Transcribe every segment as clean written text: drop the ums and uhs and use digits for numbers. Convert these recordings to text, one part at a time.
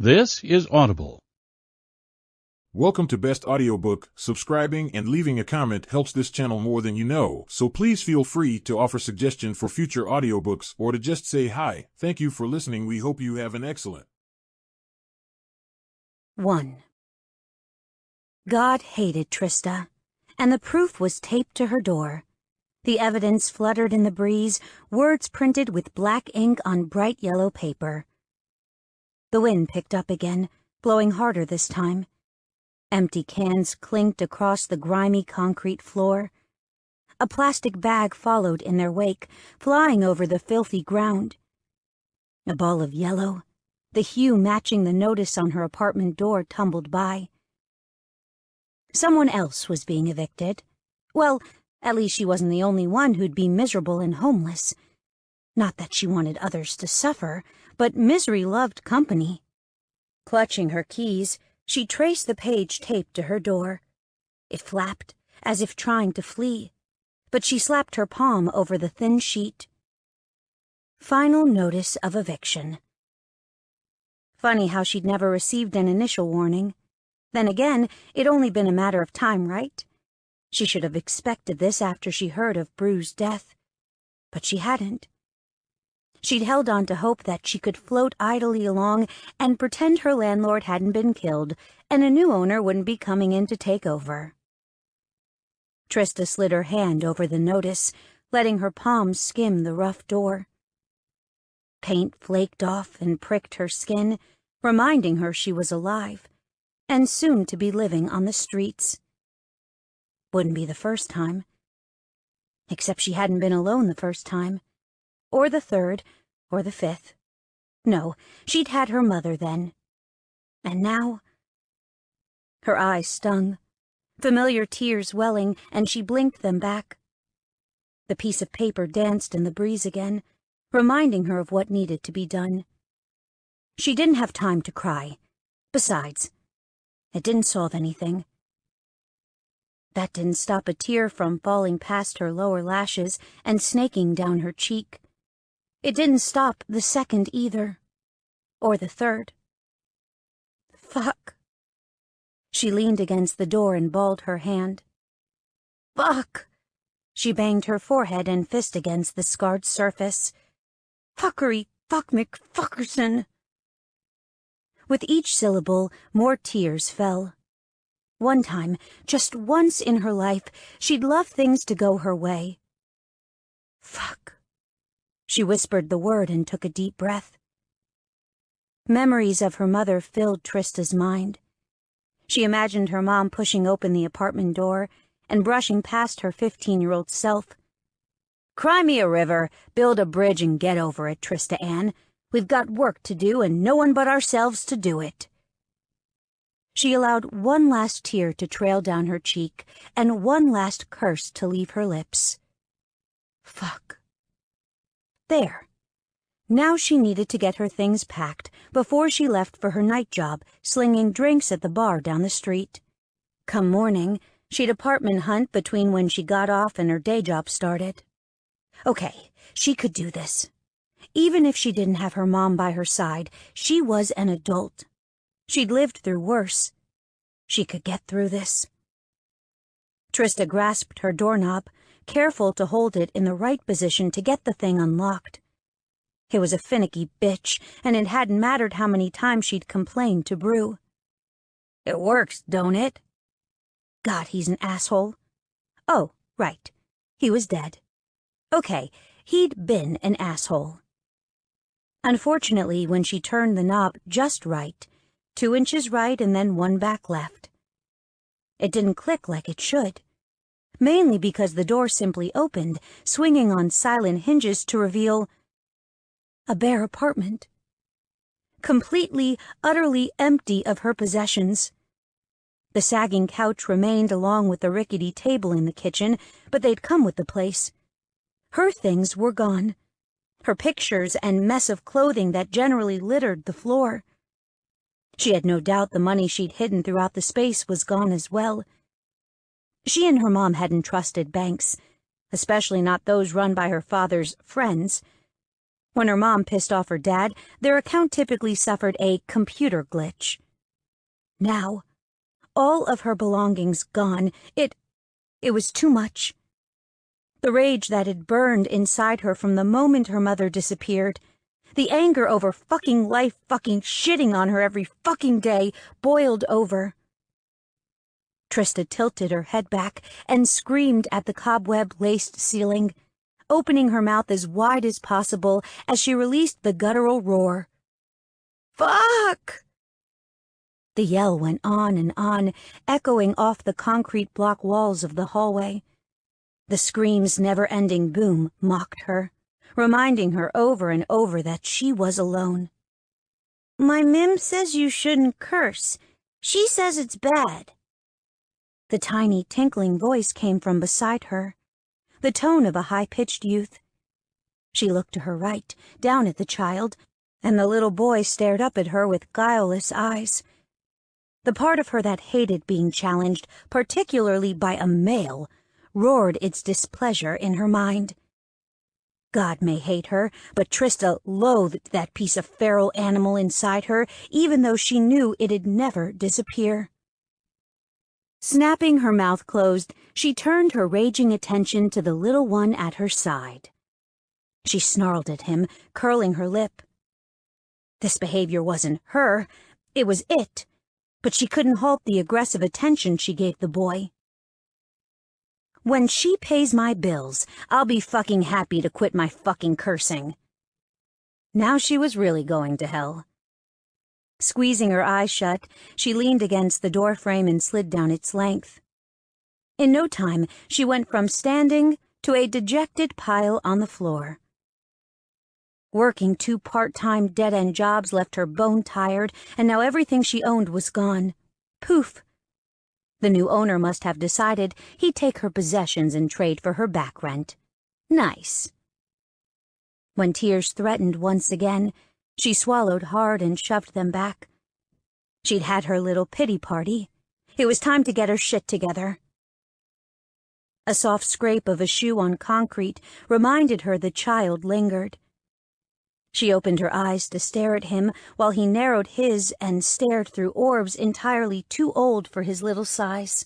This is Audible. Welcome to Best Audiobook. Subscribing and leaving a comment helps this channel more than you know, so please feel free to offer suggestion for future audiobooks or to just say hi. Thank you for listening. We hope you have an excellent 1. God hated Trista, and the proof was taped to her door. The evidence fluttered in the breeze, words printed with black ink on bright yellow paper. The wind picked up again, blowing harder this time. Empty cans clinked across the grimy concrete floor. A plastic bag followed in their wake, flying over the filthy ground. A ball of yellow, the hue matching the notice on her apartment door, tumbled by. Someone else was being evicted. Well, at least she wasn't the only one who'd be miserable and homeless. Not that she wanted others to suffer, but misery loved company. Clutching her keys, she traced the page taped to her door. It flapped, as if trying to flee, but she slapped her palm over the thin sheet. Final notice of eviction. Funny how she'd never received an initial warning. Then again, it'd only been a matter of time, right? She should have expected this after she heard of Bruce's death. But she hadn't. She'd held on to hope that she could float idly along and pretend her landlord hadn't been killed and a new owner wouldn't be coming in to take over. Trista slid her hand over the notice, letting her palm skim the rough door. Paint flaked off and pricked her skin, reminding her she was alive, and soon to be living on the streets. Wouldn't be the first time. Except she hadn't been alone the first time. Or the third, or the fifth. No, she'd had her mother then. And now? Her eyes stung, familiar tears welling, and she blinked them back. The piece of paper danced in the breeze again, reminding her of what needed to be done. She didn't have time to cry. Besides, it didn't solve anything. That didn't stop a tear from falling past her lower lashes and snaking down her cheek. It didn't stop the second either. Or the third. Fuck. She leaned against the door and balled her hand. Fuck. She banged her forehead and fist against the scarred surface. Fuckery, fuck McFuckerson. With each syllable, more tears fell. One time, just once in her life, she'd love things to go her way. Fuck. She whispered the word and took a deep breath. Memories of her mother filled Trista's mind. She imagined her mom pushing open the apartment door and brushing past her 15-year-old self. Cry me a river, build a bridge and get over it, Trista Ann. We've got work to do and no one but ourselves to do it. She allowed one last tear to trail down her cheek and one last curse to leave her lips. Fuck. There. Now she needed to get her things packed before she left for her night job, slinging drinks at the bar down the street. Come morning, she'd apartment hunt between when she got off and her day job started. Okay, she could do this. Even if she didn't have her mom by her side, she was an adult. She'd lived through worse. She could get through this. Trista grasped her doorknob, careful to hold it in the right position to get the thing unlocked. It was a finicky bitch, and it hadn't mattered how many times she'd complained to Brew. It works, don't it? God, he's an asshole. Oh, right. He was dead. Okay, he'd been an asshole. Unfortunately, when she turned the knob just right, 2 inches right and then 1 back left, it didn't click like it should. Mainly because the door simply opened, swinging on silent hinges to reveal a bare apartment. Completely, utterly empty of her possessions. The sagging couch remained along with the rickety table in the kitchen, but they'd come with the place. Her things were gone. Her pictures and mess of clothing that generally littered the floor. She had no doubt the money she'd hidden throughout the space was gone as well. She and her mom hadn't trusted banks, especially not those run by her father's friends. When her mom pissed off her dad, their account typically suffered a computer glitch. Now, all of her belongings gone, it was too much. The rage that had burned inside her from the moment her mother disappeared, the anger over fucking life fucking shitting on her every fucking day, boiled over. Trista tilted her head back and screamed at the cobweb-laced ceiling, opening her mouth as wide as possible as she released the guttural roar. "Fuck!" The yell went on, echoing off the concrete block walls of the hallway. The scream's never-ending boom mocked her, reminding her over and over that she was alone. "My Mim says you shouldn't curse. She says it's bad." The tiny, tinkling voice came from beside her, the tone of a high-pitched youth. She looked to her right, down at the child, and the little boy stared up at her with guileless eyes. The part of her that hated being challenged, particularly by a male, roared its displeasure in her mind. God may hate her, but Trista loathed that piece of feral animal inside her, even though she knew it'd never disappear. Snapping her mouth closed, she turned her raging attention to the little one at her side. She snarled at him, curling her lip. This behavior wasn't her, it was it, but she couldn't halt the aggressive attention she gave the boy. "When she pays my bills, I'll be fucking happy to quit my fucking cursing." Now she was really going to hell. Squeezing her eyes shut, she leaned against the doorframe and slid down its length. In no time, she went from standing to a dejected pile on the floor. Working 2 part-time dead-end jobs left her bone-tired, and now everything she owned was gone. Poof! The new owner must have decided he'd take her possessions in trade for her back rent. Nice. When tears threatened once again, she swallowed hard and shoved them back. She'd had her little pity party. It was time to get her shit together. A soft scrape of a shoe on concrete reminded her the child lingered. She opened her eyes to stare at him while he narrowed his and stared through orbs entirely too old for his little size.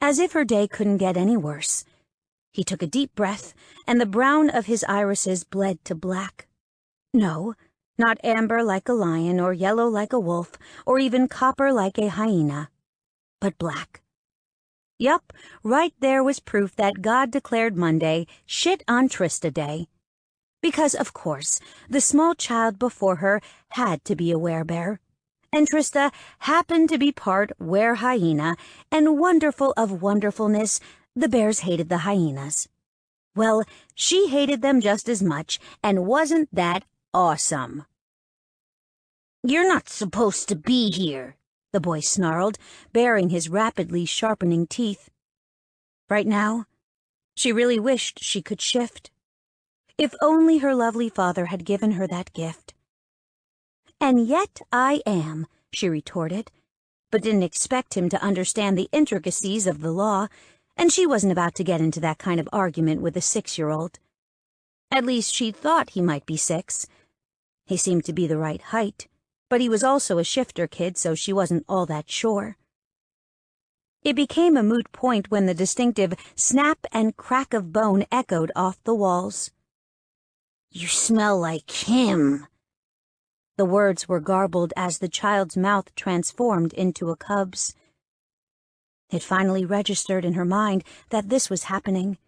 As if her day couldn't get any worse, he took a deep breath, and the brown of his irises bled to black. No, not amber like a lion or yellow like a wolf or even copper like a hyena, but black. Yup, right there was proof that God declared Monday Shit on Trista Day. Because, of course, the small child before her had to be a werebear, and Trista happened to be part were-hyena, and wonderful of wonderfulness, the bears hated the hyenas. Well, she hated them just as much, and wasn't that awesome? "You're not supposed to be here," the boy snarled, baring his rapidly sharpening teeth. Right now, she really wished she could shift. If only her lovely father had given her that gift. "And yet I am," she retorted, but didn't expect him to understand the intricacies of the law, and she wasn't about to get into that kind of argument with a 6-year-old. At least she thought he might be 6. He seemed to be the right height, but he was also a shifter kid, so she wasn't all that sure. It became a moot point when the distinctive snap and crack of bone echoed off the walls. "You smell like him." The words were garbled as the child's mouth transformed into a cub's. It finally registered in her mind that this was happening.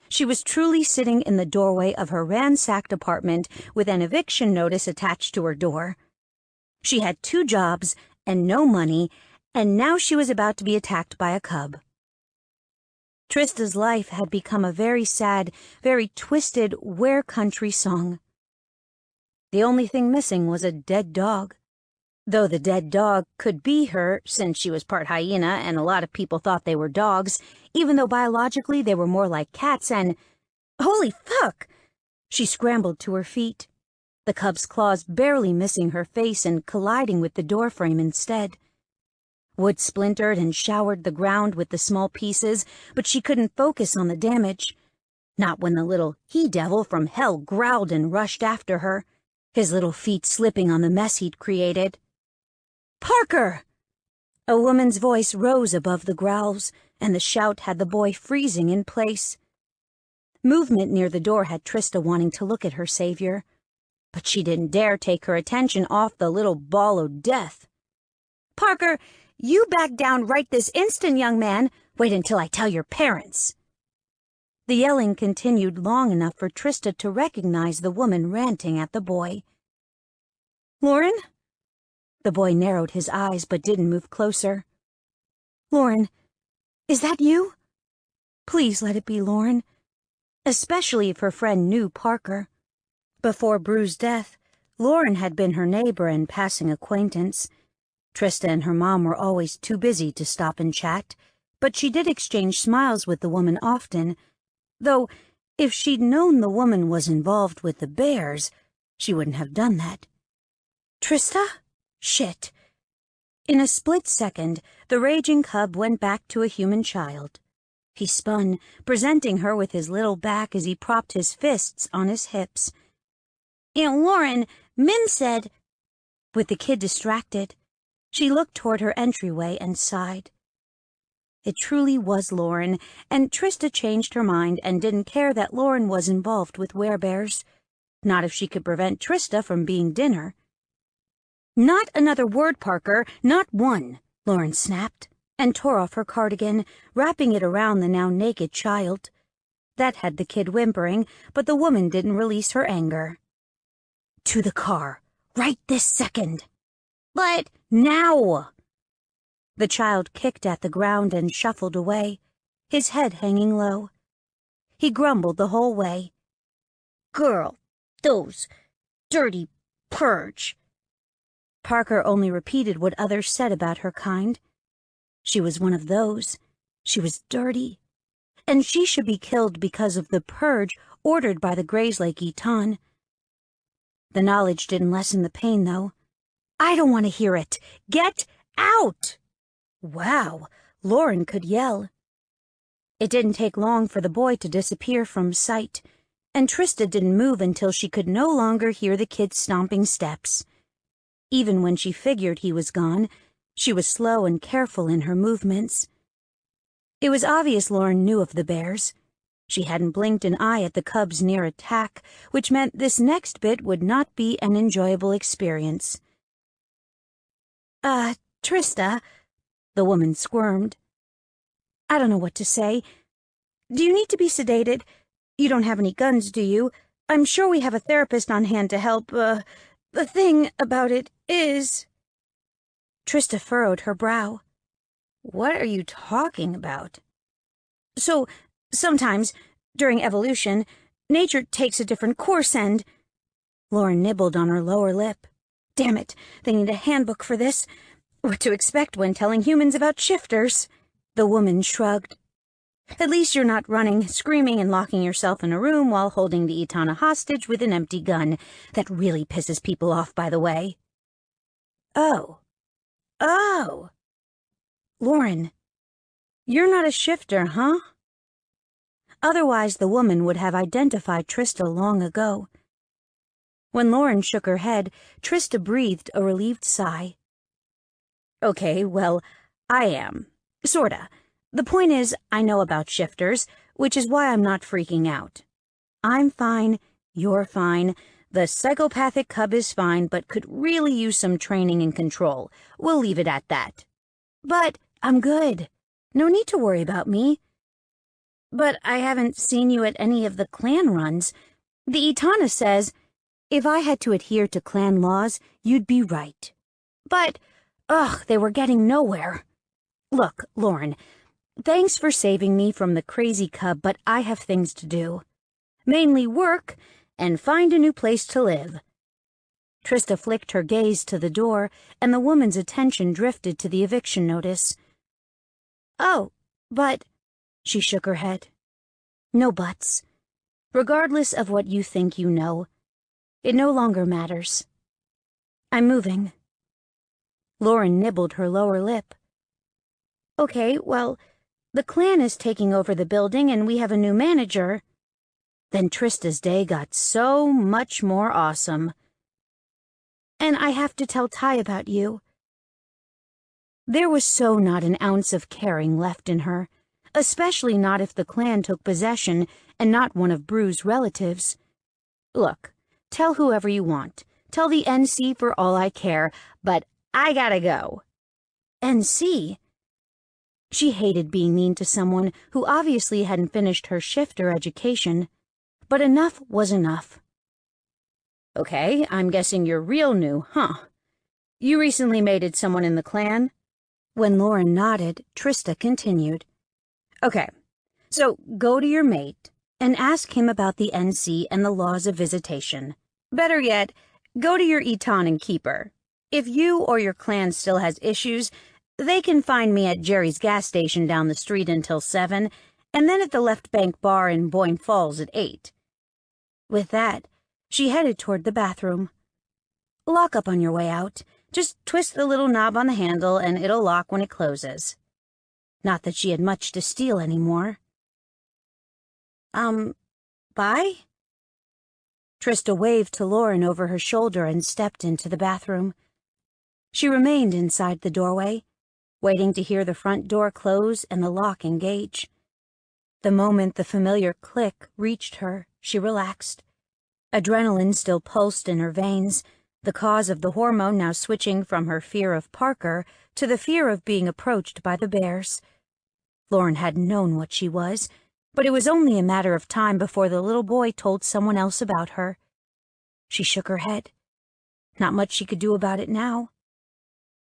She was truly sitting in the doorway of her ransacked apartment with an eviction notice attached to her door. She had 2 jobs and no money, and now she was about to be attacked by a cub. Trista's life had become a very sad, very twisted were-country song. The only thing missing was a dead dog. Though the dead dog could be her, since she was part hyena and a lot of people thought they were dogs, even though biologically they were more like cats and— Holy fuck! She scrambled to her feet, the cub's claws barely missing her face and colliding with the doorframe instead. Wood splintered and showered the ground with the small pieces, but she couldn't focus on the damage. Not when the little he-devil from hell growled and rushed after her, his little feet slipping on the mess he'd created. "Parker!" A woman's voice rose above the growls, and the shout had the boy freezing in place. Movement near the door had Trista wanting to look at her savior, but she didn't dare take her attention off the little ball of death. "Parker, you back down right this instant, young man. Wait until I tell your parents." The yelling continued long enough for Trista to recognize the woman ranting at the boy. "Lauren?" The boy narrowed his eyes but didn't move closer. "Lauren, is that you? Please let it be Lauren, especially if her friend knew Parker. Before Bruce's death, Lauren had been her neighbor and passing acquaintance. Trista and her mom were always too busy to stop and chat, but she did exchange smiles with the woman often, though if she'd known the woman was involved with the bears, she wouldn't have done that. "Trista? Shit." In a split second, the raging cub went back to a human child. He spun, presenting her with his little back as he propped his fists on his hips. "Aunt Lauren, Mim said—" With the kid distracted, she looked toward her entryway and sighed. It truly was Lauren, and Trista changed her mind and didn't care that Lauren was involved with werebears. Not if she could prevent Trista from being dinner. "Not another word, Parker, not one," Lauren snapped, and tore off her cardigan, wrapping it around the now naked child. That had the kid whimpering, but the woman didn't release her anger. "To the car, right this second." "But now!" The child kicked at the ground and shuffled away, his head hanging low. He grumbled the whole way. "Girl, those dirty purge." Parker only repeated what others said about her kind. She was one of those. She was dirty. And she should be killed because of the purge ordered by the Grayslake Eton. The knowledge didn't lessen the pain, though. "I don't want to hear it. Get out!" Wow, Lauren could yell. It didn't take long for the boy to disappear from sight, and Trista didn't move until she could no longer hear the kid's stomping steps. Even when she figured he was gone, she was slow and careful in her movements. It was obvious Lauren knew of the bears. She hadn't blinked an eye at the cub's near attack, which meant this next bit would not be an enjoyable experience. Trista," the woman squirmed. "I don't know what to say. Do you need to be sedated? You don't have any guns, do you? I'm sure we have a therapist on hand to help. The thing about it is—" Trista furrowed her brow. "What are you talking about?" "So, sometimes, during evolution, nature takes a different course and—" Lauren nibbled on her lower lip. "Damn it, they need a handbook for this. What to expect when telling humans about shifters." The woman shrugged. "At least you're not running, screaming, and locking yourself in a room while holding the Etana hostage with an empty gun. That really pisses people off, by the way." Oh. "Lauren, you're not a shifter, huh?" Otherwise, the woman would have identified Trista long ago. When Lauren shook her head, Trista breathed a relieved sigh. "Okay, well, I am. Sorta. The point is, I know about shifters, which is why I'm not freaking out. I'm fine, you're fine, the psychopathic cub is fine, but could really use some training and control. We'll leave it at that. But I'm good. No need to worry about me. But I haven't seen you at any of the clan runs. The Etana says, if I had to adhere to clan laws, you'd be right. But, they were getting nowhere. Look, Lauren, thanks for saving me from the crazy cub, but I have things to do. Mainly work and find a new place to live." Trista flicked her gaze to the door, and the woman's attention drifted to the eviction notice. "Oh, but—" she shook her head. "No buts. Regardless of what you think you know, it no longer matters. I'm moving." Lauren nibbled her lower lip. "Okay, well, the clan is taking over the building and we have a new manager." Then Trista's day got so much more awesome. And I have to tell Ty about you. There was so not an ounce of caring left in her, especially not if the clan took possession and not one of Bru's relatives. Look, tell whoever you want. Tell the NC for all I care, but I gotta go. NC? She hated being mean to someone who obviously hadn't finished her shift or education, but enough was enough. Okay, I'm guessing you're real new, huh? You recently mated someone in the clan? When Lauren nodded, Trista continued. Okay, so go to your mate and ask him about the NC and the laws of visitation. Better yet, go to your Eton and Keeper. If you or your clan still has issues, they can find me at Jerry's gas station down the street until 7, and then at the Left Bank Bar in Boyne Falls at 8. With that, she headed toward the bathroom. Lock up on your way out. Just twist the little knob on the handle and it'll lock when it closes. Not that she had much to steal anymore. Bye? Trista waved to Lauren over her shoulder and stepped into the bathroom. She remained inside the doorway, waiting to hear the front door close and the lock engage. The moment the familiar click reached her, she relaxed. Adrenaline still pulsed in her veins, the cause of the hormone now switching from her fear of Parker to the fear of being approached by the bears. Lauren hadn't known what she was, but it was only a matter of time before the little boy told someone else about her. She shook her head. Not much she could do about it now.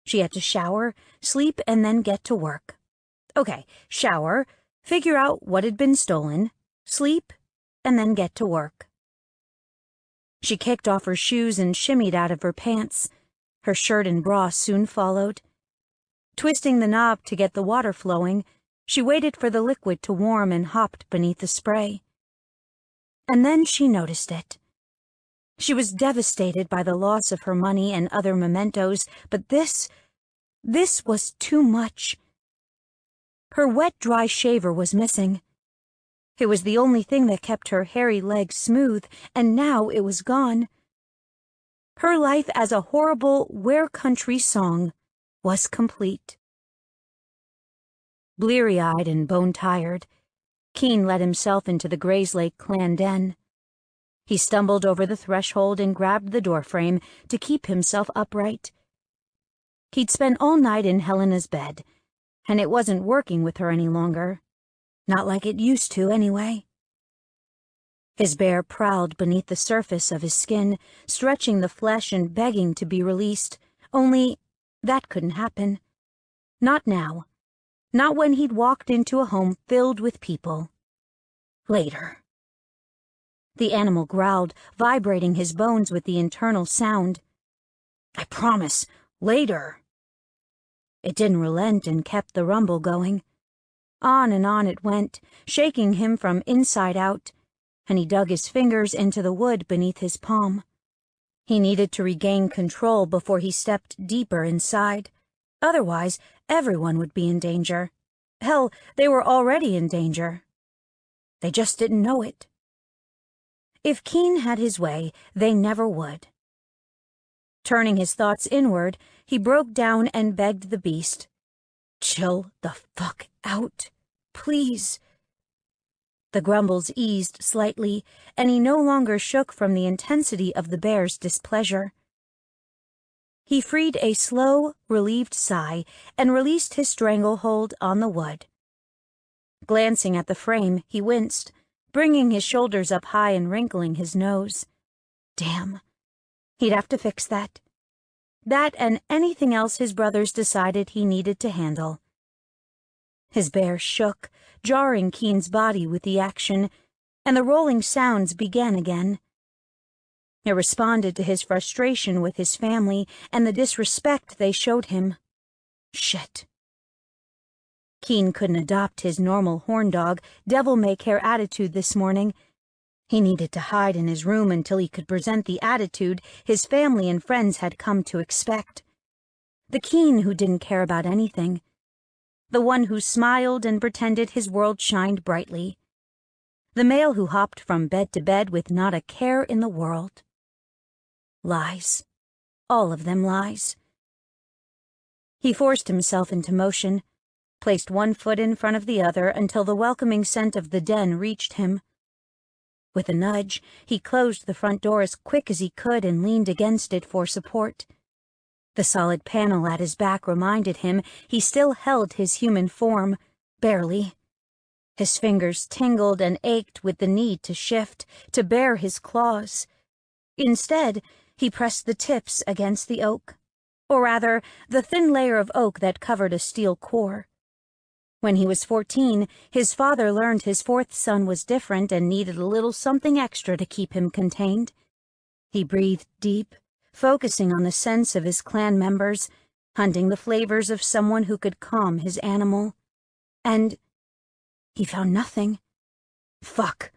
She had to shower, sleep, and then get to work. Okay, shower, figure out what had been stolen, sleep, and then get to work. She kicked off her shoes and shimmied out of her pants. Her shirt and bra soon followed. Twisting the knob to get the water flowing, she waited for the liquid to warm and hopped beneath the spray. And then she noticed it. She was devastated by the loss of her money and other mementos, but this was too much. Her wet, dry shaver was missing. It was the only thing that kept her hairy legs smooth, and now it was gone. Her life as a horrible were-country song was complete. Bleary-eyed and bone-tired, Keen let himself into the Grayslake clan den. He stumbled over the threshold and grabbed the doorframe to keep himself upright. He'd spent all night in Helena's bed, and it wasn't working with her any longer. Not like it used to, anyway. His bear prowled beneath the surface of his skin, stretching the flesh and begging to be released, only that couldn't happen. Not now. Not when he'd walked into a home filled with people. Later. The animal growled, vibrating his bones with the internal sound. I promise, later. It didn't relent and kept the rumble going. On and on it went, shaking him from inside out, and he dug his fingers into the wood beneath his palm. He needed to regain control before he stepped deeper inside. Otherwise, everyone would be in danger. Hell, they were already in danger. They just didn't know it. If Keen had his way, they never would. Turning his thoughts inward, he broke down and begged the beast. Chill the fuck out, please. The grumbles eased slightly, and he no longer shook from the intensity of the bear's displeasure. He freed a slow, relieved sigh and released his stranglehold on the wood. Glancing at the frame, he winced, bringing his shoulders up high and wrinkling his nose. Damn. He'd have to fix that. That and anything else his brothers decided he needed to handle. His bear shook, jarring Keen's body with the action, and the rolling sounds began again. It responded to his frustration with his family and the disrespect they showed him. Shit. Keen couldn't adopt his normal horn dog, devil-may-care attitude this morning. He needed to hide in his room until he could present the attitude his family and friends had come to expect. The Keen who didn't care about anything. The one who smiled and pretended his world shined brightly. The male who hopped from bed to bed with not a care in the world. Lies. All of them lies. He forced himself into motion, placed one foot in front of the other until the welcoming scent of the den reached him. With a nudge, he closed the front door as quick as he could and leaned against it for support. The solid panel at his back reminded him he still held his human form, barely. His fingers tingled and ached with the need to shift, to bare his claws. Instead, he pressed the tips against the oak, or rather, the thin layer of oak that covered a steel core. When he was 14, his father learned his fourth son was different and needed a little something extra to keep him contained. He breathed deep, focusing on the sense of his clan members, hunting the flavors of someone who could calm his animal. And he found nothing. Fuck.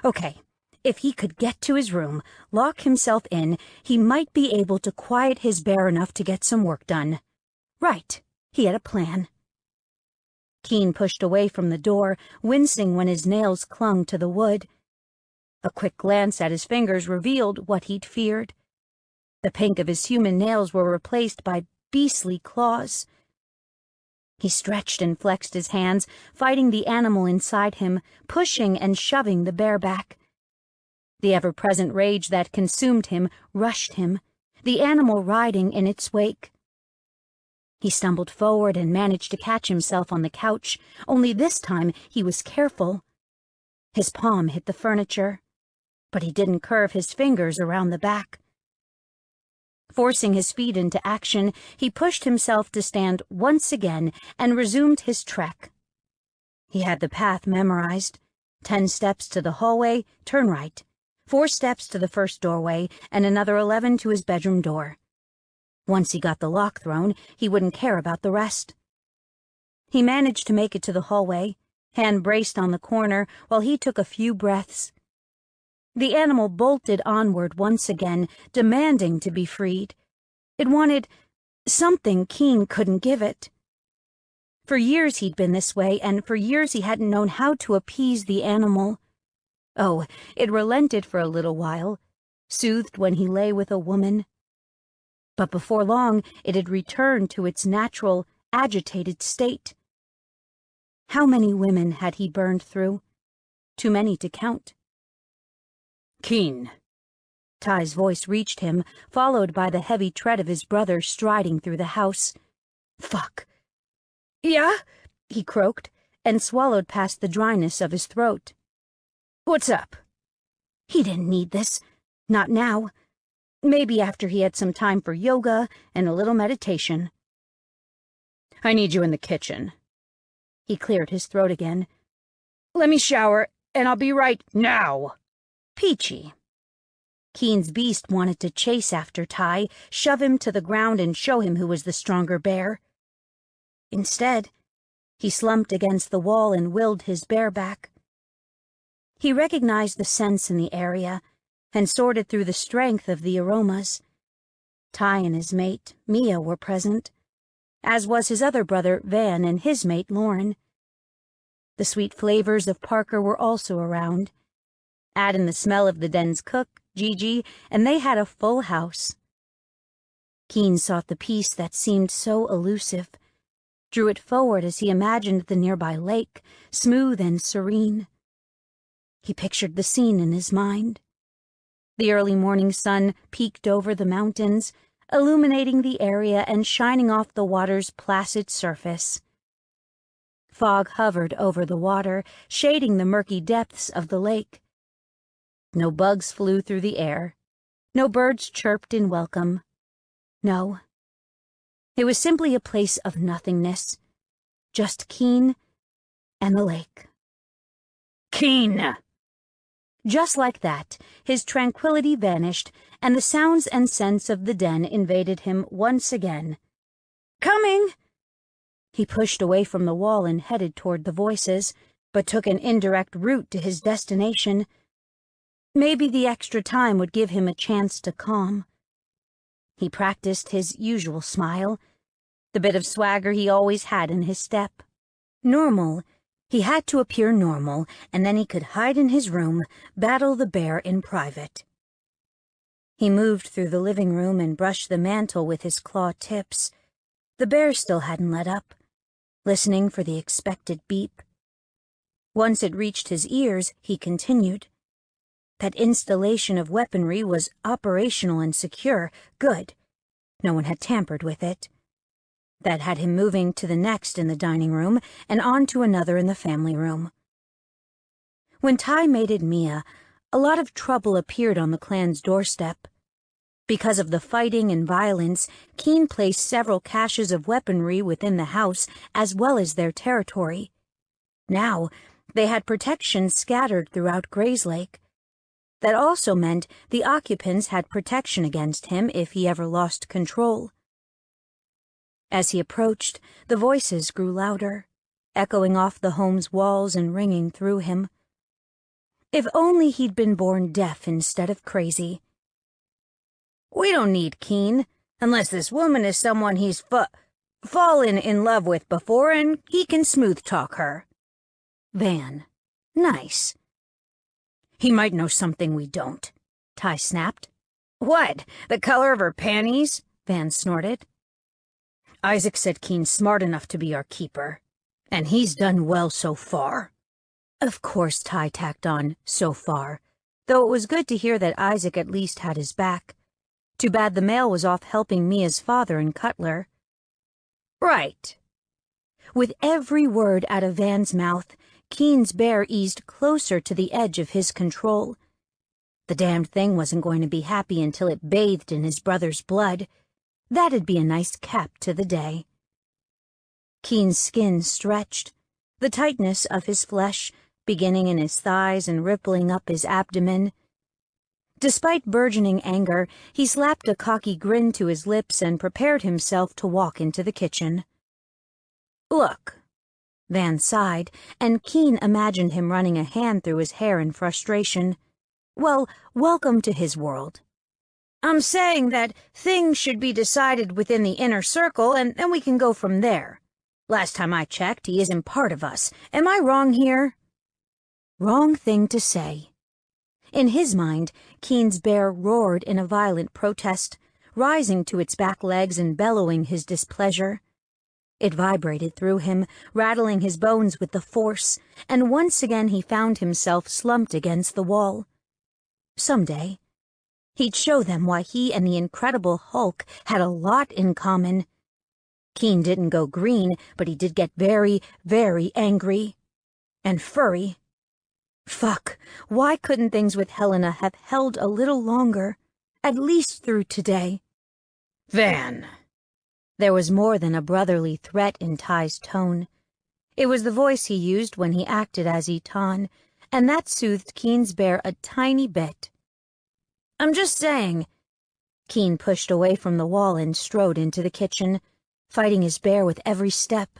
Okay, if he could get to his room, lock himself in, he might be able to quiet his bear enough to get some work done. Right, he had a plan. Keen pushed away from the door, wincing when his nails clung to the wood. A quick glance at his fingers revealed what he'd feared. The pink of his human nails were replaced by beastly claws. He stretched and flexed his hands, fighting the animal inside him, pushing and shoving the bear back. The ever-present rage that consumed him rushed him, the animal riding in its wake. He stumbled forward and managed to catch himself on the couch, only this time he was careful. His palm hit the furniture, but he didn't curve his fingers around the back. Forcing his feet into action, he pushed himself to stand once again and resumed his trek. He had the path memorized. 10 steps to the hallway, turn right. 4 steps to the first doorway, and another 11 to his bedroom door. Once he got the lock thrown, he wouldn't care about the rest. He managed to make it to the hallway, hand braced on the corner while he took a few breaths. The animal bolted onward once again, demanding to be freed. It wanted something Keen couldn't give it. For years he'd been this way, and for years he hadn't known how to appease the animal. Oh, it relented for a little while, soothed when he lay with a woman. But before long it had returned to its natural, agitated state. How many women had he burned through? Too many to count. Keen. Ty's voice reached him, followed by the heavy tread of his brother striding through the house. Fuck. Yeah? He croaked, and swallowed past the dryness of his throat. What's up? He didn't need this. Not now. Maybe after he had some time for yoga and a little meditation. I need you in the kitchen. He cleared his throat again. Let me shower, and I'll be right now. Peachy. Keen's beast wanted to chase after Ty, shove him to the ground and show him who was the stronger bear. Instead, he slumped against the wall and willed his bear back. He recognized the scents in the area and sorted through the strength of the aromas. Ty and his mate, Mia, were present, as was his other brother, Van, and his mate, Lauren. The sweet flavors of Parker were also around. Add in the smell of the den's cook, Gigi, and they had a full house. Keen sought the peace that seemed so elusive, drew it forward as he imagined the nearby lake, smooth and serene. He pictured the scene in his mind. The early morning sun peeked over the mountains, illuminating the area and shining off the water's placid surface. Fog hovered over the water, shading the murky depths of the lake. No bugs flew through the air. No birds chirped in welcome. No. It was simply a place of nothingness. Just Keen and the lake. Keen! Just like that, his tranquility vanished, and the sounds and scents of the den invaded him once again. Coming! He pushed away from the wall and headed toward the voices, but took an indirect route to his destination. Maybe the extra time would give him a chance to calm. He practiced his usual smile, the bit of swagger he always had in his step. Normal, He had to appear normal, and then he could hide in his room, battle the bear in private. He moved through the living room and brushed the mantel with his claw tips. The bear still hadn't let up, listening for the expected beep. Once it reached his ears, he continued. That installation of weaponry was operational and secure. Good. No one had tampered with it. That had him moving to the next in the dining room and on to another in the family room. When Ty mated Mia, a lot of trouble appeared on the clan's doorstep. Because of the fighting and violence, Keen placed several caches of weaponry within the house as well as their territory. Now, they had protection scattered throughout Grayslake. That also meant the occupants had protection against him if he ever lost control. As he approached, the voices grew louder, echoing off the home's walls and ringing through him. If only he'd been born deaf instead of crazy. We don't need Keen, unless this woman is someone he's fallen in love with before and he can smooth-talk her. Van. Nice. He might know something we don't, Ty snapped. What, the color of her panties? Van snorted. Isaac said Keen's smart enough to be our keeper, and he's done well so far. Of course, Ty tacked on, so far, though it was good to hear that Isaac at least had his back. Too bad the male was off helping Mia's father and Cutler. Right. With every word out of Van's mouth, Keen's bear eased closer to the edge of his control. The damned thing wasn't going to be happy until it bathed in his brother's blood. That'd be a nice cap to the day. Keen's skin stretched, the tightness of his flesh beginning in his thighs and rippling up his abdomen. Despite burgeoning anger, he slapped a cocky grin to his lips and prepared himself to walk into the kitchen. Look. Van sighed, and Keen imagined him running a hand through his hair in frustration. Well, welcome to his world. I'm saying that things should be decided within the inner circle, and then we can go from there. Last time I checked, he isn't part of us. Am I wrong here? Wrong thing to say. In his mind, Keen's bear roared in a violent protest, rising to its back legs and bellowing his displeasure. It vibrated through him, rattling his bones with the force, and once again he found himself slumped against the wall. Someday, he'd show them why he and the Incredible Hulk had a lot in common. Keen didn't go green, but he did get very, very angry. And furry. Fuck, why couldn't things with Helena have held a little longer, at least through today? Van. There was more than a brotherly threat in Ty's tone. It was the voice he used when he acted as Eton, and that soothed Keen's bear a tiny bit. I'm just saying. Keen pushed away from the wall and strode into the kitchen, fighting his bear with every step.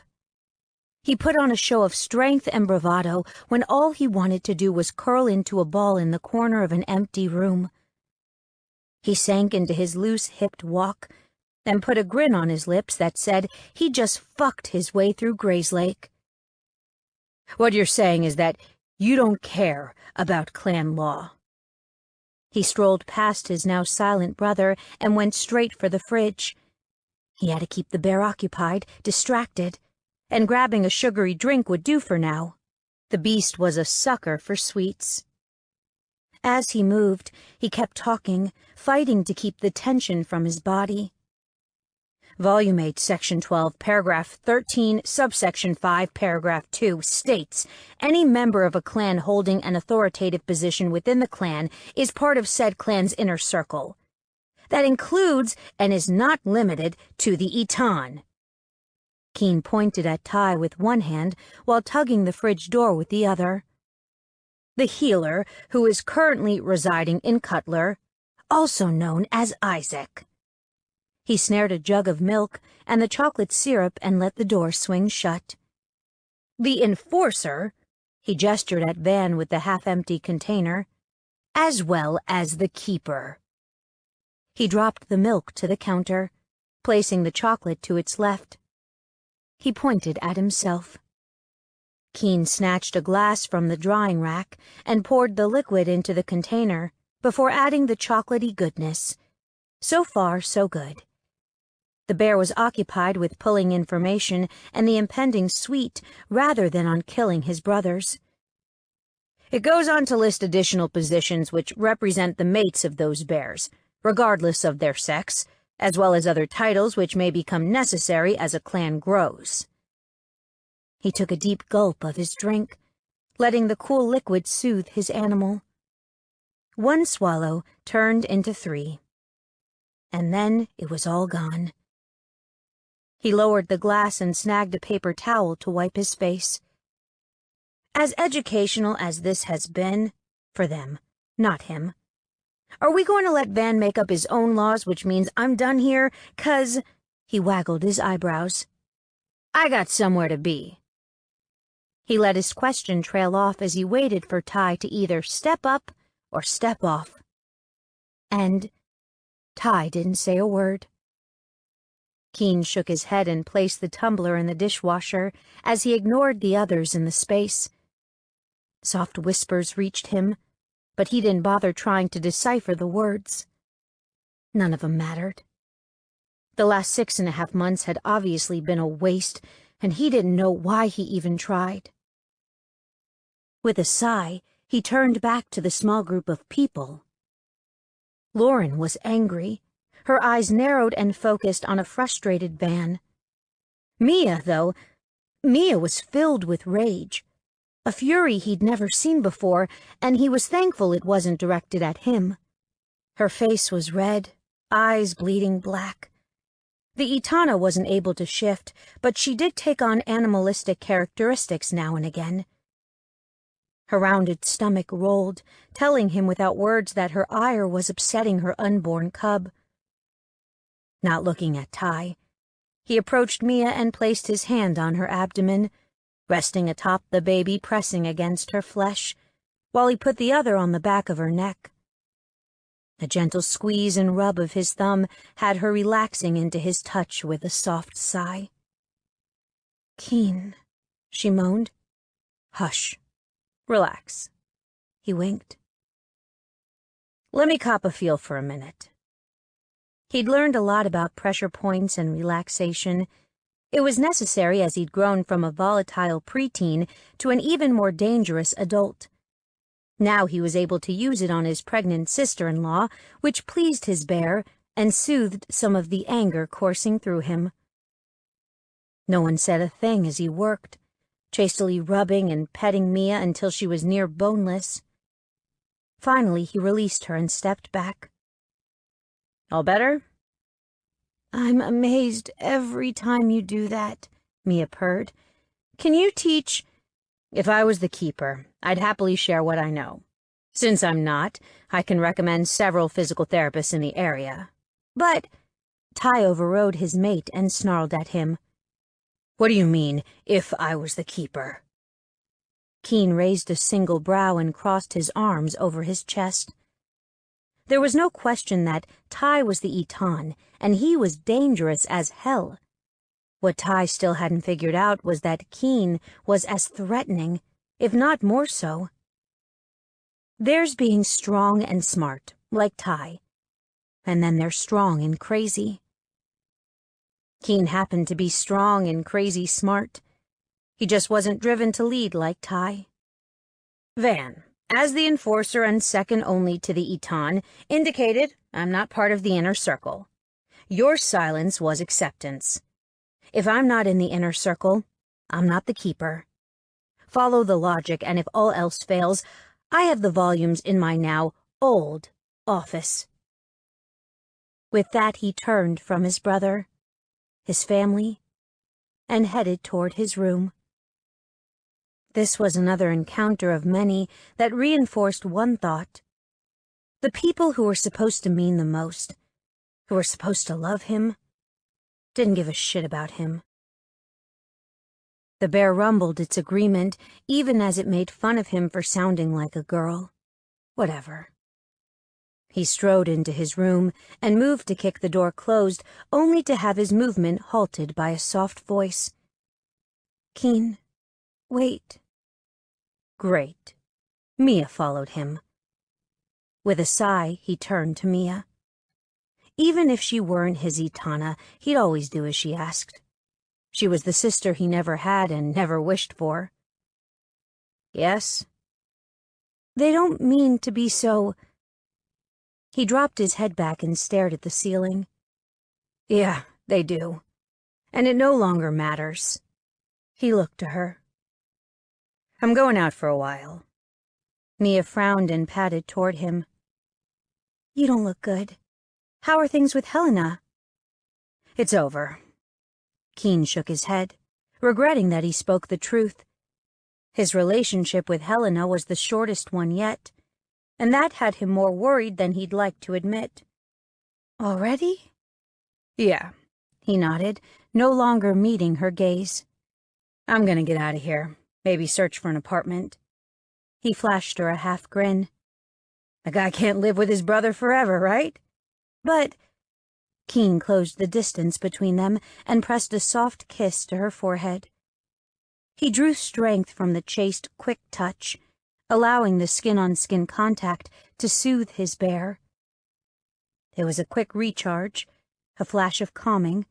He put on a show of strength and bravado when all he wanted to do was curl into a ball in the corner of an empty room. He sank into his loose-hipped walk, and put a grin on his lips that said he just fucked his way through Grayslake. What you're saying is that you don't care about clan law. He strolled past his now silent brother and went straight for the fridge. He had to keep the bear occupied, distracted, and grabbing a sugary drink would do for now. The beast was a sucker for sweets. As he moved, he kept talking, fighting to keep the tension from his body. Volume 8, Section 12, Paragraph 13, Subsection 5, Paragraph 2 states, any member of a clan holding an authoritative position within the clan is part of said clan's inner circle. That includes and is not limited to the Eton. Keen pointed at Ty with one hand while tugging the fridge door with the other. The healer, who is currently residing in Cutler, also known as Isaac. He snared a jug of milk and the chocolate syrup and let the door swing shut. The enforcer, he gestured at Van with the half-empty container, as well as the keeper. He dropped the milk to the counter, placing the chocolate to its left. He pointed at himself. Keen snatched a glass from the drying rack and poured the liquid into the container before adding the chocolatey goodness. So far, so good. The bear was occupied with pulling information and the impending sweet rather than on killing his brothers. It goes on to list additional positions which represent the mates of those bears, regardless of their sex, as well as other titles which may become necessary as a clan grows. He took a deep gulp of his drink, letting the cool liquid soothe his animal. One swallow turned into 3. And then it was all gone. He lowered the glass and snagged a paper towel to wipe his face. As educational as this has been, for them, not him, are we going to let Van make up his own laws, which means I'm done here, 'cause, he waggled his eyebrows, I got somewhere to be. He let his question trail off as he waited for Ty to either step up or step off. And Ty didn't say a word. Keen shook his head and placed the tumbler in the dishwasher as he ignored the others in the space. Soft whispers reached him, but he didn't bother trying to decipher the words. None of them mattered. The last 6.5 months had obviously been a waste, and he didn't know why he even tried. With a sigh, he turned back to the small group of people. Lauren was angry, her eyes narrowed and focused on a frustrated Van. Mia was filled with rage, a fury he'd never seen before, and he was thankful it wasn't directed at him. Her face was red, eyes bleeding black. The Etana wasn't able to shift, but she did take on animalistic characteristics now and again. Her rounded stomach rolled, telling him without words that her ire was upsetting her unborn cub. Not looking at Ty, he approached Mia and placed his hand on her abdomen, resting atop the baby pressing against her flesh, while he put the other on the back of her neck. A gentle squeeze and rub of his thumb had her relaxing into his touch with a soft sigh. "Keen," she moaned. "Hush. Relax." He winked. "Let me cop a feel for a minute." He'd learned a lot about pressure points and relaxation. It was necessary as he'd grown from a volatile preteen to an even more dangerous adult. Now he was able to use it on his pregnant sister-in-law, which pleased his bear and soothed some of the anger coursing through him. No one said a thing as he worked, chastely rubbing and petting Mia until she was near boneless. Finally, he released her and stepped back. "All better?" "I'm amazed every time you do that," Mia purred. "Can you teach—" "If I was the keeper, I'd happily share what I know. Since I'm not, I can recommend several physical therapists in the area. But—" Ty overrode his mate and snarled at him. "What do you mean, if I was the keeper?" Keen raised a single brow and crossed his arms over his chest. There was no question that Ty was the Eton, and he was dangerous as hell. What Ty still hadn't figured out was that Keen was as threatening, if not more so. There's being strong and smart, like Ty, and then there's strong and crazy. Keen happened to be strong and crazy smart. He just wasn't driven to lead like Ty. "Van, as the enforcer and second only to the Eton, indicated I'm not part of the inner circle. Your silence was acceptance. If I'm not in the inner circle, I'm not the keeper. Follow the logic, and if all else fails, I have the volumes in my now old office." With that, he turned from his brother, his family, and headed toward his room. This was another encounter of many that reinforced one thought. The people who were supposed to mean the most, who were supposed to love him, didn't give a shit about him. The bear rumbled its agreement, even as it made fun of him for sounding like a girl. Whatever. He strode into his room and moved to kick the door closed, only to have his movement halted by a soft voice. "Keen, wait." Great. Mia followed him. With a sigh, he turned to Mia. Even if she weren't his Itana, he'd always do as she asked. She was the sister he never had and never wished for. Yes? They don't mean to be so... He dropped his head back and stared at the ceiling. Yeah, they do. And it no longer matters. He looked to her. I'm going out for a while. Mia frowned and padded toward him. You don't look good. How are things with Helena? It's over. Keen shook his head, regretting that he spoke the truth. His relationship with Helena was the shortest one yet, and that had him more worried than he'd like to admit. Already? Yeah, he nodded, no longer meeting her gaze. I'm gonna get out of here, maybe search for an apartment. He flashed her a half grin. A guy can't live with his brother forever, right? But... Keen closed the distance between them and pressed a soft kiss to her forehead. He drew strength from the chaste, quick touch, allowing the skin-on-skin contact to soothe his bear. There was a quick recharge, a flash of calming,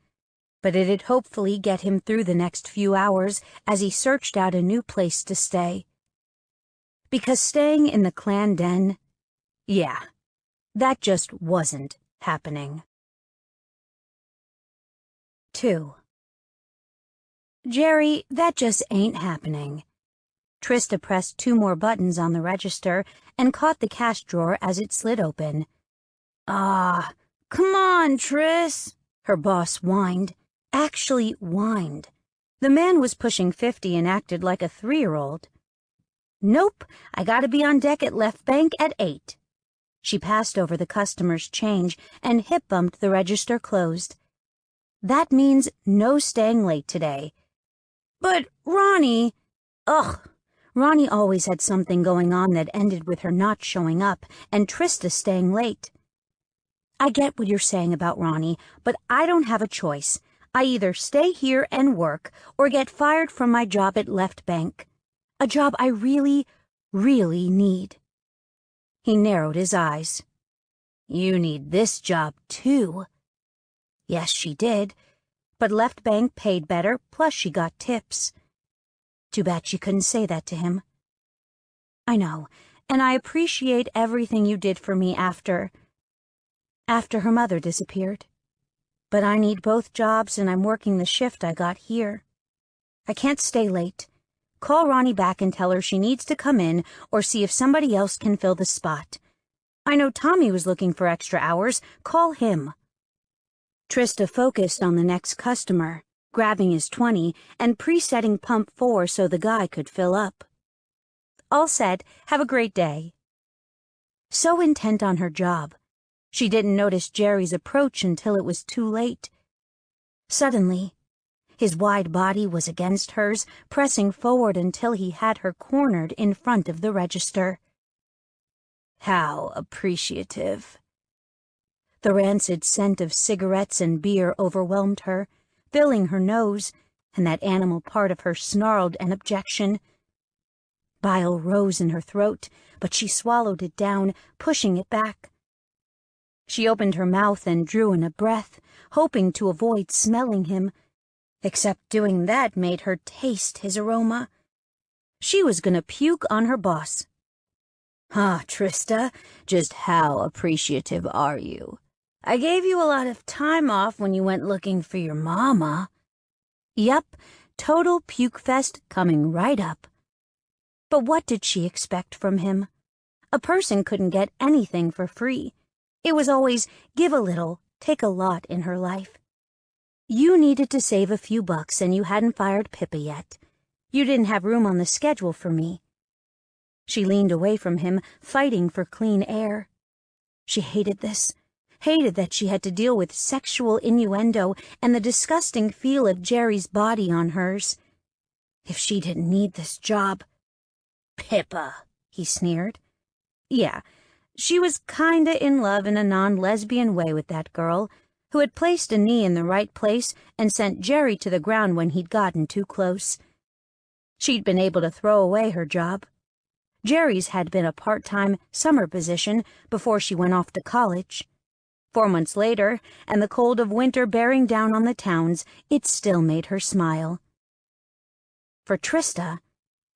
but it'd hopefully get him through the next few hours as he searched out a new place to stay. Because staying in the clan den, yeah, that just wasn't happening. 2. Jerry, that just ain't happening. Trista pressed 2 more buttons on the register and caught the cash drawer as it slid open. Ah, come on, Tris, her boss whined. Actually whined. The man was pushing 50 and acted like a 3-year-old. Nope, I gotta be on deck at Left Bank at 8. She passed over the customer's change and hip-bumped the register closed. That means no staying late today. But Ronnie... Ugh. Ronnie always had something going on that ended with her not showing up and Trista staying late. I get what you're saying about Ronnie, but I don't have a choice. I either stay here and work or get fired from my job at Left Bank. A job I really, really need. He narrowed his eyes. You need this job, too. Yes, she did, but Left Bank paid better, plus she got tips. Too bad she couldn't say that to him. I know, and I appreciate everything you did for me after her mother disappeared. But I need both jobs, and I'm working the shift I got here. I can't stay late. Call Ronnie back and tell her she needs to come in or see if somebody else can fill the spot. I know Tommy was looking for extra hours. Call him. Trista focused on the next customer, grabbing his 20 and presetting pump 4 so the guy could fill up. All said, have a great day. So intent on her job, she didn't notice Jerry's approach until it was too late. Suddenly, his wide body was against hers, pressing forward until he had her cornered in front of the register. How appreciative. The rancid scent of cigarettes and beer overwhelmed her, filling her nose, and that animal part of her snarled an objection. Bile rose in her throat, but she swallowed it down, pushing it back. She opened her mouth and drew in a breath, hoping to avoid smelling him, except doing that made her taste his aroma. She was gonna puke on her boss. Ah, Trista, just how appreciative are you? I gave you a lot of time off when you went looking for your mama. Yep, total puke fest coming right up. But what did she expect from him? A person couldn't get anything for free. It was always give a little, take a lot in her life. You needed to save a few bucks and you hadn't fired Pippa yet. You didn't have room on the schedule for me. She leaned away from him, fighting for clean air. She hated this. Hated that she had to deal with sexual innuendo and the disgusting feel of Jerry's body on hers. If she didn't need this job... Pippa, he sneered. Yeah, she was kinda in love in a non-lesbian way with that girl, who had placed a knee in the right place and sent Jerry to the ground when he'd gotten too close. She'd been able to throw away her job. Jerry's had been a part-time summer position before she went off to college. 4 months later, and the cold of winter bearing down on the towns, it still made her smile. For Trista,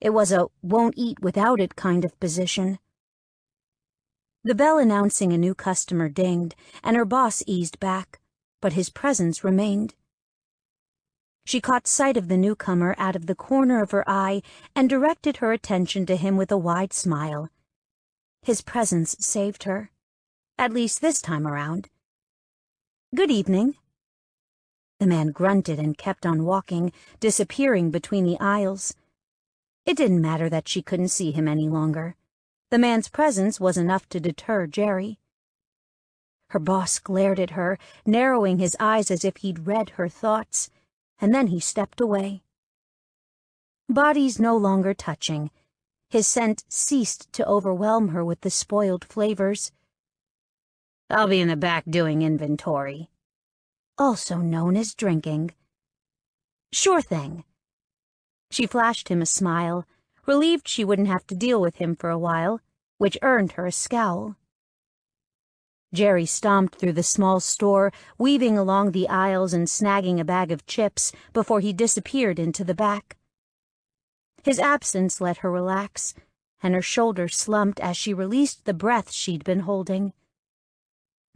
it was a won't-eat-without-it kind of position. The bell announcing a new customer dinged, and her boss eased back, but his presence remained. She caught sight of the newcomer out of the corner of her eye and directed her attention to him with a wide smile. His presence saved her, at least this time around. "Good evening." The man grunted and kept on walking, disappearing between the aisles. It didn't matter that she couldn't see him any longer. The man's presence was enough to deter Jerry. Her boss glared at her, narrowing his eyes as if he'd read her thoughts, and then he stepped away. Bodies no longer touching, his scent ceased to overwhelm her with the spoiled flavors. "I'll be in the back doing inventory," also known as drinking. "Sure thing." She flashed him a smile, relieved she wouldn't have to deal with him for a while, which earned her a scowl. Jerry stomped through the small store, weaving along the aisles and snagging a bag of chips before he disappeared into the back. His absence let her relax, and her shoulders slumped as she released the breath she'd been holding.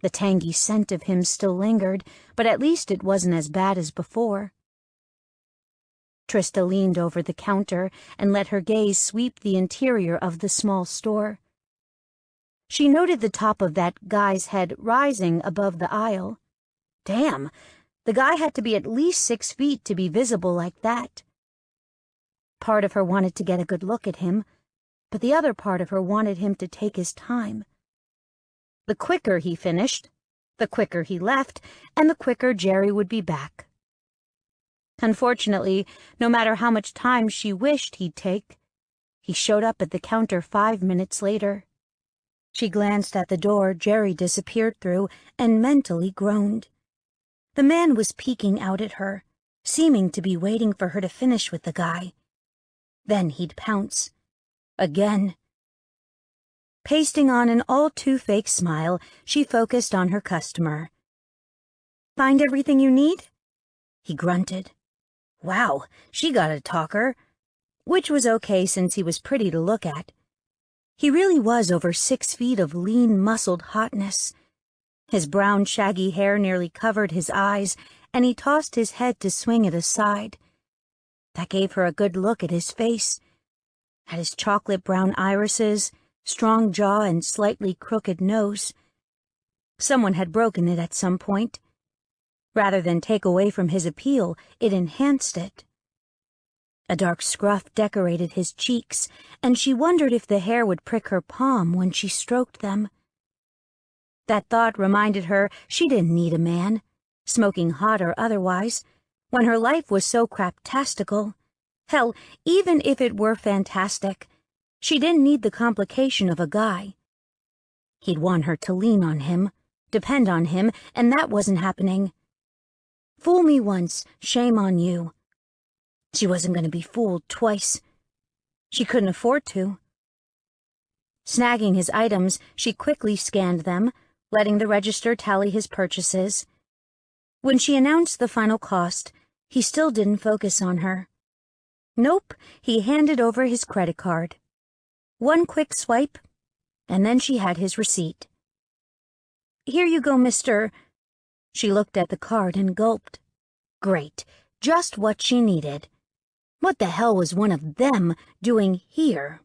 The tangy scent of him still lingered, but at least it wasn't as bad as before. Trista leaned over the counter and let her gaze sweep the interior of the small store. She noted the top of that guy's head rising above the aisle. Damn, the guy had to be at least 6 feet to be visible like that. Part of her wanted to get a good look at him, but the other part of her wanted him to take his time. The quicker he finished, the quicker he left, and the quicker Jerry would be back. Unfortunately, no matter how much time she wished he'd take, he showed up at the counter 5 minutes later. She glanced at the door Jerry disappeared through and mentally groaned. The man was peeking out at her, seeming to be waiting for her to finish with the guy. Then he'd pounce. Again. Pasting on an all-too-fake smile, she focused on her customer. "Find everything you need?" He grunted. Wow, she got a talker. Which was okay since he was pretty to look at. He really was over 6 feet of lean, muscled hotness. His brown, shaggy hair nearly covered his eyes, and he tossed his head to swing it aside. That gave her a good look at his face, at his chocolate-brown irises, strong jaw, and slightly crooked nose. Someone had broken it at some point. Rather than take away from his appeal, it enhanced it. A dark scruff decorated his cheeks, and she wondered if the hair would prick her palm when she stroked them. That thought reminded her she didn't need a man, smoking hot or otherwise, when her life was so craptastical. Hell, even if it were fantastic, she didn't need the complication of a guy. He'd want her to lean on him, depend on him, and that wasn't happening. Fool me once, shame on you. She wasn't going to be fooled twice. She couldn't afford to. Snagging his items, she quickly scanned them, letting the register tally his purchases. When she announced the final cost, he still didn't focus on her. Nope, he handed over his credit card. One quick swipe, and then she had his receipt. "Here you go, Mr." She looked at the card and gulped. Great, just what she needed. What the hell was one of them doing here?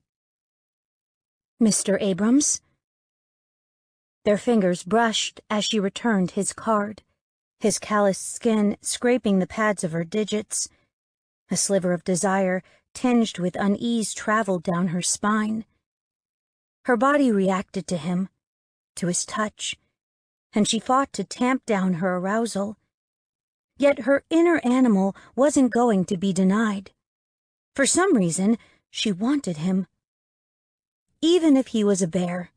"Mr. Abrams?" Their fingers brushed as she returned his card, his calloused skin scraping the pads of her digits. A sliver of desire, tinged with unease, traveled down her spine. Her body reacted to him, to his touch, and she fought to tamp down her arousal. Yet her inner animal wasn't going to be denied. For some reason, she wanted him. Even if he was a bear,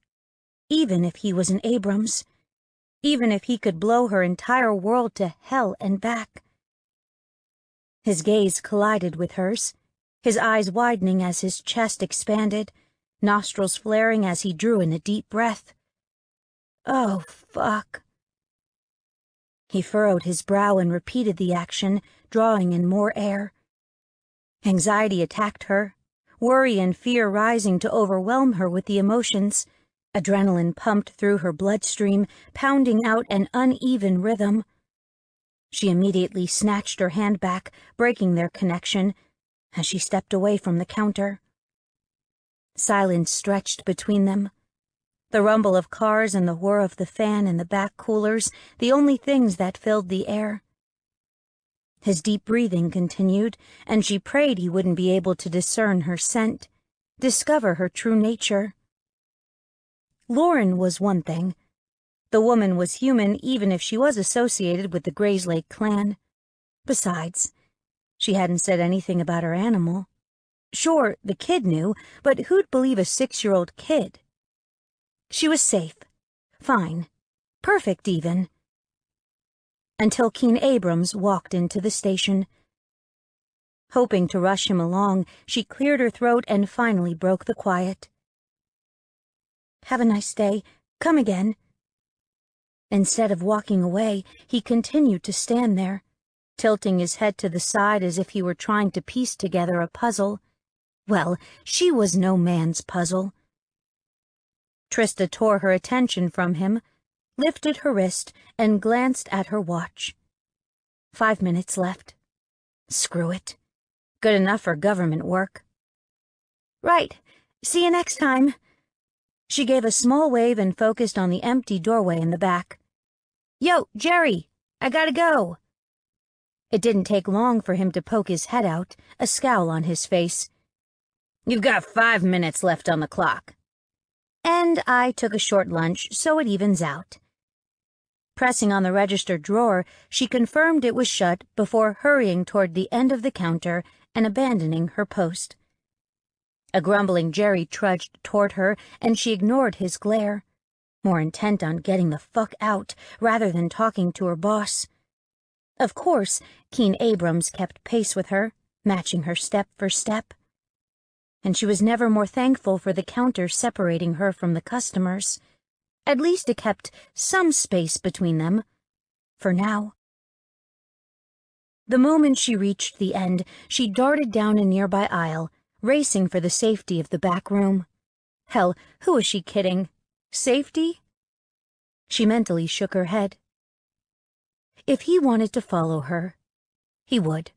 even if he was an Abrams, even if he could blow her entire world to hell and back. His gaze collided with hers, his eyes widening as his chest expanded, nostrils flaring as he drew in a deep breath. Oh, fuck. He furrowed his brow and repeated the action, drawing in more air. Anxiety attacked her, worry and fear rising to overwhelm her with the emotions. Adrenaline pumped through her bloodstream, pounding out an uneven rhythm. She immediately snatched her hand back, breaking their connection, as she stepped away from the counter. Silence stretched between them. The rumble of cars and the whir of the fan in the back coolers, the only things that filled the air. His deep breathing continued, and she prayed he wouldn't be able to discern her scent, discover her true nature. Lauren was one thing. The woman was human even if she was associated with the Grayslake clan. Besides, she hadn't said anything about her animal. Sure, the kid knew, but who'd believe a 6-year-old kid? She was safe, fine, perfect even. Until Keen Abrams walked into the station. Hoping to rush him along, she cleared her throat and finally broke the quiet. Have a nice day. Come again. Instead of walking away, he continued to stand there, tilting his head to the side as if he were trying to piece together a puzzle. Well, she was no man's puzzle. Trista tore her attention from him, lifted her wrist, and glanced at her watch. 5 minutes left. Screw it. Good enough for government work. Right. See you next time. She gave a small wave and focused on the empty doorway in the back. Yo, Jerry, I gotta go. It didn't take long for him to poke his head out, a scowl on his face. You've got 5 minutes left on the clock. And I took a short lunch, so it evens out. Pressing on the register drawer, she confirmed it was shut before hurrying toward the end of the counter and abandoning her post. A grumbling Jerry trudged toward her, and she ignored his glare, more intent on getting the fuck out rather than talking to her boss. Of course, Keen Abrams kept pace with her, matching her step for step. And she was never more thankful for the counter separating her from the customers. At least it kept some space between them, for now. The moment she reached the end, she darted down a nearby aisle, racing for the safety of the back room. Hell, who was she kidding? Safety? She mentally shook her head. If he wanted to follow her, he would.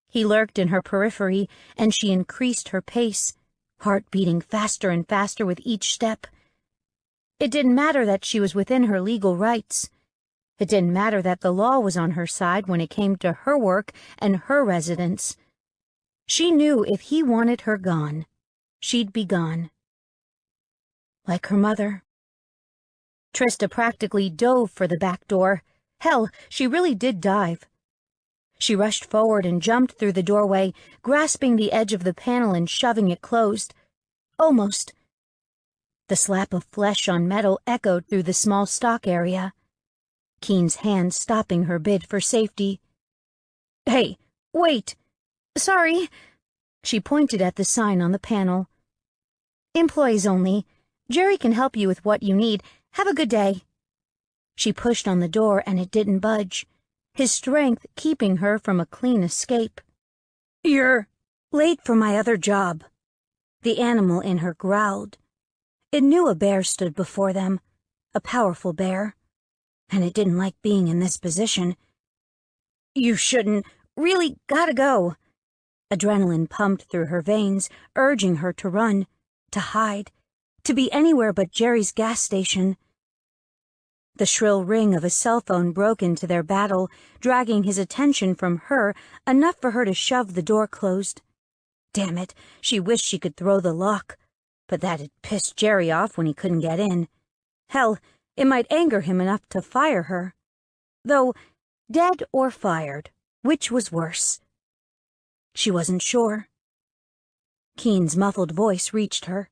He lurked in her periphery, and she increased her pace, heart beating faster and faster with each step. It didn't matter that she was within her legal rights. It didn't matter that the law was on her side when it came to her work and her residence. She knew if he wanted her gone, she'd be gone. Like her mother. Trista practically dove for the back door. Hell, she really did dive. She rushed forward and jumped through the doorway, grasping the edge of the panel and shoving it closed. Almost. The slap of flesh on metal echoed through the small stock area. Keen's hand stopping her bid for safety. Hey, wait. Sorry. She pointed at the sign on the panel. Employees only. Jerry can help you with what you need. Have a good day. She pushed on the door and it didn't budge, his strength keeping her from a clean escape. You're late for my other job. The animal in her growled. It knew a bear stood before them, a powerful bear, and it didn't like being in this position. You shouldn't. Really gotta go. Adrenaline pumped through her veins, urging her to run, to hide, to be anywhere but Jerry's gas station. The shrill ring of a cell phone broke into their battle, dragging his attention from her enough for her to shove the door closed. Damn it, she wished she could throw the lock, but that had pissed Jerry off when he couldn't get in. Hell, it might anger him enough to fire her. Though, dead or fired, which was worse? She wasn't sure. Keen's muffled voice reached her.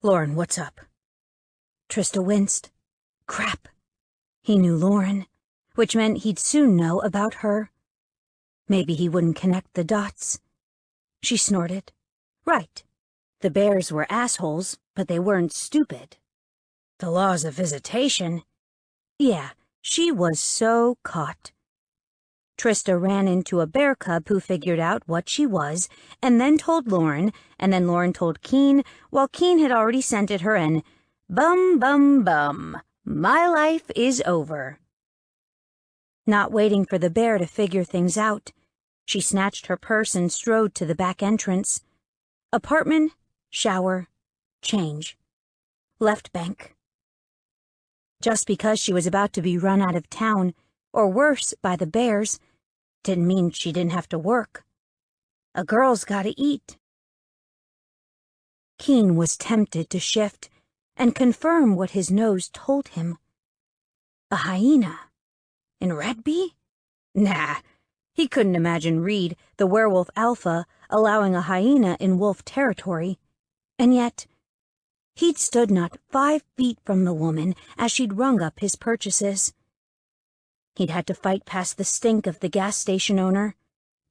Lauren, what's up? Trista winced. Crap. He knew Lauren, which meant he'd soon know about her. Maybe he wouldn't connect the dots. She snorted. Right. The bears were assholes, but they weren't stupid. The laws of visitation? Yeah, she was so caught. Trista ran into a bear cub who figured out what she was, and then told Lauren, and then Lauren told Keen, while Keen had already sent it her an bum, bum, bum. My life is over. Not waiting for the bear to figure things out, she snatched her purse and strode to the back entrance. Apartment, shower, change. Left bank. Just because she was about to be run out of town, or worse, by the bears, didn't mean she didn't have to work. A girl's gotta eat. Keen was tempted to shift and confirm what his nose told him. A hyena? In Redby? Nah, he couldn't imagine Reed, the werewolf alpha, allowing a hyena in wolf territory. And yet, he'd stood not 5 feet from the woman as she'd rung up his purchases. He'd had to fight past the stink of the gas station owner,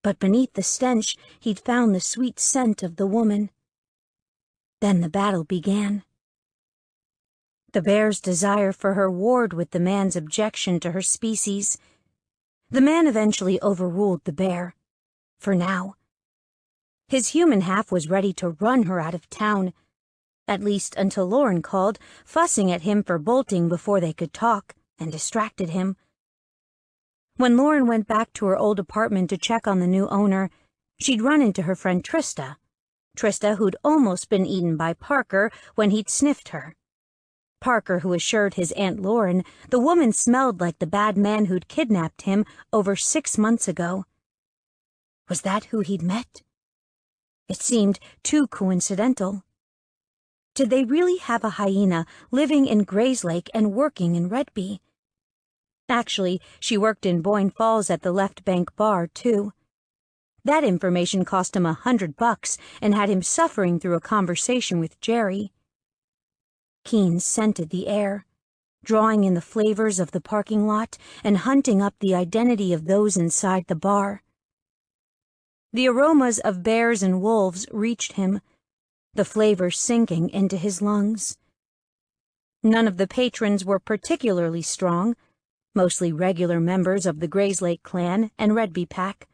but beneath the stench he'd found the sweet scent of the woman. Then the battle began. The bear's desire for her warred with the man's objection to her species. The man eventually overruled the bear, for now. His human half was ready to run her out of town, at least until Lauren called, fussing at him for bolting before they could talk, and distracted him. When Lauren went back to her old apartment to check on the new owner, she'd run into her friend Trista, who'd almost been eaten by Parker when he'd sniffed her. Parker, who assured his Aunt Lauren the woman smelled like the bad man who'd kidnapped him over 6 months ago. Was that who he'd met? It seemed too coincidental. Did they really have a hyena living in Grayslake and working in Redby? Actually, she worked in Boyne Falls at the Left Bank bar, too. That information cost him $100 and had him suffering through a conversation with Jerry. Keen scented the air, drawing in the flavors of the parking lot and hunting up the identity of those inside the bar. The aromas of bears and wolves reached him, the flavors sinking into his lungs. None of the patrons were particularly strong, mostly regular members of the Grayslake clan and Redby pack.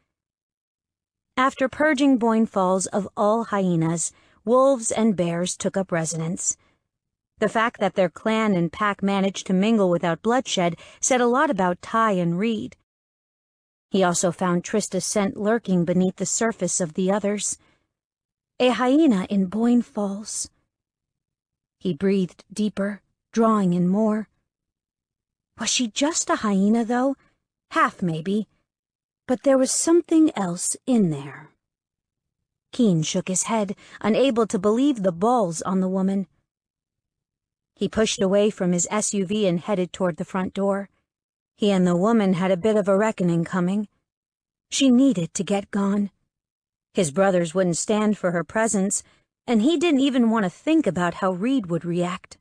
After purging Boyne Falls of all hyenas, wolves and bears took up residence. The fact that their clan and pack managed to mingle without bloodshed said a lot about Ty and Reed. He also found Trista's scent lurking beneath the surface of the others. A hyena in Boyne Falls. He breathed deeper, drawing in more. Was she just a hyena, though? Half, maybe. But there was something else in there. Keen shook his head, unable to believe the balls on the woman. He pushed away from his SUV and headed toward the front door. He and the woman had a bit of a reckoning coming. She needed to get gone. His brothers wouldn't stand for her presence, and he didn't even want to think about how Reed would react.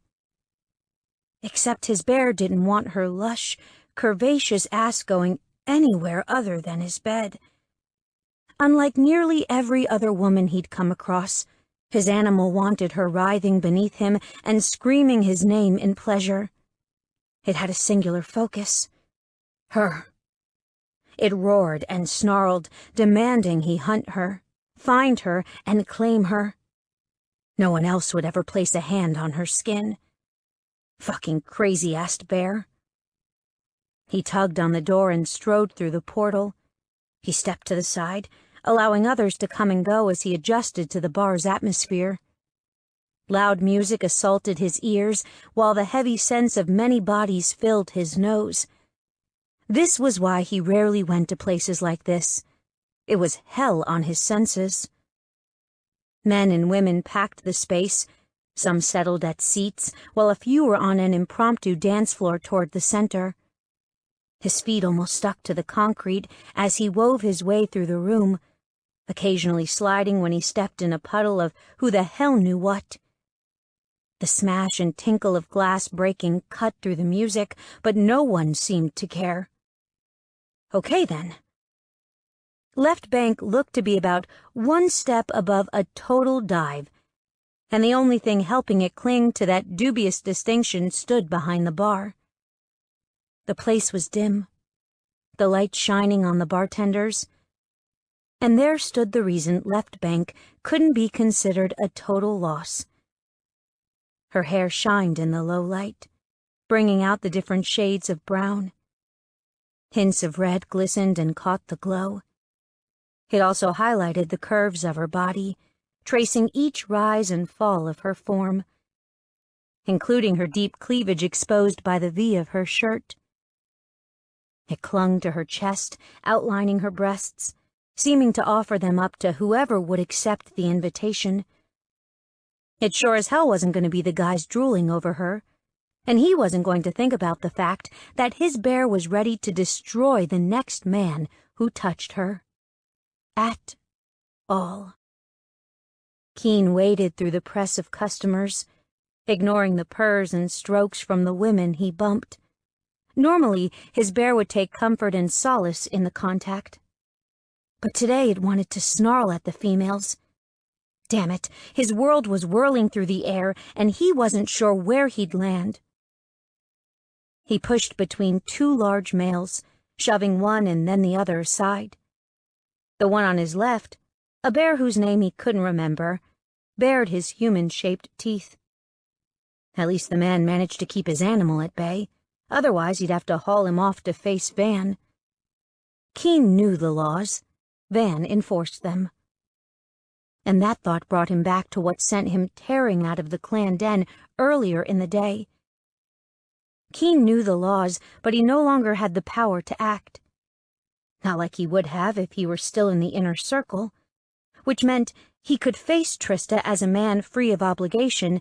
Except his bear didn't want her lush, curvaceous ass going anywhere other than his bed. Unlike nearly every other woman he'd come across, his animal wanted her writhing beneath him and screaming his name in pleasure. It had a singular focus. Her. It roared and snarled, demanding he hunt her, find her, and claim her. No one else would ever place a hand on her skin. Fucking crazy-ass bear. He tugged on the door and strode through the portal. He stepped to the side, allowing others to come and go as he adjusted to the bar's atmosphere. Loud music assaulted his ears, while the heavy sense of many bodies filled his nose. This was why he rarely went to places like this. It was hell on his senses. Men and women packed the space. Some settled at seats, while a few were on an impromptu dance floor toward the center. His feet almost stuck to the concrete as he wove his way through the room, occasionally sliding when he stepped in a puddle of who the hell knew what. The smash and tinkle of glass breaking cut through the music, but no one seemed to care. Okay, then. Left Bank looked to be about 1 step above a total dive, and the only thing helping it cling to that dubious distinction stood behind the bar. The place was dim, the light shining on the bartenders, and there stood the reason Left Bank couldn't be considered a total loss. Her hair shined in the low light, bringing out the different shades of brown. Hints of red glistened and caught the glow. It also highlighted the curves of her body, tracing each rise and fall of her form, including her deep cleavage exposed by the V of her shirt. It clung to her chest, outlining her breasts, seeming to offer them up to whoever would accept the invitation. It sure as hell wasn't going to be the guys drooling over her, and he wasn't going to think about the fact that his bear was ready to destroy the next man who touched her. At all. Keen waded through the press of customers, ignoring the purrs and strokes from the women he bumped. Normally, his bear would take comfort and solace in the contact. But today it wanted to snarl at the females. Damn it, his world was whirling through the air, and he wasn't sure where he'd land. He pushed between two large males, shoving one and then the other aside. The one on his left, a bear whose name he couldn't remember, bared his human-shaped teeth. At least the man managed to keep his animal at bay. Otherwise, he'd have to haul him off to face Van. Keen knew the laws. Van enforced them. And that thought brought him back to what sent him tearing out of the clan den earlier in the day. Keen knew the laws, but he no longer had the power to act. Not like he would have if he were still in the inner circle, which meant he could face Trista as a man free of obligation,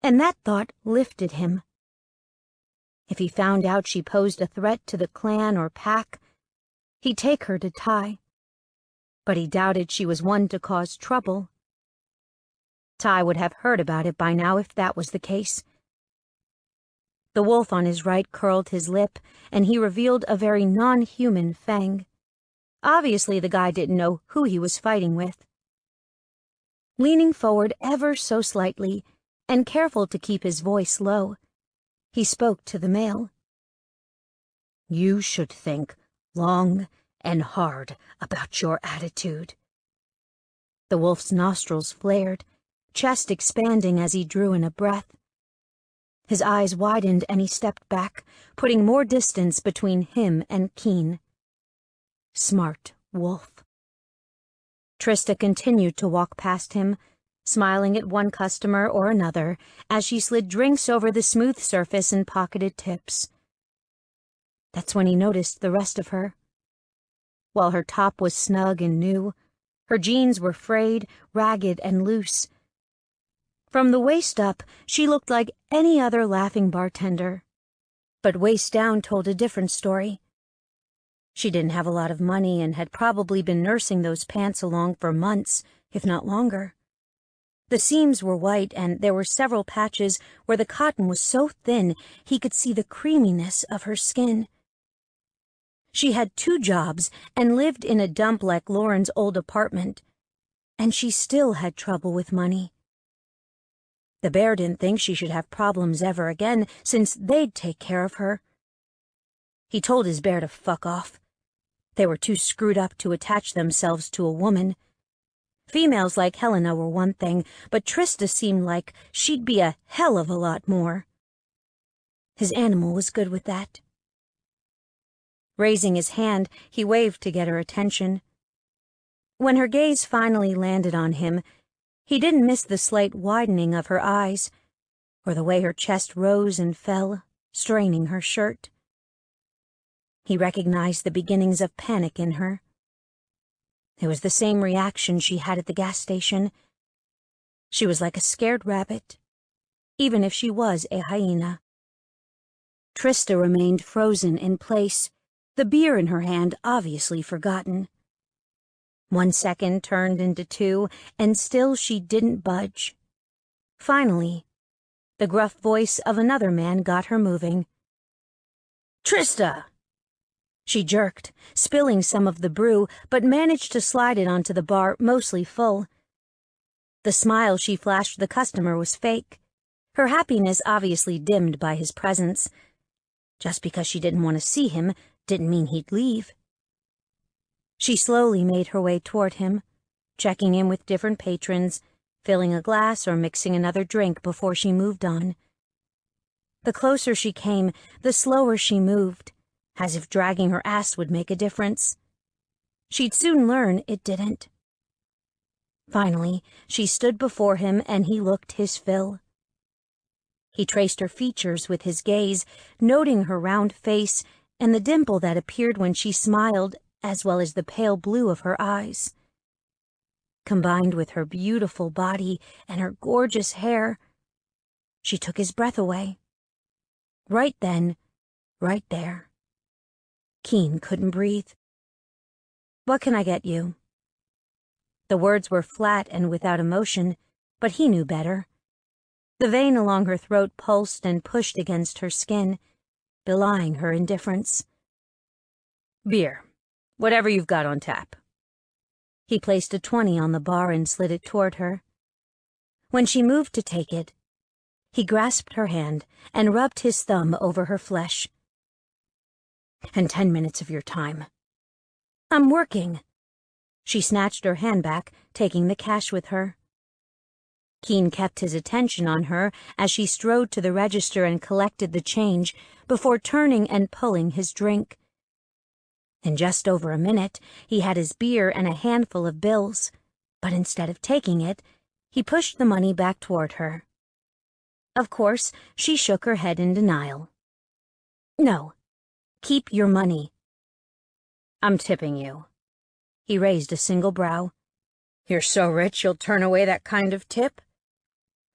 and that thought lifted him. If he found out she posed a threat to the clan or pack, he'd take her to Ty. But he doubted she was one to cause trouble. Ty would have heard about it by now if that was the case. The wolf on his right curled his lip, and he revealed a very non-human fang. Obviously, the guy didn't know who he was fighting with. Leaning forward ever so slightly, and careful to keep his voice low, he spoke to the male. You should think long and hard about your attitude. The wolf's nostrils flared, chest expanding as he drew in a breath. His eyes widened and he stepped back, putting more distance between him and Keen. Smart wolf. Trista continued to walk past him, smiling at one customer or another as she slid drinks over the smooth surface and pocketed tips. That's when he noticed the rest of her. While her top was snug and new, her jeans were frayed, ragged, and loose. From the waist up, she looked like any other laughing bartender. But waist down told a different story. She didn't have a lot of money and had probably been nursing those pants along for months, if not longer. The seams were white, and there were several patches where the cotton was so thin he could see the creaminess of her skin. She had 2 jobs and lived in a dump like Lauren's old apartment, and she still had trouble with money. The bear didn't think she should have problems ever again, since they'd take care of her. He told his bear to fuck off. They were too screwed up to attach themselves to a woman. Females like Helena were one thing, but Trista seemed like she'd be a hell of a lot more. His animal was good with that. Raising his hand, he waved to get her attention. When her gaze finally landed on him, he didn't miss the slight widening of her eyes, or the way her chest rose and fell, straining her shirt. He recognized the beginnings of panic in her. It was the same reaction she had at the gas station. She was like a scared rabbit, even if she was a hyena. Trista remained frozen in place, the beer in her hand obviously forgotten. 1 second turned into 2, and still she didn't budge. Finally, the gruff voice of another man got her moving. "Trista!" She jerked, spilling some of the brew, but managed to slide it onto the bar, mostly full. The smile she flashed the customer was fake, her happiness obviously dimmed by his presence. Just because she didn't want to see him didn't mean he'd leave. She slowly made her way toward him, checking in with different patrons, filling a glass or mixing another drink before she moved on. The closer she came, the slower she moved, as if dragging her ass would make a difference. She'd soon learn it didn't. Finally, she stood before him and he looked his fill. He traced her features with his gaze, noting her round face and the dimple that appeared when she smiled, as well as the pale blue of her eyes. Combined with her beautiful body and her gorgeous hair, she took his breath away. Right then, right there. Keen couldn't breathe. "What can I get you?" The words were flat and without emotion, but he knew better. The vein along her throat pulsed and pushed against her skin, belying her indifference. "Beer. Whatever you've got on tap." He placed a 20 on the bar and slid it toward her. When she moved to take it, he grasped her hand and rubbed his thumb over her flesh. "And 10 minutes of your time." "I'm working." She snatched her hand back, taking the cash with her. Keen kept his attention on her as she strode to the register and collected the change before turning and pulling his drink. In just over a minute, he had his beer and a handful of bills, but instead of taking it, he pushed the money back toward her. Of course, she shook her head in denial. "No, keep your money." "I'm tipping you." He raised a single brow. "You're so rich you'll turn away that kind of tip?"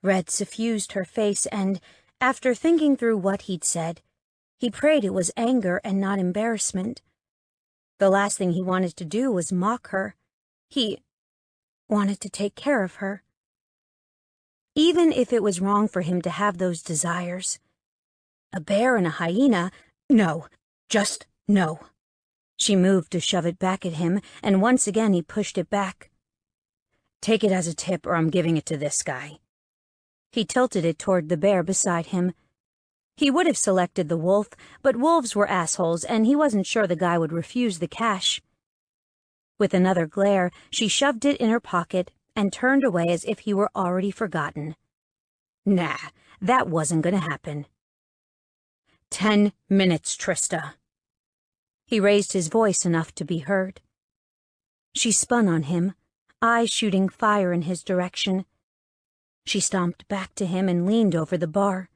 Red suffused her face and, after thinking through what he'd said, he prayed it was anger and not embarrassment. The last thing he wanted to do was mock her. He wanted to take care of her. Even if it was wrong for him to have those desires. A bear and a hyena? No, just no. She moved to shove it back at him, and once again he pushed it back. "Take it as a tip or I'm giving it to this guy." He tilted it toward the bear beside him. He would have selected the wolf, but wolves were assholes, and he wasn't sure the guy would refuse the cash. With another glare, she shoved it in her pocket and turned away as if he were already forgotten. Nah, that wasn't going to happen. 10 minutes, Trista." He raised his voice enough to be heard. She spun on him, eyes shooting fire in his direction. She stomped back to him and leaned over the bar.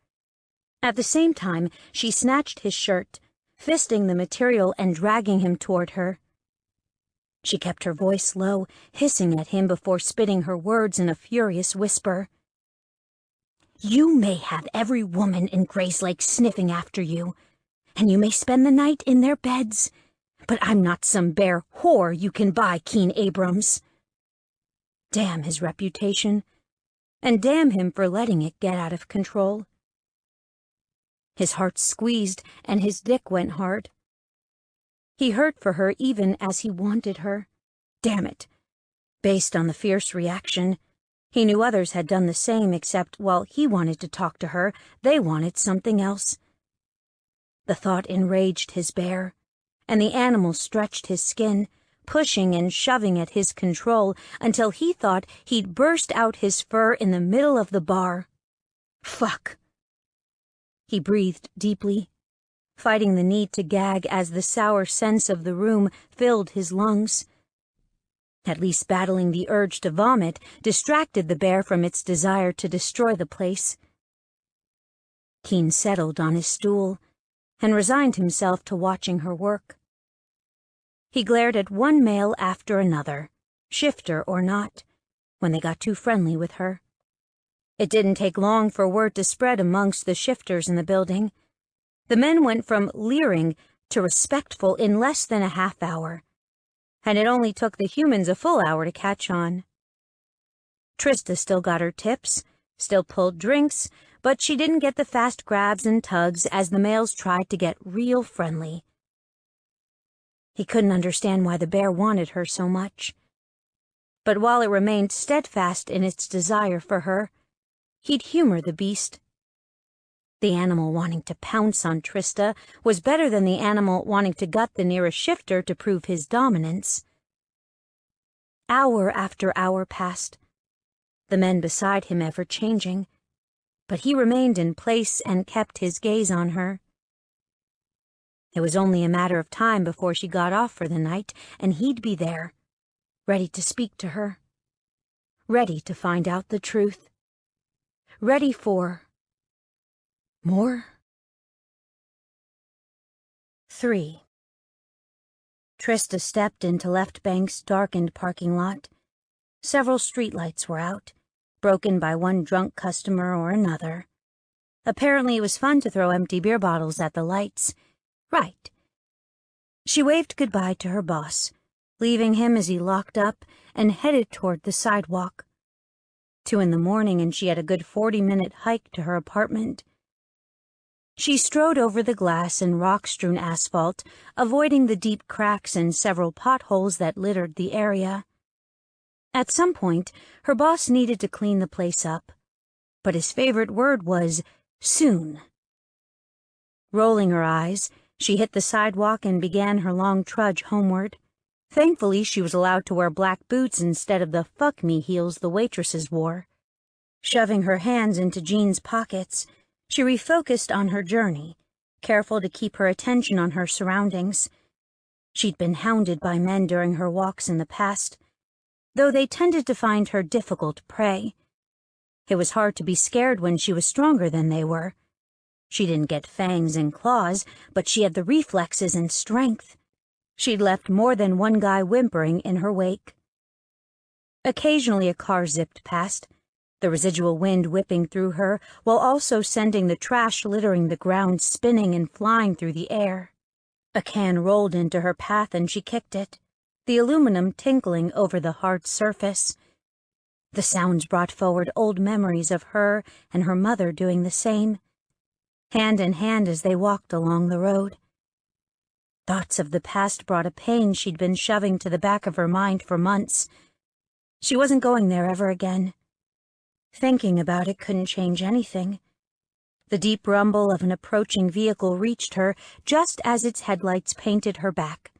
At the same time, she snatched his shirt, fisting the material and dragging him toward her. She kept her voice low, hissing at him before spitting her words in a furious whisper. "You may have every woman in Gray's Lake sniffing after you, and you may spend the night in their beds, but I'm not some bare whore you can buy, Keen Abrams." Damn his reputation, and damn him for letting it get out of control. His heart squeezed and his dick went hard. He hurt for her even as he wanted her. Damn it. Based on the fierce reaction, he knew others had done the same, except while he wanted to talk to her, they wanted something else. The thought enraged his bear, and the animal stretched his skin, pushing and shoving at his control until he thought he'd burst out his fur in the middle of the bar. Fuck. He breathed deeply, fighting the need to gag as the sour sense of the room filled his lungs. At least battling the urge to vomit distracted the bear from its desire to destroy the place. Keen settled on his stool and resigned himself to watching her work. He glared at one male after another, shifter or not, when they got too friendly with her. It didn't take long for word to spread amongst the shifters in the building. The men went from leering to respectful in less than a half hour, and it only took the humans a full hour to catch on. Trista still got her tips, still pulled drinks, but she didn't get the fast grabs and tugs as the males tried to get real friendly. He couldn't understand why the bear wanted her so much. but while it remained steadfast in its desire for her, he'd humor the beast. The animal wanting to pounce on Trista was better than the animal wanting to gut the nearest shifter to prove his dominance. Hour after hour passed, the men beside him ever changing, but he remained in place and kept his gaze on her. It was only a matter of time before she got off for the night, and he'd be there, ready to speak to her, ready to find out the truth, ready for more. 3. Trista stepped into Left Bank's darkened parking lot. Several streetlights were out, broken by one drunk customer or another. Apparently it was fun to throw empty beer bottles at the lights. Right. She waved goodbye to her boss, leaving him as he locked up and headed toward the sidewalk. 2 in the morning, and she had a good 40-minute hike to her apartment. She strode over the glass and rock-strewn asphalt, avoiding the deep cracks and several potholes that littered the area. At some point, her boss needed to clean the place up, but his favorite word was soon. Rolling her eyes, she hit the sidewalk and began her long trudge homeward. Thankfully, she was allowed to wear black boots instead of the fuck-me heels the waitresses wore. Shoving her hands into jeans pockets, she refocused on her journey, careful to keep her attention on her surroundings. She'd been hounded by men during her walks in the past, though they tended to find her difficult prey. It was hard to be scared when she was stronger than they were. She didn't get fangs and claws, but she had the reflexes and strength. She'd left more than one guy whimpering in her wake. Occasionally a car zipped past, the residual wind whipping through her, while also sending the trash littering the ground spinning and flying through the air. A can rolled into her path and she kicked it, the aluminum tinkling over the hard surface. The sounds brought forward old memories of her and her mother doing the same, hand in hand as they walked along the road. Thoughts of the past brought a pain she'd been shoving to the back of her mind for months. She wasn't going there ever again. Thinking about it couldn't change anything. The deep rumble of an approaching vehicle reached her just as its headlights painted her back.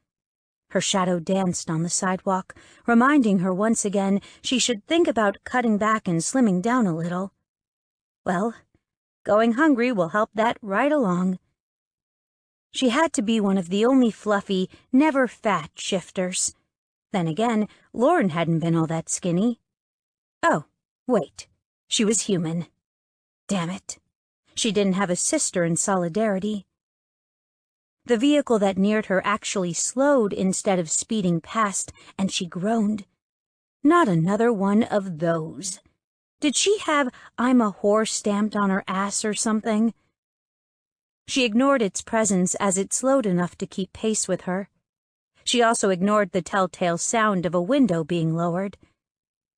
Her shadow danced on the sidewalk, reminding her once again she should think about cutting back and slimming down a little. Well, going hungry will help that right along. She had to be one of the only fluffy, never-fat shifters. Then again, Lauren hadn't been all that skinny. Oh, wait. She was human. Damn it. She didn't have a sister in solidarity. The vehicle that neared her actually slowed instead of speeding past, and she groaned. Not another one of those. Did she have "I'm a whore" stamped on her ass or something? She ignored its presence as it slowed enough to keep pace with her. She also ignored the telltale sound of a window being lowered.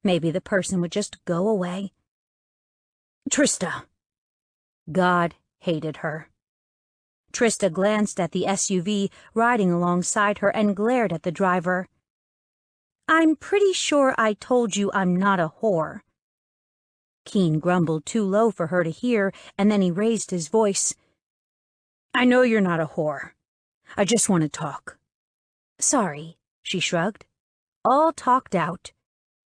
Maybe the person would just go away. Trista. God hated her. Trista glanced at the SUV riding alongside her and glared at the driver. I'm pretty sure I told you I'm not a whore. Keen grumbled too low for her to hear, and then he raised his voice. I know you're not a whore. I just want to talk. Sorry, she shrugged. All talked out.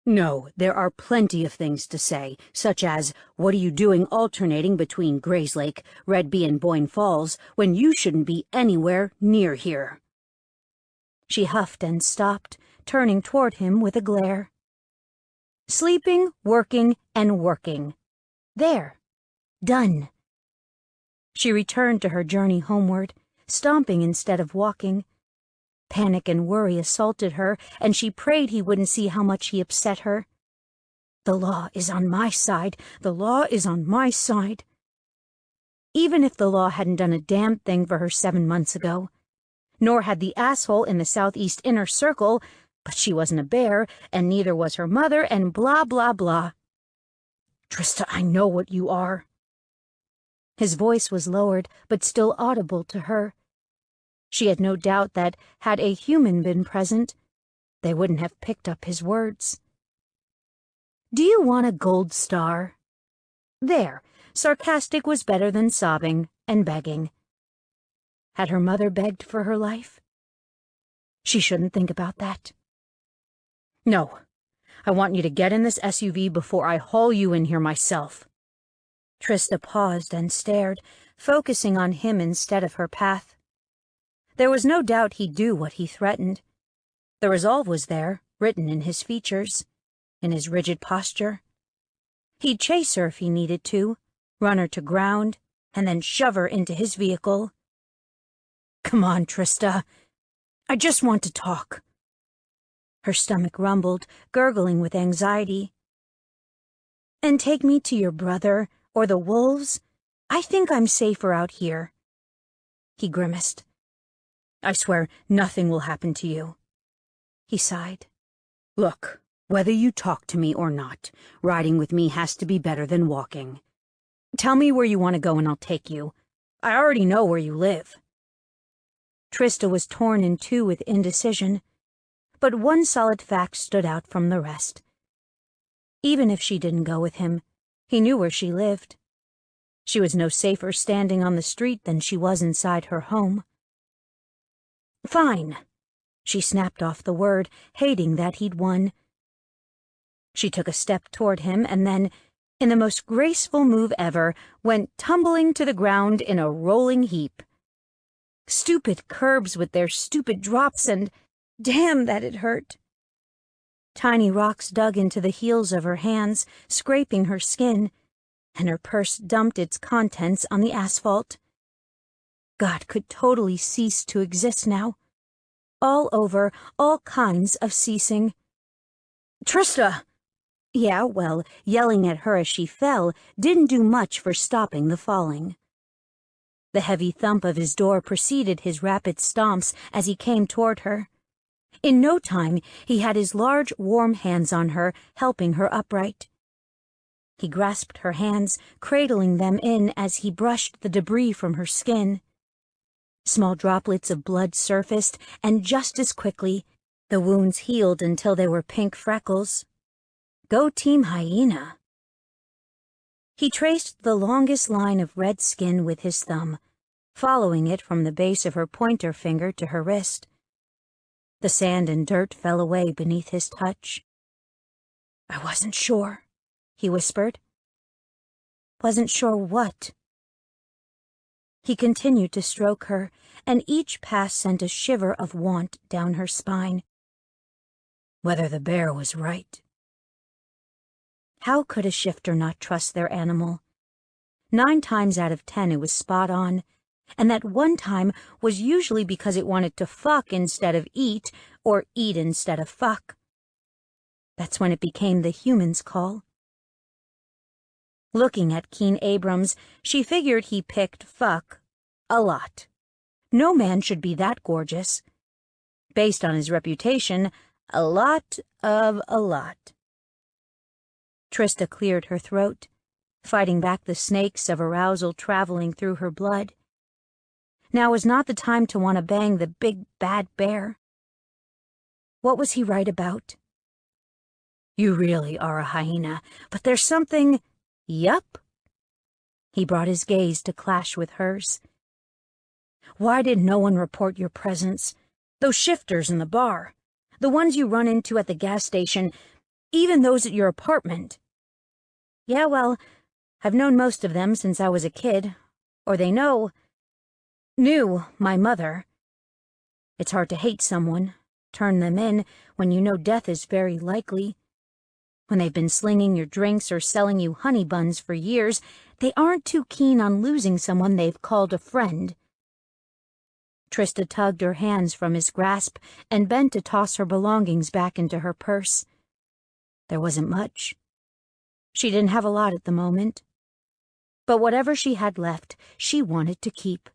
No, there are plenty of things to say, such as, what are you doing alternating between Grayslake, Redby, and Boyne Falls when you shouldn't be anywhere near here? She huffed and stopped, turning toward him with a glare. Sleeping, working, and working. There. Done. She returned to her journey homeward, stomping instead of walking. Panic and worry assaulted her, and she prayed he wouldn't see how much he upset her. The law is on my side. The law is on my side. Even if the law hadn't done a damn thing for her 7 months ago. Nor had the asshole in the southeast inner circle, but she wasn't a bear, and neither was her mother, and blah, blah, blah. Trista, I know what you are. His voice was lowered, but still audible to her. She had no doubt that, had a human been present, they wouldn't have picked up his words. Do you want a gold star? There, sarcastic was better than sobbing and begging. Had her mother begged for her life? She shouldn't think about that. No, I want you to get in this SUV before I haul you in here myself. Trista paused and stared, focusing on him instead of her path. There was no doubt he'd do what he threatened. The resolve was there, written in his features, in his rigid posture. He'd chase her if he needed to, run her to ground, and then shove her into his vehicle. Come on, Trista. I just want to talk. Her stomach rumbled, gurgling with anxiety. And take me to your brother, or the wolves? I think I'm safer out here. He grimaced. I swear nothing will happen to you. He sighed. Look, whether you talk to me or not, riding with me has to be better than walking. Tell me where you want to go and I'll take you. I already know where you live. Trista was torn in two with indecision, but one solid fact stood out from the rest. Even if she didn't go with him, he knew where she lived. She was no safer standing on the street than she was inside her home. Fine. She snapped off the word, hating that he'd won. She took a step toward him and then, in the most graceful move ever, went tumbling to the ground in a rolling heap. Stupid curbs with their stupid drops, and damn that it hurt. Tiny rocks dug into the heels of her hands, scraping her skin, and her purse dumped its contents on the asphalt. God could totally cease to exist now. All over, all kinds of ceasing. Trista! Yeah, well, yelling at her as she fell didn't do much for stopping the falling. The heavy thump of his door preceded his rapid stomps as he came toward her. In no time, he had his large, warm hands on her, helping her upright. He grasped her hands, cradling them in as he brushed the debris from her skin. Small droplets of blood surfaced, and just as quickly, the wounds healed until they were pink freckles. Go Team Hyena. He traced the longest line of red skin with his thumb, following it from the base of her pointer finger to her wrist. The sand and dirt fell away beneath his touch. I wasn't sure, he whispered. Wasn't sure what? He continued to stroke her, and each pass sent a shiver of want down her spine. Whether the bear was right. How could a shifter not trust their animal? 9 times out of 10 it was spot on, and that one time was usually because it wanted to fuck instead of eat, or eat instead of fuck. That's when it became the human's call. Looking at Keen Abrams, she figured he picked fuck a lot. No man should be that gorgeous. Based on his reputation, a lot of a lot. Trista cleared her throat, fighting back the snakes of arousal traveling through her blood. Now was not the time to want to bang the big bad bear. What was he right about? You really are a hyena, but there's something... Yup. He brought his gaze to clash with hers. Why did no one report your presence? Those shifters in the bar, the ones you run into at the gas station, even those at your apartment. Yeah, well, I've known most of them since I was a kid, or they knew my mother. It's hard to hate someone, turn them in, when you know death is very likely. When they've been slinging your drinks or selling you honey buns for years, they aren't too keen on losing someone they've called a friend. Trista tugged her hands from his grasp and bent to toss her belongings back into her purse. There wasn't much. She didn't have a lot at the moment. But whatever she had left, she wanted to keep.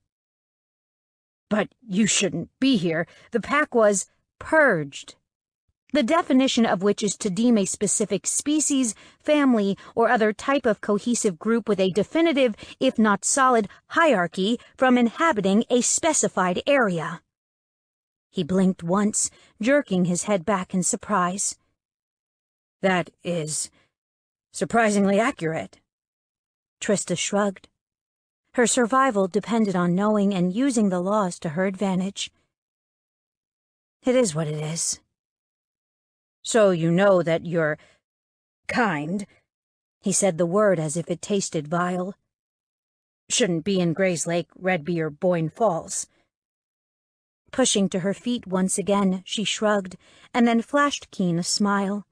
But you shouldn't be here. The pack was purged. The definition of which is to deem a specific species, family, or other type of cohesive group with a definitive, if not solid, hierarchy from inhabiting a specified area. He blinked once, jerking his head back in surprise. That is, Surprisingly accurate. Trista shrugged. Her survival depended on knowing and using the laws to her advantage. It is what it is. So you know that you're kind. He said the word as if it tasted vile. Shouldn't be in Grayslake, Redby, or Boyne Falls. Pushing to her feet once again, she shrugged, and then flashed Keen a smile.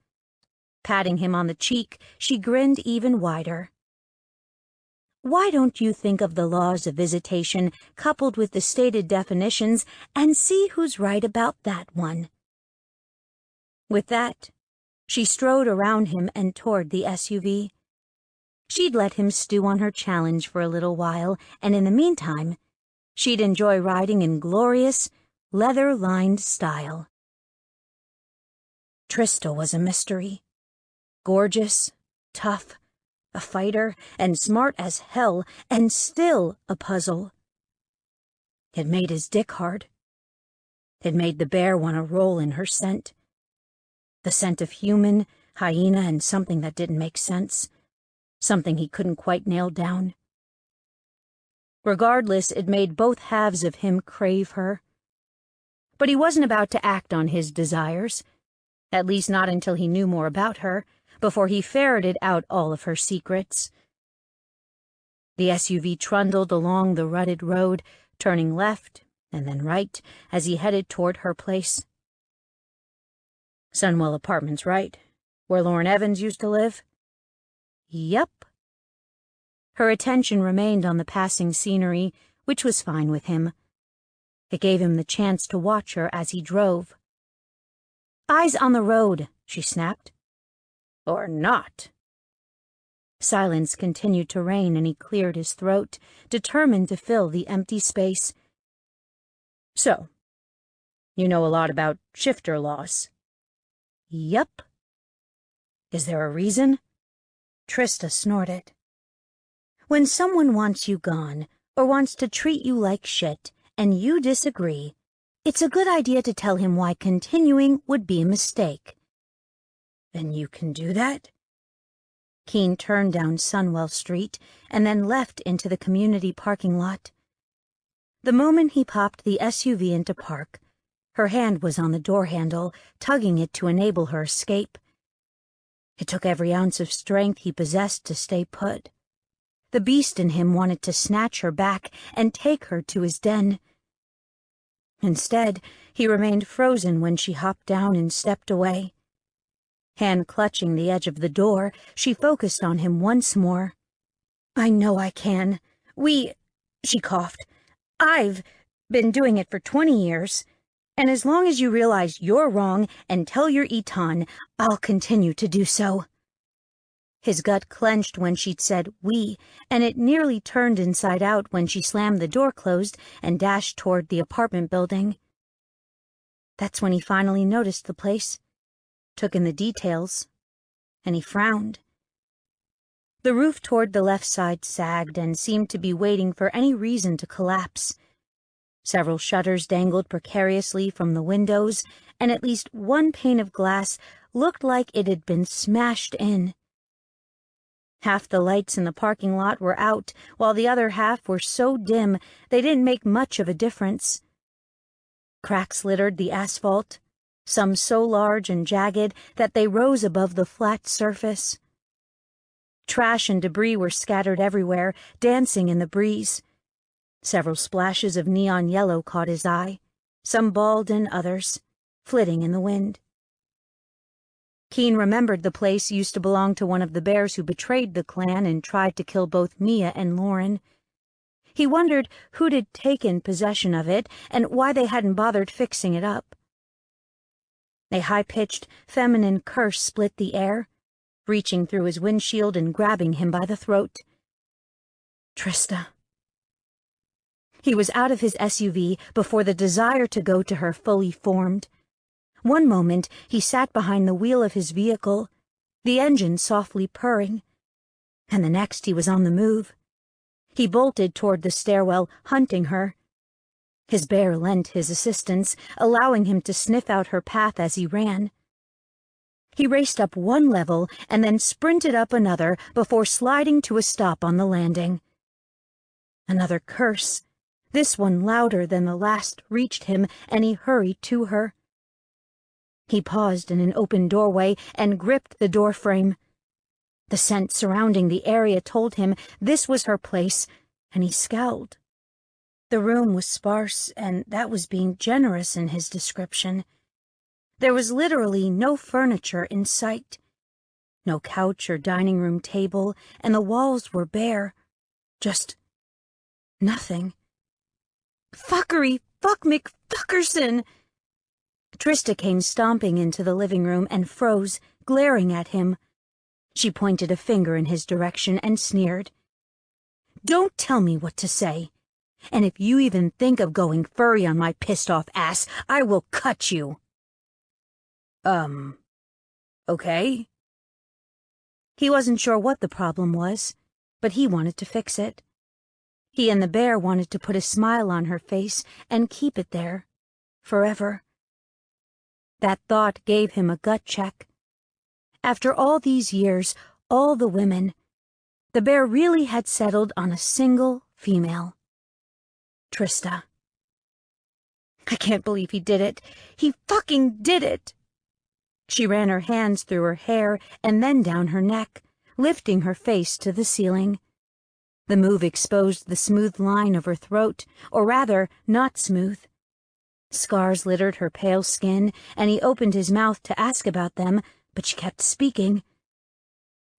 Patting him on the cheek, she grinned even wider. Why don't you think of the laws of visitation coupled with the stated definitions and see who's right about that one? With that, she strode around him and toward the SUV. She'd let him stew on her challenge for a little while, and in the meantime, she'd enjoy riding in glorious, leather-lined style. Trista was a mystery. Gorgeous, tough, a fighter, and smart as hell, and still a puzzle. It made his dick hard. It made the bear want to roll in her scent. The scent of human, hyena, and something that didn't make sense. Something he couldn't quite nail down. Regardless, it made both halves of him crave her. But he wasn't about to act on his desires, at least not until he knew more about her, before he ferreted out all of her secrets. The SUV trundled along the rutted road, turning left and then right as he headed toward her place. Sunwell Apartments, right? Where Lauren Evans used to live? Yup. Her attention remained on the passing scenery, which was fine with him. It gave him the chance to watch her as he drove. Eyes on the road, she snapped. Or not. Silence continued to reign, and he cleared his throat, determined to fill the empty space. So, you know a lot about shifter laws? Yup. Is there a reason? Trista snorted. When someone wants you gone, or wants to treat you like shit, and you disagree, it's a good idea to tell him why continuing would be a mistake. Then you can do that? Keen turned down Sunwell Street and then left into the community parking lot. The moment he popped the SUV into park, her hand was on the door handle, tugging it to enable her escape. It took every ounce of strength he possessed to stay put. The beast in him wanted to snatch her back and take her to his den. Instead, he remained frozen when she hopped down and stepped away. Hand clutching the edge of the door, she focused on him once more. I know I can. She coughed. I've been doing it for 20 years, and as long as you realize you're wrong and tell your Eton, I'll continue to do so. His gut clenched when she'd said we, and it nearly turned inside out when she slammed the door closed and dashed toward the apartment building. That's when he finally noticed the place, took in the details, and he frowned. The roof toward the left side sagged and seemed to be waiting for any reason to collapse. Several shutters dangled precariously from the windows, and at least one pane of glass looked like it had been smashed in. Half the lights in the parking lot were out, while the other half were so dim they didn't make much of a difference. Cracks littered the asphalt, some so large and jagged that they rose above the flat surface. Trash and debris were scattered everywhere, dancing in the breeze. Several splashes of neon yellow caught his eye, some bald and others, flitting in the wind. Keen remembered the place used to belong to one of the bears who betrayed the clan and tried to kill both Mia and Lauren. He wondered who'd had taken possession of it and why they hadn't bothered fixing it up. A high-pitched, feminine curse split the air, reaching through his windshield and grabbing him by the throat. Trista. He was out of his SUV before the desire to go to her fully formed. One moment he sat behind the wheel of his vehicle, the engine softly purring, and the next he was on the move. He bolted toward the stairwell, hunting her. His bear lent his assistance, allowing him to sniff out her path as he ran. He raced up one level and then sprinted up another before sliding to a stop on the landing. Another curse, this one louder than the last, reached him, and he hurried to her. He paused in an open doorway and gripped the doorframe. The scent surrounding the area told him this was her place, and he scowled. The room was sparse, and that was being generous in his description. There was literally no furniture in sight. No couch or dining room table, and the walls were bare. Just nothing. Fuckery! Fuck McFuckerson! Trista came stomping into the living room and froze, glaring at him. She pointed a finger in his direction and sneered. "Don't tell me what to say. And if you even think of going furry on my pissed-off ass, I will cut you." Okay? He wasn't sure what the problem was, but he wanted to fix it. He and the bear wanted to put a smile on her face and keep it there, forever. That thought gave him a gut check. After all these years, all the women, the bear really had settled on a single female. Trista. I can't believe he did it. He fucking did it! She ran her hands through her hair and then down her neck, lifting her face to the ceiling. The move exposed the smooth line of her throat, or rather, not smooth. Scars littered her pale skin, and he opened his mouth to ask about them, but she kept speaking.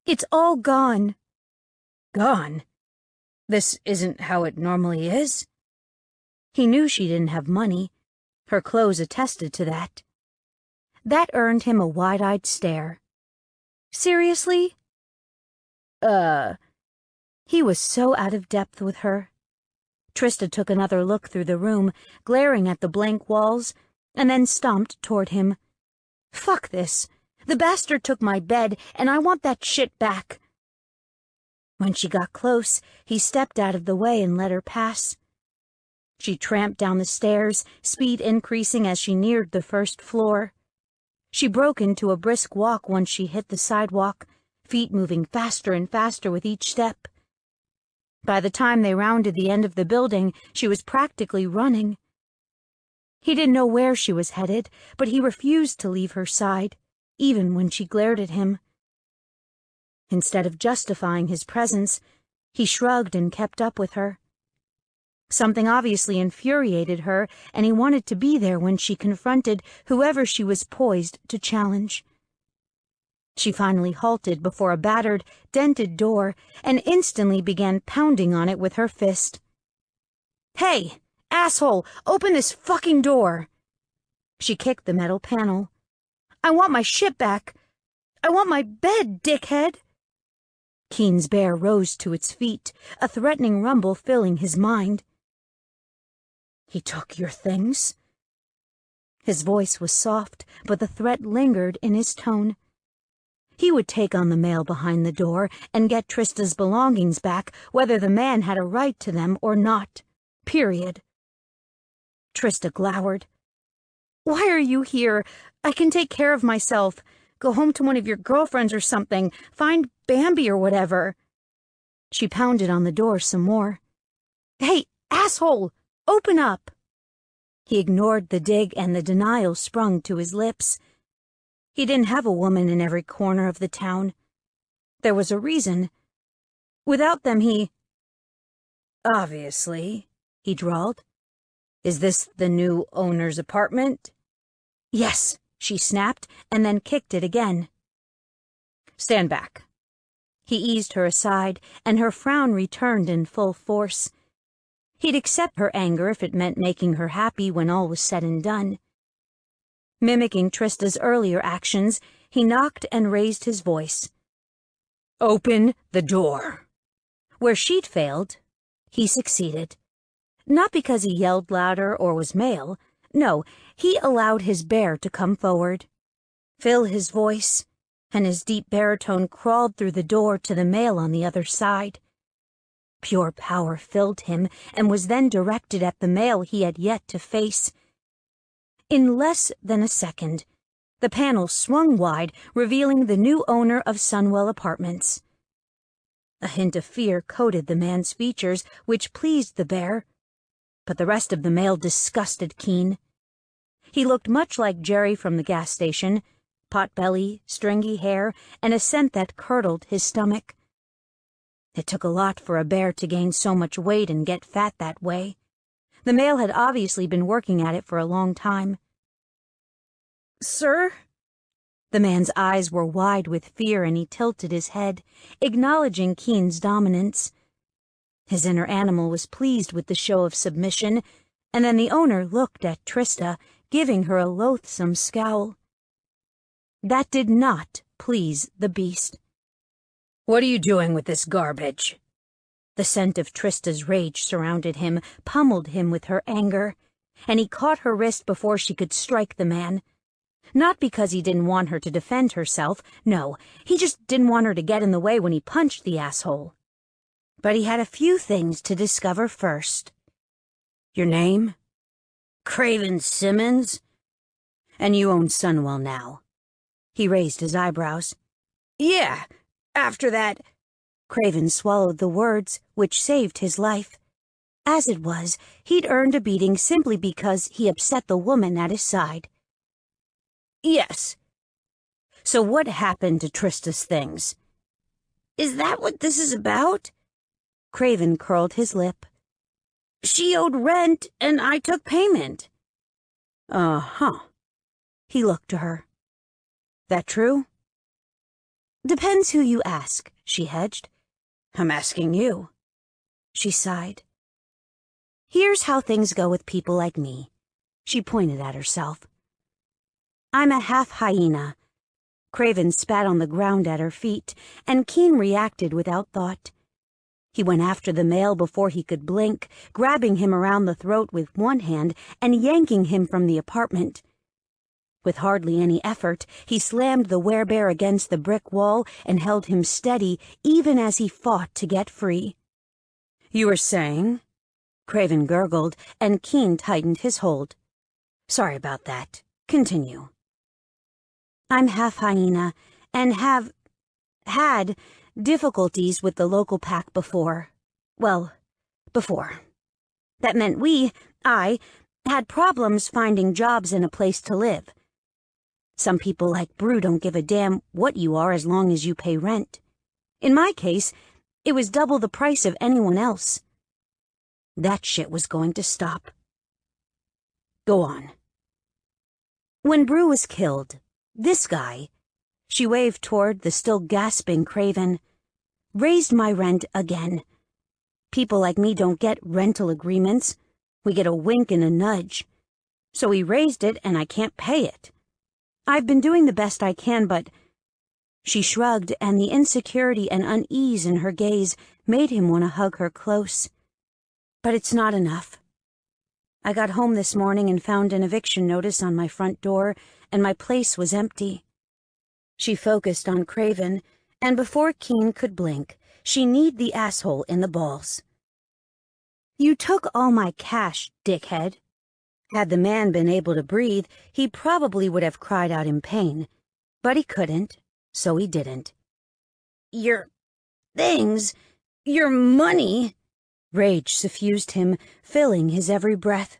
"It's all gone." "Gone? This isn't how it normally is?" He knew she didn't have money. Her clothes attested to that. That earned him a wide-eyed stare. Seriously? He was so out of depth with her. Trista took another look through the room, glaring at the blank walls, and then stomped toward him. Fuck this. The bastard took my bed, and I want that shit back. When she got close, he stepped out of the way and let her pass. She tramped down the stairs, speed increasing as she neared the first floor. She broke into a brisk walk once she hit the sidewalk, feet moving faster and faster with each step. By the time they rounded the end of the building, she was practically running. He didn't know where she was headed, but he refused to leave her side, even when she glared at him. Instead of justifying his presence, he shrugged and kept up with her. Something obviously infuriated her, and he wanted to be there when she confronted whoever she was poised to challenge. She finally halted before a battered, dented door and instantly began pounding on it with her fist. "Hey, asshole, open this fucking door!" She kicked the metal panel. "I want my shit back! I want my bed, dickhead!" Keen's bear rose to its feet, a threatening rumble filling his mind. "He took your things?" His voice was soft, but the threat lingered in his tone. He would take on the male behind the door and get Trista's belongings back, whether the man had a right to them or not. Period. Trista glowered. "Why are you here? I can take care of myself. Go home to one of your girlfriends or something. Find Bambi or whatever." She pounded on the door some more. "Hey, asshole! Open up!" He ignored the dig, and the denial sprung to his lips. He didn't have a woman in every corner of the town. There was a reason. Without them, he... "Obviously," he drawled. "Is this the new owner's apartment?" "Yes," she snapped, and then kicked it again. "Stand back." He eased her aside, and her frown returned in full force. He'd accept her anger if it meant making her happy when all was said and done. Mimicking Trista's earlier actions, he knocked and raised his voice. "Open the door." Where she'd failed, he succeeded. Not because he yelled louder or was male. No, he allowed his bear to come forward, fill his voice, and his deep baritone crawled through the door to the male on the other side. Pure power filled him and was then directed at the male he had yet to face. In less than a second, The panel swung wide, revealing the new owner of Sunwell Apartments. A hint of fear coated the man's features, which pleased the bear, but the rest of the male disgusted Keen. He looked much like Jerry from the gas station, pot-belly, stringy hair, and a scent that curdled his stomach. It took a lot for a bear to gain so much weight and get fat that way. The male had obviously been working at it for a long time. "Sir?" The man's eyes were wide with fear, and he tilted his head, acknowledging Keen's dominance. His inner animal was pleased with the show of submission, and then the owner looked at Trista, giving her a loathsome scowl. That did not please the beast. "What are you doing with this garbage?" The scent of Trista's rage surrounded him, pummeled him with her anger, and he caught her wrist before she could strike the man. Not because he didn't want her to defend herself, no, he just didn't want her to get in the way when he punched the asshole. But he had a few things to discover first. "Your name?" "Craven Simmons." "And you own Sunwell now?" He raised his eyebrows. "Yeah, after that—" Craven swallowed the words, which saved his life. As it was, he'd earned a beating simply because he upset the woman at his side. "Yes." "So what happened to Trista's things?" "Is that what this is about?" Craven curled his lip. "She owed rent, and I took payment." "Uh-huh." He looked to her. "That true?" "Depends who you ask," she hedged. "I'm asking you." She sighed. "Here's how things go with people like me." She pointed at herself. "I'm a half hyena." Craven spat on the ground at her feet, and Keen reacted without thought. He went after the male before he could blink, grabbing him around the throat with one hand and yanking him from the apartment. With hardly any effort, he slammed the werebear against the brick wall and held him steady even as he fought to get free. "You were saying?" Craven gurgled, and Keen tightened his hold. "Sorry about that. Continue." "I'm half hyena, and have had difficulties with the local pack before. Well, before. That meant I, had problems finding jobs and a place to live. Some people like Brew don't give a damn what you are as long as you pay rent. In my case, it was double the price of anyone else. That shit was going to stop." "Go on." "When Brew was killed, this guy," she waved toward the still gasping Craven, "raised my rent again. People like me don't get rental agreements. We get a wink and a nudge. So he raised it, and I can't pay it. I've been doing the best I can, but—" She shrugged, and the insecurity and unease in her gaze made him want to hug her close. "But it's not enough. I got home this morning and found an eviction notice on my front door, and my place was empty." She focused on Craven, and before Keen could blink, she kneed the asshole in the balls. "You took all my cash, dickhead." Had the man been able to breathe, he probably would have cried out in pain, but he couldn't, so he didn't. "Your things, your money." Rage suffused him, filling his every breath.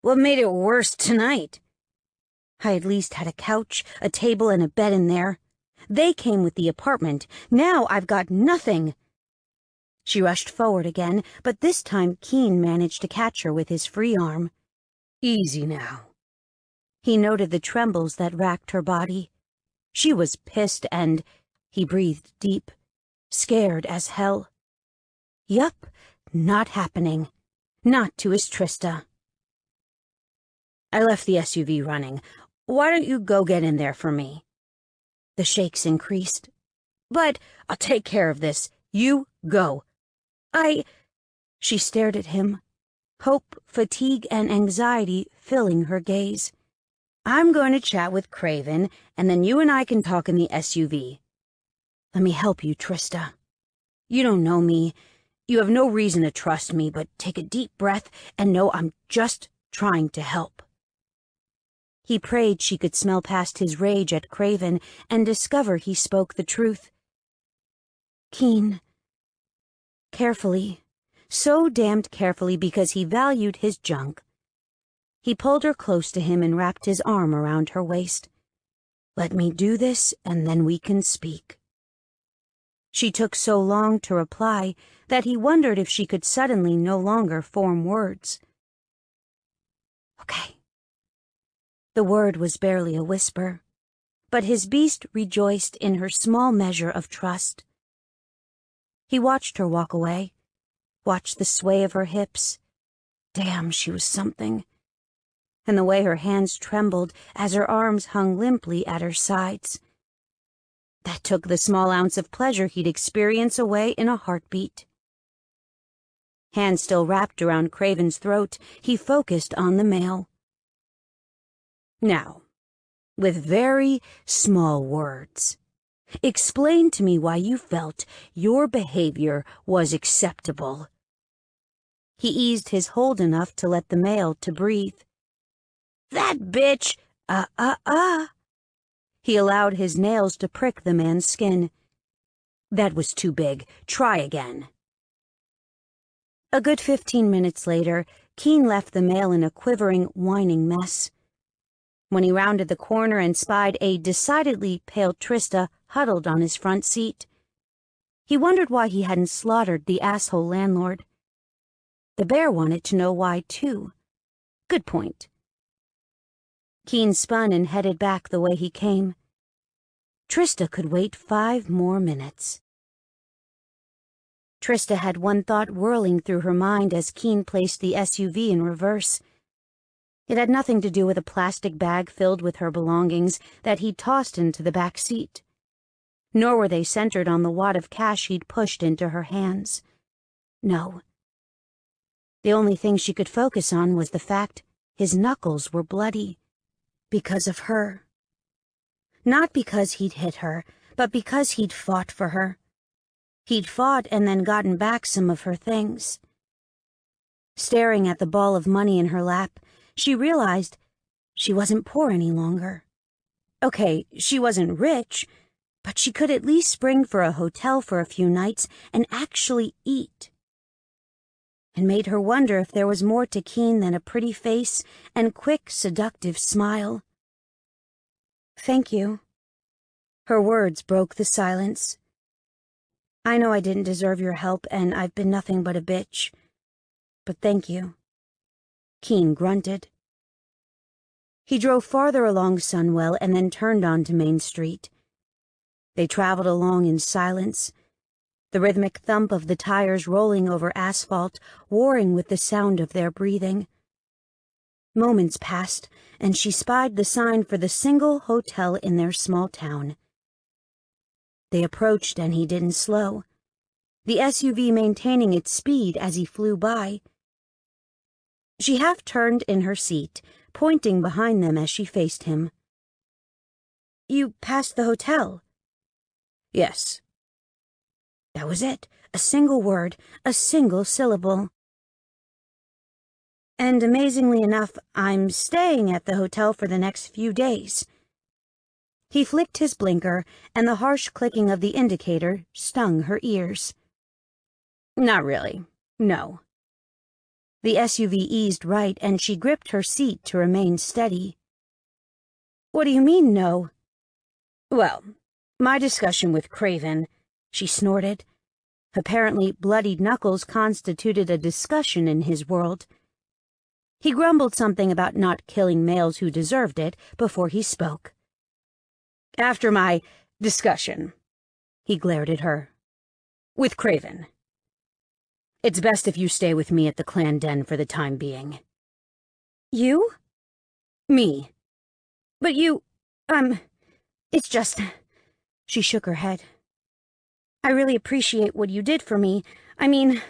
"What made it worse tonight?" "I at least had a couch, a table, and a bed in there. They came with the apartment. Now I've got nothing." She rushed forward again, but this time Keen managed to catch her with his free arm. "Easy now." He noted the trembles that racked her body. She was pissed and, he breathed deep, scared as hell. Yup, not happening. Not to his Trista. "I left the SUV running. Why don't you go get in there for me?" The shakes increased. "But I'll take care of this. You go." She stared at him, hope, fatigue, and anxiety filling her gaze. "I'm going to chat with Craven, and then you and I can talk in the SUV. Let me help you, Trista. You don't know me. You have no reason to trust me, but take a deep breath and know I'm just trying to help." He prayed she could smell past his rage at Craven and discover he spoke the truth. Keen. Carefully. So damned carefully because he valued his junk. He pulled her close to him and wrapped his arm around her waist. Let me do this, and then we can speak. She took so long to reply that he wondered if she could suddenly no longer form words. Okay. The word was barely a whisper, but his beast rejoiced in her small measure of trust. He watched her walk away, watched the sway of her hips. Damn, she was something. And the way her hands trembled as her arms hung limply at her sides. That took the small ounce of pleasure he'd experience away in a heartbeat. Hands still wrapped around Craven's throat, he focused on the male. Now, with very small words, explain to me why you felt your behavior was acceptable. He eased his hold enough to let the male to breathe. That bitch! He allowed his nails to prick the man's skin. That was too big. Try again. A good 15 minutes later, Keen left the male in a quivering, whining mess. When he rounded the corner and spied a decidedly pale Trista huddled on his front seat, he wondered why he hadn't slaughtered the asshole landlord. The bear wanted to know why, too. Good point. Keen spun and headed back the way he came. Trista could wait 5 more minutes. Trista had one thought whirling through her mind as Keen placed the SUV in reverse. It had nothing to do with a plastic bag filled with her belongings that he'd tossed into the back seat. Nor were they centered on the wad of cash he'd pushed into her hands. No. The only thing she could focus on was the fact his knuckles were bloody. Because of her. Not because he'd hit her, but because he'd fought for her. He'd fought and then gotten back some of her things. Staring at the ball of money in her lap, she realized she wasn't poor any longer. Okay, she wasn't rich, but she could at least spring for a hotel for a few nights and actually eat. It made her wonder if there was more to Keen than a pretty face and quick, seductive smile. Thank you. Her words broke the silence. I know I didn't deserve your help, and I've been nothing but a bitch. But thank you. Keen grunted. He drove farther along Sunwell and then turned onto Main Street. They traveled along in silence, the rhythmic thump of the tires rolling over asphalt, warring with the sound of their breathing. Moments passed, and she spied the sign for the single hotel in their small town. They approached, and he didn't slow, the SUV maintaining its speed as he flew by. She half-turned in her seat, pointing behind them as she faced him. You passed the hotel? Yes. That was it. A single word, a single syllable. And amazingly enough, I'm staying at the hotel for the next few days. He flicked his blinker, and the harsh clicking of the indicator stung her ears. Not really. No. The SUV eased right, and she gripped her seat to remain steady. What do you mean, no? Well, my discussion with Craven, she snorted. Apparently, bloodied knuckles constituted a discussion in his world. He grumbled something about not killing males who deserved it before he spoke. After my discussion, he glared at her. With Craven. It's best if you stay with me at the clan den for the time being. You? Me. But you, it's just... She shook her head. I really appreciate what you did for me. I mean...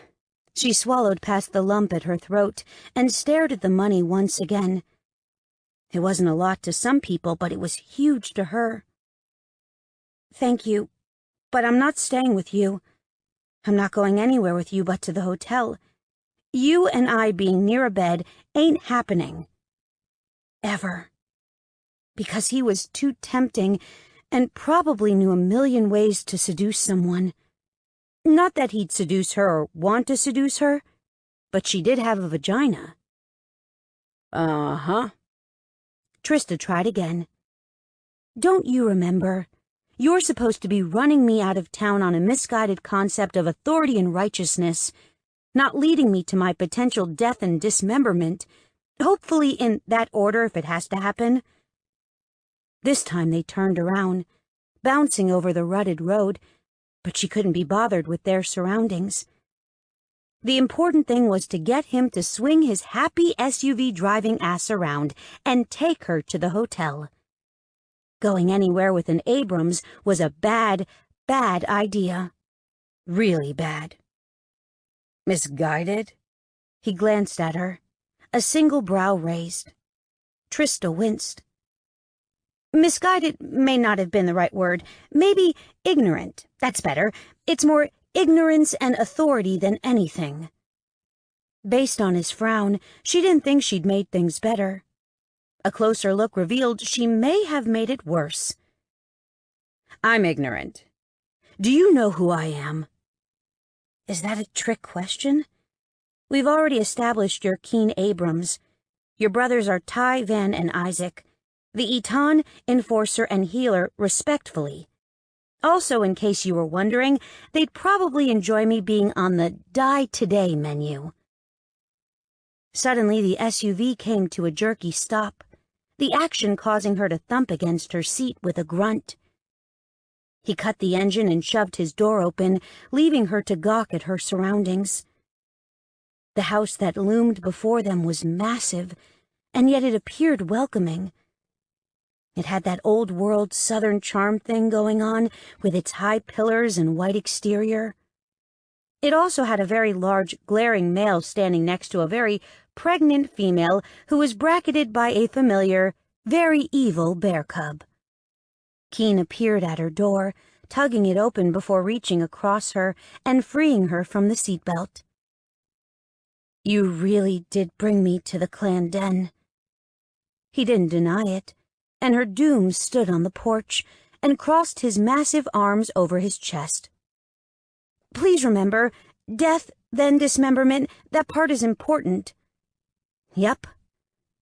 She swallowed past the lump at her throat and stared at the money once again. It wasn't a lot to some people, but it was huge to her. Thank you, but I'm not staying with you. I'm not going anywhere with you but to the hotel. You and I being near a bed ain't happening. Ever. because he was too tempting and probably knew a million ways to seduce someone. Not that he'd seduce her or want to seduce her, but she did have a vagina. Uh-huh. Trista tried again. Don't you remember? You're supposed to be running me out of town on a misguided concept of authority and righteousness, not leading me to my potential death and dismemberment, hopefully in that order if it has to happen. This time they turned around, bouncing over the rutted road, but she couldn't be bothered with their surroundings. The important thing was to get him to swing his happy SUV-driving ass around and take her to the hotel. Going anywhere with an Abrams was a bad, bad idea. Really bad. Misguided? He glanced at her, a single brow raised. Trista winced. Misguided may not have been the right word. Maybe ignorant. That's better. It's more ignorance and authority than anything. Based on his frown, she didn't think she'd made things better. A closer look revealed she may have made it worse. I'm ignorant. Do you know who I am? Is that a trick question? We've already established you're Keen Abrams. Your brothers are Ty, Van, and Isaac. The Eton, Enforcer, and Healer, respectfully. Also, in case you were wondering, they'd probably enjoy me being on the Die Today menu. Suddenly, the SUV came to a jerky stop, the action causing her to thump against her seat with a grunt. He cut the engine and shoved his door open, leaving her to gawk at her surroundings. The house that loomed before them was massive, and yet it appeared welcoming. It had that old-world southern charm thing going on, with its high pillars and white exterior. It also had a very large, glaring male standing next to a very pregnant female who was bracketed by a familiar, very evil bear cub. Keen appeared at her door, tugging it open before reaching across her and freeing her from the seatbelt. You really did bring me to the clan den. He didn't deny it, and her doom stood on the porch and crossed his massive arms over his chest. Please remember, death, then dismemberment, that part is important. Yep,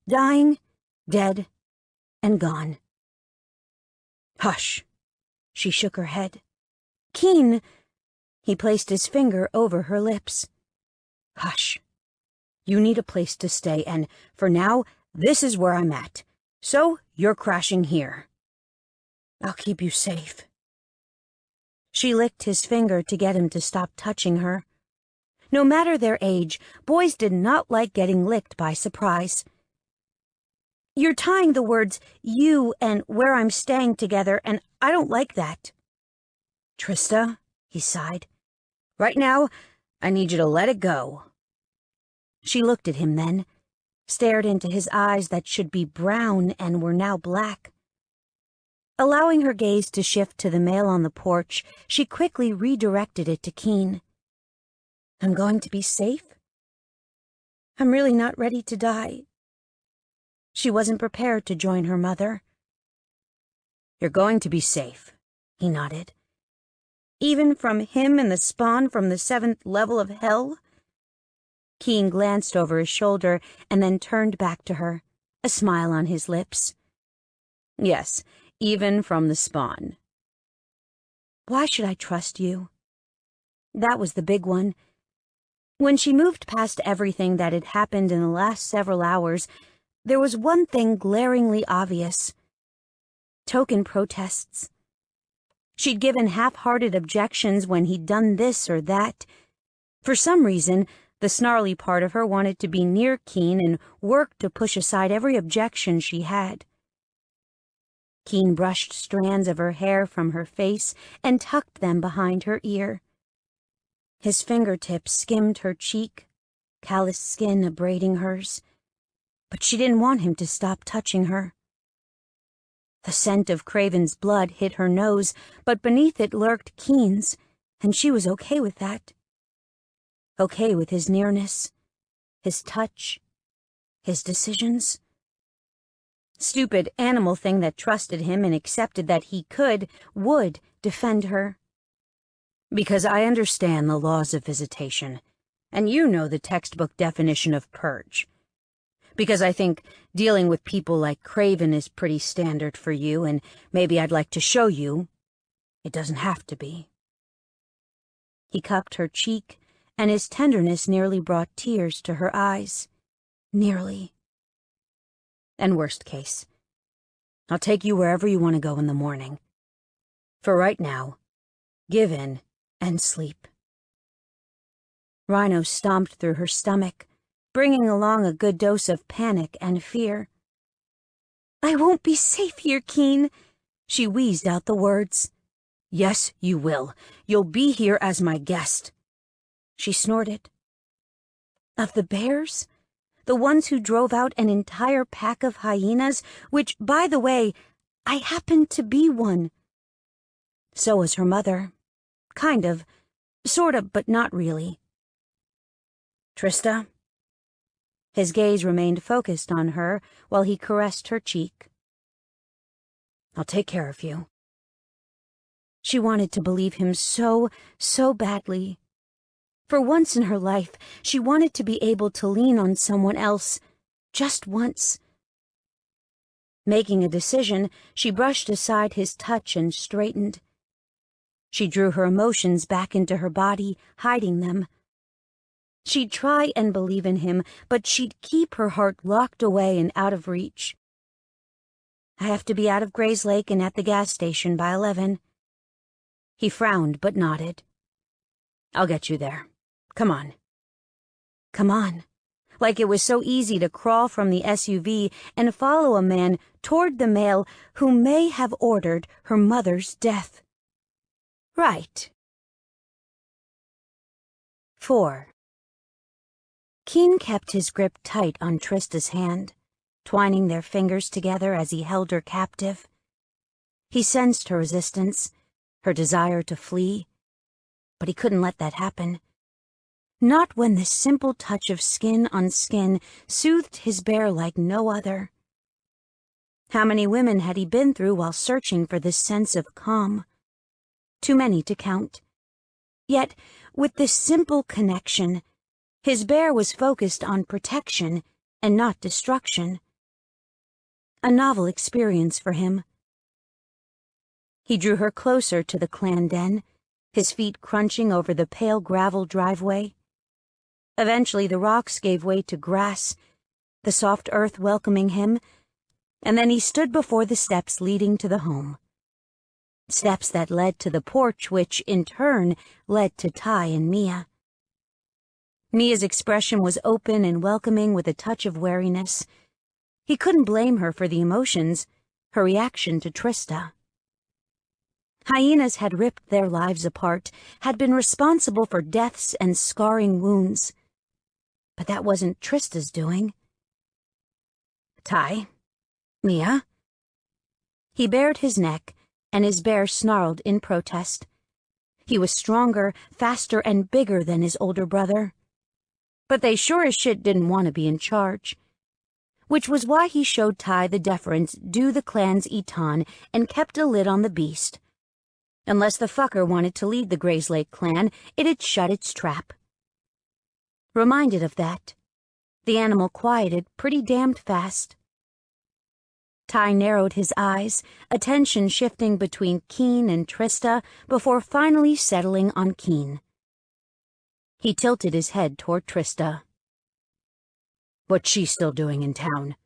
dying, dead, and gone. Hush, she shook her head. Keen, he placed his finger over her lips. Hush, you need a place to stay, and for now, this is where I'm at. So, you're crashing here. I'll keep you safe. She licked his finger to get him to stop touching her. No matter their age, boys did not like getting licked by surprise. You're tying the words you and where I'm staying together, and I don't like that. Trista, he sighed. Right now, I need you to let it go. She looked at him then, stared into his eyes that should be brown and were now black. Allowing her gaze to shift to the male on the porch, she quickly redirected it to Keen. I'm going to be safe? I'm really not ready to die. She wasn't prepared to join her mother. You're going to be safe, he nodded. Even from him and the spawn from the 7th level of hell? Keen glanced over his shoulder and then turned back to her, a smile on his lips. Yes, even from the spawn. Why should I trust you? That was the big one. When she moved past everything that had happened in the last several hours, there was one thing glaringly obvious. Token protests. She'd given half-hearted objections when he'd done this or that. For some reason, the snarly part of her wanted to be near Keen and work to push aside every objection she had. Keen brushed strands of her hair from her face and tucked them behind her ear. His fingertips skimmed her cheek, calloused skin abrading hers, but she didn't want him to stop touching her. The scent of Craven's blood hit her nose, but beneath it lurked Keen's, and she was okay with that. Okay with his nearness, his touch, his decisions. Stupid animal thing that trusted him and accepted that he would defend her. Because I understand the laws of visitation, and you know the textbook definition of purge. Because I think dealing with people like Craven is pretty standard for you, and maybe I'd like to show you it doesn't have to be. He cupped her cheek, and his tenderness nearly brought tears to her eyes. Nearly. And worst case, I'll take you wherever you want to go in the morning. For right now, give in and sleep. Rhino stomped through her stomach, bringing along a good dose of panic and fear. "I won't be safe here, Keen," she wheezed out the words. "Yes, you will. You'll be here as my guest." She snorted. "Of the bears? The ones who drove out an entire pack of hyenas, which, by the way, I happened to be one." So was her mother. Kind of. Sort of, but not really. "Trista?" His gaze remained focused on her while he caressed her cheek. "I'll take care of you." She wanted to believe him so badly. For once in her life, she wanted to be able to lean on someone else, just once. Making a decision, she brushed aside his touch and straightened. She drew her emotions back into her body, hiding them. She'd try and believe in him, but she'd keep her heart locked away and out of reach. "I have to be out of Grays Lake and at the gas station by 11. He frowned but nodded. "I'll get you there. Come on." Come on. Like it was so easy to crawl from the SUV and follow a man toward the male who may have ordered her mother's death. Right. 4. Keen kept his grip tight on Trista's hand, twining their fingers together as he held her captive. He sensed her resistance, her desire to flee, but he couldn't let that happen. Not when this simple touch of skin on skin soothed his bear like no other. How many women had he been through while searching for this sense of calm? Too many to count. Yet, with this simple connection, his bear was focused on protection and not destruction. A novel experience for him. He drew her closer to the clan den, his feet crunching over the pale gravel driveway. Eventually the rocks gave way to grass, the soft earth welcoming him, and then he stood before the steps leading to the home. Steps that led to the porch, which, in turn, led to Ty and Mia. Mia's expression was open and welcoming with a touch of wariness. He couldn't blame her for the emotions, her reaction to Trista. Hyenas had ripped their lives apart, had been responsible for deaths and scarring wounds. But that wasn't Trista's doing. "Ty? Mia?" He bared his neck, and his bear snarled in protest. He was stronger, faster, and bigger than his older brother. But they sure as shit didn't want to be in charge. Which was why he showed Ty the deference due the clan's Eton and kept a lid on the beast. Unless the fucker wanted to lead the Grays Lake clan, it'd shut its trap. Reminded of that, the animal quieted pretty damned fast. Ty narrowed his eyes, attention shifting between Keen and Trista before finally settling on Keen. He tilted his head toward Trista. "What's she still doing in town?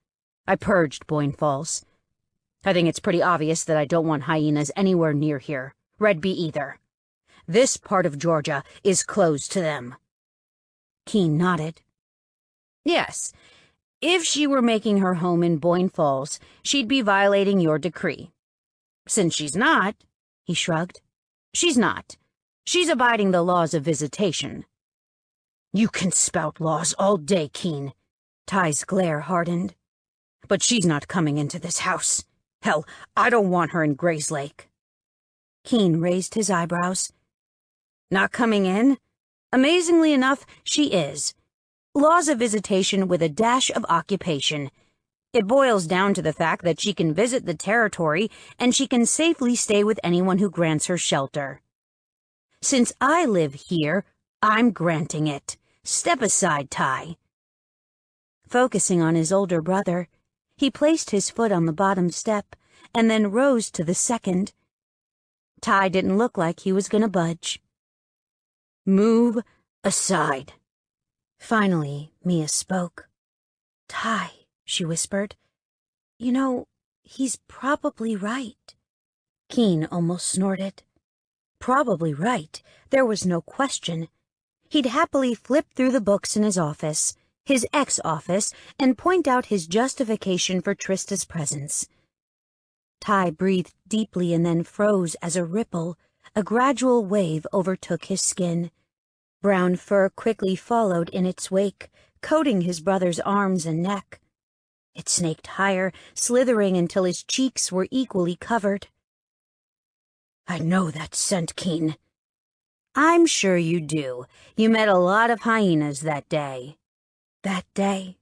I purged Boyne Falls. I think it's pretty obvious that I don't want hyenas anywhere near here. Red Bee either. This part of Georgia is closed to them." Keen nodded. "Yes. If she were making her home in Boyne Falls, she'd be violating your decree. Since she's not," he shrugged, "she's not. She's abiding the laws of visitation." "You can spout laws all day, Keen." Ty's glare hardened. "But she's not coming into this house. Hell, I don't want her in Grays Lake." Keen raised his eyebrows. "Not coming in? Amazingly enough, she is. Laws of visitation with a dash of occupation. It boils down to the fact that she can visit the territory and she can safely stay with anyone who grants her shelter. Since I live here, I'm granting it. Step aside, Ty. Focusing on his older brother, he placed his foot on the bottom step and then rose to the second. Ty didn't look like he was going to budge. Move aside. Finally, Mia spoke. Ty, she whispered. You know, he's probably right. Keen almost snorted. Probably right. There was no question. He'd happily flip through the books in his office, his ex-office, and point out his justification for Trista's presence. Ty breathed deeply and then froze as a ripple, a gradual wave overtook his skin. Brown fur quickly followed in its wake, coating his brother's arms and neck. It snaked higher, slithering until his cheeks were equally covered. I know that scent, Keen. I'm sure you do. You met a lot of hyenas that day. That day?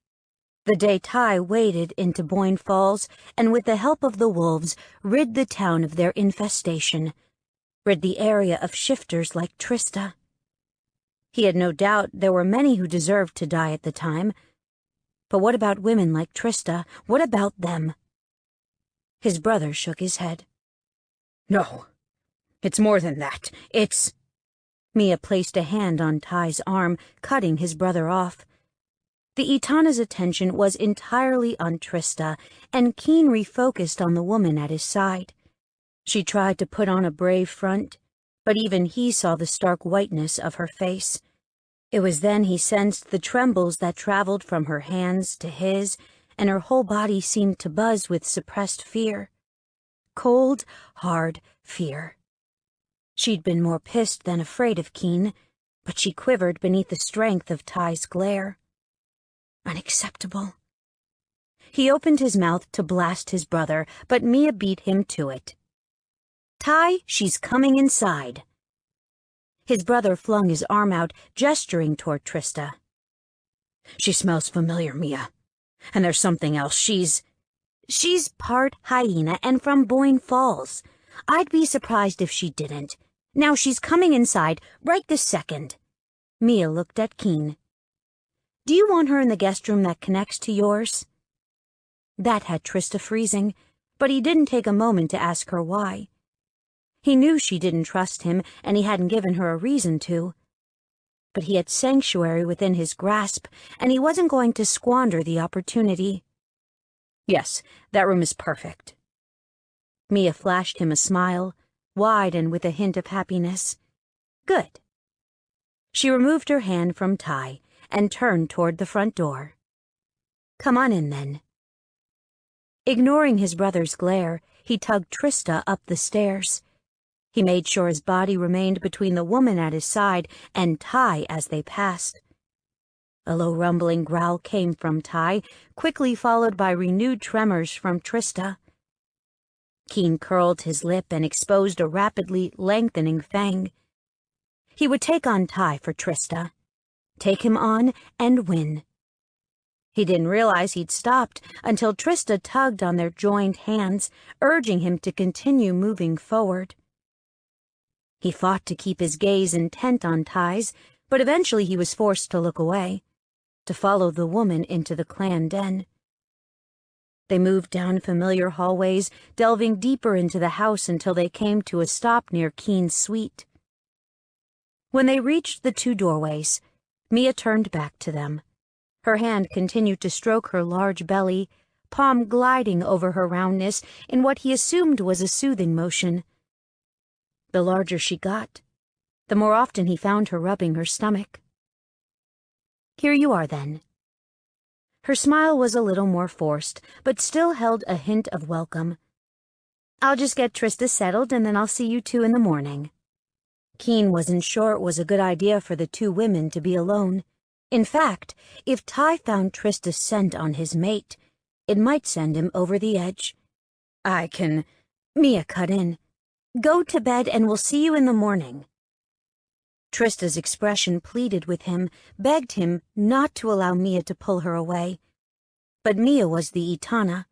The day Ty waded into Boyne Falls and with the help of the wolves rid the town of their infestation, rid the area of shifters like Trista. He had no doubt there were many who deserved to die at the time. But what about women like Trista? What about them? His brother shook his head. No, it's more than that. It's... Mia placed a hand on Ty's arm, cutting his brother off. The Etana's attention was entirely on Trista, and Keen refocused on the woman at his side. She tried to put on a brave front, but even he saw the stark whiteness of her face. It was then he sensed the trembles that traveled from her hands to his, and her whole body seemed to buzz with suppressed fear. Cold, hard fear. She'd been more pissed than afraid of Keen, but she quivered beneath the strength of Ty's glare. Unacceptable. He opened his mouth to blast his brother, but Mia beat him to it. Ty, she's coming inside. His brother flung his arm out, gesturing toward Trista. She smells familiar, Mia. And there's something else. She's part hyena and from Boyne Falls. I'd be surprised if she didn't. Now she's coming inside, right this second. Mia looked at Keen. Do you want her in the guest room that connects to yours? That had Trista freezing, but he didn't take a moment to ask her why. He knew she didn't trust him, and he hadn't given her a reason to. But he had sanctuary within his grasp, and he wasn't going to squander the opportunity. Yes, that room is perfect. Mia flashed him a smile, wide and with a hint of happiness. Good. She removed her hand from Ty and turned toward the front door. Come on in, then. Ignoring his brother's glare, he tugged Trista up the stairs. He made sure his body remained between the woman at his side and Ty as they passed. A low rumbling growl came from Ty, quickly followed by renewed tremors from Trista. Keen curled his lip and exposed a rapidly lengthening fang. He would take on Ty for Trista. Take him on and win. He didn't realize he'd stopped until Trista tugged on their joined hands, urging him to continue moving forward. He fought to keep his gaze intent on Ty's, but eventually he was forced to look away, to follow the woman into the clan den. They moved down familiar hallways, delving deeper into the house until they came to a stop near Keen's suite. When they reached the two doorways, Mia turned back to them. Her hand continued to stroke her large belly, palm gliding over her roundness in what he assumed was a soothing motion. The larger she got, the more often he found her rubbing her stomach. Here you are, then. Her smile was a little more forced, but still held a hint of welcome. I'll just get Trista settled, and then I'll see you two in the morning. Keen wasn't sure it was a good idea for the two women to be alone. In fact, if Ty found Trista's scent on his mate, it might send him over the edge. Mia cut in. Go to bed and we'll see you in the morning. Trista's expression pleaded with him, begged him not to allow Mia to pull her away. But Mia was the Etana,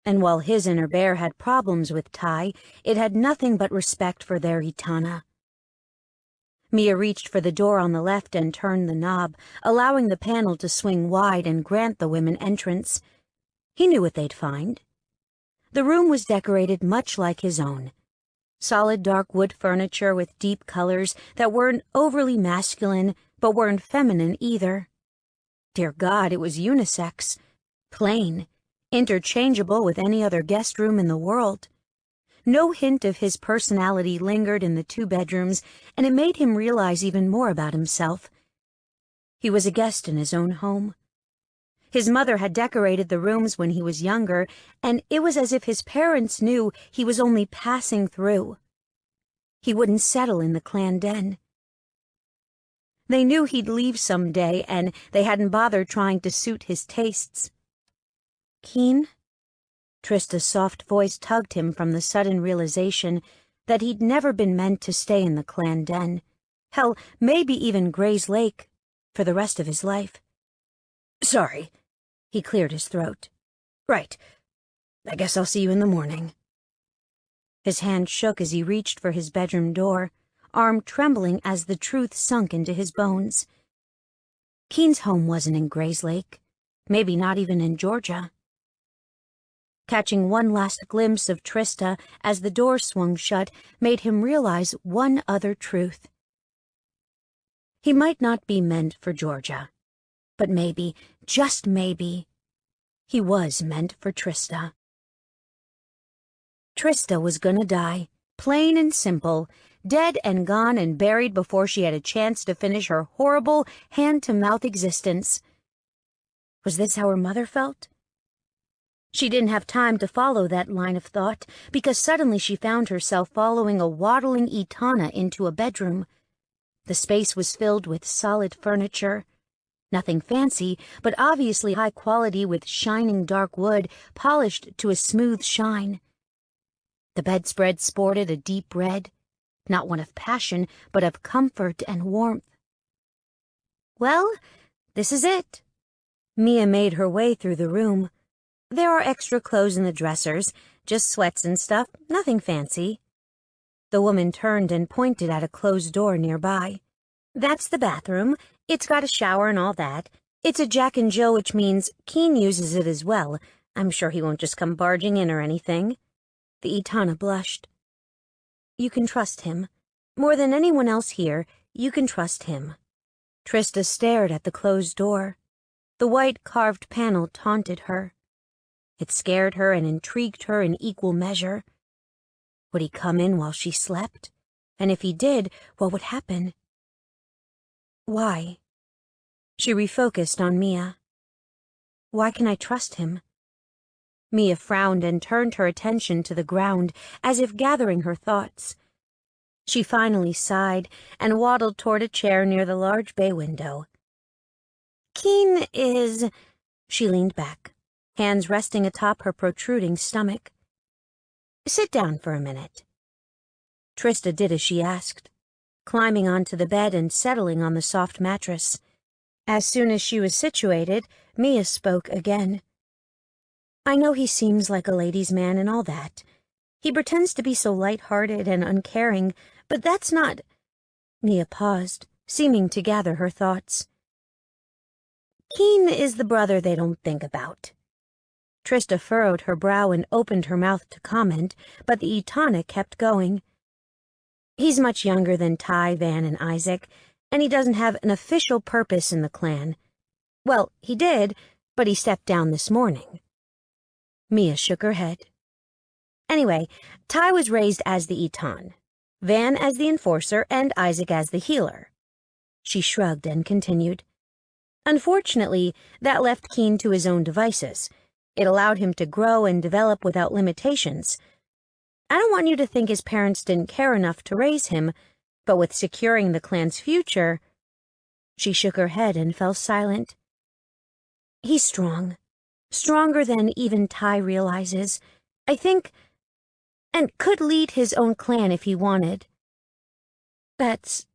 and while his inner bear had problems with Tai, it had nothing but respect for their Etana. Mia reached for the door on the left and turned the knob, allowing the panel to swing wide and grant the women entrance. He knew what they'd find. The room was decorated much like his own. Solid dark wood furniture with deep colors that weren't overly masculine, but weren't feminine either. Dear God, it was unisex. Plain, interchangeable with any other guest room in the world. No hint of his personality lingered in the 2 bedrooms, and it made him realize even more about himself. He was a guest in his own home. His mother had decorated the rooms when he was younger, and it was as if his parents knew he was only passing through. He wouldn't settle in the clan den. They knew he'd leave someday, and they hadn't bothered trying to suit his tastes. Keen? Trista's soft voice tugged him from the sudden realization that he'd never been meant to stay in the clan den. Hell, maybe even Gray's Lake, for the rest of his life. Sorry. He cleared his throat. Right. I guess I'll see you in the morning. His hand shook as he reached for his bedroom door, arm trembling as the truth sunk into his bones. Keen's home wasn't in Gray's Lake, maybe not even in Georgia. Catching one last glimpse of Trista as the door swung shut made him realize one other truth. He might not be meant for Georgia, but maybe, just maybe, he was meant for Trista. Trista was gonna die, plain and simple, dead and gone and buried before she had a chance to finish her horrible hand-to-mouth existence. Was this how her mother felt? She didn't have time to follow that line of thought, because suddenly she found herself following a waddling Etana into a bedroom. The space was filled with solid furniture. Nothing fancy, but obviously high quality with shining dark wood polished to a smooth shine. The bedspread sported a deep red, not one of passion, but of comfort and warmth. Well, this is it. Mia made her way through the room. There are extra clothes in the dressers, just sweats and stuff, nothing fancy. The woman turned and pointed at a closed door nearby. That's the bathroom. It's got a shower and all that. It's a Jack and Jill, which means Keen uses it as well. I'm sure he won't just come barging in or anything. The Etana blushed. You can trust him. More than anyone else here, you can trust him. Trista stared at the closed door. The white carved panel taunted her. It scared her and intrigued her in equal measure. Would he come in while she slept? And if he did, what would happen? Why? She refocused on Mia. Why can I trust him? Mia frowned and turned her attention to the ground, as if gathering her thoughts. She finally sighed and waddled toward a chair near the large bay window. Keen is... She leaned back, hands resting atop her protruding stomach. Sit down for a minute. Trista did as she asked, climbing onto the bed and settling on the soft mattress. As soon as she was situated, Mia spoke again. I know he seems like a ladies' man and all that. He pretends to be so light-hearted and uncaring, but that's not... Mia paused, seeming to gather her thoughts. Keen is the brother they don't think about. Trista furrowed her brow and opened her mouth to comment, but the Etana kept going. He's much younger than Ty, Van, and Isaac, and he doesn't have an official purpose in the clan. Well, he did, but he stepped down this morning. Mia shook her head. Anyway, Ty was raised as the Etan, Van as the enforcer, and Isaac as the healer. She shrugged and continued. Unfortunately, that left Keen to his own devices. It allowed him to grow and develop without limitations. I don't want you to think his parents didn't care enough to raise him, but with securing the clan's future... She shook her head and fell silent. He's strong. Stronger than even Ty realizes, I think, and could lead his own clan if he wanted. But,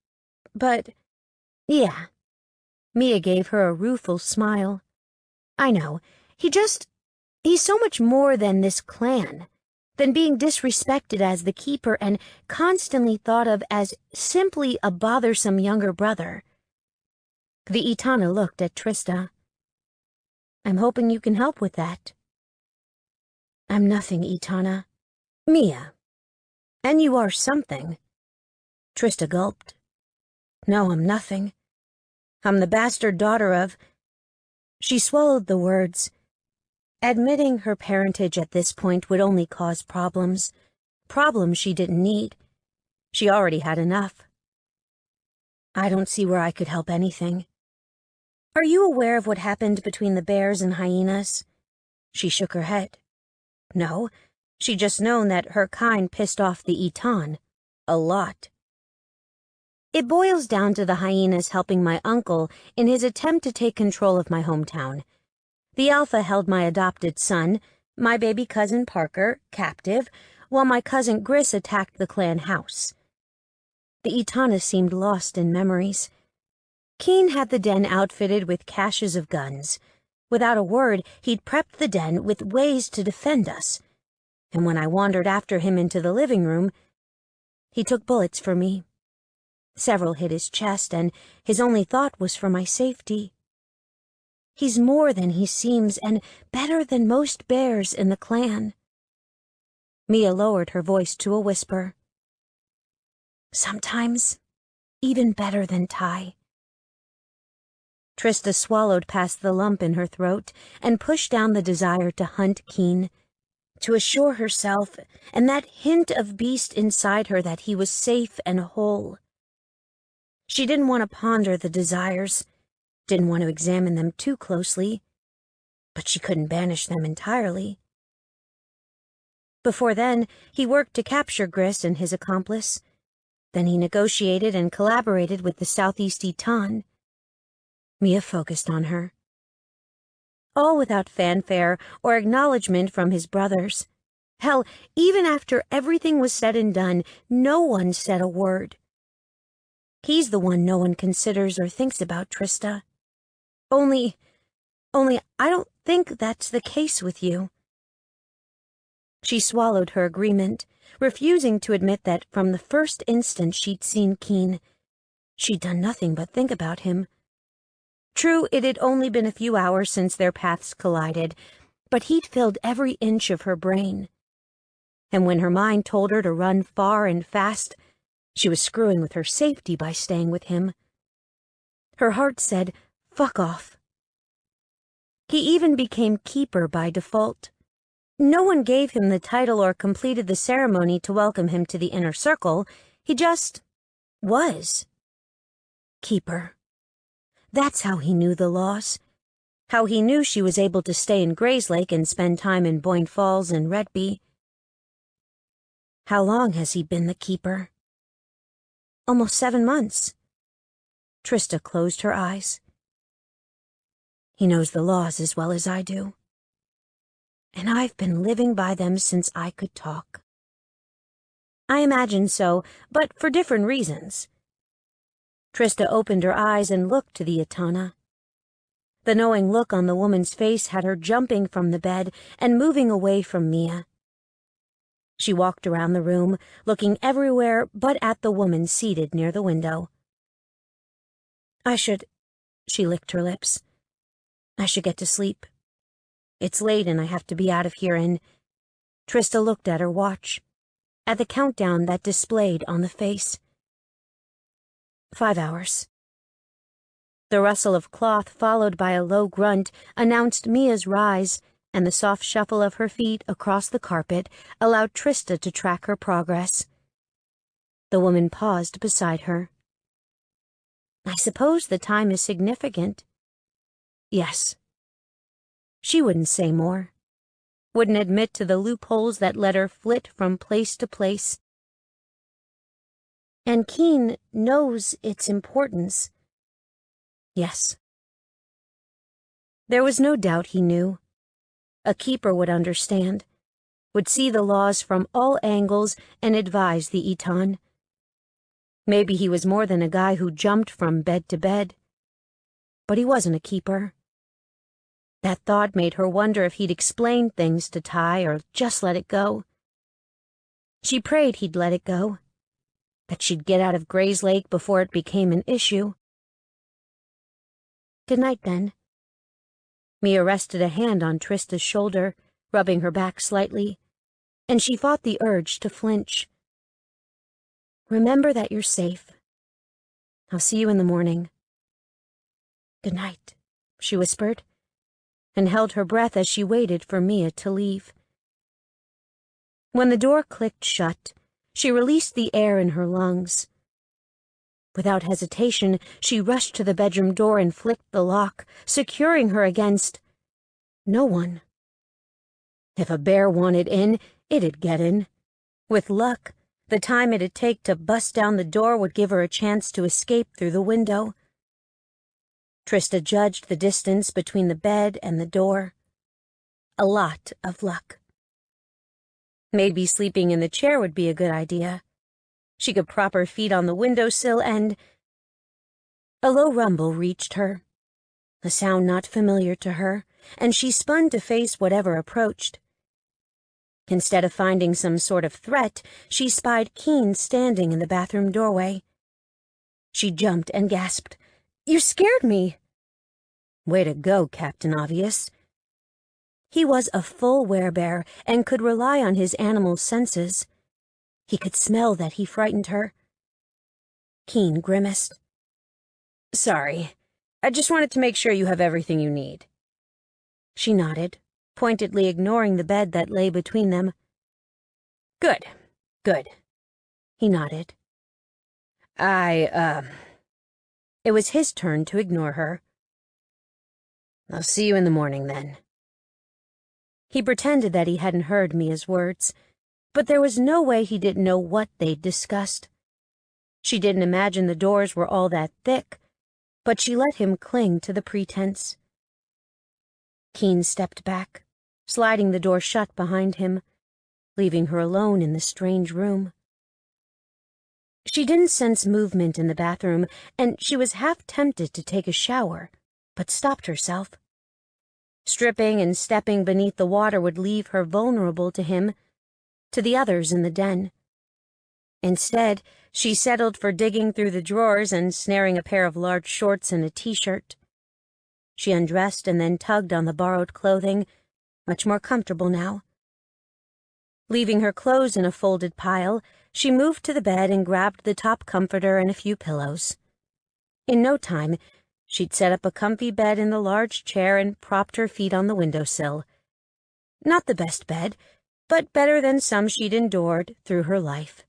yeah. Mia gave her a rueful smile. I know, He's so much more than this clan, than being disrespected as the keeper and constantly thought of as simply a bothersome younger brother. The Etana looked at Trista. I'm hoping you can help with that. I'm nothing, Etana. Mia. And you are something. Trista gulped. No, I'm nothing. I'm the bastard daughter of... She swallowed the words. Admitting her parentage at this point would only cause problems. Problems she didn't need. She already had enough. I don't see where I could help anything. Are you aware of what happened between the bears and hyenas? She shook her head. No, she'd just known that her kind pissed off the Eton. A lot. It boils down to the hyenas helping my uncle in his attempt to take control of my hometown. The Alpha held my adopted son, my baby cousin Parker, captive, while my cousin Gris attacked the clan house. The Etana seemed lost in memories. Keen had the den outfitted with caches of guns. Without a word, he'd prepped the den with ways to defend us. And when I wandered after him into the living room, he took bullets for me. Several hit his chest, and his only thought was for my safety. He's more than he seems, and better than most bears in the clan. Mia lowered her voice to a whisper. Sometimes, even better than Ty. Trista swallowed past the lump in her throat and pushed down the desire to hunt Keen, to assure herself and that hint of beast inside her that he was safe and whole. She didn't want to ponder the desires, didn't want to examine them too closely, but she couldn't banish them entirely. Before then, he worked to capture Gris and his accomplice. Then he negotiated and collaborated with the Southeast Eton. Mia focused on her. All without fanfare or acknowledgement from his brothers. Hell, even after everything was said and done, no one said a word. He's the one no one considers or thinks about, Trista. Only I don't think that's the case with you. She swallowed her agreement, refusing to admit that from the first instant she'd seen Keen, she'd done nothing but think about him. True, it had only been a few hours since their paths collided, but he'd filled every inch of her brain. And when her mind told her to run far and fast, she was screwing with her safety by staying with him. Her heart said, fuck off. He even became keeper by default. No one gave him the title or completed the ceremony to welcome him to the inner circle. He just was. Keeper. That's how he knew the laws. How he knew she was able to stay in Grayslake and spend time in Boyne Falls and Redby. How long has he been the keeper? Almost 7 months. Trista closed her eyes. He knows the laws as well as I do. And I've been living by them since I could talk. I imagine so, but for different reasons. Trista opened her eyes and looked to the Etana. The knowing look on the woman's face had her jumping from the bed and moving away from Mia. She walked around the room, looking everywhere but at the woman seated near the window. She licked her lips. I should get to sleep. It's late and I have to be out of here and... Trista looked at her watch, at the countdown that displayed on the face. 5 hours. The rustle of cloth, followed by a low grunt, announced Mia's rise, and the soft shuffle of her feet across the carpet allowed Trista to track her progress. The woman paused beside her. I suppose the time is significant. Yes. She wouldn't say more. Wouldn't admit to the loopholes that let her flit from place to place. And Keen knows its importance. Yes. There was no doubt he knew. A keeper would understand, would see the laws from all angles and advise the Eton. Maybe he was more than a guy who jumped from bed to bed. But he wasn't a keeper. That thought made her wonder if he'd explain things to Ty or just let it go. She prayed he'd let it go, that she'd get out of Gray's Lake before it became an issue. "Good night, then." Mia rested a hand on Trista's shoulder, rubbing her back slightly, and she fought the urge to flinch. "Remember that you're safe. I'll see you in the morning." "Good night," she whispered, and held her breath as she waited for Mia to leave. When the door clicked shut, she released the air in her lungs. Without hesitation, she rushed to the bedroom door and flicked the lock, securing her against no one. If a bear wanted in, it'd get in. With luck, the time it'd take to bust down the door would give her a chance to escape through the window. Trista judged the distance between the bed and the door. A lot of luck. Maybe sleeping in the chair would be a good idea. She could prop her feet on the windowsill and... A low rumble reached her, a sound not familiar to her, and she spun to face whatever approached. Instead of finding some sort of threat, she spied Keen standing in the bathroom doorway. She jumped and gasped, "You scared me!" Way to go, Captain Obvious. He was a full werebear and could rely on his animal senses. He could smell that he frightened her. Keen grimaced. "Sorry, I just wanted to make sure you have everything you need." She nodded, pointedly ignoring the bed that lay between them. Good. He nodded. It was his turn to ignore her. "I'll see you in the morning, then." He pretended that he hadn't heard Mia's words, but there was no way he didn't know what they'd discussed. She didn't imagine the doors were all that thick, but she let him cling to the pretense. Keen stepped back, sliding the door shut behind him, leaving her alone in the strange room. She didn't sense movement in the bathroom, and she was half tempted to take a shower, but stopped herself. Stripping and stepping beneath the water would leave her vulnerable to him, to the others in the den. Instead, she settled for digging through the drawers and snaring a pair of large shorts and a t-shirt. She undressed and then tugged on the borrowed clothing, much more comfortable now. Leaving her clothes in a folded pile, she moved to the bed and grabbed the top comforter and a few pillows. In no time, she'd set up a comfy bed in the large chair and propped her feet on the windowsill. Not the best bed, but better than some she'd endured through her life.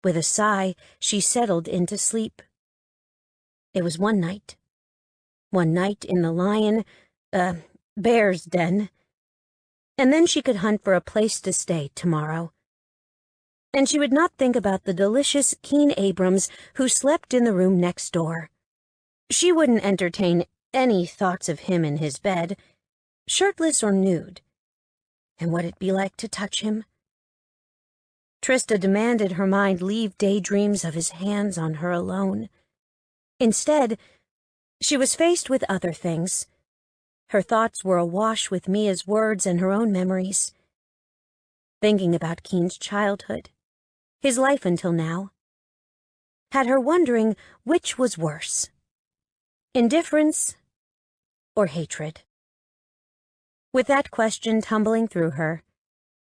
With a sigh, she settled into sleep. It was one night in the bear's den, and then she could hunt for a place to stay tomorrow. And she would not think about the delicious Keen Abrams who slept in the room next door. She wouldn't entertain any thoughts of him in his bed, shirtless or nude. And what'd it be like to touch him? Trista demanded her mind leave daydreams of his hands on her alone. Instead, she was faced with other things. Her thoughts were awash with Mia's words and her own memories. Thinking about Keen's childhood, his life until now, had her wondering which was worse, indifference or hatred. With that question tumbling through her,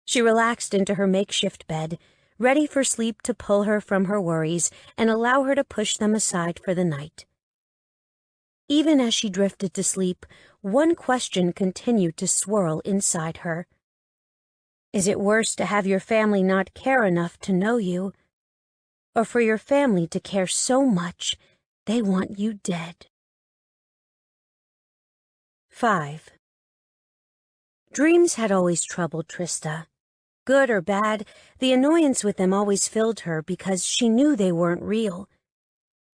she relaxed into her makeshift bed, ready for sleep to pull her from her worries and allow her to push them aside for the night. Even as she drifted to sleep, one question continued to swirl inside her. Is it worse to have your family not care enough to know you, or for your family to care so much they want you dead? 5. Dreams had always troubled Trista. Good or bad, the annoyance with them always filled her because she knew they weren't real.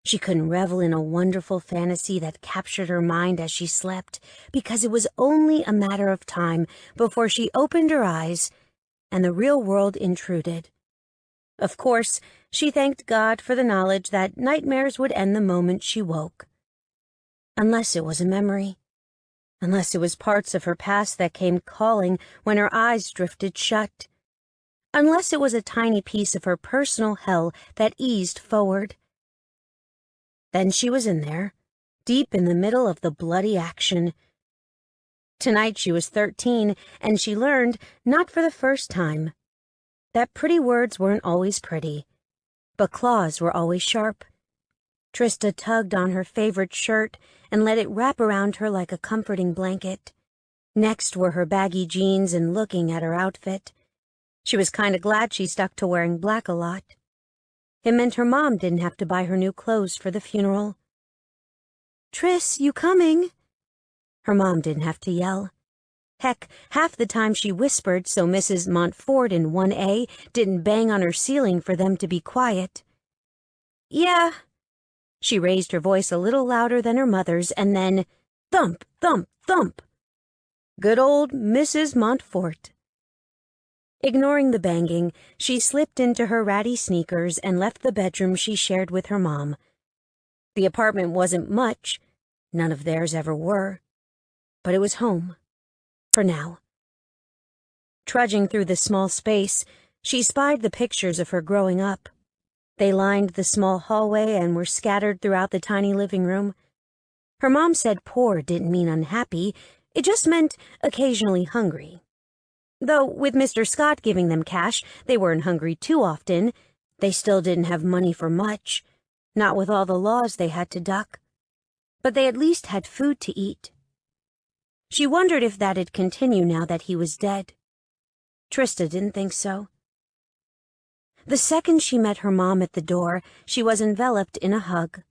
She couldn't revel in a wonderful fantasy that captured her mind as she slept, because it was only a matter of time before she opened her eyes and the real world intruded. Of course, she thanked God for the knowledge that nightmares would end the moment she woke. Unless it was a memory. unless it was parts of her past that came calling when her eyes drifted shut, unless it was a tiny piece of her personal hell that eased forward. Then she was in there, deep in the middle of the bloody action. Tonight she was 13, and she learned, not for the first time, that pretty words weren't always pretty, but claws were always sharp. Trista tugged on her favorite shirt and let it wrap around her like a comforting blanket. Next were her baggy jeans and looking at her outfit. She was kind of glad she stuck to wearing black a lot. It meant her mom didn't have to buy her new clothes for the funeral. "Tris, you coming?" Her mom didn't have to yell. Heck, half the time she whispered so Mrs. Montfort in 1A didn't bang on her ceiling for them to be quiet. "Yeah." She raised her voice a little louder than her mother's, and then thump, thump, thump. Good old Mrs. Montfort. Ignoring the banging, she slipped into her ratty sneakers and left the bedroom she shared with her mom. The apartment wasn't much, none of theirs ever were, but it was home, for now. Trudging through the small space, she spied the pictures of her growing up. They lined the small hallway and were scattered throughout the tiny living room. Her mom said poor didn't mean unhappy, it just meant occasionally hungry. Though, with Mr. Scott giving them cash, they weren't hungry too often. They still didn't have money for much, not with all the laws they had to duck. But they at least had food to eat. She wondered if that'd continue now that he was dead. Trista didn't think so. The second she met her mom at the door, she was enveloped in a hug,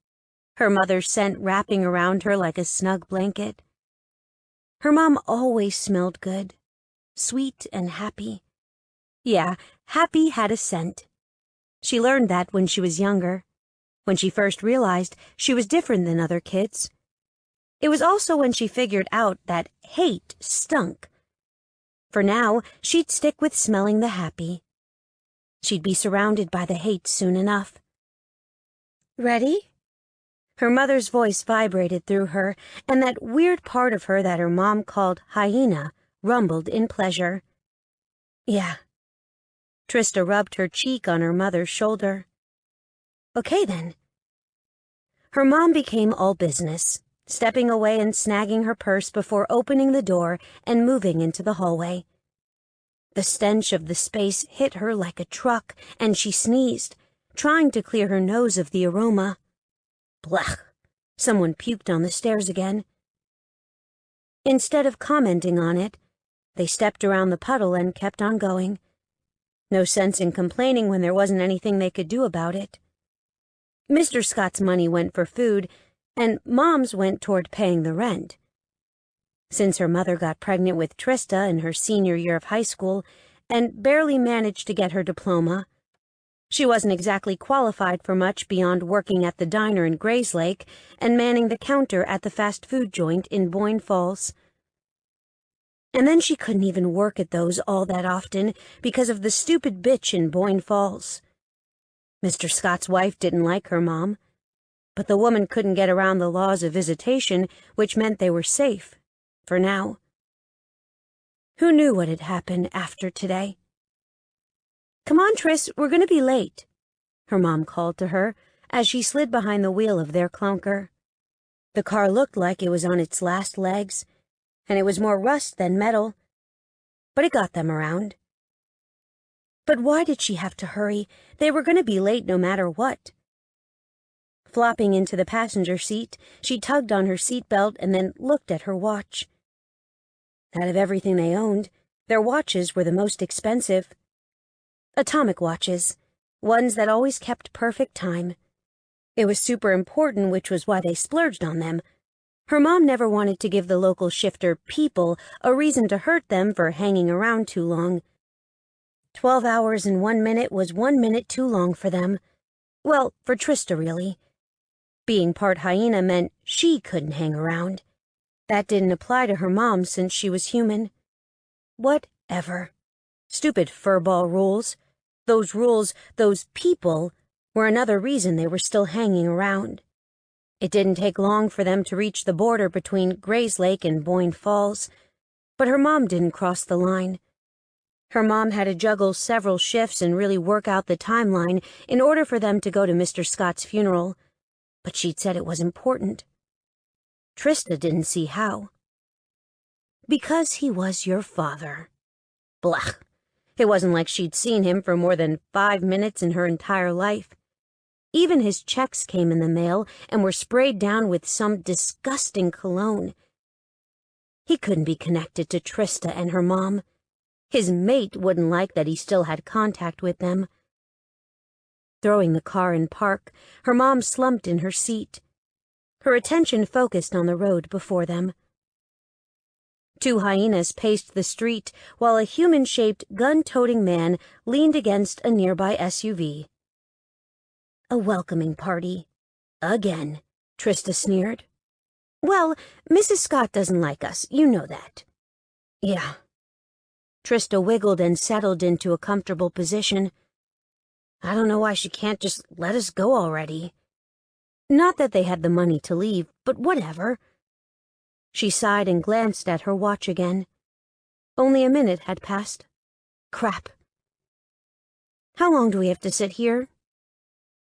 her mother's scent wrapping around her like a snug blanket. Her mom always smelled good, sweet and happy. Yeah, happy had a scent. She learned that when she was younger, when she first realized she was different than other kids. It was also when she figured out that hate stunk. For now, she'd stick with smelling the happy. She'd be surrounded by the hate soon enough. "Ready?" Her mother's voice vibrated through her, and that weird part of her that her mom called hyena rumbled in pleasure. "Yeah." Trista rubbed her cheek on her mother's shoulder. "Okay, then." Her mom became all business, stepping away and snagging her purse before opening the door and moving into the hallway. The stench of the space hit her like a truck, and she sneezed, trying to clear her nose of the aroma. Blech! Someone puked on the stairs again. Instead of commenting on it, they stepped around the puddle and kept on going. No sense in complaining when there wasn't anything they could do about it. Mr. Scott's money went for food, and Mom's went toward paying the rent. Since her mother got pregnant with Trista in her senior year of high school and barely managed to get her diploma, she wasn't exactly qualified for much beyond working at the diner in Grayslake and manning the counter at the fast food joint in Boyne Falls. And then she couldn't even work at those all that often because of the stupid bitch in Boyne Falls. Mr. Scott's wife didn't like her mom, but the woman couldn't get around the laws of visitation, which meant they were safe. For now. Who knew what had happened after today? "Come on, Tris, we're going to be late," her mom called to her as she slid behind the wheel of their clunker. The car looked like it was on its last legs, and it was more rust than metal, but it got them around. But why did she have to hurry? They were going to be late no matter what. Flopping into the passenger seat, she tugged on her seatbelt and then looked at her watch. Out of everything they owned, their watches were the most expensive. Atomic watches, ones that always kept perfect time. It was super important, which was why they splurged on them. Her mom never wanted to give the local shifter people a reason to hurt them for hanging around too long. 12 hours and 1 minute was 1 minute too long for them. Well, for Trista, really. Being part hyena meant she couldn't hang around. That didn't apply to her mom since she was human. Whatever. Stupid furball rules. Those rules, those people, were another reason they were still hanging around. It didn't take long for them to reach the border between Grayslake and Boyne Falls, but her mom didn't cross the line. Her mom had to juggle several shifts and really work out the timeline in order for them to go to Mr. Scott's funeral, but she'd said it was important. Trista didn't see how. Because he was your father. Blah. It wasn't like she'd seen him for more than 5 minutes in her entire life. Even his checks came in the mail and were sprayed down with some disgusting cologne. He couldn't be connected to Trista and her mom. His mate wouldn't like that he still had contact with them. Throwing the car in park, her mom slumped in her seat. Her attention focused on the road before them. 2 hyenas paced the street while a human-shaped, gun-toting man leaned against a nearby SUV. A welcoming party. Again, Trista sneered. Well, Mrs. Scott doesn't like us, you know that. Yeah. Trista wiggled and settled into a comfortable position. I don't know why she can't just let us go already. Not that they had the money to leave, but whatever. She sighed and glanced at her watch again. Only a minute had passed. Crap. How long do we have to sit here?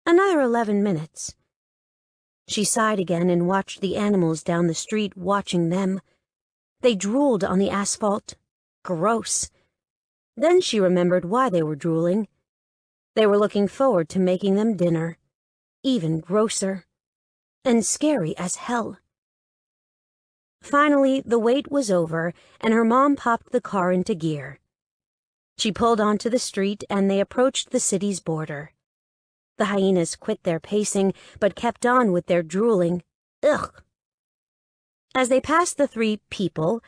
Another 11 minutes. She sighed again and watched the animals down the street watching them. They drooled on the asphalt. Gross. Then she remembered why they were drooling. They were looking forward to making them dinner. Even grosser. And scary as hell. Finally, the wait was over, and her mom popped the car into gear. She pulled onto the street, and they approached the city's border. The hyenas quit their pacing, but kept on with their drooling. Ugh! As they passed the 3 people,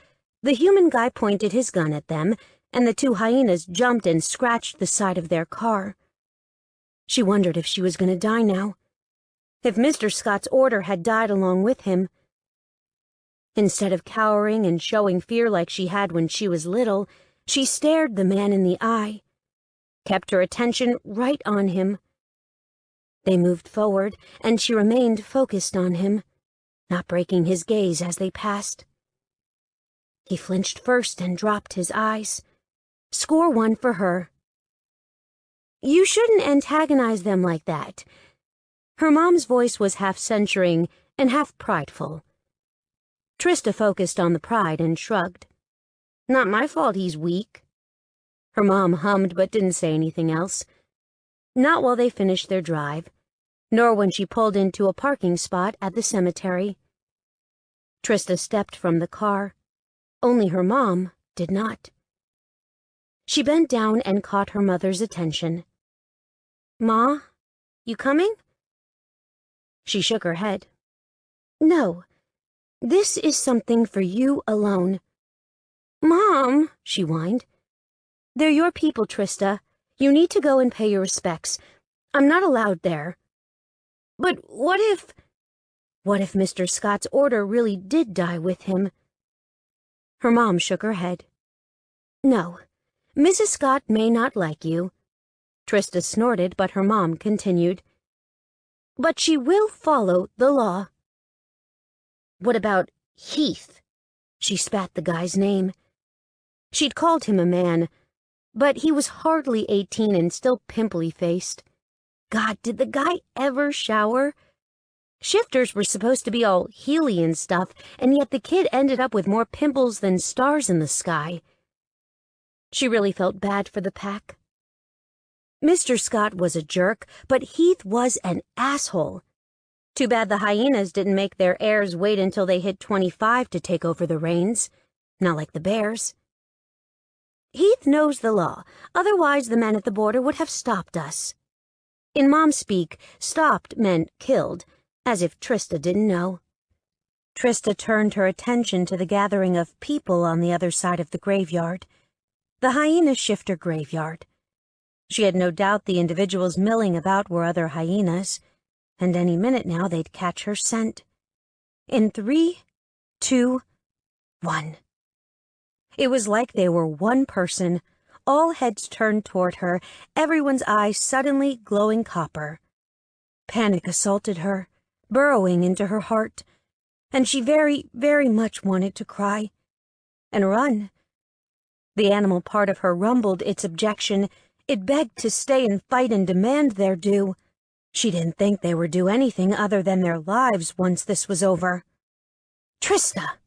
the human guy pointed his gun at them, and the 2 hyenas jumped and scratched the side of their car. She wondered if she was going to die now. If Mr. Scott's order had died along with him. Instead of cowering and showing fear like she had when she was little, she stared the man in the eye, kept her attention right on him. They moved forward, and she remained focused on him, not breaking his gaze as they passed. He flinched first and dropped his eyes. Score 1 for her. You shouldn't antagonize them like that. Her mom's voice was half censuring and half prideful. Trista focused on the pride and shrugged. Not my fault he's weak. Her mom hummed but didn't say anything else. Not while they finished their drive, nor when she pulled into a parking spot at the cemetery. Trista stepped from the car. Only her mom did not. She bent down and caught her mother's attention. Ma, you coming? She shook her head. No, this is something for you alone. Mom, she whined. They're your people, Trista. You need to go and pay your respects. I'm not allowed there. But what if Mr. Scott's order really did die with him? Her mom shook her head. No, Mrs. Scott may not like you. Trista snorted, but her mom continued. But she will follow the law. What about Heath? She spat the guy's name. She'd called him a man, but he was hardly 18 and still pimply-faced. God, did the guy ever shower? Shifters were supposed to be all heely and stuff, and yet the kid ended up with more pimples than stars in the sky. She really felt bad for the pack. Mr. Scott was a jerk, but Heath was an asshole. Too bad the hyenas didn't make their heirs wait until they hit 25 to take over the reins. Not like the bears. Heath knows the law, otherwise the men at the border would have stopped us. In mom speak, stopped meant killed, as if Trista didn't know. Trista turned her attention to the gathering of people on the other side of the graveyard. The hyena shifter graveyard. She had no doubt the individuals milling about were other hyenas, and any minute now they'd catch her scent. In 3, 2, 1. It was like they were one person, all heads turned toward her, everyone's eyes suddenly glowing copper. Panic assaulted her, burrowing into her heart, and she very, very much wanted to cry and run. The animal part of her rumbled its objection. It begged to stay and fight and demand their due. She didn't think they were due anything other than their lives once this was over. "Trista!"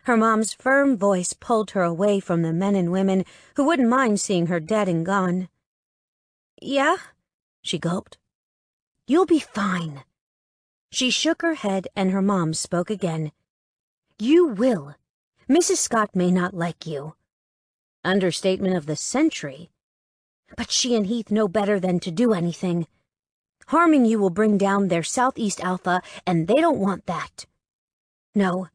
Her mom's firm voice pulled her away from the men and women who wouldn't mind seeing her dead and gone. "Yeah?" she gulped. "You'll be fine." She shook her head and her mom spoke again. "You will. Mrs. Scott may not like you." Understatement of the century. But she and Heath know better than to do anything. Harming you will bring down their Southeast Alpha, and they don't want that. No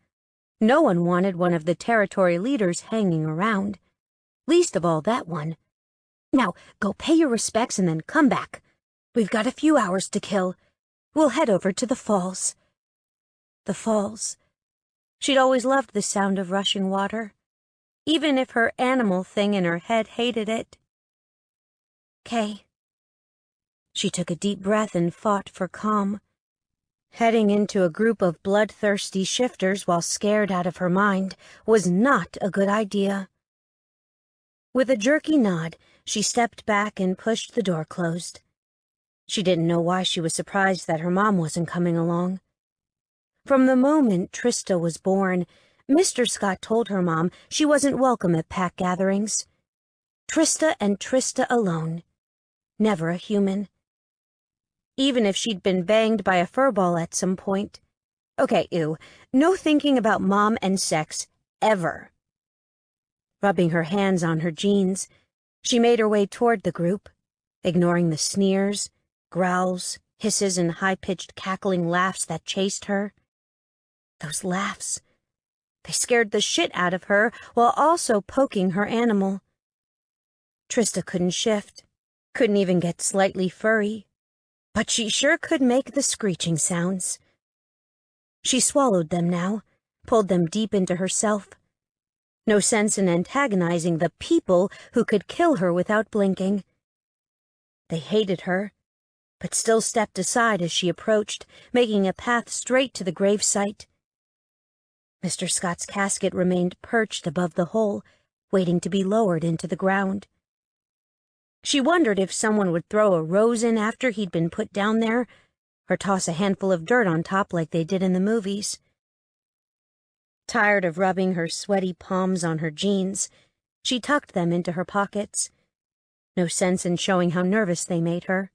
one wanted one of the territory leaders hanging around. Least of all that one. Now, go pay your respects and then come back. We've got a few hours to kill. We'll head over to the falls. The falls. She'd always loved the sound of rushing water, even if her animal thing in her head hated it. "'Kay." She took a deep breath and fought for calm. Heading into a group of bloodthirsty shifters while scared out of her mind was not a good idea. With a jerky nod, she stepped back and pushed the door closed. She didn't know why she was surprised that her mom wasn't coming along. From the moment Trista was born, Mr. Scott told her mom she wasn't welcome at pack gatherings. Trista and Trista alone. Never a human. Even if she'd been banged by a furball at some point. Okay, ew. No thinking about mom and sex, ever. Rubbing her hands on her jeans, she made her way toward the group, ignoring the sneers, growls, hisses, and high-pitched cackling laughs that chased her. Those laughs. They scared the shit out of her while also poking her animal. Trista couldn't shift, couldn't even get slightly furry, but she sure could make the screeching sounds. She swallowed them now, pulled them deep into herself. No sense in antagonizing the people who could kill her without blinking. They hated her, but still stepped aside as she approached, making a path straight to the gravesite. Mr. Scott's casket remained perched above the hole, waiting to be lowered into the ground. She wondered if someone would throw a rose in after he'd been put down there, or toss a handful of dirt on top like they did in the movies. Tired of rubbing her sweaty palms on her jeans, she tucked them into her pockets. No sense in showing how nervous they made her.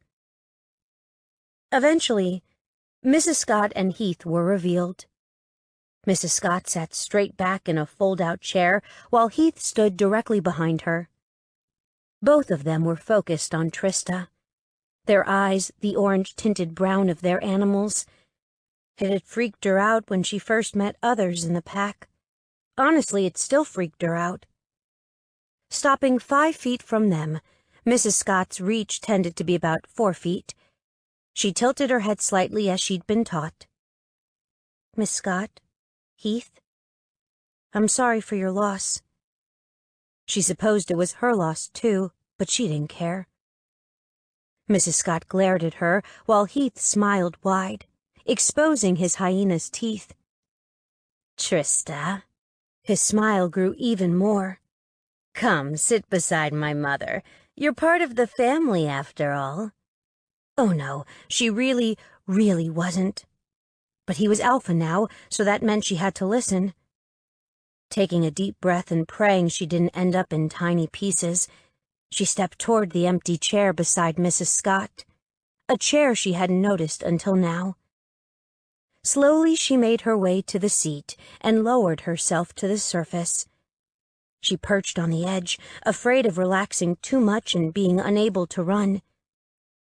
Eventually, Mrs. Scott and Heath were revealed. Mrs. Scott sat straight back in a fold-out chair, while Heath stood directly behind her. Both of them were focused on Trista. Their eyes the orange-tinted brown of their animals. It had freaked her out when she first met others in the pack. Honestly, it still freaked her out. Stopping 5 feet from them, Mrs. Scott's reach tended to be about 4 feet. She tilted her head slightly as she'd been taught. "Miss Scott? Heath? I'm sorry for your loss." She supposed it was her loss, too, but she didn't care. Mrs. Scott glared at her, while Heath smiled wide, exposing his hyena's teeth. "Trista." His smile grew even more. "Come, sit beside my mother. You're part of the family, after all." Oh no, she really wasn't. But he was alpha now, so that meant she had to listen. Taking a deep breath and praying she didn't end up in tiny pieces, she stepped toward the empty chair beside Mrs. Scott, a chair she hadn't noticed until now. Slowly she made her way to the seat and lowered herself to the surface. She perched on the edge, afraid of relaxing too much and being unable to run.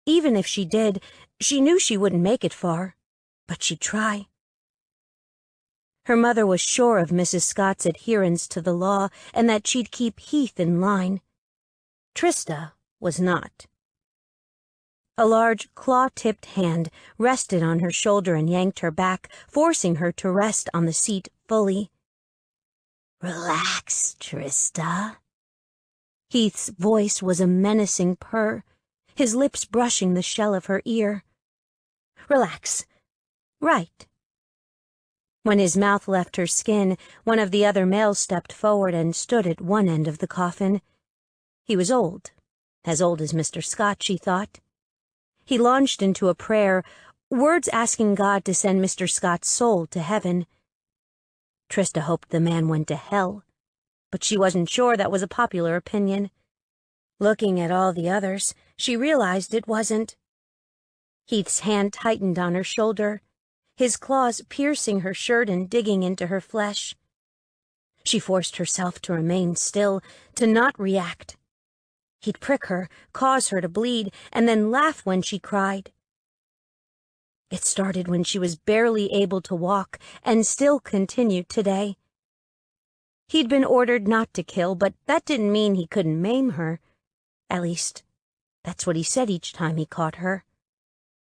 Even if she did, she knew she wouldn't make it far, but she'd try. Her mother was sure of Mrs. Scott's adherence to the law and that she'd keep Heath in line. Trista was not. A large, claw-tipped hand rested on her shoulder and yanked her back, forcing her to rest on the seat fully. "Relax, Trista." Heath's voice was a menacing purr, his lips brushing the shell of her ear. "Relax. Right. When his mouth left her skin, one of the other males stepped forward and stood at one end of the coffin. He was old as Mr. Scott, she thought. He launched into a prayer, words asking God to send Mr. Scott's soul to heaven. Trista hoped the man went to hell, but she wasn't sure that was a popular opinion. Looking at all the others, she realized it wasn't. Heath's hand tightened on her shoulder, his claws piercing her shirt and digging into her flesh. She forced herself to remain still, to not react. He'd prick her, cause her to bleed, and then laugh when she cried. It started when she was barely able to walk, and still continued today. He'd been ordered not to kill, but that didn't mean he couldn't maim her. At least, that's what he said each time he caught her.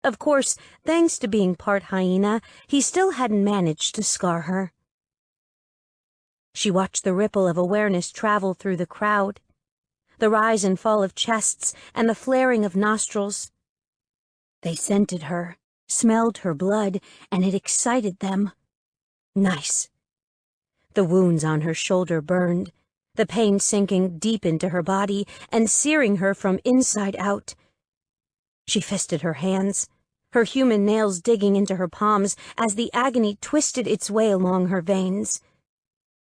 Of course, thanks to being part hyena, he still hadn't managed to scar her. She watched the ripple of awareness travel through the crowd, the rise and fall of chests and the flaring of nostrils. They scented her, smelled her blood, and it excited them. Nice. The wounds on her shoulder burned, the pain sinking deep into her body and searing her from inside out. She fisted her hands, her human nails digging into her palms as the agony twisted its way along her veins.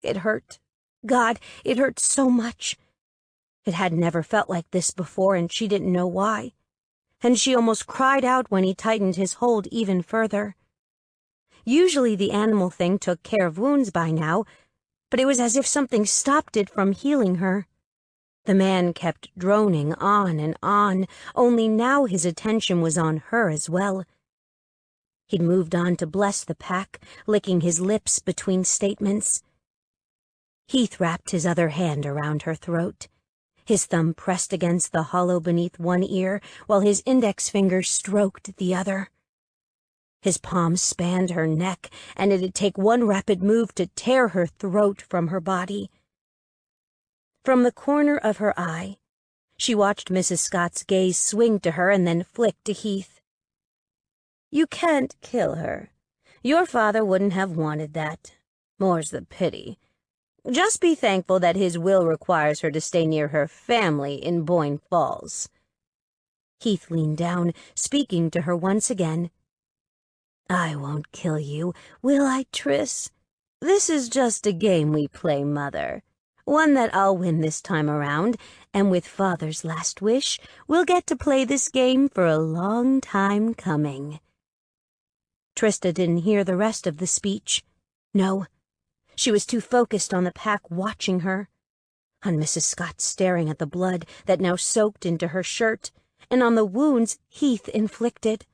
It hurt. God, it hurt so much. It had never felt like this before, and she didn't know why. And she almost cried out when he tightened his hold even further. Usually the animal thing took care of wounds by now, but it was as if something stopped it from healing her. The man kept droning on and on, only now his attention was on her as well. He'd moved on to bless the pack, licking his lips between statements. Heath wrapped his other hand around her throat, his thumb pressed against the hollow beneath one ear, while his index finger stroked the other. His palm spanned her neck, and it'd take one rapid move to tear her throat from her body. From the corner of her eye, she watched Mrs. Scott's gaze swing to her and then flick to Heath. "You can't kill her. Your father wouldn't have wanted that. More's the pity. Just be thankful that his will requires her to stay near her family in Boyne Falls." Heath leaned down, speaking to her once again. "I won't kill you, will I, Tris? This is just a game we play, Mother. One that I'll win this time around, and with Father's last wish, we'll get to play this game for a long time coming." Trista didn't hear the rest of the speech. No, she was too focused on the pack watching her, on Mrs. Scott staring at the blood that now soaked into her shirt, and on the wounds Heath inflicted.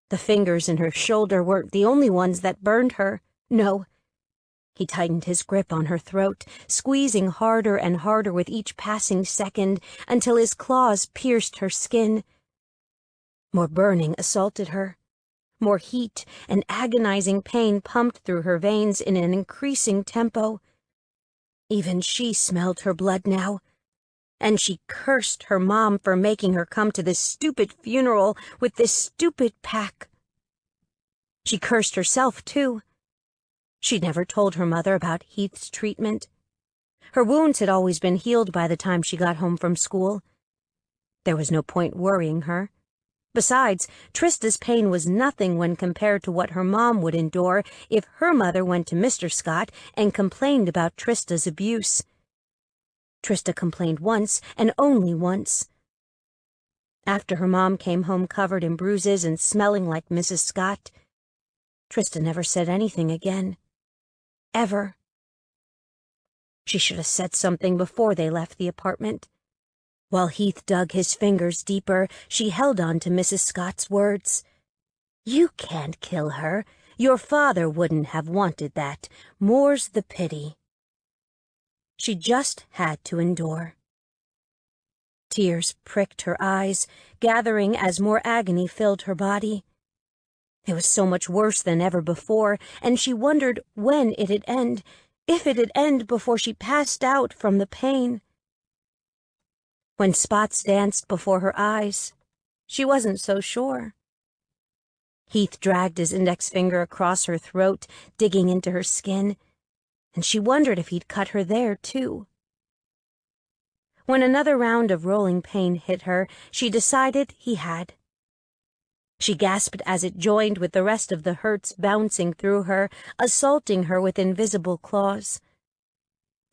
The fingers in her shoulder weren't the only ones that burned her. No. He tightened his grip on her throat, squeezing harder and harder with each passing second until his claws pierced her skin. More burning assaulted her. More heat and agonizing pain pumped through her veins in an increasing tempo. Even she smelled her blood now, and she cursed her mom for making her come to this stupid funeral with this stupid pack. She cursed herself, too. She'd never told her mother about Heath's treatment. Her wounds had always been healed by the time she got home from school. There was no point worrying her. Besides, Trista's pain was nothing when compared to what her mom would endure if her mother went to Mr. Scott and complained about Trista's abuse. Trista complained once, and only once. After her mom came home covered in bruises and smelling like Mrs. Scott, Trista never said anything again. Ever. She should have said something before they left the apartment. While Heath dug his fingers deeper, she held on to Mrs. Scott's words. "You can't kill her. Your father wouldn't have wanted that. More's the pity." She just had to endure. Tears pricked her eyes, gathering as more agony filled her body. It was so much worse than ever before, and she wondered when it'd end, if it'd end before she passed out from the pain. When spots danced before her eyes, she wasn't so sure. Heath dragged his index finger across her throat, digging into her skin, and she wondered if he'd cut her there, too. When another round of rolling pain hit her, she decided he had. She gasped as it joined with the rest of the hurts bouncing through her, assaulting her with invisible claws.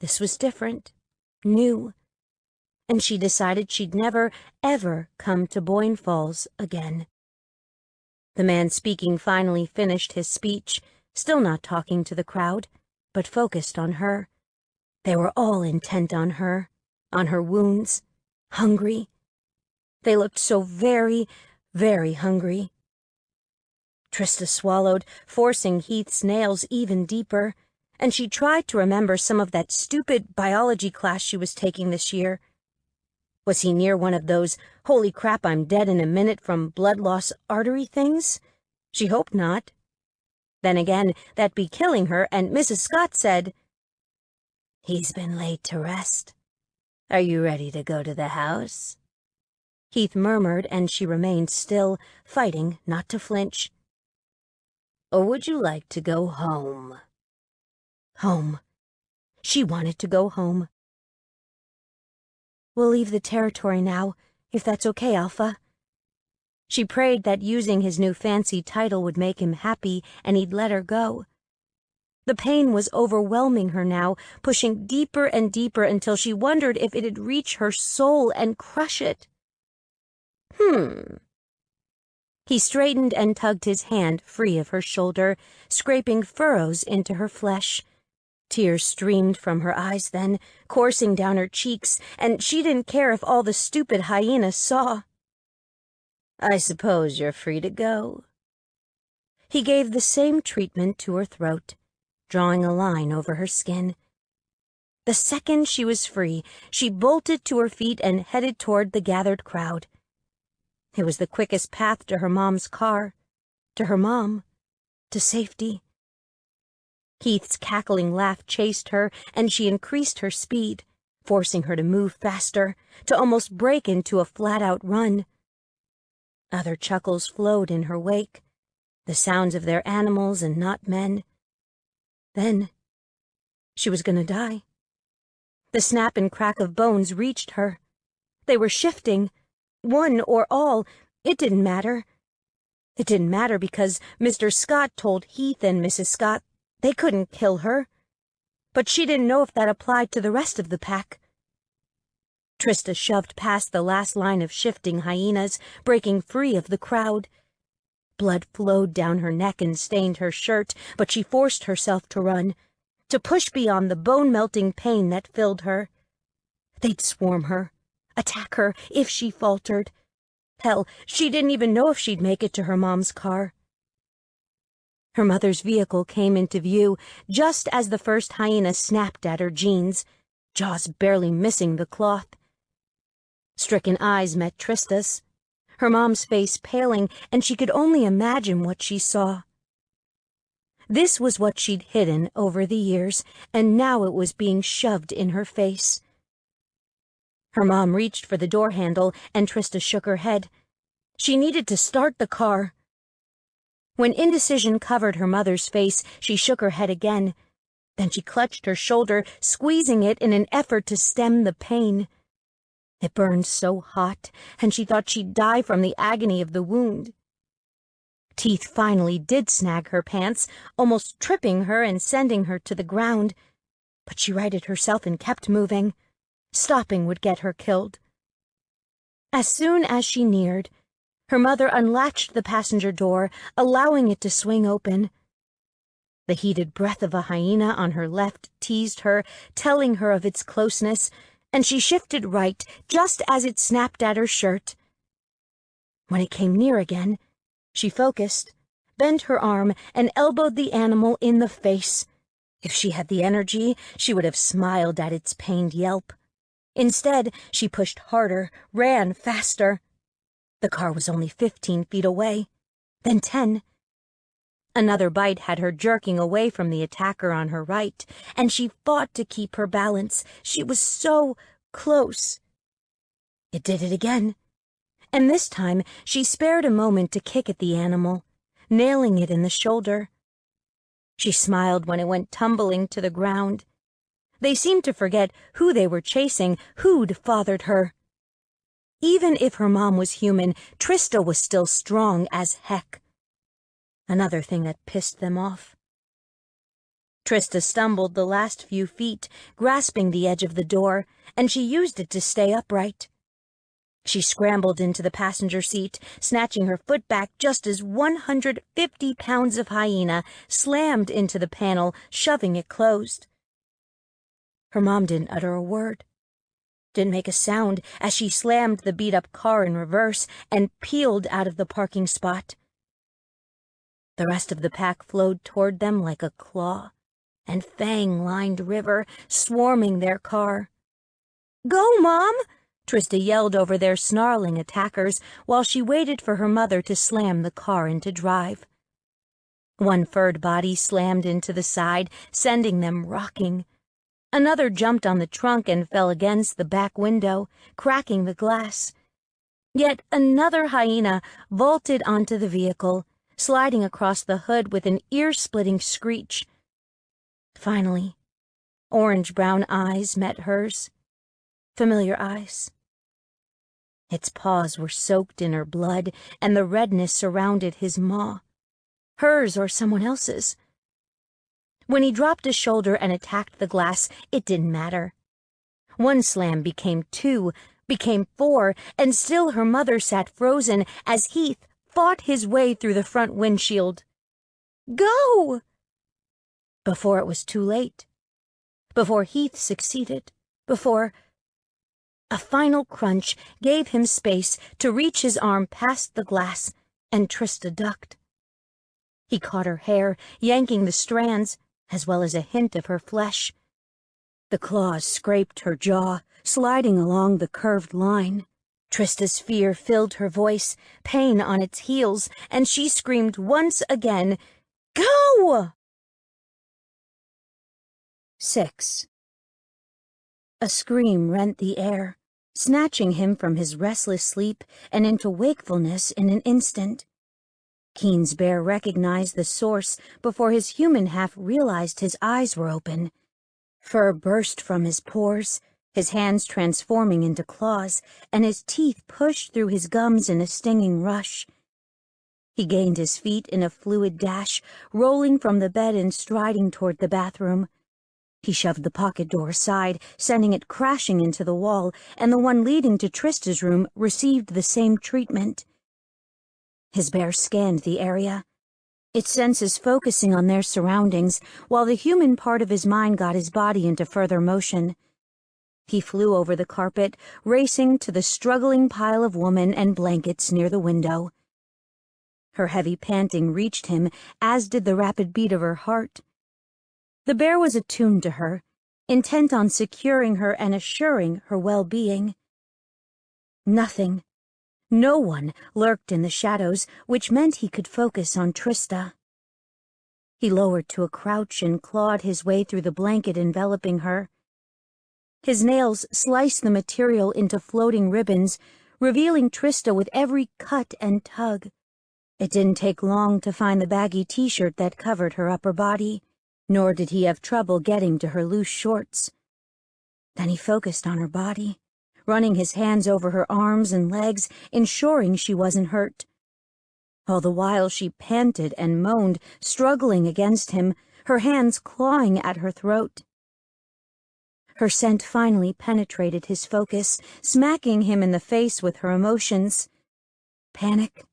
This was different, new, and she decided she'd never, ever come to Boyne Falls again. The man speaking finally finished his speech, still not talking to the crowd, but focused on her. They were all intent on her wounds, hungry. They looked so very, very hungry. Trista swallowed, forcing Heath's nails even deeper, and she tried to remember some of that stupid biology class she was taking this year. Was he near one of those holy crap I'm dead in a minute from blood loss artery things? She hoped not. Then again, that'd be killing her, and Mrs. Scott said, "He's been laid to rest. Are you ready to go to the house?" Heath murmured, and she remained still, fighting not to flinch. "Or would you like to go home?" Home. She wanted to go home. "We'll leave the territory now, if that's okay, Alpha." She prayed that using his new fancy title would make him happy and he'd let her go. The pain was overwhelming her now, pushing deeper and deeper until she wondered if it'd reach her soul and crush it. He straightened and tugged his hand free of her shoulder, scraping furrows into her flesh. Tears streamed from her eyes then, coursing down her cheeks, and she didn't care if all the stupid hyenas saw. "I suppose you're free to go." He gave the same treatment to her throat, drawing a line over her skin. The second she was free, she bolted to her feet and headed toward the gathered crowd. It was the quickest path to her mom's car, to her mom, to safety. Heath's cackling laugh chased her, and she increased her speed, forcing her to move faster, to almost break into a flat-out run. Other chuckles flowed in her wake, the sounds of their animals and not men. Then she was going to die. The snap and crack of bones reached her. They were shifting. One or all, it didn't matter. It didn't matter because Mr. Scott told Heath and Mrs. Scott they couldn't kill her. But she didn't know if that applied to the rest of the pack. Trista shoved past the last line of shifting hyenas, breaking free of the crowd. Blood flowed down her neck and stained her shirt, but she forced herself to run, to push beyond the bone-melting pain that filled her. They'd swarm her, attack her if she faltered. Hell, she didn't even know if she'd make it to her mom's car. Her mother's vehicle came into view just as the first hyena snapped at her jeans, jaws barely missing the cloth. Stricken eyes met Trista's, her mom's face paling, and she could only imagine what she saw. This was what she'd hidden over the years, and now it was being shoved in her face. Her mom reached for the door handle, and Trista shook her head. She needed to start the car. When indecision covered her mother's face, she shook her head again. Then she clutched her shoulder, squeezing it in an effort to stem the pain. It burned so hot, and she thought she'd die from the agony of the wound. Teeth finally did snag her pants, almost tripping her and sending her to the ground. But she righted herself and kept moving. Stopping would get her killed. As soon as she neared, her mother unlatched the passenger door, allowing it to swing open. The heated breath of a hyena on her left teased her, telling her of its closeness, and she shifted right just as it snapped at her shirt. When it came near again, she focused, bent her arm, and elbowed the animal in the face. If she had the energy, she would have smiled at its pained yelp. Instead, she pushed harder, ran faster. The car was only 15 feet away, then 10. Another bite had her jerking away from the attacker on her right, and she fought to keep her balance. She was so close. It did it again, and this time she spared a moment to kick at the animal, nailing it in the shoulder. She smiled when it went tumbling to the ground. They seemed to forget who they were chasing, who'd fathered her. Even if her mom was human, Trista was still strong as heck. Another thing that pissed them off. Trista stumbled the last few feet, grasping the edge of the door, and she used it to stay upright. She scrambled into the passenger seat, snatching her foot back just as 150 pounds of hyena slammed into the panel, shoving it closed. Her mom didn't utter a word, didn't make a sound as she slammed the beat-up car in reverse and peeled out of the parking spot. The rest of the pack flowed toward them like a claw and fang-lined river swarming their car. "Go, Mom!" Trista yelled over their snarling attackers while she waited for her mother to slam the car into drive. One furred body slammed into the side, sending them rocking. Another jumped on the trunk and fell against the back window, cracking the glass. Yet another hyena vaulted onto the vehicle, sliding across the hood with an ear-splitting screech. Finally, orange-brown eyes met hers. Familiar eyes. Its paws were soaked in her blood, and the redness surrounded his maw. Hers or someone else's. When he dropped a shoulder and attacked the glass, it didn't matter. One slam became two, became four, and still her mother sat frozen as Heath fought his way through the front windshield. "Go!" Before it was too late. Before Heath succeeded. Before... A final crunch gave him space to reach his arm past the glass, and Trista ducked. He caught her hair, yanking the strands, as well as a hint of her flesh. The claws scraped her jaw, sliding along the curved line. Trista's fear filled her voice, pain on its heels, and she screamed once again, "Go!" 6. A scream rent the air, snatching him from his restless sleep and into wakefulness in an instant. Keen's bear recognized the source before his human half realized his eyes were open. Fur burst from his pores, his hands transforming into claws, and his teeth pushed through his gums in a stinging rush. He gained his feet in a fluid dash, rolling from the bed and striding toward the bathroom. He shoved the pocket door aside, sending it crashing into the wall, and the one leading to Trista's room received the same treatment. His bear scanned the area, its senses focusing on their surroundings, while the human part of his mind got his body into further motion. He flew over the carpet, racing to the struggling pile of woman and blankets near the window. Her heavy panting reached him, as did the rapid beat of her heart. The bear was attuned to her, intent on securing her and assuring her well-being. Nothing, no one lurked in the shadows, which meant he could focus on Trista. He lowered to a crouch and clawed his way through the blanket enveloping her. His nails sliced the material into floating ribbons, revealing Trista with every cut and tug. It didn't take long to find the baggy t-shirt that covered her upper body, nor did he have trouble getting to her loose shorts. Then he focused on her body, running his hands over her arms and legs, ensuring she wasn't hurt. All the while she panted and moaned, struggling against him, her hands clawing at her throat. Her scent finally penetrated his focus, smacking him in the face with her emotions. Panic,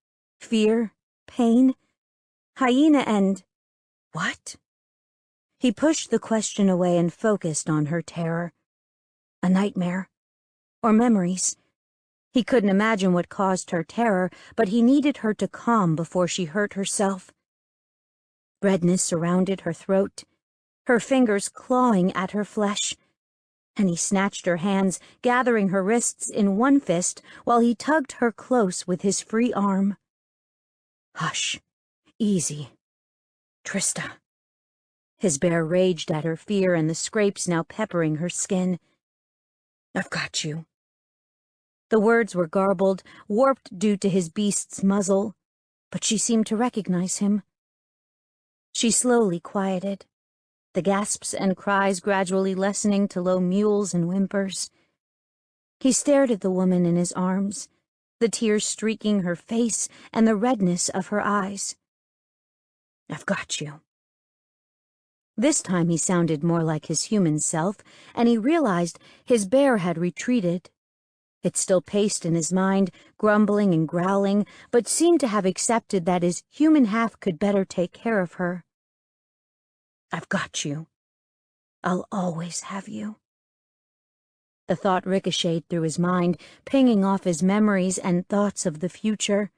fear, pain, hyena and... what? He pushed the question away and focused on her terror. A nightmare. Or memories. He couldn't imagine what caused her terror, but he needed her to calm before she hurt herself. Redness surrounded her throat, her fingers clawing at her flesh, and he snatched her hands, gathering her wrists in one fist while he tugged her close with his free arm. Hush. Easy. Trista. His bear raged at her fear and the scrapes now peppering her skin. I've got you. The words were garbled, warped due to his beast's muzzle. but she seemed to recognize him. She slowly quieted, the gasps and cries gradually lessening to low mewls and whimpers. He stared at the woman in his arms, the tears streaking her face and the redness of her eyes. "I've got you." This time he sounded more like his human self, and he realized his bear had retreated. It still paced in his mind, grumbling and growling, but seemed to have accepted that his human half could better take care of her. "I've got you. I'll always have you." The thought ricocheted through his mind, pinging off his memories and thoughts of the future.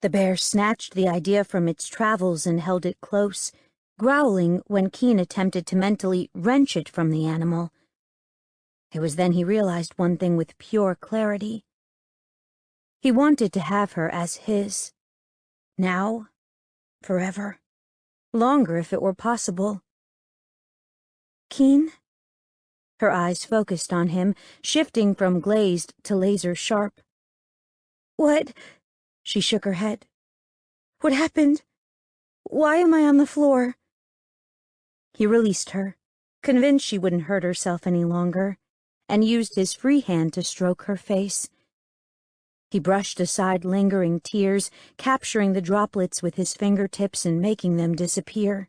The bear snatched the idea from its travels and held it close, growling when Keen attempted to mentally wrench it from the animal. It was then he realized one thing with pure clarity. He wanted to have her as his. Now, forever. Longer if it were possible. "Keen?" Her eyes focused on him, shifting from glazed to laser sharp. "What?" She shook her head. "What happened? Why am I on the floor?" He released her, convinced she wouldn't hurt herself any longer, and used his free hand to stroke her face. He brushed aside lingering tears, capturing the droplets with his fingertips and making them disappear.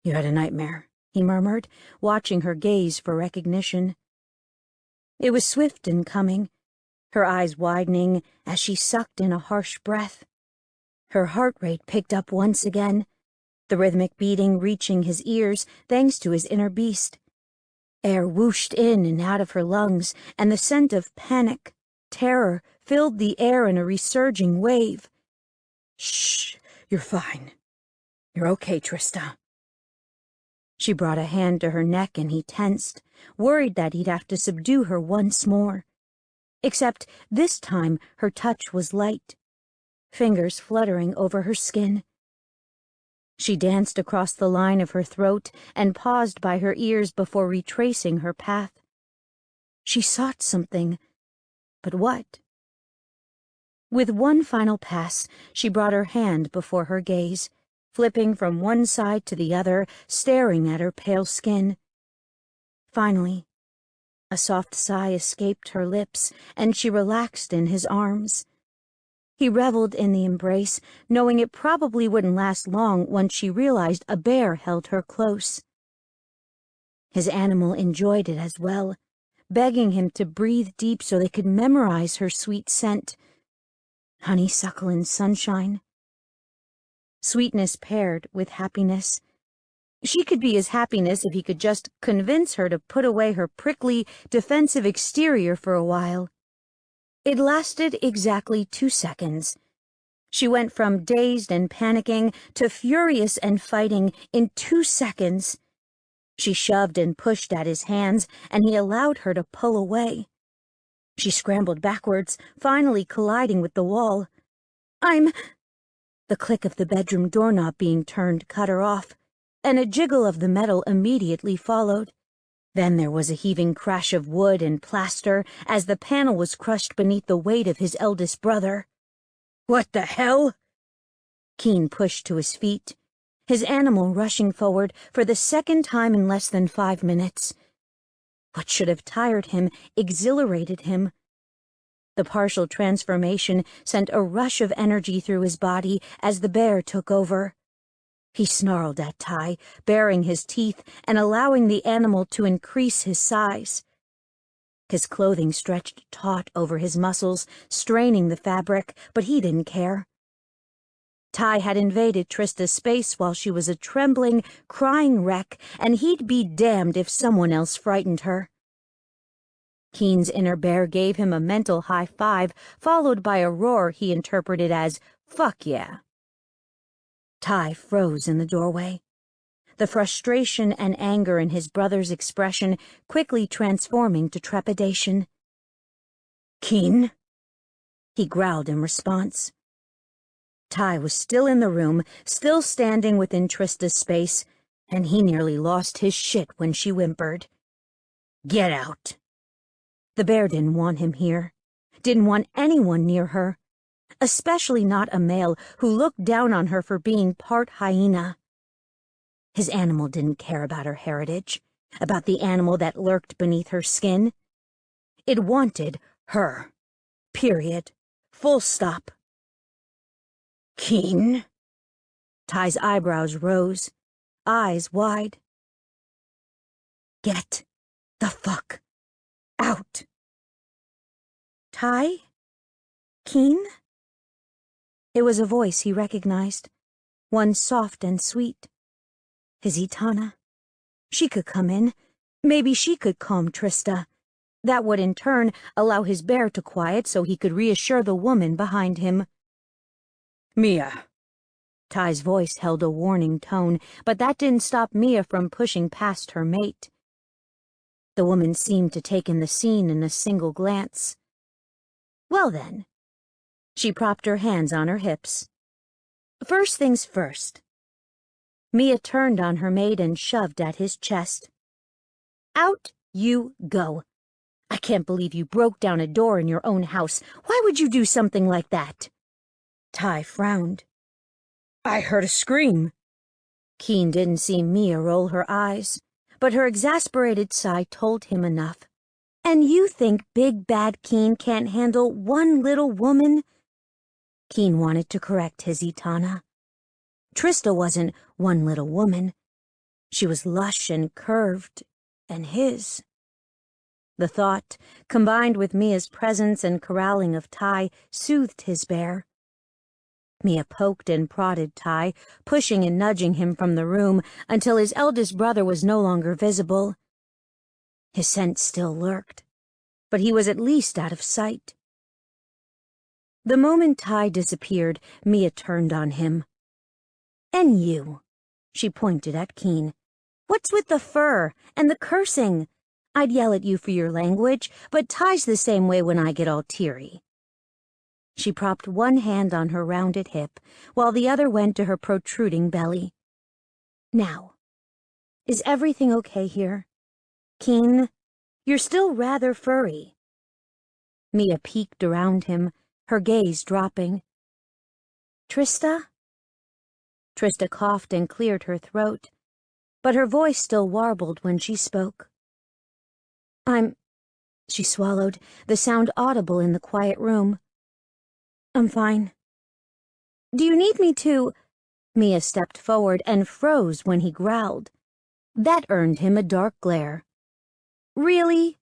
"You had a nightmare," he murmured, watching her gaze for recognition. It was swift in coming, her eyes widening as she sucked in a harsh breath. Her heart rate picked up once again, the rhythmic beating reaching his ears thanks to his inner beast. Air whooshed in and out of her lungs, and the scent of panic, terror, filled the air in a resurging wave. "Shh, you're fine. You're okay, Trista." She brought a hand to her neck and he tensed, worried that he'd have to subdue her once more. Except this time her touch was light, fingers fluttering over her skin. She danced across the line of her throat and paused by her ears before retracing her path. She sought something, but what? With one final pass, she brought her hand before her gaze, flipping from one side to the other, staring at her pale skin. Finally, a soft sigh escaped her lips, and she relaxed in his arms. He reveled in the embrace, knowing it probably wouldn't last long once she realized a bear held her close. His animal enjoyed it as well, begging him to breathe deep so they could memorize her sweet scent. Honeysuckle and sunshine. Sweetness paired with happiness. She could be his happiness if he could just convince her to put away her prickly, defensive exterior for a while. It lasted exactly 2 seconds. She went from dazed and panicking to furious and fighting in 2 seconds. She shoved and pushed at his hands, and he allowed her to pull away. She scrambled backwards, finally colliding with the wall. The click of the bedroom doorknob being turned cut her off, and a jiggle of the metal immediately followed. Then there was a heaving crash of wood and plaster as the panel was crushed beneath the weight of his eldest brother. "What the hell?" Keen pushed to his feet, his animal rushing forward for the second time in less than 5 minutes. What should have tired him exhilarated him. The partial transformation sent a rush of energy through his body as the bear took over. He snarled at Ty, baring his teeth and allowing the animal to increase his size. His clothing stretched taut over his muscles, straining the fabric, but he didn't care. Ty had invaded Trista's space while she was a trembling, crying wreck, and he'd be damned if someone else frightened her. Keen's inner bear gave him a mental high five, followed by a roar he interpreted as, "Fuck yeah." Ty froze in the doorway, the frustration and anger in his brother's expression quickly transforming to trepidation. "Keen?" he growled in response. Ty was still in the room, still standing within Trista's space, and he nearly lost his shit when she whimpered. "Get out." The bear didn't want him here, didn't want anyone near her. especially not a male who looked down on her for being part hyena. His animal didn't care about her heritage, about the animal that lurked beneath her skin. It wanted her. Period. Full stop. Keen? Ty's eyebrows rose, eyes wide. Get the fuck out. Ty? Keen? It was a voice he recognized, one soft and sweet. His Itana. She could come in. Maybe she could calm Trista. That would in turn allow his bear to quiet so he could reassure the woman behind him. Mia. Ty's voice held a warning tone, but that didn't stop Mia from pushing past her mate. The woman seemed to take in the scene in a single glance. Well then. She propped her hands on her hips. First things first. Mia turned on her mate and shoved at his chest. Out you go. I can't believe you broke down a door in your own house. Why would you do something like that? Ty frowned. I heard a scream. Keen didn't see Mia roll her eyes, but her exasperated sigh told him enough. And you think Big Bad Keen can't handle one little woman? Keen wanted to correct his Itana. Trista wasn't one little woman. She was lush and curved, and his. The thought, combined with Mia's presence and corralling of Ty, soothed his bear. Mia poked and prodded Ty, pushing and nudging him from the room until his eldest brother was no longer visible. His scent still lurked, but he was at least out of sight. The moment Ty disappeared, Mia turned on him. And you, she pointed at Keen. What's with the fur and the cursing? I'd yell at you for your language, but Ty's the same way when I get all teary. She propped one hand on her rounded hip, while the other went to her protruding belly. Now, is everything okay here? Keen, you're still rather furry. Mia peeked around him, her gaze dropping. Trista? Trista coughed and cleared her throat, but her voice still warbled when she spoke. She swallowed, the sound audible in the quiet room. I'm fine. Do you need me to? Mia stepped forward and froze when he growled. That earned him a dark glare. Really?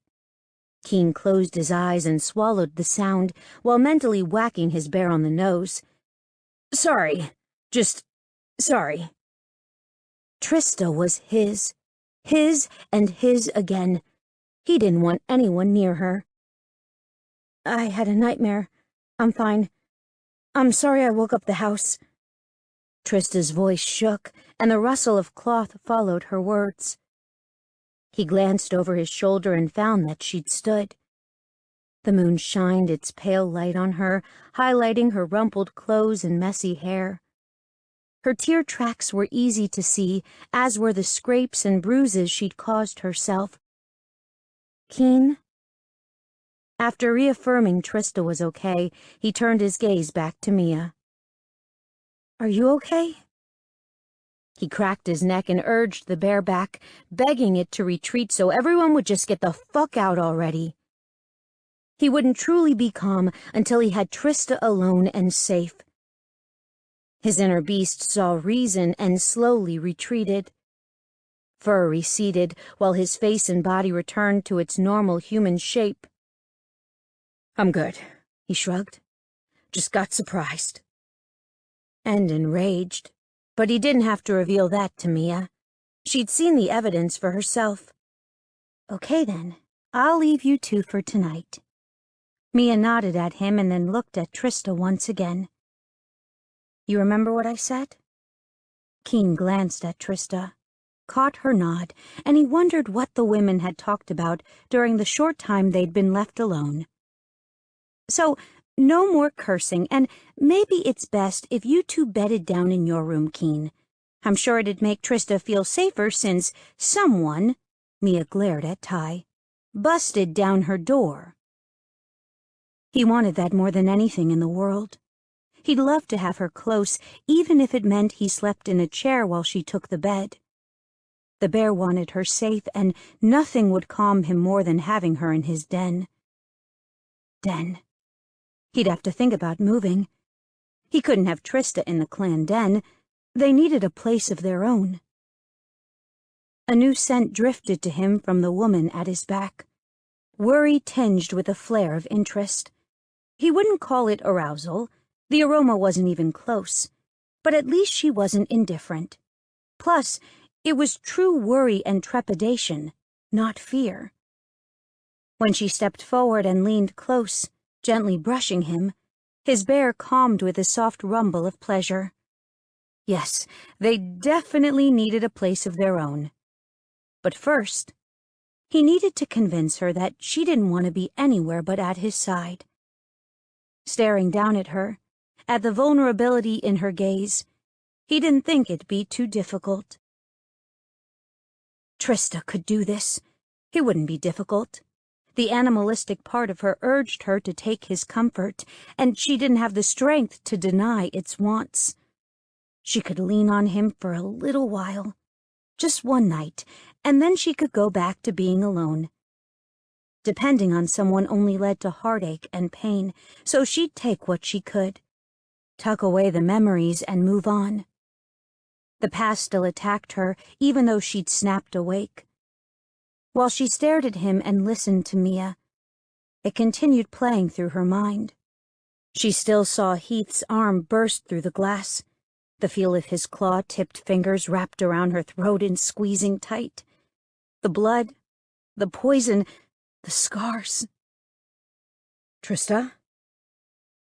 Keen closed his eyes and swallowed the sound while mentally whacking his bear on the nose. Sorry. Just sorry. Trista was his and his again. He didn't want anyone near her. I had a nightmare. I'm fine. I'm sorry I woke up the house. Trista's voice shook, and the rustle of cloth followed her words. He glanced over his shoulder and found that she'd stood. The moon shined its pale light on her, highlighting her rumpled clothes and messy hair. Her tear tracks were easy to see, as were the scrapes and bruises she'd caused herself. Keen? After reaffirming Trista was okay, he turned his gaze back to Mia. Are you okay? He cracked his neck and urged the bear back, begging it to retreat so everyone would just get the fuck out already. He wouldn't truly be calm until he had Trista alone and safe. His inner beast saw reason and slowly retreated. Fur receded while his face and body returned to its normal human shape. I'm good, he shrugged. Just got surprised. And enraged. But he didn't have to reveal that to Mia. She'd seen the evidence for herself. Okay then, I'll leave you two for tonight. Mia nodded at him and then looked at Trista once again. You remember what I said? Keen glanced at Trista, caught her nod, and he wondered what the women had talked about during the short time they'd been left alone. So, no more cursing, and maybe it's best if you two bedded down in your room, Keen. I'm sure it'd make Trista feel safer since someone, Mia glared at Ty, busted down her door. He wanted that more than anything in the world. He'd love to have her close, even if it meant he slept in a chair while she took the bed. The bear wanted her safe, and nothing would calm him more than having her in his den. He'd have to think about moving. He couldn't have Trista in the clan den. They needed a place of their own. A new scent drifted to him from the woman at his back, worry tinged with a flare of interest. He wouldn't call it arousal. The aroma wasn't even close. But at least she wasn't indifferent. Plus, it was true worry and trepidation, not fear. When she stepped forward and leaned close, gently brushing him, his bear calmed with a soft rumble of pleasure. Yes, they definitely needed a place of their own. But first, he needed to convince her that she didn't want to be anywhere but at his side. Staring down at her, at the vulnerability in her gaze, he didn't think it'd be too difficult. Trista could do this. It wouldn't be difficult. The animalistic part of her urged her to take his comfort, and she didn't have the strength to deny its wants. She could lean on him for a little while, just one night, and then she could go back to being alone. Depending on someone only led to heartache and pain, so she'd take what she could, tuck away the memories and move on. The past still attacked her, even though she'd snapped awake. While she stared at him and listened to Mia, it continued playing through her mind. She still saw Heath's arm burst through the glass, the feel of his claw-tipped fingers wrapped around her throat and squeezing tight. The blood, the poison, the scars. "Trista?"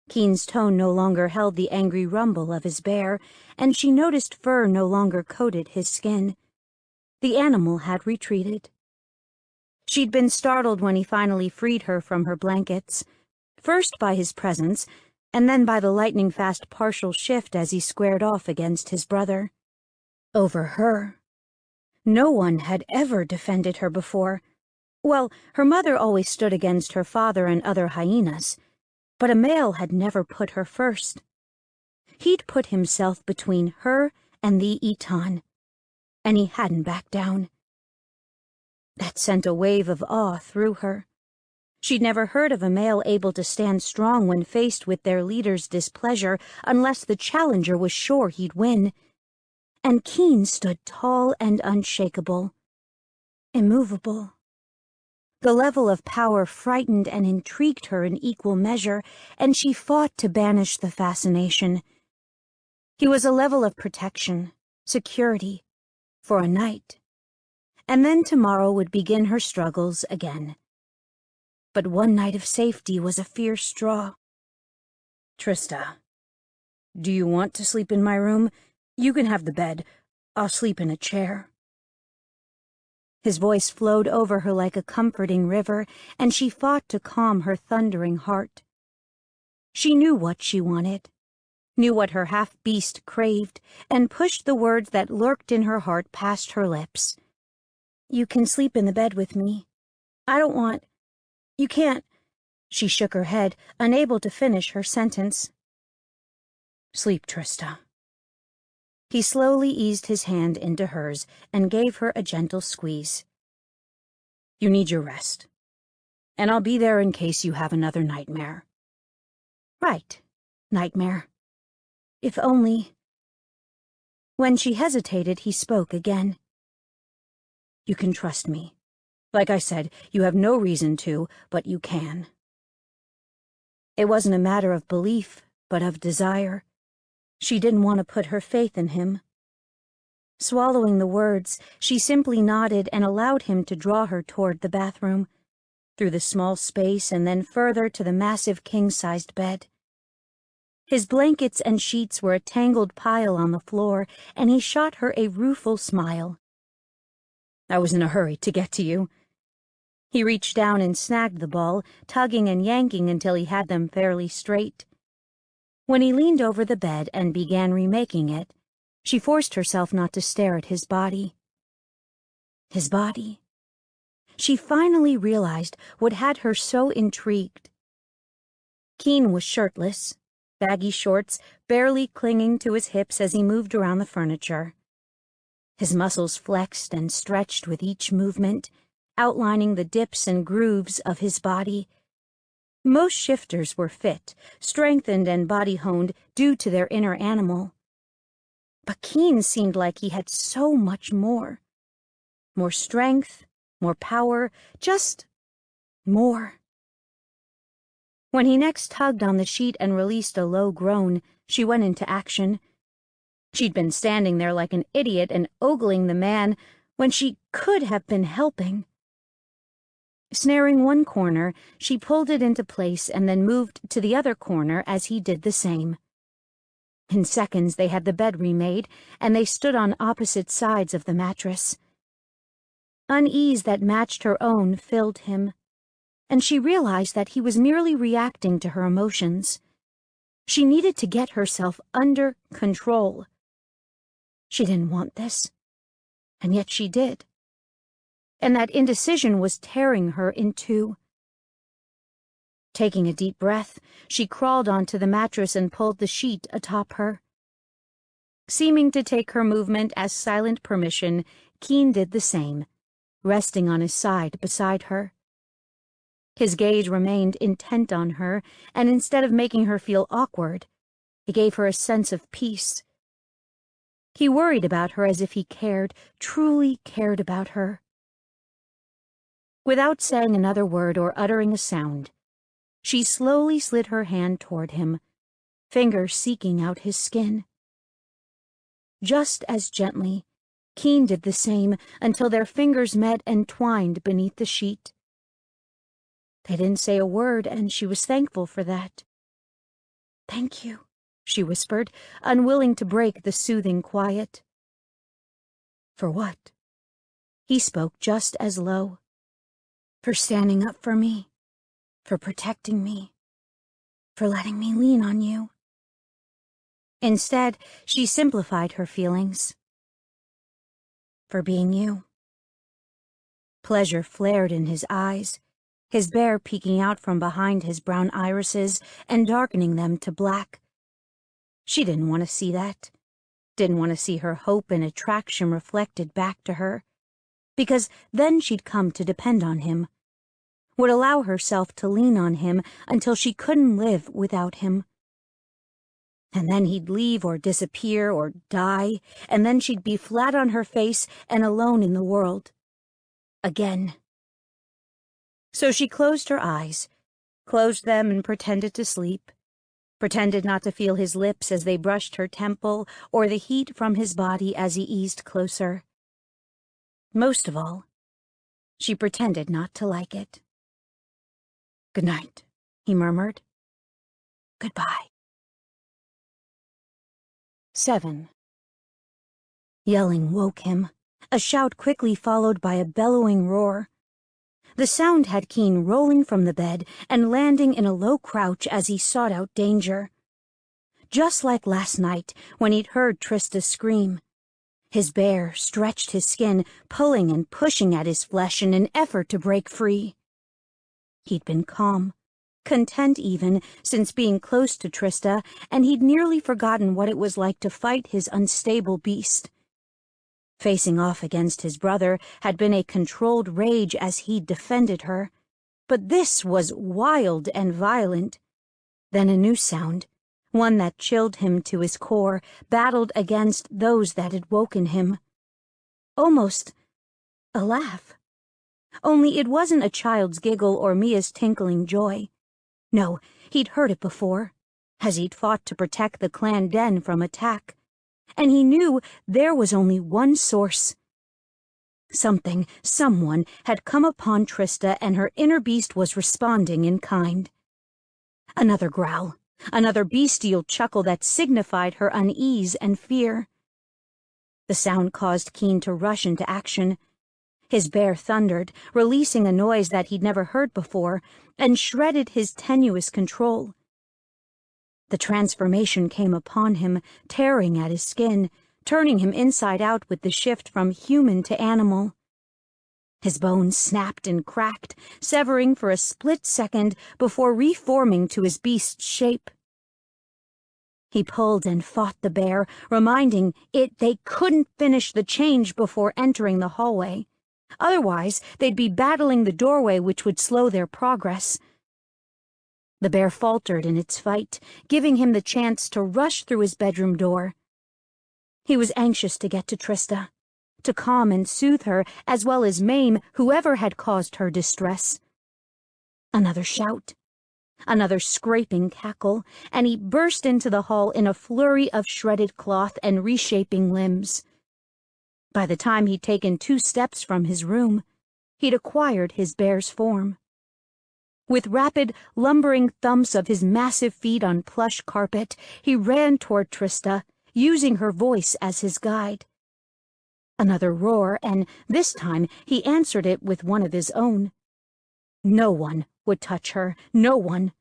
Keen's tone no longer held the angry rumble of his bear, and she noticed fur no longer coated his skin. The animal had retreated. She'd been startled when he finally freed her from her blankets, first by his presence, and then by the lightning-fast partial shift as he squared off against his brother. Over her. No one had ever defended her before. Well, her mother always stood against her father and other hyenas, but a male had never put her first. He'd put himself between her and the Eton, and he hadn't backed down. That sent a wave of awe through her. She'd never heard of a male able to stand strong when faced with their leader's displeasure unless the challenger was sure he'd win. And Keen stood tall and unshakable, immovable. The level of power frightened and intrigued her in equal measure, and she fought to banish the fascination. He was a level of protection, security, for a night. And then tomorrow would begin her struggles again. But one night of safety was a fierce straw. "Trista, do you want to sleep in my room? You can have the bed. I'll sleep in a chair." His voice flowed over her like a comforting river, and she fought to calm her thundering heart. She knew what she wanted, knew what her half-beast craved, and pushed the words that lurked in her heart past her lips. "You can sleep in the bed with me. I don't want... You can't..." She shook her head, unable to finish her sentence. "Sleep, Trista." He slowly eased his hand into hers and gave her a gentle squeeze. "You need your rest, and I'll be there in case you have another nightmare." "Right, nightmare. If only..." When she hesitated, he spoke again. "You can trust me. Like I said, you have no reason to, but you can." It wasn't a matter of belief, but of desire. She didn't want to put her faith in him. Swallowing the words, she simply nodded and allowed him to draw her toward the bathroom, through the small space and then further to the massive king-sized bed. His blankets and sheets were a tangled pile on the floor, and he shot her a rueful smile. "I was in a hurry to get to you." He reached down and snagged the ball, tugging and yanking until he had them fairly straight. When he leaned over the bed and began remaking it, she forced herself not to stare at his body. His body. She finally realized what had her so intrigued. Keen was shirtless, baggy shorts barely clinging to his hips as he moved around the furniture. His muscles flexed and stretched with each movement, outlining the dips and grooves of his body. Most shifters were fit, strengthened and body-honed due to their inner animal. But Keen seemed like he had so much more. More strength, more power, just more. When he next tugged on the sheet and released a low groan, she went into action. She'd been standing there like an idiot and ogling the man when she could have been helping. Snaring one corner, she pulled it into place and then moved to the other corner as he did the same. In seconds they had the bed remade, and they stood on opposite sides of the mattress. Unease that matched her own filled him, and she realized that he was merely reacting to her emotions. She needed to get herself under control. She didn't want this, and yet she did. And that indecision was tearing her in two. Taking a deep breath, she crawled onto the mattress and pulled the sheet atop her. Seeming to take her movement as silent permission, Keen did the same, resting on his side beside her. His gaze remained intent on her, and instead of making her feel awkward, it gave her a sense of peace. He worried about her as if he cared, truly cared about her. Without saying another word or uttering a sound, she slowly slid her hand toward him, fingers seeking out his skin. Just as gently, Keen did the same until their fingers met and twined beneath the sheet. They didn't say a word, and she was thankful for that. "Thank you," she whispered, unwilling to break the soothing quiet. "For what?" He spoke just as low. "For standing up for me, for protecting me, for letting me lean on you." Instead, she simplified her feelings. "For being you." Pleasure flared in his eyes, his bear peeking out from behind his brown irises and darkening them to black. She didn't want to see that. Didn't want to see her hope and attraction reflected back to her, because then she'd come to depend on him. Would allow herself to lean on him until she couldn't live without him. And then he'd leave or disappear or die, and then she'd be flat on her face and alone in the world. Again. So she closed her eyes, closed them and pretended to sleep, pretended not to feel his lips as they brushed her temple or the heat from his body as he eased closer. Most of all, she pretended not to like it. "Good night," he murmured. "Goodbye." 7. Yelling woke him, a shout quickly followed by a bellowing roar. The sound had Keen rolling from the bed and landing in a low crouch as he sought out danger. Just like last night when he'd heard Trista scream. His bear stretched his skin, pulling and pushing at his flesh in an effort to break free. He'd been calm, content even, since being close to Trista, and he'd nearly forgotten what it was like to fight his unstable beast. Facing off against his brother had been a controlled rage as he'd defended her, but this was wild and violent. Then a new sound, one that chilled him to his core, battled against those that had woken him. Almost a laugh. Only it wasn't a child's giggle or Mia's tinkling joy. No, he'd heard it before, as he'd fought to protect the clan den from attack. And he knew there was only one source. Someone had come upon Trista, and her inner beast was responding in kind. Another growl, another bestial chuckle that signified her unease and fear. The sound caused Keen to rush into action. His bear thundered, releasing a noise that he'd never heard before, and shredded his tenuous control. The transformation came upon him, tearing at his skin, turning him inside out with the shift from human to animal. His bones snapped and cracked, severing for a split second before reforming to his beast's shape. He pulled and fought the bear, reminding it they couldn't finish the change before entering the hallway. Otherwise, they'd be battling the doorway, which would slow their progress. The bear faltered in its fight, giving him the chance to rush through his bedroom door. He was anxious to get to Trista, to calm and soothe her, as well as maim whoever had caused her distress. Another shout, another scraping cackle, and he burst into the hall in a flurry of shredded cloth and reshaping limbs. By the time he'd taken 2 steps from his room, he'd acquired his bear's form. With rapid, lumbering thumps of his massive feet on plush carpet, he ran toward Trista, using her voice as his guide. Another roar, and this time he answered it with one of his own. No one would touch her, no one.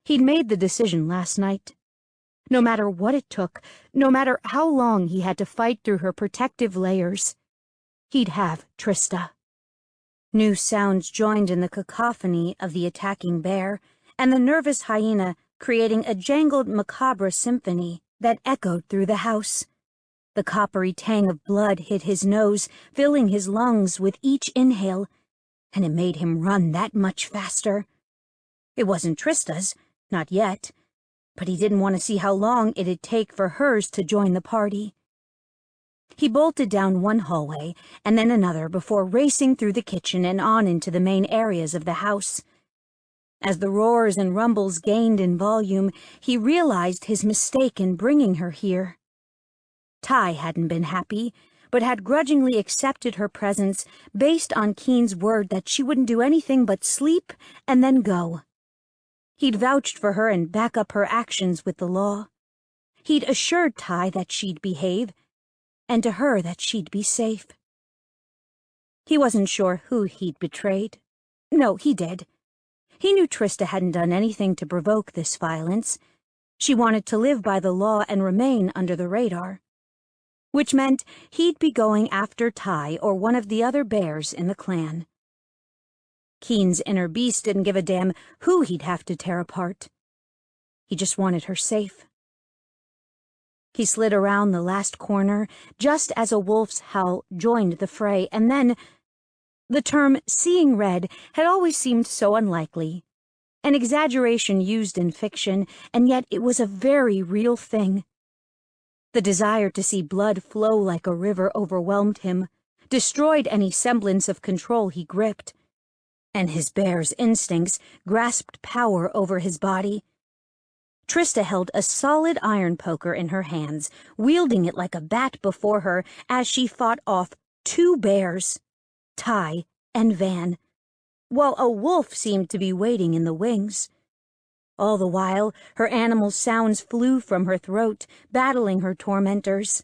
He'd made the decision last night. No matter what it took, no matter how long he had to fight through her protective layers, he'd have Trista. New sounds joined in the cacophony of the attacking bear and the nervous hyena, creating a jangled macabre symphony that echoed through the house. The coppery tang of blood hit his nose, filling his lungs with each inhale, and it made him run that much faster. It wasn't Trista's, not yet, but he didn't want to see how long it'd take for hers to join the party. He bolted down one hallway and then another before racing through the kitchen and on into the main areas of the house. As the roars and rumbles gained in volume, he realized his mistake in bringing her here. Ty hadn't been happy, but had grudgingly accepted her presence based on Keen's word that she wouldn't do anything but sleep and then go. He'd vouched for her and back up her actions with the law. He'd assured Ty that she'd behave, and to her that she'd be safe. He wasn't sure who he'd betrayed. No, he did. He knew Trista hadn't done anything to provoke this violence. She wanted to live by the law and remain under the radar, which meant he'd be going after Ty or one of the other bears in the clan. Keen's inner beast didn't give a damn who he'd have to tear apart. He just wanted her safe. He slid around the last corner just as a wolf's howl joined the fray, and then the term seeing red had always seemed so unlikely, an exaggeration used in fiction, and yet it was a very real thing. The desire to see blood flow like a river overwhelmed him, destroyed any semblance of control he gripped, and his bear's instincts grasped power over his body. Trista held a solid iron poker in her hands, wielding it like a bat before her as she fought off 2 bears, Ty and Van, while a wolf seemed to be waiting in the wings. All the while, her animal sounds flew from her throat, battling her tormentors.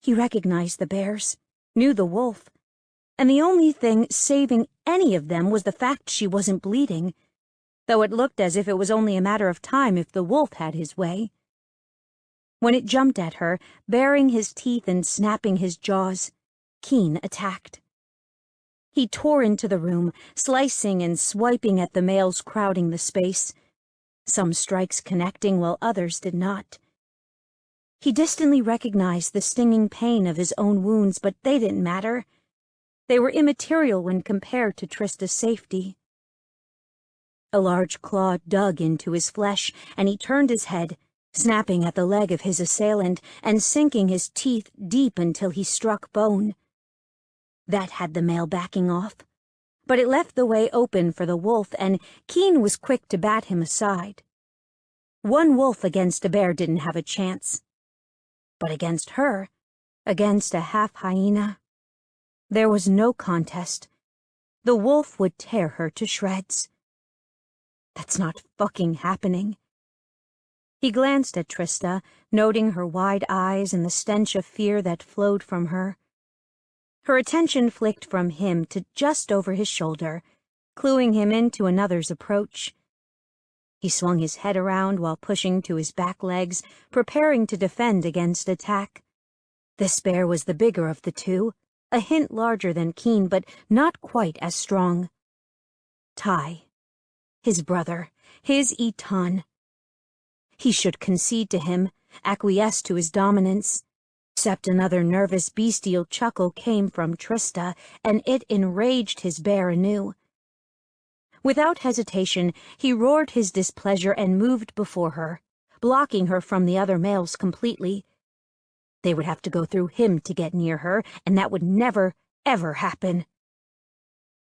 He recognized the bears, knew the wolf, and the only thing saving any of them was the fact she wasn't bleeding, though it looked as if it was only a matter of time if the wolf had his way. When it jumped at her, baring his teeth and snapping his jaws, Keen attacked. He tore into the room, slicing and swiping at the males crowding the space, some strikes connecting while others did not. He distantly recognized the stinging pain of his own wounds, but they didn't matter. They were immaterial when compared to Trista's safety. A large claw dug into his flesh, and he turned his head, snapping at the leg of his assailant and sinking his teeth deep until he struck bone. That had the male backing off, but it left the way open for the wolf, and Keen was quick to bat him aside. One wolf against a bear didn't have a chance, but against her, against a half-hyena, there was no contest. The wolf would tear her to shreds. That's not fucking happening. He glanced at Trista, noting her wide eyes and the stench of fear that flowed from her. Her attention flicked from him to just over his shoulder, cluing him into another's approach. He swung his head around while pushing to his back legs, preparing to defend against attack. This bear was the bigger of the 2, a hint larger than Keen, but not quite as strong. Ty. His brother, his Eton. He should concede to him, acquiesce to his dominance. Except another nervous bestial chuckle came from Trista, and it enraged his bear anew. Without hesitation, he roared his displeasure and moved before her, blocking her from the other males completely. They would have to go through him to get near her, and that would never, ever happen.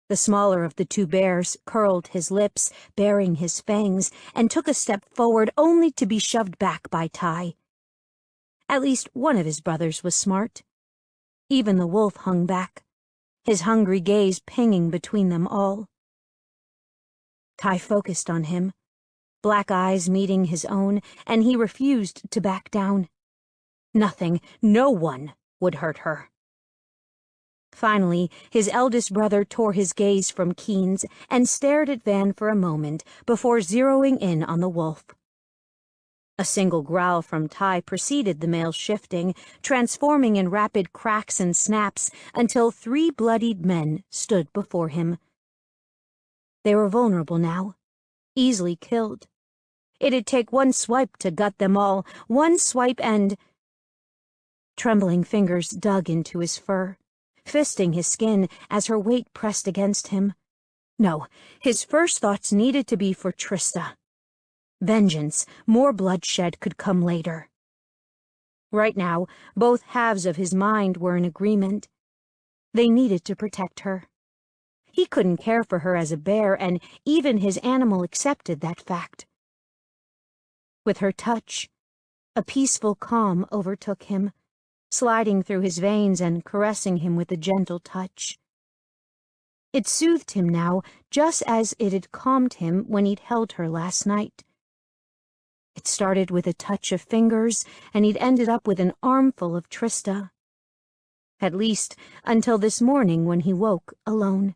The smaller of the two bears curled his lips, baring his fangs, and took a step forward only to be shoved back by Ty. At least one of his brothers was smart. Even the wolf hung back, his hungry gaze pinging between them all. Ty focused on him, black eyes meeting his own, and he refused to back down. Nothing, no one would hurt her. Finally, his eldest brother tore his gaze from Keen's and stared at Van for a moment before zeroing in on the wolf. A single growl from Ty preceded the male's shifting, transforming in rapid cracks and snaps until 3 bloodied men stood before him. They were vulnerable now, easily killed. It'd take one swipe to gut them all, one swipe and... Trembling fingers dug into his fur, fisting his skin as her weight pressed against him. No, his first thoughts needed to be for Trista. Vengeance, more bloodshed could come later. Right now, both halves of his mind were in agreement. They needed to protect her. He couldn't care for her as a bear, and even his animal accepted that fact. With her touch, a peaceful calm overtook him, sliding through his veins and caressing him with a gentle touch. It soothed him now, just as it had calmed him when he'd held her last night. It started with a touch of fingers, and he'd ended up with an armful of Trista. At least, until this morning when he woke alone.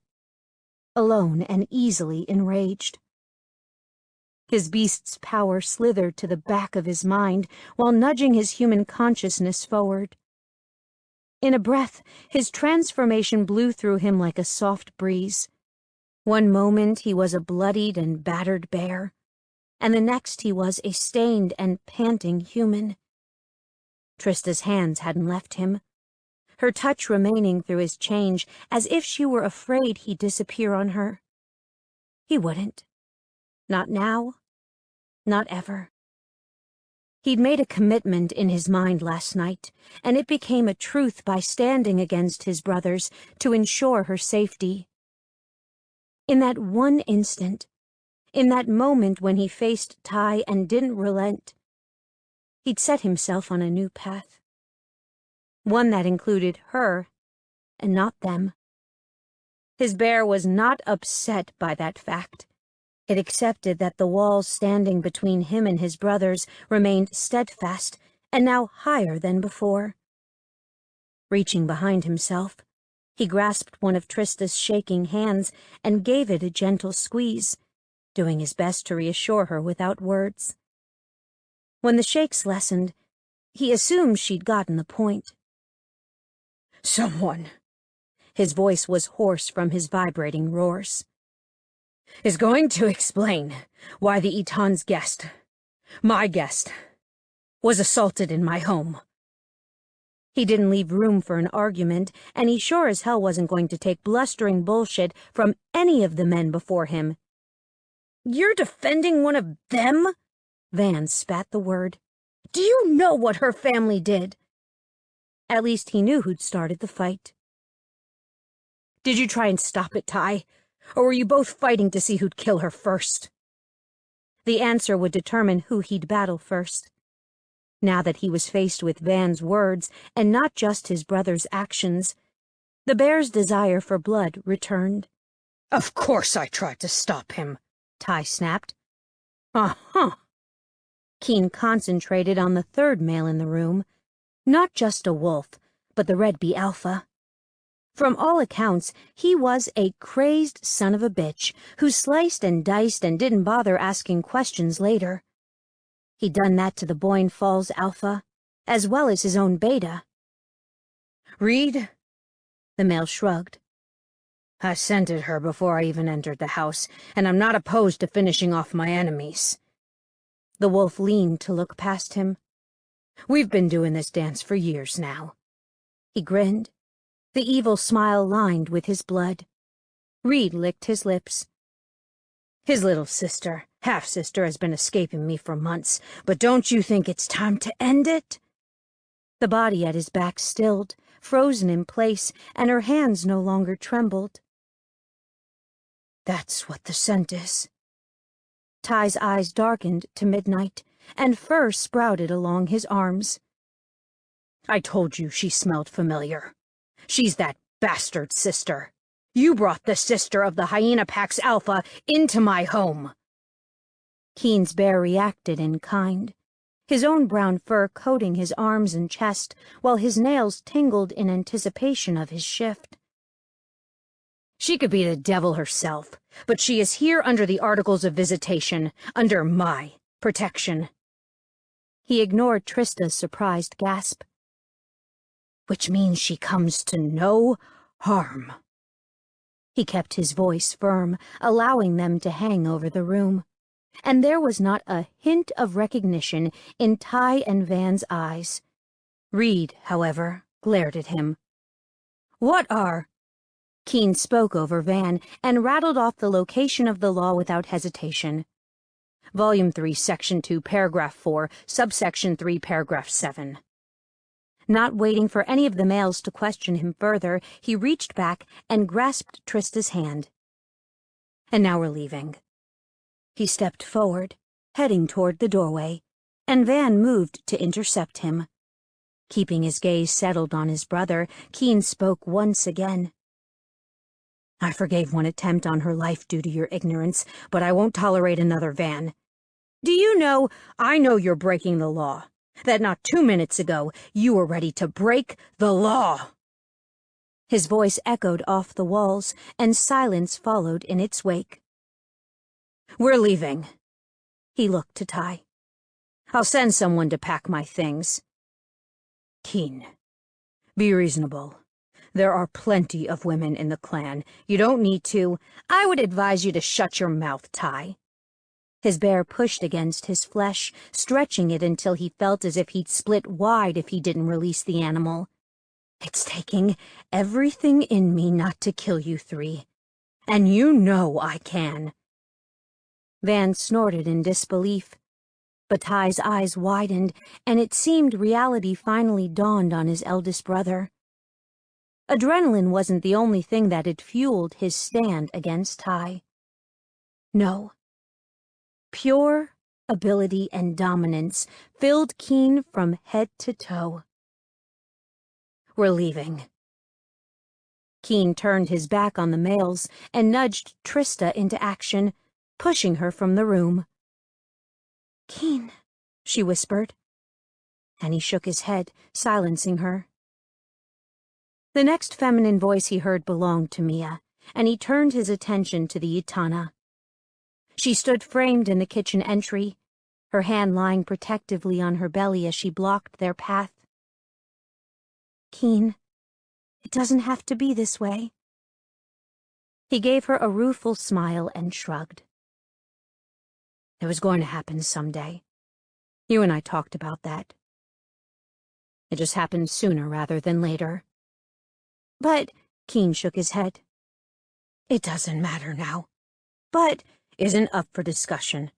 Alone and easily enraged. His beast's power slithered to the back of his mind while nudging his human consciousness forward. In a breath, his transformation blew through him like a soft breeze. One moment he was a bloodied and battered bear, and the next he was a stained and panting human. Trista's hands hadn't left him, her touch remaining through his change as if she were afraid he'd disappear on her. He wouldn't. Not now. Not ever. He'd made a commitment in his mind last night, and it became a truth by standing against his brothers to ensure her safety. In that one instant, in that moment when he faced Ty and didn't relent, he'd set himself on a new path. One that included her, and not them. His bear was not upset by that fact. It accepted that the walls standing between him and his brothers remained steadfast and now higher than before. Reaching behind himself, he grasped one of Trista's shaking hands and gave it a gentle squeeze, doing his best to reassure her without words. When the shakes lessened, he assumed she'd gotten the point. "Someone," his voice was hoarse from his vibrating roars, "is going to explain why the Eton's guest, my guest, was assaulted in my home." He didn't leave room for an argument, and he sure as hell wasn't going to take blustering bullshit from any of the men before him. "You're defending one of them?" Van spat the word. "Do you know what her family did?" At least he knew who'd started the fight. "Did you try and stop it, Ty? Or were you both fighting to see who'd kill her first?" The answer would determine who he'd battle first. Now that he was faced with Van's words, and not just his brother's actions, the bear's desire for blood returned. "Of course I tried to stop him," Ty snapped. "Uh-huh." Keen concentrated on the third male in the room. Not just a wolf, but the Red Bee Alpha. From all accounts, he was a crazed son of a bitch who sliced and diced and didn't bother asking questions later. He'd done that to the Boyne Falls Alpha, as well as his own Beta. "Reed?" The male shrugged. "I scented her before I even entered the house, and I'm not opposed to finishing off my enemies." The wolf leaned to look past him. "We've been doing this dance for years now." He grinned. The evil smile lined with his blood. Reed licked his lips. "His little sister, half-sister, has been escaping me for months, but don't you think it's time to end it?" The body at his back stilled, frozen in place, and her hands no longer trembled. "That's what the scent is." Ty's eyes darkened to midnight, and fur sprouted along his arms. "I told you she smelled familiar. She's that bastard sister. You brought the sister of the Hyena Pack's alpha into my home." Keen's bear reacted in kind, his own brown fur coating his arms and chest, while his nails tingled in anticipation of his shift. "She could be the devil herself, but she is here under the Articles of Visitation, under my protection." He ignored Trista's surprised gasp. "Which means she comes to no harm." He kept his voice firm, allowing them to hang over the room, and there was not a hint of recognition in Ty and Van's eyes. Reed, however, glared at him. "What are—" Keen spoke over Van and rattled off the location of the law without hesitation. Volume 3, Section 2, Paragraph 4, Subsection 3, Paragraph 7. Not waiting for any of the males to question him further, he reached back and grasped Trista's hand. "And now we're leaving." He stepped forward, heading toward the doorway, and Van moved to intercept him. Keeping his gaze settled on his brother, Keen spoke once again. "I forgave one attempt on her life due to your ignorance, but I won't tolerate another, Van. Do you know, I know you're breaking the law. That not 2 minutes ago, you were ready to break the law." His voice echoed off the walls, and silence followed in its wake. "We're leaving." He looked to Ty. "I'll send someone to pack my things." "Keen, be reasonable. There are plenty of women in the clan. You don't need to. I would advise you to shut your mouth, Ty." His bear pushed against his flesh, stretching it until he felt as if he'd split wide if he didn't release the animal. "It's taking everything in me not to kill you three. And you know I can." Van snorted in disbelief, but Ty's eyes widened, and it seemed reality finally dawned on his eldest brother. Adrenaline wasn't the only thing that had fueled his stand against Ty. No. Pure ability and dominance filled Keen from head to toe. "We're leaving." Keen turned his back on the males and nudged Trista into action, pushing her from the room. "Keen," she whispered, and he shook his head, silencing her. The next feminine voice he heard belonged to Mia, and he turned his attention to the Itana. She stood framed in the kitchen entry, her hand lying protectively on her belly as she blocked their path. "Keen, it doesn't have to be this way." He gave her a rueful smile and shrugged. "It was going to happen someday. You and I talked about that. It just happened sooner rather than later." "But," Keen shook his head. "It doesn't matter now. But isn't up for discussion.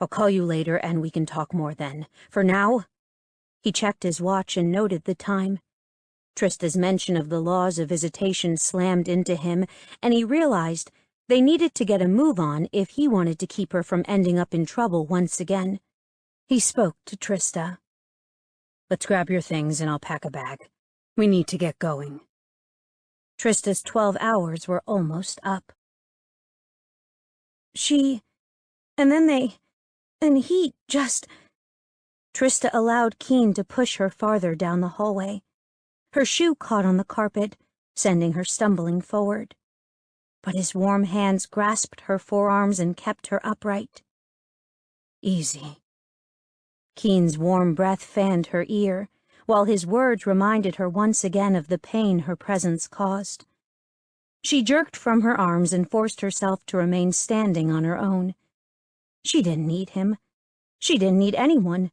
I'll call you later and we can talk more then. For now..." He checked his watch and noted the time. Trista's mention of the laws of visitation slammed into him, and he realized they needed to get a move on if he wanted to keep her from ending up in trouble once again. He spoke to Trista. "Let's grab your things and I'll pack a bag. We need to get going." Trista's 12 hours were almost up. And he just... Trista allowed Keen to push her farther down the hallway. Her shoe caught on the carpet, sending her stumbling forward. But his warm hands grasped her forearms and kept her upright. "Easy." Keen's warm breath fanned her ear, while his words reminded her once again of the pain her presence caused. She jerked from her arms and forced herself to remain standing on her own. She didn't need him. She didn't need anyone.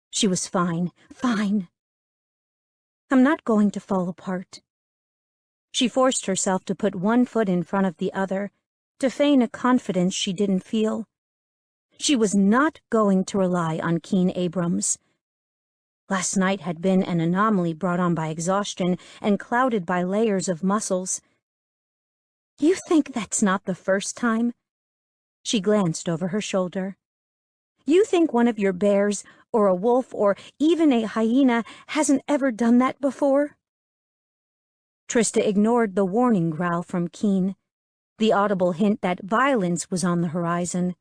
She was fine, fine. I'm not going to fall apart. She forced herself to put one foot in front of the other, to feign a confidence she didn't feel. She was not going to rely on Keen Abrams. Last night had been an anomaly brought on by exhaustion and clouded by layers of muscles. You think that's not the first time? She glanced over her shoulder. You think one of your bears, or a wolf, or even a hyena hasn't ever done that before? Trista ignored the warning growl from Keen, the audible hint that violence was on the horizon.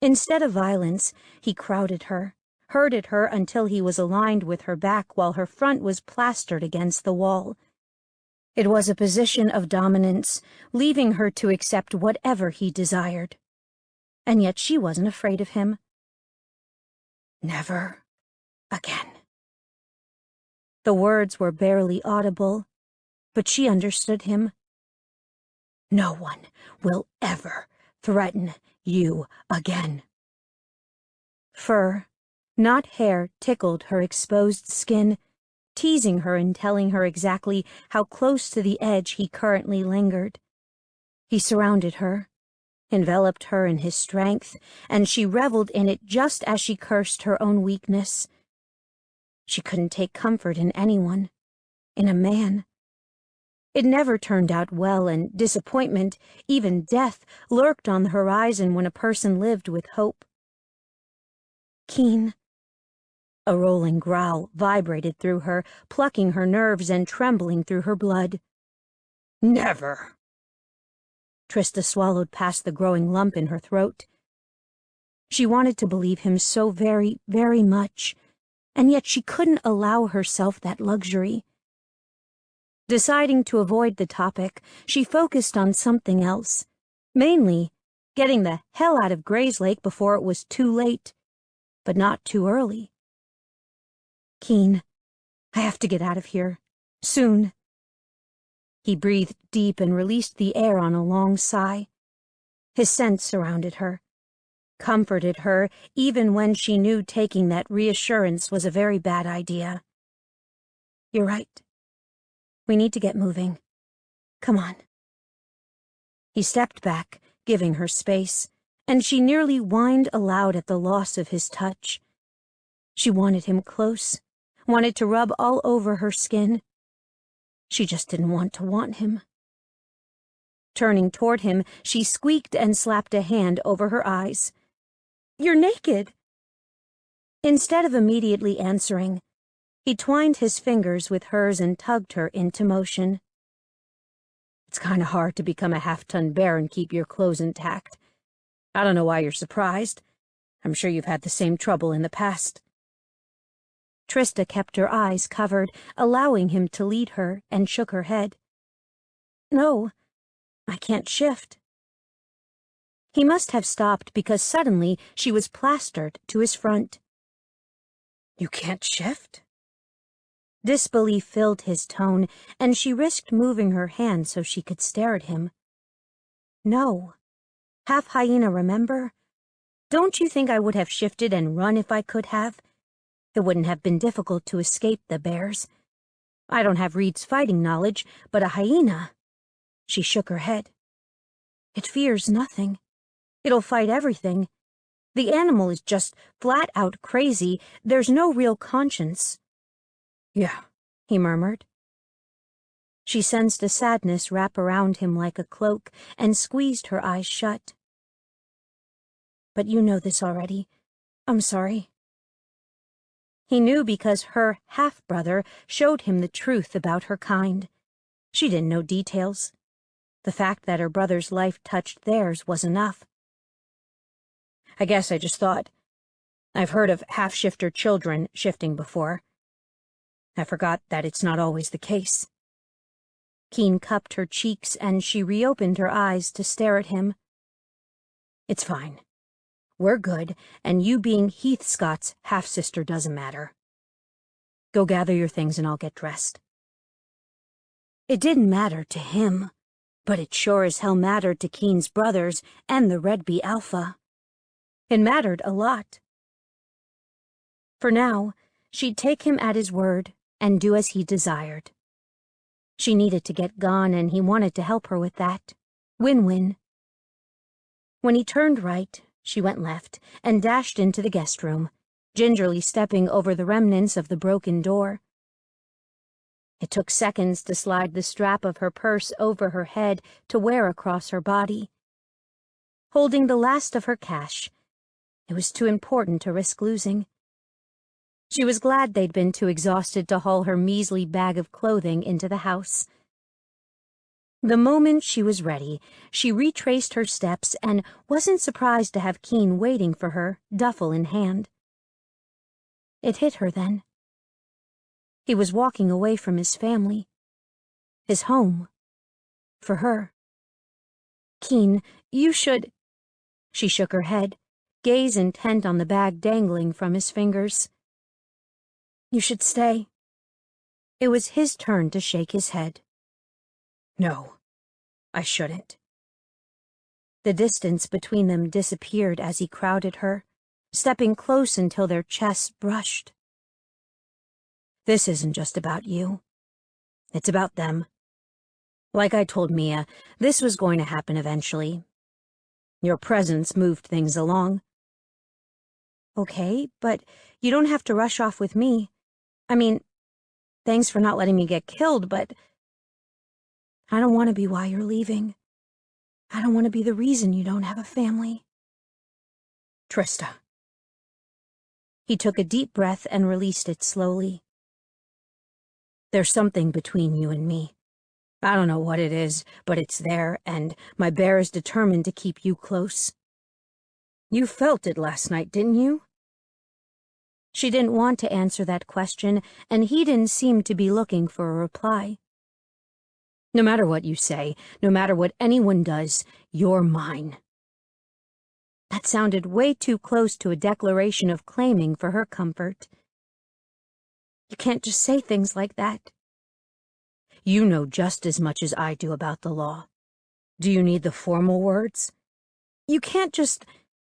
Instead of violence, he crowded her, herded her until he was aligned with her back while her front was plastered against the wall. It was a position of dominance, leaving her to accept whatever he desired. And yet she wasn't afraid of him. Never again. The words were barely audible, but she understood him. No one will ever threaten you again. Fur, not hair, tickled her exposed skin, teasing her and telling her exactly how close to the edge he currently lingered. He surrounded her, enveloped her in his strength, and she reveled in it just as she cursed her own weakness. She couldn't take comfort in anyone, in a man. It never turned out well, and disappointment, even death, lurked on the horizon when a person lived with hope. Keen. A rolling growl vibrated through her, plucking her nerves and trembling through her blood. Never. Trista swallowed past the growing lump in her throat. She wanted to believe him so very, very much, and yet she couldn't allow herself that luxury. Deciding to avoid the topic, she focused on something else, mainly getting the hell out of Grayslake before it was too late, but not too early. Keen, I have to get out of here, soon. He breathed deep and released the air on a long sigh. His scent surrounded her, comforted her even when she knew taking that reassurance was a very bad idea. You're right. We need to get moving. Come on. He stepped back, giving her space, and she nearly whined aloud at the loss of his touch. She wanted him close, wanted to rub all over her skin. She just didn't want to want him. Turning toward him, she squeaked and slapped a hand over her eyes. You're naked. Instead of immediately answering, he twined his fingers with hers and tugged her into motion. It's kind of hard to become a half-ton bear and keep your clothes intact. I don't know why you're surprised. I'm sure you've had the same trouble in the past. Trista kept her eyes covered, allowing him to lead her, and shook her head. No, I can't shift. He must have stopped because suddenly she was plastered to his front. You can't shift? Disbelief filled his tone, and she risked moving her hand so she could stare at him. No. Half hyena, remember? Don't you think I would have shifted and run if I could have? It wouldn't have been difficult to escape the bears. I don't have Reed's fighting knowledge, but a hyena... She shook her head. It fears nothing. It'll fight everything. The animal is just flat-out crazy. There's no real conscience. Yeah, he murmured. She sensed a sadness wrap around him like a cloak and squeezed her eyes shut. But you know this already. I'm sorry. He knew because her half-brother showed him the truth about her kind. She didn't know details. The fact that her brother's life touched theirs was enough. I guess I just thought. I've heard of half-shifter children shifting before. I forgot that it's not always the case. Keen cupped her cheeks and she reopened her eyes to stare at him. It's fine. We're good, and you being Heathscott's half-sister doesn't matter. Go gather your things and I'll get dressed. It didn't matter to him, but it sure as hell mattered to Keen's brothers and the Redby Alpha. It mattered a lot. For now, she'd take him at his word and do as he desired. She needed to get gone, and he wanted to help her with that. Win-win. When he turned right, she went left and dashed into the guest room, gingerly stepping over the remnants of the broken door. It took seconds to slide the strap of her purse over her head to wear across her body. Holding the last of her cash, it was too important to risk losing. She was glad they'd been too exhausted to haul her measly bag of clothing into the house. The moment she was ready, she retraced her steps and wasn't surprised to have Keen waiting for her, duffel in hand. It hit her then. He was walking away from his family, his home, for her. Keen, you should... She shook her head, gaze intent on the bag dangling from his fingers. You should stay. It was his turn to shake his head. No, I shouldn't. The distance between them disappeared as he crowded her, stepping close until their chests brushed. This isn't just about you. It's about them. Like I told Mia, this was going to happen eventually. Your presence moved things along. Okay, but you don't have to rush off with me. I mean, thanks for not letting me get killed, but I don't want to be why you're leaving. I don't want to be the reason you don't have a family. Trista. He took a deep breath and released it slowly. There's something between you and me. I don't know what it is, but it's there, and my bear is determined to keep you close. You felt it last night, didn't you? She didn't want to answer that question, and he didn't seem to be looking for a reply. No matter what you say, no matter what anyone does, you're mine. That sounded way too close to a declaration of claiming for her comfort. You can't just say things like that. You know just as much as I do about the law. Do you need the formal words? You can't just...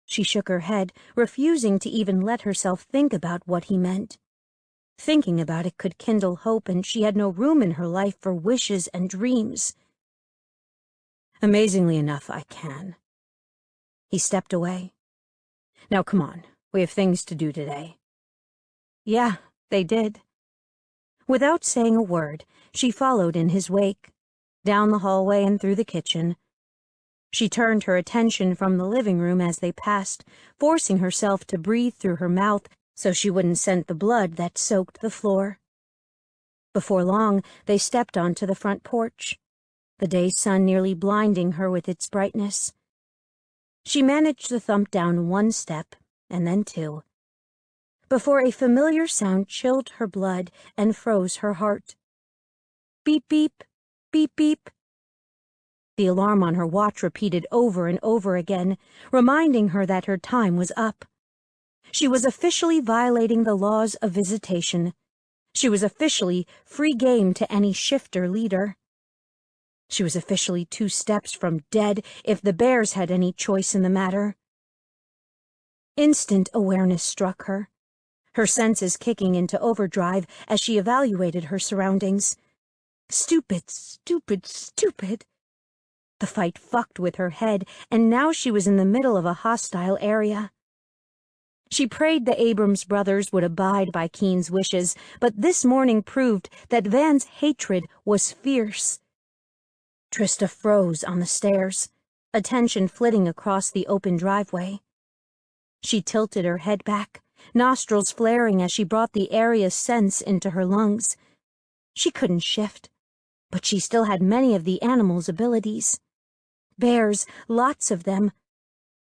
She shook her head, refusing to even let herself think about what he meant. Thinking about it could kindle hope, and she had no room in her life for wishes and dreams. Amazingly enough, I can. He stepped away. Now come on, we have things to do today. Yeah, they did. Without saying a word, she followed in his wake, down the hallway and through the kitchen. She turned her attention from the living room as they passed, forcing herself to breathe through her mouth so she wouldn't scent the blood that soaked the floor. Before long, they stepped onto the front porch, the day's sun nearly blinding her with its brightness. She managed to thump down one step, and then two, before a familiar sound chilled her blood and froze her heart. Beep, beep, beep, beep. The alarm on her watch repeated over and over again, reminding her that her time was up. She was officially violating the laws of visitation. She was officially free game to any shifter leader. She was officially 2 steps from dead if the bears had any choice in the matter. Instant awareness struck her, her senses kicking into overdrive as she evaluated her surroundings. Stupid, stupid, stupid. The fight fucked with her head, and now she was in the middle of a hostile area. She prayed the Abrams brothers would abide by Keen's wishes, but this morning proved that Van's hatred was fierce. Trista froze on the stairs, attention flitting across the open driveway. She tilted her head back, nostrils flaring as she brought the area's scents into her lungs. She couldn't shift, but she still had many of the animal's abilities. Bears, lots of them.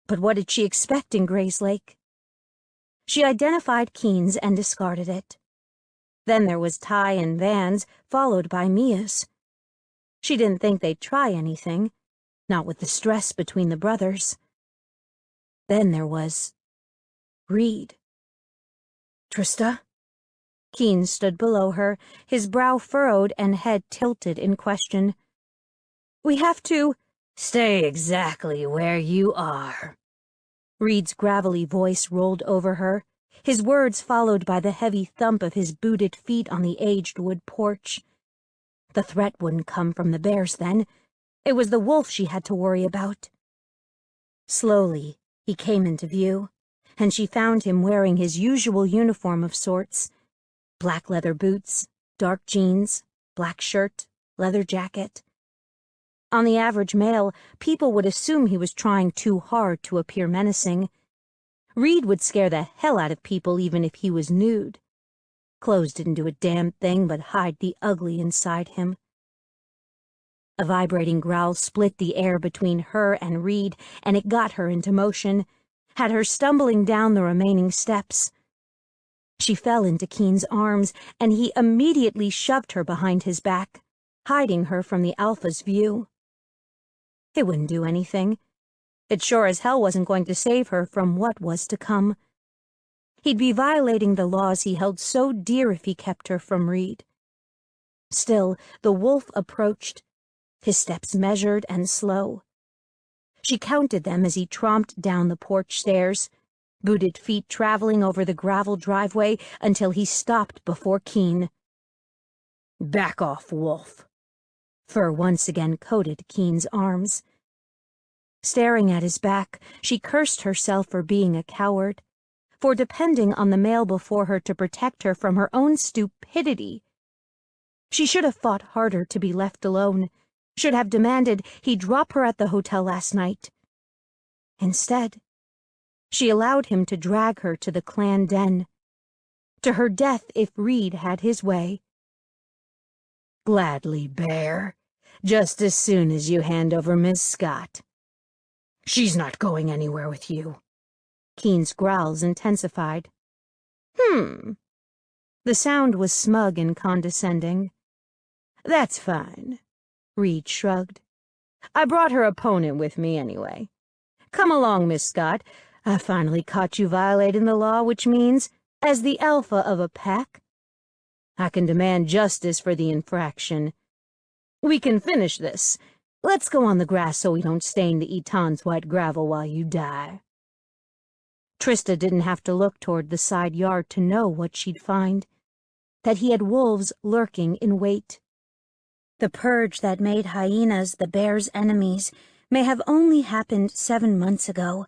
But what did she expect in Gray's Lake? She identified Keen's and discarded it. Then there was Ty and Van's, followed by Mia's. She didn't think they'd try anything, not with the stress between the brothers. Then there was Reed. Trista? Keen stood below her, his brow furrowed and head tilted in question. We have to... Stay exactly where you are. Reed's gravelly voice rolled over her, his words followed by the heavy thump of his booted feet on the aged wood porch. The threat wouldn't come from the bears, then. It was the wolf she had to worry about. Slowly, he came into view, and she found him wearing his usual uniform of sorts: black leather boots, dark jeans, black shirt, leather jacket. On the average male, people would assume he was trying too hard to appear menacing. Reed would scare the hell out of people even if he was nude. Clothes didn't do a damn thing but hide the ugly inside him. A vibrating growl split the air between her and Reed, and it got her into motion, had her stumbling down the remaining steps. She fell into Keen's arms, and he immediately shoved her behind his back, hiding her from the Alpha's view. It wouldn't do anything. It sure as hell wasn't going to save her from what was to come. He'd be violating the laws he held so dear if he kept her from Reed. Still, the wolf approached, his steps measured and slow. She counted them as he tromped down the porch stairs, booted feet traveling over the gravel driveway until he stopped before Keen. "Back off, wolf." Fur once again coated Keen's arms. Staring at his back, she cursed herself for being a coward, for depending on the male before her to protect her from her own stupidity. She should have fought harder to be left alone, should have demanded he drop her at the hotel last night. Instead, she allowed him to drag her to the clan den, to her death if Reed had his way. "Gladly, Bear, just as soon as you hand over Miss Scott." "She's not going anywhere with you." Keen's growls intensified. The sound was smug and condescending. "That's fine," Reed shrugged. "I brought her opponent with me anyway. Come along, Miss Scott. I finally caught you violating the law, which means, as the alpha of a pack, I can demand justice for the infraction. We can finish this. Let's go on the grass so we don't stain the Eton's white gravel while you die." Trista didn't have to look toward the side yard to know what she'd find, that he had wolves lurking in wait. The purge that made hyenas the bears' enemies may have only happened 7 months ago,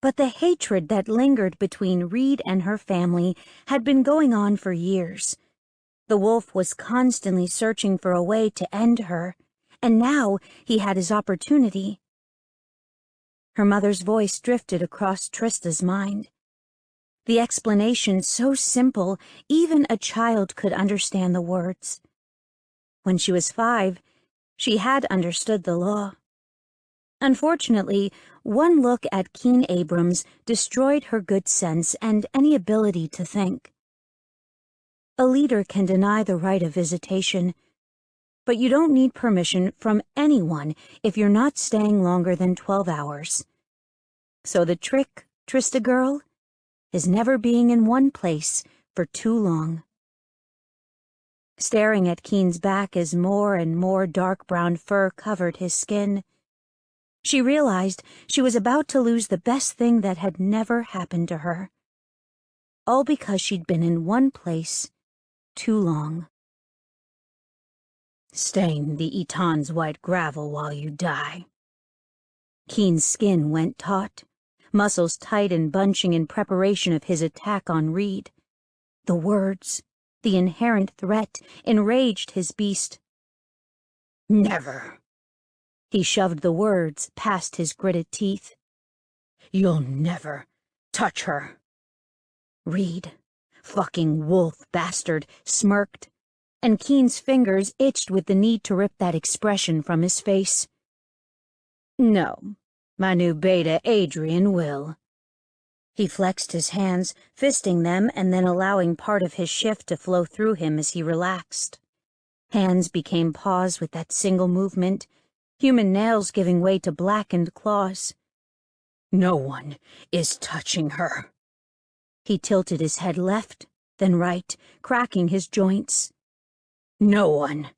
but the hatred that lingered between Reed and her family had been going on for years. The wolf was constantly searching for a way to end her, and now he had his opportunity. Her mother's voice drifted across Trista's mind. The explanation so simple, even a child could understand the words. When she was 5, she had understood the law. Unfortunately, one look at Keen Abrams destroyed her good sense and any ability to think. A leader can deny the right of visitation, but you don't need permission from anyone if you're not staying longer than 12 hours. So the trick, Trista girl, is never being in one place for too long. Staring at Keen's back as more and more dark brown fur covered his skin, she realized she was about to lose the best thing that had never happened to her. All because she'd been in one place too long. "Stain the Eton's white gravel while you die." Keen's skin went taut, muscles tight and bunching in preparation of his attack on Reed. The words, the inherent threat, enraged his beast. "Never." He shoved the words past his gritted teeth. "You'll never touch her." Reed, fucking wolf bastard, smirked, and Keen's fingers itched with the need to rip that expression from his face. "No, my new beta Adrian will." He flexed his hands, fisting them and then allowing part of his shift to flow through him as he relaxed. Hands became paws with that single movement, human nails giving way to blackened claws. "No one is touching her." He tilted his head left, then right, cracking his joints. "No one."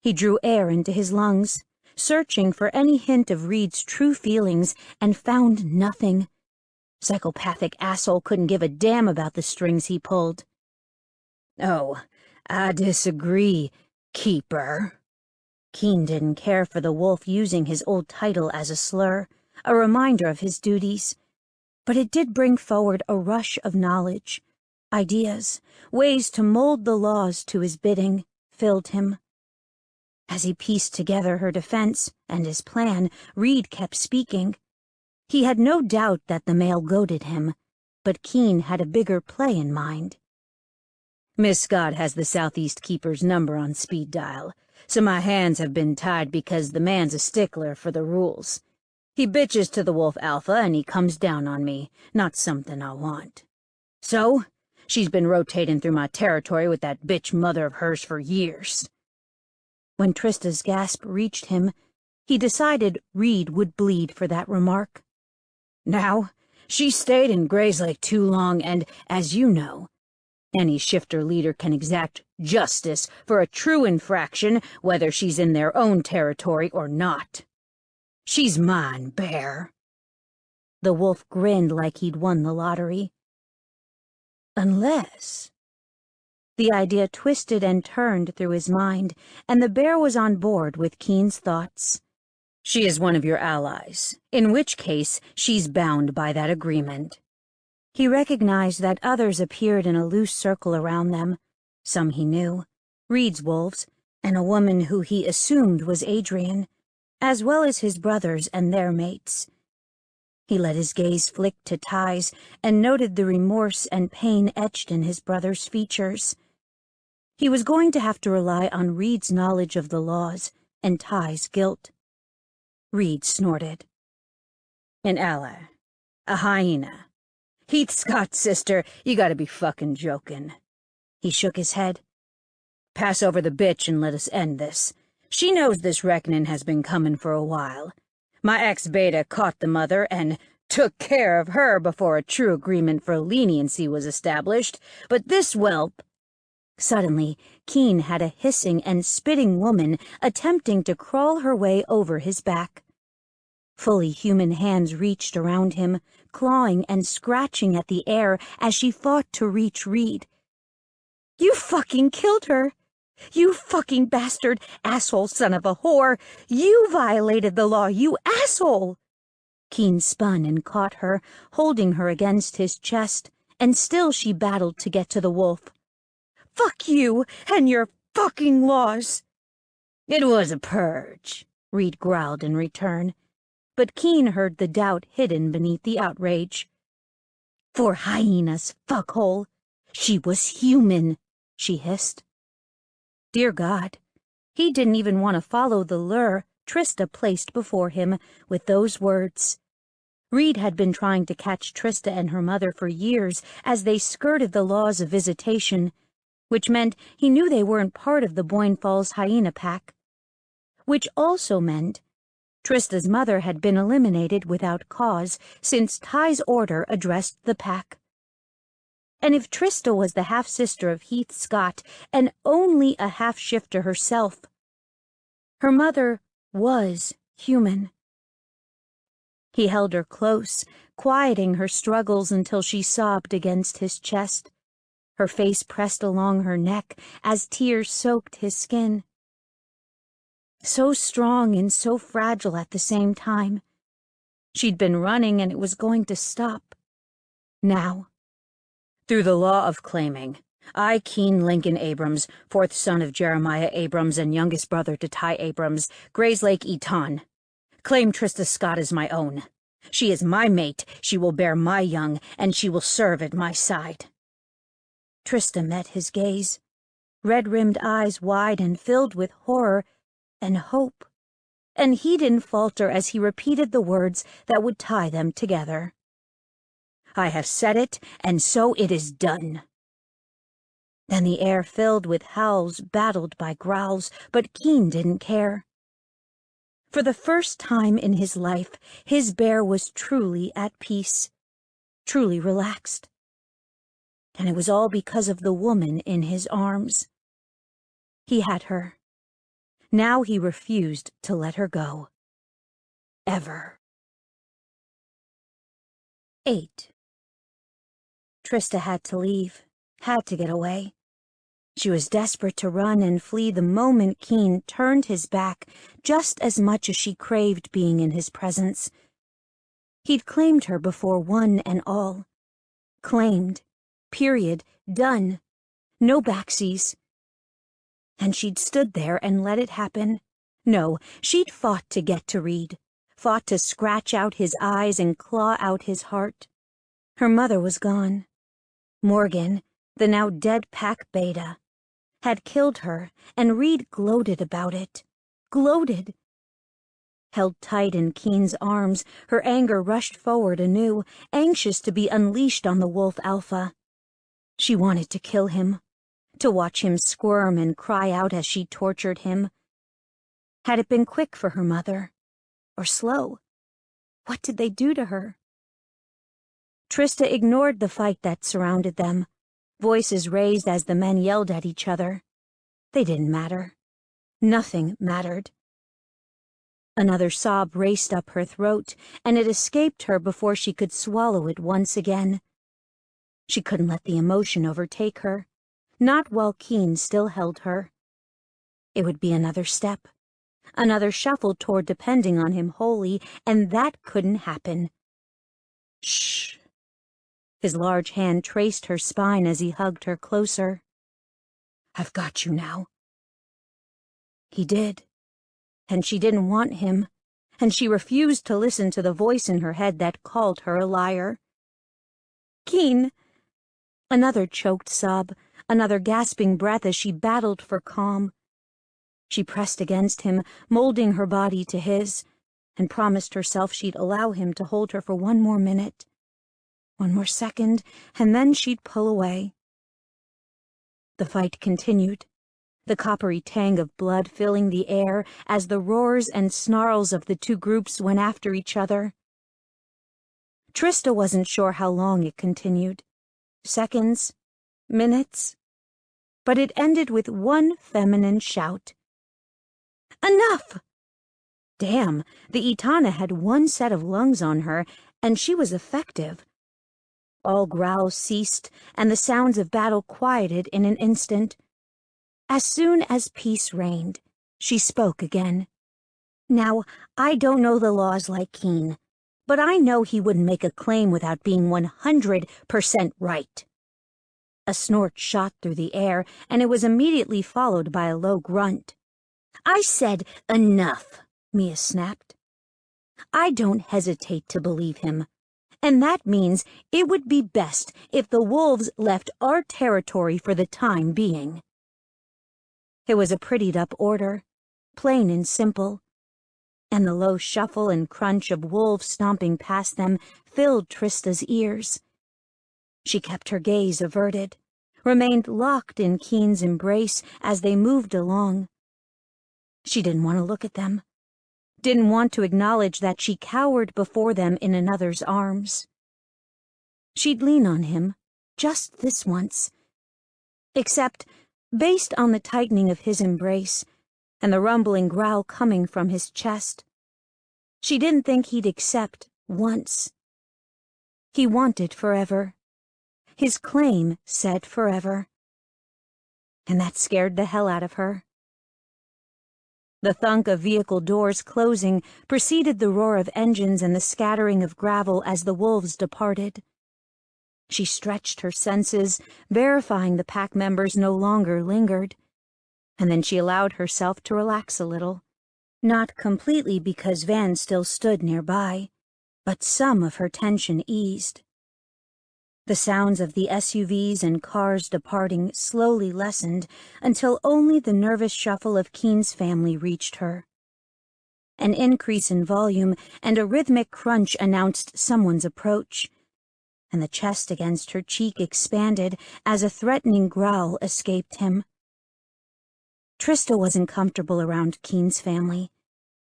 He drew air into his lungs, searching for any hint of Reed's true feelings, and found nothing. Psychopathic asshole couldn't give a damn about the strings he pulled. Oh, I disagree, Keeper. Keen didn't care for the wolf using his old title as a slur, a reminder of his duties. But it did bring forward a rush of knowledge. Ideas, ways to mold the laws to his bidding, filled him. As he pieced together her defense and his plan, Reed kept speaking. He had no doubt that the male goaded him, but Keen had a bigger play in mind. Miss Scott has the Southeast Keeper's number on speed dial, so my hands have been tied because the man's a stickler for the rules. He bitches to the Wolf Alpha and he comes down on me, not something I want. So, she's been rotating through my territory with that bitch mother of hers for years. When Trista's gasp reached him, he decided Reed would bleed for that remark. Now, she stayed in Grayslake too long and, as you know, any shifter leader can exact justice for a true infraction, whether she's in their own territory or not. She's mine, Bear. The wolf grinned like he'd won the lottery. Unless... The idea twisted and turned through his mind, and the bear was on board with Keen's thoughts. She is one of your allies, in which case she's bound by that agreement. He recognized that others appeared in a loose circle around them. Some he knew, Reed's wolves, and a woman who he assumed was Adrian, as well as his brothers and their mates. He let his gaze flick to Ty's and noted the remorse and pain etched in his brother's features. He was going to have to rely on Reed's knowledge of the laws and Ty's guilt. Reed snorted. An ally. A hyena. Heath Scott's sister, you gotta be fucking joking. He shook his head. Pass over the bitch and let us end this. She knows this reckoning has been coming for a while. My ex-beta caught the mother and took care of her before a true agreement for leniency was established, but this whelp... Suddenly, Keen had a hissing and spitting woman attempting to crawl her way over his back. Fully human hands reached around him, clawing and scratching at the air as she fought to reach Reed. You fucking killed her! You fucking bastard, asshole son of a whore! You violated the law, you asshole! Keen spun and caught her, holding her against his chest, and still she battled to get to the wolf. Fuck you and your fucking laws! It was a purge, Reed growled in return, but Keen heard the doubt hidden beneath the outrage. For hyenas, fuckhole! She was human, she hissed. Dear God, he didn't even want to follow the lure Trista placed before him with those words. Reed had been trying to catch Trista and her mother for years as they skirted the laws of visitation, which meant he knew they weren't part of the Boyne Falls hyena pack. Which also meant Trista's mother had been eliminated without cause since Ty's order addressed the pack. And if Trista was the half-sister of Heath Scott and only a half-shifter herself, her mother was human. He held her close, quieting her struggles until she sobbed against his chest. Her face pressed along her neck as tears soaked his skin. So strong and so fragile at the same time. She'd been running and it was going to stop. Now, through the law of claiming, I, Keen Lincoln Abrams, fourth son of Jeremiah Abrams and youngest brother to Ty Abrams, Grayslake Eton, claim Trista Scott as my own. She is my mate, she will bear my young, and she will serve at my side. Trista met his gaze, red-rimmed eyes wide and filled with horror and hope, and he didn't falter as he repeated the words that would tie them together. I have said it, and so it is done. Then the air filled with howls battled by growls, but Keen didn't care. For the first time in his life, his bear was truly at peace, truly relaxed. And it was all because of the woman in his arms. He had her. Now he refused to let her go. Ever. 8. Trista had to leave, had to get away. She was desperate to run and flee the moment Keen turned his back just as much as she craved being in his presence. He'd claimed her before one and all. Claimed. Period. Done. No backsies. And she'd stood there and let it happen. No, she'd fought to get to Reed, fought to scratch out his eyes and claw out his heart. Her mother was gone. Morgan, the now dead pack beta, had killed her, and Reed gloated about it. Gloated. Held tight in Keen's arms, her anger rushed forward anew, anxious to be unleashed on the wolf alpha. She wanted to kill him, to watch him squirm and cry out as she tortured him. Had it been quick for her mother? Or slow? What did they do to her? Trista ignored the fight that surrounded them, voices raised as the men yelled at each other. They didn't matter. Nothing mattered. Another sob raced up her throat, and it escaped her before she could swallow it once again. She couldn't let the emotion overtake her, not while Keen still held her. It would be another step, another shuffle toward depending on him wholly, and that couldn't happen. Shh. His large hand traced her spine as he hugged her closer. I've got you now. He did. And she didn't want him, and she refused to listen to the voice in her head that called her a liar. Keen! Another choked sob, another gasping breath as she battled for calm. She pressed against him, molding her body to his, and promised herself she'd allow him to hold her for one more minute, one more second, and then she'd pull away. The fight continued, the coppery tang of blood filling the air as the roars and snarls of the two groups went after each other. Trista wasn't sure how long it continued. Seconds, minutes, but it ended with one feminine shout. Enough! Damn, the Etana had one set of lungs on her, and she was effective. All growls ceased, and the sounds of battle quieted in an instant. As soon as peace reigned, she spoke again. Now, I don't know the laws like Keen, but I know he wouldn't make a claim without being 100% right. A snort shot through the air, and it was immediately followed by a low grunt. I said enough, Mia snapped. I don't hesitate to believe him, and that means it would be best if the wolves left our territory for the time being. It was a prettied-up order, plain and simple, and the low shuffle and crunch of wolves stomping past them filled Trista's ears. She kept her gaze averted, remained locked in Keen's embrace as they moved along. She didn't want to look at them, didn't want to acknowledge that she cowered before them in another's arms. She'd lean on him, just this once. Except, based on the tightening of his embrace and the rumbling growl coming from his chest, she didn't think he'd accept once. He wanted forever. His claim said forever. And that scared the hell out of her. The thunk of vehicle doors closing preceded the roar of engines and the scattering of gravel as the wolves departed. She stretched her senses, verifying the pack members no longer lingered, and then she allowed herself to relax a little, not completely because Van still stood nearby, but some of her tension eased. The sounds of the SUVs and cars departing slowly lessened until only the nervous shuffle of Keen's family reached her. An increase in volume and a rhythmic crunch announced someone's approach, and the chest against her cheek expanded as a threatening growl escaped him. Trista wasn't comfortable around Keen's family,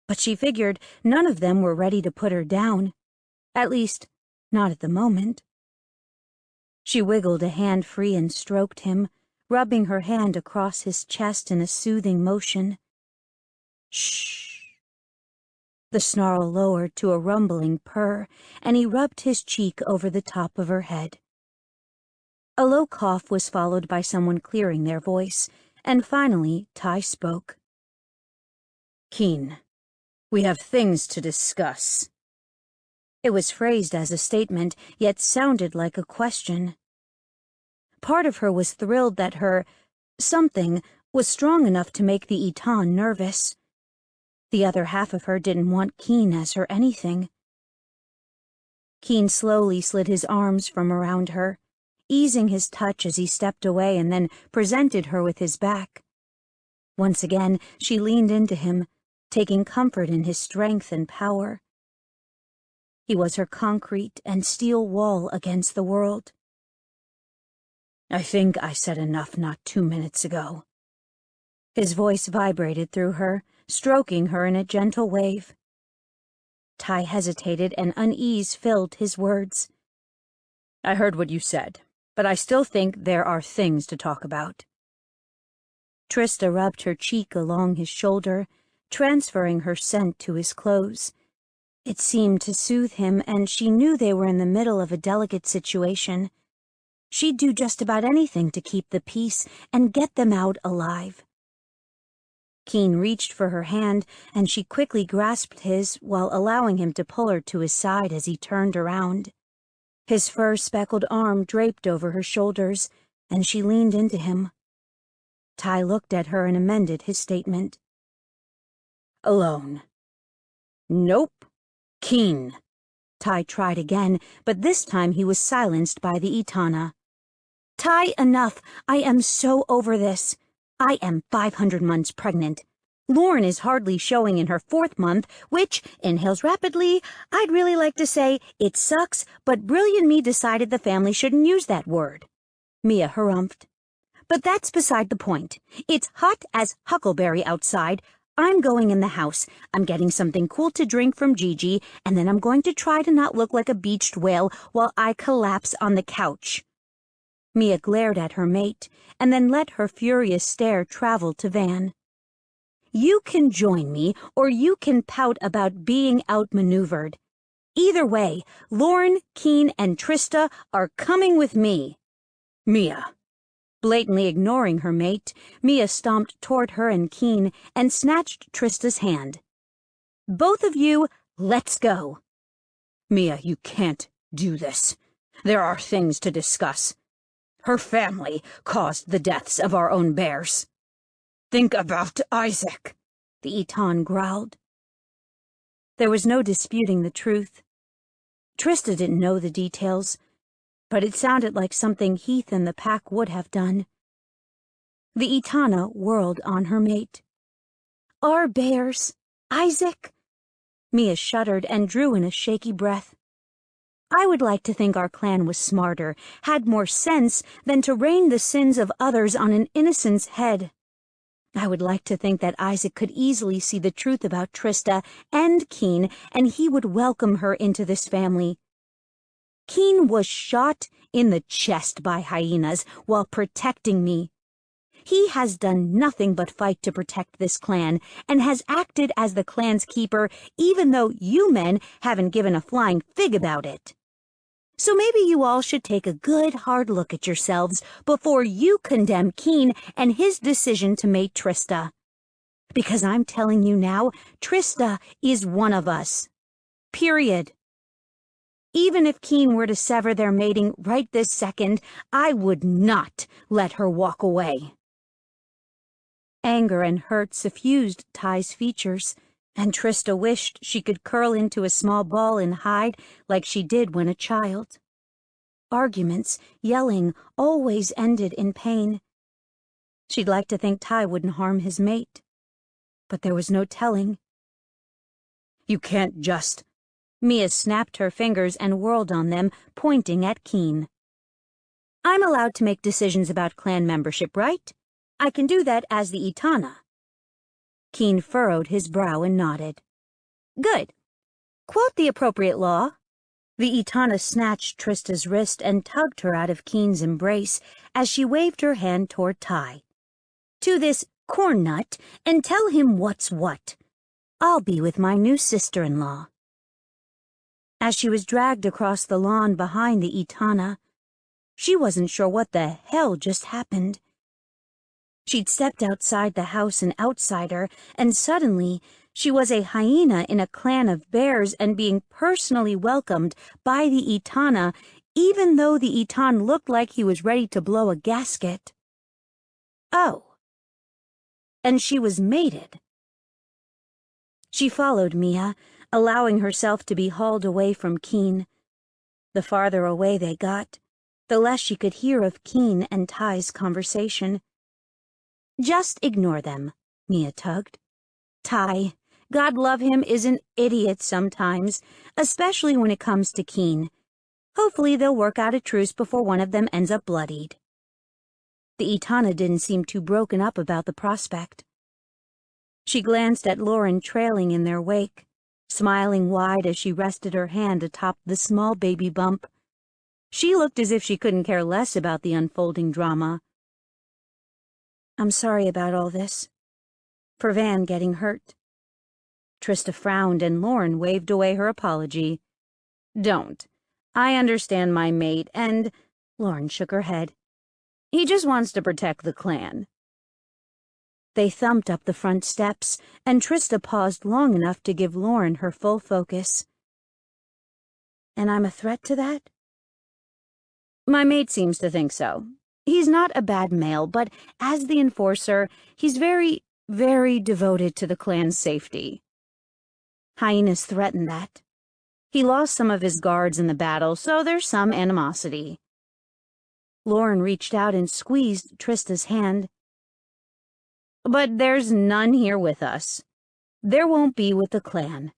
but she figured none of them were ready to put her down, at least, not at the moment. She wiggled a hand free and stroked him, rubbing her hand across his chest in a soothing motion. Shh. The snarl lowered to a rumbling purr, and he rubbed his cheek over the top of her head. A low cough was followed by someone clearing their voice, and finally Ty spoke. Keen, we have things to discuss. It was phrased as a statement, yet sounded like a question. Part of her was thrilled that her something was strong enough to make the Eton nervous. The other half of her didn't want Keen as her anything. Keen slowly slid his arms from around her, easing his touch as he stepped away and then presented her with his back. Once again, she leaned into him, taking comfort in his strength and power. He was her concrete and steel wall against the world. I think I said enough not 2 minutes ago. His voice vibrated through her, stroking her in a gentle wave. Ty hesitated, and unease filled his words. I heard what you said, but I still think there are things to talk about. Trista rubbed her cheek along his shoulder, transferring her scent to his clothes. It seemed to soothe him, and she knew they were in the middle of a delicate situation. She'd do just about anything to keep the peace and get them out alive. Keen reached for her hand, and she quickly grasped his while allowing him to pull her to his side as he turned around. His fur-speckled arm draped over her shoulders, and she leaned into him. Ty looked at her and amended his statement. Alone. Nope. Keen. Ty tried again, but this time he was silenced by the Etana. Ty, enough. I am so over this. I am 500 months pregnant. Lauren is hardly showing in her 4th month, which inhales rapidly. I'd really like to say it sucks, but brilliant me decided the family shouldn't use that word. Mia harumphed. But that's beside the point. It's hot as huckleberry outside. I'm going in the house. I'm getting something cool to drink from Gigi, and then I'm going to try to not look like a beached whale while I collapse on the couch. Mia glared at her mate, and then let her furious stare travel to Van. You can join me, or you can pout about being outmaneuvered. Either way, Lauren, Keen, and Trista are coming with me. Mia. Blatantly ignoring her mate, Mia stomped toward her and Keen and snatched Trista's hand. Both of you, let's go. Mia, you can't do this. There are things to discuss. Her family caused the deaths of our own bears. Think about Isaac, the Eton growled. There was no disputing the truth. Trista didn't know the details, but it sounded like something Heath and the pack would have done. The Etana whirled on her mate. Our bears? Isaac? Mia shuddered and drew in a shaky breath. I would like to think our clan was smarter, had more sense than to rain the sins of others on an innocent's head. I would like to think that Isaac could easily see the truth about Trista and Keen, and he would welcome her into this family. Keen was shot in the chest by hyenas while protecting me. He has done nothing but fight to protect this clan, and has acted as the clan's keeper even though you men haven't given a flying fig about it. So maybe you all should take a good hard look at yourselves before you condemn Keen and his decision to mate Trista. Because I'm telling you now, Trista is one of us. Period. Even if Keen were to sever their mating right this second, I would not let her walk away. Anger and hurt suffused Ty's features, and Trista wished she could curl into a small ball and hide like she did when a child. Arguments, yelling, always ended in pain. She'd like to think Ty wouldn't harm his mate, but there was no telling. You can't just... Mia snapped her fingers and whirled on them, pointing at Keen. I'm allowed to make decisions about clan membership, right? I can do that as the Etana. Keen furrowed his brow and nodded. Good. Quote the appropriate law. The Etana snatched Trista's wrist and tugged her out of Keen's embrace as she waved her hand toward Ty. To this corn nut, and tell him what's what. I'll be with my new sister-in-law." As she was dragged across the lawn behind the Etana, she wasn't sure what the hell just happened. She'd stepped outside the house an outsider, and suddenly she was a hyena in a clan of bears and being personally welcomed by the Etana, even though the Etan looked like he was ready to blow a gasket. Oh. And she was mated. She followed Mia, allowing herself to be hauled away from Keen. The farther away they got, the less she could hear of Keen and Ty's conversation. "Just ignore them," Mia tugged. "Ty, God love him, is an idiot sometimes, especially when it comes to Keen. Hopefully they'll work out a truce before one of them ends up bloodied." The Etana didn't seem too broken up about the prospect. She glanced at Lauren trailing in their wake, smiling wide as she rested her hand atop the small baby bump. She looked as if she couldn't care less about the unfolding drama. "I'm sorry about all this. For Van getting hurt." Trista frowned and Lauren waved away her apology. "Don't. I understand my mate and—" Lauren shook her head. "He just wants to protect the clan." They thumped up the front steps, and Trista paused long enough to give Lauren her full focus. "And I'm a threat to that?" "My mate seems to think so. He's not a bad male, but as the enforcer, he's very, very devoted to the clan's safety. Hyenas threaten that. He lost some of his guards in the battle, so there's some animosity." Lauren reached out and squeezed Trista's hand. "But there's none here with us. There won't be with the clan.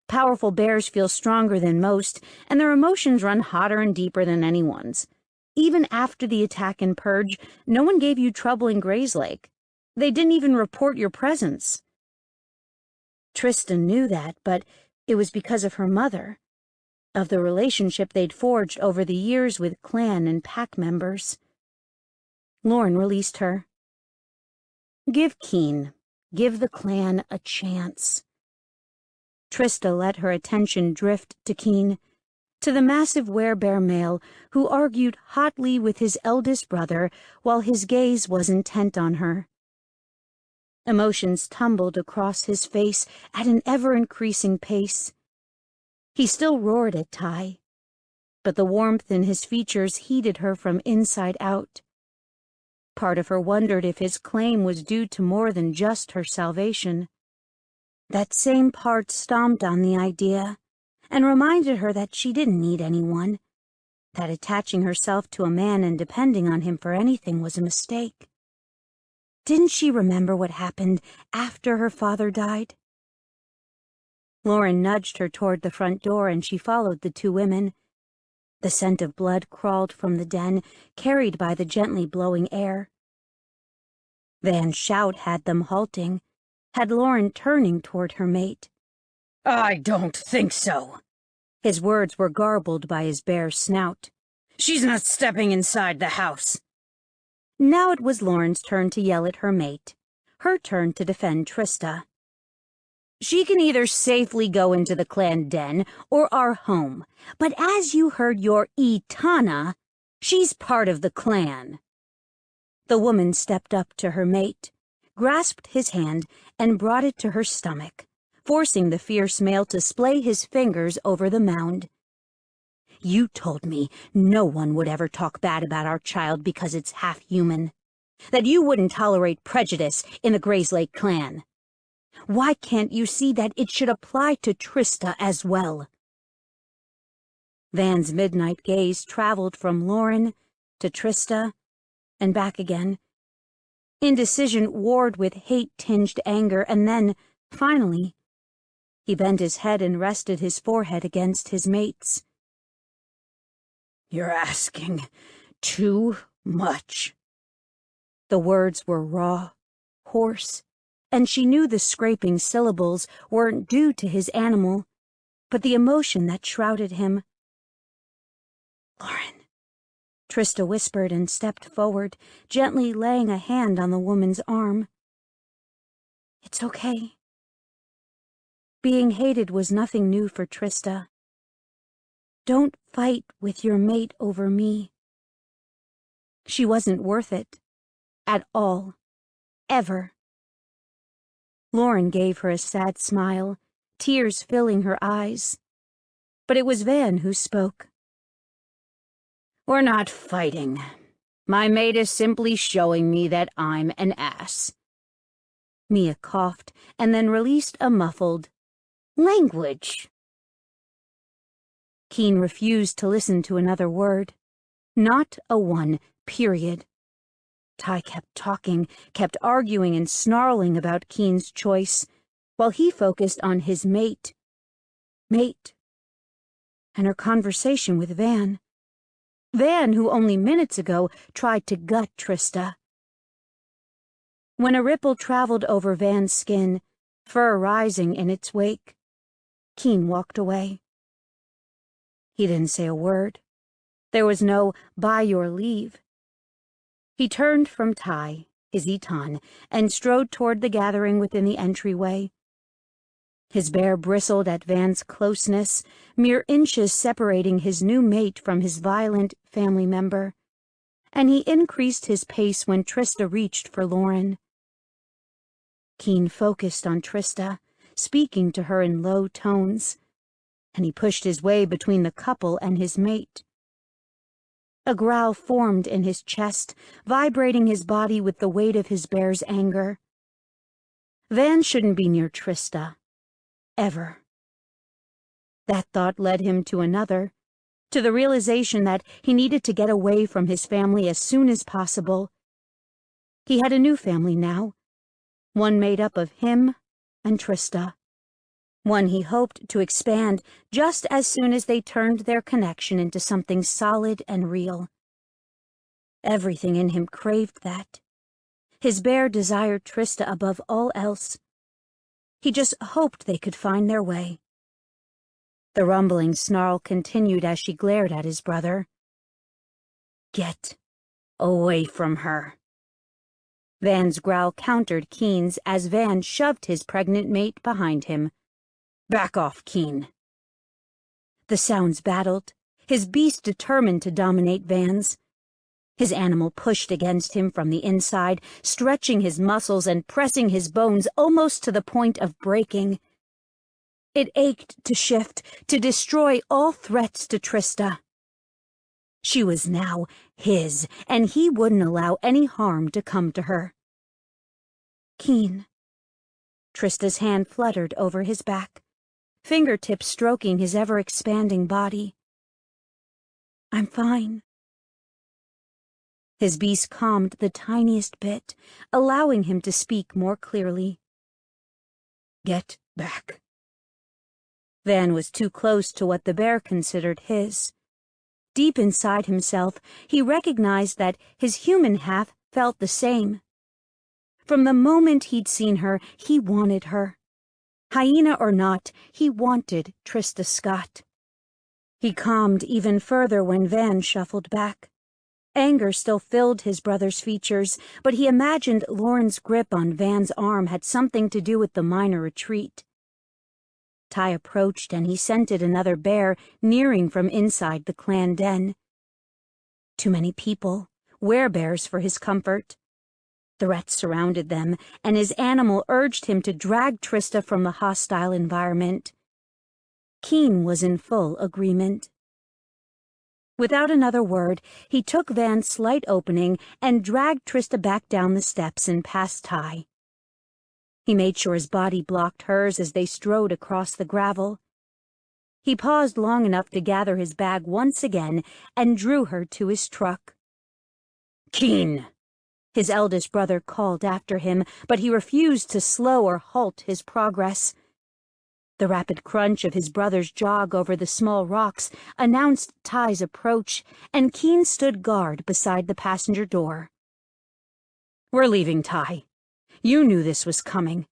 Powerful bears feel stronger than most, and their emotions run hotter and deeper than anyone's. Even after the attack in Purge, no one gave you trouble in Grayslake. They didn't even report your presence." Trista knew that, but it was because of her mother, of the relationship they'd forged over the years with clan and pack members. Lauren released her. "Give the clan a chance." Trista let her attention drift to Keen, to the massive werebear male who argued hotly with his eldest brother while his gaze was intent on her. Emotions tumbled across his face at an ever-increasing pace. He still roared at Ty, but the warmth in his features heated her from inside out. Part of her wondered if his claim was due to more than just her salvation. That same part stomped on the idea and reminded her that she didn't need anyone, that attaching herself to a man and depending on him for anything was a mistake. Didn't she remember what happened after her father died? Lauren nudged her toward the front door and she followed the two women. The scent of blood crawled from the den, carried by the gently blowing air. Van's shout had them halting, had Lauren turning toward her mate. "I don't think so." His words were garbled by his bare snout. "She's not stepping inside the house." Now it was Lauren's turn to yell at her mate, her turn to defend Trista. "She can either safely go into the clan den or our home, but as you heard your Etana, she's part of the clan." The woman stepped up to her mate, grasped his hand, and brought it to her stomach, forcing the fierce male to splay his fingers over the mound. "You told me no one would ever talk bad about our child because it's half-human, that you wouldn't tolerate prejudice in the Grayslake clan. Why can't you see that it should apply to Trista as well?" Van's midnight gaze traveled from Lauren to Trista and back again. Indecision warred with hate-tinged anger, and then, finally, he bent his head and rested his forehead against his mate's. "You're asking too much." The words were raw, hoarse, and she knew the scraping syllables weren't due to his animal, but the emotion that shrouded him. "Lauren," Trista whispered and stepped forward, gently laying a hand on the woman's arm. "It's okay." Being hated was nothing new for Trista. Don't fight with your mate over me. She wasn't worth it. At all. Ever. Lauren gave her a sad smile, tears filling her eyes. But it was Van who spoke. We're not fighting. My mate is simply showing me that I'm an ass. Mia coughed and then released a muffled language. Keen refused to listen to another word. Not a one, period. Ty kept talking, kept arguing and snarling about Keen's choice, while he focused on his mate. Mate. And her conversation with Van. Van, who only minutes ago tried to gut Trista. When a ripple traveled over Van's skin, fur rising in its wake, Keen walked away. He didn't say a word. There was no by your leave. He turned from Ty, his eton, and strode toward the gathering within the entryway. His bear bristled at Van's closeness, mere inches separating his new mate from his violent family member, and he increased his pace when Trista reached for Lauren. Keen focused on Trista, speaking to her in low tones, and he pushed his way between the couple and his mate. A growl formed in his chest, vibrating his body with the weight of his bear's anger. Van shouldn't be near Trista. Ever. That thought led him to another, to the realization that he needed to get away from his family as soon as possible. He had a new family now, one made up of him and Trista. One he hoped to expand just as soon as they turned their connection into something solid and real. Everything in him craved that. His bear desired Trista above all else. He just hoped they could find their way. The rumbling snarl continued as she glared at his brother. Get away from her. Van's growl countered Keen's as Van shoved his pregnant mate behind him. Back off, Keen. The sounds battled, his beast determined to dominate Van's. His animal pushed against him from the inside, stretching his muscles and pressing his bones almost to the point of breaking. It ached to shift, to destroy all threats to Trista. She was now his, and he wouldn't allow any harm to come to her. Keen. Trista's hand fluttered over his back, fingertips stroking his ever-expanding body. I'm fine. His beast calmed the tiniest bit, allowing him to speak more clearly. Get back. Van was too close to what the bear considered his. Deep inside himself, he recognized that his human half felt the same. From the moment he'd seen her, he wanted her. Hyena or not, he wanted Trista Scott. He calmed even further when Van shuffled back. Anger still filled his brother's features, but he imagined Lauren's grip on Van's arm had something to do with the minor retreat. Ty approached and he scented another bear nearing from inside the clan den. Too many people, werebears for his comfort. Threats surrounded them, and his animal urged him to drag Trista from the hostile environment. Keen was in full agreement. Without another word, he took Van's slight opening and dragged Trista back down the steps and past Ty. He made sure his body blocked hers as they strode across the gravel. He paused long enough to gather his bag once again and drew her to his truck. Keen! His eldest brother called after him, but he refused to slow or halt his progress. The rapid crunch of his brother's jog over the small rocks announced Ty's approach, and Keen stood guard beside the passenger door. We're leaving, Ty. You knew this was coming.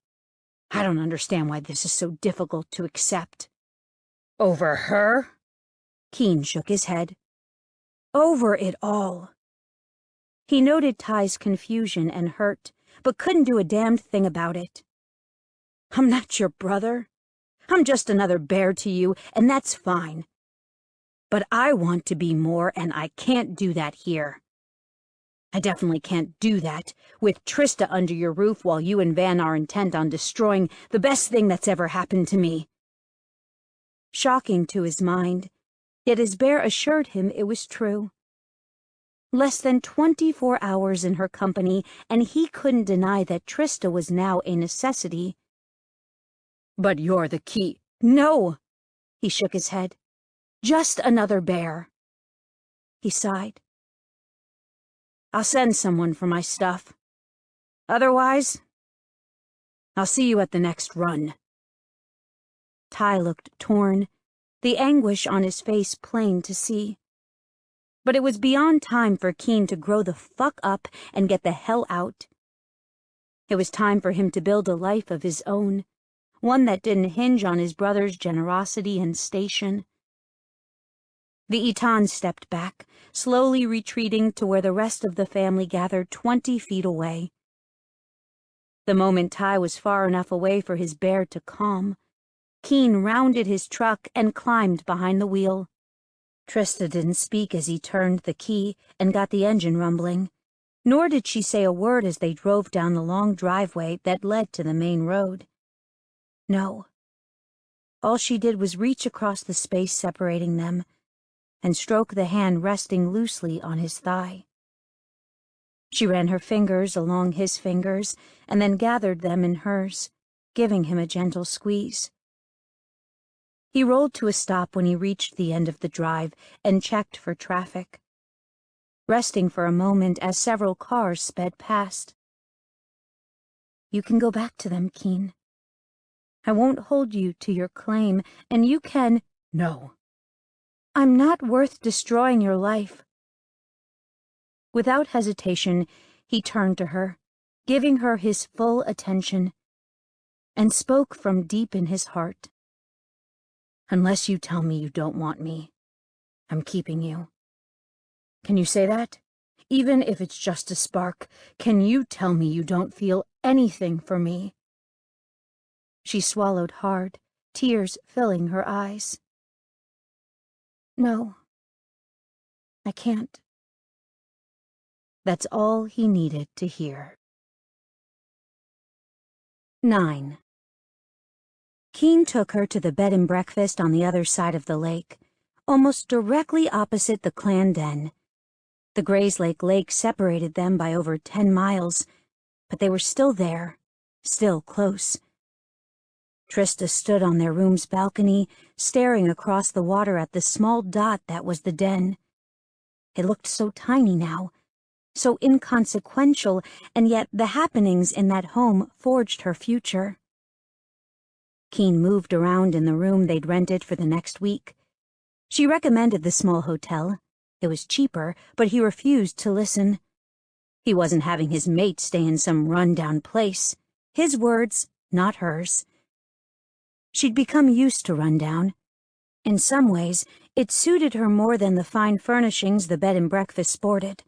I don't understand why this is so difficult to accept. Over her? Keen shook his head. Over it all. He noted Ty's confusion and hurt, but couldn't do a damned thing about it. I'm not your brother. I'm just another bear to you, and that's fine. But I want to be more, and I can't do that here. I definitely can't do that with Trista under your roof while you and Van are intent on destroying the best thing that's ever happened to me. Shocking to his mind, yet his bear assured him it was true. Less than 24 hours in her company, and he couldn't deny that Trista was now a necessity. But you're the key. No! He shook his head. Just another bear. He sighed. I'll send someone for my stuff. Otherwise, I'll see you at the next run. Ty looked torn, the anguish on his face plain to see. But it was beyond time for Keen to grow the fuck up and get the hell out. It was time for him to build a life of his own, one that didn't hinge on his brother's generosity and station. The Etan stepped back, slowly retreating to where the rest of the family gathered 20 feet away. The moment Ty was far enough away for his bear to calm, Keen rounded his truck and climbed behind the wheel. Trista didn't speak as he turned the key and got the engine rumbling, nor did she say a word as they drove down the long driveway that led to the main road. No. All she did was reach across the space separating them and stroke the hand resting loosely on his thigh. She ran her fingers along his fingers and then gathered them in hers, giving him a gentle squeeze. He rolled to a stop when he reached the end of the drive and checked for traffic, resting for a moment as several cars sped past. You can go back to them, Keen. I won't hold you to your claim, and you can— No. I'm not worth destroying your life. Without hesitation, he turned to her, giving her his full attention, and spoke from deep in his heart. Unless you tell me you don't want me, I'm keeping you. Can you say that? Even if it's just a spark, can you tell me you don't feel anything for me? She swallowed hard, tears filling her eyes. No, I can't. That's all he needed to hear. 9. Keen took her to the bed and breakfast on the other side of the lake, almost directly opposite the clan den. The Grayslake Lake separated them by over 10 miles, but they were still there, still close. Trista stood on their room's balcony, staring across the water at the small dot that was the den. It looked so tiny now, so inconsequential, and yet the happenings in that home forged her future. Keen moved around in the room they'd rented for the next week. She recommended the small hotel. It was cheaper, but he refused to listen. He wasn't having his mate stay in some run-down place. His words, not hers. She'd become used to rundown. In some ways, it suited her more than the fine furnishings the bed and breakfast sported.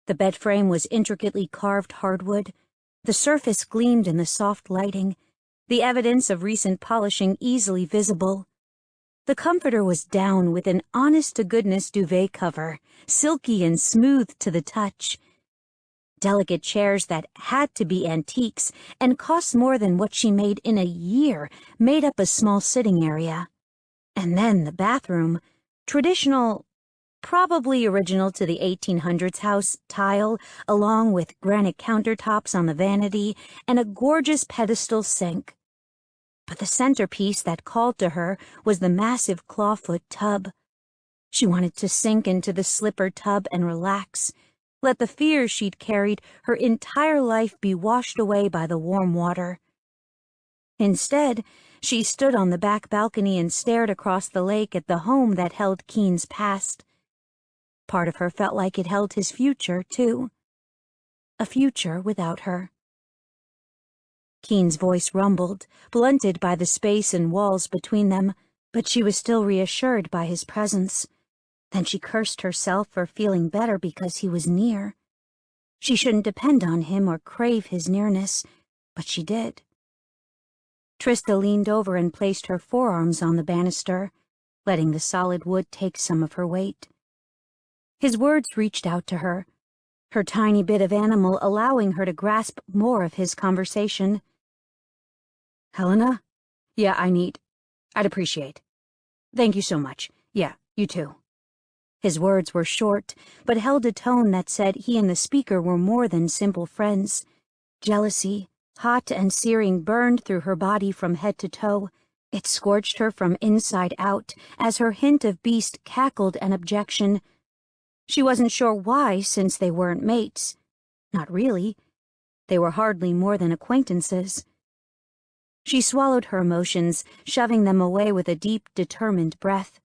The bed frame was intricately carved hardwood. The surface gleamed in the soft lighting, the evidence of recent polishing easily visible. The comforter was down with an honest-to-goodness duvet cover, silky and smooth to the touch. Delicate chairs that had to be antiques and cost more than what she made in a year made up a small sitting area. And then the bathroom, traditional, probably original to the 1800s house, tile, along with granite countertops on the vanity and a gorgeous pedestal sink. But the centerpiece that called to her was the massive clawfoot tub. She wanted to sink into the slipper tub and relax, let the fears she'd carried her entire life be washed away by the warm water. Instead, she stood on the back balcony and stared across the lake at the home that held Keen's past. Part of her felt like it held his future, too. A future without her. Keen's voice rumbled, blunted by the space and walls between them, but she was still reassured by his presence. Then she cursed herself for feeling better because he was near. She shouldn't depend on him or crave his nearness, but she did. Trista leaned over and placed her forearms on the banister, letting the solid wood take some of her weight. His words reached out to her, her tiny bit of animal allowing her to grasp more of his conversation. Helena? Yeah, I'd appreciate. Thank you so much. Yeah, you too. His words were short, but held a tone that said he and the speaker were more than simple friends. Jealousy, hot and searing, burned through her body from head to toe. It scorched her from inside out as her hint of beast cackled an objection. She wasn't sure why, since they weren't mates. Not really. They were hardly more than acquaintances. She swallowed her emotions, shoving them away with a deep, determined breath.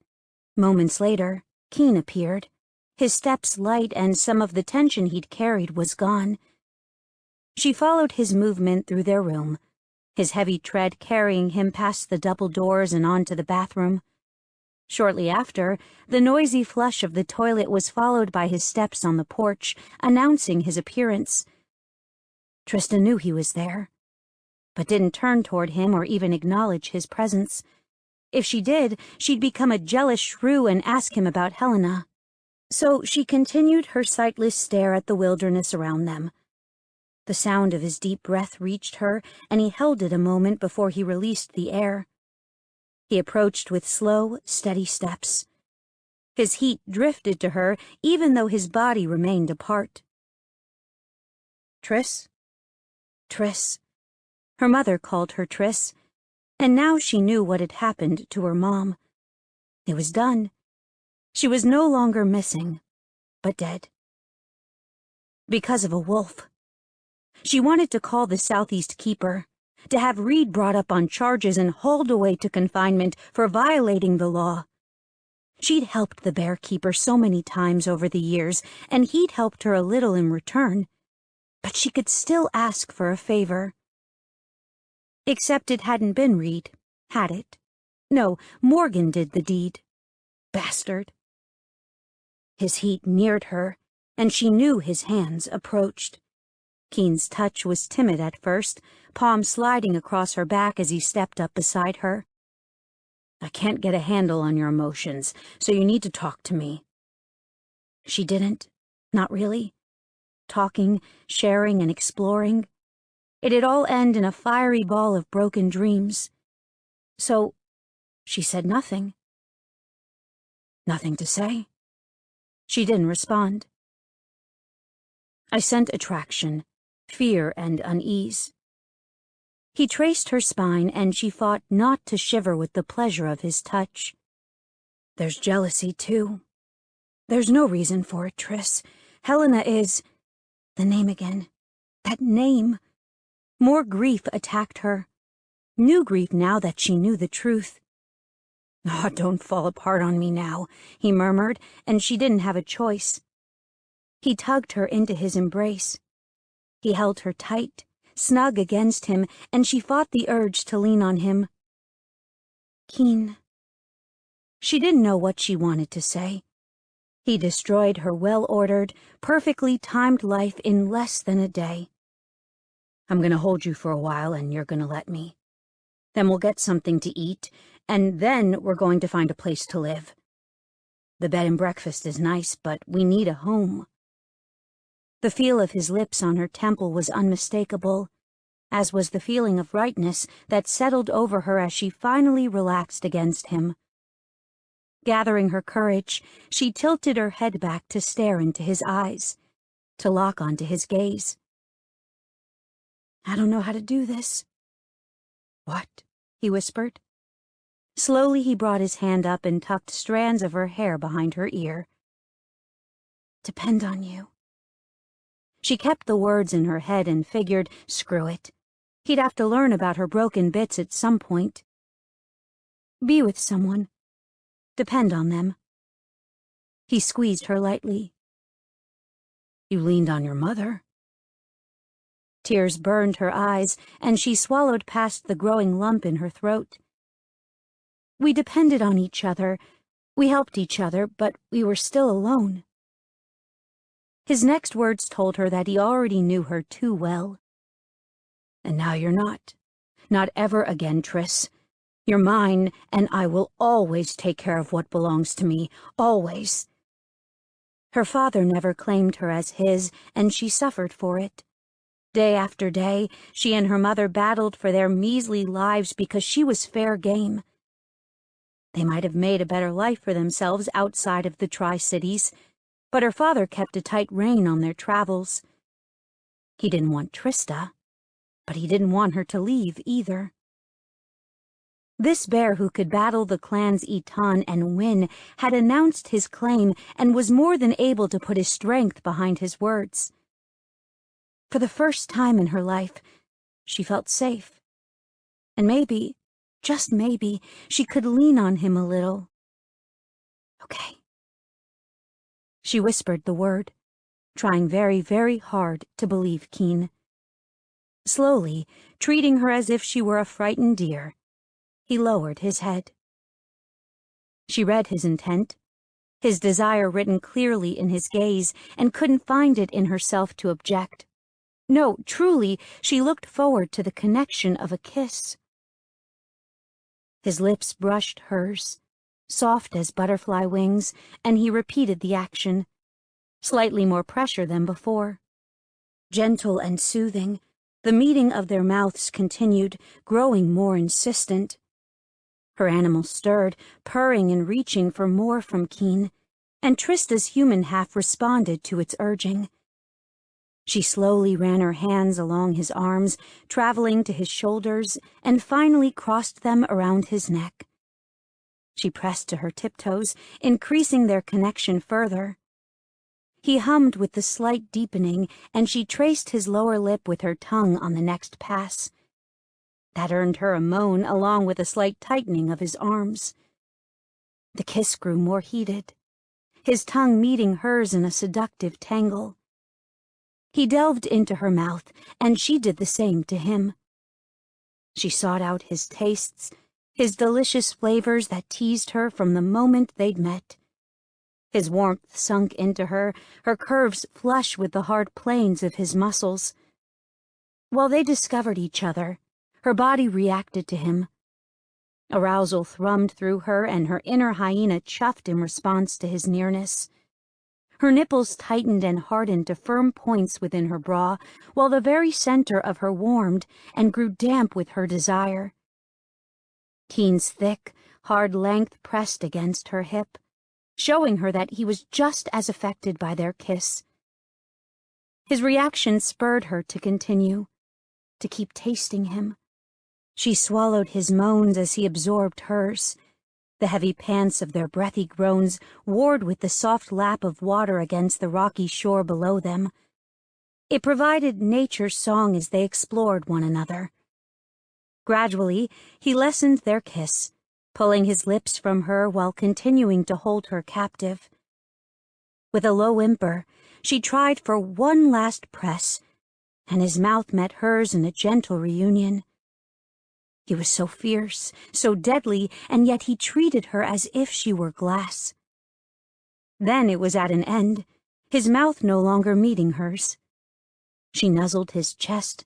Moments later, Keen appeared. His steps light, and some of the tension he'd carried was gone. She followed his movement through their room, his heavy tread carrying him past the double doors and onto the bathroom. Shortly after, the noisy flush of the toilet was followed by his steps on the porch, announcing his appearance. Trista knew he was there, but didn't turn toward him or even acknowledge his presence. If she did, she'd become a jealous shrew and ask him about Helena. So she continued her sightless stare at the wilderness around them. The sound of his deep breath reached her, and he held it a moment before he released the air. He approached with slow, steady steps. His heat drifted to her, even though his body remained apart. Triss? Triss. Her mother called her Triss, and now she knew what had happened to her mom. It was done. She was no longer missing, but dead. Because of a wolf. She wanted to call the Southeast Keeper, to have Reed brought up on charges and hauled away to confinement for violating the law. She'd helped the Bear Keeper so many times over the years, and he'd helped her a little in return, but she could still ask for a favor. Except it hadn't been Reed, had it? No, Morgan did the deed. Bastard. His heat neared her, and she knew his hands approached. Keen's touch was timid at first, palm sliding across her back as he stepped up beside her. I can't get a handle on your emotions, so you need to talk to me. She didn't. Not really. Talking, sharing, and exploring. It'd all end in a fiery ball of broken dreams. So, she said nothing. Nothing to say? She didn't respond. I sent attraction, fear, and unease. He traced her spine, and she fought not to shiver with the pleasure of his touch. There's jealousy, too. There's no reason for it, Triss. Helena is... The name again. That name. More grief attacked her. New grief now that she knew the truth. Oh, don't fall apart on me now, he murmured, and she didn't have a choice. He tugged her into his embrace. He held her tight, snug against him, and she fought the urge to lean on him. Keen. She didn't know what she wanted to say. He destroyed her well-ordered, perfectly timed life in less than a day. I'm gonna hold you for a while, and you're gonna let me. Then we'll get something to eat, and then we're going to find a place to live. The bed and breakfast is nice, but we need a home. The feel of his lips on her temple was unmistakable, as was the feeling of rightness that settled over her as she finally relaxed against him. Gathering her courage, she tilted her head back to stare into his eyes, to lock onto his gaze. I don't know how to do this. What? He whispered. Slowly he brought his hand up and tucked strands of her hair behind her ear. Depend on you. She kept the words in her head and figured, screw it. He'd have to learn about her broken bits at some point. Be with someone. Depend on them. He squeezed her lightly. You leaned on your mother. Tears burned her eyes, and she swallowed past the growing lump in her throat. We depended on each other. We helped each other, but we were still alone. His next words told her that he already knew her too well. And now you're not. Not ever again, Triss. You're mine, and I will always take care of what belongs to me. Always." Her father never claimed her as his, and she suffered for it. Day after day, she and her mother battled for their measly lives because she was fair game. They might have made a better life for themselves outside of the Tri-Cities, but her father kept a tight rein on their travels. He didn't want Trista, but he didn't want her to leave either. This bear who could battle the clans Eton and win had announced his claim and was more than able to put his strength behind his words. For the first time in her life, she felt safe. And maybe, just maybe, she could lean on him a little. "Okay." She whispered the word, trying very, very hard to believe Keen. Slowly, treating her as if she were a frightened deer, he lowered his head. She read his intent, his desire written clearly in his gaze, and couldn't find it in herself to object. No, truly, she looked forward to the connection of a kiss. His lips brushed hers, soft as butterfly wings, and he repeated the action, slightly more pressure than before. Gentle and soothing, the meeting of their mouths continued, growing more insistent. Her animal stirred, purring and reaching for more from Keen, and Trista's human half responded to its urging. She slowly ran her hands along his arms, traveling to his shoulders, and finally crossed them around his neck. She pressed to her tiptoes, increasing their connection further. He hummed with the slight deepening, and she traced his lower lip with her tongue on the next pass. That earned her a moan, along with a slight tightening of his arms. The kiss grew more heated, his tongue meeting hers in a seductive tangle. He delved into her mouth, and she did the same to him. She sought out his tastes, his delicious flavors that teased her from the moment they'd met. His warmth sunk into her, her curves flush with the hard planes of his muscles. While they discovered each other, her body reacted to him. Arousal thrummed through her, and her inner hyena chuffed in response to his nearness. Her nipples tightened and hardened to firm points within her bra, while the very center of her warmed and grew damp with her desire. Keen's thick, hard length pressed against her hip, showing her that he was just as affected by their kiss. His reaction spurred her to continue, to keep tasting him. She swallowed his moans as he absorbed hers. The heavy pants of their breathy groans warred with the soft lap of water against the rocky shore below them. It provided nature's song as they explored one another. Gradually, he lessened their kiss, pulling his lips from her while continuing to hold her captive. With a low whimper, she tried for one last press, and his mouth met hers in a gentle reunion. He was so fierce, so deadly, and yet he treated her as if she were glass. Then it was at an end, his mouth no longer meeting hers. She nuzzled his chest,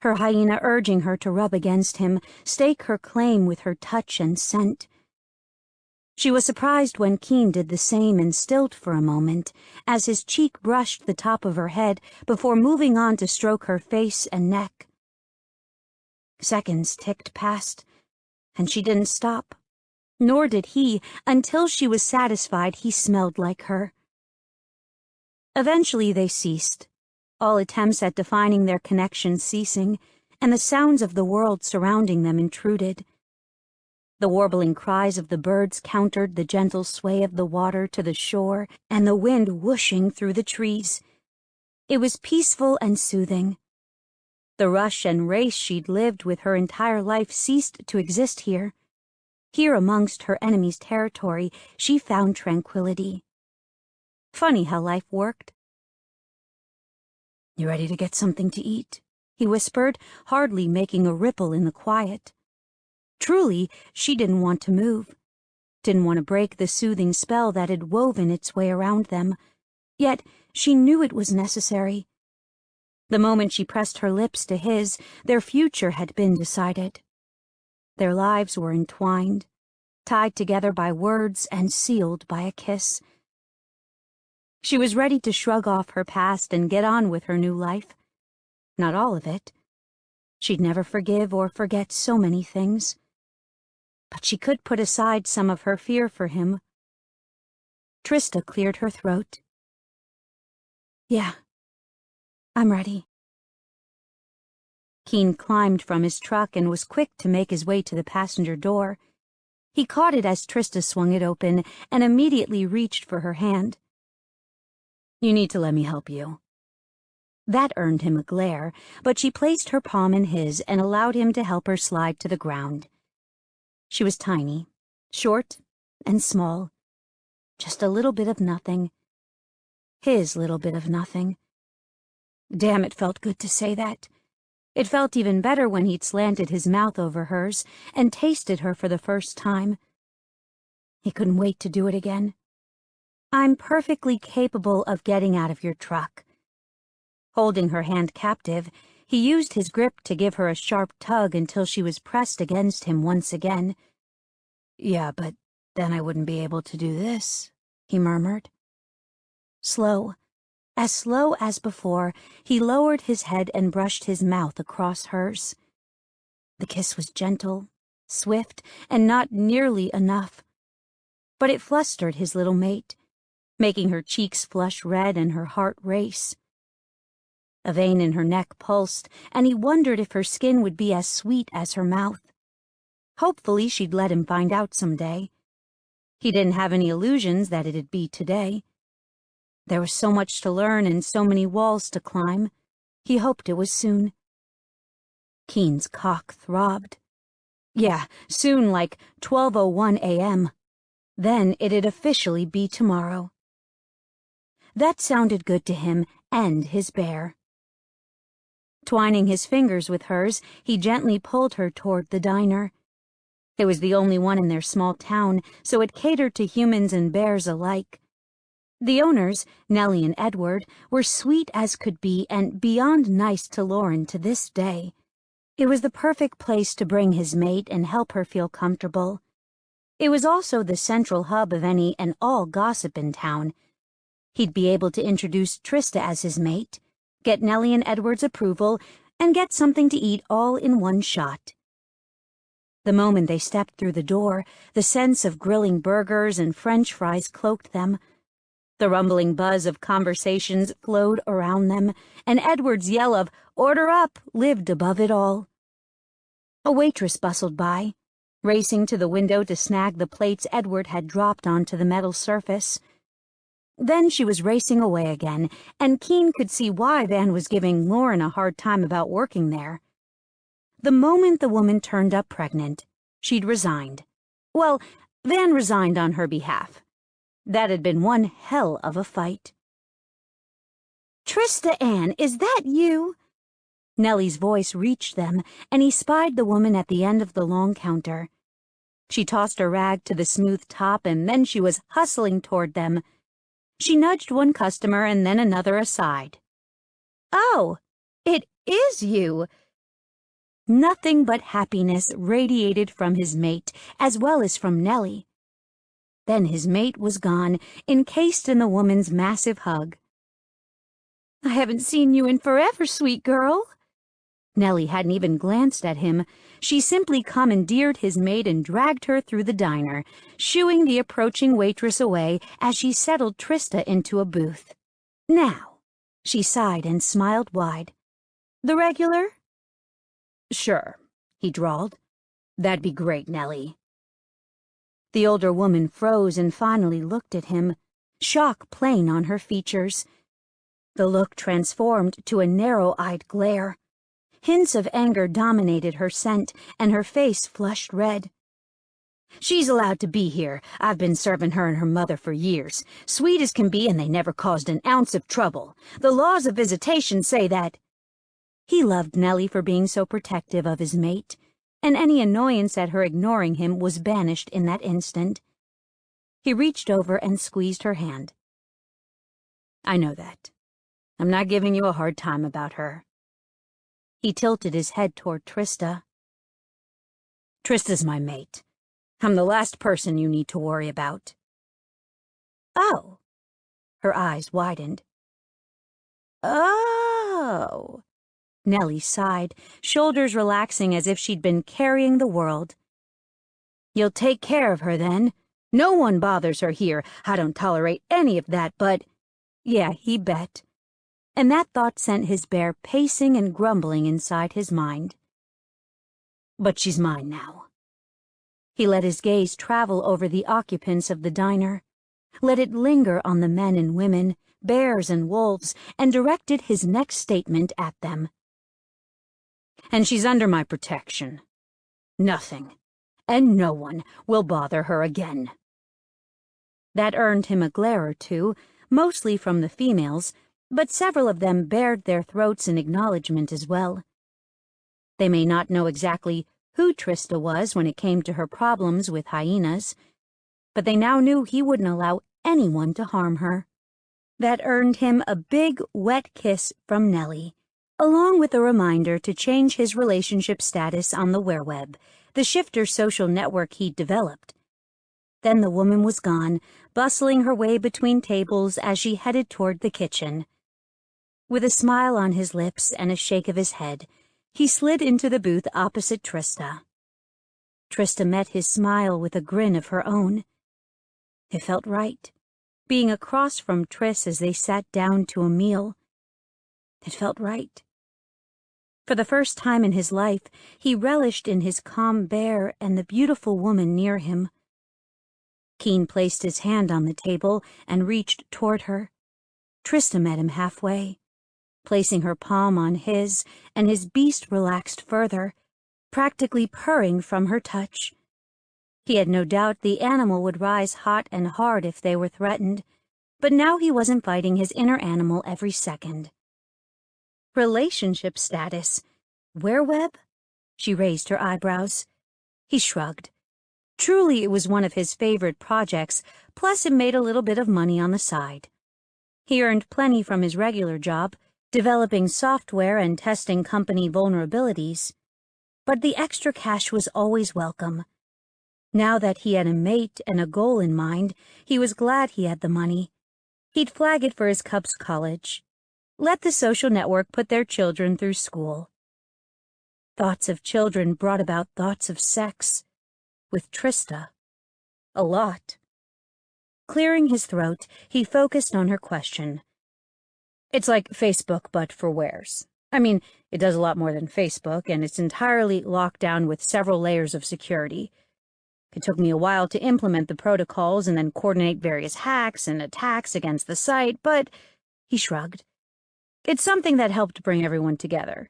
her hyena urging her to rub against him, stake her claim with her touch and scent. She was surprised when Keen did the same and stilled for a moment, as his cheek brushed the top of her head before moving on to stroke her face and neck. Seconds ticked past, and she didn't stop, nor did he, until she was satisfied he smelled like her. Eventually they ceased, all attempts at defining their connection ceasing, and the sounds of the world surrounding them intruded. The warbling cries of the birds countered the gentle sway of the water to the shore and the wind whooshing through the trees. It was peaceful and soothing. The rush and race she'd lived with her entire life ceased to exist here. Here amongst her enemy's territory, she found tranquility. Funny how life worked. "You ready to get something to eat?" he whispered, hardly making a ripple in the quiet. Truly, she didn't want to move, didn't want to break the soothing spell that had woven its way around them. Yet she knew it was necessary. The moment she pressed her lips to his, their future had been decided. Their lives were entwined, tied together by words and sealed by a kiss. She was ready to shrug off her past and get on with her new life. Not all of it. She'd never forgive or forget so many things. But she could put aside some of her fear for him. Trista cleared her throat. Yeah, I'm ready. Keen climbed from his truck and was quick to make his way to the passenger door. He caught it as Trista swung it open and immediately reached for her hand. You need to let me help you. That earned him a glare, but she placed her palm in his and allowed him to help her slide to the ground. She was tiny, short, and small. Just a little bit of nothing. His little bit of nothing. Damn, it felt good to say that. It felt even better when he'd slanted his mouth over hers and tasted her for the first time. He couldn't wait to do it again. I'm perfectly capable of getting out of your truck. Holding her hand captive, he used his grip to give her a sharp tug until she was pressed against him once again. Yeah, but then I wouldn't be able to do this, he murmured. Slow as before, he lowered his head and brushed his mouth across hers. The kiss was gentle, swift, and not nearly enough. But it flustered his little mate, making her cheeks flush red and her heart race. A vein in her neck pulsed, and he wondered if her skin would be as sweet as her mouth. Hopefully she'd let him find out someday. He didn't have any illusions that it'd be today. There was so much to learn and so many walls to climb. He hoped it was soon. Keen's cock throbbed. Yeah, soon, like 12:01 a.m. Then it'd officially be tomorrow. That sounded good to him and his bear. Twining his fingers with hers, he gently pulled her toward the diner. It was the only one in their small town, so it catered to humans and bears alike. The owners, Nellie and Edward, were sweet as could be and beyond nice to Lauren to this day. It was the perfect place to bring his mate and help her feel comfortable. It was also the central hub of any and all gossip in town. He'd be able to introduce Trista as his mate, get Nellie and Edward's approval, and get something to eat all in one shot. The moment they stepped through the door, the sense of grilling burgers and French fries cloaked them. The rumbling buzz of conversations flowed around them, and Edward's yell of "Order up!" lived above it all. A waitress bustled by, racing to the window to snag the plates Edward had dropped onto the metal surface. Then she was racing away again, and Keen could see why Van was giving Lauren a hard time about working there. The moment the woman turned up pregnant, she'd resigned. Well, Van resigned on her behalf. That had been one hell of a fight. "Trista Ann, is that you?" Nellie's voice reached them, and he spied the woman at the end of the long counter. She tossed a rag to the smooth top, and then she was hustling toward them. She nudged one customer and then another aside. "Oh, it is you!" Nothing but happiness radiated from his mate, as well as from Nellie. Then his mate was gone, encased in the woman's massive hug. "I haven't seen you in forever, sweet girl." Nellie hadn't even glanced at him. She simply commandeered his mate and dragged her through the diner, shooing the approaching waitress away as she settled Trista into a booth. "Now," she sighed and smiled wide. "The regular?" "Sure," he drawled. "That'd be great, Nellie." The older woman froze and finally looked at him, shock plain on her features. The look transformed to a narrow-eyed glare. Hints of anger dominated her scent, and her face flushed red. "She's allowed to be here. I've been serving her and her mother for years. Sweet as can be, and they never caused an ounce of trouble. The laws of visitation say that—" He loved Nellie for being so protective of his mate, and any annoyance at her ignoring him was banished in that instant. He reached over and squeezed her hand. "I know that. I'm not giving you a hard time about her. He tilted his head toward Trista. Trista's my mate. I'm the last person you need to worry about. Oh. Her eyes widened. Oh. Nellie sighed, shoulders relaxing as if she'd been carrying the world. You'll take care of her, then? No one bothers her here. I don't tolerate any of that, but... Yeah, he bet. And that thought sent his bear pacing and grumbling inside his mind. But she's mine now. He let his gaze travel over the occupants of the diner, let it linger on the men and women, bears and wolves, and directed his next statement at them. And she's under my protection. Nothing, and no one, will bother her again. That earned him a glare or two, mostly from the females, but several of them bared their throats in acknowledgement as well. They may not know exactly who Trista was when it came to her problems with hyenas, but they now knew he wouldn't allow anyone to harm her. That earned him a big, wet kiss from Nellie, along with a reminder to change his relationship status on the Werewolf, the shifter social network he'd developed. Then the woman was gone, bustling her way between tables as she headed toward the kitchen. With a smile on his lips and a shake of his head, he slid into the booth opposite Trista. Trista met his smile with a grin of her own. It felt right, being across from Triss as they sat down to a meal. It felt right. For the first time in his life, he relished in his calm bear and the beautiful woman near him. Keen placed his hand on the table and reached toward her. Trista met him halfway, placing her palm on his, and his beast relaxed further, practically purring from her touch. He had no doubt the animal would rise hot and hard if they were threatened, but now he wasn't fighting his inner animal every second. Relationship status. Werewolf? She raised her eyebrows. He shrugged. Truly, it was one of his favorite projects, plus it made a little bit of money on the side. He earned plenty from his regular job, developing software and testing company vulnerabilities. But the extra cash was always welcome. Now that he had a mate and a goal in mind, he was glad he had the money. He'd flag it for his cub's college. Let the social network put their children through school. Thoughts of children brought about thoughts of sex. With Trista. A lot. Clearing his throat, he focused on her question. It's like Facebook, but for wares. I mean, it does a lot more than Facebook, and it's entirely locked down with several layers of security. It took me a while to implement the protocols and then coordinate various hacks and attacks against the site, but, he shrugged, it's something that helped bring everyone together.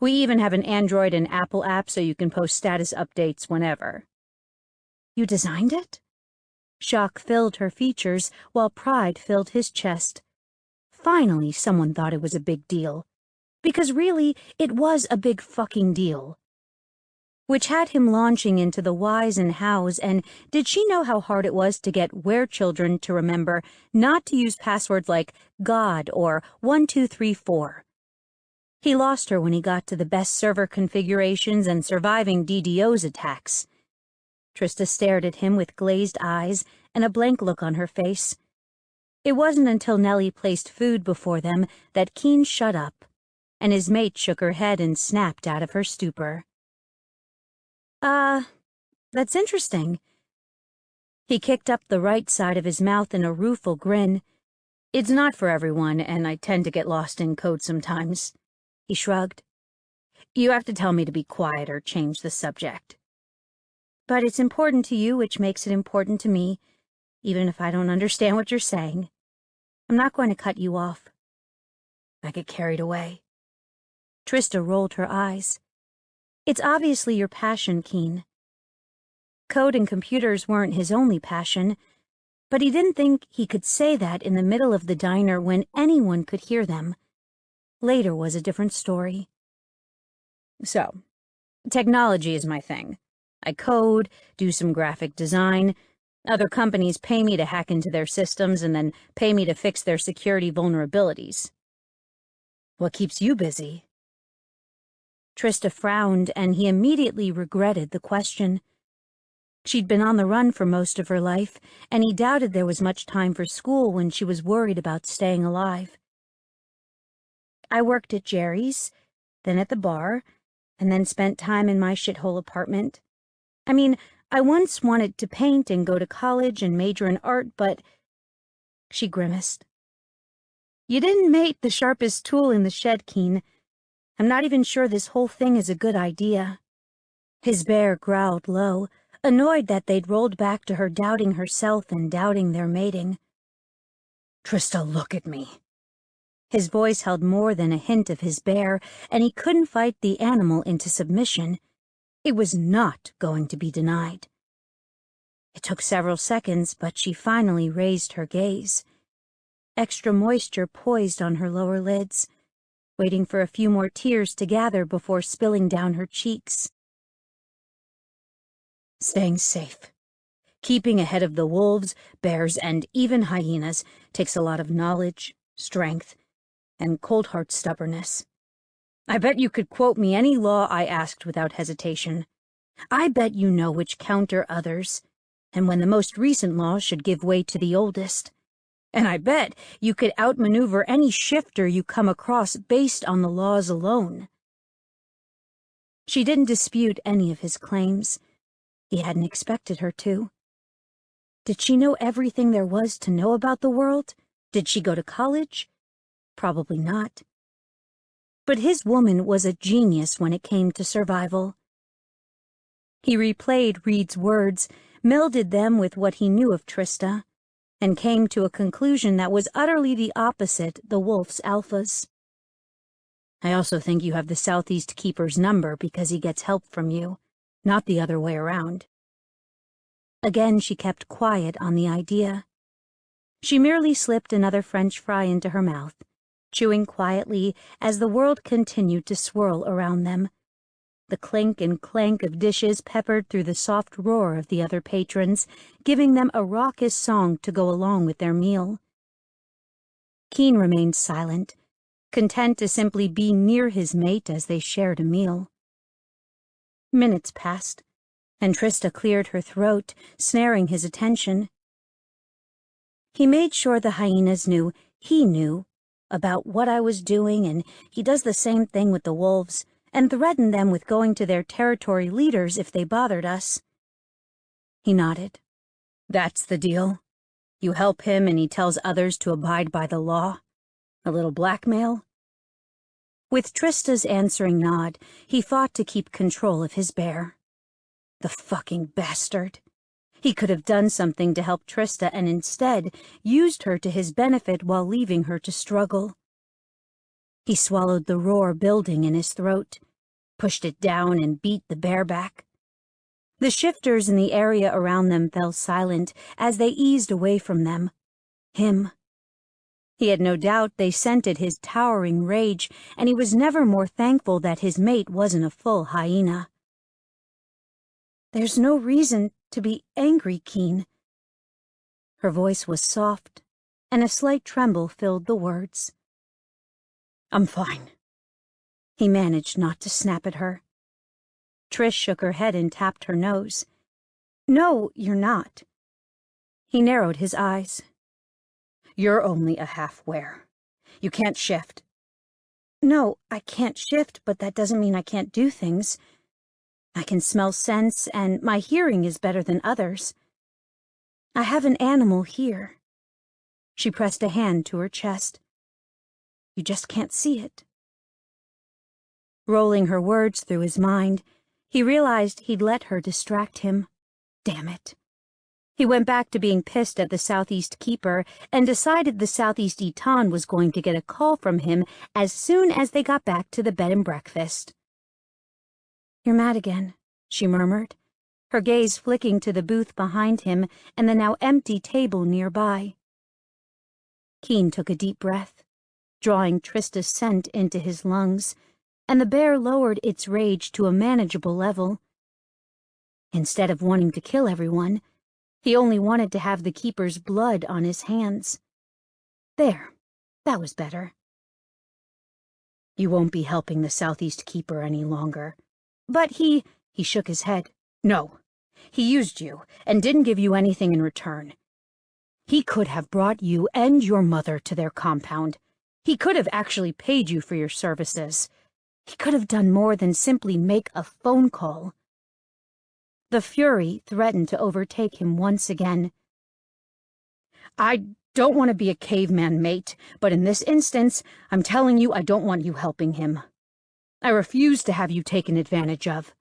We even have an Android and Apple app so you can post status updates whenever. You designed it? Shock filled her features while pride filled his chest. Finally, someone thought it was a big deal. Because really, it was a big fucking deal. Which had him launching into the whys and hows, and did she know how hard it was to get children to remember not to use passwords like God or 1234? He lost her when he got to the best server configurations and surviving DDoS attacks. Trista stared at him with glazed eyes and a blank look on her face. It wasn't until Nellie placed food before them that Keen shut up, and his mate shook her head and snapped out of her stupor. That's interesting. He kicked up the right side of his mouth in a rueful grin. It's not for everyone, and I tend to get lost in code sometimes. He shrugged. You have to tell me to be quiet or change the subject. But it's important to you, which makes it important to me, even if I don't understand what you're saying. I'm not going to cut you off. I get carried away. Trista rolled her eyes. It's obviously your passion, Keen. Code and computers weren't his only passion, but he didn't think he could say that in the middle of the diner when anyone could hear them. Later was a different story. So, technology is my thing. I code, do some graphic design. Other companies pay me to hack into their systems and then pay me to fix their security vulnerabilities. What keeps you busy? Trista frowned, and he immediately regretted the question. She'd been on the run for most of her life, and he doubted there was much time for school when she was worried about staying alive. I worked at Jerry's, then at the bar, and then spent time in my shithole apartment. I mean, I once wanted to paint and go to college and major in art, but... She grimaced. You didn't mate the sharpest tool in the shed, Keen. I'm not even sure this whole thing is a good idea. His bear growled low, annoyed that they'd rolled back to her doubting herself and doubting their mating. Trista, look at me. His voice held more than a hint of his bear, and he couldn't fight the animal into submission. It was not going to be denied. It took several seconds, but she finally raised her gaze. Extra moisture poised on her lower lids, waiting for a few more tears to gather before spilling down her cheeks. Staying safe. Keeping ahead of the wolves, bears, and even hyenas takes a lot of knowledge, strength, and cold-heart stubbornness. I bet you could quote me any law I asked without hesitation. I bet you know which counter others, and when the most recent law should give way to the oldest. And I bet you could outmaneuver any shifter you come across based on the laws alone. She didn't dispute any of his claims. He hadn't expected her to. Did she know everything there was to know about the world? Did she go to college? Probably not. But his woman was a genius when it came to survival. He replayed Reed's words, melded them with what he knew of Trista, and came to a conclusion that was utterly the opposite the wolf's alphas. I also think you have the Southeast Keeper's number because he gets help from you, not the other way around. Again she kept quiet on the idea. She merely slipped another French fry into her mouth, chewing quietly as the world continued to swirl around them. The clink and clank of dishes peppered through the soft roar of the other patrons, giving them a raucous song to go along with their meal. Keen remained silent, content to simply be near his mate as they shared a meal. Minutes passed, and Trista cleared her throat, snaring his attention. He made sure the hyenas knew he knew about what I was doing, and he does the same thing with the wolves, and threatened them with going to their territory leaders if they bothered us. He nodded. That's the deal. You help him and he tells others to abide by the law. A little blackmail? With Trista's answering nod, he fought to keep control of his bear. The fucking bastard. He could have done something to help Trista and instead used her to his benefit while leaving her to struggle. He swallowed the roar building in his throat, pushed it down and beat the bear back. The shifters in the area around them fell silent as they eased away from them. Him. He had no doubt they scented his towering rage, and he was never more thankful that his mate wasn't a full hyena. There's no reason to be angry, Keen. Her voice was soft, and a slight tremble filled the words. I'm fine. He managed not to snap at her. Trish shook her head and tapped her nose. No, you're not. He narrowed his eyes. You're only a half-were. You can't shift. No, I can't shift, but that doesn't mean I can't do things. I can smell scents, and my hearing is better than others. I have an animal here. She pressed a hand to her chest. You just can't see it. Rolling her words through his mind, he realized he'd let her distract him. Damn it. He went back to being pissed at the Southeast Keeper and decided the Southeast Eton was going to get a call from him as soon as they got back to the bed and breakfast. You're mad again, she murmured, her gaze flicking to the booth behind him and the now empty table nearby. Keen took a deep breath, drawing Trista's scent into his lungs, and the bear lowered its rage to a manageable level. Instead of wanting to kill everyone, he only wanted to have the Keeper's blood on his hands. There, that was better. You won't be helping the Southeast Keeper any longer. But he shook his head. No, he used you and didn't give you anything in return. He could have brought you and your mother to their compound. He could have actually paid you for your services. He could have done more than simply make a phone call. The fury threatened to overtake him once again. I don't want to be a caveman, mate, but in this instance, I'm telling you I don't want you helping him. I refuse to have you taken advantage of.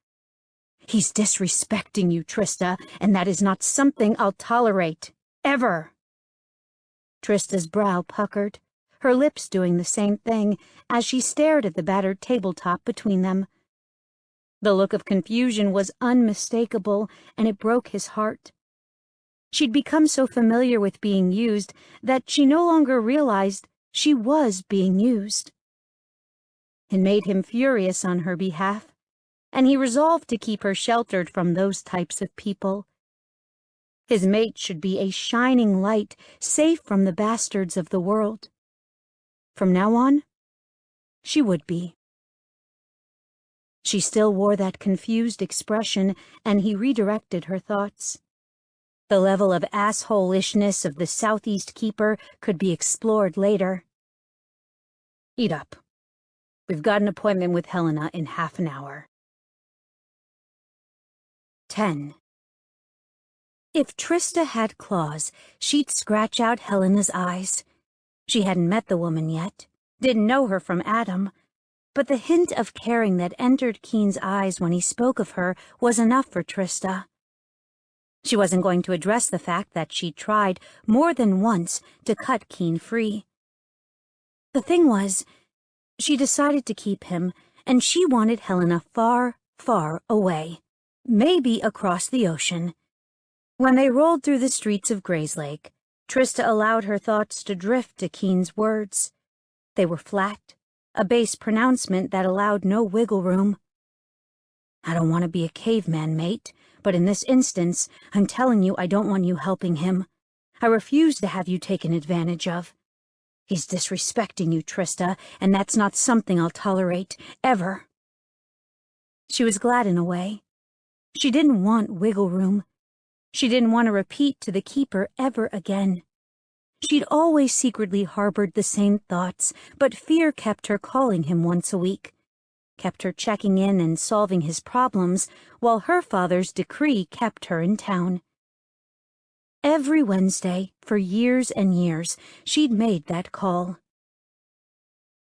He's disrespecting you, Trista, and that is not something I'll tolerate. Ever. Trista's brow puckered, her lips doing the same thing as she stared at the battered tabletop between them. The look of confusion was unmistakable, and it broke his heart. She'd become so familiar with being used that she no longer realized she was being used. It made him furious on her behalf, and he resolved to keep her sheltered from those types of people. His mate should be a shining light, safe from the bastards of the world. From now on, she would be. She still wore that confused expression, and he redirected her thoughts. The level of assholishness of the Southeast Keeper could be explored later. Eat up. We've got an appointment with Helena in half an hour. 10. If Trista had claws, she'd scratch out Helena's eyes. She hadn't met the woman yet, didn't know her from Adam, but the hint of caring that entered Keen's eyes when he spoke of her was enough for Trista. She wasn't going to address the fact that she'd tried more than once to cut Keen free. The thing was, she decided to keep him, and she wanted Helena far, far away, maybe across the ocean. When they rolled through the streets of Grayslake, Trista allowed her thoughts to drift to Keen's words. They were flat, a base pronouncement that allowed no wiggle room. I don't want to be a caveman, mate, but in this instance, I'm telling you I don't want you helping him. I refuse to have you taken advantage of. He's disrespecting you, Trista, and that's not something I'll tolerate, ever. She was glad in a way. She didn't want wiggle room. She didn't want to repeat to the Keeper ever again. She'd always secretly harbored the same thoughts, but fear kept her calling him once a week, kept her checking in and solving his problems, while her father's decree kept her in town. Every Wednesday, for years and years, she'd made that call.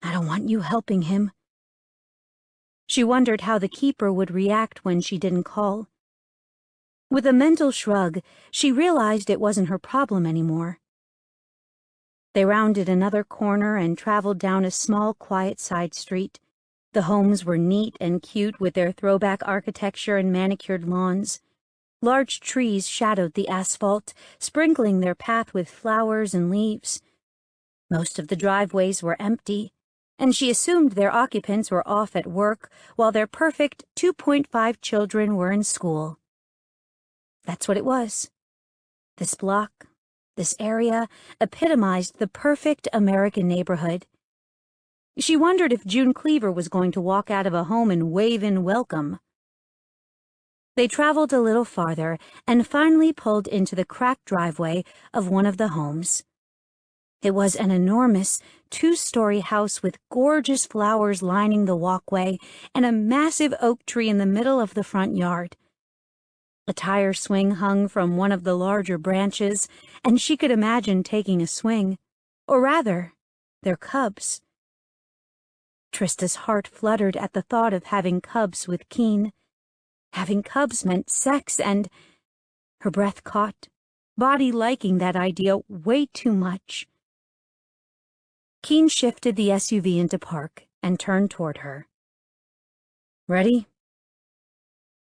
I don't want you helping him. She wondered how the Keeper would react when she didn't call. With a mental shrug, she realized it wasn't her problem anymore. They rounded another corner and traveled down a small, quiet side street. The homes were neat and cute with their throwback architecture and manicured lawns. Large trees shadowed the asphalt, sprinkling their path with flowers and leaves. Most of the driveways were empty, and she assumed their occupants were off at work while their perfect 2.5 children were in school. That's what it was. This block, this area, epitomized the perfect American neighborhood. She wondered if June Cleaver was going to walk out of a home and wave in welcome. They traveled a little farther and finally pulled into the cracked driveway of one of the homes. It was an enormous, 2-story house with gorgeous flowers lining the walkway and a massive oak tree in the middle of the front yard. A tire swing hung from one of the larger branches, and she could imagine taking a swing, or rather, their cubs. Trista's heart fluttered at the thought of having cubs with Keen. Having cubs meant sex, and her breath caught, body liking that idea way too much. Keen shifted the SUV into park and turned toward her. Ready?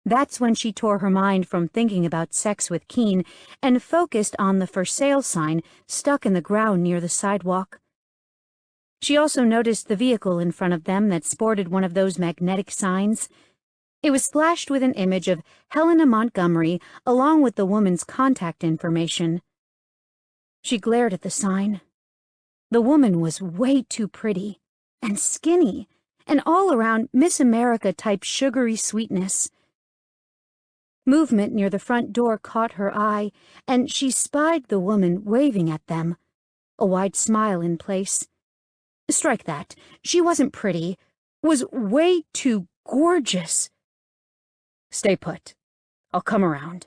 That's when she tore her mind from thinking about sex with Keen and focused on the for sale sign stuck in the ground near the sidewalk. She also noticed the vehicle in front of them that sported one of those magnetic signs. It was splashed with an image of Helena Montgomery along with the woman's contact information. She glared at the sign. The woman was way too pretty and skinny, an all-around Miss America-type sugary sweetness. Movement near the front door caught her eye, and she spied the woman waving at them, a wide smile in place. Strike that. She wasn't pretty, was way too gorgeous. Stay put. I'll come around.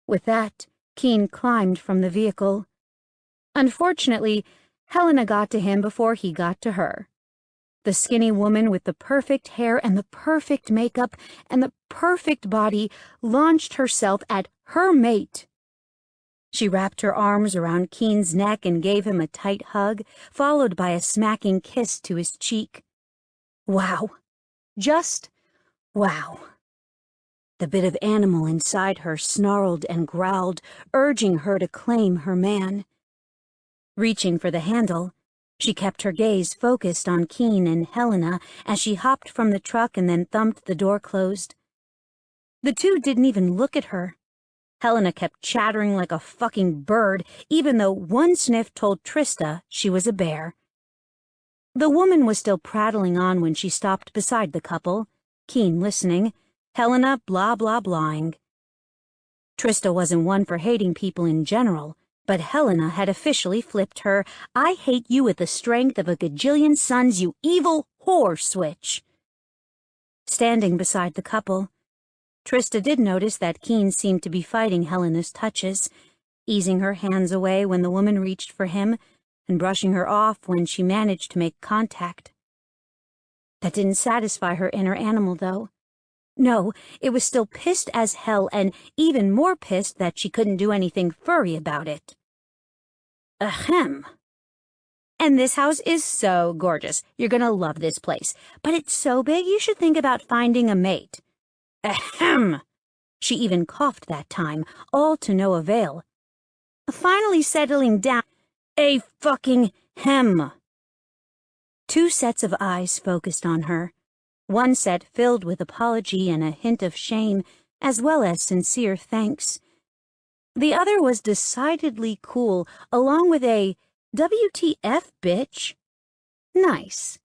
With that, Keen climbed from the vehicle. Unfortunately, Helena got to him before he got to her. The skinny woman with the perfect hair and the perfect makeup and the perfect body launched herself at her mate. She wrapped her arms around Keen's neck and gave him a tight hug, followed by a smacking kiss to his cheek. Wow. Just wow. The bit of animal inside her snarled and growled, urging her to claim her man. Reaching for the handle, she kept her gaze focused on Keen and Helena as she hopped from the truck and then thumped the door closed. The two didn't even look at her. Helena kept chattering like a fucking bird, even though one sniff told Trista she was a bear. The woman was still prattling on when she stopped beside the couple, Keen listening, Helena blah-blah-blahing. Trista wasn't one for hating people in general, but Helena had officially flipped her "I hate you with the strength of a gajillion suns, you evil whore" switch. Standing beside the couple, Trista did notice that Keen seemed to be fighting Helena's touches, easing her hands away when the woman reached for him and brushing her off when she managed to make contact. That didn't satisfy her inner animal, though. No, it was still pissed as hell and even more pissed that she couldn't do anything furry about it. Ahem. And this house is so gorgeous. You're gonna love this place. But it's so big you should think about finding a mate. Ahem. She even coughed that time, all to no avail. Finally settling down. A fucking hem. Two sets of eyes focused on her. One set filled with apology and a hint of shame, as well as sincere thanks. The other was decidedly cool, along with a WTF, bitch. Nice.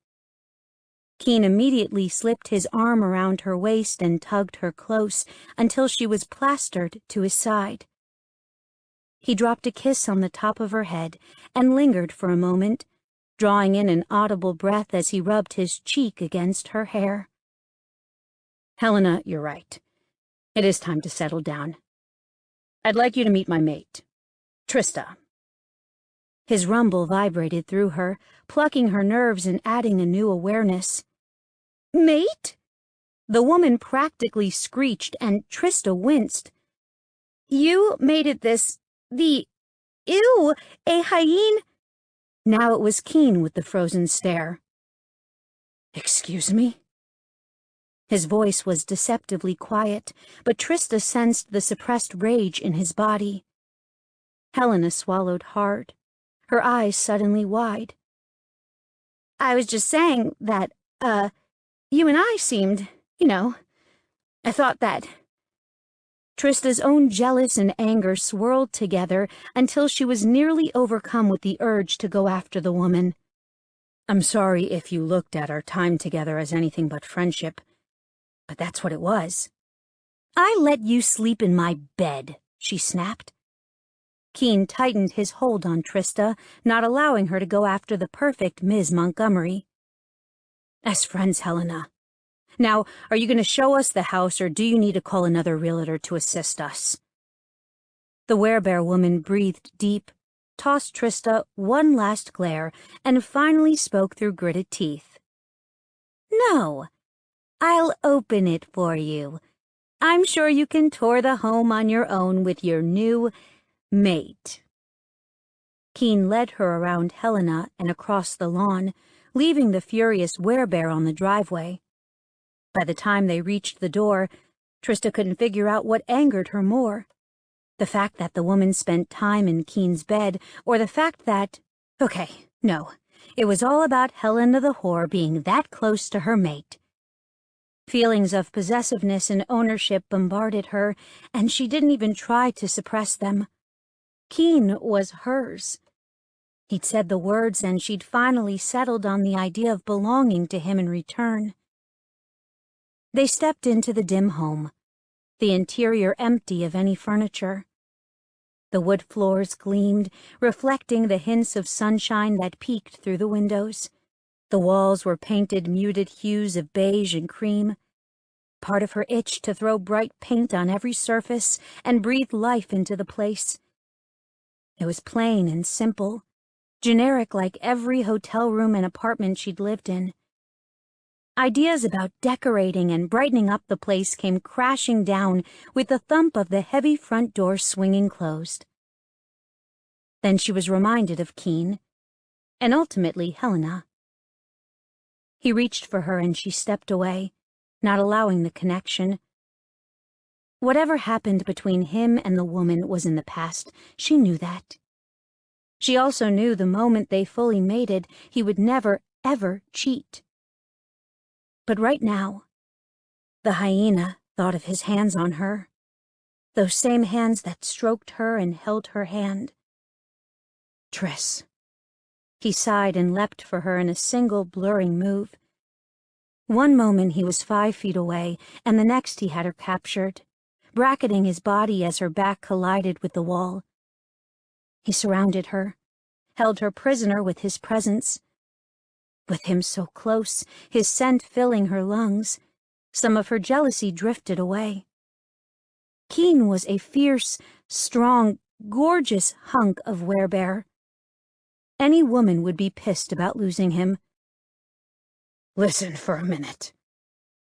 Keen immediately slipped his arm around her waist and tugged her close until she was plastered to his side. He dropped a kiss on the top of her head and lingered for a moment, drawing in an audible breath as he rubbed his cheek against her hair. Helena, you're right. It is time to settle down. I'd like you to meet my mate, Trista. His rumble vibrated through her, plucking her nerves and adding a new awareness. Mate? The woman practically screeched, and Trista winced. You made it Ew, a hyena? Now it was Keen with the frozen stare. Excuse me? His voice was deceptively quiet, but Trista sensed the suppressed rage in his body. Helena swallowed hard, her eyes suddenly wide. I was just saying that, you and I seemed, I thought that. Trista's own jealous and anger swirled together until she was nearly overcome with the urge to go after the woman. I'm sorry if you looked at our time together as anything but friendship, but that's what it was. I let you sleep in my bed, she snapped. Keen tightened his hold on Trista, not allowing her to go after the perfect Ms. Montgomery. As friends, Helena. Now, are you going to show us the house, or do you need to call another realtor to assist us? The werebear woman breathed deep, tossed Trista one last glare, and finally spoke through gritted teeth. No, I'll open it for you. I'm sure you can tour the home on your own with your new mate. Keen led her around Helena and across the lawn, leaving the furious werebear on the driveway. By the time they reached the door, Trista couldn't figure out what angered her more. The fact that the woman spent time in Keen's bed, or the fact that... Okay, no. It was all about Helena the whore being that close to her mate. Feelings of possessiveness and ownership bombarded her, and she didn't even try to suppress them. Keen was hers. He'd said the words, and she'd finally settled on the idea of belonging to him in return. They stepped into the dim home, the interior empty of any furniture. The wood floors gleamed, reflecting the hints of sunshine that peeked through the windows. The walls were painted muted hues of beige and cream. Part of her itched to throw bright paint on every surface and breathe life into the place. It was plain and simple, generic like every hotel room and apartment she'd lived in. Ideas about decorating and brightening up the place came crashing down with the thump of the heavy front door swinging closed. Then she was reminded of Keen, and ultimately Helena. He reached for her and she stepped away, not allowing the connection. Whatever happened between him and the woman was in the past. She knew that. She also knew the moment they fully mated, he would never, ever cheat. But right now, the hyena thought of his hands on her, those same hands that stroked her and held her hand. Triss. He sighed and leapt for her in a single blurring move. One moment he was 5 feet away, and the next he had her captured, bracketing his body as her back collided with the wall. He surrounded her, held her prisoner with his presence. With him so close, his scent filling her lungs, some of her jealousy drifted away. Keen was a fierce, strong, gorgeous hunk of werebear. Any woman would be pissed about losing him. "Listen for a minute."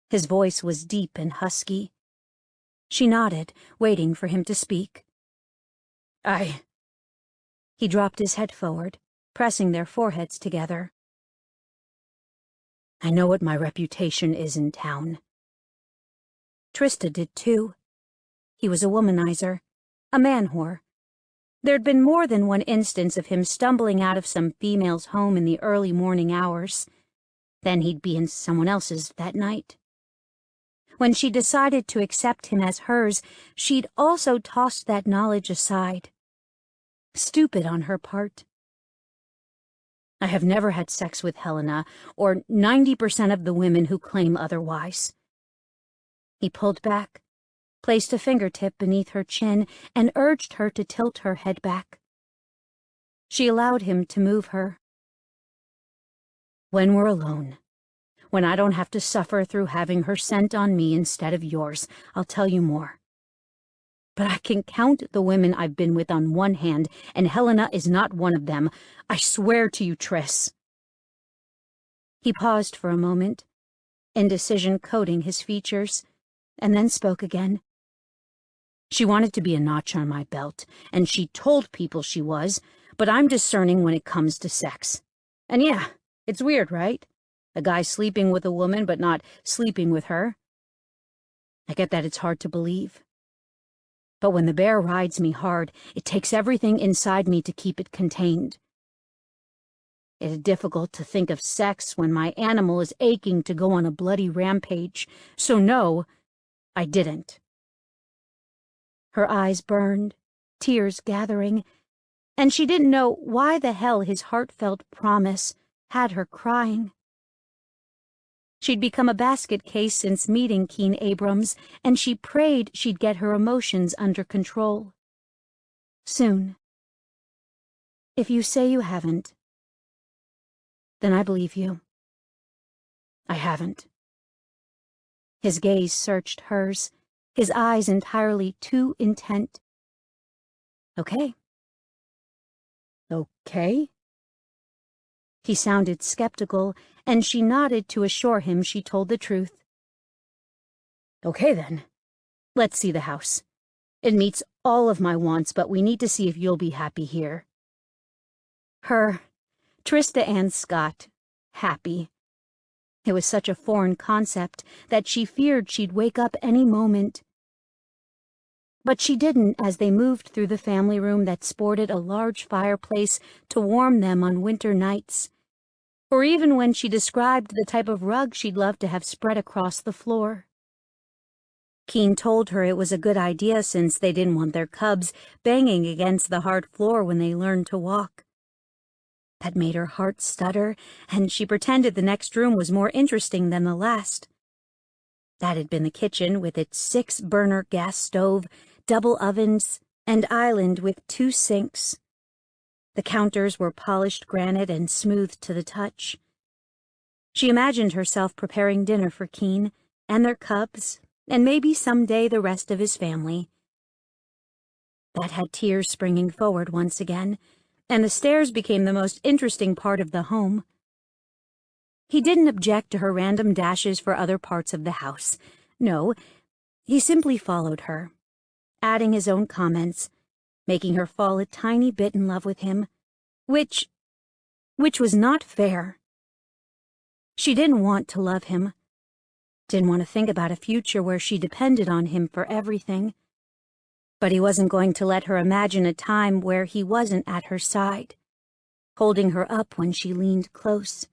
His voice was deep and husky. She nodded, waiting for him to speak. He dropped his head forward, pressing their foreheads together. "I know what my reputation is in town." Trista did too. He was a womanizer, a man-whore. There'd been more than one instance of him stumbling out of some female's home in the early morning hours. Then he'd be in someone else's that night. When she decided to accept him as hers, she'd also tossed that knowledge aside. Stupid on her part. "I have never had sex with Helena, or 90% of the women who claim otherwise." He pulled back, placed a fingertip beneath her chin, and urged her to tilt her head back. She allowed him to move her. "When we're alone, when I don't have to suffer through having her scent on me instead of yours, I'll tell you more. But I can count the women I've been with on one hand, and Helena is not one of them. I swear to you, Triss." He paused for a moment, indecision coating his features, and then spoke again. "She wanted to be a notch on my belt, and she told people she was, but I'm discerning when it comes to sex. And yeah, it's weird, right? A guy sleeping with a woman but not sleeping with her. I get that it's hard to believe. But when the bear rides me hard, it takes everything inside me to keep it contained. It is difficult to think of sex when my animal is aching to go on a bloody rampage. So no, I didn't." Her eyes burned, tears gathering, and she didn't know why the hell his heartfelt promise had her crying. She'd become a basket case since meeting Keen Abrams, and she prayed she'd get her emotions under control. Soon. "If you say you haven't, then I believe you. I haven't." His gaze searched hers, his eyes entirely too intent. "Okay." "Okay?" He sounded skeptical, and she nodded to assure him she told the truth. "Okay then. Let's see the house. It meets all of my wants, but we need to see if you'll be happy here." Her, Trista Ann Scott, happy. It was such a foreign concept that she feared she'd wake up any moment. But she didn't as they moved through the family room that sported a large fireplace to warm them on winter nights, or even when she described the type of rug she'd love to have spread across the floor. Keen told her it was a good idea since they didn't want their cubs banging against the hard floor when they learned to walk. That made her heart stutter, and she pretended the next room was more interesting than the last. That had been the kitchen with its 6-burner gas stove, double ovens, and island with 2 sinks. The counters were polished granite and smooth to the touch. She imagined herself preparing dinner for Keen and their cubs, and maybe someday the rest of his family. That had tears springing forward once again, and the stairs became the most interesting part of the home. He didn't object to her random dashes for other parts of the house. No, he simply followed her, adding his own comments, making her fall a tiny bit in love with him, which was not fair. She didn't want to love him, didn't want to think about a future where she depended on him for everything. But he wasn't going to let her imagine a time where he wasn't at her side, holding her up when she leaned close.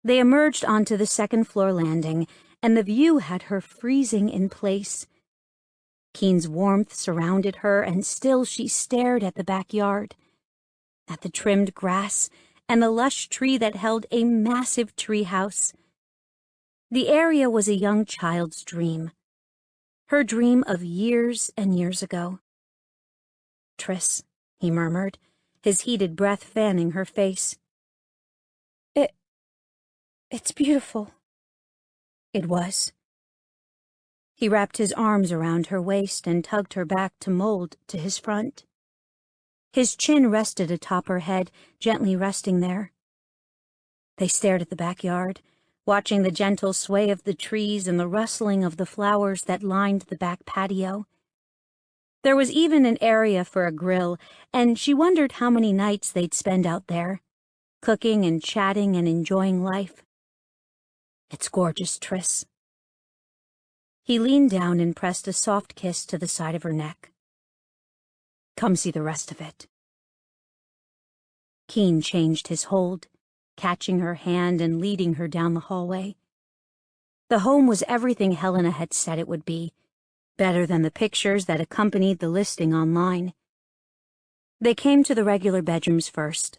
They emerged onto the second-floor landing, and the view had her freezing in place. Keen's warmth surrounded her, and still she stared at the backyard, at the trimmed grass, and the lush tree that held a massive treehouse. The area was a young child's dream. Her dream of years and years ago. "Tris," he murmured, his heated breath fanning her face. It's beautiful." It was. He wrapped his arms around her waist and tugged her back to mold to his front. His chin rested atop her head, gently resting there. They stared at the backyard, watching the gentle sway of the trees and the rustling of the flowers that lined the back patio. There was even an area for a grill, and she wondered how many nights they'd spend out there, cooking and chatting and enjoying life. "It's gorgeous, Tris." He leaned down and pressed a soft kiss to the side of her neck. "Come see the rest of it." Keen changed his hold, catching her hand and leading her down the hallway. The home was everything Helena had said it would be, better than the pictures that accompanied the listing online. They came to the regular bedrooms first,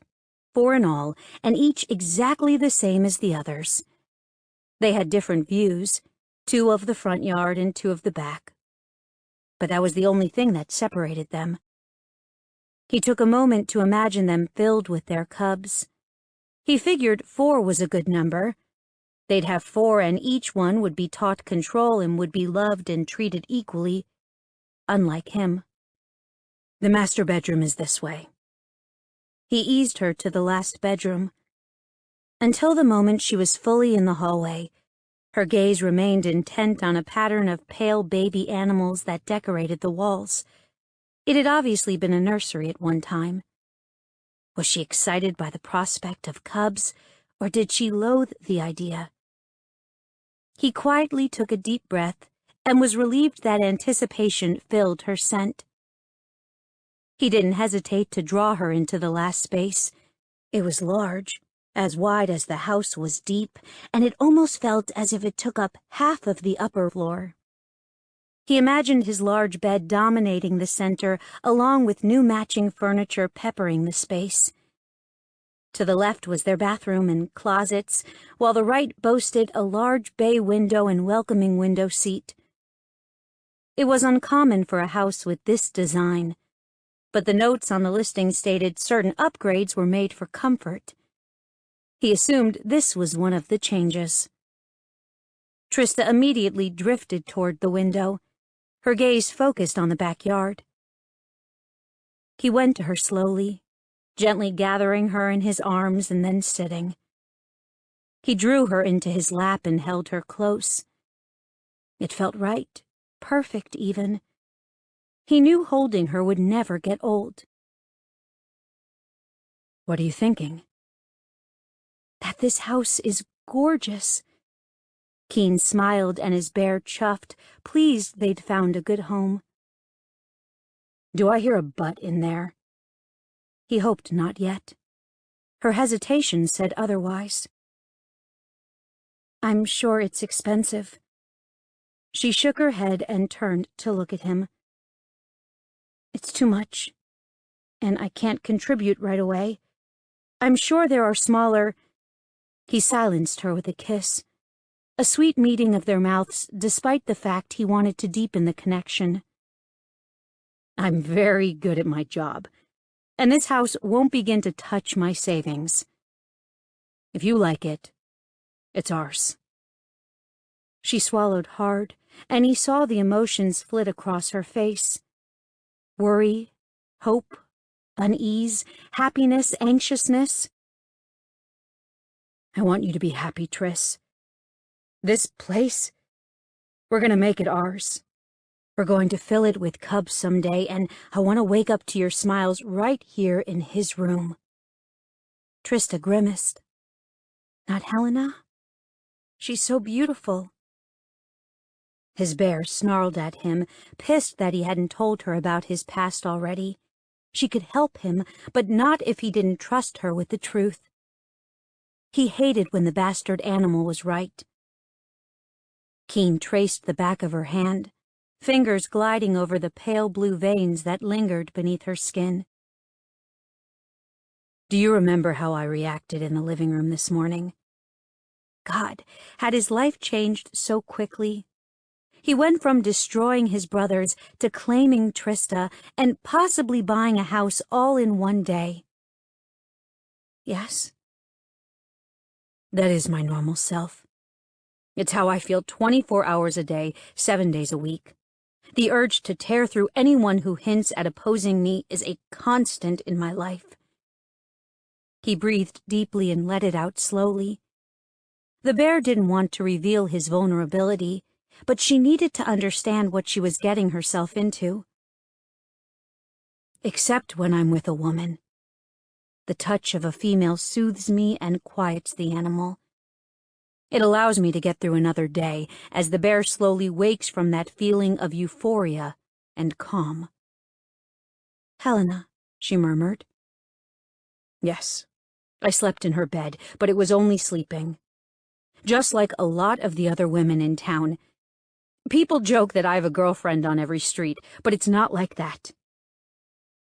4 in all, and each exactly the same as the others. They had different views, 2 of the front yard and 2 of the back. But that was the only thing that separated them. He took a moment to imagine them filled with their cubs. He figured 4 was a good number. They'd have 4, and each one would be taught control and would be loved and treated equally, unlike him. "The master bedroom is this way." He eased her to the last bedroom. Until the moment she was fully in the hallway, her gaze remained intent on a pattern of pale baby animals that decorated the walls. It had obviously been a nursery at one time. Was she excited by the prospect of cubs, or did she loathe the idea? He quietly took a deep breath and was relieved that anticipation filled her scent. He didn't hesitate to draw her into the last space. It was large, as wide as the house was deep, and it almost felt as if it took up half of the upper floor. He imagined his large bed dominating the center, along with new matching furniture peppering the space. To the left was their bathroom and closets, while the right boasted a large bay window and welcoming window seat. It was uncommon for a house with this design, but the notes on the listing stated certain upgrades were made for comfort. He assumed this was one of the changes. Trista immediately drifted toward the window, her gaze focused on the backyard. He went to her slowly, gently gathering her in his arms and then sitting. He drew her into his lap and held her close. It felt right, perfect even. He knew holding her would never get old. "What are you thinking?" "That this house is gorgeous." Keen smiled and his bear chuffed, pleased they'd found a good home. "Do I hear a but in there?" He hoped not yet. Her hesitation said otherwise. "I'm sure it's expensive." She shook her head and turned to look at him. "It's too much, and I can't contribute right away. I'm sure there are smaller—" He silenced her with a kiss, a sweet meeting of their mouths despite the fact he wanted to deepen the connection. "I'm very good at my job, and this house won't begin to touch my savings. If you like it, it's ours." She swallowed hard, and he saw the emotions flit across her face. Worry, hope, unease, happiness, anxiousness. "I want you to be happy, Triss. This place, we're going to make it ours. We're going to fill it with cubs someday, and I want to wake up to your smiles right here in his room." Trista grimaced. "Not Helena? She's so beautiful." His bear snarled at him, pissed that he hadn't told her about his past already. She could help him, but not if he didn't trust her with the truth. He hated when the bastard animal was right. Keen traced the back of her hand, fingers gliding over the pale blue veins that lingered beneath her skin. "Do you remember how I reacted in the living room this morning?" God, had his life changed so quickly? He went from destroying his brothers to claiming Trista and possibly buying a house all in one day. "Yes. That is my normal self. It's how I feel 24 hours a day, 7 days a week. The urge to tear through anyone who hints at opposing me is a constant in my life." He breathed deeply and let it out slowly. The bear didn't want to reveal his vulnerability, but she needed to understand what she was getting herself into. "Except when I'm with a woman. The touch of a female soothes me and quiets the animal. It allows me to get through another day, as the bear slowly wakes from that feeling of euphoria and calm." "Helena," she murmured. "Yes, I slept in her bed, but it was only sleeping. Just like a lot of the other women in town. People joke that I have a girlfriend on every street, but it's not like that."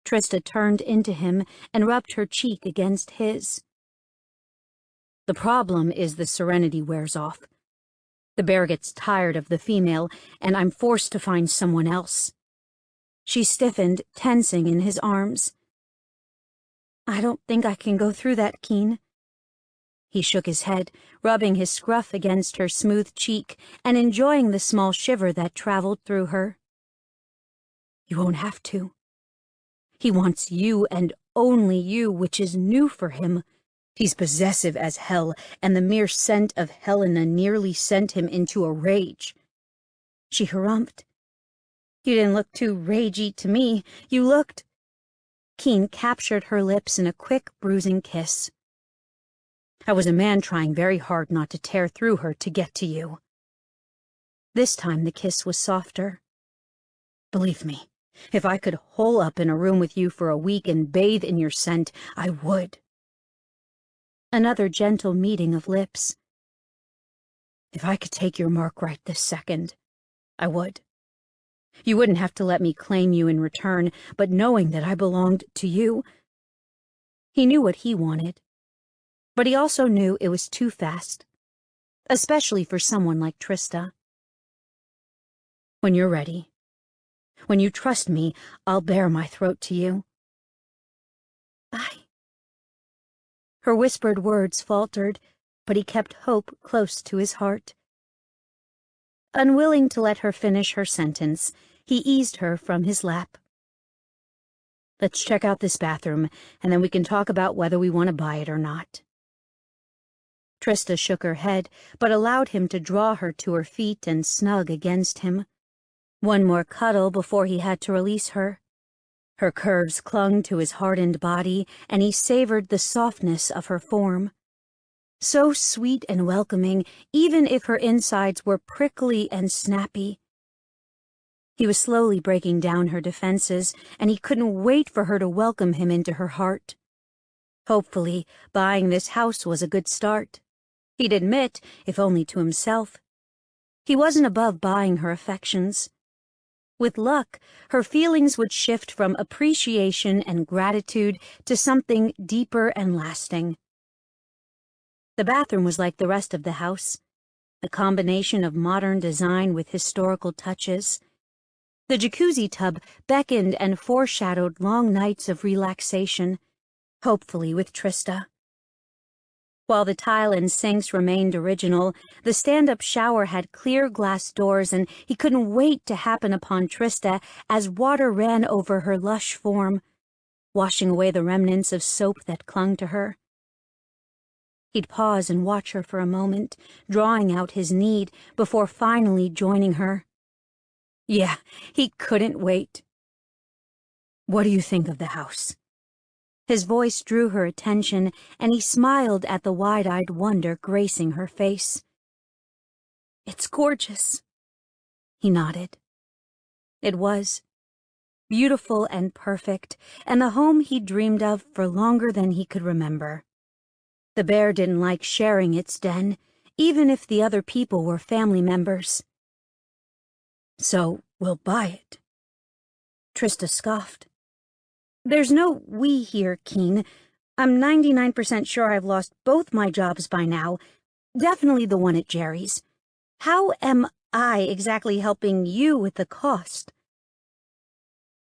Trista turned into him and rubbed her cheek against his. "The problem is the serenity wears off. The bear gets tired of the female, and I'm forced to find someone else." She stiffened, tensing in his arms. "I don't think I can go through that, Keen." He shook his head, rubbing his scruff against her smooth cheek and enjoying the small shiver that traveled through her. "You won't have to. He wants you and only you, which is new for him. He's possessive as hell, and the mere scent of Helena nearly sent him into a rage." She harumphed. "You didn't look too ragey to me. You looked—" Keen captured her lips in a quick, bruising kiss. "I was a man trying very hard not to tear through her to get to you." This time the kiss was softer. "Believe me, if I could hole up in a room with you for a week and bathe in your scent, I would." Another gentle meeting of lips. "If I could take your mark right this second, I would. You wouldn't have to let me claim you in return, but knowing that I belonged to you—" He knew what he wanted, but he also knew it was too fast, especially for someone like Trista. "When you're ready, when you trust me, I'll bare my throat to you." Her whispered words faltered, but he kept hope close to his heart. Unwilling to let her finish her sentence, he eased her from his lap. "Let's check out this bathroom, and then we can talk about whether we want to buy it or not." Trista shook her head, but allowed him to draw her to her feet and snug against him. One more cuddle before he had to release her. Her curves clung to his hardened body, and he savored the softness of her form. So sweet and welcoming, even if her insides were prickly and snappy. He was slowly breaking down her defenses, and he couldn't wait for her to welcome him into her heart. Hopefully, buying this house was a good start. He'd admit, if only to himself. He wasn't above buying her affections. With luck, her feelings would shift from appreciation and gratitude to something deeper and lasting. The bathroom was like the rest of the house, a combination of modern design with historical touches. The jacuzzi tub beckoned and foreshadowed long nights of relaxation, hopefully with Trista. While the tile and sinks remained original, the stand-up shower had clear glass doors, and he couldn't wait to happen upon Trista as water ran over her lush form, washing away the remnants of soap that clung to her. He'd pause and watch her for a moment, drawing out his need before finally joining her. Yeah, he couldn't wait. "What do you think of the house?" His voice drew her attention, and he smiled at the wide-eyed wonder gracing her face. "It's gorgeous." He nodded. It was. Beautiful and perfect, and the home he'd dreamed of for longer than he could remember. The bear didn't like sharing its den, even if the other people were family members. "So we'll buy it." Trista scoffed. "There's no we here, Keen. I'm 99% sure I've lost both my jobs by now. Definitely the one at Jerry's. How am I exactly helping you with the cost?"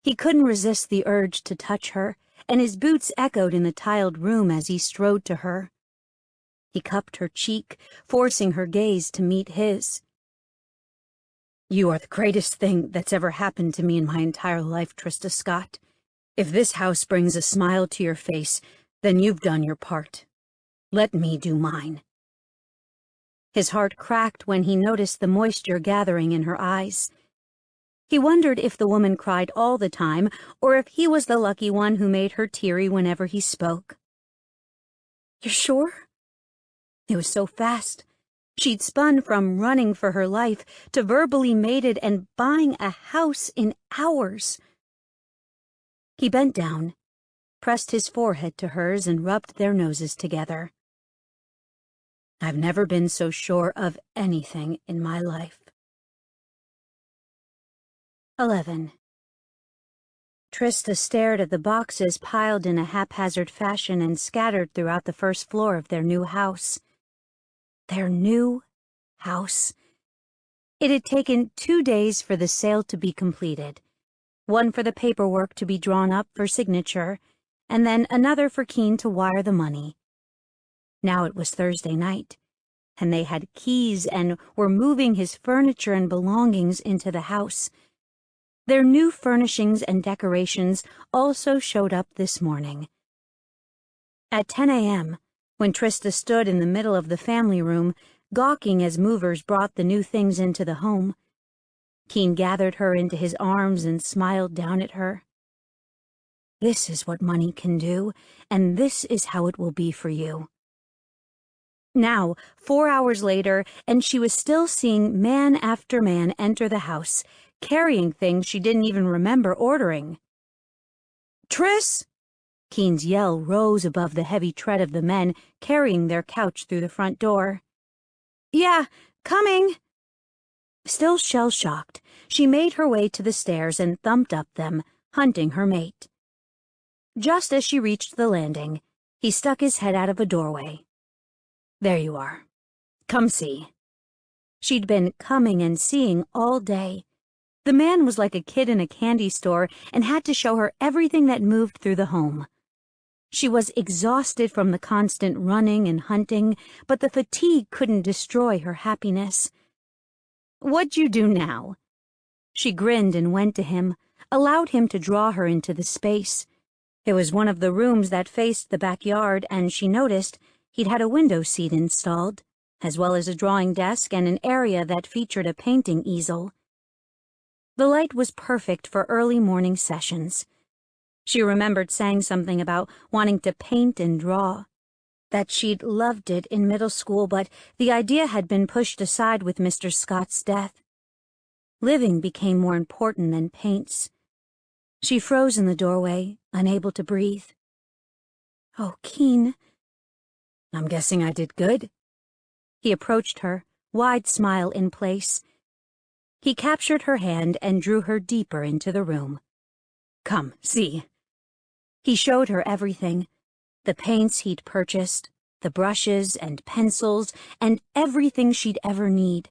He couldn't resist the urge to touch her, and his boots echoed in the tiled room as he strode to her. He cupped her cheek, forcing her gaze to meet his. "You are the greatest thing that's ever happened to me in my entire life, Trista Scott. If this house brings a smile to your face, then you've done your part. Let me do mine." His heart cracked when he noticed the moisture gathering in her eyes. He wondered if the woman cried all the time, or if he was the lucky one who made her teary whenever he spoke. "You're sure?" It was so fast. She'd spun from running for her life to verbally mated and buying a house in hours. He bent down, pressed his forehead to hers, and rubbed their noses together. "I've never been so sure of anything in my life." 11. Trista stared at the boxes piled in a haphazard fashion and scattered throughout the first floor of their new house. Their new house. It had taken 2 days for the sale to be completed. One for the paperwork to be drawn up for signature, and then another for Keen to wire the money. Now it was Thursday night, and they had keys and were moving his furniture and belongings into the house. Their new furnishings and decorations also showed up this morning. At 10 a.m., when Trista stood in the middle of the family room, gawking as movers brought the new things into the home, Keen gathered her into his arms and smiled down at her. "This is what money can do, and this is how it will be for you." Now, 4 hours later, and she was still seeing man after man enter the house, carrying things she didn't even remember ordering. "Tris!" Keen's yell rose above the heavy tread of the men carrying their couch through the front door. "Yeah, coming!" Still shell-shocked, she made her way to the stairs and thumped up them, hunting her mate. Just as she reached the landing, he stuck his head out of a doorway. "There you are. Come see." She'd been coming and seeing all day. The man was like a kid in a candy store and had to show her everything that moved through the home. She was exhausted from the constant running and hunting, but the fatigue couldn't destroy her happiness. "What'd you do now?" She grinned and went to him, allowed him to draw her into the space. It was one of the rooms that faced the backyard, and she noticed he'd had a window seat installed, as well as a drawing desk and an area that featured a painting easel. The light was perfect for early morning sessions. She remembered saying something about wanting to paint and draw, that she'd loved it in middle school, but the idea had been pushed aside with Mr. Scott's death. Living became more important than paints. She froze in the doorway, unable to breathe. "Oh, Keen." "I'm guessing I did good." He approached her, wide smile in place. He captured her hand and drew her deeper into the room. "Come, see." He showed her everything, the paints he'd purchased, the brushes and pencils, and everything she'd ever need.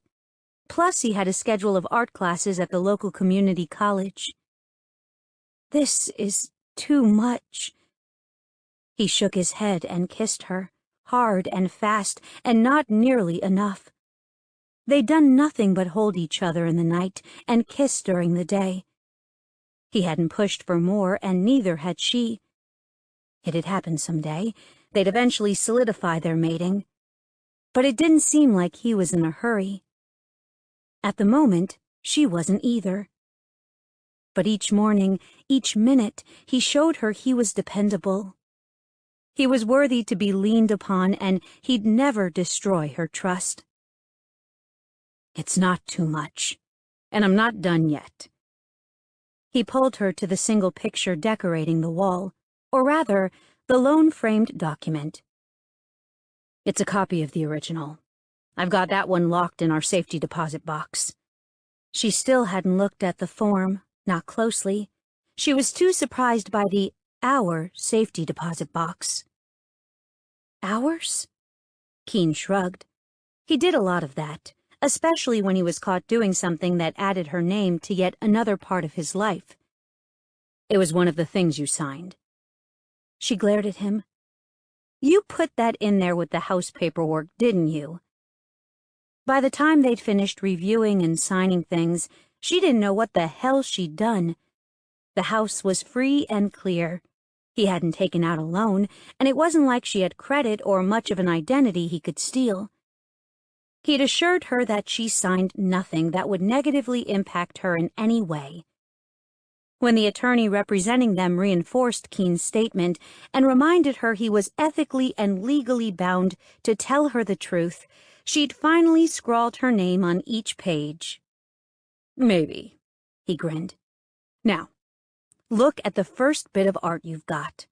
Plus, he had a schedule of art classes at the local community college. "This is too much." He shook his head and kissed her, hard and fast, and not nearly enough. They'd done nothing but hold each other in the night and kiss during the day. He hadn't pushed for more, and neither had she. It had happened someday. They'd eventually solidify their mating. But it didn't seem like he was in a hurry. At the moment, she wasn't either. But each morning, each minute, he showed her he was dependable. He was worthy to be leaned upon, and he'd never destroy her trust. "It's not too much, and I'm not done yet." He pulled her to the single picture decorating the wall, or rather, the lone framed document. "It's a copy of the original. I've got that one locked in our safety deposit box." She still hadn't looked at the form, not closely. She was too surprised by the "our" safety deposit box. "Ours?" Keen shrugged. He did a lot of that, especially when he was caught doing something that added her name to yet another part of his life. "It was one of the things you signed." She glared at him. "You put that in there with the house paperwork, didn't you?" By the time they'd finished reviewing and signing things, she didn't know what the hell she'd done. The house was free and clear. He hadn't taken out a loan, and it wasn't like she had credit or much of an identity he could steal. He'd assured her that she signed nothing that would negatively impact her in any way. When the attorney representing them reinforced Keen's statement and reminded her he was ethically and legally bound to tell her the truth, she'd finally scrawled her name on each page. "Maybe," he grinned. "Now, look at the first bit of art you've got."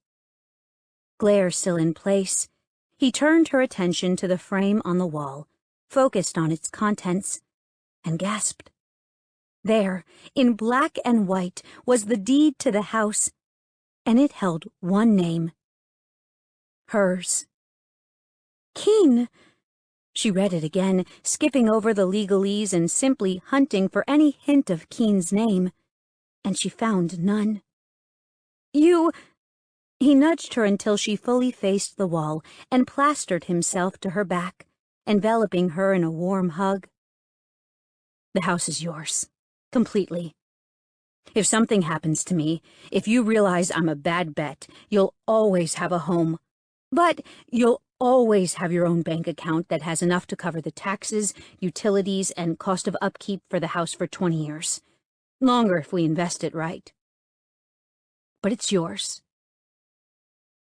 Glare still in place, he turned her attention to the frame on the wall, focused on its contents, and gasped. There, in black and white, was the deed to the house, and it held one name. Hers. "Keen!" She read it again, skipping over the legalese and simply hunting for any hint of Keen's name, and she found none. "You—" He nudged her until she fully faced the wall and plastered himself to her back, enveloping her in a warm hug. "The house is yours. Completely. If something happens to me, if you realize I'm a bad bet, you'll always have a home. But you'll always have your own bank account that has enough to cover the taxes, utilities, and cost of upkeep for the house for 20 years. Longer if we invest it right. But it's yours."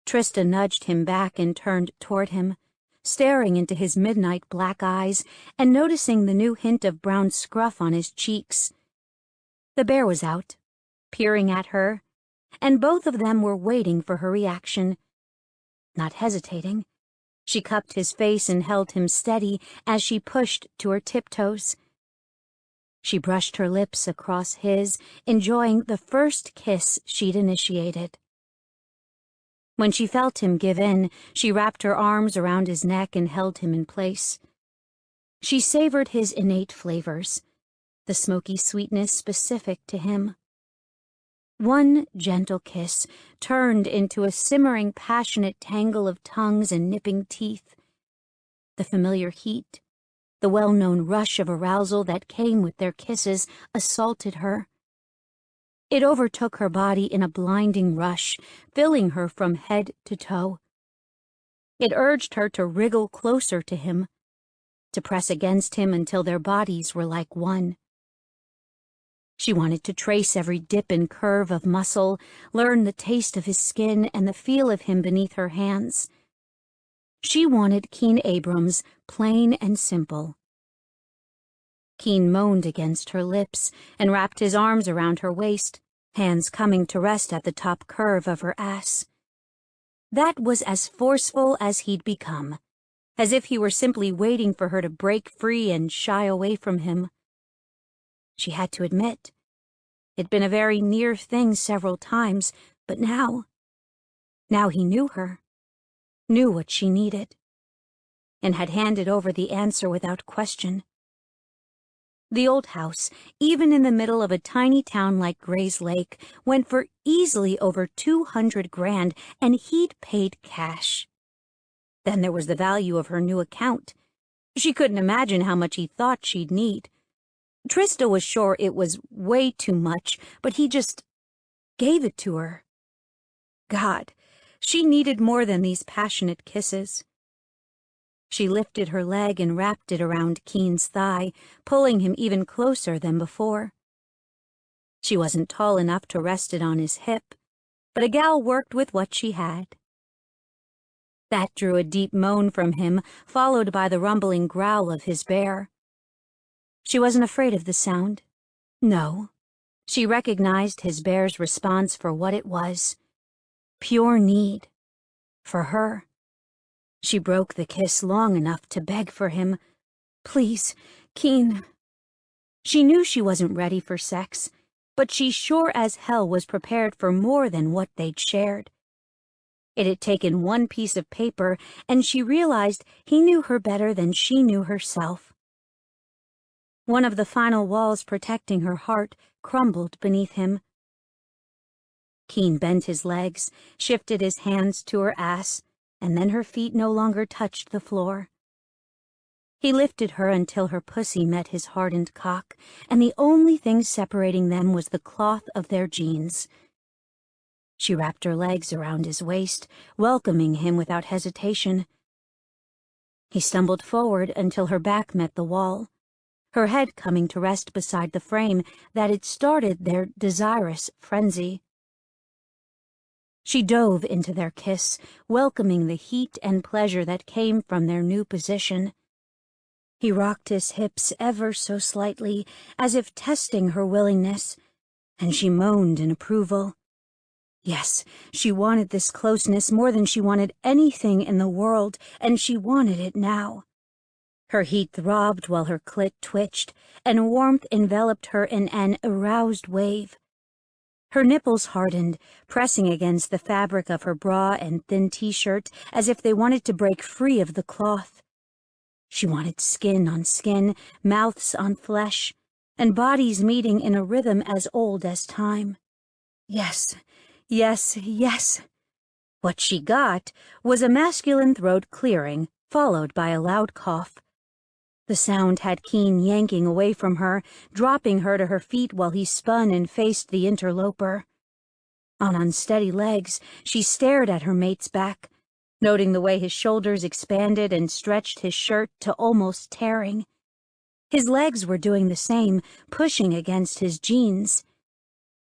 Trista nudged him back and turned toward him, staring into his midnight black eyes and noticing the new hint of brown scruff on his cheeks. The bear was out, peering at her, and both of them were waiting for her reaction. Not hesitating, she cupped his face and held him steady as she pushed to her tiptoes. She brushed her lips across his, enjoying the first kiss she'd initiated. When she felt him give in, she wrapped her arms around his neck and held him in place. She savored his innate flavors, the smoky sweetness specific to him. One gentle kiss turned into a simmering, passionate tangle of tongues and nipping teeth. The familiar heat, the well-known rush of arousal that came with their kisses, assaulted her. It overtook her body in a blinding rush, filling her from head to toe. It urged her to wriggle closer to him, to press against him until their bodies were like one. She wanted to trace every dip and curve of muscle, learn the taste of his skin and the feel of him beneath her hands. She wanted Keen Abrams, plain and simple. Keen moaned against her lips and wrapped his arms around her waist, hands coming to rest at the top curve of her ass. That was as forceful as he'd become, as if he were simply waiting for her to break free and shy away from him. she had to admit. It'd been a very near thing several times, but now he knew her, knew what she needed, and had handed over the answer without question. The old house, even in the middle of a tiny town like Gray's Lake, went for easily over 200 grand, and he'd paid cash. Then there was the value of her new account. She couldn't imagine how much he thought she'd need. Trista was sure it was way too much, but he just gave it to her. God, she needed more than these passionate kisses. She lifted her leg and wrapped it around Keen's thigh, pulling him even closer than before. She wasn't tall enough to rest it on his hip, but a gal worked with what she had. That drew a deep moan from him, followed by the rumbling growl of his bear. She wasn't afraid of the sound. No, she recognized his bear's response for what it was. Pure need. For her. She broke the kiss long enough to beg for him. Please, Keen. She knew she wasn't ready for sex, but she sure as hell was prepared for more than what they'd shared. It had taken one piece of paper, and she realized he knew her better than she knew herself. One of the final walls protecting her heart crumbled beneath him. Keen bent his legs, shifted his hands to her ass, and then her feet no longer touched the floor. He lifted her until her pussy met his hardened cock, and the only thing separating them was the cloth of their jeans. She wrapped her legs around his waist, welcoming him without hesitation. He stumbled forward until her back met the wall, her head coming to rest beside the frame that had started their desirous frenzy. She dove into their kiss, welcoming the heat and pleasure that came from their new position. He rocked his hips ever so slightly, as if testing her willingness, and she moaned in approval. Yes, she wanted this closeness more than she wanted anything in the world, and she wanted it now. Her heat throbbed while her clit twitched, and warmth enveloped her in an aroused wave. Her nipples hardened, pressing against the fabric of her bra and thin t-shirt as if they wanted to break free of the cloth. She wanted skin on skin, mouths on flesh, and bodies meeting in a rhythm as old as time. Yes, yes, yes. What she got was a masculine throat clearing, followed by a loud cough. The sound had Keen yanking away from her, dropping her to her feet while he spun and faced the interloper. On unsteady legs, she stared at her mate's back, noting the way his shoulders expanded and stretched his shirt to almost tearing. His legs were doing the same, pushing against his jeans.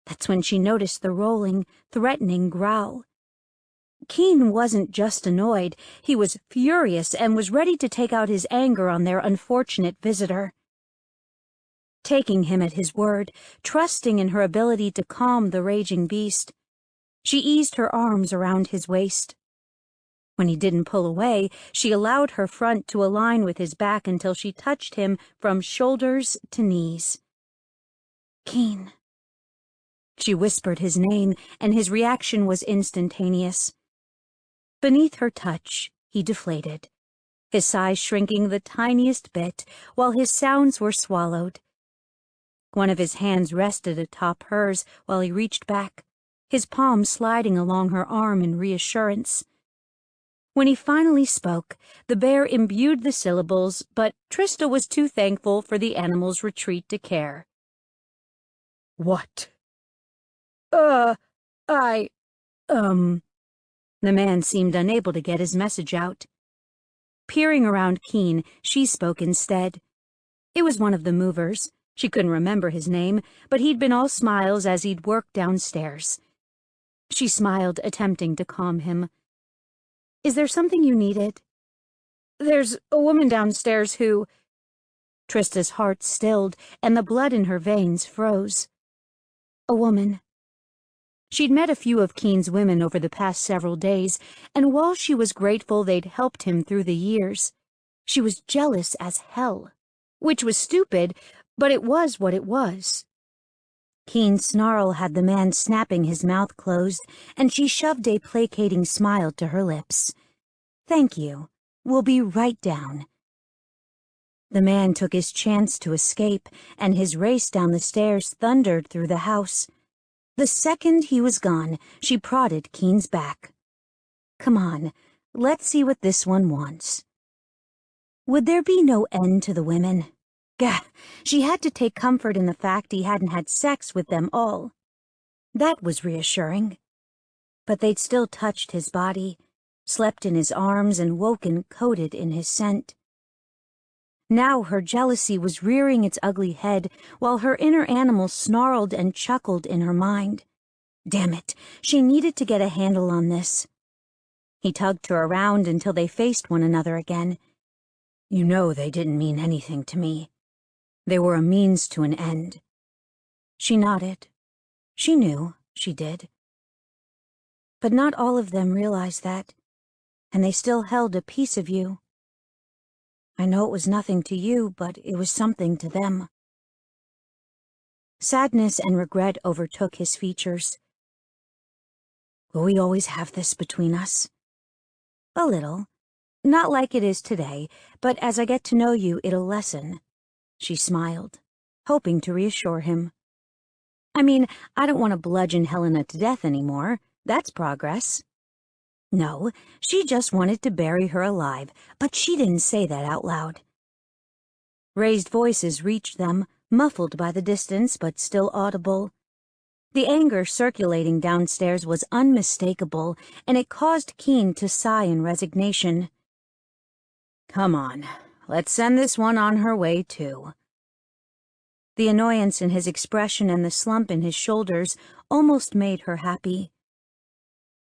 That's when she noticed the rolling, threatening growl. Keen wasn't just annoyed, he was furious and was ready to take out his anger on their unfortunate visitor. Taking him at his word, trusting in her ability to calm the raging beast, she eased her arms around his waist. When he didn't pull away, she allowed her front to align with his back until she touched him from shoulders to knees. Keen. She whispered his name, and his reaction was instantaneous. Beneath her touch, he deflated, his size shrinking the tiniest bit, while his sounds were swallowed. One of his hands rested atop hers while he reached back, his palm sliding along her arm in reassurance. When he finally spoke, the bear imbued the syllables, but Trista was too thankful for the animal's retreat to care. What? The man seemed unable to get his message out. Peering around Keen, she spoke instead. It was one of the movers. She couldn't remember his name, but he'd been all smiles as he'd worked downstairs. She smiled, attempting to calm him. Is there something you needed? There's a woman downstairs who... Trista's heart stilled, and the blood in her veins froze. A woman. She'd met a few of Keen's women over the past several days, and while she was grateful they'd helped him through the years, she was jealous as hell. Which was stupid, But it was what it was. Keen's snarl had the man snapping his mouth closed, and she shoved a placating smile to her lips. "Thank you. We'll be right down." The man took his chance to escape, and his race down the stairs thundered through the house. The second he was gone, she prodded Keen's back. "Come on, let's see what this one wants." Would there be no end to the women? Gah, she had to take comfort in the fact he hadn't had sex with them all. That was reassuring. But they'd still touched his body, slept in his arms, and woken coated in his scent. Now her jealousy was rearing its ugly head, while her inner animal snarled and chuckled in her mind. Damn it, she needed to get a handle on this. He tugged her around until they faced one another again. "You know they didn't mean anything to me. They were a means to an end." She nodded. She knew she did. But not all of them realized that, and they still held a piece of you. I know it was nothing to you, but it was something to them. Sadness and regret overtook his features. "Will we always have this between us?" "A little. Not like it is today, but as I get to know you, it'll lessen." She smiled, hoping to reassure him. "I mean, I don't want to bludgeon Helena to death anymore. That's progress." No, she just wanted to bury her alive, but she didn't say that out loud. Raised voices reached them, muffled by the distance, but still audible. The anger circulating downstairs was unmistakable, and it caused Keen to sigh in resignation. "Come on, let's send this one on her way, too." The annoyance in his expression and the slump in his shoulders almost made her happy.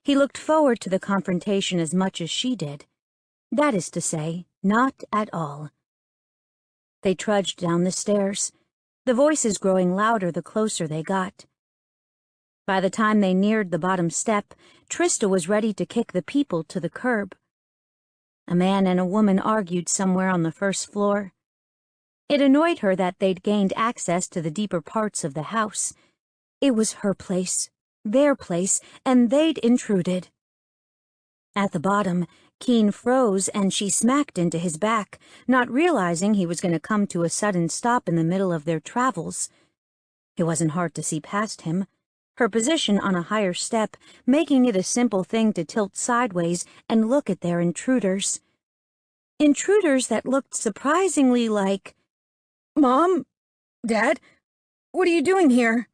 He looked forward to the confrontation as much as she did. That is to say, not at all. They trudged down the stairs, the voices growing louder the closer they got. By the time they neared the bottom step, Trista was ready to kick the people to the curb. A man and a woman argued somewhere on the first floor. It annoyed her that they'd gained access to the deeper parts of the house. It was her place, their place, and they'd intruded. At the bottom, Keen froze and she smacked into his back, not realizing he was going to come to a sudden stop in the middle of their travels. It wasn't hard to see past him, her position on a higher step, making it a simple thing to tilt sideways and look at their intruders. Intruders that looked surprisingly like, "Mom? Dad? What are you doing here?"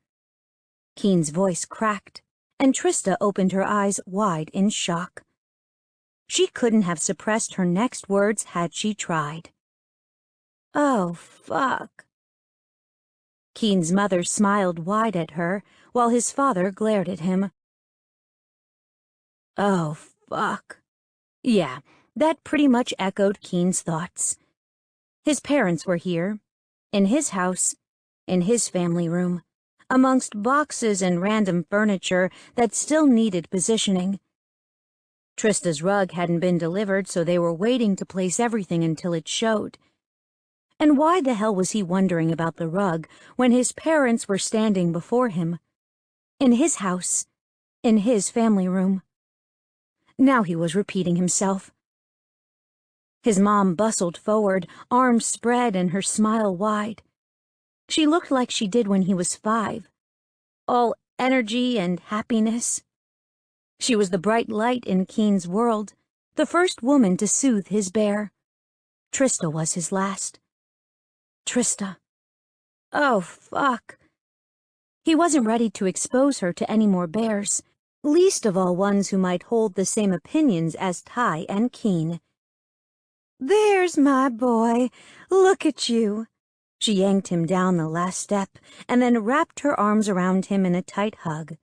Keen's voice cracked, and Trista opened her eyes wide in shock. She couldn't have suppressed her next words had she tried. "Oh, fuck." Keen's mother smiled wide at her, while his father glared at him. "Oh, fuck." Yeah, that pretty much echoed Keen's thoughts. His parents were here, in his house, in his family room, amongst boxes and random furniture that still needed positioning. Trista's rug hadn't been delivered, so they were waiting to place everything until it showed. And why the hell was he wondering about the rug when his parents were standing before him? In his house, in his family room. Now he was repeating himself. His mom bustled forward, arms spread and her smile wide. She looked like she did when he was 5, all energy and happiness. She was the bright light in Keen's world, the first woman to soothe his bear. Trista was his last. Trista. Oh, fuck. He wasn't ready to expose her to any more bears, least of all ones who might hold the same opinions as Ty and Keen. "There's my boy. Look at you." She yanked him down the last step and then wrapped her arms around him in a tight hug.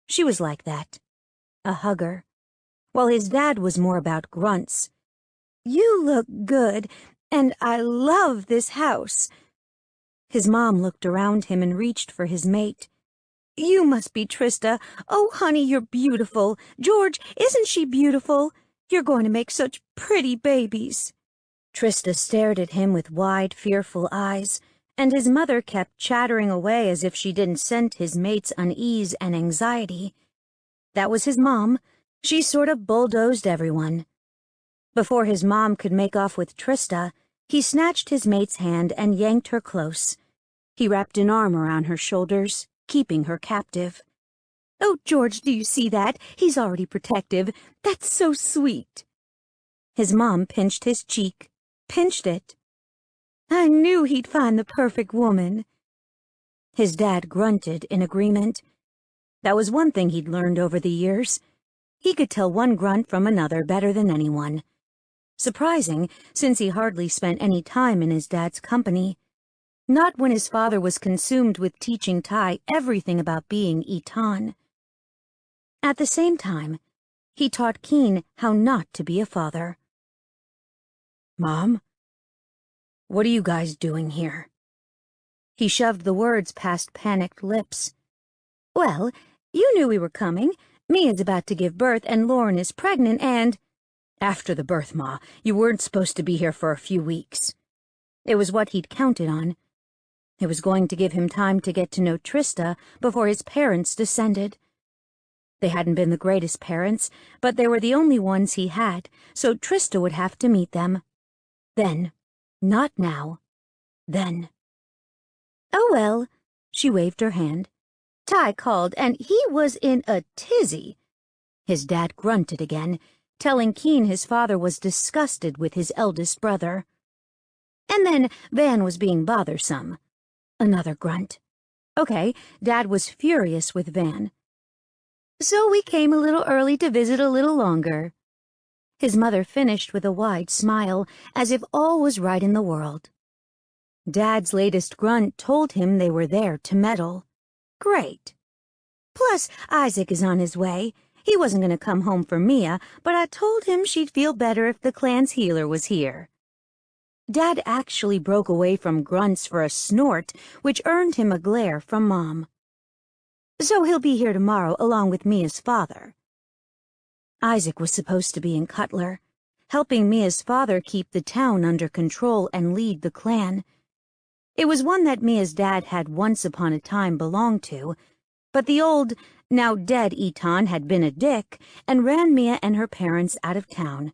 She was like that, a hugger, while his dad was more about grunts. "You look good, and I love this house." His mom looked around him and reached for his mate. "You must be Trista. Oh, honey, you're beautiful. George, isn't she beautiful? You're going to make such pretty babies." Trista stared at him with wide, fearful eyes, and his mother kept chattering away as if she didn't scent his mate's unease and anxiety. That was his mom. She sort of bulldozed everyone. Before his mom could make off with Trista, he snatched his mate's hand and yanked her close. He wrapped an arm around her shoulders, keeping her captive. "Oh, George, do you see that? He's already protective. That's so sweet." His mom pinched his cheek, pinched it. "I knew he'd find the perfect woman." His dad grunted in agreement. That was one thing he'd learned over the years. He could tell one grunt from another better than anyone. Surprising, since he hardly spent any time in his dad's company. Not when his father was consumed with teaching Ty everything about being Eton. At the same time, he taught Keen how not to be a father. "Mom? What are you guys doing here?" He shoved the words past panicked lips. "Well, you knew we were coming. Mia's about to give birth and Lauren is pregnant and—" "After the birth, Ma. You weren't supposed to be here for a few weeks." It was what he'd counted on. It was going to give him time to get to know Trista before his parents descended. They hadn't been the greatest parents, but they were the only ones he had, so Trista would have to meet them. Then. Not now. Then. "Oh, well," she waved her hand. "Ty called, and he was in a tizzy." His dad grunted again, telling Keen his father was disgusted with his eldest brother. And then Van was being bothersome. Another grunt. Okay, Dad was furious with Van. "So we came a little early to visit a little longer." His mother finished with a wide smile, as if all was right in the world. Dad's latest grunt told him they were there to meddle. Great. Plus, Isaac is on his way. He wasn't going to come home for Mia, but I told him she'd feel better if the clan's healer was here. Dad actually broke away from grunts for a snort, which earned him a glare from Mom. "So he'll be here tomorrow along with Mia's father." Isaac was supposed to be in Cutler, helping Mia's father keep the town under control and lead the clan. It was one that Mia's dad had once upon a time belonged to, but the old, now dead Eton had been a dick and ran Mia and her parents out of town.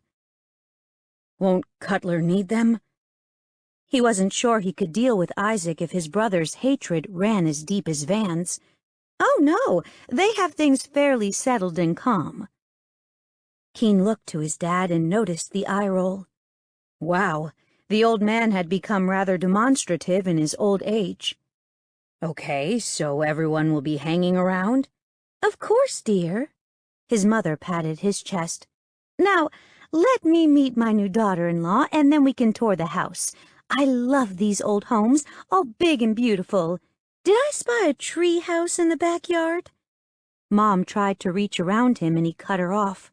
Won't Cutler need them? He wasn't sure he could deal with Isaac if his brother's hatred ran as deep as Van's. Oh, no, they have things fairly settled and calm. Keen looked to his dad and noticed the eye roll. Wow, the old man had become rather demonstrative in his old age. Okay, so everyone will be hanging around? Of course, dear. His mother patted his chest. Now, let me meet my new daughter-in-law, and then we can tour the house. I love these old homes, all big and beautiful. Did I spy a tree house in the backyard? Mom tried to reach around him, and he cut her off.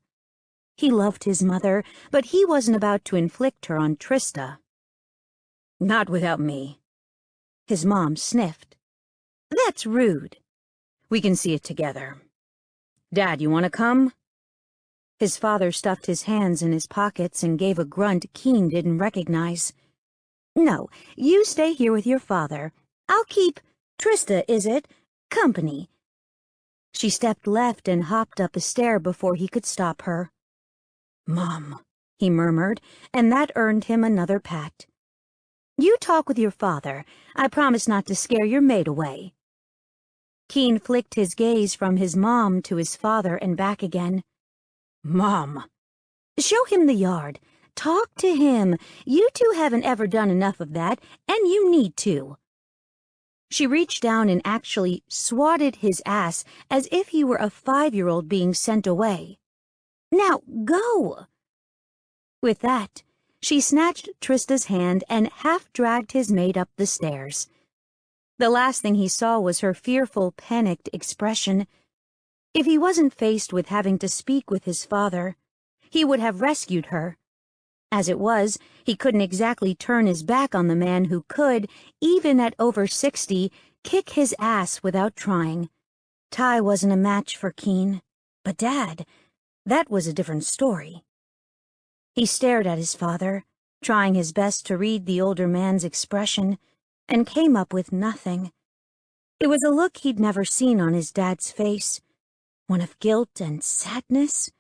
He loved his mother, but he wasn't about to inflict her on Trista. Not without me. His mom sniffed. That's rude. We can see it together. Dad, you want to come? His father stuffed his hands in his pockets and gave a grunt Keen didn't recognize. No, you stay here with your father. I'll keep, Trista, is it, company. She stepped left and hopped up a stair before he could stop her. Mom, he murmured, and that earned him another pat. You talk with your father. I promise not to scare your maid away. Keen flicked his gaze from his mom to his father and back again. Mom. Show him the yard. Talk to him. You two haven't ever done enough of that, and you need to. She reached down and actually swatted his ass as if he were a 5-year-old being sent away. Now, go! With that, she snatched Trista's hand and half-dragged his maid up the stairs. The last thing he saw was her fearful, panicked expression. If he wasn't faced with having to speak with his father, he would have rescued her. As it was, he couldn't exactly turn his back on the man who could, even at over 60, kick his ass without trying. Ty wasn't a match for Keen, but Dad, that was a different story. He stared at his father, trying his best to read the older man's expression. and came up with nothing. It was a look he'd never seen on his dad's face, one of guilt and sadness.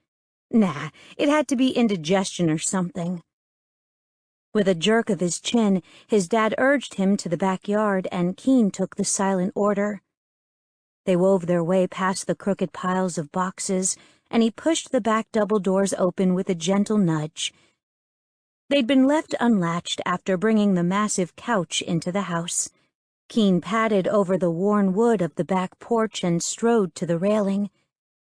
Nah, it had to be indigestion or something. With a jerk of his chin, his dad urged him to the backyard, and Keen took the silent order. They wove their way past the crooked piles of boxes, and he pushed the back double doors open with a gentle nudge. They'd been left unlatched after bringing the massive couch into the house. Keen padded over the worn wood of the back porch and strode to the railing.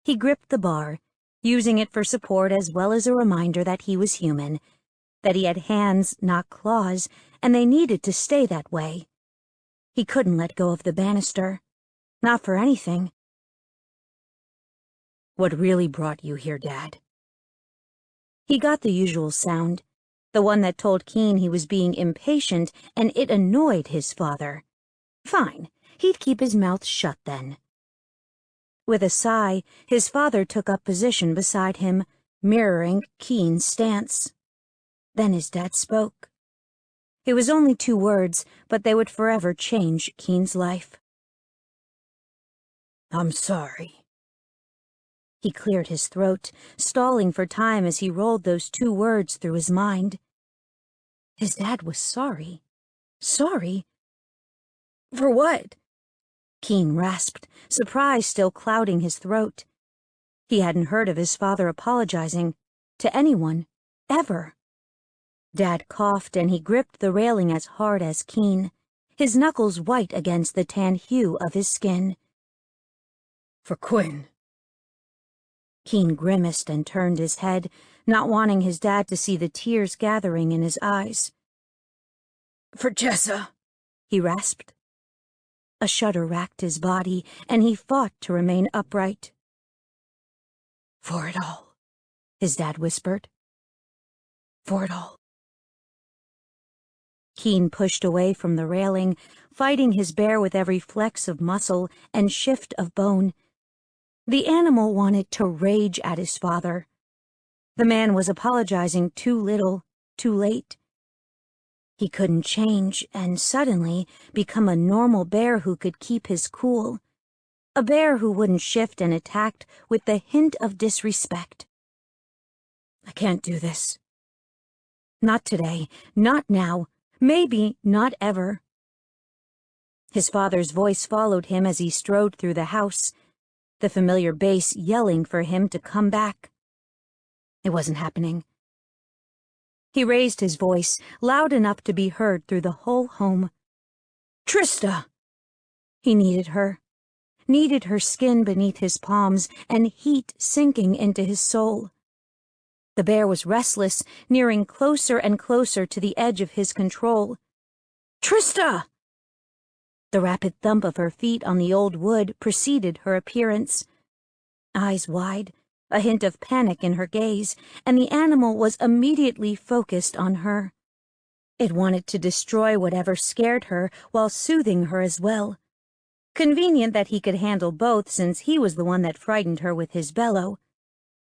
He gripped the bar, using it for support as well as a reminder that he was human, that he had hands, not claws, and they needed to stay that way. He couldn't let go of the banister. Not for anything. What really brought you here, Dad? He got the usual sound, the one that told Keen he was being impatient, and it annoyed his father. Fine, he'd keep his mouth shut then. With a sigh, his father took up position beside him, mirroring Keen's stance. Then his dad spoke. It was only 2 words, but they would forever change Keen's life. I'm sorry. He cleared his throat, stalling for time as he rolled those 2 words through his mind. His dad was sorry. Sorry? For what? Keen rasped, surprise still clouding his throat. He hadn't heard of his father apologizing to anyone, ever. Dad coughed, and he gripped the railing as hard as Keen, his knuckles white against the tan hue of his skin. For Quinn. Keen grimaced and turned his head, not wanting his dad to see the tears gathering in his eyes. For Jessa, he rasped. A shudder racked his body, and he fought to remain upright. For it all, his dad whispered. For it all. Keen pushed away from the railing, fighting his bear with every flex of muscle and shift of bone. The animal wanted to rage at his father. The man was apologizing too little, too late. He couldn't change and suddenly become a normal bear who could keep his cool. A bear who wouldn't shift and attack with the hint of disrespect. I can't do this. Not today, not now, maybe not ever. His father's voice followed him as he strode through the house, the familiar bass yelling for him to come back. It wasn't happening. He raised his voice, loud enough to be heard through the whole home. Trista! He needed her skin beneath his palms and heat sinking into his soul. The bear was restless, nearing closer and closer to the edge of his control. Trista! The rapid thump of her feet on the old wood preceded her appearance. Eyes wide, a hint of panic in her gaze, and the animal was immediately focused on her. It wanted to destroy whatever scared her while soothing her as well. Convenient that he could handle both since he was the one that frightened her with his bellow.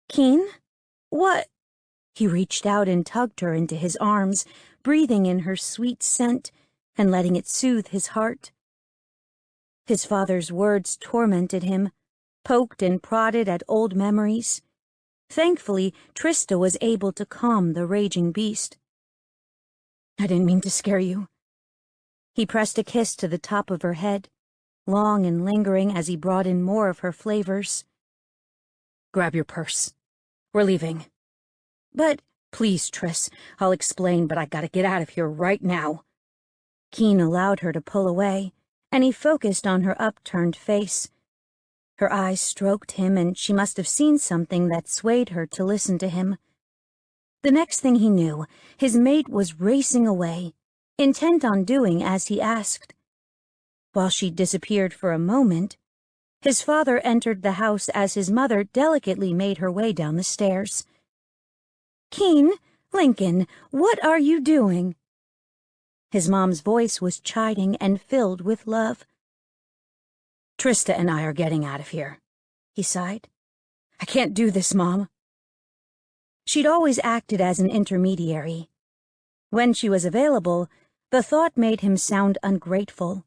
Keen? What? He reached out and tugged her into his arms, breathing in her sweet scent and letting it soothe his heart. His father's words tormented him, poked and prodded at old memories. Thankfully, Trista was able to calm the raging beast. I didn't mean to scare you. He pressed a kiss to the top of her head, long and lingering as he brought in more of her flavors. Grab your purse. We're leaving. But, please, Triss, I'll explain, but I gotta get out of here right now. Keen allowed her to pull away, and he focused on her upturned face. Her eyes stroked him, and she must have seen something that swayed her to listen to him. The next thing he knew, his mate was racing away, intent on doing as he asked. While she disappeared for a moment, his father entered the house as his mother delicately made her way down the stairs. Keen, Lincoln, what are you doing? His mom's voice was chiding and filled with love. Trista and I are getting out of here, he sighed. I can't do this, Mom. She'd always acted as an intermediary. When she was available, The thought made him sound ungrateful,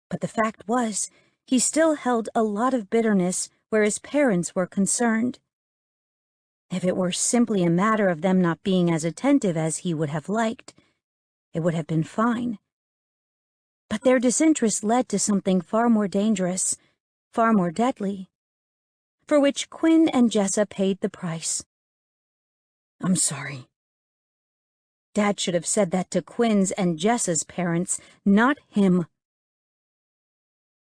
but the fact was, he still held a lot of bitterness where his parents were concerned. If it were simply a matter of them not being as attentive as he would have liked, it would have been fine. But their disinterest led to something far more dangerous, far more deadly, for which Quinn and Jessa paid the price. "I'm sorry." Dad should have said that to Quinn's and Jessa's parents, not him.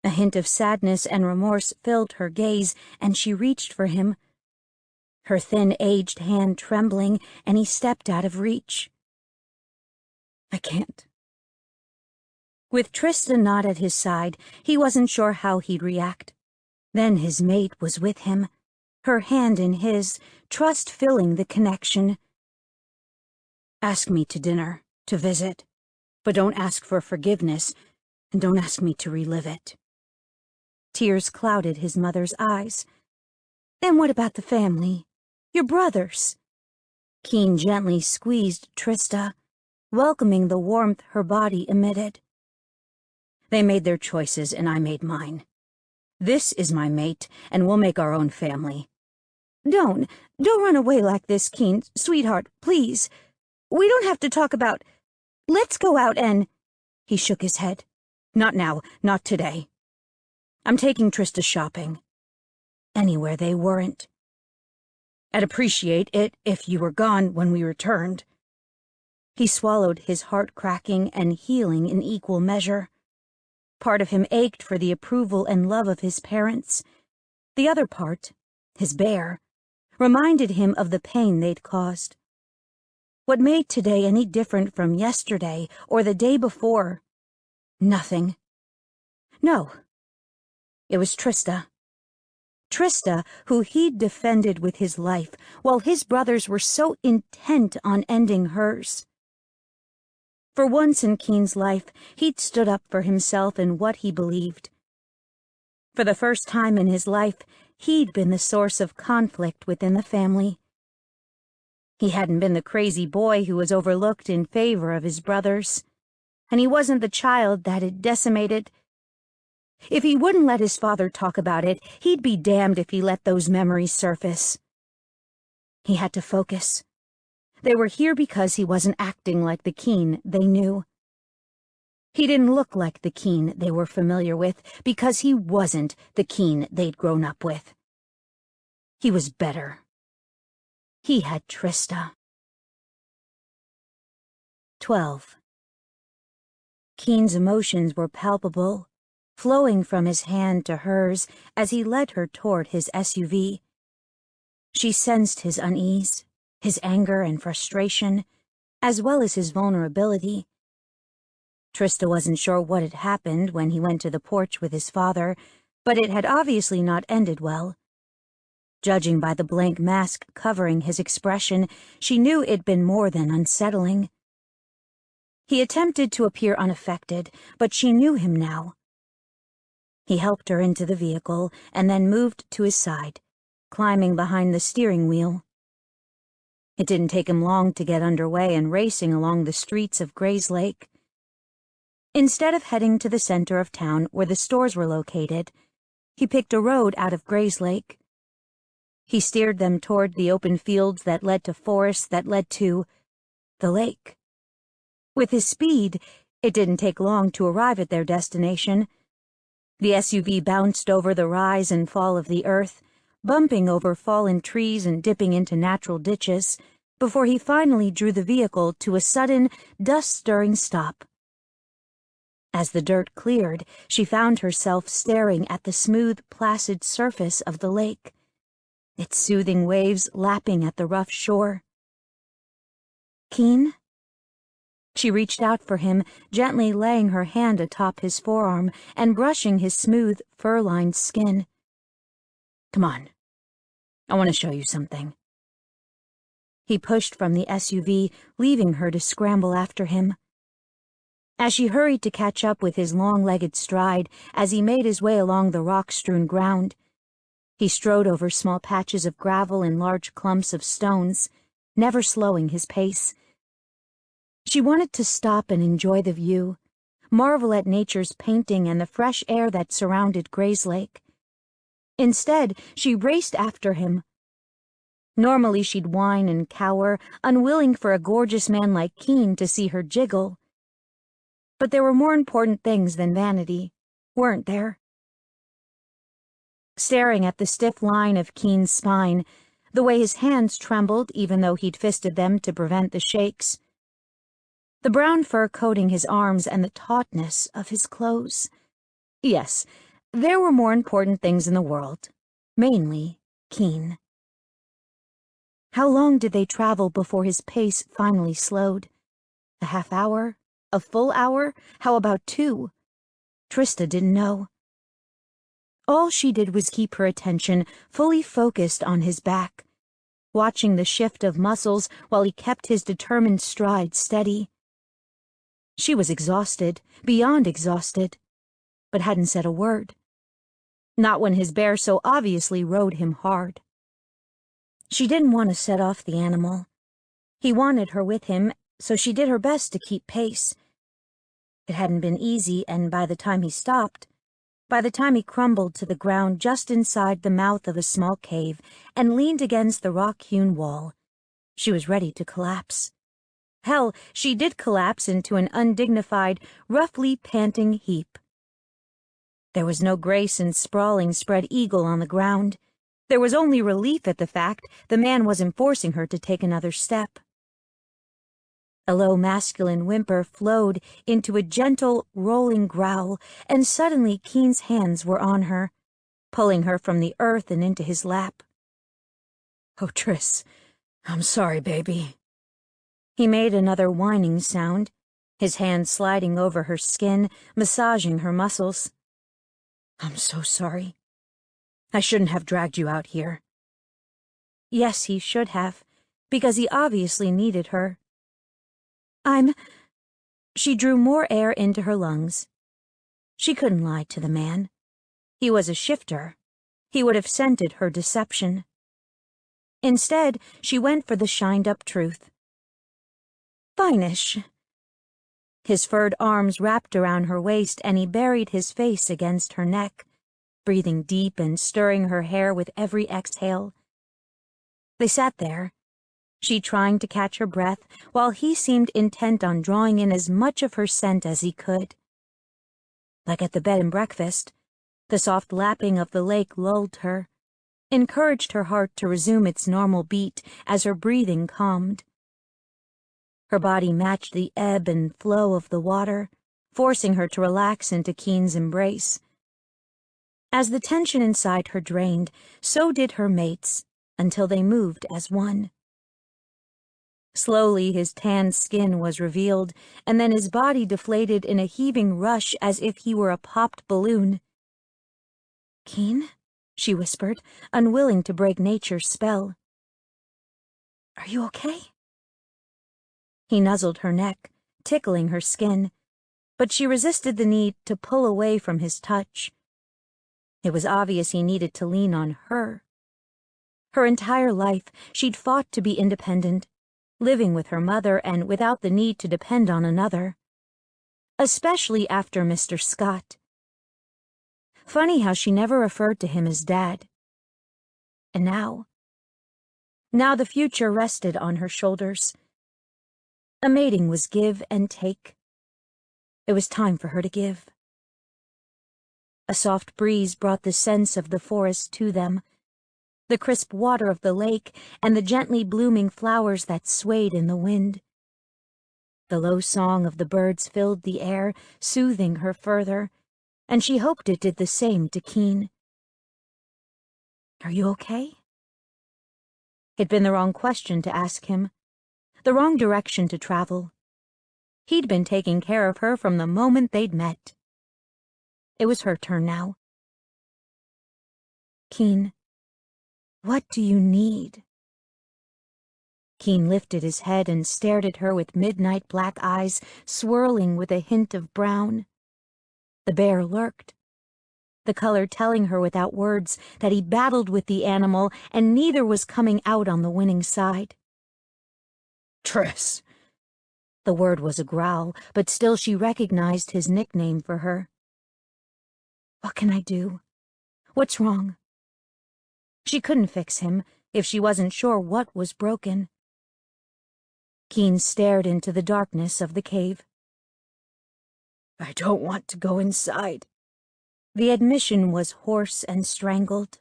A hint of sadness and remorse filled her gaze, and she reached for him, her thin, aged hand trembling, and he stepped out of reach. "I can't." With Trista not at his side, he wasn't sure how he'd react. Then his mate was with him, her hand in his, trust filling the connection. "Ask me to dinner, to visit, but don't ask for forgiveness, and don't ask me to relive it." Tears clouded his mother's eyes. "And what about the family? Your brothers?" Keen gently squeezed Trista, welcoming the warmth her body emitted. "They made their choices, and I made mine. This is my mate, and we'll make our own family." Don't run away like this, Keen. Sweetheart, please. We don't have to talk about... Let's go out and... He shook his head. "Not now, not today. I'm taking Trista shopping." Anywhere they weren't. "I'd appreciate it if you were gone when we returned." He swallowed, his heart cracking and healing in equal measure. Part of him ached for the approval and love of his parents. The other part, his bear, reminded him of the pain they'd caused. What made today any different from yesterday or the day before? Nothing. No. It was Trista. Trista, who he'd defended with his life, while his brothers were so intent on ending hers. For once in Keen's life, he'd stood up for himself and what he believed. For the first time in his life, he'd been the source of conflict within the family. He hadn't been the crazy boy who was overlooked in favor of his brothers, and he wasn't the child that had decimated. If he wouldn't let his father talk about it, he'd be damned if he let those memories surface. He had to focus. They were here because he wasn't acting like the Keen they knew. He didn't look like the Keen they were familiar with because he wasn't the Keen they'd grown up with. He was better. He had Trista. 12. Keen's emotions were palpable, flowing from his hand to hers as he led her toward his SUV. She sensed his unease, his anger and frustration, as well as his vulnerability. Trista wasn't sure what had happened when he went to the porch with his father, but it had obviously not ended well. Judging by the blank mask covering his expression, she knew it'd been more than unsettling. He attempted to appear unaffected, but she knew him now. He helped her into the vehicle and then moved to his side, climbing behind the steering wheel. It didn't take him long to get underway and racing along the streets of Grayslake. Instead of heading to the center of town where the stores were located, he picked a road out of Grayslake. He steered them toward the open fields that led to forests that led to the lake. With his speed, it didn't take long to arrive at their destination. The SUV bounced over the rise and fall of the earth, bumping over fallen trees and dipping into natural ditches, before he finally drew the vehicle to a sudden, dust-stirring stop. As the dirt cleared, she found herself staring at the smooth, placid surface of the lake, its soothing waves lapping at the rough shore. "Keen?" She reached out for him, gently laying her hand atop his forearm and brushing his smooth, fur-lined skin. "Come on. I want to show you something." He pushed from the SUV, leaving her to scramble after him. As she hurried to catch up with his long-legged stride as he made his way along the rock-strewn ground, he strode over small patches of gravel and large clumps of stones, never slowing his pace. She wanted to stop and enjoy the view, marvel at nature's painting and the fresh air that surrounded Grayslake. Instead, she raced after him. Normally she'd whine and cower, unwilling for a gorgeous man like Keen to see her jiggle. But there were more important things than vanity, weren't there? Staring at the stiff line of Keen's spine, the way his hands trembled even though he'd fisted them to prevent the shakes, the brown fur coating his arms and the tautness of his clothes. Yes, there were more important things in the world, mainly Keen. How long did they travel before his pace finally slowed? A half hour? A full hour? How about 2? Trista didn't know. All she did was keep her attention fully focused on his back, watching the shift of muscles while he kept his determined stride steady. She was exhausted, beyond exhausted, but hadn't said a word. Not when his bear so obviously rode him hard. She didn't want to set off the animal. He wanted her with him, so she did her best to keep pace. It hadn't been easy, and by the time he stopped, by the time he crumbled to the ground just inside the mouth of a small cave and leaned against the rock-hewn wall, she was ready to collapse. Hell, she did collapse into an undignified, roughly panting heap. There was no grace in sprawling spread eagle on the ground. There was only relief at the fact the man wasn't forcing her to take another step. A low masculine whimper flowed into a gentle, rolling growl, and suddenly Keen's hands were on her, pulling her from the earth and into his lap. "Oh, Triss, I'm sorry, baby." He made another whining sound, his hand sliding over her skin, massaging her muscles. "I'm so sorry. I shouldn't have dragged you out here." Yes, he should have, because he obviously needed her. She drew more air into her lungs. She couldn't lie to the man. He was a shifter. He would have scented her deception. Instead, she went for the shined-up truth. "Fine-ish." His furred arms wrapped around her waist, and he buried his face against her neck, breathing deep and stirring her hair with every exhale. They sat there, she trying to catch her breath, while he seemed intent on drawing in as much of her scent as he could. Like at the bed and breakfast, the soft lapping of the lake lulled her, encouraged her heart to resume its normal beat as her breathing calmed. Her body matched the ebb and flow of the water, forcing her to relax into Keen's embrace. As the tension inside her drained, so did her mate's, until they moved as one. Slowly his tanned skin was revealed, and then his body deflated in a heaving rush as if he were a popped balloon. "Keen?" she whispered, unwilling to break nature's spell. "Are you okay?" He nuzzled her neck, tickling her skin, but she resisted the need to pull away from his touch. It was obvious he needed to lean on her. Her entire life, she'd fought to be independent, living with her mother and without the need to depend on another. Especially after Mr. Scott. Funny how she never referred to him as Dad. And now the future rested on her shoulders. A mating was give and take. It was time for her to give. A soft breeze brought the scents of the forest to them, the crisp water of the lake and the gently blooming flowers that swayed in the wind. The low song of the birds filled the air, soothing her further, and she hoped it did the same to Keen. "Are you okay?" It'd been the wrong question to ask him, the wrong direction to travel. He'd been taking care of her from the moment they'd met. It was her turn now. "Keen, what do you need?" Keen lifted his head and stared at her with midnight black eyes swirling with a hint of brown. The bear lurked, the color telling her without words that he battled with the animal and neither was coming out on the winning side. "Triss, The word was a growl, but still she recognized his nickname for her. What can I do? What's wrong? She couldn't fix him if she wasn't sure what was broken. Keen stared into the darkness of the cave. I don't want to go inside. The admission was hoarse and strangled.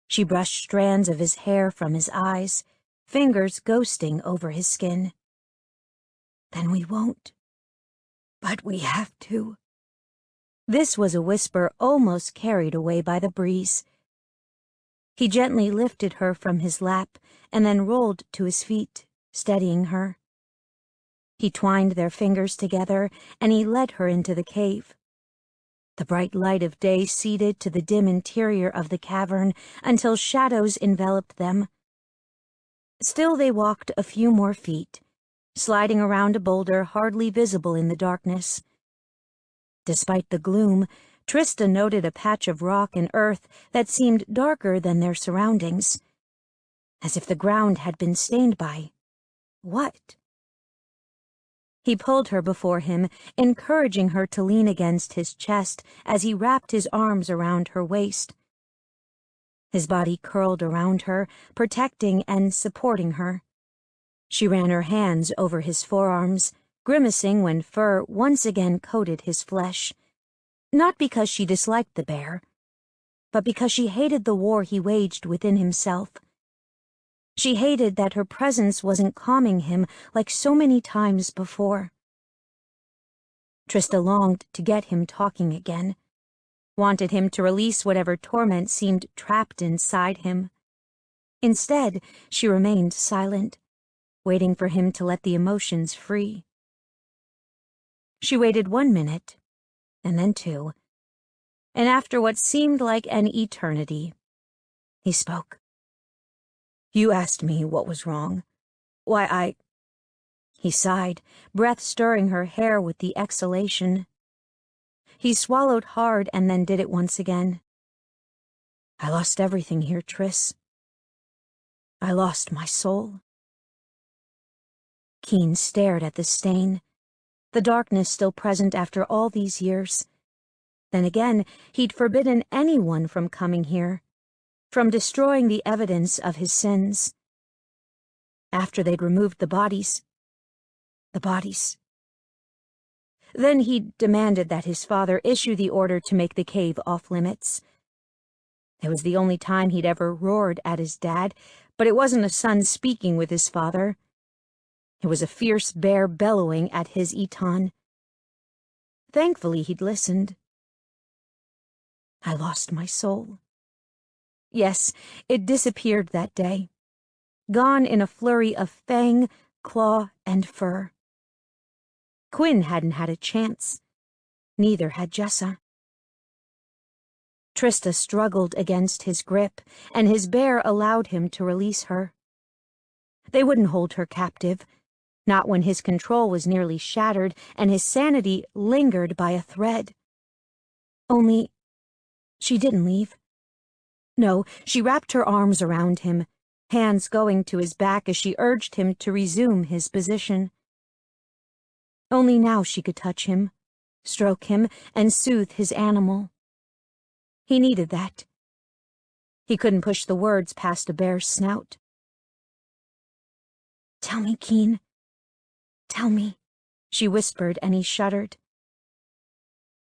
She brushed strands of his hair from his eyes, fingers ghosting over his skin. Then we won't. But we have to. This was a whisper almost carried away by the breeze. He gently lifted her from his lap and then rolled to his feet, steadying her. He twined their fingers together and he led her into the cave. The bright light of day seeded to the dim interior of the cavern until shadows enveloped them. Still they walked a few more feet, sliding around a boulder hardly visible in the darkness. Despite the gloom, Trista noted a patch of rock and earth that seemed darker than their surroundings, as if the ground had been stained by what? He pulled her before him, encouraging her to lean against his chest as he wrapped his arms around her waist. His body curled around her, protecting and supporting her. She ran her hands over his forearms, grimacing when fur once again coated his flesh. Not because she disliked the bear, but because she hated the war he waged within himself. She hated that her presence wasn't calming him like so many times before. Trista longed to get him talking again, wanted him to release whatever torment seemed trapped inside him. Instead, she remained silent, waiting for him to let the emotions free. She waited 1 minute, and then 2, and after what seemed like an eternity, he spoke. You asked me what was wrong. Why, He sighed, breath stirring her hair with the exhalation. He swallowed hard and then did it once again. I lost everything here, Triss. I lost my soul. Keen stared at the stain, the darkness still present after all these years. Then again, he'd forbidden anyone from coming here, from destroying the evidence of his sins. After they'd removed the bodies. Then he demanded that his father issue the order to make the cave off-limits. It was the only time he'd ever roared at his dad, but it wasn't a son speaking with his father. It was a fierce bear bellowing at his Eton. Thankfully, he'd listened. I lost my soul. Yes, it disappeared that day, gone in a flurry of fang, claw, and fur. Quinn hadn't had a chance. Neither had Jessa. Trista struggled against his grip, and his bear allowed him to release her. They wouldn't hold her captive, not when his control was nearly shattered and his sanity lingered by a thread. Only, she didn't leave. No, she wrapped her arms around him, hands going to his back as she urged him to resume his position. Only now she could touch him, stroke him, and soothe his animal. He needed that. He couldn't push the words past a bear's snout. Tell me, Keen. Tell me, she whispered, and he shuddered.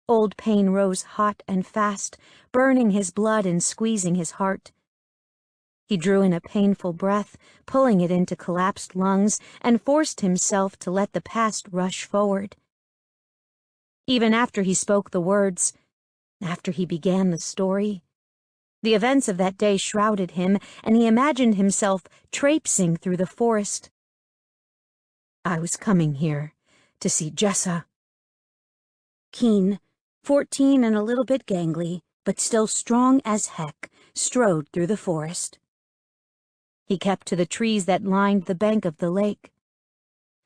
Old pain rose hot and fast, burning his blood and squeezing his heart. He drew in a painful breath, pulling it into collapsed lungs, and forced himself to let the past rush forward. Even after he spoke the words, after he began the story, the events of that day shrouded him, and he imagined himself traipsing through the forest. I was coming here to see Jessa. Keen, 14 and a little bit gangly, but still strong as heck, strode through the forest. He kept to the trees that lined the bank of the lake.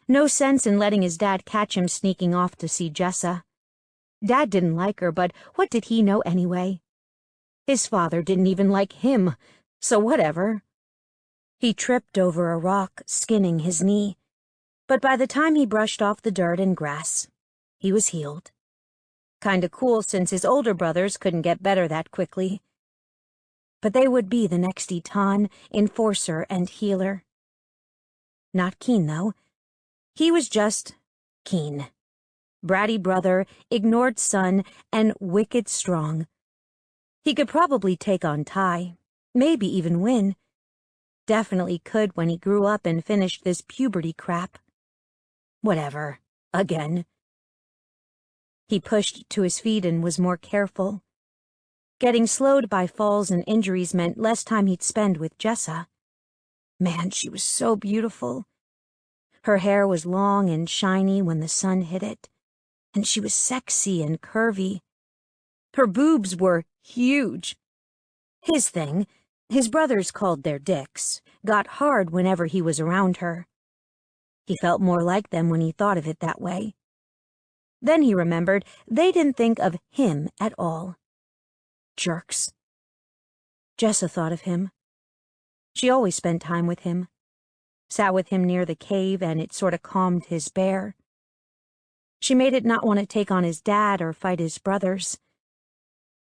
No sense in letting his dad catch him sneaking off to see Jessa. Dad didn't like her, but what did he know anyway? His father didn't even like him, so whatever. He tripped over a rock, skinning his knee. But by the time he brushed off the dirt and grass, he was healed. Kinda cool since his older brothers couldn't get better that quickly. But they would be the next Eton, enforcer and healer. Not Keen, though. He was just Keen. Bratty brother, ignored son, and wicked strong. He could probably take on Ty, maybe even win. Definitely could when he grew up and finished this puberty crap. Whatever. Again. He pushed to his feet and was more careful. Getting slowed by falls and injuries meant less time he'd spend with Jessa. Man, she was so beautiful. Her hair was long and shiny when the sun hit it, and she was sexy and curvy. Her boobs were huge. His thing, his brothers called their dicks, got hard whenever he was around her. He felt more like them when he thought of it that way. Then he remembered they didn't think of him at all. Jerks. Jessa thought of him. She always spent time with him. Sat with him near the cave, and it sort of calmed his bear. She made it not want to take on his dad or fight his brothers.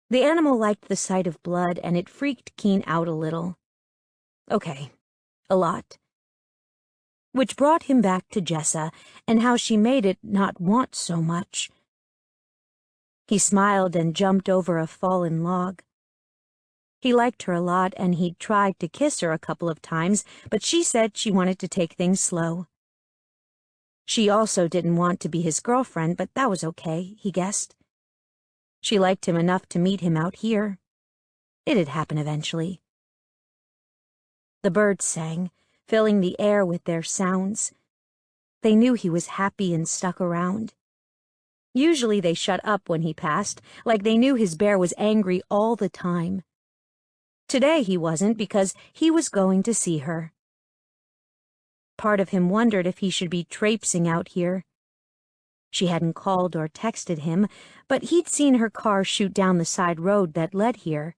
The animal liked the sight of blood, and it freaked Keen out a little. Okay, a lot. Which brought him back to Jessa, and how she made it not want so much. He smiled and jumped over a fallen log. He liked her a lot, and he'd tried to kiss her a couple of times, but she said she wanted to take things slow. She also didn't want to be his girlfriend, but that was okay, he guessed. She liked him enough to meet him out here. It'd happen eventually. The birds sang, filling the air with their sounds. They knew he was happy and stuck around. Usually they shut up when he passed, like they knew his bear was angry all the time. Today he wasn't, because he was going to see her. Part of him wondered if he should be traipsing out here. She hadn't called or texted him, but he'd seen her car shoot down the side road that led here.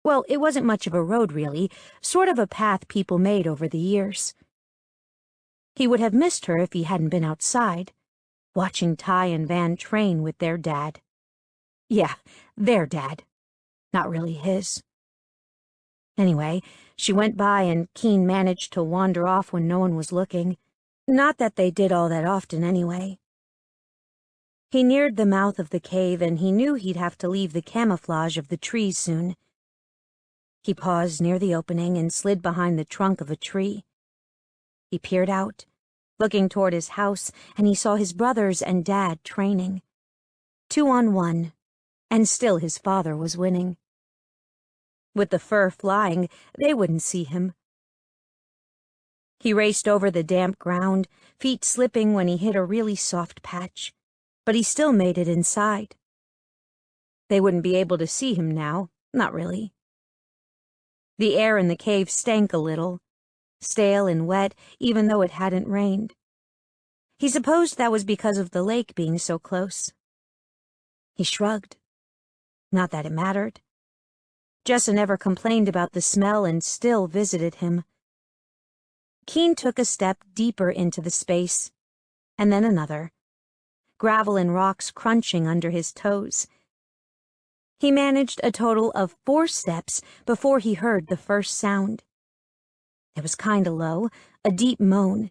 Well, it wasn't much of a road, really, sort of a path people made over the years. He would have missed her if he hadn't been outside, watching Ty and Van train with their dad. Yeah, their dad. Not really his. Anyway, she went by and Keen managed to wander off when no one was looking. Not that they did all that often anyway. He neared the mouth of the cave, and he knew he'd have to leave the camouflage of the trees soon. He paused near the opening and slid behind the trunk of a tree. He peered out, looking toward his house, and he saw his brothers and dad training. 2-on-1, and still his father was winning. With the fur flying, they wouldn't see him. He raced over the damp ground, feet slipping when he hit a really soft patch, but he still made it inside. They wouldn't be able to see him now, not really. The air in the cave stank a little, stale and wet, even though it hadn't rained. He supposed that was because of the lake being so close. He shrugged. Not that it mattered. Jessa never complained about the smell and still visited him. Keen took a step deeper into the space, and then another, gravel and rocks crunching under his toes. He managed a total of 4 steps before he heard the first sound. It was kinda low, a deep moan.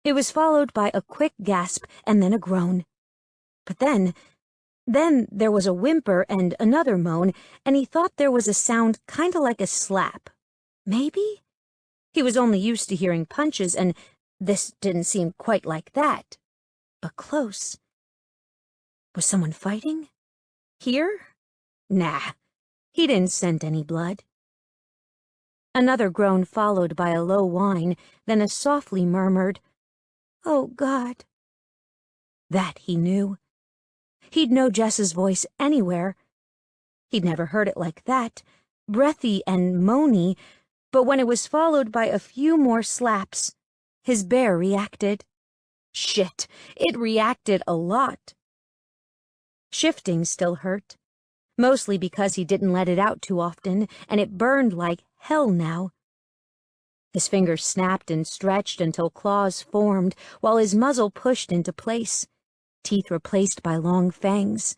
It was followed by a quick gasp and then a groan. But then there was a whimper and another moan, and he thought there was a sound kinda like a slap. Maybe? He was only used to hearing punches, and this didn't seem quite like that. But close. Was someone fighting? Here? Nah, he didn't scent any blood. Another groan followed by a low whine, then a softly murmured, "Oh, God." That he knew. He'd know Jess's voice anywhere. He'd never heard it like that, breathy and moany, but when it was followed by a few more slaps, his bear reacted. Shit, it reacted a lot. Shifting still hurt, mostly because he didn't let it out too often, and it burned like hell now. His fingers snapped and stretched until claws formed, while his muzzle pushed into place, teeth replaced by long fangs.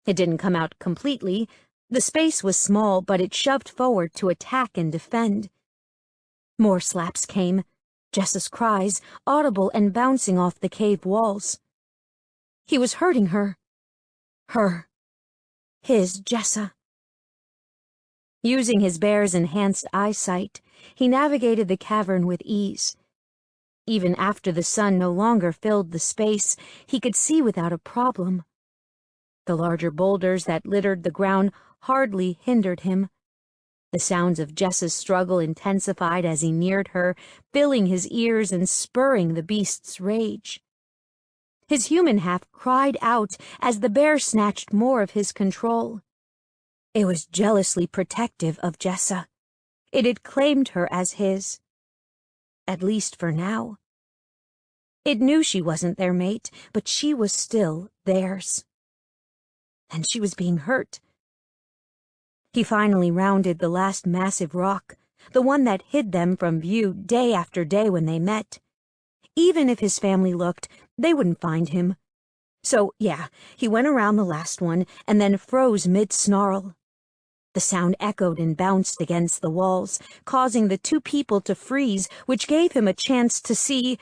It didn't come out completely. The space was small, but it shoved forward to attack and defend. More slaps came, Jessa's cries, audible and bouncing off the cave walls. He was hurting her. Her. His Jessa. Using his bear's enhanced eyesight, he navigated the cavern with ease. Even after the sun no longer filled the space, he could see without a problem. The larger boulders that littered the ground hardly hindered him. The sounds of Jessa's struggle intensified as he neared her, filling his ears and spurring the beast's rage. His human half cried out as the bear snatched more of his control. It was jealously protective of Jessa. It had claimed her as his. At least for now. It knew she wasn't their mate, but she was still theirs. And she was being hurt. He finally rounded the last massive rock, the one that hid them from view day after day when they met. Even if his family looked, they wouldn't find him. So, yeah, he went around the last one and then froze mid-snarl. The sound echoed and bounced against the walls, causing the two people to freeze, which gave him a chance to see.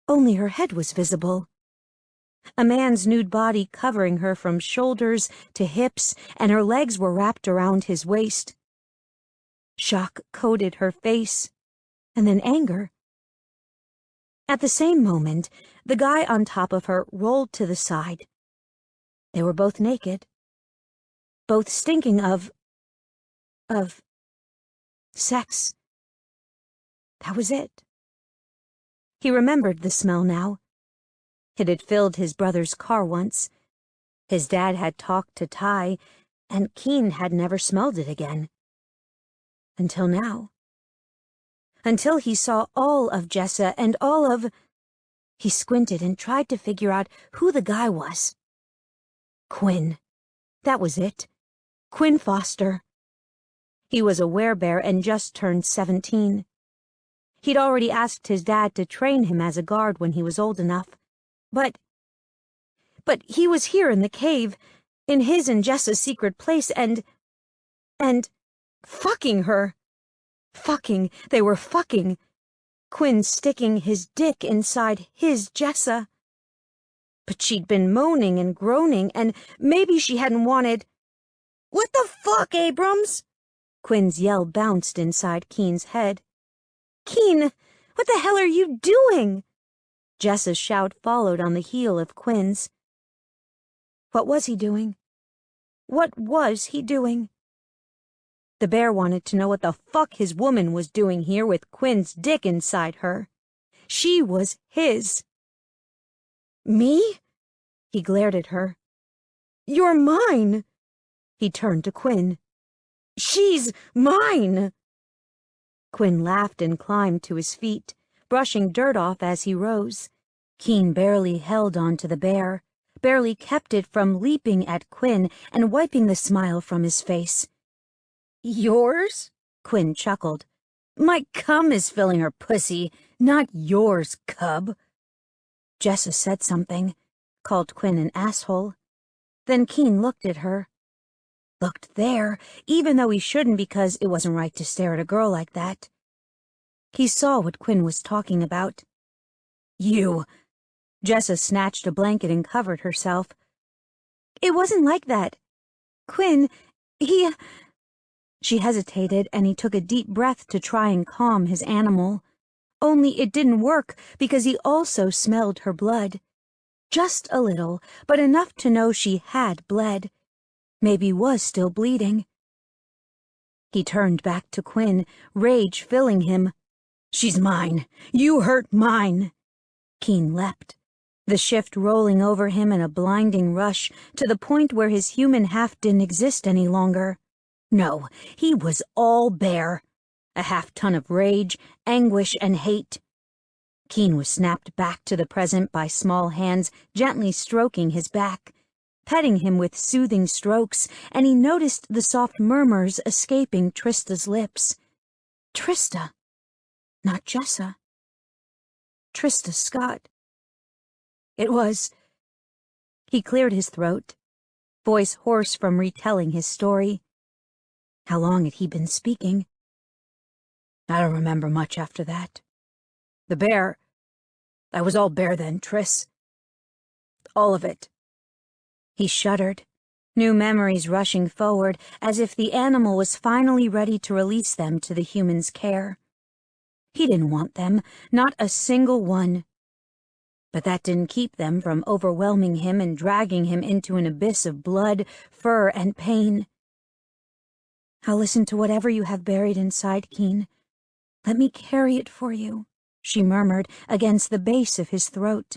Only her head was visible. A man's nude body covering her from shoulders to hips, and her legs were wrapped around his waist. Shock coated her face, and then anger. At the same moment, the guy on top of her rolled to the side. They were both naked. Both stinking of sex. That was it. He remembered the smell now. It had filled his brother's car once. His dad had talked to Ty, and Keen had never smelled it again. Until now. Until he saw all of Jessa and all of... He squinted and tried to figure out who the guy was. Quinn. That was it. Quinn Foster. He was a werebear and just turned 17. He'd already asked his dad to train him as a guard when he was old enough. But he was here in the cave, in his and Jessa's secret place, and fucking her. They were fucking. Quinn sticking his dick inside his Jessa. But she'd been moaning and groaning, and maybe she hadn't wanted... "What the fuck, Abrams?" Quinn's yell bounced inside Keen's head. "Keen, what the hell are you doing?" Jessa's shout followed on the heel of Quinn's. What was he doing? What was he doing? The bear wanted to know what the fuck his woman was doing here with Quinn's dick inside her. She was his. "Me?" He glared at her. "You're mine." He turned to Quinn. "She's mine." Quinn laughed and climbed to his feet, brushing dirt off as he rose. Keen barely held on to the bear, barely kept it from leaping at Quinn and wiping the smile from his face. "Yours?" Quinn chuckled. "My cum is filling her pussy, not yours, cub." Jessa said something, called Quinn an asshole. Then Keen looked at her. Looked there, even though he shouldn't because it wasn't right to stare at a girl like that. He saw what Quinn was talking about. "You." Jessa snatched a blanket and covered herself. "It wasn't like that. Quinn, he..." She hesitated, and he took a deep breath to try and calm his animal. Only it didn't work because he also smelled her blood. Just a little, but enough to know she had bled. Maybe was still bleeding. He turned back to Quinn, rage filling him. "She's mine. You hurt mine." Keen leapt, the shift rolling over him in a blinding rush to the point where his human half didn't exist any longer. No, he was all bear. A half-ton of rage, anguish, and hate. Keen was snapped back to the present by small hands gently stroking his back, petting him with soothing strokes, and he noticed the soft murmurs escaping Trista's lips. Trista. Not Jessa. Trista Scott. It was. He cleared his throat, voice hoarse from retelling his story. How long had he been speaking? I don't remember much after that. The bear. I was all bear then, Triss. All of it. He shuddered, new memories rushing forward as if the animal was finally ready to release them to the human's care. He didn't want them, not a single one. But that didn't keep them from overwhelming him and dragging him into an abyss of blood, fur, and pain. I'll listen to whatever you have buried inside, Keen. Let me carry it for you, she murmured against the base of his throat,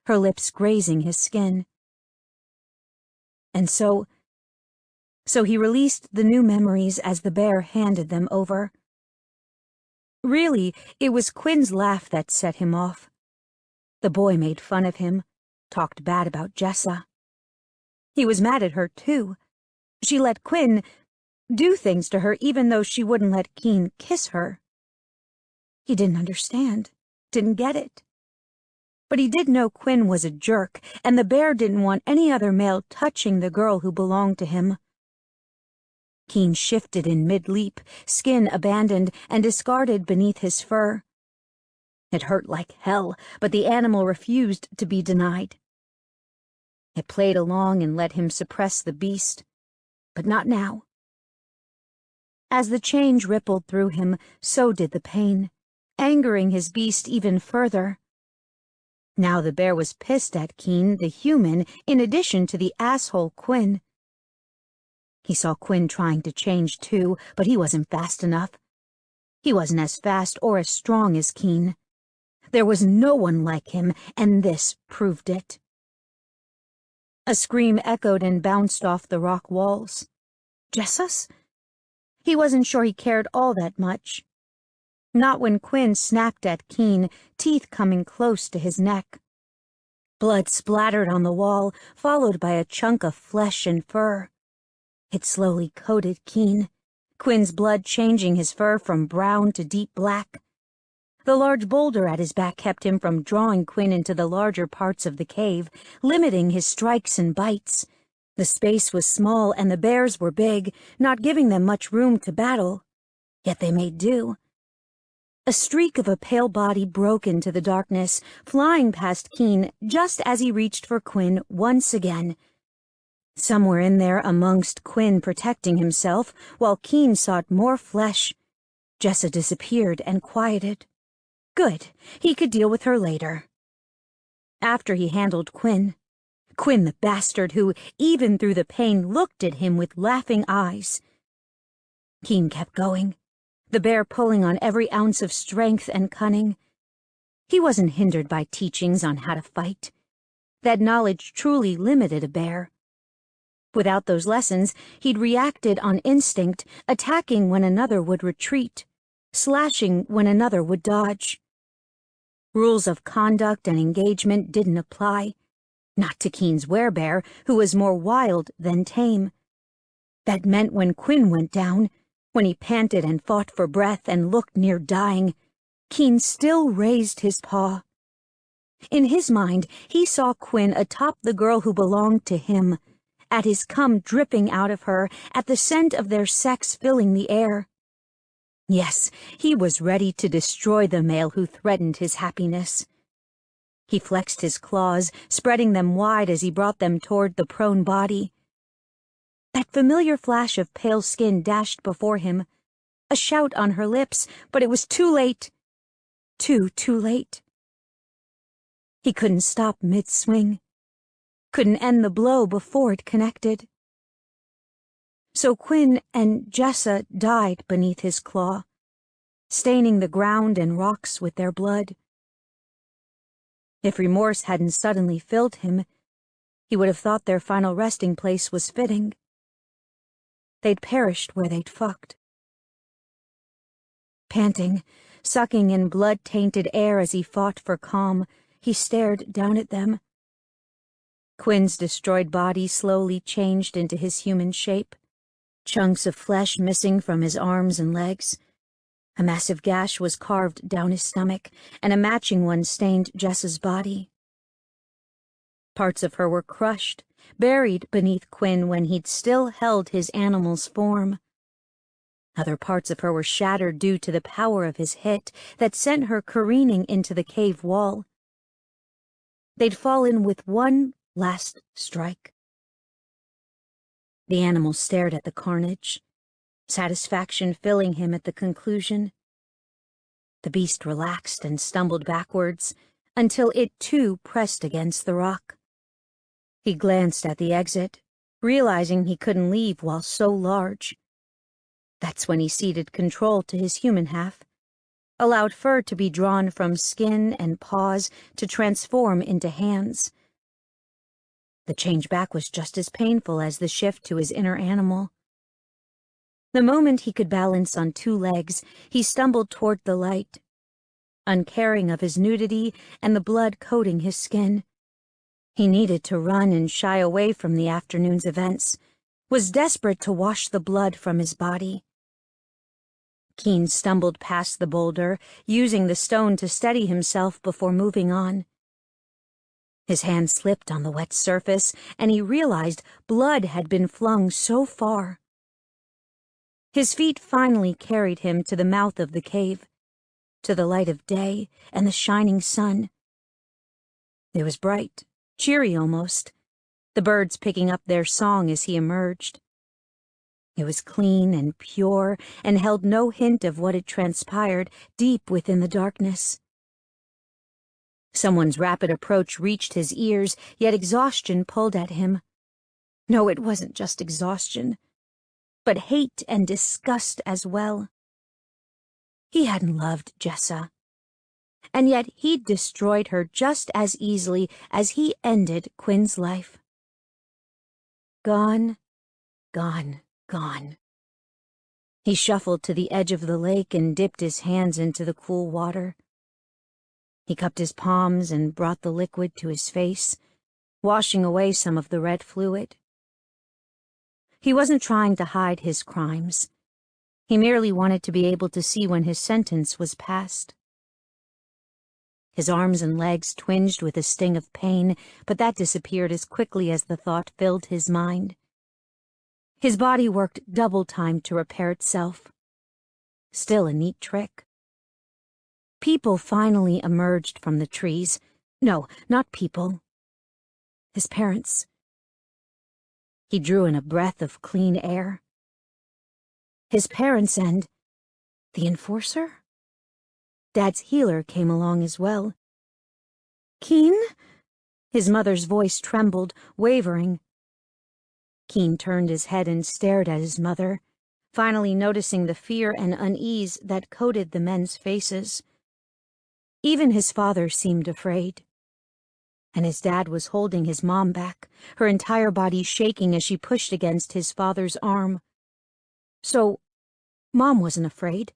her lips grazing his skin. And so he released the new memories as the bear handed them over. Really, it was Quinn's laugh that set him off. The boy made fun of him, talked bad about Jessa. He was mad at her, too. She let Quinn do things to her even though she wouldn't let Keen kiss her. He didn't understand, didn't get it. But he did know Quinn was a jerk, and the bear didn't want any other male touching the girl who belonged to him. Keen shifted in mid-leap, skin abandoned and discarded beneath his fur. It hurt like hell, but the animal refused to be denied. It played along and let him suppress the beast, but not now. As the change rippled through him, so did the pain, angering his beast even further. Now the bear was pissed at Keen, the human, in addition to the asshole Quinn. He saw Quinn trying to change too, but he wasn't fast enough. He wasn't as fast or as strong as Keen. There was no one like him, and this proved it. A scream echoed and bounced off the rock walls. Jessus? He wasn't sure he cared all that much. Not when Quinn snapped at Keen, teeth coming close to his neck. Blood splattered on the wall, followed by a chunk of flesh and fur. It slowly coated Keen, Quinn's blood changing his fur from brown to deep black. The large boulder at his back kept him from drawing Quinn into the larger parts of the cave, limiting his strikes and bites. The space was small and the bears were big, not giving them much room to battle. Yet they made do. A streak of a pale body broke into the darkness, flying past Keen just as he reached for Quinn once again. Somewhere in there amongst Quinn protecting himself, while Keen sought more flesh, Jessa disappeared and quieted. Good, he could deal with her later. After he handled Quinn the bastard who, even through the pain, looked at him with laughing eyes. Keen kept going, the bear pulling on every ounce of strength and cunning. He wasn't hindered by teachings on how to fight. That knowledge truly limited a bear. Without those lessons, he'd reacted on instinct, attacking when another would retreat, slashing when another would dodge. Rules of conduct and engagement didn't apply, not to Keen's werebear, who was more wild than tame. That meant when Quinn went down, when he panted and fought for breath and looked near dying, Keen still raised his paw. In his mind, he saw Quinn atop the girl who belonged to him, at his cum dripping out of her, at the scent of their sex filling the air. Yes, he was ready to destroy the male who threatened his happiness. He flexed his claws, spreading them wide as he brought them toward the prone body. That familiar flash of pale skin dashed before him, a shout on her lips, but it was too late. Too late. He couldn't stop mid-swing. Couldn't end the blow before it connected. So Quinn and Jessa died beneath his claw, staining the ground and rocks with their blood. If remorse hadn't suddenly filled him, he would have thought their final resting place was fitting. They'd perished where they'd fucked. Panting, sucking in blood-tainted air as he fought for calm, he stared down at them. Quinn's destroyed body slowly changed into his human shape, chunks of flesh missing from his arms and legs. A massive gash was carved down his stomach, and a matching one stained Jessa's body. Parts of her were crushed, buried beneath Quinn when he'd still held his animal's form. Other parts of her were shattered due to the power of his hit that sent her careening into the cave wall. They'd fallen with one last strike. The animal stared at the carnage, satisfaction filling him at the conclusion. The beast relaxed and stumbled backwards until it too pressed against the rock. He glanced at the exit, realizing he couldn't leave while so large. That's when he ceded control to his human half, allowed fur to be drawn from skin and paws to transform into hands. The change back was just as painful as the shift to his inner animal. The moment he could balance on two legs, he stumbled toward the light, uncaring of his nudity and the blood coating his skin. He needed to run and shy away from the afternoon's events, was desperate to wash the blood from his body. Keen stumbled past the boulder, using the stone to steady himself before moving on. His hand slipped on the wet surface, and he realized blood had been flung so far. His feet finally carried him to the mouth of the cave, to the light of day and the shining sun. It was bright, cheery almost, the birds picking up their song as he emerged. It was clean and pure and held no hint of what had transpired deep within the darkness. Someone's rapid approach reached his ears, yet exhaustion pulled at him. No, it wasn't just exhaustion, but hate and disgust as well. He hadn't loved Jessa, and yet he'd destroyed her just as easily as he ended Quinn's life. Gone, gone, gone. He shuffled to the edge of the lake and dipped his hands into the cool water. He cupped his palms and brought the liquid to his face, washing away some of the red fluid. He wasn't trying to hide his crimes. He merely wanted to be able to see when his sentence was passed. His arms and legs twinged with a sting of pain, but that disappeared as quickly as the thought filled his mind. His body worked double time to repair itself. Still a neat trick. People finally emerged from the trees. No, not people. His parents. He drew in a breath of clean air. His parents and the enforcer? Dad's healer came along as well. Keen? His mother's voice trembled, wavering. Keen turned his head and stared at his mother, finally noticing the fear and unease that coated the men's faces. Even his father seemed afraid. And his dad was holding his mom back, her entire body shaking as she pushed against his father's arm. So, Mom wasn't afraid.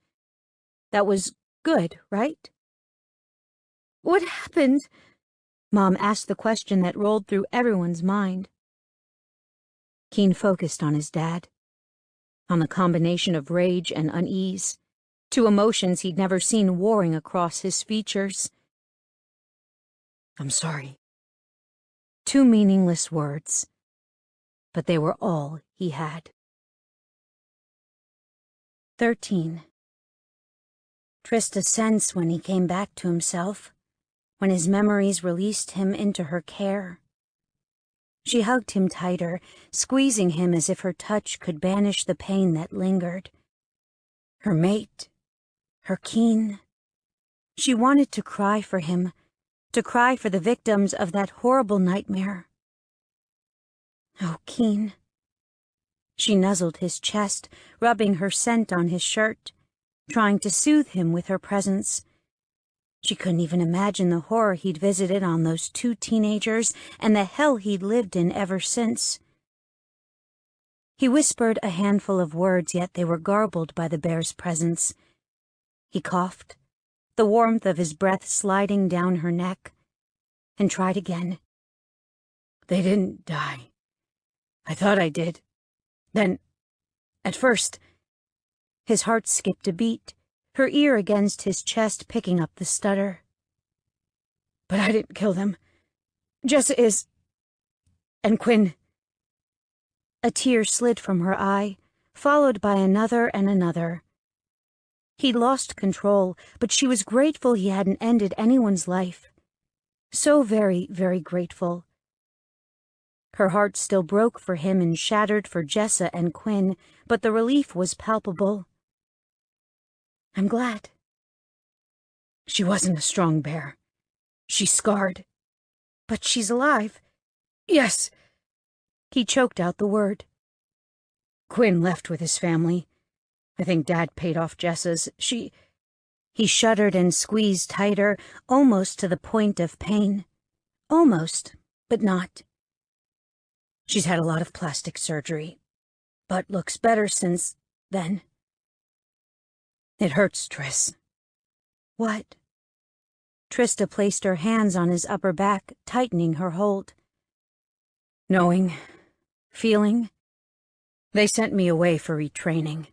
That was good, right? What happened? Mom asked the question that rolled through everyone's mind. Keen focused on his dad, on the combination of rage and unease, two emotions he'd never seen warring across his features. I'm sorry. Two meaningless words, but they were all he had. 13. Trista sensed when he came back to himself, when his memories released him into her care. She hugged him tighter, squeezing him as if her touch could banish the pain that lingered. Her mate, her Keen. She wanted to cry for him, to cry for the victims of that horrible nightmare. Oh, Keen. She nuzzled his chest, rubbing her scent on his shirt, trying to soothe him with her presence. She couldn't even imagine the horror he'd visited on those two teenagers and the hell he'd lived in ever since. He whispered a handful of words, yet they were garbled by the bear's presence. He coughed, the warmth of his breath sliding down her neck, and tried again. They didn't die. I thought I did. Then, at first, his heart skipped a beat, her ear against his chest, picking up the stutter. But I didn't kill them. Jessa is... and Quinn. A tear slid from her eye, followed by another and another. He'd lost control, but she was grateful he hadn't ended anyone's life. So very, very grateful. Her heart still broke for him and shattered for Jessa and Quinn, but the relief was palpable. I'm glad. She wasn't a strong bear. She's scarred. But she's alive. Yes. He choked out the word. Quinn left with his family. I think Dad paid off Jessa's. He shuddered and squeezed tighter, almost to the point of pain. Almost, but not. She's had a lot of plastic surgery, but looks better since then. It hurts, Triss. What? Trista placed her hands on his upper back, tightening her hold. Knowing, feeling. They sent me away for retraining.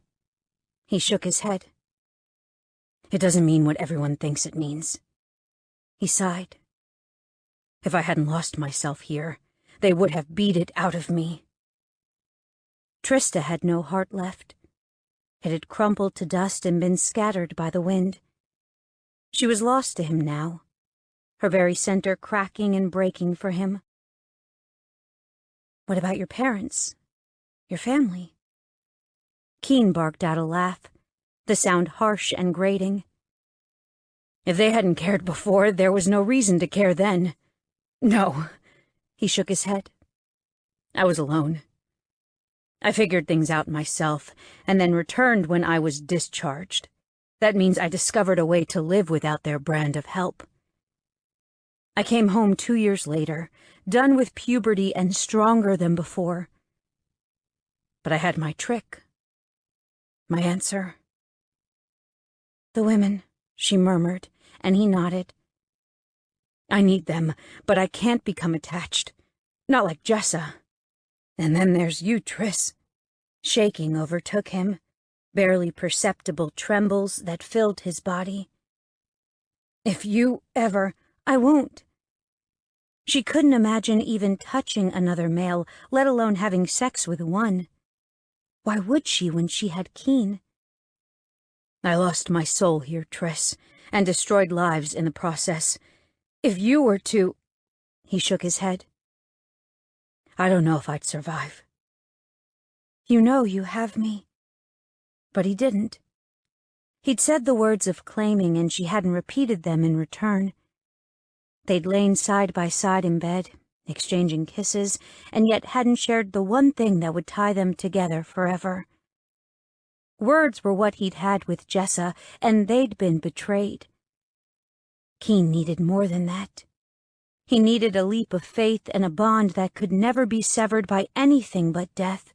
He shook his head. It doesn't mean what everyone thinks it means. He sighed. If I hadn't lost myself here, they would have beat it out of me. Trista had no heart left. It had crumpled to dust and been scattered by the wind. She was lost to him now, her very center cracking and breaking for him. What about your parents? Your family? Keen barked out a laugh, the sound harsh and grating. If they hadn't cared before, there was no reason to care then. No. He shook his head. I was alone. I figured things out myself, and then returned when I was discharged. That means I discovered a way to live without their brand of help. I came home 2 years later, done with puberty and stronger than before. But I had my trick. My answer. The women, she murmured, and he nodded. I need them, but I can't become attached. Not like Jessa. And then there's you, Triss. Shaking overtook him, barely perceptible trembles that filled his body. If you ever... I won't. She couldn't imagine even touching another male, let alone having sex with one. Why would she when she had Keen? I lost my soul here, Triss, and destroyed lives in the process. If you were to... He shook his head. I don't know if I'd survive. You know you have me. But he didn't. He'd said the words of claiming, and she hadn't repeated them in return. They'd lain side by side in bed, exchanging kisses, and yet hadn't shared the one thing that would tie them together forever. Words were what he'd had with Jessa, and they'd been betrayed. Keen needed more than that. He needed a leap of faith and a bond that could never be severed by anything but death.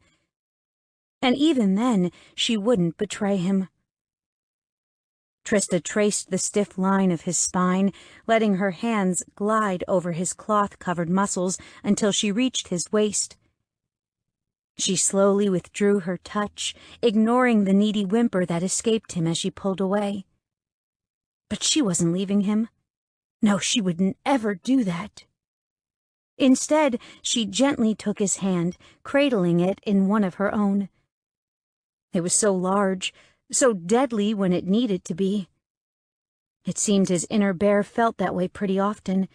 And even then, she wouldn't betray him. Trista traced the stiff line of his spine, letting her hands glide over his cloth-covered muscles until she reached his waist. She slowly withdrew her touch, ignoring the needy whimper that escaped him as she pulled away. But she wasn't leaving him. No, she wouldn't ever do that. Instead, she gently took his hand, cradling it in one of her own. It was so large, so deadly when it needed to be. It seemed his inner bear felt that way pretty often,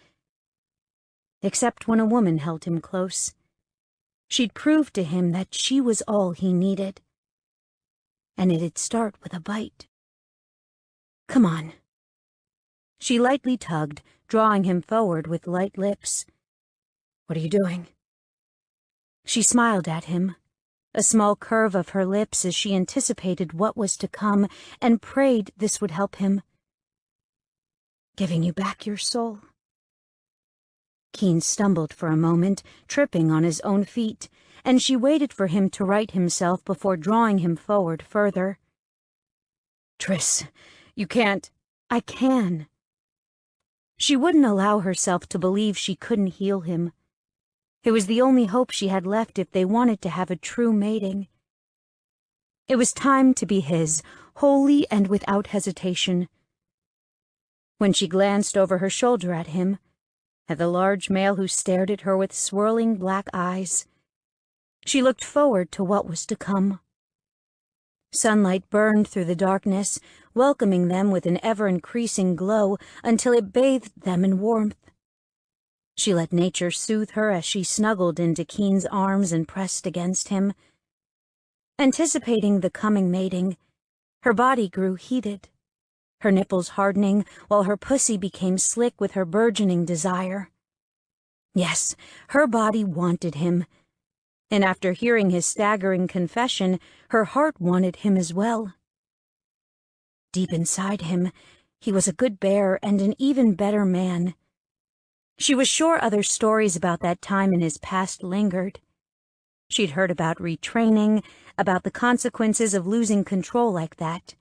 except when a woman held him close. She'd proved to him that she was all he needed. And it'd start with a bite. Come on. She lightly tugged, drawing him forward with light lips. What are you doing? She smiled at him, a small curve of her lips as she anticipated what was to come and prayed this would help him. Giving you back your soul. Keen stumbled for a moment, tripping on his own feet, and she waited for him to right himself before drawing him forward further. Triss, you can't. I can. She wouldn't allow herself to believe she couldn't heal him. It was the only hope she had left if they wanted to have a true mating. It was time to be his, wholly and without hesitation. When she glanced over her shoulder at him, at the large male who stared at her with swirling black eyes, she looked forward to what was to come. Sunlight burned through the darkness, welcoming them with an ever-increasing glow until it bathed them in warmth. She let nature soothe her as she snuggled into Keen's arms and pressed against him. Anticipating the coming mating, her body grew heated, her nipples hardening while her pussy became slick with her burgeoning desire. Yes, her body wanted him, and after hearing his staggering confession, her heart wanted him as well. Deep inside him, he was a good bear and an even better man. She was sure other stories about that time in his past lingered. She'd heard about retraining, about the consequences of losing control like that.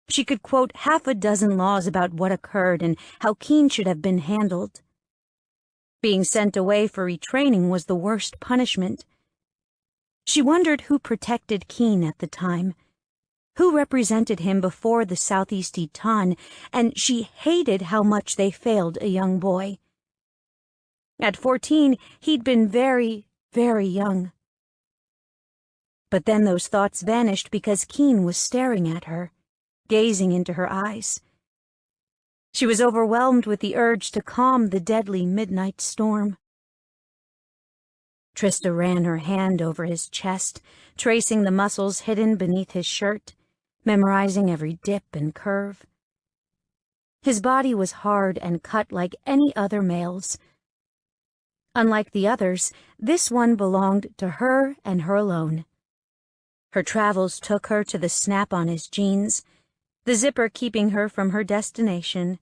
She could quote half a dozen laws about what occurred and how Keen should have been handled. Being sent away for retraining was the worst punishment. She wondered who protected Keen at the time, who represented him before the Southeast Eton, and she hated how much they failed a young boy. At 14, he'd been very, very young. But then those thoughts vanished because Keen was staring at her, gazing into her eyes. She was overwhelmed with the urge to calm the deadly midnight storm. Trista ran her hand over his chest, tracing the muscles hidden beneath his shirt, memorizing every dip and curve. His body was hard and cut like any other male's. Unlike the others, this one belonged to her and her alone. Her travels took her to the snap on his jeans, the zipper keeping her from her destination.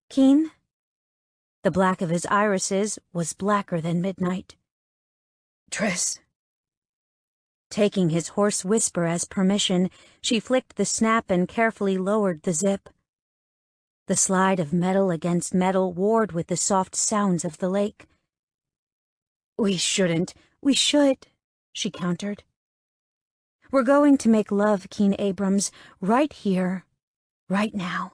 Keen? The black of his irises was blacker than midnight. Triss. Taking his hoarse whisper as permission, she flicked the snap and carefully lowered the zip. The slide of metal against metal warred with the soft sounds of the lake. We shouldn't. We should, she countered. We're going to make love, Keen Abrams, right here, right now.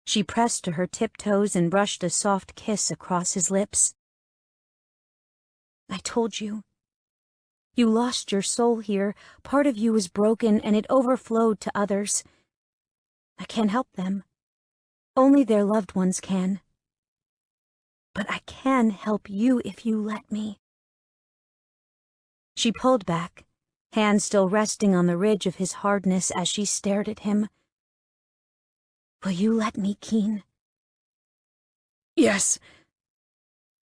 She pressed to her tiptoes and brushed a soft kiss across his lips. I told you. You lost your soul here, part of you was broken and it overflowed to others. I can't help them. Only their loved ones can. But I can help you if you let me. She pulled back, hand still resting on the ridge of his hardness as she stared at him. Will you let me, Keen? Yes.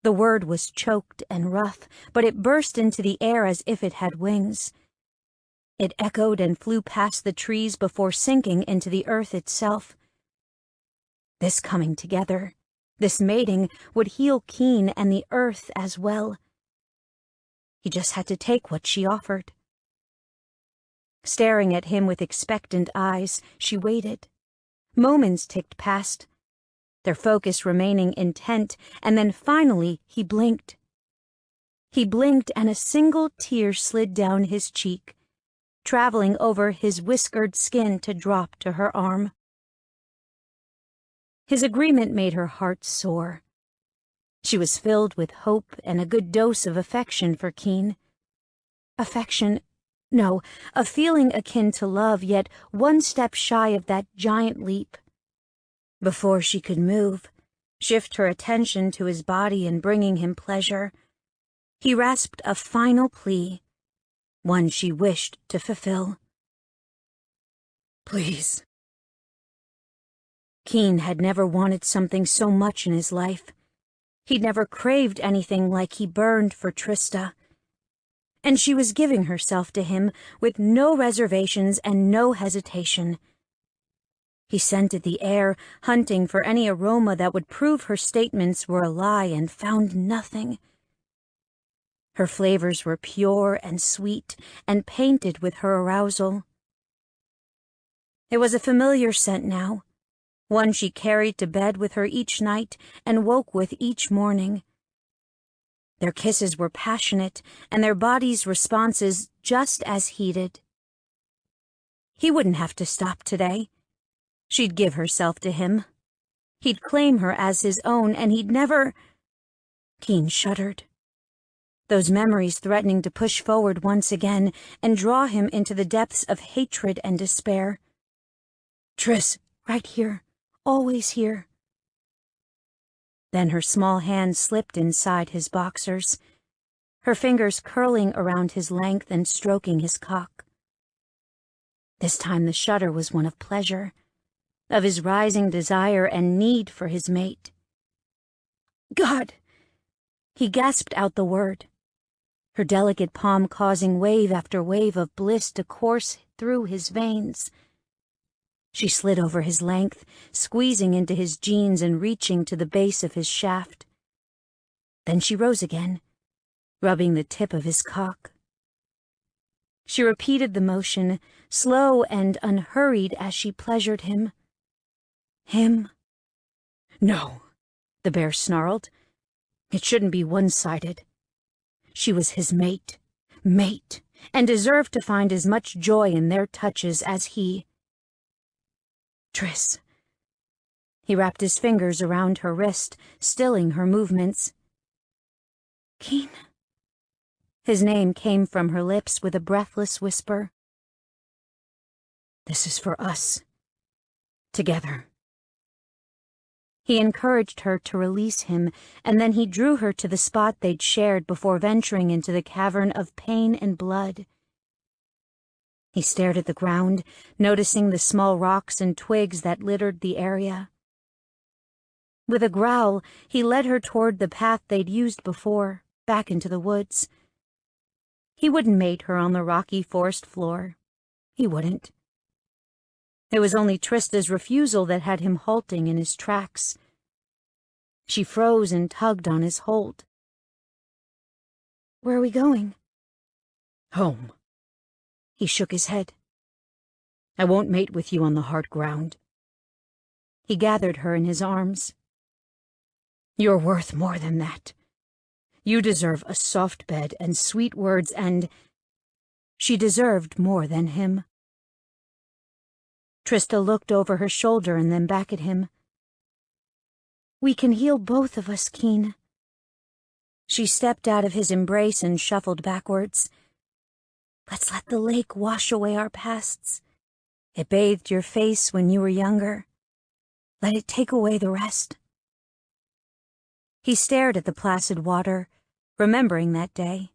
The word was choked and rough, but it burst into the air as if it had wings. It echoed and flew past the trees before sinking into the earth itself. This coming together, this mating, would heal Keen and the earth as well. He just had to take what she offered. Staring at him with expectant eyes, she waited. Moments ticked past, their focus remaining intent, and then finally he blinked. He blinked and a single tear slid down his cheek, traveling over his whiskered skin to drop to her arm. His agreement made her heart soar. She was filled with hope and a good dose of affection for Keen. Affection, no, a feeling akin to love, yet one step shy of that giant leap. Before she could move, shift her attention to his body and bringing him pleasure, he rasped a final plea, one she wished to fulfill. Please. Keen had never wanted something so much in his life. He'd never craved anything like he burned for Trista. And she was giving herself to him with no reservations and no hesitation. He scented the air, hunting for any aroma that would prove her statements were a lie, and found nothing. Her flavors were pure and sweet and painted with her arousal. It was a familiar scent now, one she carried to bed with her each night and woke with each morning. Their kisses were passionate, and their bodies' responses just as heated. He wouldn't have to stop today. She'd give herself to him. He'd claim her as his own, and he'd never... Keen shuddered. Those memories threatening to push forward once again and draw him into the depths of hatred and despair. Tris, right here, always here. Then her small hand slipped inside his boxers, her fingers curling around his length and stroking his cock. This time the shudder was one of pleasure, of his rising desire and need for his mate. God! He gasped out the word, her delicate palm causing wave after wave of bliss to course through his veins. She slid over his length, squeezing into his jeans and reaching to the base of his shaft. Then she rose again, rubbing the tip of his cock. She repeated the motion, slow and unhurried as she pleasured him. Him? No, the bear snarled. It shouldn't be one-sided. She was his mate, and deserved to find as much joy in their touches as he. Tris. He wrapped his fingers around her wrist, stilling her movements. Keen. His name came from her lips with a breathless whisper. This is for us. Together. He encouraged her to release him, and then he drew her to the spot they'd shared before venturing into the cavern of pain and blood. He stared at the ground, noticing the small rocks and twigs that littered the area. With a growl, he led her toward the path they'd used before, back into the woods. He wouldn't mate her on the rocky forest floor. He wouldn't. It was only Trista's refusal that had him halting in his tracks. She froze and tugged on his hold. Where are we going? Home. He shook his head. I won't mate with you on the hard ground. He gathered her in his arms. You're worth more than that. You deserve a soft bed and sweet words, and she deserved more than him. Trista looked over her shoulder and then back at him. We can heal both of us, Keen. She stepped out of his embrace and shuffled backwards. Let's let the lake wash away our pasts. It bathed your face when you were younger. Let it take away the rest. He stared at the placid water, remembering that day.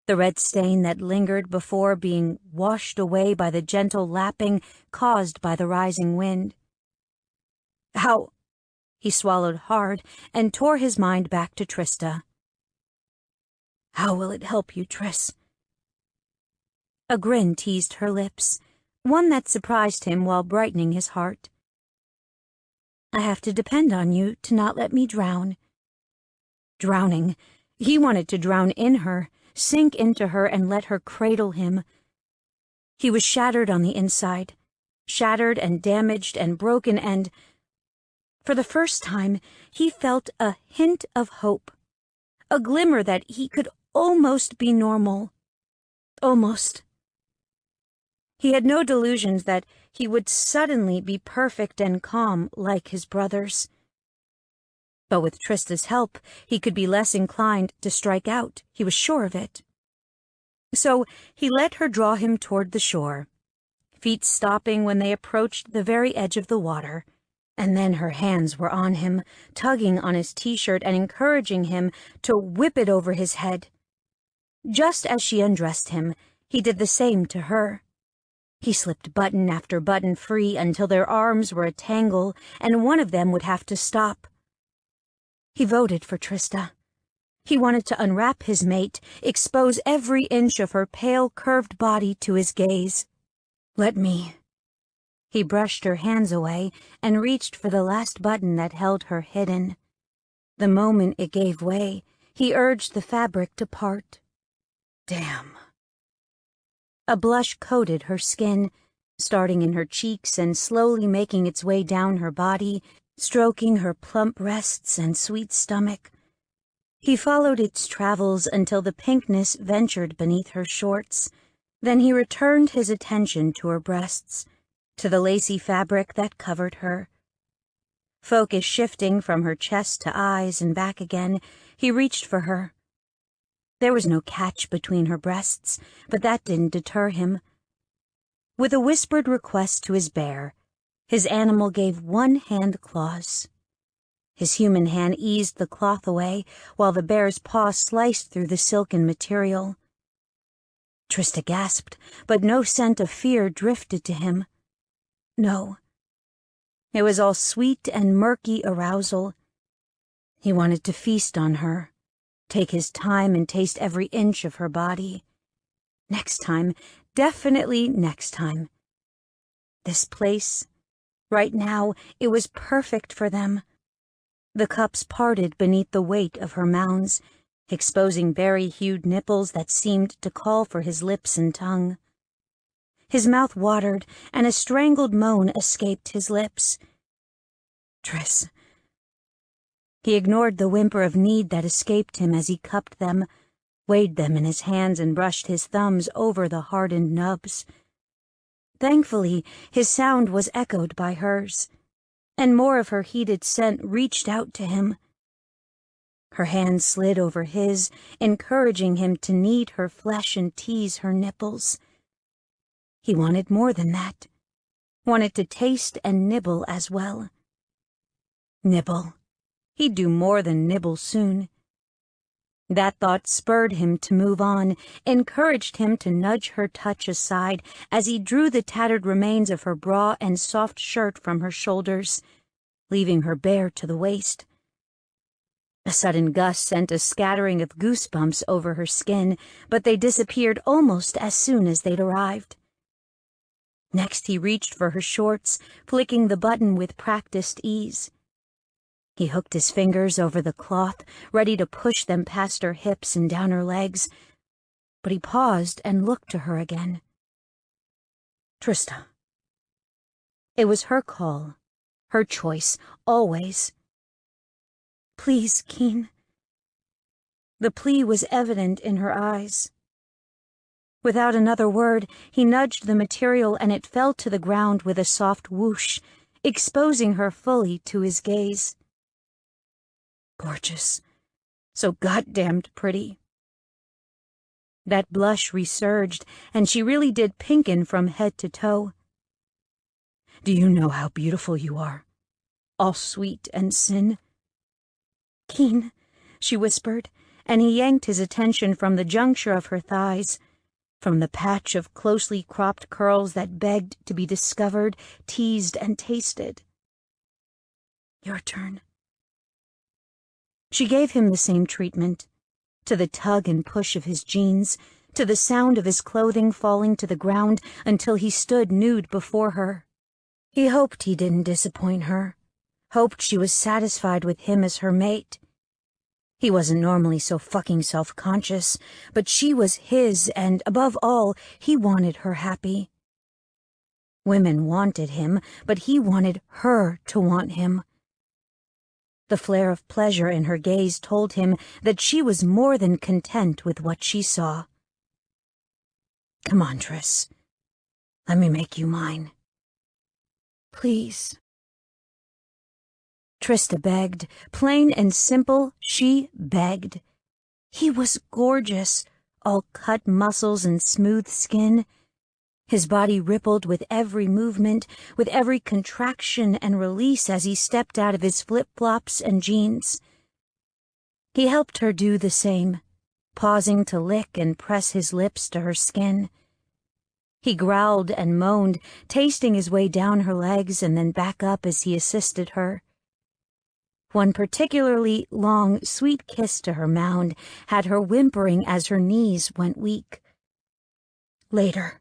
The red stain that lingered before being washed away by the gentle lapping caused by the rising wind. How? He swallowed hard and tore his mind back to Trista. How will it help you, Tris? A grin teased her lips, one that surprised him while brightening his heart. I have to depend on you to not let me drown. Drowning. He wanted to drown in her, sink into her and let her cradle him. He was shattered on the inside, shattered and damaged and broken, and for the first time he felt a hint of hope, a glimmer that he could almost be normal. Almost. He had no delusions that he would suddenly be perfect and calm like his brothers. But with Trista's help, he could be less inclined to strike out, he was sure of it. So he let her draw him toward the shore, feet stopping when they approached the very edge of the water, and then her hands were on him, tugging on his t-shirt and encouraging him to whip it over his head. Just as she undressed him, he did the same to her. He slipped button after button free until their arms were a tangle and one of them would have to stop. He voted for Trista. He wanted to unwrap his mate, expose every inch of her pale, curved body to his gaze. Let me. He brushed her hands away and reached for the last button that held her hidden. The moment it gave way, he urged the fabric to part. Damn. A blush coated her skin, starting in her cheeks and slowly making its way down her body, stroking her plump breasts and sweet stomach. He followed its travels until the pinkness ventured beneath her shorts. Then he returned his attention to her breasts, to the lacy fabric that covered her. Focus shifting from her chest to eyes and back again, he reached for her. There was no catch between her breasts, but that didn't deter him. With a whispered request to his bear, his animal gave one hand claws. His human hand eased the cloth away, while the bear's paw sliced through the silken material. Trista gasped, but no scent of fear drifted to him. No. It was all sweet and murky arousal. He wanted to feast on her, take his time and taste every inch of her body. Next time, definitely next time. This place, right now, it was perfect for them. The cups parted beneath the weight of her mounds, exposing berry-hued nipples that seemed to call for his lips and tongue. His mouth watered, and a strangled moan escaped his lips. Triss. He ignored the whimper of need that escaped him as he cupped them, weighed them in his hands and brushed his thumbs over the hardened nubs. Thankfully, his sound was echoed by hers, and more of her heated scent reached out to him. Her hand slid over his, encouraging him to knead her flesh and tease her nipples. He wanted more than that, wanted to taste and nibble as well. Nibble. He'd do more than nibble soon. That thought spurred him to move on, encouraged him to nudge her touch aside as he drew the tattered remains of her bra and soft shirt from her shoulders, leaving her bare to the waist. A sudden gust sent a scattering of goosebumps over her skin, but they disappeared almost as soon as they'd arrived. Next he reached for her shorts, flicking the button with practiced ease. He hooked his fingers over the cloth, ready to push them past her hips and down her legs, but he paused and looked to her again. Trista. It was her call, her choice, always. Please, Keen. The plea was evident in her eyes. Without another word, he nudged the material and it fell to the ground with a soft whoosh, exposing her fully to his gaze. Gorgeous. So goddamned pretty. That blush resurged, and she really did pinken from head to toe. Do you know how beautiful you are? All sweet and sin. Keen, she whispered, and he yanked his attention from the juncture of her thighs, from the patch of closely cropped curls that begged to be discovered, teased, and tasted. Your turn. She gave him the same treatment, to the tug and push of his jeans, to the sound of his clothing falling to the ground until he stood nude before her. He hoped he didn't disappoint her, hoped she was satisfied with him as her mate. He wasn't normally so fucking self-conscious, but she was his, and above all, he wanted her happy. Women wanted him, but he wanted her to want him. The flare of pleasure in her gaze told him that she was more than content with what she saw. Come on, Triss. Let me make you mine. Please. Trista begged. Plain and simple, she begged. He was gorgeous, all cut muscles and smooth skin. His body rippled with every movement, with every contraction and release as he stepped out of his flip-flops and jeans. He helped her do the same, pausing to lick and press his lips to her skin. He growled and moaned, tasting his way down her legs and then back up as he assisted her. One particularly long, sweet kiss to her mound had her whimpering as her knees went weak. Later,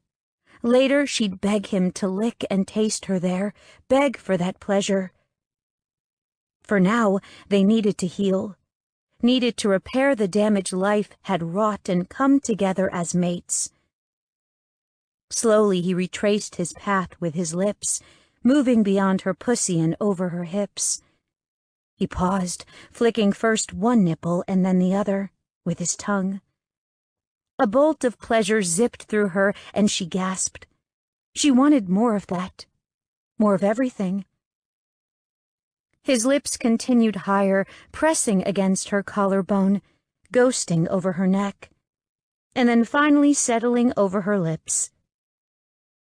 she'd beg him to lick and taste her there, beg for that pleasure. For now, they needed to heal, needed to repair the damage life had wrought and come together as mates. Slowly he retraced his path with his lips, moving beyond her pussy and over her hips. He paused, flicking first one nipple and then the other, with his tongue. A bolt of pleasure zipped through her, and she gasped. She wanted more of that. More of everything. His lips continued higher, pressing against her collarbone, ghosting over her neck, and then finally settling over her lips.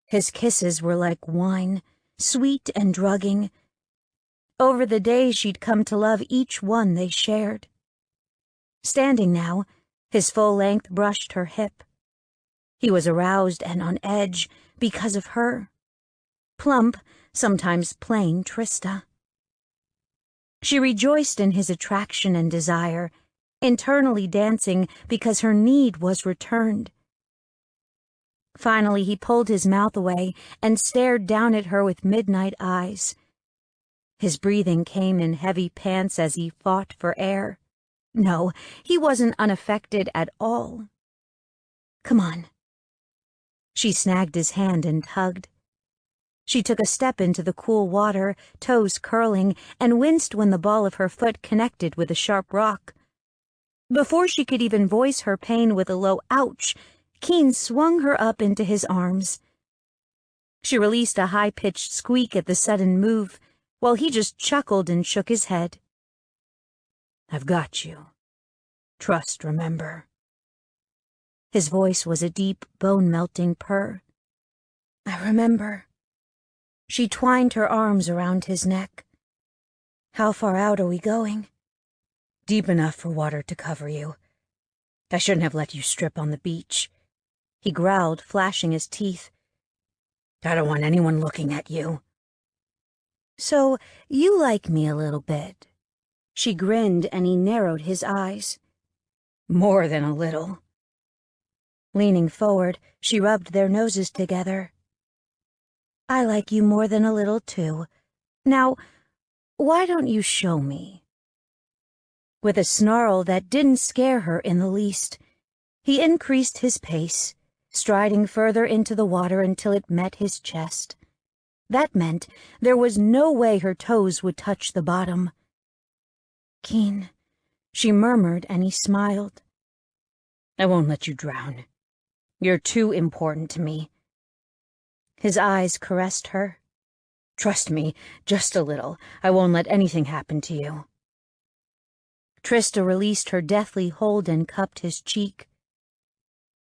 His kisses were like wine, sweet and drugging. Over the days she'd come to love each one they shared. Standing now, his full length brushed her hip. He was aroused and on edge because of her. Plump, sometimes plain Trista. She rejoiced in his attraction and desire, internally dancing because her need was returned. Finally, he pulled his mouth away and stared down at her with midnight eyes. His breathing came in heavy pants as he fought for air. No, he wasn't unaffected at all. Come on. She snagged his hand and tugged. She took a step into the cool water, toes curling, and winced when the ball of her foot connected with a sharp rock. Before she could even voice her pain with a low ouch, Keen swung her up into his arms. She released a high-pitched squeak at the sudden move, while he just chuckled and shook his head. I've got you. Trust, remember. His voice was a deep, bone-melting purr. I remember. She twined her arms around his neck. How far out are we going? Deep enough for water to cover you. I shouldn't have let you strip on the beach. He growled, flashing his teeth. I don't want anyone looking at you. So, you like me a little bit. She grinned, and he narrowed his eyes. More than a little. Leaning forward, she rubbed their noses together. I like you more than a little, too. Now, why don't you show me? With a snarl that didn't scare her in the least, he increased his pace, striding further into the water until it met his chest. That meant there was no way her toes would touch the bottom. Keen, she murmured, and he smiled. I won't let you drown. You're too important to me. His eyes caressed her. Trust me, just a little. I won't let anything happen to you. Trista released her deathly hold and cupped his cheek.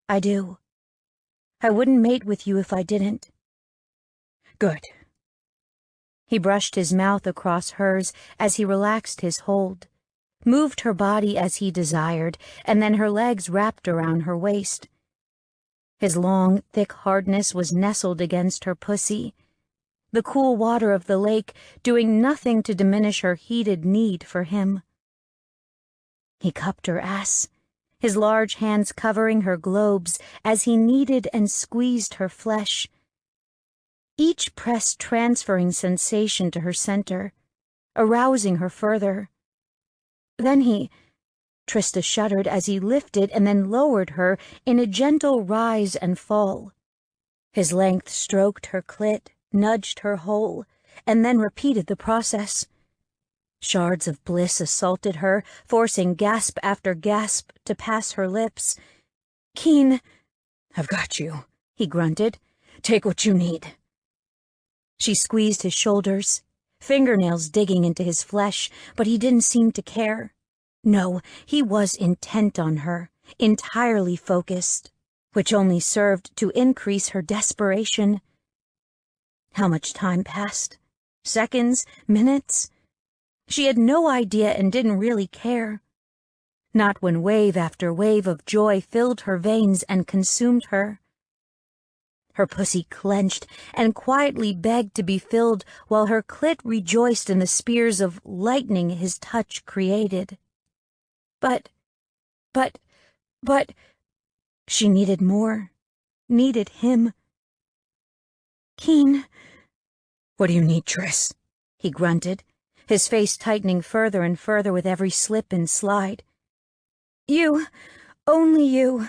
I do. I wouldn't mate with you if I didn't. Good. He brushed his mouth across hers as he relaxed his hold, moved her body as he desired, and then her legs wrapped around her waist. His long, thick hardness was nestled against her pussy, the cool water of the lake doing nothing to diminish her heated need for him. He cupped her ass, his large hands covering her globes as he kneaded and squeezed her flesh, each press transferring sensation to her center, arousing her further. Then Trista shuddered as he lifted and then lowered her in a gentle rise and fall. His length stroked her clit, nudged her hole, and then repeated the process. Shards of bliss assaulted her, forcing gasp after gasp to pass her lips. Keen, I've got you, he grunted. Take what you need. She squeezed his shoulders, fingernails digging into his flesh, but he didn't seem to care. No, he was intent on her, entirely focused, which only served to increase her desperation. How much time passed? Seconds? Minutes? She had no idea and didn't really care. Not when wave after wave of joy filled her veins and consumed her. Her pussy clenched and quietly begged to be filled while her clit rejoiced in the spears of lightning his touch created. But, she needed more, needed him. Keen, what do you need, Triss? He grunted, his face tightening further and further with every slip and slide. You, only you.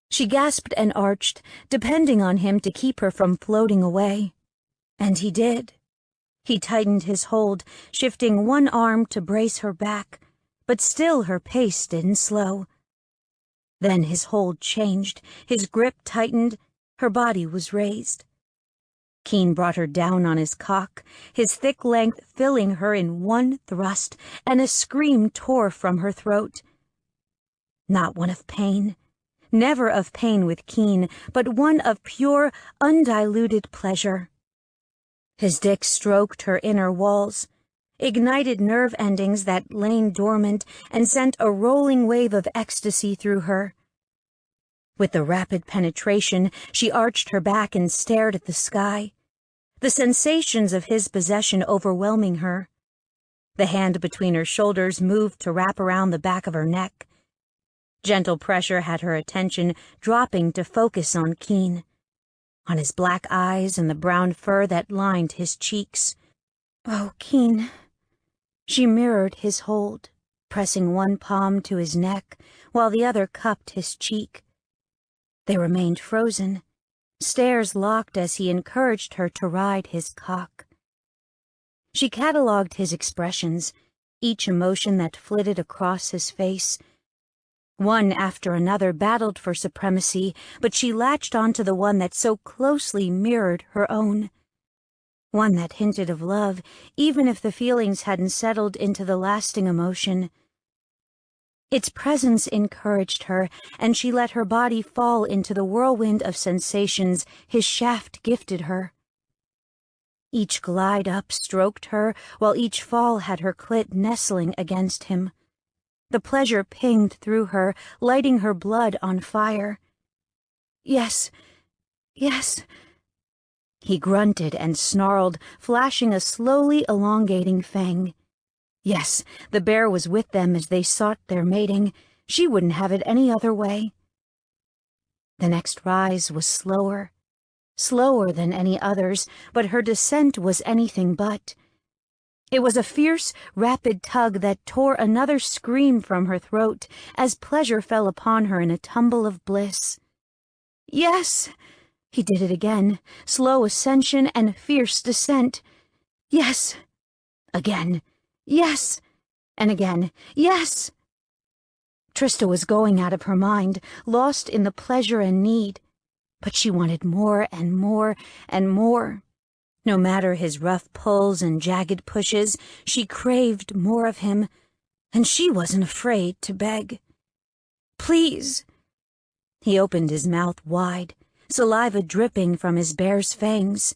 She gasped and arched, depending on him to keep her from floating away. And he did. He tightened his hold, shifting one arm to brace her back, but still her pace didn't slow. Then his hold changed, his grip tightened, her body was raised. Keen brought her down on his cock, his thick length filling her in one thrust, and a scream tore from her throat. Not one of pain, never of pain with Keen, but one of pure, undiluted pleasure. His dick stroked her inner walls, ignited nerve endings that lain dormant, and sent a rolling wave of ecstasy through her. With the rapid penetration, she arched her back and stared at the sky, the sensations of his possession overwhelming her. The hand between her shoulders moved to wrap around the back of her neck. Gentle pressure had her attention dropping to focus on Keen, on his black eyes and the brown fur that lined his cheeks. Oh, Keen. She mirrored his hold, pressing one palm to his neck while the other cupped his cheek. They remained frozen, stares locked as he encouraged her to ride his cock. She catalogued his expressions, each emotion that flitted across his face. One after another battled for supremacy, but she latched onto the one that so closely mirrored her own. One that hinted of love, even if the feelings hadn't settled into the lasting emotion. Its presence encouraged her, and she let her body fall into the whirlwind of sensations his shaft gifted her. Each glide up stroked her, while each fall had her clit nestling against him. The pleasure pinged through her, lighting her blood on fire. Yes, yes. He grunted and snarled, flashing a slowly elongating fang. Yes, the bear was with them as they sought their mating. She wouldn't have it any other way. The next rise was slower, slower than any others, but her descent was anything but. It was a fierce, rapid tug that tore another scream from her throat as pleasure fell upon her in a tumble of bliss. Yes! He did it again, slow ascension and fierce descent. Yes! Again. Yes! And again. Yes! Trista was going out of her mind, lost in the pleasure and need. But she wanted more and more and more. No matter his rough pulls and jagged pushes, she craved more of him, and she wasn't afraid to beg. Please! He opened his mouth wide, saliva dripping from his bear's fangs.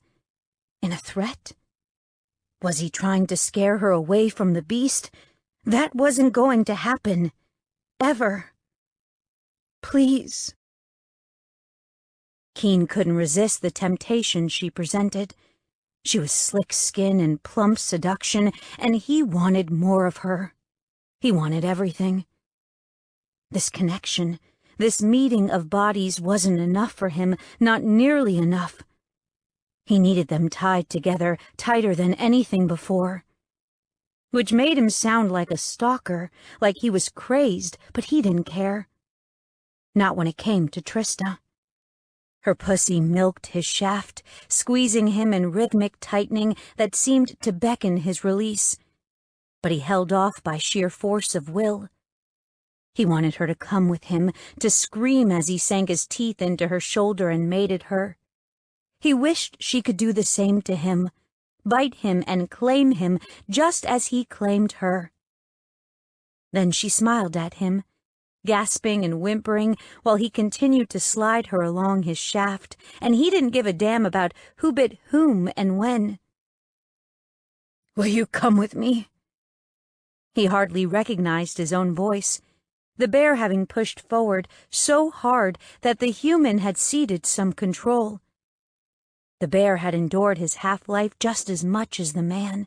In a threat? Was he trying to scare her away from the beast? That wasn't going to happen. Ever. Please. Keen couldn't resist the temptation she presented. She was slick skin and plump seduction, and he wanted more of her. He wanted everything. This connection, this meeting of bodies wasn't enough for him, not nearly enough. He needed them tied together, tighter than anything before. Which made him sound like a stalker, like he was crazed, but he didn't care. Not when it came to Trista. Her pussy milked his shaft, squeezing him in rhythmic tightening that seemed to beckon his release. But he held off by sheer force of will. He wanted her to come with him, to scream as he sank his teeth into her shoulder and mated her. He wished she could do the same to him, bite him and claim him just as he claimed her. Then she smiled at him, gasping and whimpering while he continued to slide her along his shaft, and he didn't give a damn about who bit whom and when. "Will you come with me?" He hardly recognized his own voice, the bear having pushed forward so hard that the human had ceded some control. The bear had endured his half-life just as much as the man.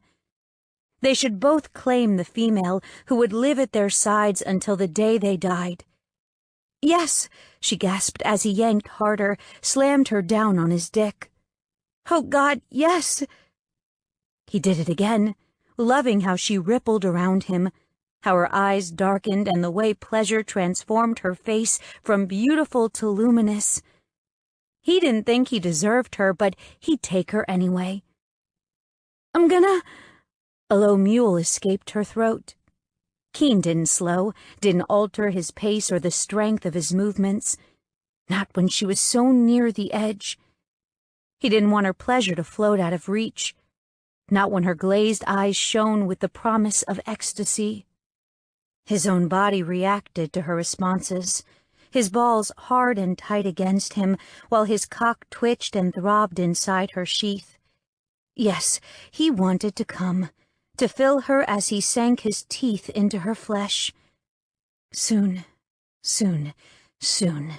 They should both claim the female who would live at their sides until the day they died. "Yes," she gasped as he yanked harder, slammed her down on his dick. "Oh, God, yes!" He did it again, loving how she rippled around him, how her eyes darkened and the way pleasure transformed her face from beautiful to luminous. He didn't think he deserved her, but he'd take her anyway. I'm gonna... A low mewl escaped her throat. Keen didn't slow, didn't alter his pace or the strength of his movements. Not when she was so near the edge. He didn't want her pleasure to float out of reach. Not when her glazed eyes shone with the promise of ecstasy. His own body reacted to her responses, his balls hard and tight against him, while his cock twitched and throbbed inside her sheath. Yes, he wanted to come, to fill her as he sank his teeth into her flesh. Soon, soon, soon.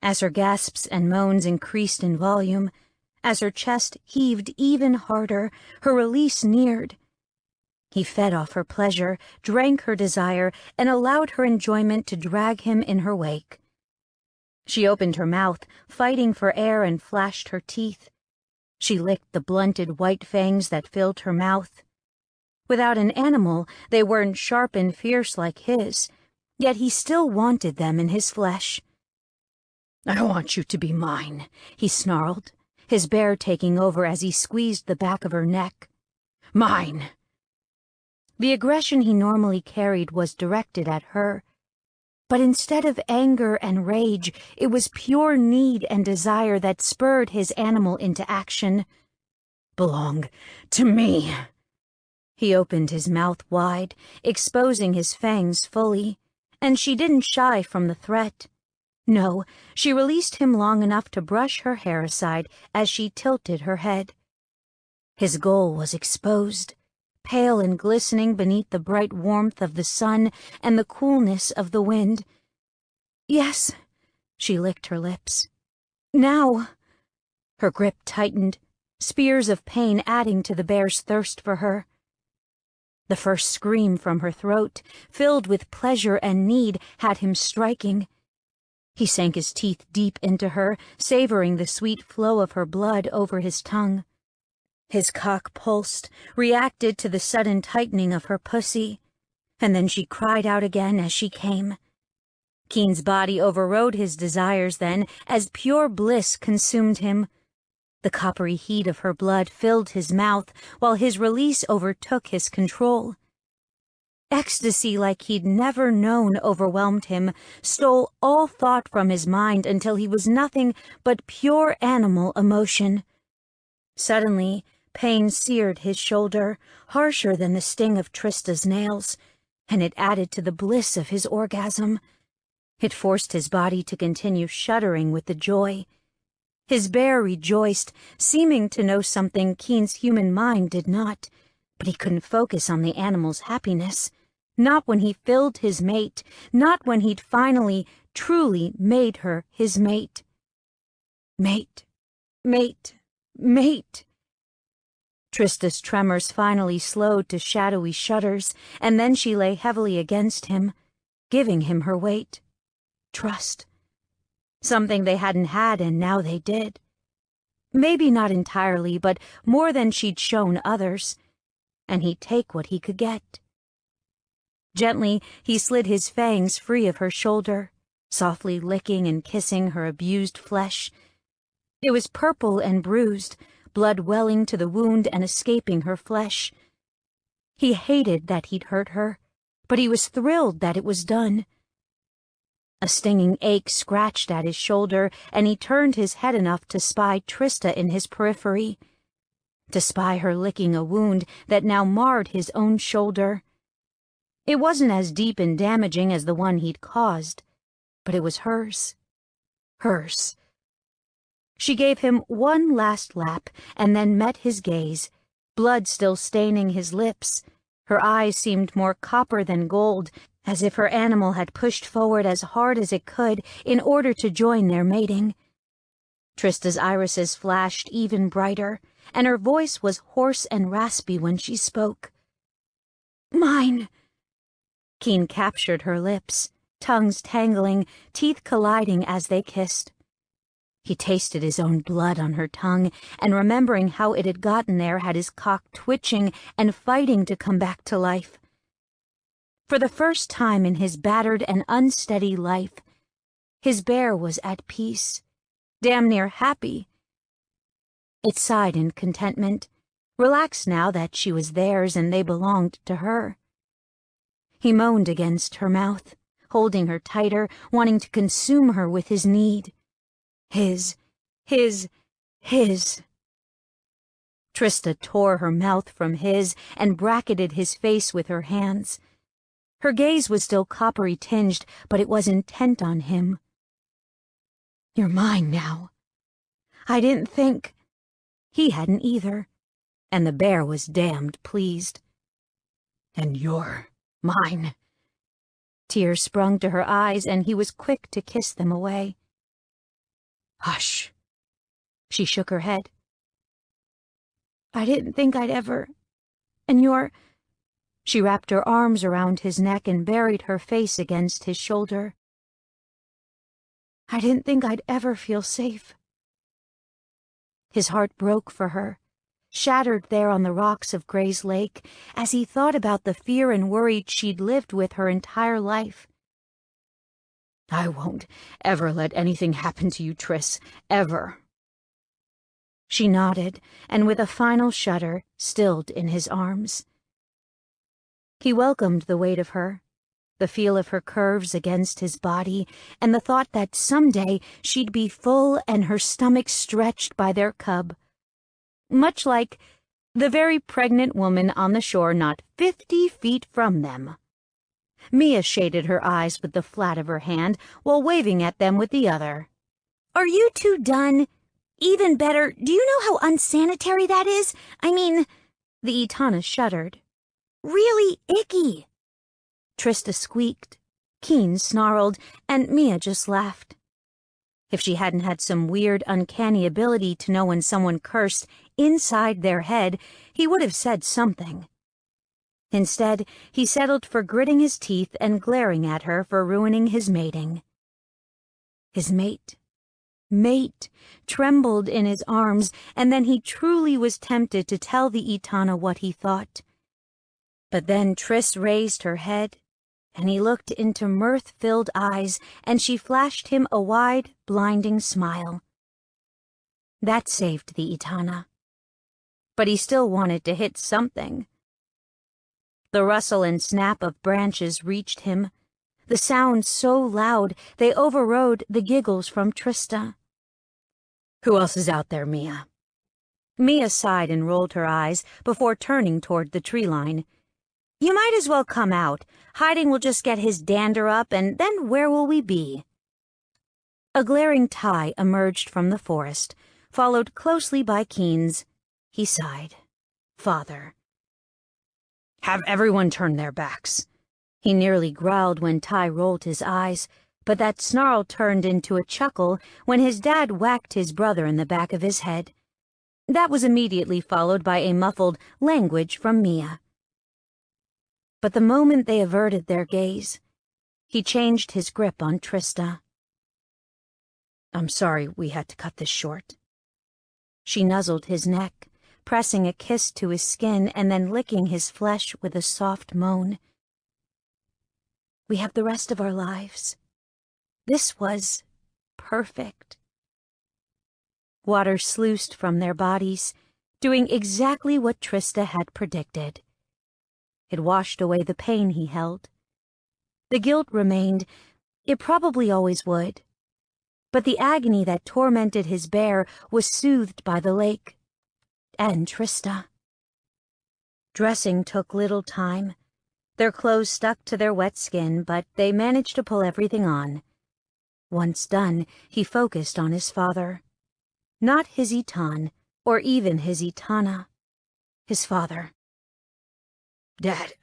As her gasps and moans increased in volume, as her chest heaved even harder, her release neared. He fed off her pleasure, drank her desire, and allowed her enjoyment to drag him in her wake. She opened her mouth, fighting for air, and flashed her teeth. She licked the blunted white fangs that filled her mouth. Without an animal, they weren't sharp and fierce like his, yet he still wanted them in his flesh. "I want you to be mine," he snarled, his bear taking over as he squeezed the back of her neck. "Mine!" The aggression he normally carried was directed at her, but instead of anger and rage, it was pure need and desire that spurred his animal into action. "Belong to me." He opened his mouth wide, exposing his fangs fully, and she didn't shy from the threat. No, she released him long enough to brush her hair aside as she tilted her head. His goal was exposed, pale and glistening beneath the bright warmth of the sun and the coolness of the wind. "Yes," she licked her lips. "Now." Her grip tightened, spears of pain adding to the bear's thirst for her. The first scream from her throat, filled with pleasure and need, had him striking. He sank his teeth deep into her, savoring the sweet flow of her blood over his tongue. His cock pulsed, reacted to the sudden tightening of her pussy, and then she cried out again as she came. Keen's body overrode his desires then, as pure bliss consumed him. The coppery heat of her blood filled his mouth, while his release overtook his control. Ecstasy like he'd never known overwhelmed him, stole all thought from his mind until he was nothing but pure animal emotion. Suddenly, pain seared his shoulder, harsher than the sting of Trista's nails, and it added to the bliss of his orgasm. It forced his body to continue shuddering with the joy. His bear rejoiced, seeming to know something Keen's human mind did not, but he couldn't focus on the animal's happiness. Not when he filled his mate, not when he'd finally, truly made her his mate. Mate, mate, mate. Trista's tremors finally slowed to shadowy shudders, and then she lay heavily against him, giving him her weight. Trust. Something they hadn't had, and now they did. Maybe not entirely, but more than she'd shown others, and he'd take what he could get. Gently, he slid his fangs free of her shoulder, softly licking and kissing her abused flesh. It was purple and bruised, blood welling to the wound and escaping her flesh. He hated that he'd hurt her, but he was thrilled that it was done. A stinging ache scratched at his shoulder, and he turned his head enough to spy Trista in his periphery, to spy her licking a wound that now marred his own shoulder. It wasn't as deep and damaging as the one he'd caused, but it was hers. Hers. She gave him one last lap and then met his gaze, blood still staining his lips. Her eyes seemed more copper than gold, as if her animal had pushed forward as hard as it could in order to join their mating. Trista's irises flashed even brighter, and her voice was hoarse and raspy when she spoke. "Mine." Keen captured her lips, tongues tangling, teeth colliding as they kissed. He tasted his own blood on her tongue, and remembering how it had gotten there, had his cock twitching and fighting to come back to life. For the first time in his battered and unsteady life, his bear was at peace, damn near happy. It sighed in contentment, relaxed now that she was theirs and they belonged to her. He moaned against her mouth, holding her tighter, wanting to consume her with his need. His. Trista tore her mouth from his and bracketed his face with her hands. Her gaze was still coppery-tinged, but it was intent on him. "You're mine now. I didn't think—" He hadn't either, and the bear was damned pleased. "And you're mine." Tears sprung to her eyes, and he was quick to kiss them away. "Hush." She shook her head. "I didn't think I'd ever... And you're..." She wrapped her arms around his neck and buried her face against his shoulder. "I didn't think I'd ever feel safe." His heart broke for her, shattered there on the rocks of Gray's Lake, as he thought about the fear and worry she'd lived with her entire life. "I won't ever let anything happen to you, Triss, ever." She nodded, and with a final shudder, stilled in his arms. He welcomed the weight of her, the feel of her curves against his body, and the thought that someday she'd be full and her stomach stretched by their cub. Much like the very pregnant woman on the shore not 50 feet from them. Mia shaded her eyes with the flat of her hand while waving at them with the other. "Are you two done? Even better, do you know how unsanitary that is? I mean..." The Etana shuddered. "Really icky." Trista squeaked, Keen snarled, and Mia just laughed. If she hadn't had some weird, uncanny ability to know when someone cursed inside their head, he would have said something. Instead, he settled for gritting his teeth and glaring at her for ruining his mating. His mate trembled in his arms, and then he truly was tempted to tell the Etana what he thought. But then Triss raised her head, and he looked into mirth-filled eyes, and she flashed him a wide, blinding smile. That saved the Etana. But he still wanted to hit something. The rustle and snap of branches reached him, the sound so loud they overrode the giggles from Trista. "Who else is out there, Mia?" Mia sighed and rolled her eyes before turning toward the tree line. "You might as well come out. Hiding will just get his dander up, and then where will we be?" A glaring tie emerged from the forest, followed closely by Keen's. He sighed. "Father." "Have everyone turn their backs." He nearly growled when Ty rolled his eyes, but that snarl turned into a chuckle when his dad whacked his brother in the back of his head. That was immediately followed by a muffled language from Mia. But the moment they averted their gaze, he changed his grip on Trista. "I'm sorry we had to cut this short." She nuzzled his neck, pressing a kiss to his skin and then licking his flesh with a soft moan. "We have the rest of our lives. This was perfect." Water sluiced from their bodies, doing exactly what Trista had predicted. It washed away the pain he held. The guilt remained. It probably always would. But the agony that tormented his bear was soothed by the lake. And Trista. Dressing took little time. Their clothes stuck to their wet skin, but they managed to pull everything on. Once done, he focused on his father. Not his Etan, or even his Etana. His father. "Dad."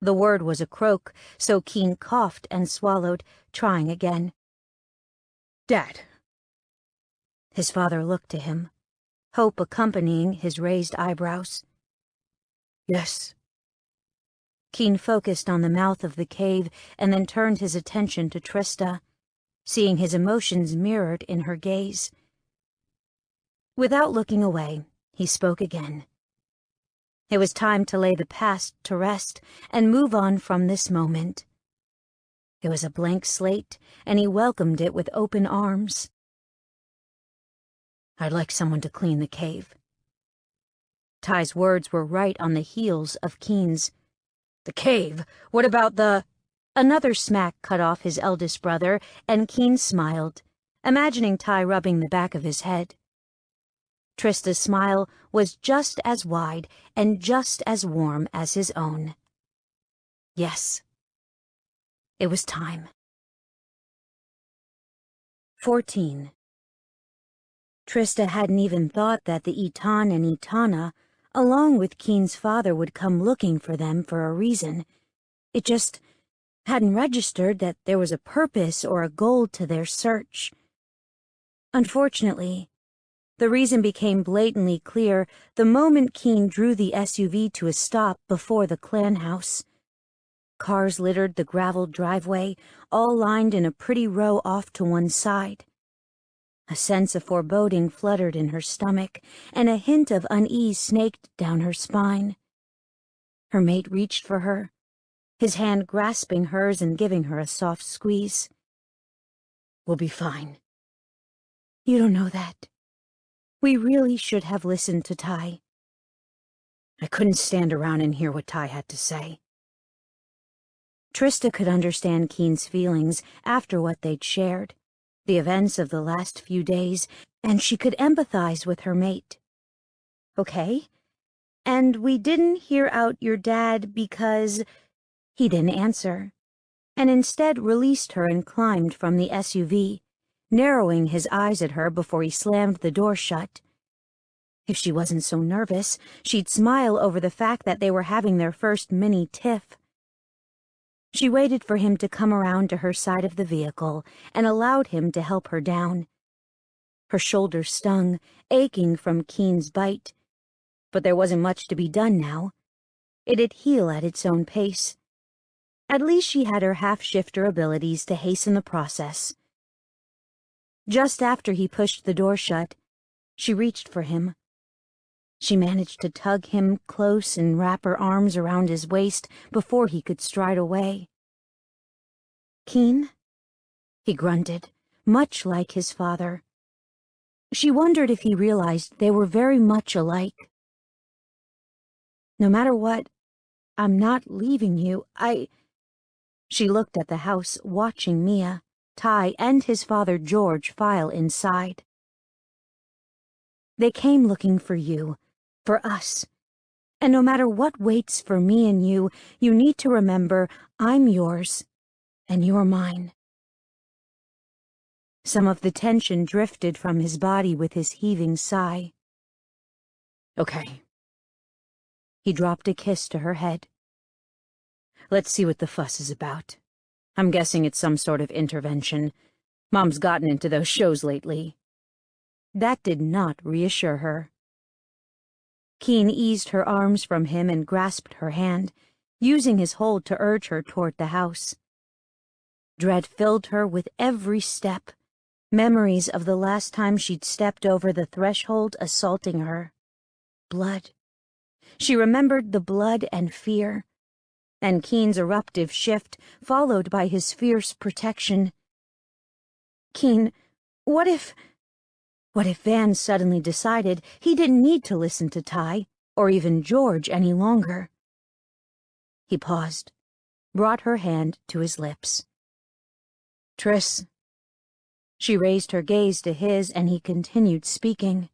The word was a croak, so Keen coughed and swallowed, trying again. "Dad." His father looked to him, hope accompanying his raised eyebrows. "Yes." Keen focused on the mouth of the cave and then turned his attention to Trista, seeing his emotions mirrored in her gaze. Without looking away, he spoke again. It was time to lay the past to rest and move on from this moment. It was a blank slate, and he welcomed it with open arms. "I'd like someone to clean the cave." Ty's words were right on the heels of Keen's. "The cave? What about the—" Another smack cut off his eldest brother, and Keen smiled, imagining Ty rubbing the back of his head. Trista's smile was just as wide and just as warm as his own. Yes, it was time. 14. Trista hadn't even thought that the Etan and Etana, along with Keen's father, would come looking for them for a reason. It just hadn't registered that there was a purpose or a goal to their search. Unfortunately, the reason became blatantly clear the moment Keen drew the SUV to a stop before the clan house. Cars littered the graveled driveway, all lined in a pretty row off to one side. A sense of foreboding fluttered in her stomach, and a hint of unease snaked down her spine. Her mate reached for her, his hand grasping hers and giving her a soft squeeze. "We'll be fine." "You don't know that. We really should have listened to Ty." "I couldn't stand around and hear what Ty had to say." Trista could understand Keen's feelings after what they'd shared, the events of the last few days, and she could empathize with her mate. "Okay, and we didn't hear out your dad because—" He didn't answer, and instead released her and climbed from the SUV, narrowing his eyes at her before he slammed the door shut. If she wasn't so nervous, she'd smile over the fact that they were having their first mini tiff. She waited for him to come around to her side of the vehicle and allowed him to help her down. Her shoulder stung, aching from Keen's bite. But there wasn't much to be done now. It'd heal at its own pace. At least she had her half-shifter abilities to hasten the process. Just after he pushed the door shut, she reached for him. She managed to tug him close and wrap her arms around his waist before he could stride away. "Keen?" he grunted, much like his father. She wondered if he realized they were very much alike. "No matter what, I'm not leaving you. She looked at the house, watching Mia, Ty, and his father George file inside. "They came looking for you. For us. And no matter what waits for me and you need to remember I'm yours, and you're mine." Some of the tension drifted from his body with his heaving sigh. "Okay." He dropped a kiss to her head. "Let's see what the fuss is about. I'm guessing it's some sort of intervention. Mom's gotten into those shows lately." That did not reassure her. Keen eased her arms from him and grasped her hand, using his hold to urge her toward the house. Dread filled her with every step, memories of the last time she'd stepped over the threshold assaulting her. Blood. She remembered the blood and fear, and Keen's eruptive shift, followed by his fierce protection. Keen, what if Van suddenly decided he didn't need to listen to Ty, or even George, any longer? He paused, brought her hand to his lips. "Triss." She raised her gaze to his, and he continued speaking.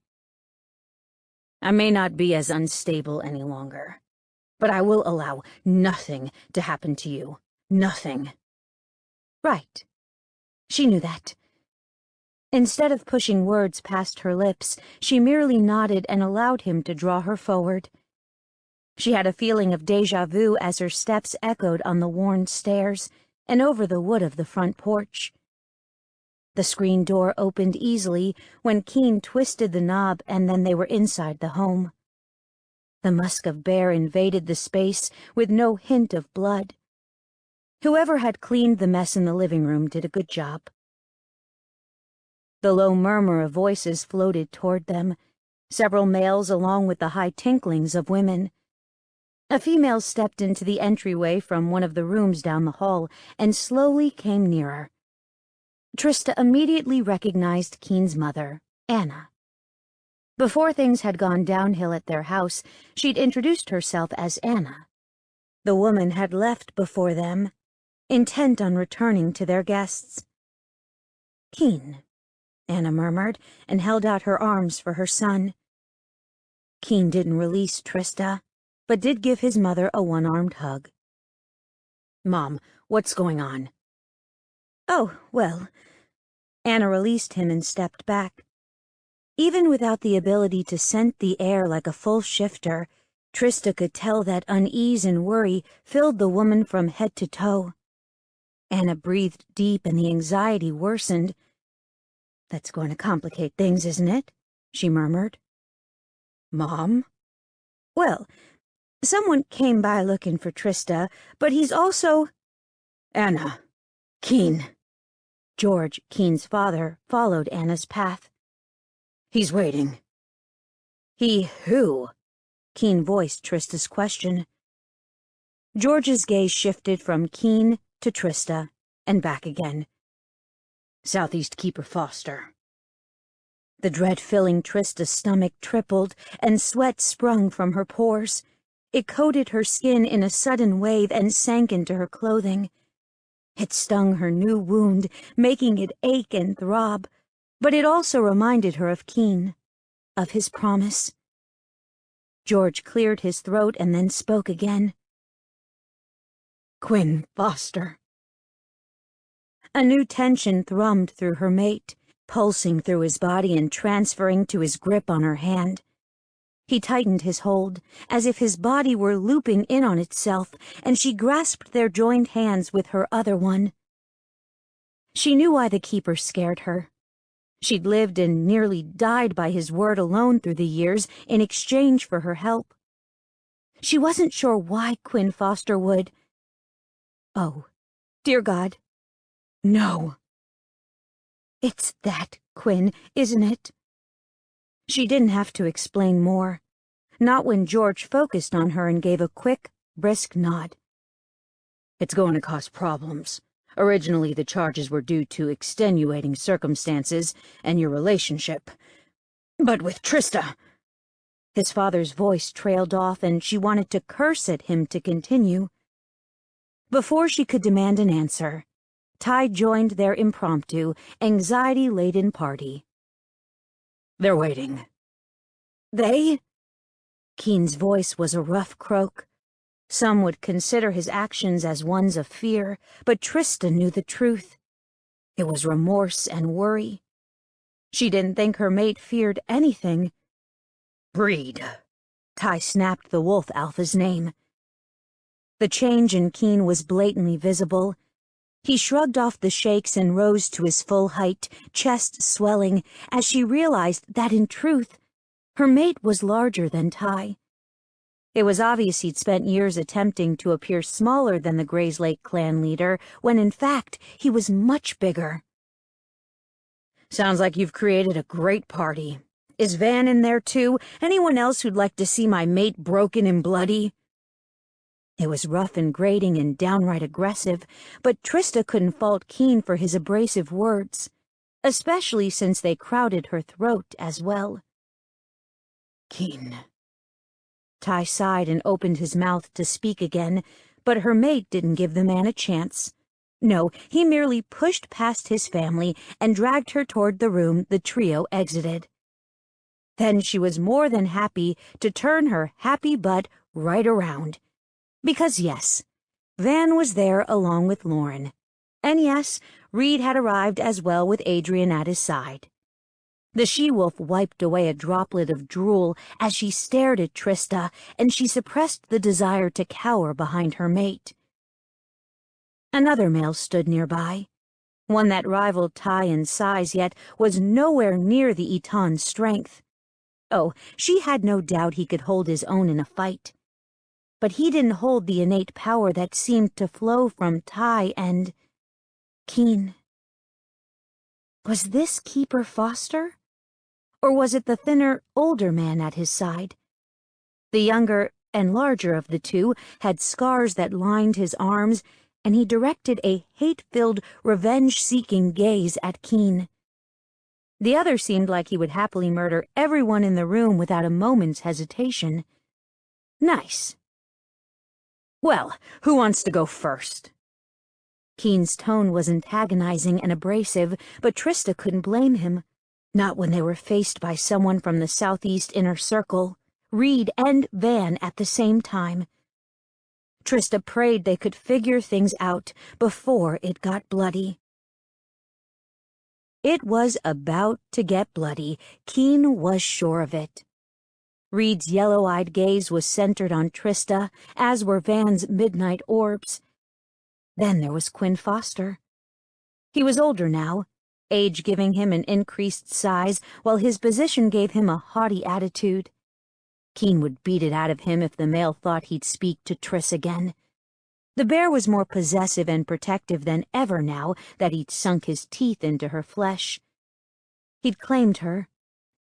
"I may not be as unstable any longer, but I will allow nothing to happen to you. Nothing." Right. She knew that. Instead of pushing words past her lips, she merely nodded and allowed him to draw her forward. She had a feeling of déjà vu as her steps echoed on the worn stairs and over the wood of the front porch. The screen door opened easily when Keen twisted the knob, and then they were inside the home. The musk of bear invaded the space with no hint of blood. Whoever had cleaned the mess in the living room did a good job. The low murmur of voices floated toward them, several males along with the high tinklings of women. A female stepped into the entryway from one of the rooms down the hall and slowly came nearer. Trista immediately recognized Keen's mother, Anna. Before things had gone downhill at their house, she'd introduced herself as Anna. The woman had left before them, intent on returning to their guests. "Keen," Anna murmured, and held out her arms for her son. Keen didn't release Trista, but did give his mother a one-armed hug. "Mom, what's going on?" "Oh, well..." Anna released him and stepped back. Even without the ability to scent the air like a full shifter, Trista could tell that unease and worry filled the woman from head to toe. Anna breathed deep and the anxiety worsened. "That's going to complicate things, isn't it?" she murmured. "Mom?" "Well, someone came by looking for Trista, but he's also..." "Anna. Keen." George, Keen's father, followed Anna's path. "He's waiting." "He who?" Keen voiced Trista's question. George's gaze shifted from Keen to Trista, and back again. "Southeast Keeper Foster." The dread filling Trista's stomach tripled, and sweat sprung from her pores. It coated her skin in a sudden wave and sank into her clothing. It stung her new wound, making it ache and throb, but it also reminded her of Keen, of his promise. George cleared his throat and then spoke again. "Quinn Foster." A new tension thrummed through her mate, pulsing through his body and transferring to his grip on her hand. He tightened his hold, as if his body were looping in on itself, and she grasped their joined hands with her other one. She knew why the keeper scared her. She'd lived and nearly died by his word alone through the years in exchange for her help. She wasn't sure why Quinn Foster would. Oh, dear God, no. "It's that, Quinn, isn't it?" She didn't have to explain more, not when George focused on her and gave a quick, brisk nod. "It's going to cause problems. Originally, the charges were due to extenuating circumstances and your relationship. But with Trista..." His father's voice trailed off, and she wanted to curse at him to continue. Before she could demand an answer, Ty joined their impromptu, anxiety-laden party. "They're waiting." "They?" Keen's voice was a rough croak. Some would consider his actions as ones of fear, but Trista knew the truth. It was remorse and worry. She didn't think her mate feared anything. "Breed." Ty snapped the wolf alpha's name. The change in Keen was blatantly visible. He shrugged off the shakes and rose to his full height, chest swelling, as she realized that, in truth, her mate was larger than Ty. It was obvious he'd spent years attempting to appear smaller than the Grays Lake clan leader, when in fact he was much bigger. "Sounds like you've created a great party. Is Van in there too? Anyone else who'd like to see my mate broken and bloody?" It was rough and grating and downright aggressive, but Trista couldn't fault Keen for his abrasive words, especially since they crowded her throat as well. "Keen." Ty sighed and opened his mouth to speak again, but her mate didn't give the man a chance. No, he merely pushed past his family and dragged her toward the room the trio exited. Then she was more than happy to turn her happy butt right around. Because yes, Van was there along with Lauren. And yes, Reed had arrived as well with Adrian at his side. The she-wolf wiped away a droplet of drool as she stared at Trista, and she suppressed the desire to cower behind her mate. Another male stood nearby, one that rivaled Ty in size yet was nowhere near the Eton's strength. Oh, she had no doubt he could hold his own in a fight. But he didn't hold the innate power that seemed to flow from Ty and Keen. Was this Keeper Foster? Or was it the thinner, older man at his side? The younger and larger of the two had scars that lined his arms, and he directed a hate-filled, revenge-seeking gaze at Keen. The other seemed like he would happily murder everyone in the room without a moment's hesitation. Nice. Well, who wants to go first? Keen's tone was antagonizing and abrasive, but Trista couldn't blame him. Not when they were faced by someone from the southeast inner circle, Reed and Van at the same time. Trista prayed they could figure things out before it got bloody. It was about to get bloody. Keen was sure of it. Reed's yellow-eyed gaze was centered on Trista, as were Van's midnight orbs. Then there was Quinn Foster. He was older now, age giving him an increased size, while his position gave him a haughty attitude. Keen would beat it out of him if the male thought he'd speak to Triss again. The bear was more possessive and protective than ever now that he'd sunk his teeth into her flesh. He'd claimed her,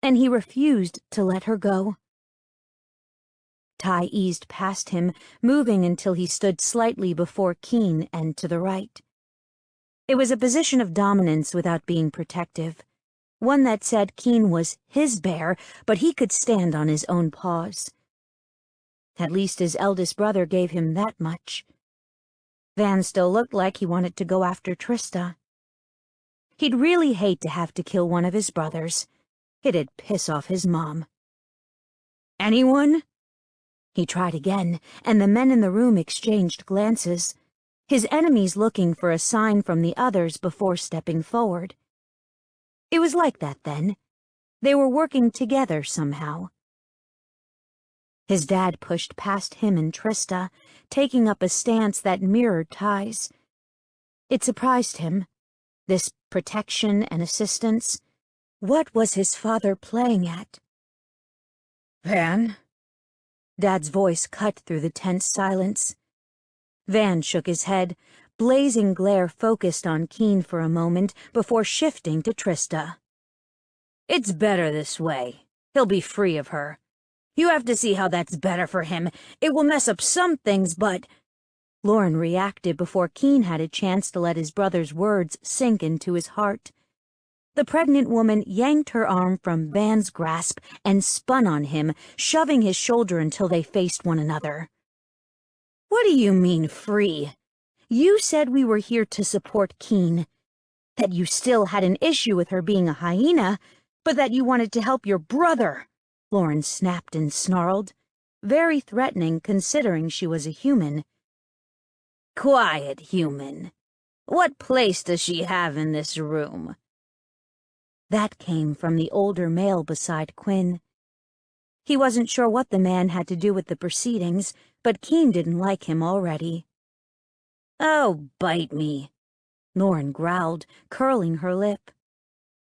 and he refused to let her go. Ty eased past him, moving until he stood slightly before Keen and to the right. It was a position of dominance without being protective, one that said Keen was his bear, but he could stand on his own paws. At least his eldest brother gave him that much. Van still looked like he wanted to go after Trista. He'd really hate to have to kill one of his brothers. It'd piss off his mom. Anyone? He tried again, and the men in the room exchanged glances, his enemies looking for a sign from the others before stepping forward. It was like that then. They were working together somehow. His dad pushed past him and Trista, taking up a stance that mirrored Ty's. It surprised him, this protection and assistance. What was his father playing at? Van? Dad's voice cut through the tense silence. Van shook his head, blazing glare focused on Keen for a moment before shifting to Trista. It's better this way. He'll be free of her. You have to see how that's better for him. It will mess up some things, but... Lauren reacted before Keen had a chance to let his brother's words sink into his heart. The pregnant woman yanked her arm from Van's grasp and spun on him, shoving his shoulder until they faced one another. What do you mean, free? You said we were here to support Keen, that you still had an issue with her being a hyena, but that you wanted to help your brother. Lauren snapped and snarled, very threatening considering she was a human. Quiet, human. What place does she have in this room? That came from the older male beside Quinn. He wasn't sure what the man had to do with the proceedings, but Keen didn't like him already. Oh, bite me, Lauren growled, curling her lip.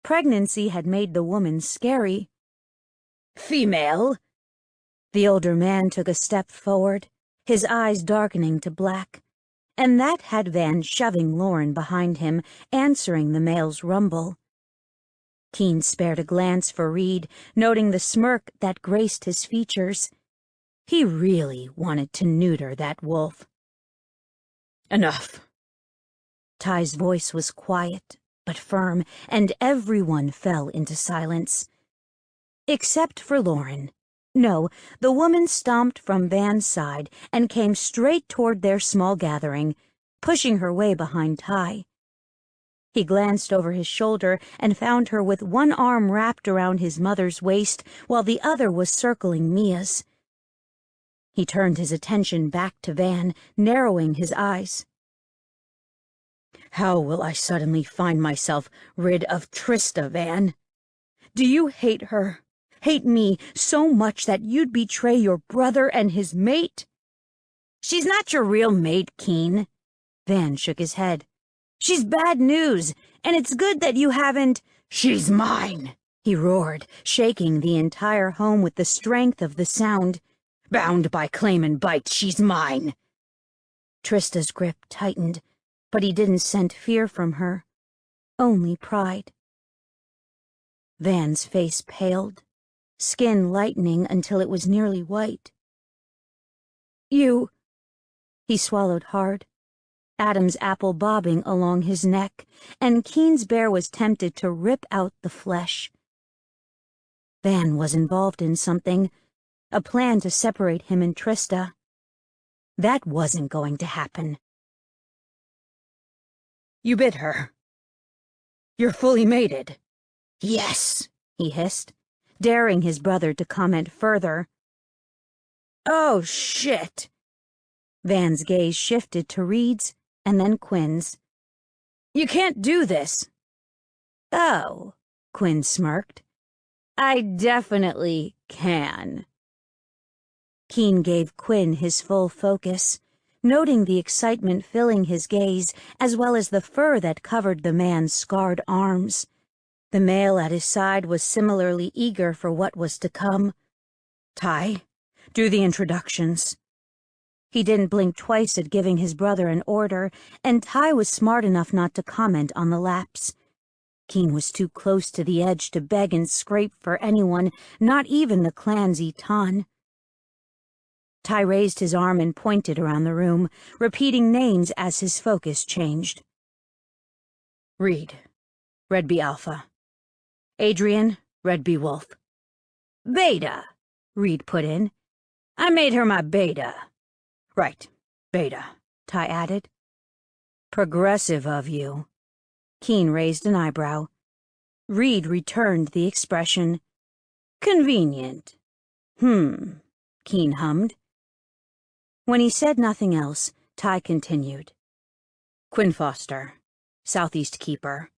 Pregnancy had made the woman scary. Female? The older man took a step forward, his eyes darkening to black, and that had Van shoving Lauren behind him, answering the male's rumble. Keen spared a glance for Reed, noting the smirk that graced his features. He really wanted to neuter that wolf. Enough. Ty's voice was quiet, but firm, and everyone fell into silence. Except for Lauren. No, the woman stomped from Van's side and came straight toward their small gathering, pushing her way behind Ty. He glanced over his shoulder and found her with one arm wrapped around his mother's waist while the other was circling Mia's. He turned his attention back to Van, narrowing his eyes. How will I suddenly find myself rid of Trista, Van? Do you hate her? Hate me so much that you'd betray your brother and his mate? She's not your real mate, Keen. Van shook his head. She's bad news, and it's good that you haven't... She's mine, he roared, shaking the entire home with the strength of the sound. Bound by claim and bite, she's mine. Trista's grip tightened, but he didn't scent fear from her, only pride. Van's face paled, skin lightening until it was nearly white. You... He swallowed hard. Adam's apple bobbing along his neck, and Keen's bear was tempted to rip out the flesh. Van was involved in something, a plan to separate him and Trista. That wasn't going to happen. You bit her. You're fully mated. Yes, he hissed, daring his brother to comment further. Oh, shit. Van's gaze shifted to Reed's and then Quinn's. You can't do this. Oh, Quinn smirked. I definitely can. Keen gave Quinn his full focus, noting the excitement filling his gaze as well as the fur that covered the man's scarred arms. The male at his side was similarly eager for what was to come. Ty, do the introductions. He didn't blink twice at giving his brother an order, and Ty was smart enough not to comment on the lapse. Keen was too close to the edge to beg and scrape for anyone, not even the clan's Eton. Ty raised his arm and pointed around the room, repeating names as his focus changed. Reed, Red B Alpha. Adrian, Red B Wolf. Beta, Reed put in. I made her my beta. Right, Beta, Ty added. Progressive of you. Keen raised an eyebrow. Reed returned the expression. Convenient. Keen hummed. When he said nothing else, Ty continued. Quinn Foster, Southeast Keeper.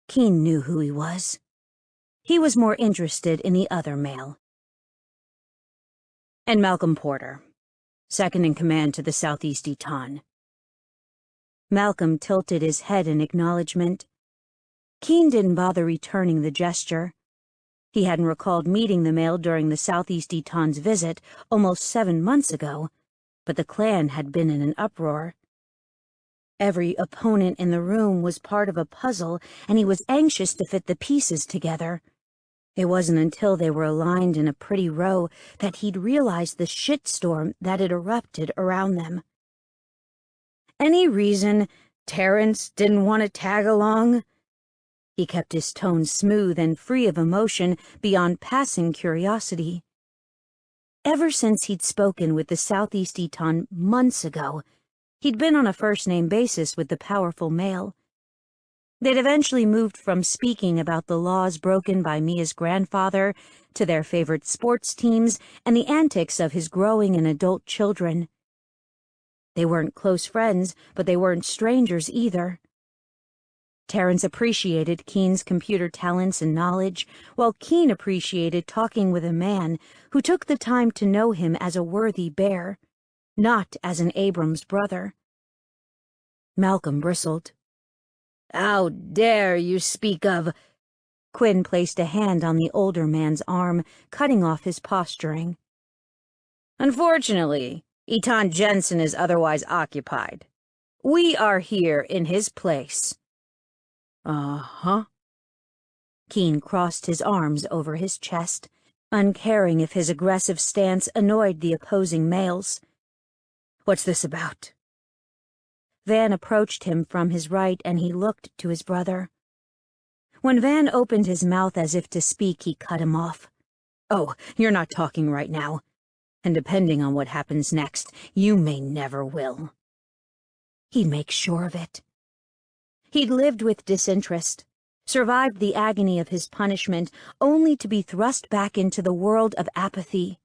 Keen knew who he was. He was more interested in the other male. And Malcolm Porter, second in command to the Southeast Eton. Malcolm tilted his head in acknowledgement. Keen didn't bother returning the gesture. He hadn't recalled meeting the male during the Southeast Eton's visit almost 7 months ago, but the clan had been in an uproar. Every opponent in the room was part of a puzzle, and he was anxious to fit the pieces together. It wasn't until they were aligned in a pretty row that he'd realized the shitstorm that had erupted around them. Any reason Terrence didn't want to tag along? He kept his tone smooth and free of emotion beyond passing curiosity. Ever since he'd spoken with the Southeast Eton months ago, he'd been on a first-name basis with the powerful male. They'd eventually moved from speaking about the laws broken by Mia's grandfather to their favorite sports teams and the antics of his growing and adult children. They weren't close friends, but they weren't strangers either. Terrence appreciated Keen's computer talents and knowledge, while Keen appreciated talking with a man who took the time to know him as a worthy bear, not as an Abrams brother. Malcolm bristled. How dare you speak of— Quinn placed a hand on the older man's arm, cutting off his posturing. Unfortunately, Eton Jensen is otherwise occupied. We are here in his place. Uh-huh. Keen crossed his arms over his chest, uncaring if his aggressive stance annoyed the opposing males. What's this about? Van approached him from his right, and he looked to his brother. When Van opened his mouth as if to speak, he cut him off. Oh, you're not talking right now. And depending on what happens next, you may never will. He'd make sure of it. He'd lived with disinterest, survived the agony of his punishment, only to be thrust back into the world of apathy.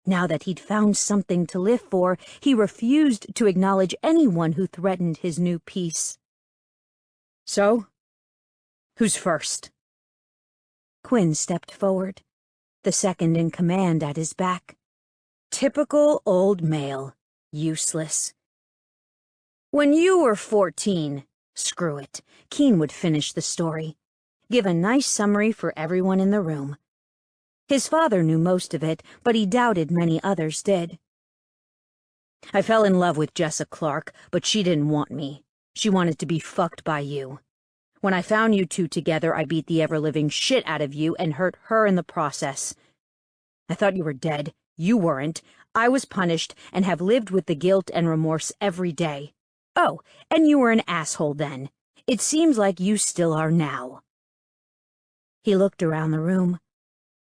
Now that he'd found something to live for, he refused to acknowledge anyone who threatened his new peace. So, who's first? Quinn stepped forward, the second in command at his back. Typical old male, useless. When you were 14, screw it, Keen would finish the story, give a nice summary for everyone in the room. His father knew most of it, but he doubted many others did. I fell in love with Jessa Clark, but she didn't want me. She wanted to be fucked by you. When I found you two together, I beat the ever-living shit out of you and hurt her in the process. I thought you were dead, You weren't. I was punished and have lived with the guilt and remorse every day. Oh, and you were an asshole then. It seems like you still are now." He looked around the room,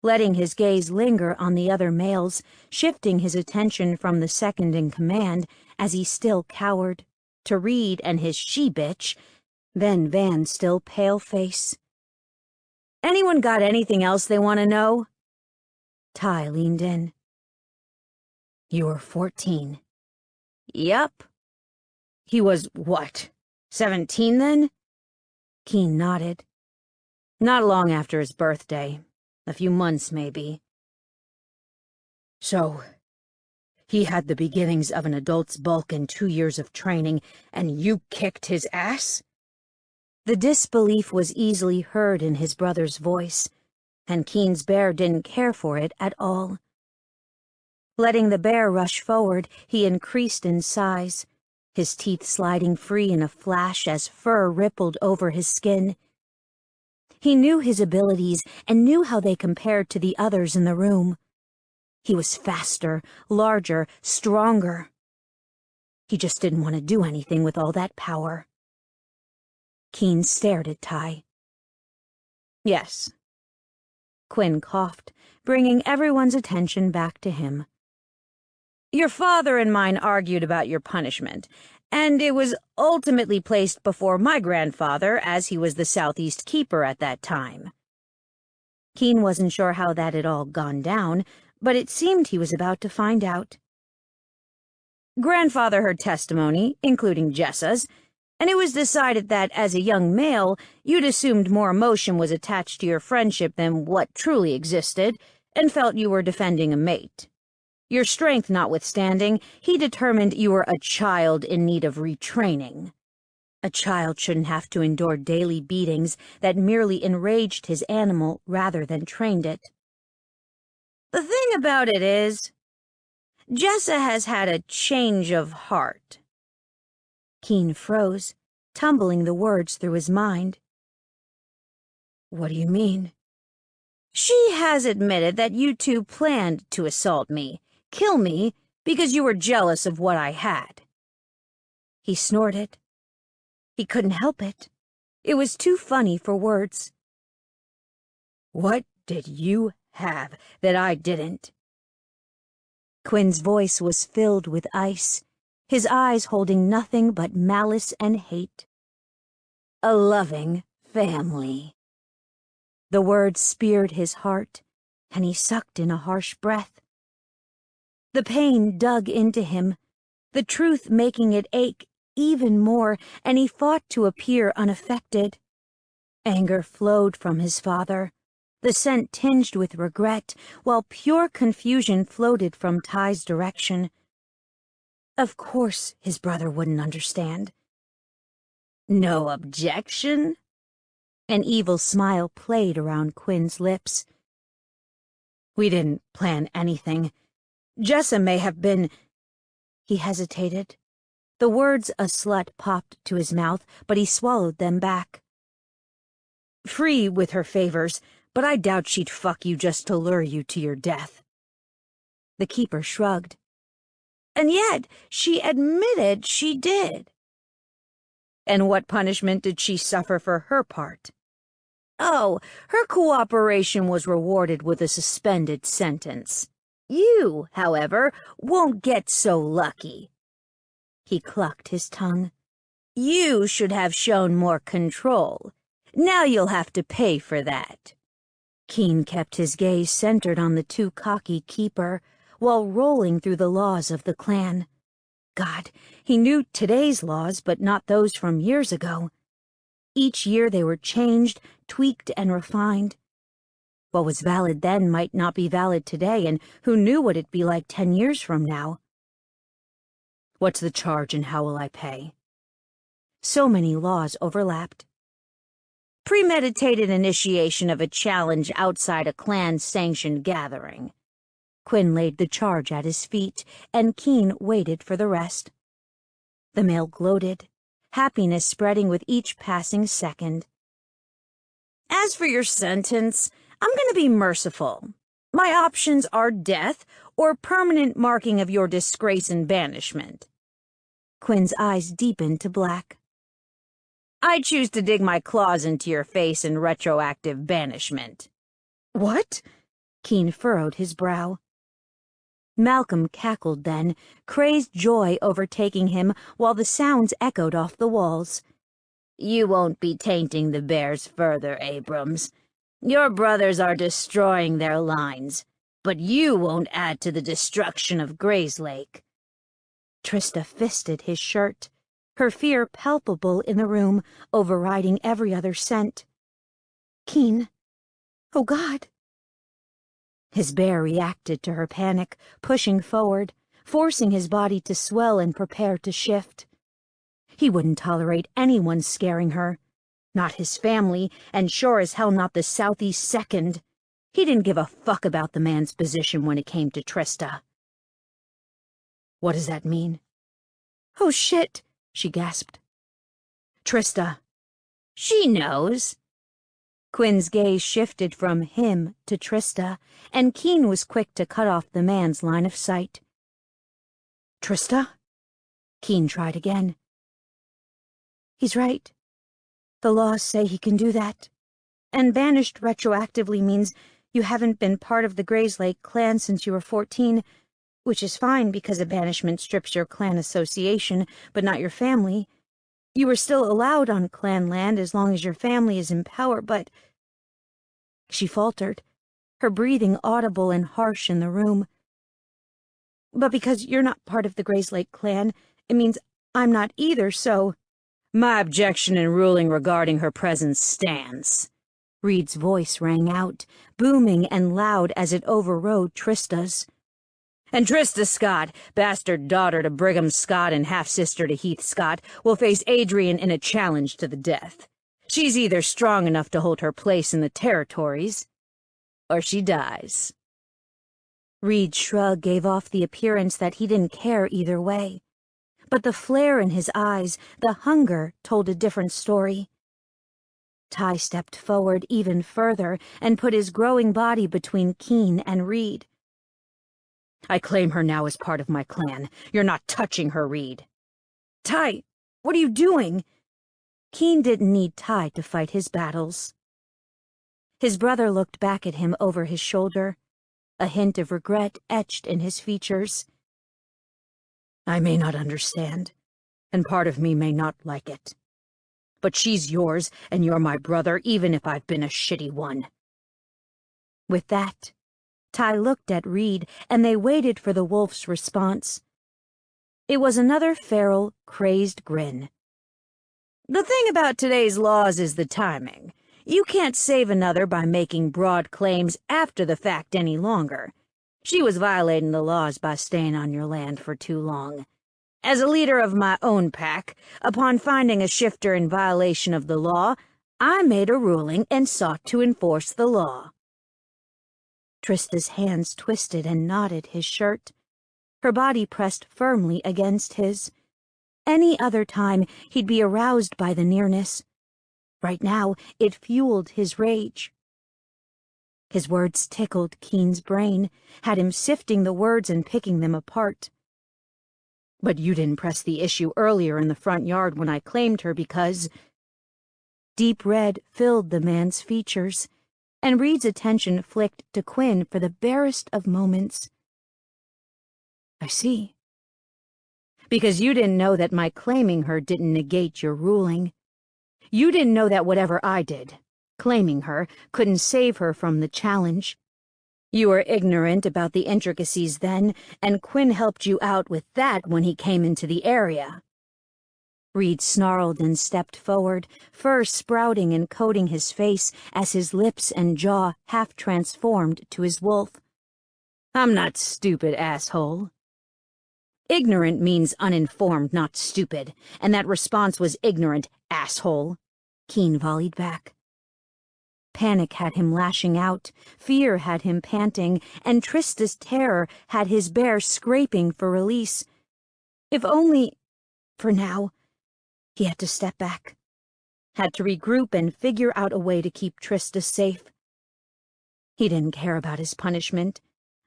letting his gaze linger on the other males, shifting his attention from the second in command as he still cowered, to Reed and his she-bitch, then Van's still pale face. "Anyone got anything else they want to know?" Ty leaned in. "You were 14. "Yup." "He was, what, 17 then?" Keen nodded. "Not long after his birthday. A few months, maybe." "So, he had the beginnings of an adult's bulk and 2 years of training, and you kicked his ass?" The disbelief was easily heard in his brother's voice, and Keen's bear didn't care for it at all. Letting the bear rush forward, he increased in size, his teeth sliding free in a flash as fur rippled over his skin. He knew his abilities and knew how they compared to the others in the room. He was faster, larger, stronger. He just didn't want to do anything with all that power. Keen stared at Ty. "Yes." Quinn coughed, bringing everyone's attention back to him. "Your father and mine argued about your punishment, and it was ultimately placed before my grandfather, as he was the Southeast Keeper at that time." Keen wasn't sure how that had all gone down, but it seemed he was about to find out. "Grandfather heard testimony, including Jessa's, and it was decided that, as a young male, you'd assumed more emotion was attached to your friendship than what truly existed, and felt you were defending a mate. Your strength notwithstanding, he determined you were a child in need of retraining. A child shouldn't have to endure daily beatings that merely enraged his animal rather than trained it. The thing about it is, Jessa has had a change of heart." Keen froze, tumbling the words through his mind. "What do you mean?" "She has admitted that you two planned to assault me, kill me, because you were jealous of what I had." He snorted. He couldn't help it. It was too funny for words. "What did you have that I didn't?" Quinn's voice was filled with ice, his eyes holding nothing but malice and hate. "A loving family." The words speared his heart, and he sucked in a harsh breath. The pain dug into him, the truth making it ache even more, and he fought to appear unaffected. Anger flowed from his father, the scent tinged with regret, while pure confusion floated from Ty's direction. Of course his brother wouldn't understand. "No objection?" An evil smile played around Quinn's lips. "We didn't plan anything. Jessa may have been—" He hesitated. The words a slut popped to his mouth, but he swallowed them back. "Free with her favors, but I doubt she'd fuck you just to lure you to your death." The keeper shrugged. "And yet she admitted she did." "And what punishment did she suffer for her part?" "Oh, her cooperation was rewarded with a suspended sentence. You, however, won't get so lucky." He clucked his tongue. "You should have shown more control. Now you'll have to pay for that." Keen kept his gaze centered on the too cocky keeper, while rolling through the laws of the clan. God, he knew today's laws, but not those from years ago. Each year they were changed, tweaked, and refined. What was valid then might not be valid today, and who knew what it'd be like 10 years from now? "What's the charge and how will I pay?" So many laws overlapped. "Premeditated initiation of a challenge outside a clan-sanctioned gathering." Quinn laid the charge at his feet, and Keen waited for the rest. The male gloated, happiness spreading with each passing second. "As for your sentence, I'm going to be merciful. My options are death or permanent marking of your disgrace and banishment. Quinn's eyes deepened to black. I choose to dig my claws into your face in retroactive banishment. What? Keen furrowed his brow. Malcolm cackled then, crazed joy overtaking him while the sounds echoed off the walls. You won't be tainting the bears further, Abrams. Your brothers are destroying their lines, but you won't add to the destruction of Grayslake. Trista fisted his shirt, her fear palpable in the room, overriding every other scent. Keen. Oh, God. His bear reacted to her panic, pushing forward, forcing his body to swell and prepare to shift. He wouldn't tolerate anyone scaring her. Not his family, and sure as hell not the Southeast Second. He didn't give a fuck about the man's position when it came to Trista. What does that mean? Oh, shit, she gasped. Trista. She knows. Quinn's gaze shifted from him to Trista, and Keen was quick to cut off the man's line of sight. Trista? Keen tried again. He's right. The laws say he can do that. And banished retroactively means you haven't been part of the Grayslake clan since you were 14, which is fine because a banishment strips your clan association, but not your family. You were still allowed on clan land as long as your family is in power, but... She faltered, her breathing audible and harsh in the room. But because you're not part of the Grayslake clan, it means I'm not either, so... My objection in ruling regarding her presence stands. Reed's voice rang out, booming and loud as it overrode Trista's. And Trista Scott, bastard daughter to Brigham Scott and half-sister to Heath Scott, will face Adrian in a challenge to the death. She's either strong enough to hold her place in the territories, or she dies. Reed's shrug gave off the appearance that he didn't care either way. But the flare in his eyes, the hunger, told a different story. Ty stepped forward even further and put his growing body between Keen and Reed. I claim her now as part of my clan. You're not touching her, Reed. Ty, what are you doing? Keen didn't need Ty to fight his battles. His brother looked back at him over his shoulder, a hint of regret etched in his features. I may not understand, and part of me may not like it. But she's yours, and you're my brother, even if I've been a shitty one. With that, Ty looked at Reed, and they waited for the wolf's response. It was another feral, crazed grin. The thing about today's laws is the timing. You can't save another by making broad claims after the fact any longer. She was violating the laws by staying on your land for too long. As a leader of my own pack, upon finding a shifter in violation of the law, I made a ruling and sought to enforce the law. Trista's hands twisted and knotted his shirt. Her body pressed firmly against his. Any other time, he'd be aroused by the nearness. Right now, it fueled his rage. His words tickled Keen's brain, had him sifting the words and picking them apart. But you didn't press the issue earlier in the front yard when I claimed her because... Deep red filled the man's features, and Reed's attention flicked to Quinn for the barest of moments. I see. Because you didn't know that my claiming her didn't negate your ruling. You didn't know that whatever I did, claiming her, couldn't save her from the challenge. You were ignorant about the intricacies then, and Quinn helped you out with that when he came into the area. Reed snarled and stepped forward, fur sprouting and coating his face as his lips and jaw half-transformed to his wolf. I'm not stupid, asshole. Ignorant means uninformed, not stupid, and that response was ignorant, asshole, Keen volleyed back. Panic had him lashing out, fear had him panting, and Trista's terror had his bear scraping for release. If only, for now, he had to step back, had to regroup and figure out a way to keep Trista safe. He didn't care about his punishment,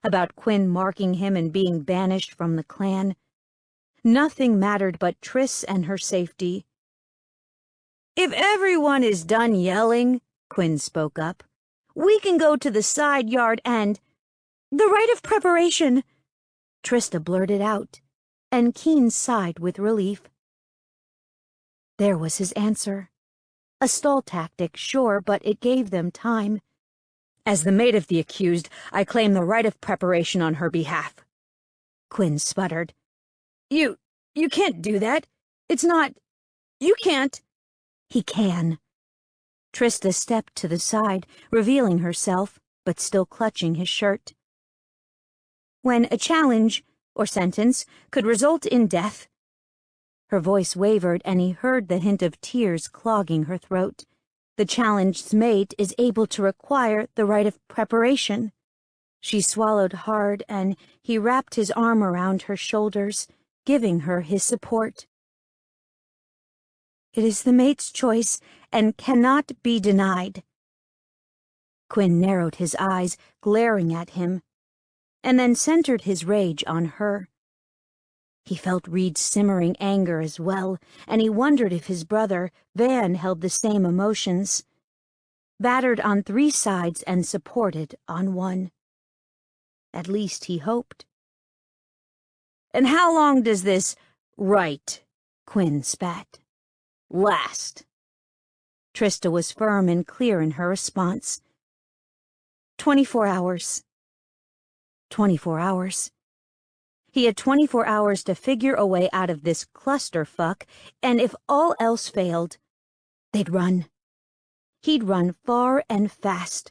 about Quinn marking him and being banished from the clan. Nothing mattered but Triss and her safety. "If everyone is done yelling," Quinn spoke up, "we can go to the side yard and—" "The rite of preparation," Trista blurted out, and Keen sighed with relief. There was his answer. A stall tactic, sure, but it gave them time. "As the maid of the accused, I claim the right of preparation on her behalf," Quinn sputtered. You can't do that. It's not... You can't." "He can." Trista stepped to the side, revealing herself, but still clutching his shirt. "When a challenge, or sentence, could result in death—" Her voice wavered, and he heard the hint of tears clogging her throat. "The challenged's mate is able to require the rite of preparation." She swallowed hard, and he wrapped his arm around her shoulders, giving her his support. "It is the mate's choice, and cannot be denied." Quinn narrowed his eyes, glaring at him, and then centered his rage on her. He felt Reed's simmering anger as well, and he wondered if his brother, Van, held the same emotions. Battered on 3 sides and supported on 1. At least he hoped. "And how long does this right," Quinn spat, "last?" Trista was firm and clear in her response. 24 hours. 24 hours. He had 24 hours to figure a way out of this clusterfuck, and if all else failed, they'd run. He'd run far and fast,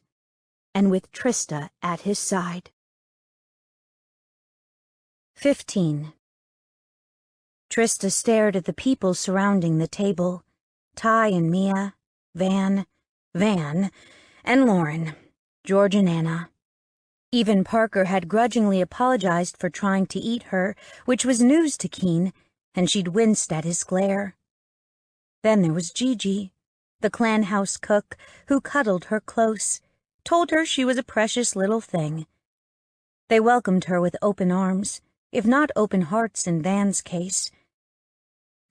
and with Trista at his side. 15. Trista stared at the people surrounding the table. Ty and Mia, Van, and Lauren, George and Anna. Even Parker had grudgingly apologized for trying to eat her, which was news to Keen, and she'd winced at his glare. Then there was Gigi, the clan house cook, who cuddled her close, told her she was a precious little thing. They welcomed her with open arms, if not open hearts in Van's case.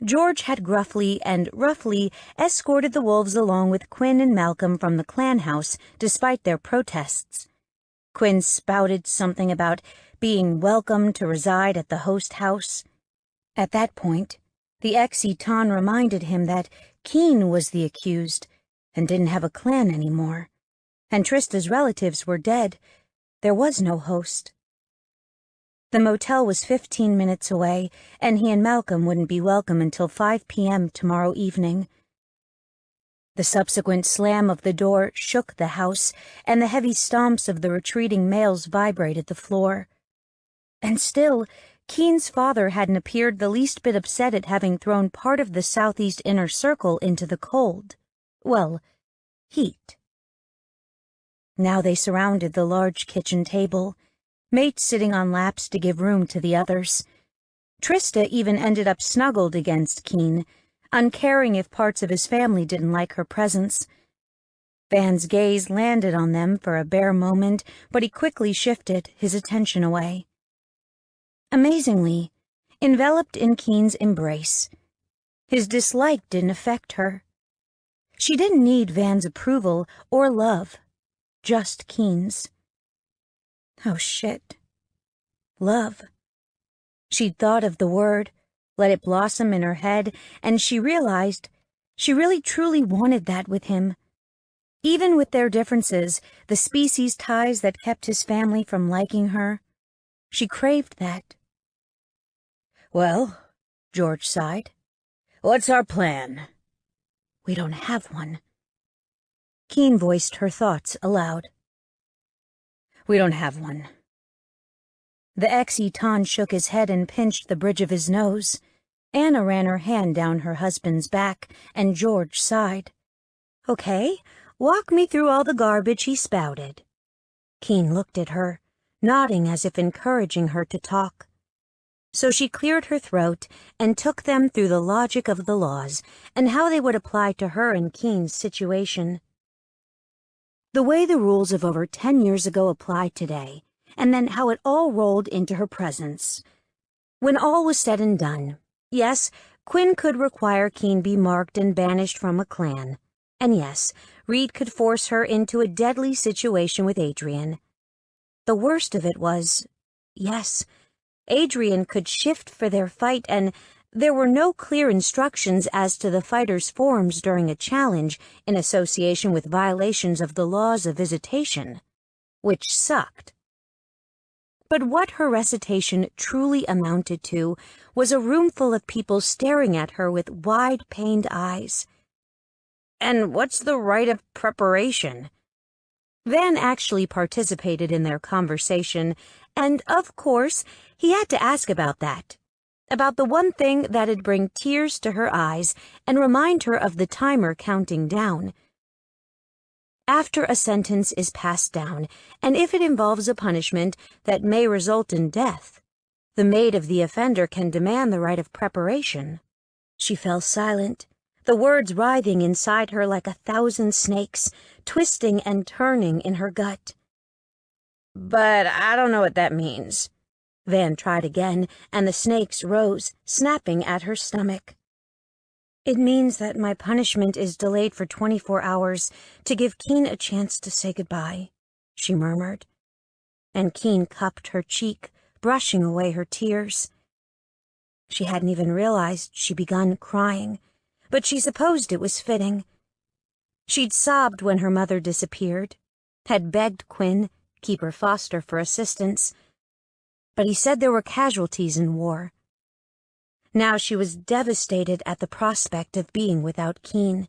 George had gruffly and roughly escorted the wolves along with Quinn and Malcolm from the clan house, despite their protests. Quinn spouted something about being welcome to reside at the host house. At that point, the ex-Eton reminded him that Keen was the accused and didn't have a clan anymore, and Trista's relatives were dead. There was no host. The motel was 15 minutes away, and he and Malcolm wouldn't be welcome until 5 p.m. tomorrow evening. The subsequent slam of the door shook the house, and the heavy stomps of the retreating males vibrated the floor. And still, Keen's father hadn't appeared the least bit upset at having thrown part of the southeast inner circle into the cold. Well, heat. Now they surrounded the large kitchen table, mates sitting on laps to give room to the others. Trista even ended up snuggled against Keen, uncaring if parts of his family didn't like her presence. Van's gaze landed on them for a bare moment, but he quickly shifted his attention away. Amazingly, enveloped in Keen's embrace, his dislike didn't affect her. She didn't need Van's approval or love, just Keen's. Oh, shit. Love. She'd thought of the word, let it blossom in her head, and she realized she really truly wanted that with him. Even with their differences, the species ties that kept his family from liking her, she craved that. "Well," George sighed, "what's our plan?" "We don't have one." Keen voiced her thoughts aloud. "We don't have one." The ex-Eton shook his head and pinched the bridge of his nose. Anna ran her hand down her husband's back, and George sighed. "Okay, walk me through all the garbage he spouted." Keen looked at her, nodding as if encouraging her to talk. So she cleared her throat and took them through the logic of the laws and how they would apply to her and Keen's situation. The way the rules of over 10 years ago applied today, and then how it all rolled into her presence. When all was said and done, yes, Quinn could require Keen be marked and banished from a clan, and yes, Reed could force her into a deadly situation with Adrian. The worst of it was, yes, Adrian could shift for their fight, and there were no clear instructions as to the fighter's forms during a challenge in association with violations of the laws of visitation, which sucked. But what her recitation truly amounted to was a room full of people staring at her with wide, pained eyes. And what's the rite of preparation? Van actually participated in their conversation, and, of course, he had to ask about that. About the one thing that'd bring tears to her eyes and remind her of the timer counting down. After a sentence is passed down, and if it involves a punishment that may result in death, the maid of the offender can demand the rite of preparation. She fell silent, the words writhing inside her like 1,000 snakes, twisting and turning in her gut. But I don't know what that means. Van tried again, and the snakes rose, snapping at her stomach. It means that my punishment is delayed for 24 hours to give Keen a chance to say goodbye, she murmured. And Keen cupped her cheek, brushing away her tears. She hadn't even realized she'd begun crying, but she supposed it was fitting. She'd sobbed when her mother disappeared, had begged Quinn, Keeper Foster, for assistance, but he said there were casualties in war. Now she was devastated at the prospect of being without Keen.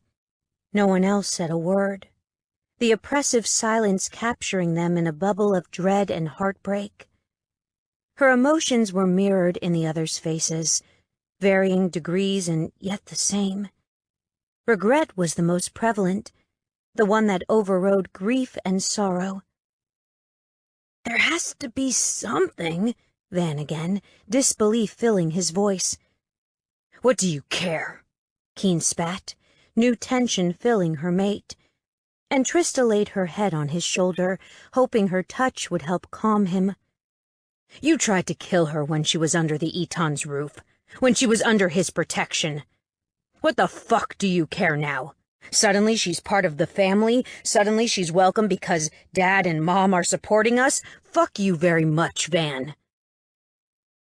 No one else said a word, the oppressive silence capturing them in a bubble of dread and heartbreak. Her emotions were mirrored in the others' faces, varying degrees and yet the same. Regret was the most prevalent, the one that overrode grief and sorrow. There has to be something, Van again, disbelief filling his voice. What do you care? Keen spat, new tension filling her mate. And Trista laid her head on his shoulder, hoping her touch would help calm him. You tried to kill her when she was under the Eton's roof, when she was under his protection. What the fuck do you care now? Suddenly she's part of the family? Suddenly she's welcome because Dad and Mom are supporting us? Fuck you very much, Van.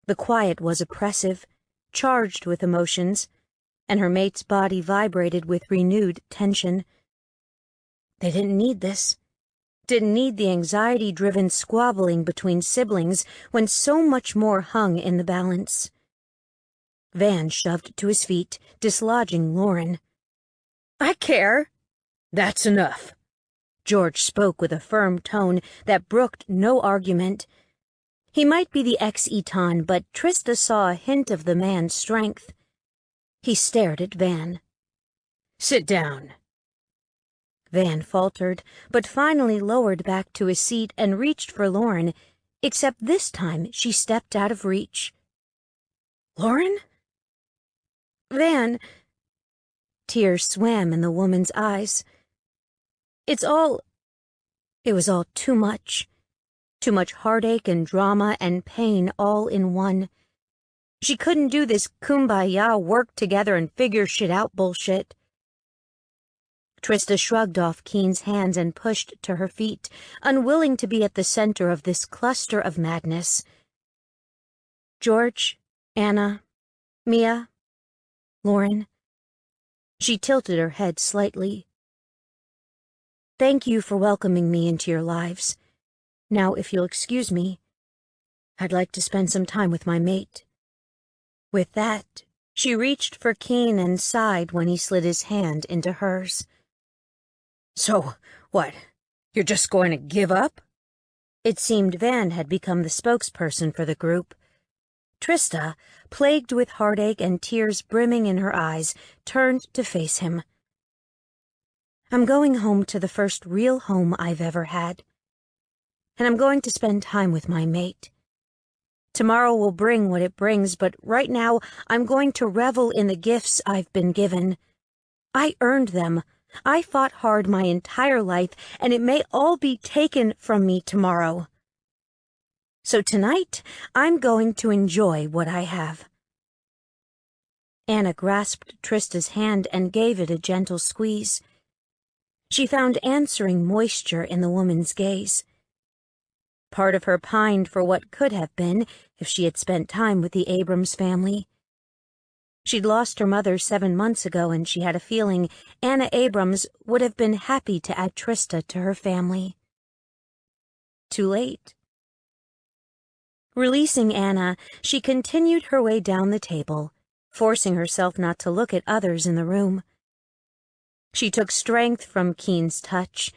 The quiet was oppressive, charged with emotions, and her mate's body vibrated with renewed tension. They didn't need this. Didn't need the anxiety-driven squabbling between siblings when so much more hung in the balance. Van shoved to his feet, dislodging Lauren. I care. That's enough. George spoke with a firm tone that brooked no argument. He might be the ex-Eton, but Trista saw a hint of the man's strength. He stared at Van. Sit down. Van faltered, but finally lowered back to his seat and reached for Lauren, except this time she stepped out of reach. Lauren? Van. Tears swam in the woman's eyes. It was all too much. Too much heartache and drama and pain all in one. She couldn't do this kumbaya work together and figure shit out bullshit. Trista shrugged off Keen's hands and pushed to her feet, unwilling to be at the center of this cluster of madness. George, Anna, Mia, Lauren. She tilted her head slightly. Thank you for welcoming me into your lives. Now, if you'll excuse me, I'd like to spend some time with my mate. With that, she reached for Keen and sighed when he slid his hand into hers. So, what, you're just going to give up? It seemed Van had become the spokesperson for the group. Trista, plagued with heartache and tears brimming in her eyes, turned to face him. I'm going home to the first real home I've ever had. And I'm going to spend time with my mate. Tomorrow will bring what it brings, but right now I'm going to revel in the gifts I've been given. I earned them. I fought hard my entire life, and it may all be taken from me tomorrow. So tonight, I'm going to enjoy what I have." Anna grasped Trista's hand and gave it a gentle squeeze. She found answering moisture in the woman's gaze. Part of her pined for what could have been if she had spent time with the Abrams family. She'd lost her mother 7 months ago, and she had a feeling Anna Abrams would have been happy to add Trista to her family. Too late. Releasing Anna, she continued her way down the table, forcing herself not to look at others in the room. She took strength from Keen's touch,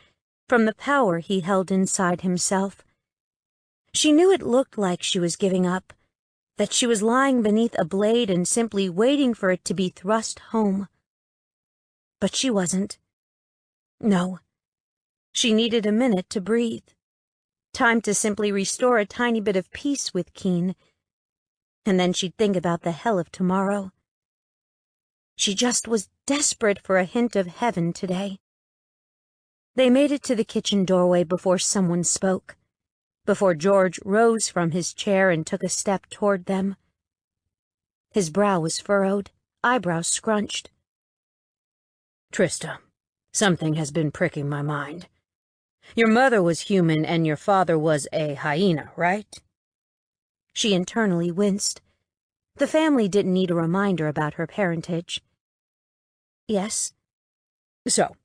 from the power he held inside himself. She knew it looked like she was giving up, that she was lying beneath a blade and simply waiting for it to be thrust home. But she wasn't. No. She needed a minute to breathe. Time to simply restore a tiny bit of peace with Keen. And then she'd think about the hell of tomorrow. She just was desperate for a hint of heaven today. They made it to the kitchen doorway before someone spoke, before George rose from his chair and took a step toward them. His brow was furrowed, eyebrows scrunched. "Trista, something has been pricking my mind. Your mother was human and your father was a hyena, right?" She internally winced. The family didn't need a reminder about her parentage. "Yes." "So,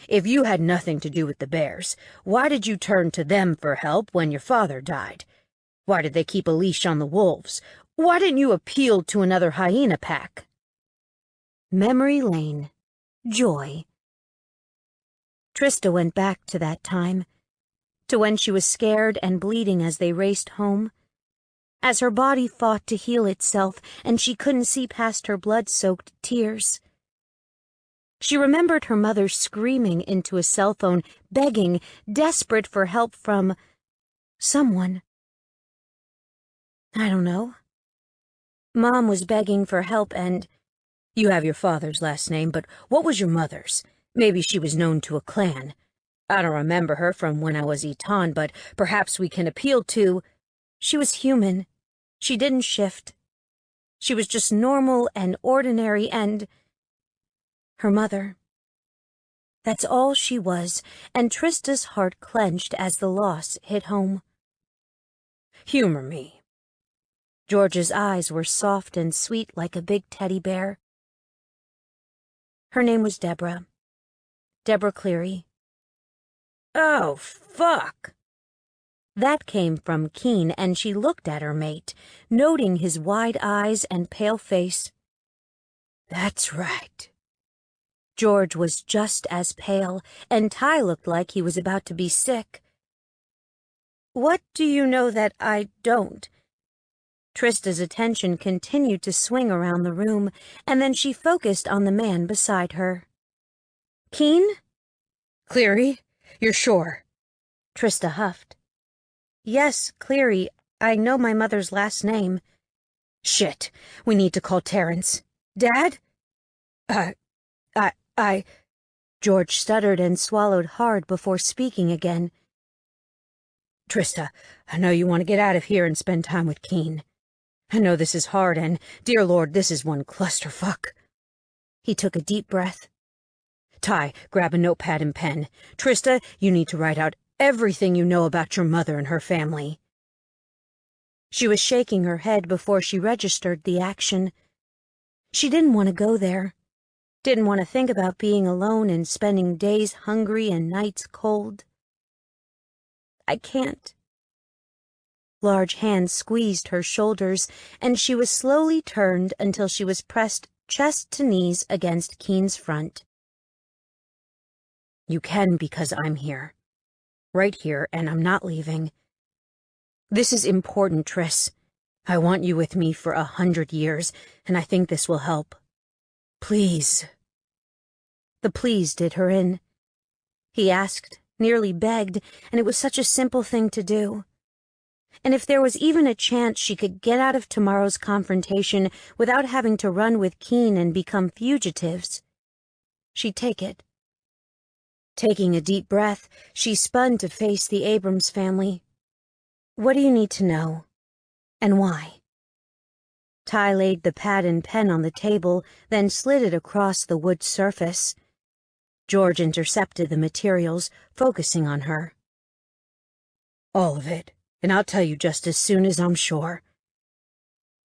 if you had nothing to do with the bears, why did you turn to them for help when your father died? Why did they keep a leash on the wolves? Why didn't you appeal to another hyena pack?" Memory lane. Joy. Trista went back to that time, to when she was scared and bleeding as they raced home, as her body fought to heal itself and she couldn't see past her blood-soaked tears. She remembered her mother screaming into a cell phone, begging, desperate for help from someone. I don't know. Mom was begging for help and... You have your father's last name, but what was your mother's? Maybe she was known to a clan. I don't remember her from when I was Eton, but perhaps we can appeal to... She was human. She didn't shift. She was just normal and ordinary and... her mother. That's all she was, and Trista's heart clenched as the loss hit home. "Humor me." George's eyes were soft and sweet like a big teddy bear. Her name was Deborah. Deborah Cleary. "Oh, fuck!" That came from Keen, and she looked at her mate, noting his wide eyes and pale face. "That's right." George was just as pale, and Ty looked like he was about to be sick. "What do you know that I don't?" Trista's attention continued to swing around the room, and then she focused on the man beside her. "Keen?" "Cleary? You're sure?" Trista huffed. "Yes, Cleary. I know my mother's last name." "Shit. We need to call Terrence. Dad? I... George stuttered and swallowed hard before speaking again. "Trista, I know you want to get out of here and spend time with Keen. I know this is hard, and, dear Lord, this is one clusterfuck." He took a deep breath. "Ty, grab a notepad and pen. Trista, you need to write out everything you know about your mother and her family." She was shaking her head before she registered the action. She didn't want to go there. Didn't want to think about being alone and spending days hungry and nights cold. "I can't." Large hands squeezed her shoulders, and she was slowly turned until she was pressed chest to knees against Keen's front. "You can because I'm here. Right here, and I'm not leaving. This is important, Triss. I want you with me for 100 years, and I think this will help. Please." The please did her in. He asked, nearly begged, and it was such a simple thing to do. And if there was even a chance she could get out of tomorrow's confrontation without having to run with Keen and become fugitives, she'd take it. Taking a deep breath, she spun to face the Abrams family. "What do you need to know? And why?" Ty laid the pad and pen on the table, then slid it across the wood surface. George intercepted the materials, focusing on her. "All of it, and I'll tell you just as soon as I'm sure."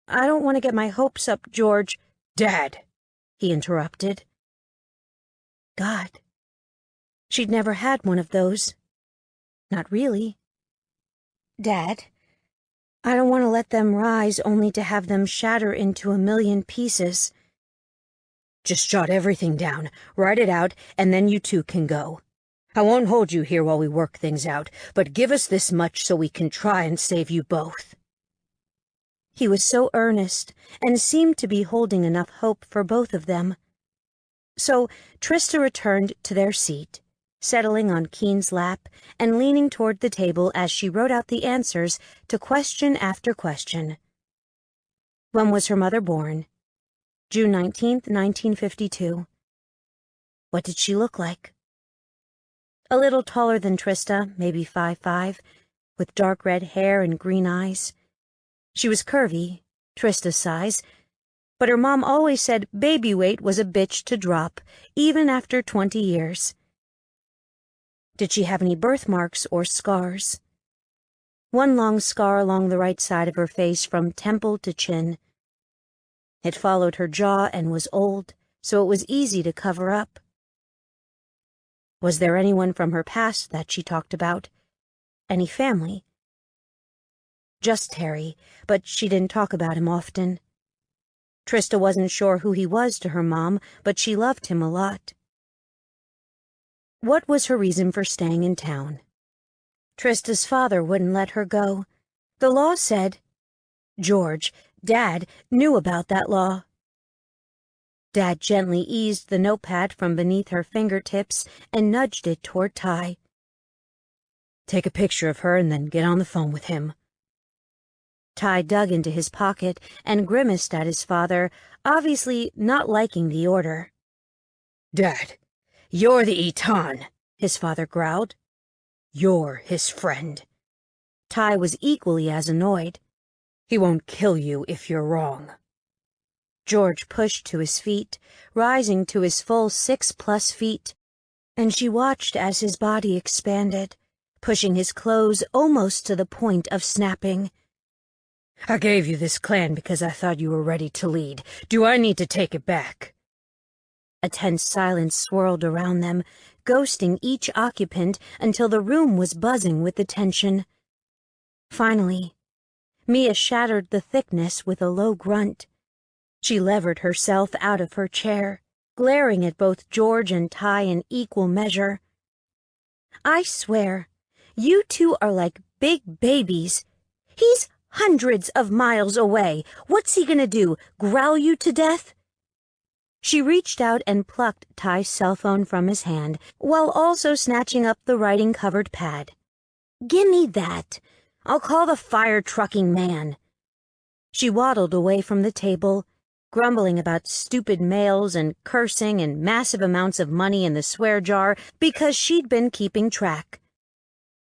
"I don't want to get my hopes up, George." "Dad," he interrupted. God. She'd never had one of those. Not really. "Dad, I don't want to let them rise only to have them shatter into a million pieces." "Just jot everything down, write it out, and then you two can go. I won't hold you here while we work things out, but give us this much so we can try and save you both." He was so earnest, and seemed to be holding enough hope for both of them. So Trista returned to their seat, settling on Keen's lap and leaning toward the table as she wrote out the answers to question after question. When was her mother born? June 19th, 1952. What did she look like? A little taller than Trista, maybe 5'5", with dark red hair and green eyes. She was curvy, Trista's size, but her mom always said baby weight was a bitch to drop, even after 20 years. Did she have any birthmarks or scars? One long scar along the right side of her face from temple to chin. It followed her jaw and was old, so it was easy to cover up. Was there anyone from her past that she talked about? Any family? Just Terry, but she didn't talk about him often. Trista wasn't sure who he was to her mom, but she loved him a lot. What was her reason for staying in town? Trista's father wouldn't let her go. The law said... George, Dad, knew about that law. Dad gently eased the notepad from beneath her fingertips and nudged it toward Ty. "Take a picture of her and then get on the phone with him." Ty dug into his pocket and grimaced at his father, obviously not liking the order. "Dad, you're the Eton," his father growled. "You're his friend." Ty was equally as annoyed. "He won't kill you if you're wrong." George pushed to his feet, rising to his full 6+ feet, and she watched as his body expanded, pushing his clothes almost to the point of snapping. "I gave you this clan because I thought you were ready to lead. Do I need to take it back?" A tense silence swirled around them, ghosting each occupant until the room was buzzing with the tension. Finally, Mia shattered the thickness with a low grunt. She levered herself out of her chair, glaring at both George and Ty in equal measure. "I swear, you two are like big babies. He's hundreds of miles away. What's he gonna do, growl you to death?" She reached out and plucked Ty's cell phone from his hand, while also snatching up the writing-covered pad. "Gimme that. I'll call the fire-trucking man." She waddled away from the table, grumbling about stupid mails and cursing and massive amounts of money in the swear jar because she'd been keeping track.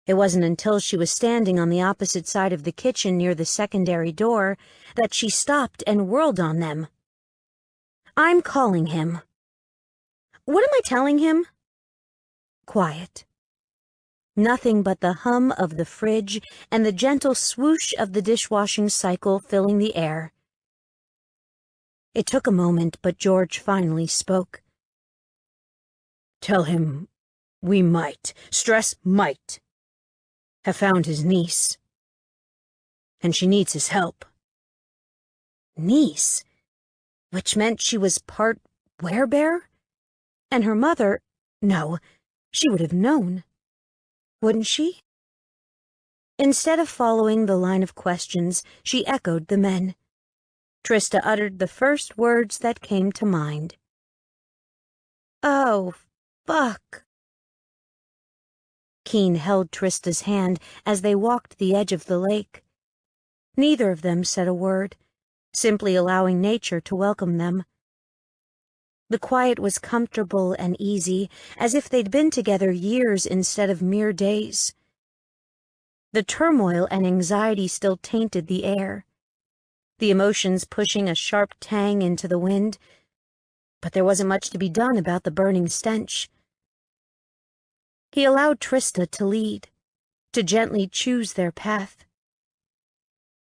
It wasn't until she was standing on the opposite side of the kitchen near the secondary door that she stopped and whirled on them. "I'm calling him." "What am I telling him?" Quiet. Nothing but the hum of the fridge and the gentle swoosh of the dishwashing cycle filling the air. It took a moment, but George finally spoke. "Tell him we might, stress might, have found his niece. And she needs his help." Niece? Which meant she was part werebear? And her mother... No, she would have known. Wouldn't she? Instead of following the line of questions, she echoed the men. Trista uttered the first words that came to mind. "Oh, fuck." Keen held Trista's hand as they walked the edge of the lake. Neither of them said a word, simply allowing nature to welcome them. The quiet was comfortable and easy, as if they'd been together years instead of mere days. The turmoil and anxiety still tainted the air, the emotions pushing a sharp tang into the wind, but there wasn't much to be done about the burning stench. He allowed Trista to lead, to gently choose their path.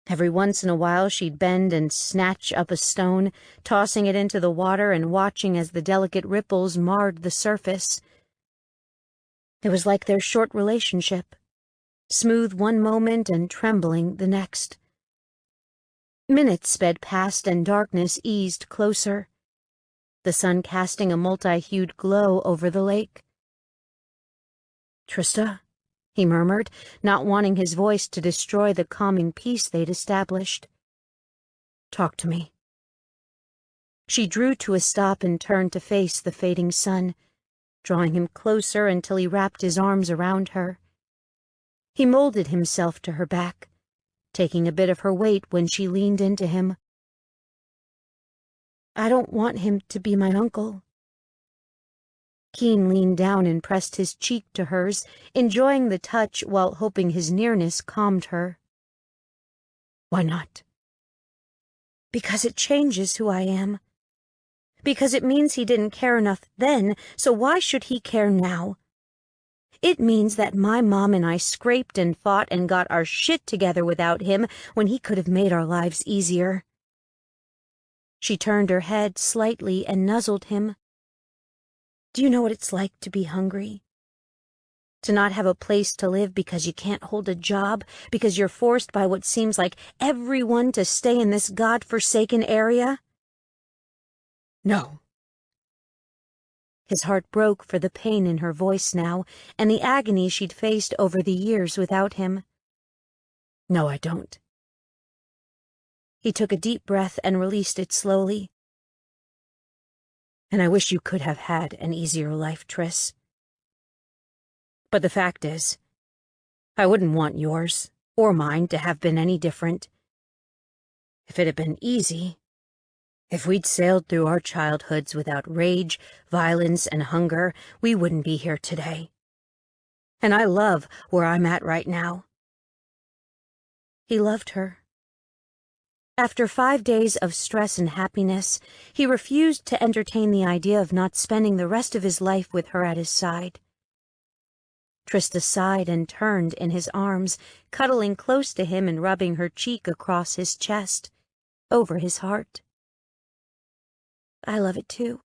Every once in a while she'd bend and snatch up a stone, tossing it into the water and watching as the delicate ripples marred the surface. It was like their short relationship, smooth one moment and trembling the next. Minutes sped past and darkness eased closer, the sun casting a multi-hued glow over the lake. "Trista?" he murmured, not wanting his voice to destroy the calming peace they'd established. "Talk to me." She drew to a stop and turned to face the fading sun, drawing him closer until he wrapped his arms around her. He molded himself to her back, taking a bit of her weight when she leaned into him. "I don't want him to be my uncle." Keen leaned down and pressed his cheek to hers, enjoying the touch while hoping his nearness calmed her. "Why not?" "Because it changes who I am. Because it means he didn't care enough then, so why should he care now? It means that my mom and I scraped and fought and got our shit together without him when he could have made our lives easier." She turned her head slightly and nuzzled him. "Do you know what it's like to be hungry? To not have a place to live because you can't hold a job, because you're forced by what seems like everyone to stay in this God-forsaken area?" "No." His heart broke for the pain in her voice now, and the agony she'd faced over the years without him. "No, I don't." He took a deep breath and released it slowly. "And I wish you could have had an easier life, Triss. But the fact is, I wouldn't want yours, or mine, to have been any different. If it had been easy, if we'd sailed through our childhoods without rage, violence, and hunger, we wouldn't be here today. And I love where I'm at right now." He loved her. After 5 days of stress and happiness, he refused to entertain the idea of not spending the rest of his life with her at his side. Trista sighed and turned in his arms, cuddling close to him and rubbing her cheek across his chest, over his heart. "I love it too."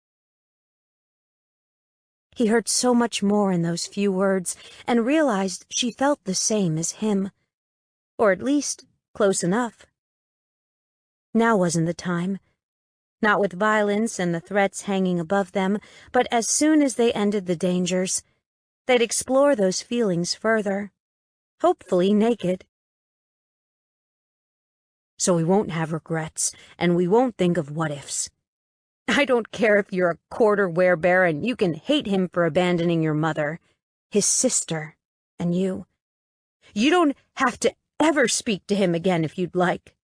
He heard so much more in those few words and realized she felt the same as him, or at least close enough. Now wasn't the time, not with violence and the threats hanging above them, but as soon as they ended the dangers, they'd explore those feelings further, hopefully naked. "So we won't have regrets, and we won't think of what-ifs. I don't care if you're a quarter werebear and you can hate him for abandoning your mother, his sister, and you. You don't have to ever speak to him again if you'd like.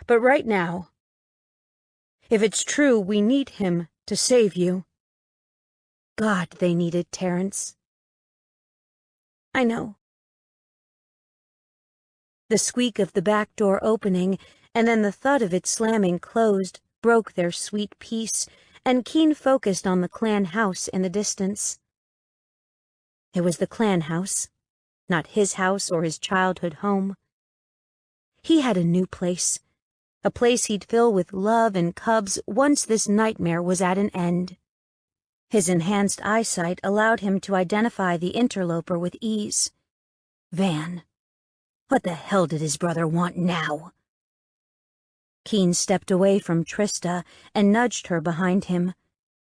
But right now, if it's true we need him to save you—" God, they needed Terrence. "I know." The squeak of the back door opening and then the thud of it slamming closed broke their sweet peace, and Keen focused on the clan house in the distance. It was the clan house, not his house or his childhood home. He had a new place, a place he'd fill with love and cubs once this nightmare was at an end. His enhanced eyesight allowed him to identify the interloper with ease. Van. What the hell did his brother want now? Keen stepped away from Trista and nudged her behind him,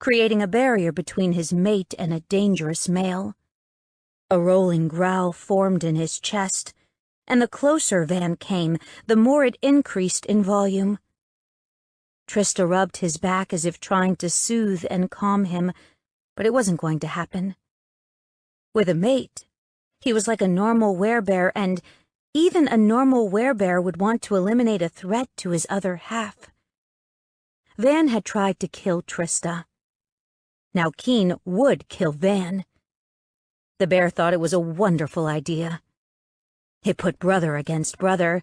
creating a barrier between his mate and a dangerous male. A rolling growl formed in his chest, and the closer Van came, the more it increased in volume. Trista rubbed his back as if trying to soothe and calm him, but it wasn't going to happen. With a mate, he was like a normal werebear, and even a normal werebear would want to eliminate a threat to his other half. Van had tried to kill Trista. Now Keen would kill Van. The bear thought it was a wonderful idea. It put brother against brother,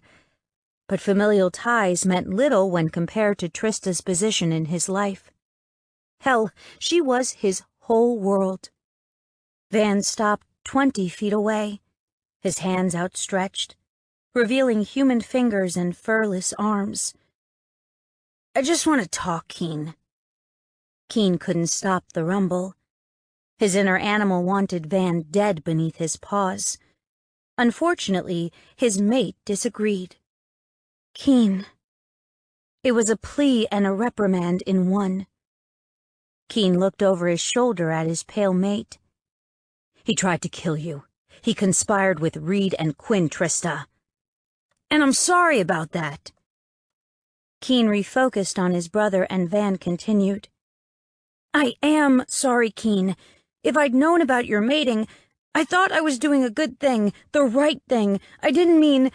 but familial ties meant little when compared to Trista's position in his life. Hell, she was his whole world. Van stopped 20 feet away, his hands outstretched, revealing human fingers and furless arms. I just want to talk, Keen. Keen couldn't stop the rumble. His inner animal wanted Van dead beneath his paws. Unfortunately, his mate disagreed. Keen. It was a plea and a reprimand in one. Keen looked over his shoulder at his pale mate. He tried to kill you. He conspired with Reed and Quinn, Trista. And I'm sorry about that. Keen refocused on his brother, and Van continued. I am sorry, Keen. If I'd known about your mating, I thought I was doing a good thing, the right thing. I didn't mean...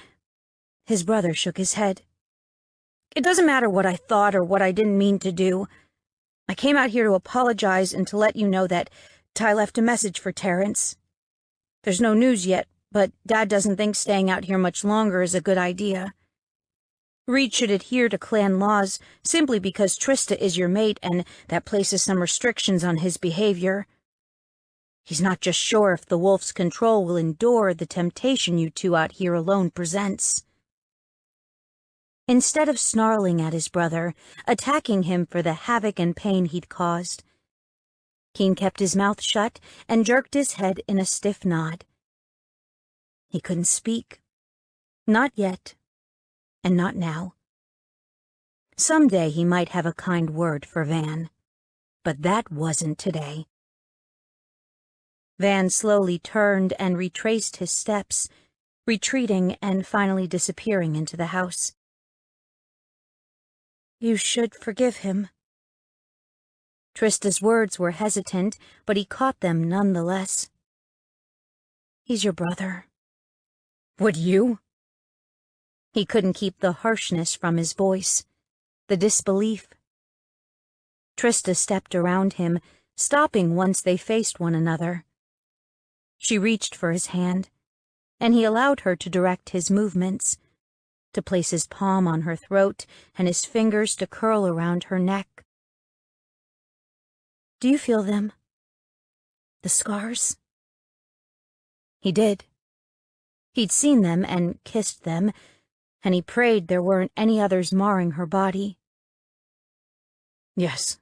His brother shook his head. It doesn't matter what I thought or what I didn't mean to do. I came out here to apologize and to let you know that Ty left a message for Terrence. There's no news yet, but Dad doesn't think staying out here much longer is a good idea. Reed should adhere to clan laws simply because Trista is your mate, and that places some restrictions on his behavior. He's not just sure if the wolf's control will endure the temptation you two out here alone presents. Instead of snarling at his brother, attacking him for the havoc and pain he'd caused, Keen kept his mouth shut and jerked his head in a stiff nod. He couldn't speak. Not yet. And not now. Someday he might have a kind word for Van, but that wasn't today. Van slowly turned and retraced his steps, retreating and finally disappearing into the house. You should forgive him. Trista's words were hesitant, but he caught them nonetheless. He's your brother. Would you? He couldn't keep the harshness from his voice, the disbelief. Trista stepped around him, stopping once they faced one another. She reached for his hand, and he allowed her to direct his movements, to place his palm on her throat and his fingers to curl around her neck. Do you feel them? The scars? He did. He'd seen them and kissed them, and he prayed there weren't any others marring her body. Yes.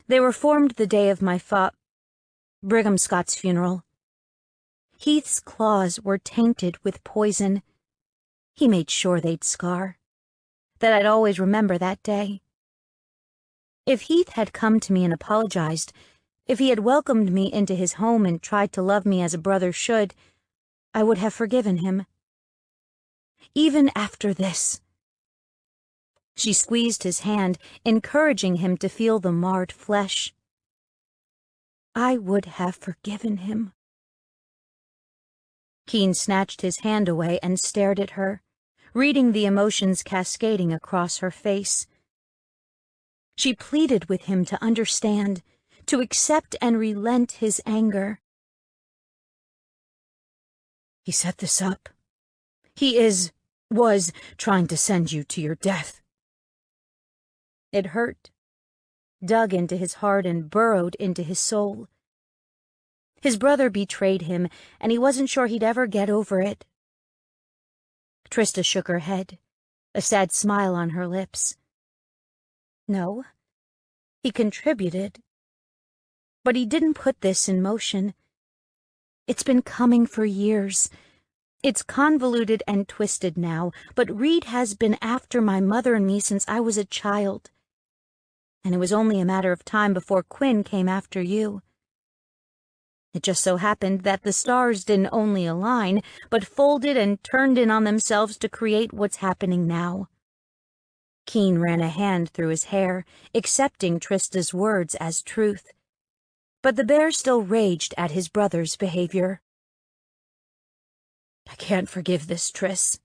They were formed the day of my Brigham Scott's funeral. Heath's claws were tainted with poison. He made sure they'd scar, that I'd always remember that day. If Heath had come to me and apologized, if he had welcomed me into his home and tried to love me as a brother should, I would have forgiven him. Even after this. She squeezed his hand, encouraging him to feel the marred flesh. I would have forgiven him. Keen snatched his hand away and stared at her, reading the emotions cascading across her face. She pleaded with him to understand, to accept and relent his anger. He set this up. He was trying to send you to your death. It hurt, dug into his heart and burrowed into his soul. His brother betrayed him, and he wasn't sure he'd ever get over it. Trista shook her head, a sad smile on her lips. No, he contributed. But he didn't put this in motion. It's been coming for years. It's convoluted and twisted now, but Reed has been after my mother and me since I was a child. And it was only a matter of time before Quinn came after you. It just so happened that the stars didn't only align, but folded and turned in on themselves to create what's happening now. Keen ran a hand through his hair, accepting Trista's words as truth. But the bear still raged at his brother's behavior. I can't forgive this, Tris.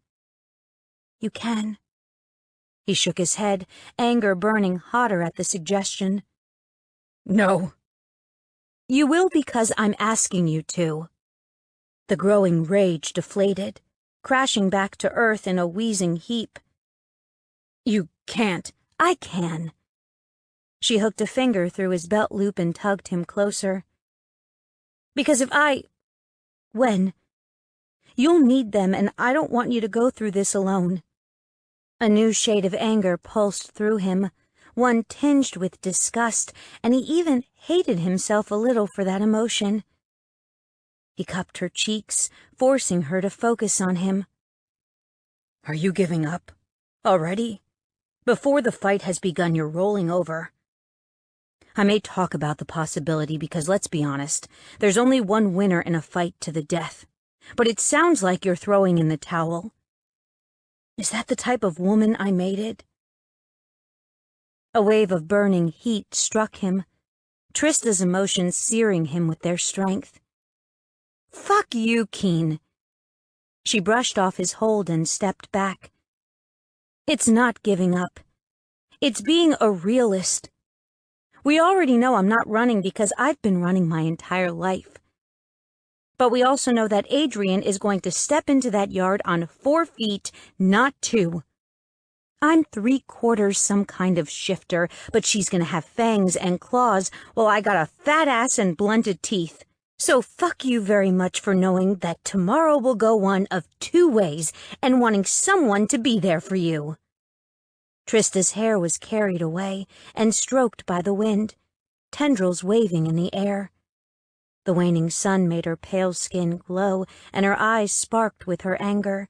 You can. He shook his head, anger burning hotter at the suggestion. No. You will because I'm asking you to. The growing rage deflated, crashing back to earth in a wheezing heap. You can't. I can. She hooked a finger through his belt loop and tugged him closer. Because when? You'll need them, and I don't want you to go through this alone. A new shade of anger pulsed through him, one tinged with disgust, and he even hated himself a little for that emotion. He cupped her cheeks, forcing her to focus on him. Are you giving up? Already? Before the fight has begun, you're rolling over. I may talk about the possibility because, let's be honest, there's only one winner in a fight to the death. But it sounds like you're throwing in the towel. Is that the type of woman I mated? A wave of burning heat struck him, Trista's emotions searing him with their strength. Fuck you, Keen. She brushed off his hold and stepped back. It's not giving up. It's being a realist. We already know I'm not running because I've been running my entire life. But we also know that Adrian is going to step into that yard on 4 feet, not 2. I'm 3/4 some kind of shifter, but she's gonna have fangs and claws while I got a fat ass and blunted teeth. So fuck you very much for knowing that tomorrow will go one of 2 ways and wanting someone to be there for you. Trista's hair was carried away and stroked by the wind, tendrils waving in the air. The waning sun made her pale skin glow, and her eyes sparked with her anger.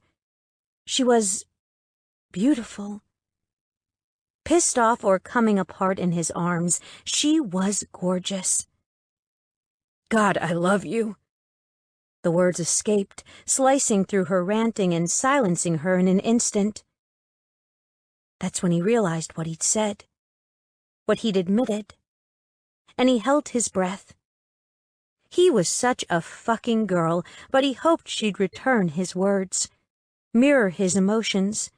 She was beautiful. Pissed off or coming apart in his arms, she was gorgeous. God, I love you. The words escaped, slicing through her ranting and silencing her in an instant. That's when he realized what he'd said, what he'd admitted, and he held his breath. He was such a fucking girl, but he hoped she'd return his words, mirror his emotions.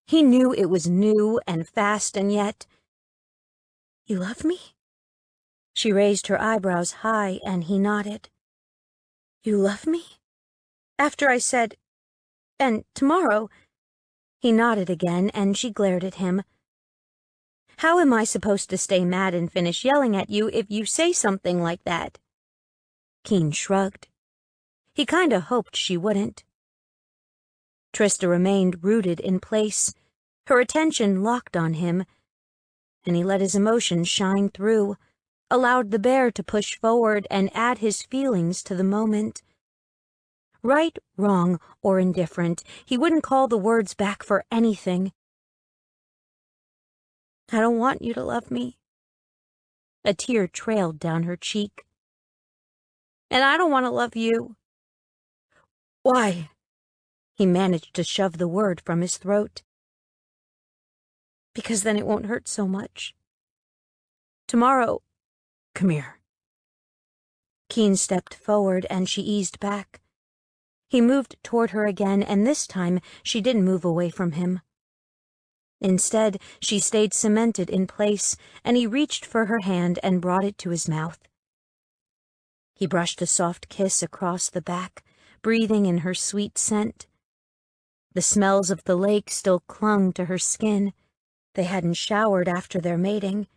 He knew it was new and fast, and yet... You love me? She raised her eyebrows high, and he nodded. You love me? After I said, and tomorrow... He nodded again, and she glared at him. How am I supposed to stay mad and finish yelling at you if you say something like that? Keen shrugged. He kinda hoped she wouldn't. Trista remained rooted in place, her attention locked on him, and he let his emotions shine through, allowed the bear to push forward and add his feelings to the moment. Right, wrong, or indifferent, he wouldn't call the words back for anything. I don't want you to love me. A tear trailed down her cheek. And I don't want to love you. Why? He managed to shove the word from his throat. Because then it won't hurt so much. Tomorrow, come here. Keen stepped forward and she eased back. He moved toward her again, and this time she didn't move away from him. Instead, she stayed cemented in place, and he reached for her hand and brought it to his mouth. He brushed a soft kiss across the back, breathing in her sweet scent. The smells of the lake still clung to her skin. They hadn't showered after their mating,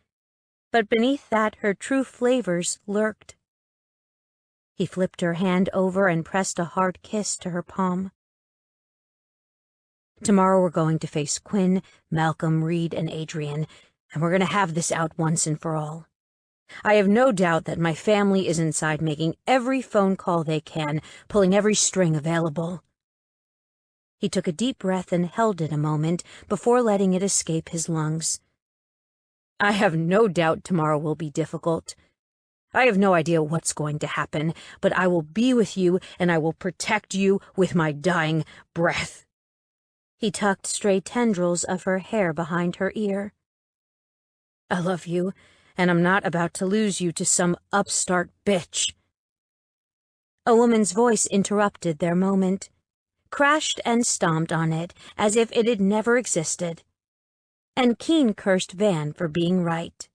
but beneath that her true flavors lurked. He flipped her hand over and pressed a hard kiss to her palm. Tomorrow we're going to face Quinn, Malcolm, Reed, and Adrian, and we're going to have this out once and for all. I have no doubt that my family is inside making every phone call they can, pulling every string available. He took a deep breath and held it a moment before letting it escape his lungs. I have no doubt tomorrow will be difficult. I have no idea what's going to happen, but I will be with you and I will protect you with my dying breath. He tucked stray tendrils of her hair behind her ear. I love you, and I'm not about to lose you to some upstart bitch. A woman's voice interrupted their moment, crashed and stomped on it as if it had never existed. and Keen cursed Van for being right.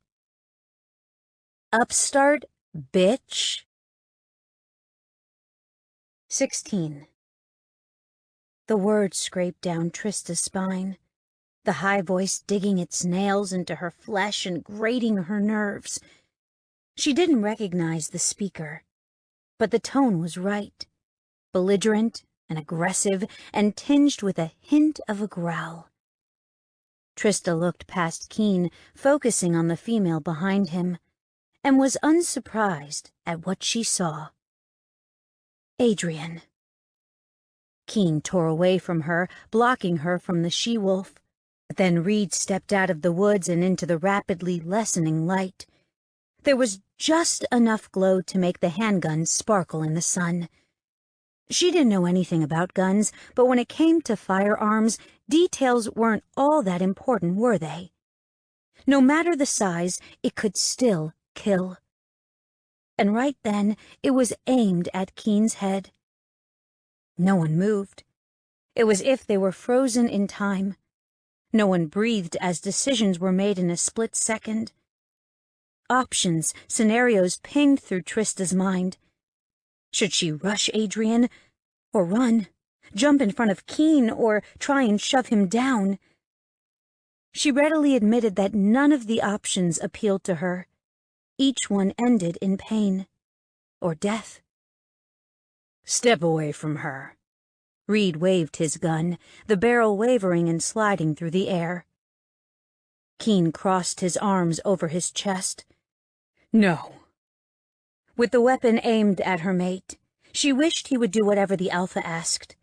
Upstart, bitch. 16. The words scraped down Trista's spine, the high voice digging its nails into her flesh and grating her nerves. She didn't recognize the speaker, but the tone was right, belligerent and aggressive and tinged with a hint of a growl. Trista looked past Keen, focusing on the female behind him, and was unsurprised at what she saw. Adrian. Keen tore away from her, blocking her from the she-wolf. Then Reed stepped out of the woods and into the rapidly lessening light. There was just enough glow to make the handgun sparkle in the sun. She didn't know anything about guns, but when it came to firearms, details weren't all that important, were they? No matter the size, it could still kill. And right then, it was aimed at Keen's head. No one moved. It was as if they were frozen in time. No one breathed as decisions were made in a split second. Options, scenarios pinged through Trista's mind. Should she rush Adrian, or run, jump in front of Keen, or try and shove him down? She readily admitted that none of the options appealed to her. Each one ended in pain, or death. Step away from her. Reed waved his gun, the barrel wavering and sliding through the air. Keen crossed his arms over his chest. No. With the weapon aimed at her mate, she wished he would do whatever the Alpha asked.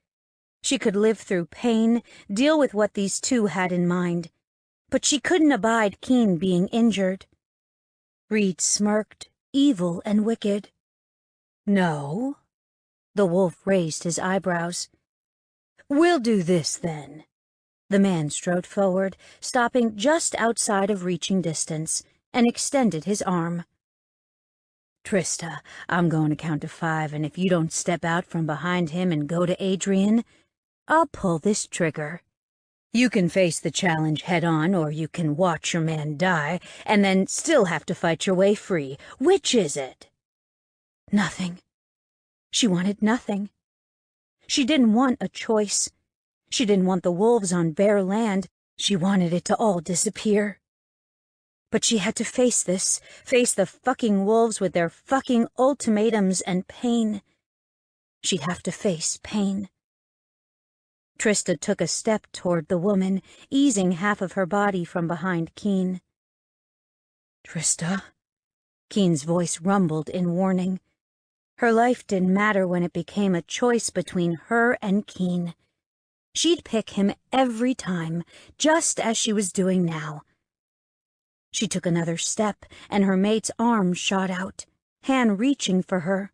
She could live through pain, deal with what these two had in mind, but she couldn't abide Keen being injured. Reed smirked, evil and wicked. No. The wolf raised his eyebrows. We'll do this, then. The man strode forward, stopping just outside of reaching distance, and extended his arm. Trista, I'm going to count to 5, and if you don't step out from behind him and go to Adrian, I'll pull this trigger. You can face the challenge head-on, or you can watch your man die, and then still have to fight your way free. Which is it? Nothing. She wanted nothing. She didn't want a choice. She didn't want the wolves on bare land. She wanted it to all disappear. But she had to face this, face the fucking wolves with their fucking ultimatums and pain. She'd have to face pain. Trista took a step toward the woman, easing half of her body from behind Keen. Trista? Keen's voice rumbled in warning. Her life didn't matter when it became a choice between her and Keen. She'd pick him every time, just as she was doing now. She took another step, and her mate's arm shot out, hand reaching for her.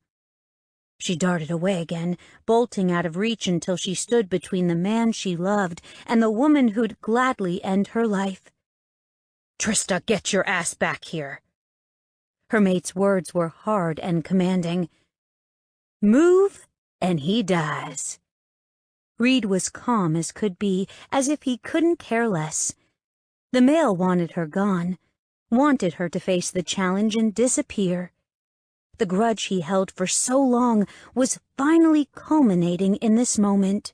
She darted away again, bolting out of reach until she stood between the man she loved and the woman who'd gladly end her life. Trista, get your ass back here. Her mate's words were hard and commanding. Move, and he dies. Reed was calm as could be, as if he couldn't care less. The male wanted her gone, wanted her to face the challenge and disappear. The grudge he held for so long was finally culminating in this moment.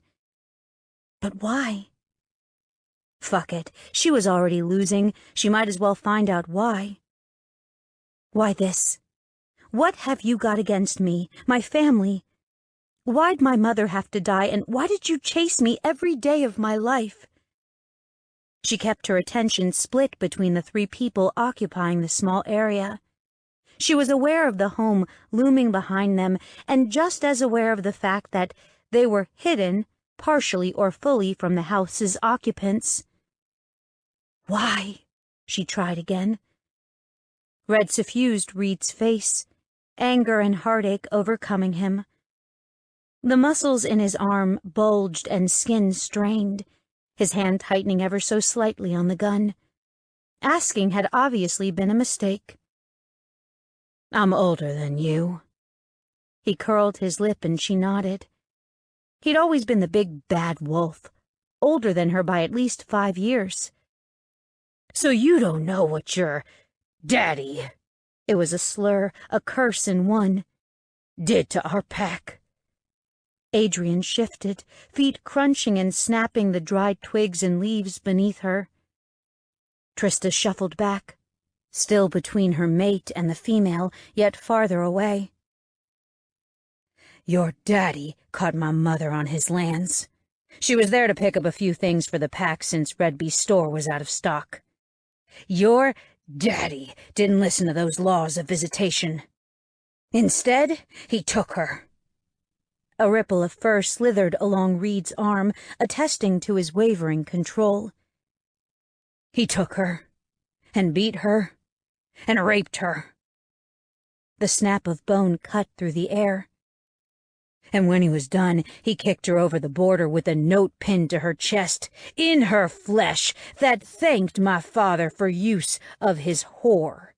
But why? Fuck it, she was already losing. She might as well find out why. Why this? What have you got against me, my family? Why'd my mother have to die, and why did you chase me every day of my life? She kept her attention split between the 3 people occupying the small area. She was aware of the home looming behind them, and just as aware of the fact that they were hidden, partially or fully, from the house's occupants. Why? She tried again. Red suffused Reed's face, anger and heartache overcoming him. The muscles in his arm bulged and skin strained, his hand tightening ever so slightly on the gun. Asking had obviously been a mistake. I'm older than you. He curled his lip and she nodded. He'd always been the big bad wolf, older than her by at least 5 years. So you don't know what your daddy," it was a slur, a curse in one, "did to our pack." Adrian shifted, feet crunching and snapping the dried twigs and leaves beneath her. Trista shuffled back, still between her mate and the female, yet farther away. "Your daddy caught my mother on his lands. She was there to pick up a few things for the pack since Redby's store was out of stock. Your daddy didn't listen to those laws of visitation. Instead, he took her." A ripple of fur slithered along Reed's arm, attesting to his wavering control. "He took her, and beat her, and raped her." The snap of bone cut through the air. "And when he was done, he kicked her over the border with a note pinned to her chest, in her flesh, that thanked my father for use of his whore."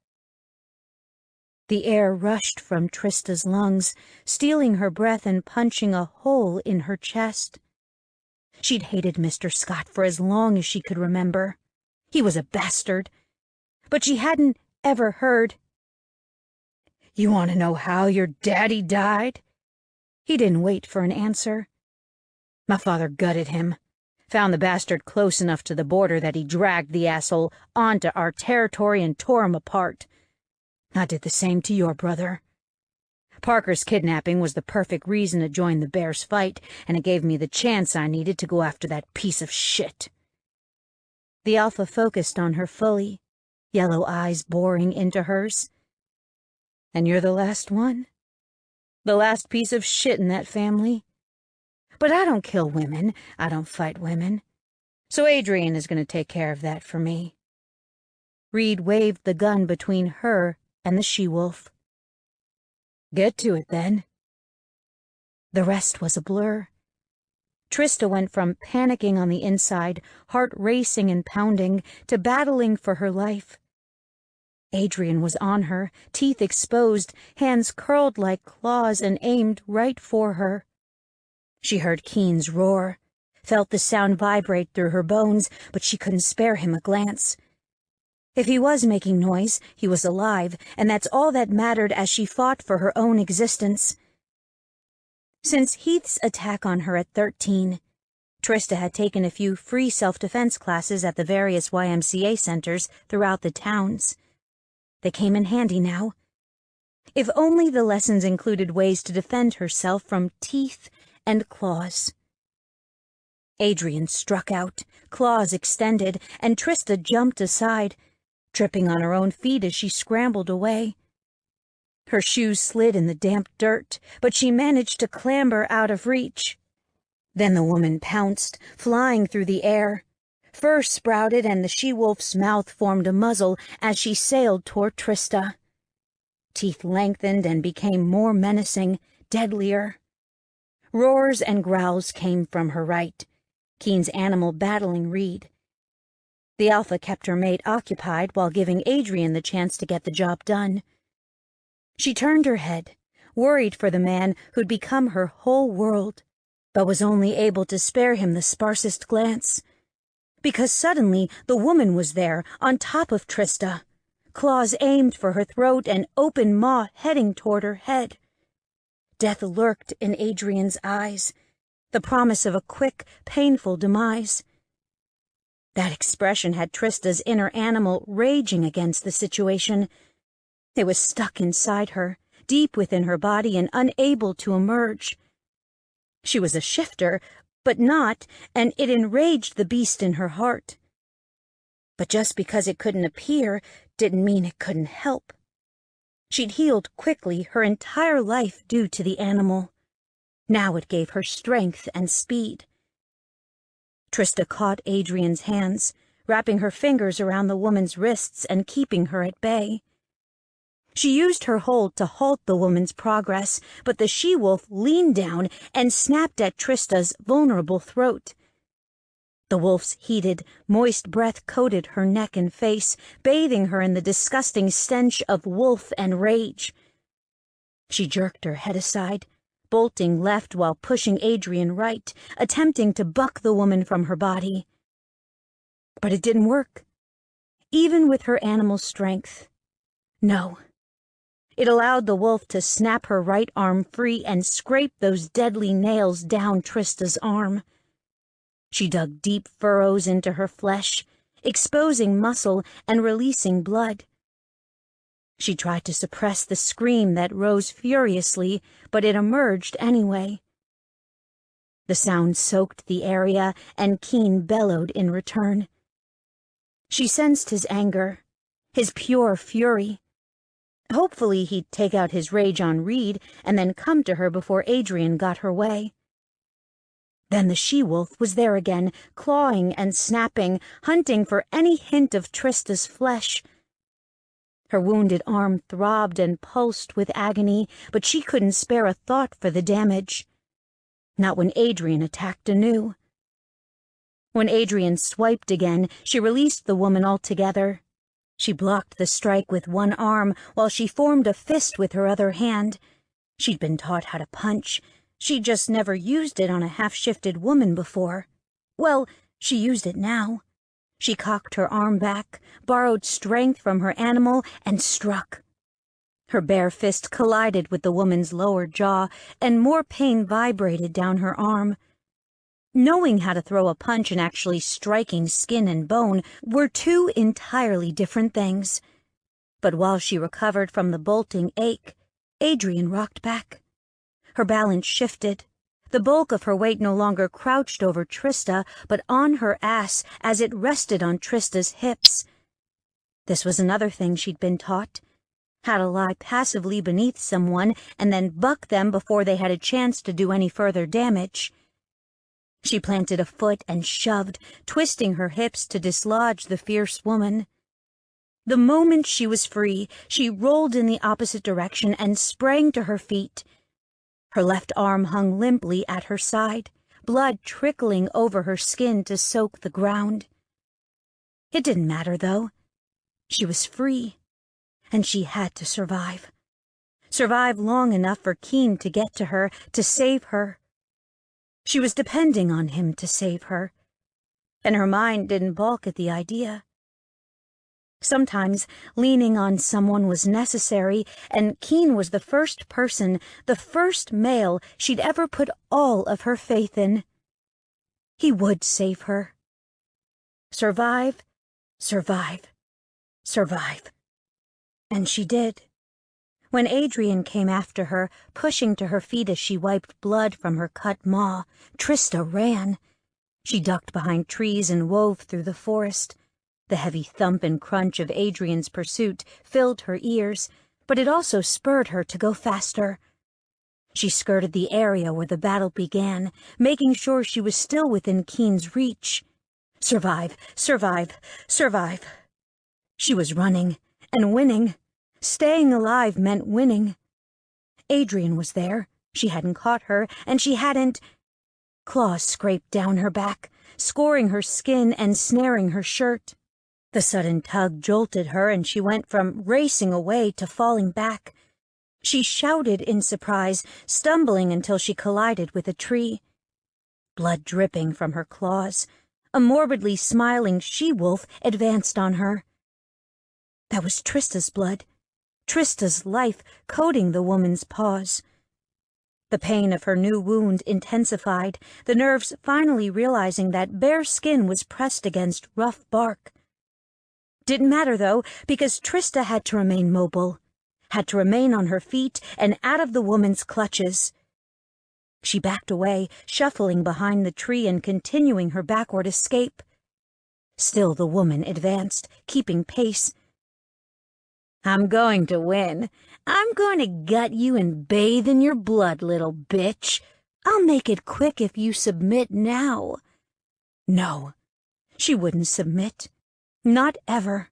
The air rushed from Trista's lungs, stealing her breath and punching a hole in her chest. She'd hated Mr. Scott for as long as she could remember. He was a bastard. But she hadn't ever heard. "You want to know how your daddy died?" He didn't wait for an answer. "My father gutted him. Found the bastard close enough to the border that he dragged the asshole onto our territory and tore him apart. I did the same to your brother. Parker's kidnapping was the perfect reason to join the Bears' fight, and it gave me the chance I needed to go after that piece of shit." The Alpha focused on her fully, yellow eyes boring into hers. "And you're the last one? The last piece of shit in that family? But I don't kill women, I don't fight women. So Adrian is going to take care of that for me." Reed waved the gun between her and the she-wolf. "Get to it, then." The rest was a blur. Trista went from panicking on the inside, heart racing and pounding, to battling for her life. Adrian was on her, teeth exposed, hands curled like claws and aimed right for her. She heard Keen's roar, felt the sound vibrate through her bones, but she couldn't spare him a glance. If he was making noise, he was alive, and that's all that mattered as she fought for her own existence. Since Heath's attack on her at 13, Trista had taken a few free self-defense classes at the various YMCA centers throughout the towns. They came in handy now. If only the lessons included ways to defend herself from teeth and claws. Adrian struck out, claws extended, and Trista jumped aside, tripping on her own feet as she scrambled away. Her shoes slid in the damp dirt, but she managed to clamber out of reach. Then the woman pounced, flying through the air. Fur sprouted and the she-wolf's mouth formed a muzzle as she sailed toward Trista. Teeth lengthened and became more menacing, deadlier. Roars and growls came from her right, Keen's animal battling Reed. The Alpha kept her mate occupied while giving Adrian the chance to get the job done. She turned her head, worried for the man who'd become her whole world, but was only able to spare him the sparsest glance. Because suddenly the woman was there, on top of Trista, claws aimed for her throat and open maw heading toward her head. Death lurked in Adrian's eyes, the promise of a quick, painful demise. That expression had Trista's inner animal raging against the situation. It was stuck inside her, deep within her body and unable to emerge. She was a shifter, but not, and it enraged the beast in her heart. But just because it couldn't appear didn't mean it couldn't help. She'd healed quickly her entire life due to the animal. Now it gave her strength and speed. Trista caught Adrian's hands, wrapping her fingers around the woman's wrists and keeping her at bay. She used her hold to halt the woman's progress, but the she-wolf leaned down and snapped at Trista's vulnerable throat. The wolf's heated, moist breath coated her neck and face, bathing her in the disgusting stench of wolf and rage. She jerked her head aside, bolting left while pushing Adrian right, attempting to buck the woman from her body. But it didn't work. even with her animal strength. No. It allowed the wolf to snap her right arm free and scrape those deadly nails down Trista's arm. She dug deep furrows into her flesh, exposing muscle and releasing blood. She tried to suppress the scream that rose furiously, but it emerged anyway. The sound soaked the area, and Keen bellowed in return. She sensed his anger, his pure fury. Hopefully he'd take out his rage on Reed and then come to her before Adrian got her way. Then the she-wolf was there again, clawing and snapping, hunting for any hint of Trista's flesh. Her wounded arm throbbed and pulsed with agony, but she couldn't spare a thought for the damage. Not when Adrian attacked anew. When Adrian swiped again, she released the woman altogether. She blocked the strike with one arm while she formed a fist with her other hand. She'd been taught how to punch. She'd just never used it on a half-shifted woman before. Well, she used it now. She cocked her arm back, borrowed strength from her animal, and struck. Her bare fist collided with the woman's lower jaw, and more pain vibrated down her arm. Knowing how to throw a punch and actually striking skin and bone were two entirely different things. But while she recovered from the bolting ache, Adrian rocked back. Her balance shifted. The bulk of her weight no longer crouched over Trista, but on her ass as it rested on Trista's hips. This was another thing she'd been taught. How to lie passively beneath someone and then buck them before they had a chance to do any further damage. She planted a foot and shoved, twisting her hips to dislodge the fierce woman. The moment she was free, she rolled in the opposite direction and sprang to her feet. Her left arm hung limply at her side, blood trickling over her skin to soak the ground. It didn't matter, though. She was free, and she had to survive. Survive long enough for Keen to get to her, to save her. She was depending on him to save her, and her mind didn't balk at the idea. Sometimes leaning on someone was necessary, and Keen was the first person, the first male she'd ever put all of her faith in. He would save her. Survive, survive, survive. And she did. When Adrian came after her, pushing to her feet as she wiped blood from her cut maw, Trista ran. She ducked behind trees and wove through the forest. The heavy thump and crunch of Adrian's pursuit filled her ears, but it also spurred her to go faster. She skirted the area where the battle began, making sure she was still within Keen's reach. Survive, survive, survive. She was running and winning. Staying alive meant winning. Adrian was there. She hadn't caught her, and she hadn't... Claws scraped down her back, scoring her skin and snaring her shirt. The sudden tug jolted her, and she went from racing away to falling back. She shouted in surprise, stumbling until she collided with a tree. Blood dripping from her claws, a morbidly smiling she-wolf advanced on her. That was Trista's blood. Trista's life coating the woman's paws. The pain of her new wound intensified, the nerves finally realizing that bare skin was pressed against rough bark. Didn't matter, though, because Trista had to remain mobile, had to remain on her feet and out of the woman's clutches. She backed away, shuffling behind the tree and continuing her backward escape. Still the woman advanced, keeping pace. I'm going to win. I'm going to gut you and bathe in your blood, little bitch. I'll make it quick if you submit now. No, she wouldn't submit. Not ever.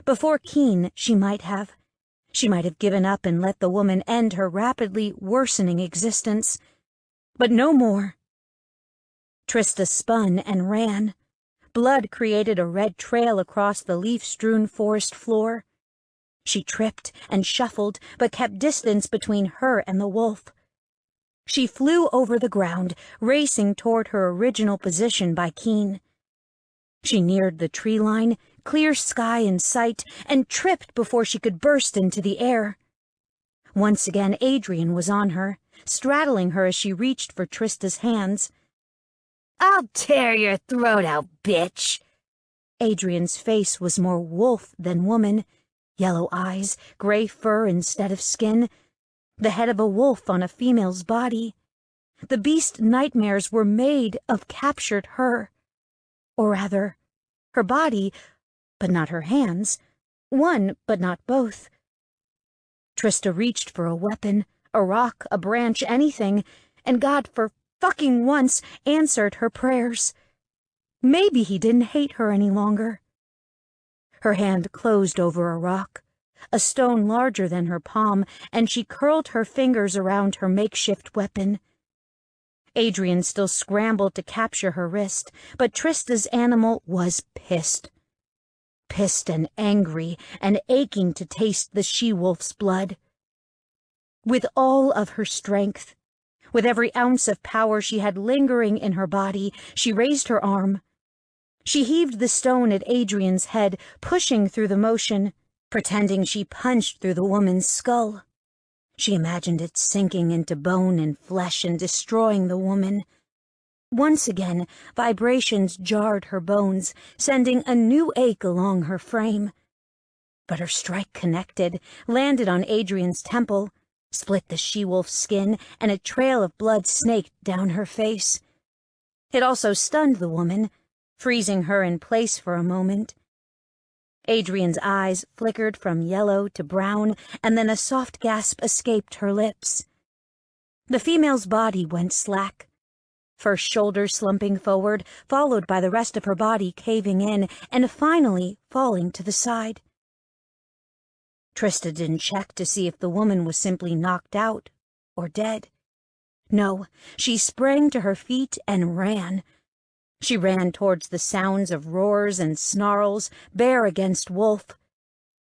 Before Keen, she might have. She might have given up and let the woman end her rapidly worsening existence. But no more. Trista spun and ran. Blood created a red trail across the leaf-strewn forest floor. She tripped and shuffled, but kept distance between her and the wolf. She flew over the ground, racing toward her original position by Keen. She neared the tree line, clear sky in sight, and tripped before she could burst into the air. Once again, Adrian was on her, straddling her as she reached for Trista's hands. "I'll tear your throat out, bitch!" Adrian's face was more wolf than woman, yellow eyes, gray fur instead of skin, the head of a wolf on a female's body. The beast nightmares were made of captured her. Or rather, her body, but not her hands, one but not both. Trista reached for a weapon, a rock, a branch, anything, and God, for fucking once, answered her prayers. Maybe he didn't hate her any longer. Her hand closed over a rock, a stone larger than her palm, and she curled her fingers around her makeshift weapon. Adrian still scrambled to capture her wrist, but Trista's animal was pissed. Pissed and angry and aching to taste the she-wolf's blood. With all of her strength, with every ounce of power she had lingering in her body, she raised her arm. She heaved the stone at Adrian's head, pushing through the motion, pretending she punched through the woman's skull. She imagined it sinking into bone and flesh and destroying the woman. Once again, vibrations jarred her bones, sending a new ache along her frame. But her strike connected, landed on Adrian's temple, split the she-wolf's skin, and a trail of blood snaked down her face. It also stunned the woman, freezing her in place for a moment. Adrian's eyes flickered from yellow to brown, and then a soft gasp escaped her lips. The female's body went slack, first shoulder slumping forward, followed by the rest of her body caving in, and finally falling to the side. Trista didn't check to see if the woman was simply knocked out or dead. No, she sprang to her feet and ran. She ran towards the sounds of roars and snarls, bear against wolf.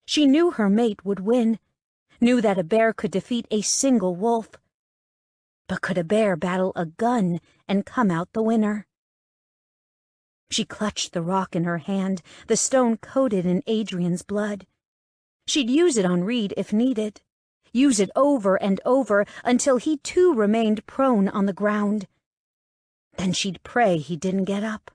She knew her mate would win, knew that a bear could defeat a single wolf. But could a bear battle a gun and come out the winner? She clutched the rock in her hand, the stone coated in Adrian's blood. She'd use it on Reed if needed, use it over and over until he too remained prone on the ground. Then she'd pray he didn't get up.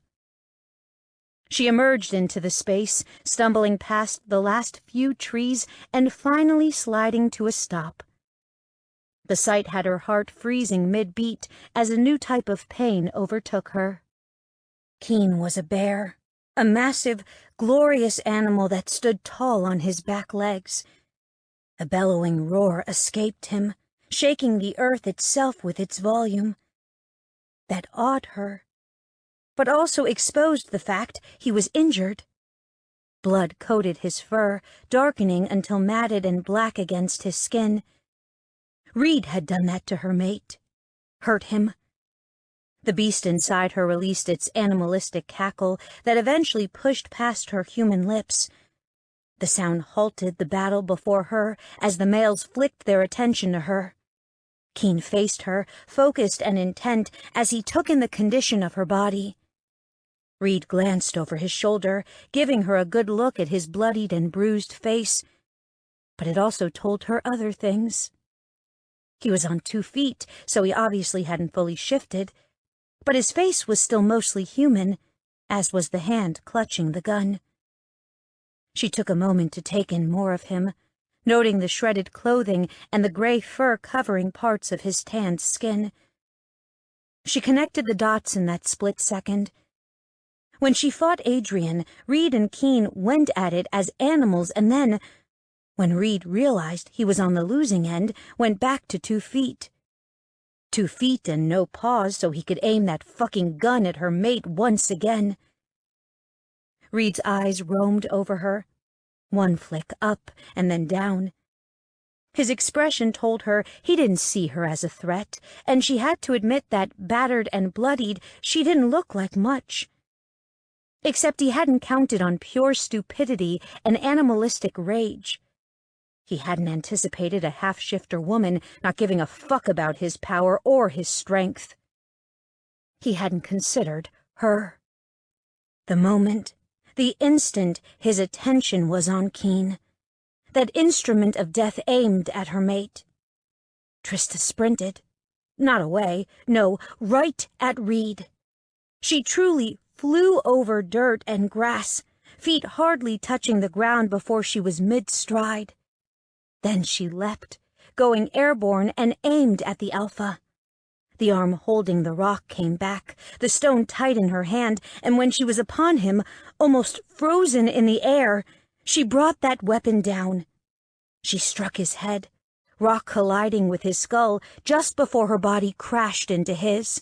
She emerged into the space, stumbling past the last few trees and finally sliding to a stop. The sight had her heart freezing mid-beat as a new type of pain overtook her. Keen was a bear, a massive, glorious animal that stood tall on his back legs. A bellowing roar escaped him, shaking the earth itself with its volume. That awed her, but also exposed the fact he was injured. Blood coated his fur, darkening until matted and black against his skin. Reed had done that to her mate, hurt him. The beast inside her released its animalistic cackle that eventually pushed past her human lips. The sound halted the battle before her as the males flicked their attention to her. Keen faced her, focused and intent, as he took in the condition of her body. Reed glanced over his shoulder, giving her a good look at his bloodied and bruised face, but it also told her other things. He was on 2 feet, so he obviously hadn't fully shifted, but his face was still mostly human, as was the hand clutching the gun. She took a moment to take in more of him, noting the shredded clothing and the gray fur covering parts of his tanned skin. She connected the dots in that split second. When she fought Adrian, Reed and Keen went at it as animals and then, when Reed realized he was on the losing end, went back to 2 feet. 2 feet and no pause so he could aim that fucking gun at her mate once again. Reed's eyes roamed over her, one flick up and then down. His expression told her he didn't see her as a threat, and she had to admit that, battered and bloodied, she didn't look like much. Except he hadn't counted on pure stupidity and animalistic rage. He hadn't anticipated a half-shifter woman not giving a fuck about his power or his strength. He hadn't considered her. The moment, the instant his attention was on Keen, that instrument of death aimed at her mate. Trista sprinted. Not away, no, right at Reed. She truly flew over dirt and grass, feet hardly touching the ground before she was mid-stride. Then she leapt, going airborne, and aimed at the Alpha. The arm holding the rock came back, the stone tight in her hand, and when she was upon him, almost frozen in the air, she brought that weapon down. She struck his head, rock colliding with his skull just before her body crashed into his.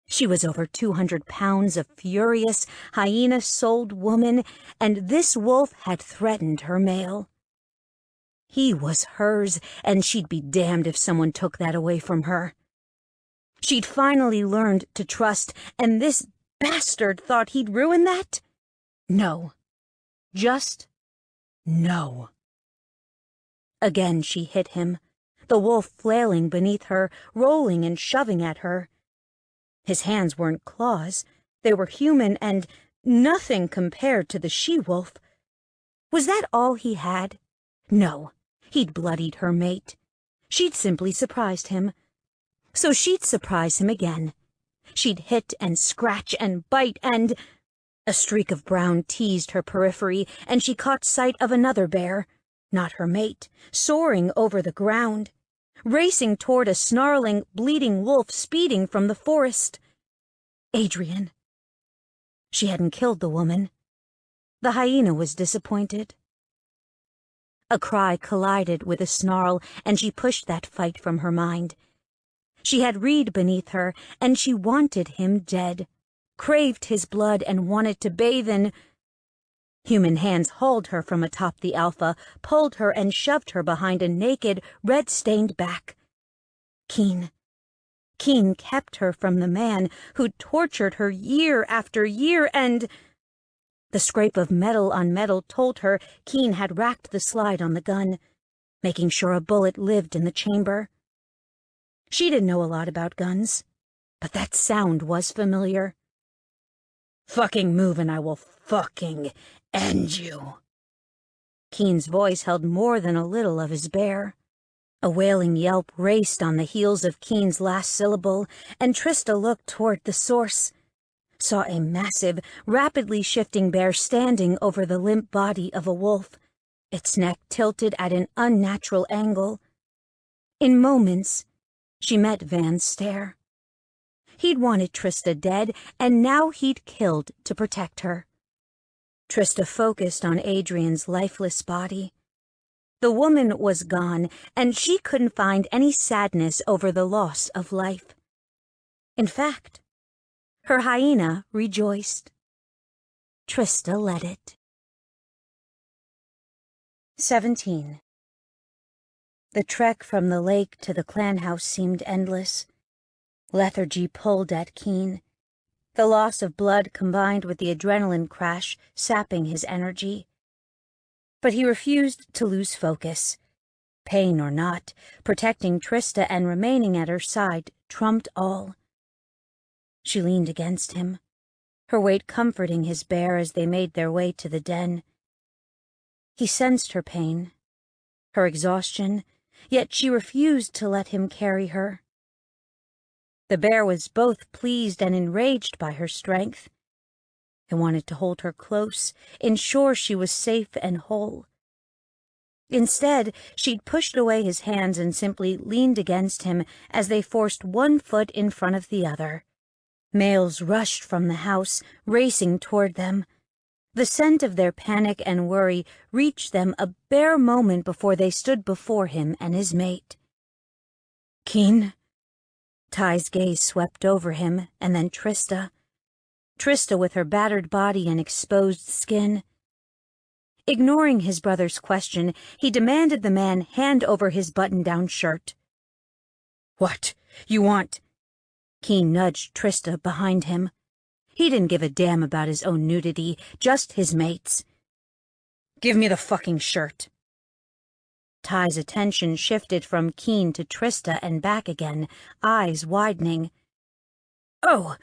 She was over 200 pounds of furious, hyena-souled woman, and this wolf had threatened her male. He was hers, and she'd be damned if someone took that away from her. She'd finally learned to trust, and this bastard thought he'd ruin that? No. Just no. Again she hit him, the wolf flailing beneath her, rolling and shoving at her. His hands weren't claws. They were human and nothing compared to the she-wolf. Was that all he had? No, he'd bloodied her mate. She'd simply surprised him. So she'd surprise him again. She'd hit and scratch and bite and... A streak of brown teased her periphery, and she caught sight of another bear, not her mate, soaring over the ground, racing toward a snarling, bleeding wolf speeding from the forest. Adrian. She hadn't killed the woman. The hyena was disappointed. A cry collided with a snarl, and she pushed that fight from her mind. She had Reed beneath her, and she wanted him dead, craved his blood and wanted to bathe in... Human hands hauled her from atop the Alpha, pulled her and shoved her behind a naked, red-stained back. Keen kept her from the man who'd tortured her year after year, and... The scrape of metal on metal told her Keen had racked the slide on the gun, making sure a bullet lived in the chamber. She didn't know a lot about guns, but that sound was familiar. Fucking move and I will fucking end you. Keen's voice held more than a little of his bear. A wailing yelp raced on the heels of Keen's last syllable, and Trista looked toward the source, saw a massive, rapidly shifting bear standing over the limp body of a wolf, its neck tilted at an unnatural angle. In moments, she met Van's stare. He'd wanted Trista dead, and now he'd killed to protect her. Trista focused on Adrian's lifeless body. The woman was gone, and she couldn't find any sadness over the loss of life. In fact, her hyena rejoiced. Trista let it. 17. The trek from the lake to the clan house seemed endless. Lethargy pulled at Keen. The loss of blood combined with the adrenaline crash sapping his energy. But he refused to lose focus. Pain or not, protecting Trista and remaining at her side trumped all. She leaned against him, her weight comforting his bear as they made their way to the den. He sensed her pain, her exhaustion, yet she refused to let him carry her. The bear was both pleased and enraged by her strength. He wanted to hold her close, ensure she was safe and whole. Instead, she'd pushed away his hands and simply leaned against him as they forced one foot in front of the other. Males rushed from the house, racing toward them. The scent of their panic and worry reached them a bare moment before they stood before him and his mate. Keen? Ty's gaze swept over him, and then Trista. Trista with her battered body and exposed skin. Ignoring his brother's question, he demanded the man hand over his button-down shirt. What? You want... Keen nudged Trista behind him. He didn't give a damn about his own nudity, just his mate's. Give me the fucking shirt. Ty's attention shifted from Keen to Trista and back again, eyes widening. Oh!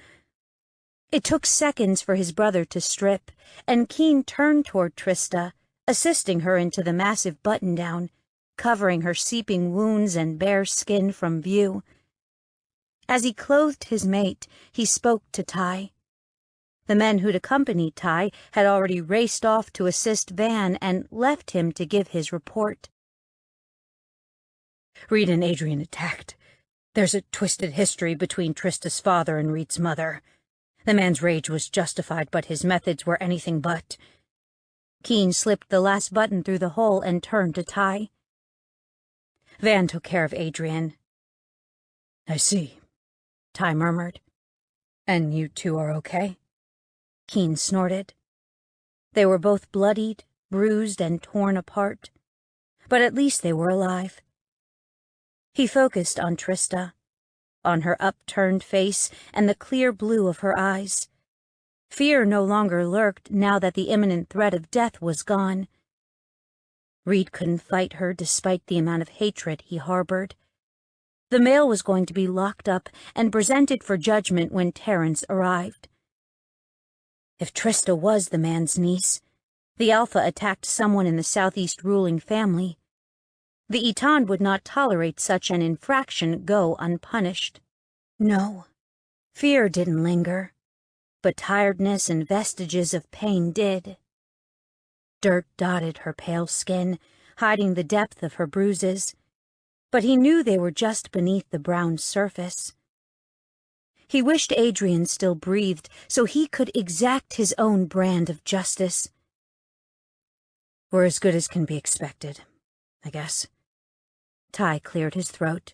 It took seconds for his brother to strip, and Keen turned toward Trista, assisting her into the massive button-down, covering her seeping wounds and bare skin from view. As he clothed his mate, he spoke to Ty. The men who'd accompanied Ty had already raced off to assist Van and left him to give his report. Reed and Adrian attacked. There's a twisted history between Trista's father and Reed's mother. The man's rage was justified, but his methods were anything but. Keen slipped the last button through the hole and turned to Ty. Van took care of Adrian. I see, Ty murmured. And you two are okay? Keen snorted. They were both bloodied, bruised, and torn apart, but at least they were alive. He focused on Trista, on her upturned face and the clear blue of her eyes. Fear no longer lurked now that the imminent threat of death was gone. Reed couldn't fight her despite the amount of hatred he harbored. The male was going to be locked up and presented for judgment when Terrence arrived. If Trista was the man's niece, the Alpha attacked someone in the Southeast ruling family. The Eton would not tolerate such an infraction go unpunished. No, fear didn't linger, but tiredness and vestiges of pain did. Dirt dotted her pale skin, hiding the depth of her bruises, but he knew they were just beneath the brown surface. He wished Adrian still breathed so he could exact his own brand of justice. We're as good as can be expected, I guess. Ty cleared his throat.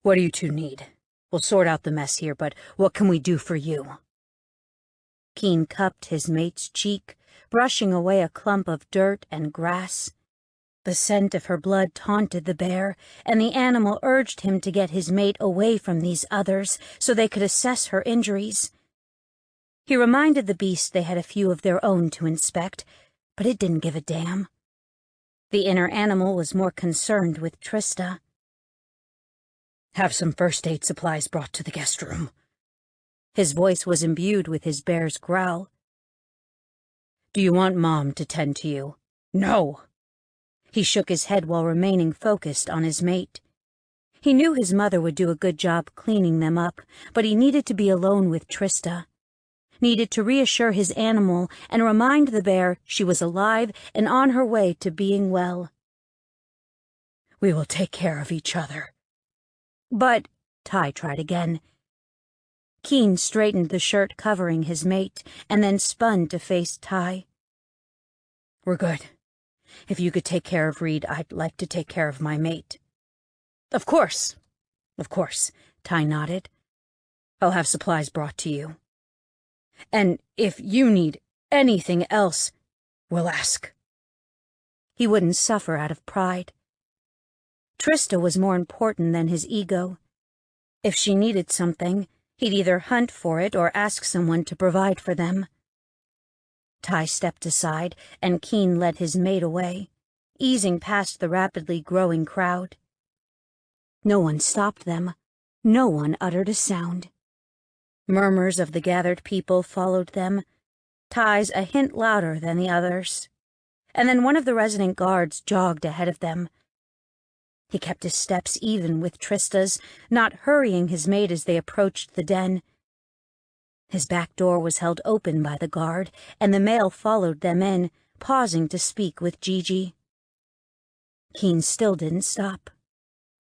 What do you two need? We'll sort out the mess here, but what can we do for you? Keen cupped his mate's cheek, brushing away a clump of dirt and grass. The scent of her blood taunted the bear, and the animal urged him to get his mate away from these others so they could assess her injuries. He reminded the beast they had a few of their own to inspect, but it didn't give a damn. The inner animal was more concerned with Trista. Have some first aid supplies brought to the guest room. His voice was imbued with his bear's growl. Do you want Mom to tend to you? No. He shook his head while remaining focused on his mate. He knew his mother would do a good job cleaning them up, but he needed to be alone with Trista. Needed to reassure his animal and remind the bear she was alive and on her way to being well. We will take care of each other. But, Ty tried again. Keen straightened the shirt covering his mate and then spun to face Ty. We're good. If you could take care of Reed, I'd like to take care of my mate. Of course, Ty nodded. I'll have supplies brought to you. And if you need anything else, we'll ask. He wouldn't suffer out of pride. Trista was more important than his ego. If she needed something, he'd either hunt for it or ask someone to provide for them. Ty stepped aside, and Keen led his mate away, easing past the rapidly growing crowd. No one stopped them. No one uttered a sound. Murmurs of the gathered people followed them, Ty's a hint louder than the others. And then one of the resident guards jogged ahead of them. He kept his steps even with Trista's, not hurrying his mate as they approached the den. His back door was held open by the guard, and the male followed them in, pausing to speak with Gigi. Keen still didn't stop.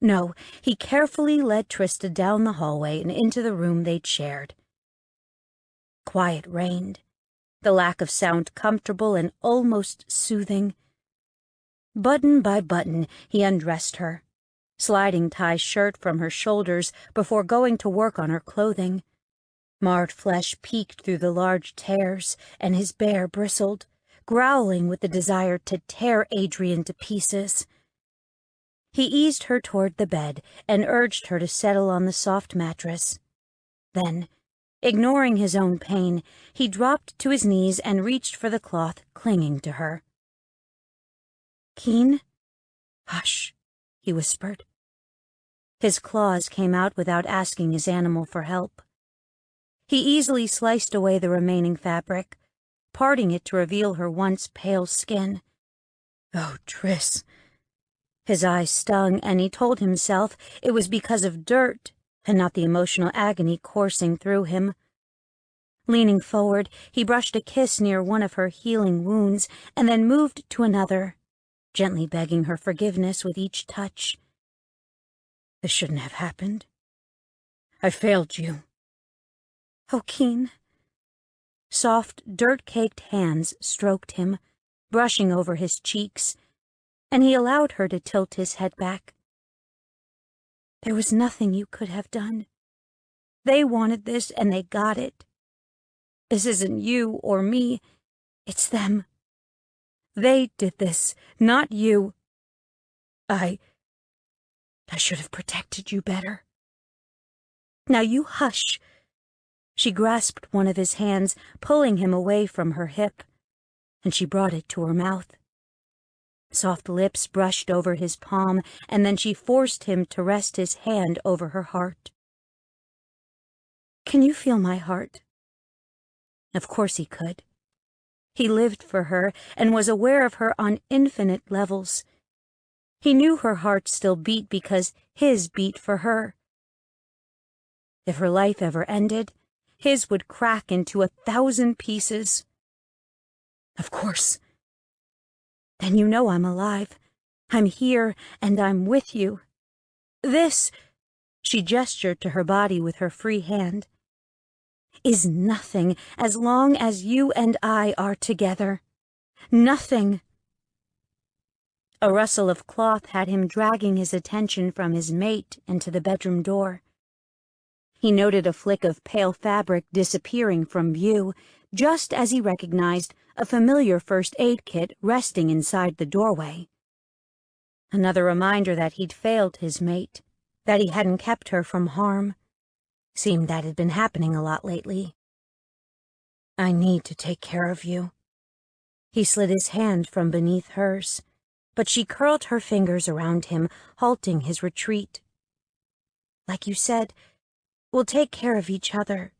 No, he carefully led Trista down the hallway and into the room they'd shared. Quiet reigned, the lack of sound comfortable and almost soothing. Button by button, he undressed her, sliding Ty's shirt from her shoulders before going to work on her clothing. Marred flesh peeked through the large tears, and his bear bristled, growling with the desire to tear Adrian to pieces. He eased her toward the bed and urged her to settle on the soft mattress. Then, ignoring his own pain, he dropped to his knees and reached for the cloth clinging to her. "Keen?" "Hush," he whispered. His claws came out without asking his animal for help. He easily sliced away the remaining fabric, parting it to reveal her once pale skin. Oh, Tris. His eyes stung, and he told himself it was because of dirt and not the emotional agony coursing through him. Leaning forward, he brushed a kiss near one of her healing wounds and then moved to another, gently begging her forgiveness with each touch. This shouldn't have happened. I failed you. Oh, Keen. Soft, dirt-caked hands stroked him, brushing over his cheeks, and he allowed her to tilt his head back. There was nothing you could have done. They wanted this, and they got it. This isn't you or me, it's them. They did this, not you. I should have protected you better. Now you hush. She grasped one of his hands, pulling him away from her hip, and she brought it to her mouth. Soft lips brushed over his palm, and then she forced him to rest his hand over her heart. Can you feel my heart? Of course he could. He lived for her and was aware of her on infinite levels. He knew her heart still beat because his beat for her. If her life ever ended, his would crack into 1,000 pieces. Of course. Then you know I'm alive. I'm here, and I'm with you. This, she gestured to her body with her free hand, is nothing as long as you and I are together. Nothing. A rustle of cloth had him dragging his attention from his mate into the bedroom door. He noted a flick of pale fabric disappearing from view, just as he recognized a familiar first aid kit resting inside the doorway. Another reminder that he'd failed his mate, that he hadn't kept her from harm. Seemed that had been happening a lot lately. I need to take care of you. He slid his hand from beneath hers, but she curled her fingers around him, halting his retreat. Like you said, we'll take care of each other.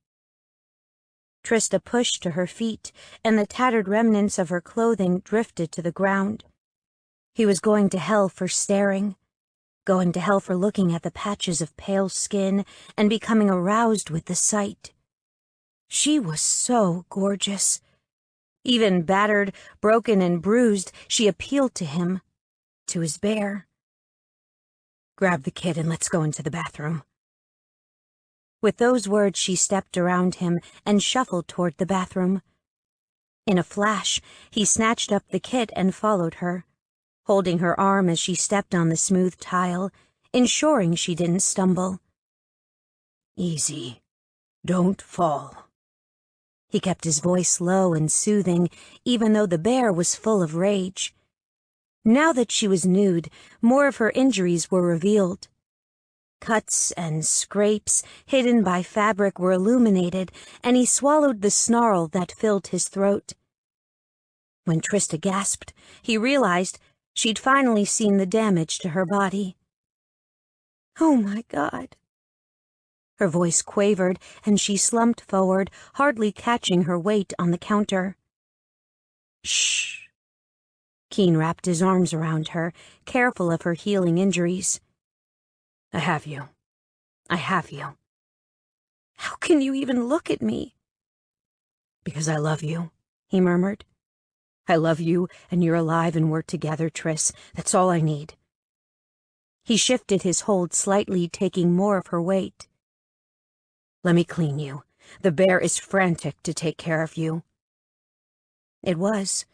Trista pushed to her feet, and the tattered remnants of her clothing drifted to the ground. He was going to hell for staring, going to hell for looking at the patches of pale skin and becoming aroused with the sight. She was so gorgeous. Even battered, broken, and bruised, she appealed to him, to his bear. Grab the kid and let's go into the bathroom. With those words, she stepped around him and shuffled toward the bathroom. In a flash, he snatched up the kit and followed her, holding her arm as she stepped on the smooth tile, ensuring she didn't stumble. Easy. Don't fall. He kept his voice low and soothing, even though the bear was full of rage. Now that she was nude, more of her injuries were revealed. Cuts and scrapes, hidden by fabric, were illuminated, and he swallowed the snarl that filled his throat. When Trista gasped, he realized she'd finally seen the damage to her body. Oh my God. Her voice quavered, and she slumped forward, hardly catching her weight on the counter. Shh. Keen wrapped his arms around her, careful of her healing injuries. I have you. I have you. How can you even look at me? Because I love you, he murmured. I love you, and you're alive, and we're together, Tris. That's all I need. He shifted his hold slightly, taking more of her weight. Let me clean you. The bear is frantic to take care of you. It was.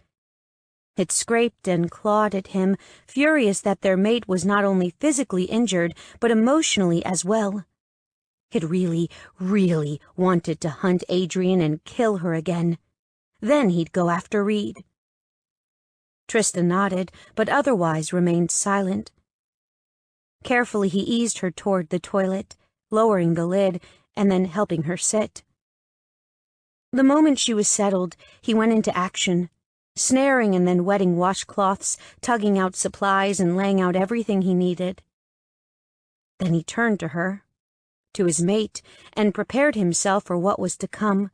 It scraped and clawed at him, furious that their mate was not only physically injured, but emotionally as well. It really, really wanted to hunt Adrian and kill her again. Then he'd go after Reed. Trista nodded, but otherwise remained silent. Carefully he eased her toward the toilet, lowering the lid, and then helping her sit. The moment she was settled, he went into action, snaring and then wetting washcloths, tugging out supplies, and laying out everything he needed. Then he turned to her, to his mate, and prepared himself for what was to come.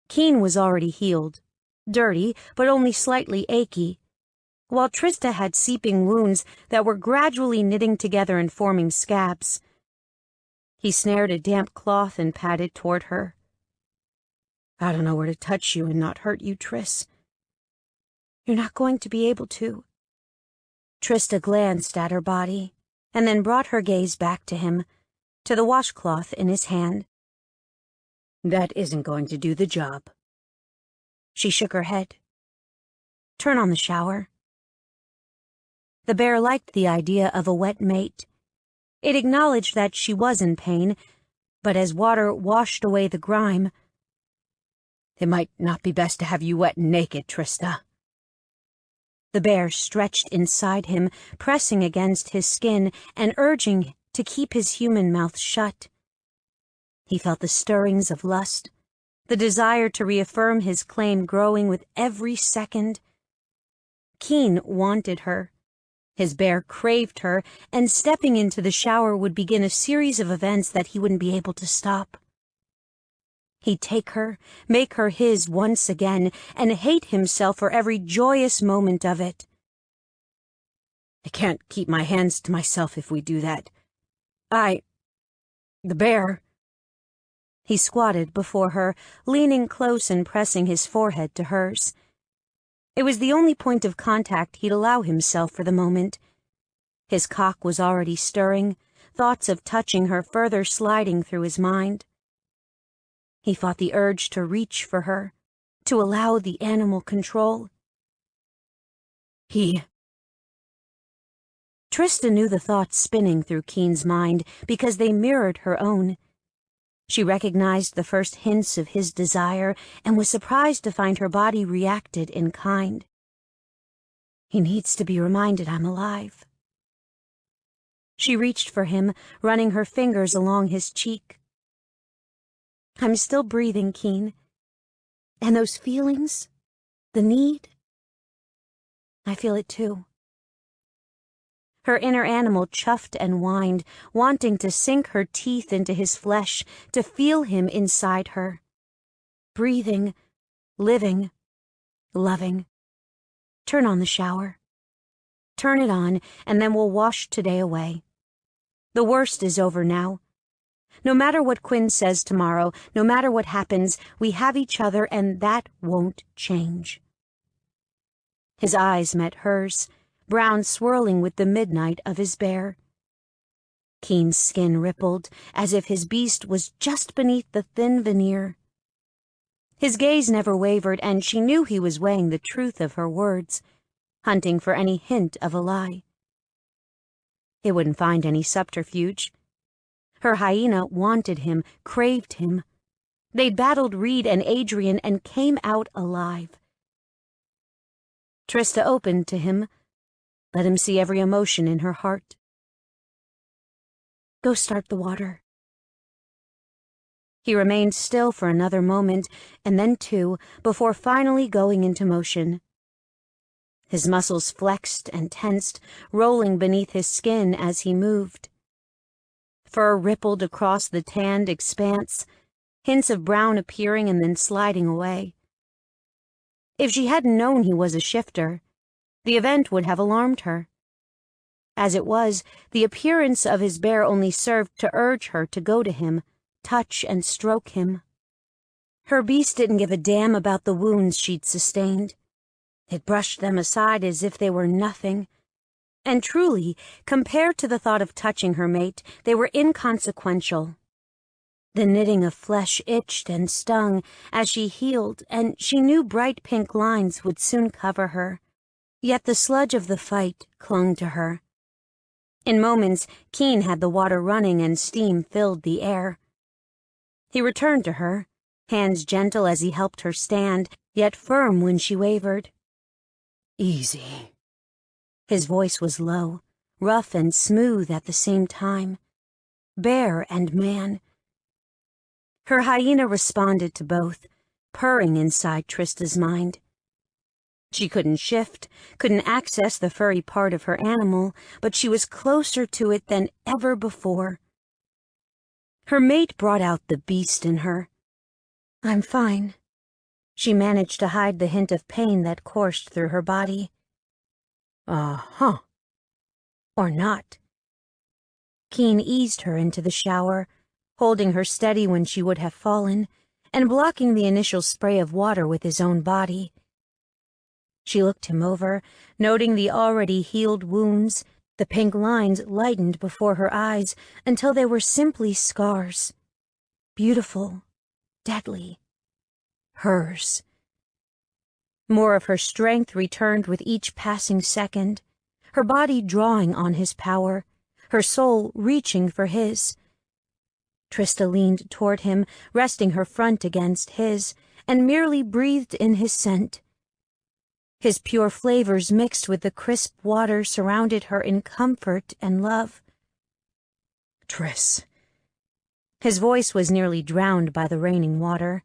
Keen was already healed, dirty, but only slightly achy, while Trista had seeping wounds that were gradually knitting together and forming scabs. He snared a damp cloth and padded toward her. "I don't know where to touch you and not hurt you, Tris." "You're not going to be able to." Trista glanced at her body, and then brought her gaze back to him, to the washcloth in his hand. "That isn't going to do the job." She shook her head. "Turn on the shower." The bear liked the idea of a wet mate. It acknowledged that she was in pain, but as water washed away the grime, "It might not be best to have you wet and naked, Trista." The bear stretched inside him, pressing against his skin and urging to keep his human mouth shut. He felt the stirrings of lust, the desire to reaffirm his claim growing with every second. Keen wanted her. His bear craved her, and stepping into the shower would begin a series of events that he wouldn't be able to stop. He'd take her, make her his once again, and hate himself for every joyous moment of it. "I can't keep my hands to myself if we do that. The bear." He squatted before her, leaning close and pressing his forehead to hers. It was the only point of contact he'd allow himself for the moment. His cock was already stirring, thoughts of touching her further sliding through his mind. He fought the urge to reach for her, to allow the animal control. Trista knew the thoughts spinning through Keen's mind because they mirrored her own. She recognized the first hints of his desire and was surprised to find her body reacted in kind. "He needs to be reminded I'm alive." She reached for him, running her fingers along his cheek. "I'm still breathing, Keen. And those feelings, the need, I feel it too." Her inner animal chuffed and whined, wanting to sink her teeth into his flesh, to feel him inside her. Breathing, living, loving. "Turn on the shower." "Turn it on, and then we'll wash today away. The worst is over now. No matter what Quinn says tomorrow, no matter what happens, we have each other, and that won't change." His eyes met hers, brown swirling with the midnight of his bear. Keen's skin rippled, as if his beast was just beneath the thin veneer. His gaze never wavered, and she knew he was weighing the truth of her words, hunting for any hint of a lie. It wouldn't find any subterfuge. Her hyena wanted him, craved him. They'd battled Reed and Adrian and came out alive. Trista opened to him, let him see every emotion in her heart. "Go start the water." He remained still for another moment, and then two, before finally going into motion. His muscles flexed and tensed, rolling beneath his skin as he moved. Fur rippled across the tanned expanse, hints of brown appearing and then sliding away. If she hadn't known he was a shifter, the event would have alarmed her. As it was, the appearance of his bear only served to urge her to go to him, touch and stroke him. Her beast didn't give a damn about the wounds she'd sustained. It brushed them aside as if they were nothing. And truly, compared to the thought of touching her mate, they were inconsequential. The knitting of flesh itched and stung as she healed, and she knew bright pink lines would soon cover her. Yet the sludge of the fight clung to her. In moments, Keen had the water running and steam filled the air. He returned to her, hands gentle as he helped her stand, yet firm when she wavered. "Easy." His voice was low, rough and smooth at the same time. Bear and man. Her hyena responded to both, purring inside Trista's mind. She couldn't shift, couldn't access the furry part of her animal, but she was closer to it than ever before. Her mate brought out the beast in her. "I'm fine." She managed to hide the hint of pain that coursed through her body. Uh-huh. Or not. Keen eased her into the shower, holding her steady when she would have fallen, and blocking the initial spray of water with his own body. She looked him over, noting the already healed wounds. The pink lines lightened before her eyes until they were simply scars. Beautiful, deadly. Hers. More of her strength returned with each passing second, her body drawing on his power, her soul reaching for his. Trista leaned toward him, resting her front against his, and merely breathed in his scent. His pure flavors mixed with the crisp water surrounded her in comfort and love. Triss. His voice was nearly drowned by the raining water.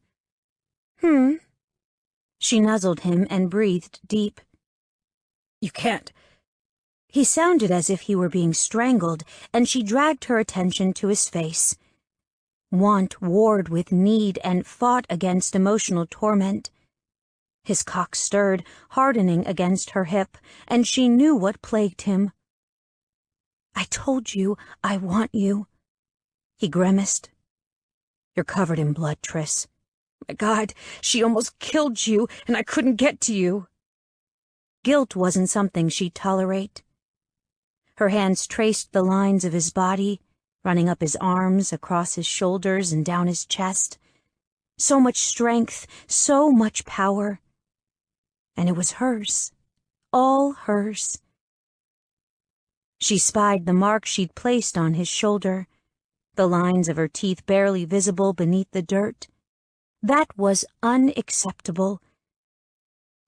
She nuzzled him and breathed deep. You can't. He sounded as if he were being strangled, and she dragged her attention to his face. Want warred with need and fought against emotional torment. His cock stirred, hardening against her hip, and she knew what plagued him. "I told you I want you," he grimaced. You're covered in blood, Triss. My God, she almost killed you, and I couldn't get to you. Guilt wasn't something she'd tolerate. Her hands traced the lines of his body, running up his arms, across his shoulders, and down his chest. So much strength, so much power. And it was hers. All hers. She spied the mark she'd placed on his shoulder, the lines of her teeth barely visible beneath the dirt. That was unacceptable.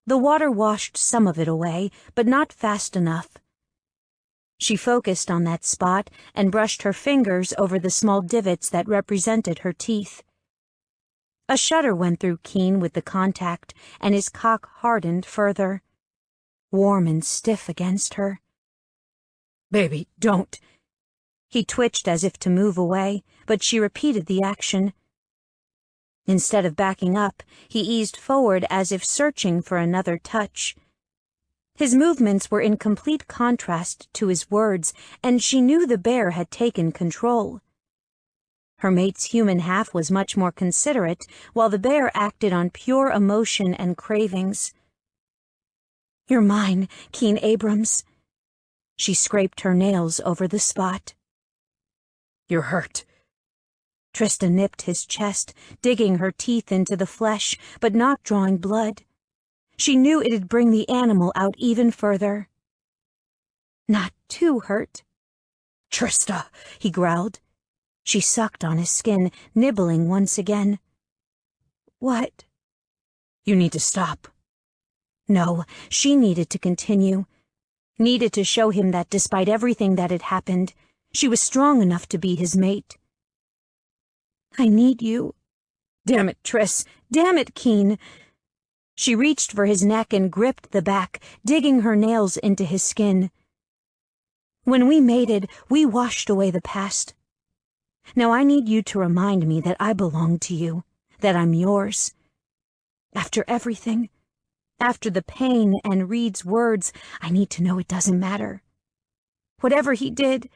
The water washed some of it away, but not fast enough. She focused on that spot and brushed her fingers over the small divots that represented her teeth. A shudder went through Keen with the contact, and his cock hardened further, warm and stiff against her. Baby, don't. He twitched as if to move away, but she repeated the action. Instead of backing up, he eased forward as if searching for another touch. His movements were in complete contrast to his words, and she knew the bear had taken control. Her mate's human half was much more considerate, while the bear acted on pure emotion and cravings. "You're mine, Keen Abrams." She scraped her nails over the spot. You're hurt. Trista nipped his chest, digging her teeth into the flesh, but not drawing blood. She knew it'd bring the animal out even further. "Not too hurt." Trista, he growled. She sucked on his skin, nibbling once again. "What?" You need to stop. No, she needed to continue. Needed to show him that despite everything that had happened, she was strong enough to be his mate. "I need you." Damn it, Triss. "Damn it, Keen." She reached for his neck and gripped the back, digging her nails into his skin. "When we mated, we washed away the past. Now I need you to remind me that I belong to you, that I'm yours. After everything, after the pain and Reed's words, I need to know it doesn't matter. Whatever he did..."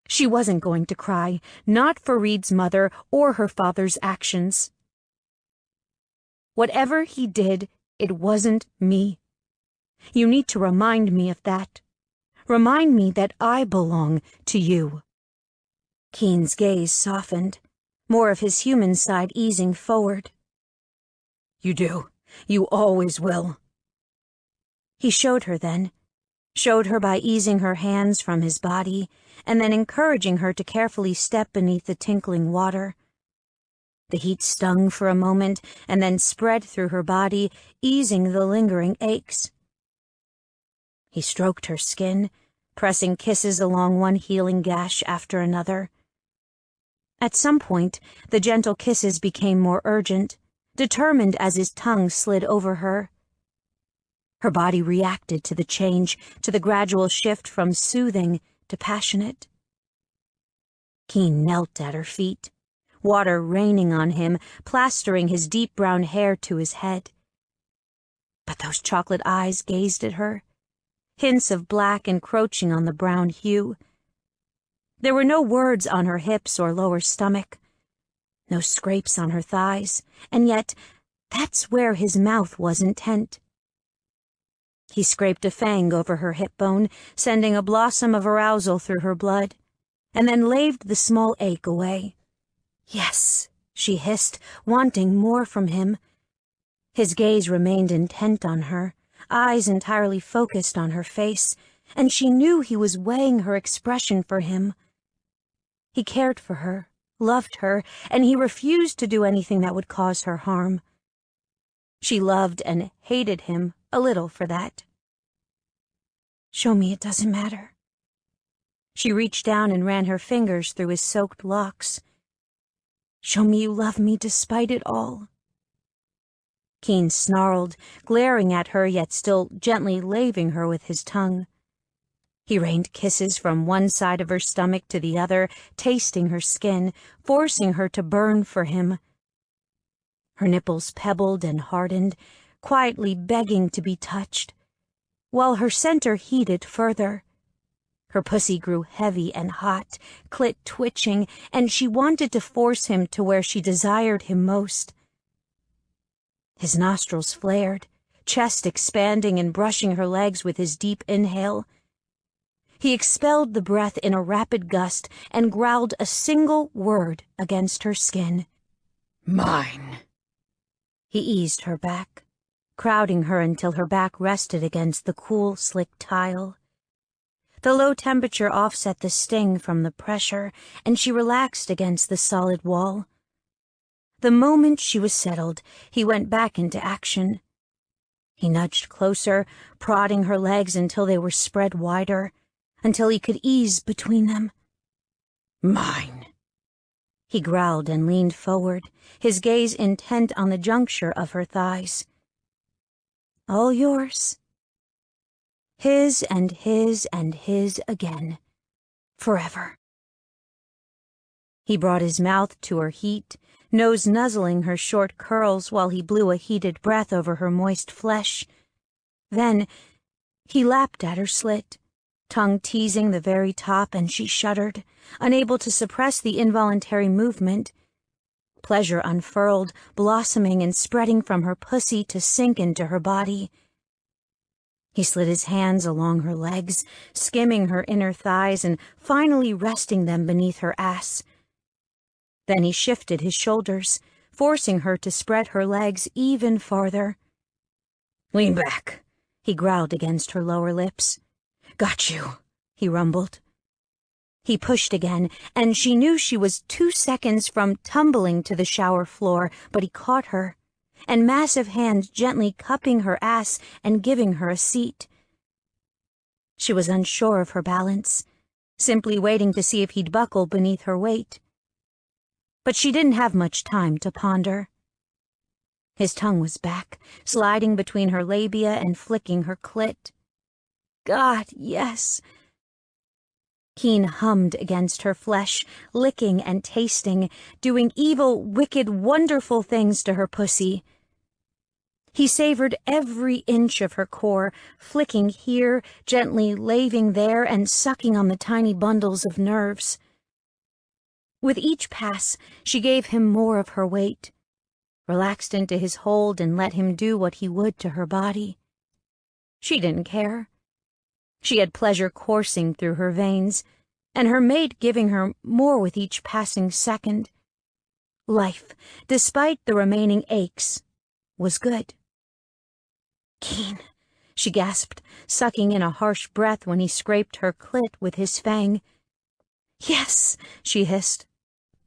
She wasn't going to cry, not for Reed's mother or her father's actions. "Whatever he did, it wasn't me. You need to remind me of that. Remind me that I belong to you." Keen's gaze softened, more of his human side easing forward. You do. You always will. He showed her then, showed her by easing her hands from his body, and then encouraging her to carefully step beneath the tinkling water. The heat stung for a moment and then spread through her body, easing the lingering aches. He stroked her skin, pressing kisses along one healing gash after another. At some point, the gentle kisses became more urgent, determined as his tongue slid over her. Her body reacted to the change, to the gradual shift from soothing to passionate. Keen knelt at her feet, water raining on him, plastering his deep brown hair to his head. But those chocolate eyes gazed at her, hints of black encroaching on the brown hue. There were no words on her hips or lower stomach, no scrapes on her thighs, and yet that's where his mouth was intent. He scraped a fang over her hip bone, sending a blossom of arousal through her blood, and then laved the small ache away. Yes, she hissed, wanting more from him. His gaze remained intent on her, eyes entirely focused on her face, and she knew he was weighing her expression for him. He cared for her, loved her, and he refused to do anything that would cause her harm. She loved and hated him a little for that. Show me it doesn't matter. She reached down and ran her fingers through his soaked locks. Show me you love me despite it all. Keen snarled, glaring at her yet still gently laving her with his tongue. He rained kisses from one side of her stomach to the other, tasting her skin, forcing her to burn for him. Her nipples pebbled and hardened, quietly begging to be touched, while her center heated further. Her pussy grew heavy and hot, clit twitching, and she wanted to force him to where she desired him most. His nostrils flared, chest expanding and brushing her legs with his deep inhale. He expelled the breath in a rapid gust and growled a single word against her skin. Mine. He eased her back, crowding her until her back rested against the cool, slick tile. The low temperature offset the sting from the pressure, and she relaxed against the solid wall. The moment she was settled, he went back into action. He nudged closer, prodding her legs until they were spread wider, until he could ease between them. Mine. He growled and leaned forward, his gaze intent on the juncture of her thighs. All yours. His and his and his again. Forever. He brought his mouth to her heat, nose nuzzling her short curls while he blew a heated breath over her moist flesh. Then he lapped at her slit, tongue teasing the very top, and she shuddered, unable to suppress the involuntary movement. Pleasure unfurled, blossoming and spreading from her pussy to sink into her body. He slid his hands along her legs, skimming her inner thighs and finally resting them beneath her ass. Then he shifted his shoulders, forcing her to spread her legs even farther. Lean back, he growled against her lower lips. Got you, he rumbled. He pushed again, and she knew she was 2 seconds from tumbling to the shower floor, but he caught her, and massive hands gently cupping her ass and giving her a seat. She was unsure of her balance, simply waiting to see if he'd buckle beneath her weight. But she didn't have much time to ponder. His tongue was back, sliding between her labia and flicking her clit. God, yes. Keen hummed against her flesh, licking and tasting, doing evil, wicked, wonderful things to her pussy. He savored every inch of her core, flicking here, gently laving there, and sucking on the tiny bundles of nerves. With each pass, she gave him more of her weight, relaxed into his hold and let him do what he would to her body. She didn't care. She had pleasure coursing through her veins, and her mate giving her more with each passing second. Life, despite the remaining aches, was good. Keen, she gasped, sucking in a harsh breath when he scraped her clit with his fang. Yes, she hissed.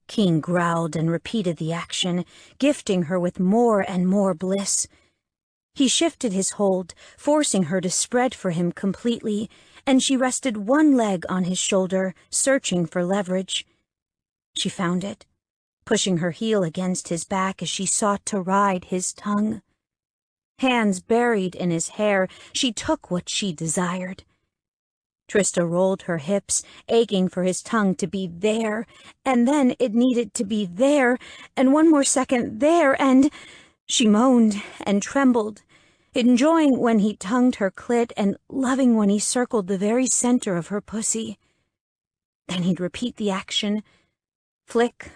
Keen growled and repeated the action, gifting her with more and more bliss. He shifted his hold, forcing her to spread for him completely, and she rested one leg on his shoulder, searching for leverage. She found it, pushing her heel against his back as she sought to ride his tongue. Hands buried in his hair, she took what she desired. Trista rolled her hips, aching for his tongue to be there, and then it needed to be there, and one more second there, and she moaned and trembled, enjoying when he tongued her clit and loving when he circled the very center of her pussy. Then he'd repeat the action, flick,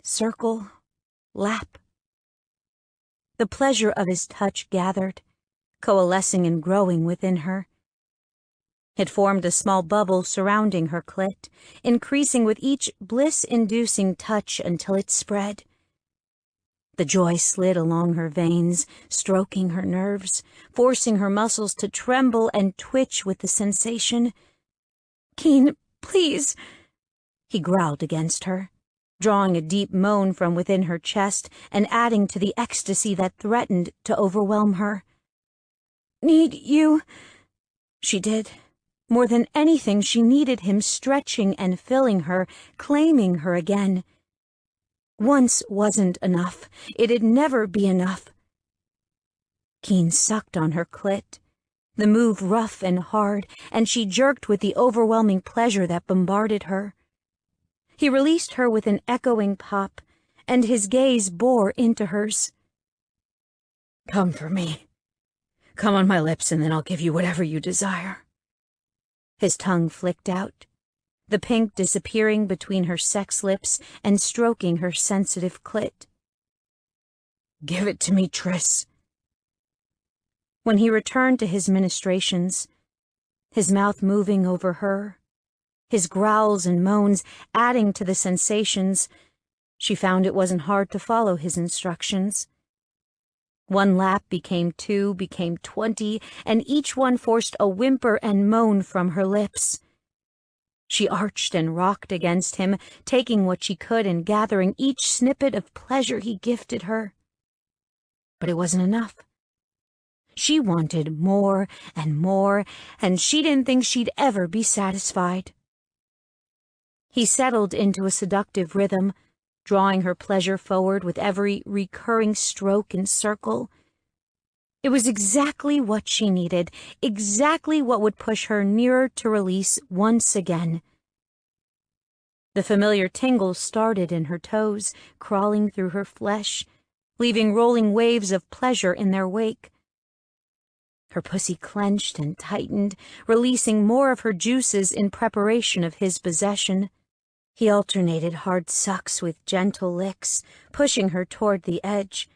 circle, lap. The pleasure of his touch gathered, coalescing and growing within her. It formed a small bubble surrounding her clit, increasing with each bliss-inducing touch until it spread. The joy slid along her veins, stroking her nerves, forcing her muscles to tremble and twitch with the sensation. "Keen, please," he growled against her, drawing a deep moan from within her chest and adding to the ecstasy that threatened to overwhelm her. "Need you," she did. More than anything, she needed him stretching and filling her, claiming her again. Once wasn't enough. It'd never be enough. Keen sucked on her clit, the move rough and hard, and she jerked with the overwhelming pleasure that bombarded her. He released her with an echoing pop, and his gaze bore into hers. "Come for me. Come on my lips, and then I'll give you whatever you desire." His tongue flicked out, the pink disappearing between her sex lips and stroking her sensitive clit. "Give it to me, Triss." When he returned to his ministrations, his mouth moving over her, his growls and moans adding to the sensations, she found it wasn't hard to follow his instructions. One lap became 2, became 20, and each one forced a whimper and moan from her lips. She arched and rocked against him, taking what she could and gathering each snippet of pleasure he gifted her. But it wasn't enough. She wanted more and more, and she didn't think she'd ever be satisfied. He settled into a seductive rhythm, drawing her pleasure forward with every recurring stroke and circle. It was exactly what she needed, exactly what would push her nearer to release once again. The familiar tingles started in her toes, crawling through her flesh, leaving rolling waves of pleasure in their wake. Her pussy clenched and tightened, releasing more of her juices in preparation of his possession. He alternated hard sucks with gentle licks, pushing her toward the edge,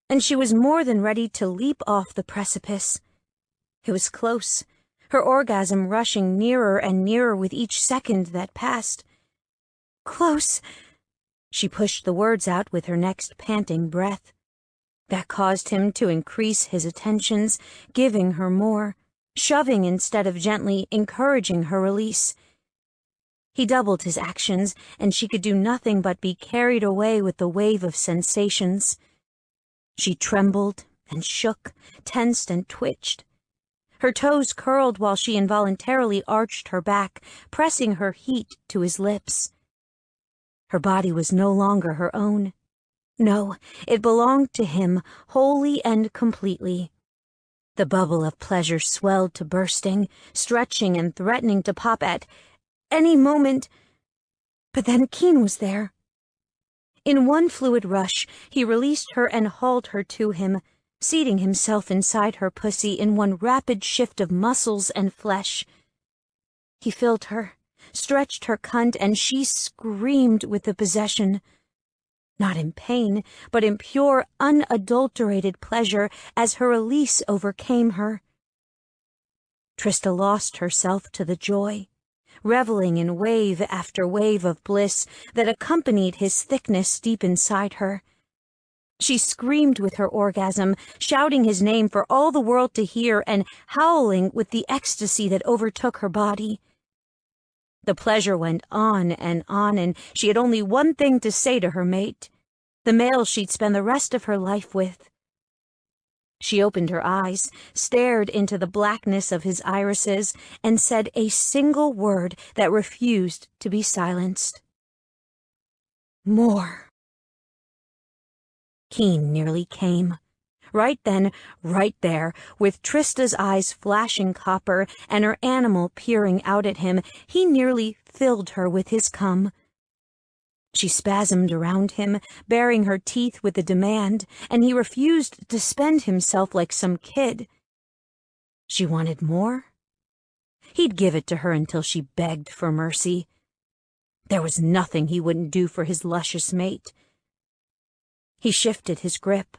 and she was more than ready to leap off the precipice. It was close, her orgasm rushing nearer and nearer with each second that passed. "Close," she pushed the words out with her next panting breath. That caused him to increase his attentions, giving her more, shoving instead of gently encouraging her release. He doubled his actions, and she could do nothing but be carried away with the wave of sensations. She trembled and shook, tensed and twitched. Her toes curled while she involuntarily arched her back, pressing her heat to his lips. Her body was no longer her own. No, it belonged to him, wholly and completely. The bubble of pleasure swelled to bursting, stretching and threatening to pop at any moment. But then Keen was there. In one fluid rush, he released her and hauled her to him, seating himself inside her pussy in one rapid shift of muscles and flesh. He filled her, stretched her cunt, and she screamed with the possession. Not in pain, but in pure, unadulterated pleasure as her release overcame her. Trista lost herself to the joy, reveling in wave after wave of bliss that accompanied his thickness deep inside her. She screamed with her orgasm, shouting his name for all the world to hear and howling with the ecstasy that overtook her body. The pleasure went on, and she had only one thing to say to her mate, the male she'd spend the rest of her life with. She opened her eyes, stared into the blackness of his irises, and said a single word that refused to be silenced. "More." Keen nearly came. Right then, right there, with Trista's eyes flashing copper and her animal peering out at him, he nearly filled her with his cum. She spasmed around him, baring her teeth with the demand, and he refused to spend himself like some kid. She wanted more. He'd give it to her until she begged for mercy. There was nothing he wouldn't do for his luscious mate. He shifted his grip,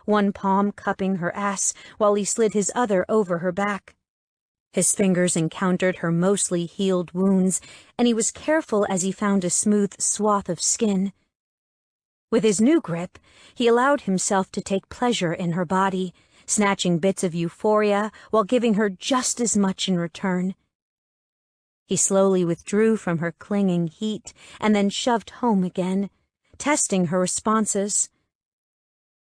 one palm cupping her ass while he slid his other over her back. His fingers encountered her mostly healed wounds, and he was careful as he found a smooth swath of skin. With his new grip, he allowed himself to take pleasure in her body, snatching bits of euphoria while giving her just as much in return. He slowly withdrew from her clinging heat and then shoved home again, testing her responses.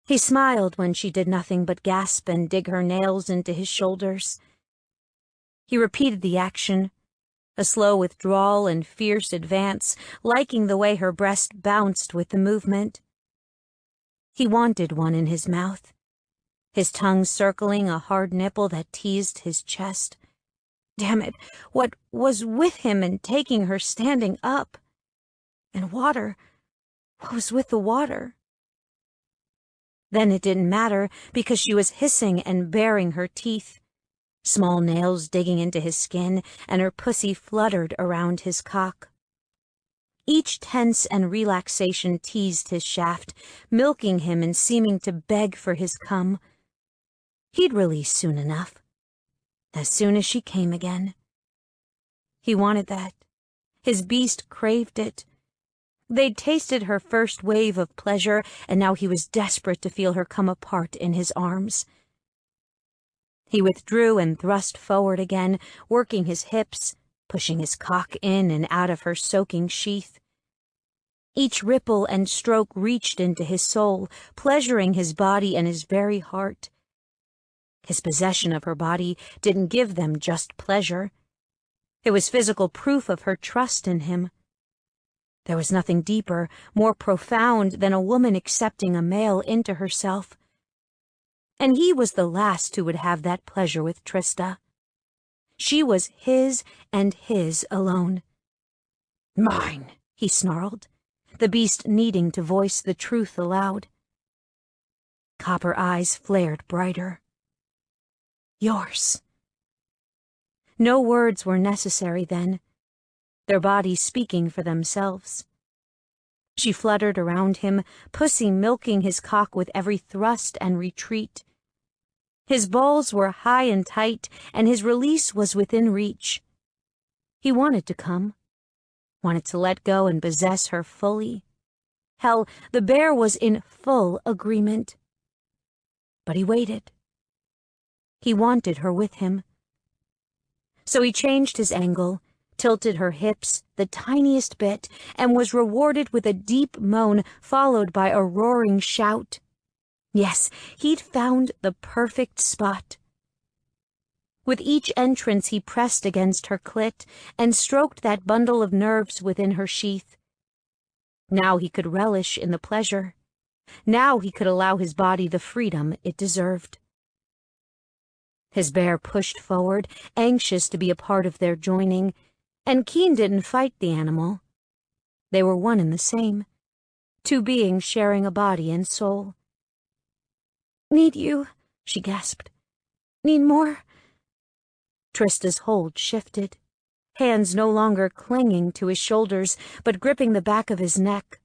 He smiled when she did nothing but gasp and dig her nails into his shoulders. He repeated the action, a slow withdrawal and fierce advance, liking the way her breast bounced with the movement. He wanted one in his mouth, his tongue circling a hard nipple that teased his chest. Damn it, what was with him and taking her standing up? And water, what was with the water? Then it didn't matter because she was hissing and baring her teeth, small nails digging into his skin, and her pussy fluttered around his cock. Each tense and relaxation teased his shaft, milking him and seeming to beg for his cum. He'd release soon enough, as soon as she came again. He wanted that. His beast craved it. They'd tasted her first wave of pleasure, and now he was desperate to feel her come apart in his arms. He withdrew and thrust forward again, working his hips, pushing his cock in and out of her soaking sheath. Each ripple and stroke reached into his soul, pleasuring his body and his very heart. His possession of her body didn't give them just pleasure. It was physical proof of her trust in him. There was nothing deeper, more profound than a woman accepting a male into herself. And he was the last who would have that pleasure with Trista. She was his and his alone. "Mine," he snarled, the beast needing to voice the truth aloud. Copper eyes flared brighter. "Yours." No words were necessary then, their bodies speaking for themselves. She fluttered around him, pussy milking his cock with every thrust and retreat. His balls were high and tight, and his release was within reach. He wanted to come, wanted to let go and possess her fully. Hell, the bear was in full agreement. But he waited. He wanted her with him. So he changed his angle, tilted her hips the tiniest bit, and was rewarded with a deep moan followed by a roaring shout. Yes, he'd found the perfect spot. With each entrance he pressed against her clit and stroked that bundle of nerves within her sheath. Now he could relish in the pleasure. Now he could allow his body the freedom it deserved. His bear pushed forward, anxious to be a part of their joining, and Keen didn't fight the animal. They were one and the same, two beings sharing a body and soul. "Need you," she gasped. "Need more?" Trista's hold shifted, hands no longer clinging to his shoulders, but gripping the back of his neck.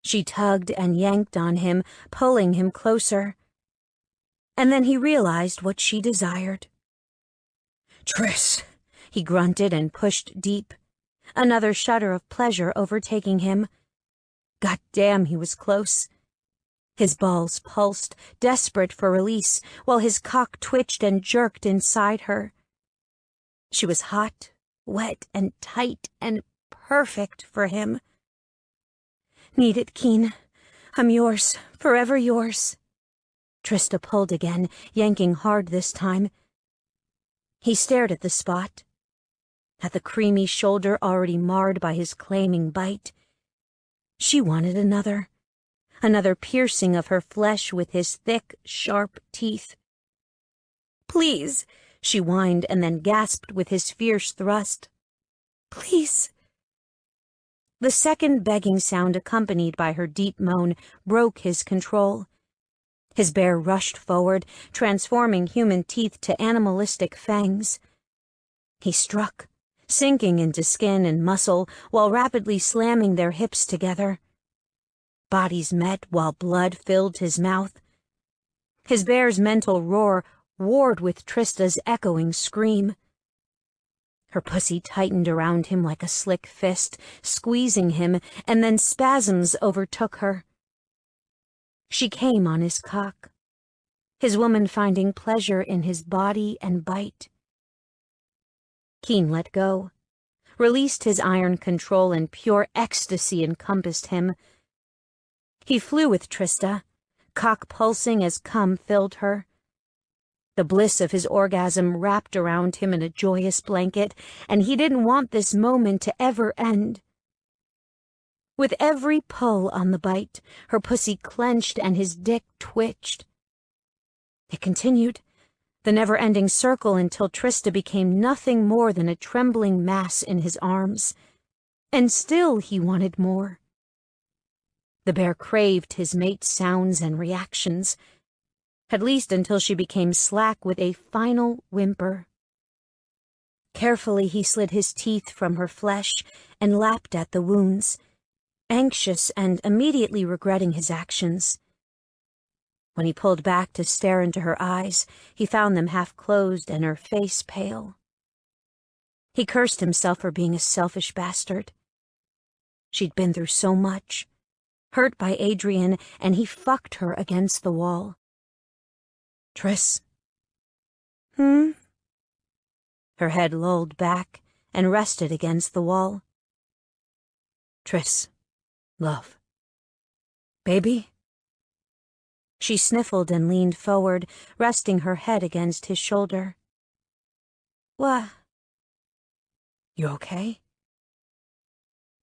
She tugged and yanked on him, pulling him closer. And then he realized what she desired. "Tris," he grunted and pushed deep, another shudder of pleasure overtaking him. God damn, he was close. His balls pulsed, desperate for release, while his cock twitched and jerked inside her. She was hot, wet, and tight, and perfect for him. "Need it, Keen. I'm yours, forever yours." Trista pulled again, yanking hard this time. He stared at the spot, at the creamy shoulder already marred by his claiming bite. She wanted another, another piercing of her flesh with his thick, sharp teeth. "Please," she whined and then gasped with his fierce thrust. "Please." The second begging sound, accompanied by her deep moan, broke his control. His bear rushed forward, transforming human teeth to animalistic fangs. He struck, sinking into skin and muscle while rapidly slamming their hips together. Bodies met while blood filled his mouth. His bear's mental roar warred with Trista's echoing scream. Her pussy tightened around him like a slick fist, squeezing him, and then spasms overtook her. She came on his cock, his woman finding pleasure in his body and bite. Keen let go, released his iron control, and pure ecstasy encompassed him. He flew with Trista, cock pulsing as cum filled her. The bliss of his orgasm wrapped around him in a joyous blanket, and he didn't want this moment to ever end. With every pull on the bite, her pussy clenched and his dick twitched. It continued, the never-ending circle, until Trista became nothing more than a trembling mass in his arms. And still he wanted more. The bear craved his mate's sounds and reactions, at least until she became slack with a final whimper. Carefully he slid his teeth from her flesh and lapped at the wounds, anxious and immediately regretting his actions. When he pulled back to stare into her eyes, he found them half closed and her face pale. He cursed himself for being a selfish bastard. She'd been through so much, hurt by Adrian, and he fucked her against the wall. "Triss." "Hmm?" Her head lolled back and rested against the wall. "Triss, love. Baby?" She sniffled and leaned forward, resting her head against his shoulder. "What? You okay?"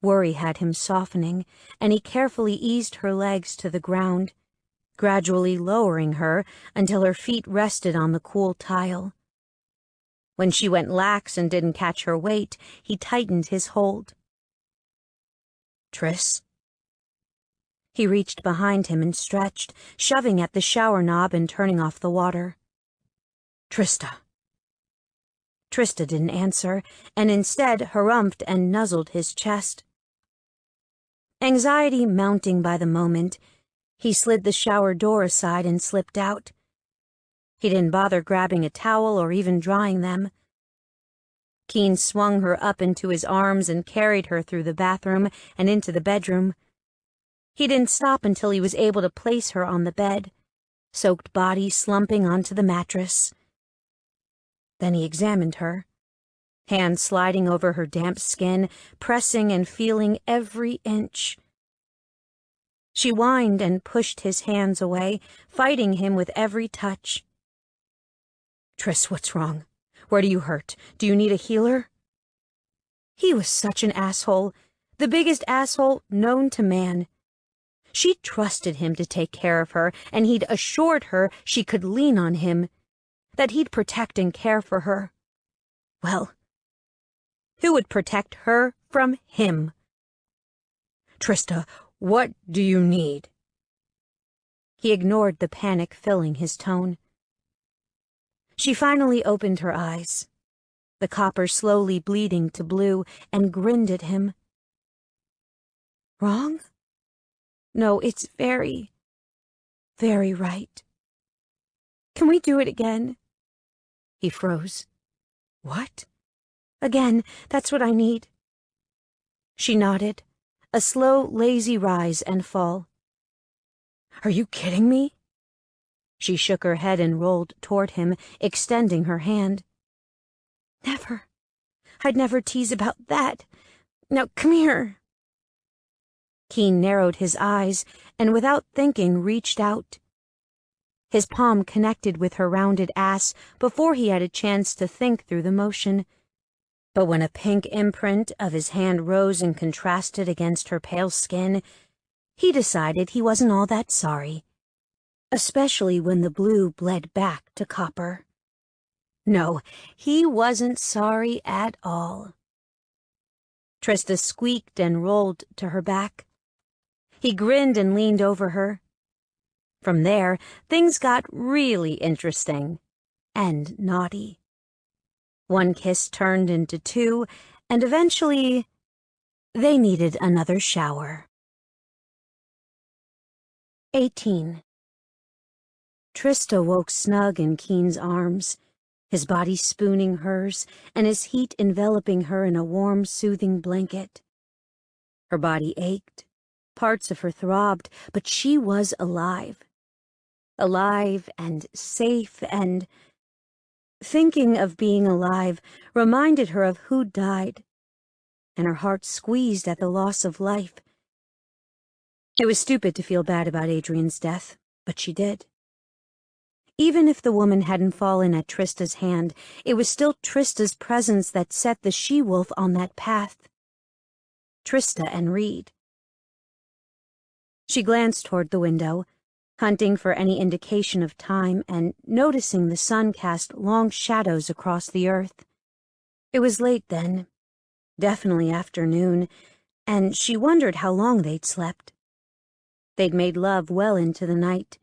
Worry had him softening, and he carefully eased her legs to the ground, gradually lowering her until her feet rested on the cool tile. When she went lax and didn't catch her weight, he tightened his hold. "Triss?" He reached behind him and stretched, shoving at the shower knob and turning off the water. "Trista." Trista didn't answer, and instead harumphed and nuzzled his chest. Anxiety mounting by the moment, he slid the shower door aside and slipped out. He didn't bother grabbing a towel or even drying them. Keen swung her up into his arms and carried her through the bathroom and into the bedroom. He didn't stop until he was able to place her on the bed, soaked body slumping onto the mattress. Then he examined her, hand sliding over her damp skin, pressing and feeling every inch. She whined and pushed his hands away, fighting him with every touch. "Triss, what's wrong? Where do you hurt? Do you need a healer?" He was such an asshole, the biggest asshole known to man. She trusted him to take care of her, and he'd assured her she could lean on him, that he'd protect and care for her. Well, who would protect her from him? "Trista, what do you need?" He ignored the panic filling his tone. She finally opened her eyes, the copper slowly bleeding to blue, and grinned at him. "Wrong? No, it's very, very right. Can we do it again?" He froze. "What?" "Again, that's what I need." She nodded, a slow, lazy rise and fall. "Are you kidding me?" She shook her head and rolled toward him, extending her hand. "Never. I'd never tease about that. Now, come here." Keen narrowed his eyes and, without thinking, reached out. His palm connected with her rounded ass before he had a chance to think through the motion. But when a pink imprint of his hand rose and contrasted against her pale skin, He decided he wasn't all that sorry, especially when the blue bled back to copper. No, he wasn't sorry at all. Trista squeaked and rolled to her back. He grinned and leaned over her. From there, things got really interesting and naughty. One kiss turned into two, and eventually, they needed another shower. 18. Trista woke snug in Keen's arms, his body spooning hers, and his heat enveloping her in a warm, soothing blanket. Her body ached, parts of her throbbed, but she was alive. Alive and safe and... Thinking of being alive reminded her of who died, and her heart squeezed at the loss of life. It was stupid to feel bad about Adrian's death, but she did. Even if the woman hadn't fallen at Trista's hand, it was still Trista's presence that set the she-wolf on that path. Trista and Reed. She glanced toward the window, hunting for any indication of time and noticing the sun cast long shadows across the earth. It was late then, definitely afternoon, and she wondered how long they'd slept. They'd made love well into the night,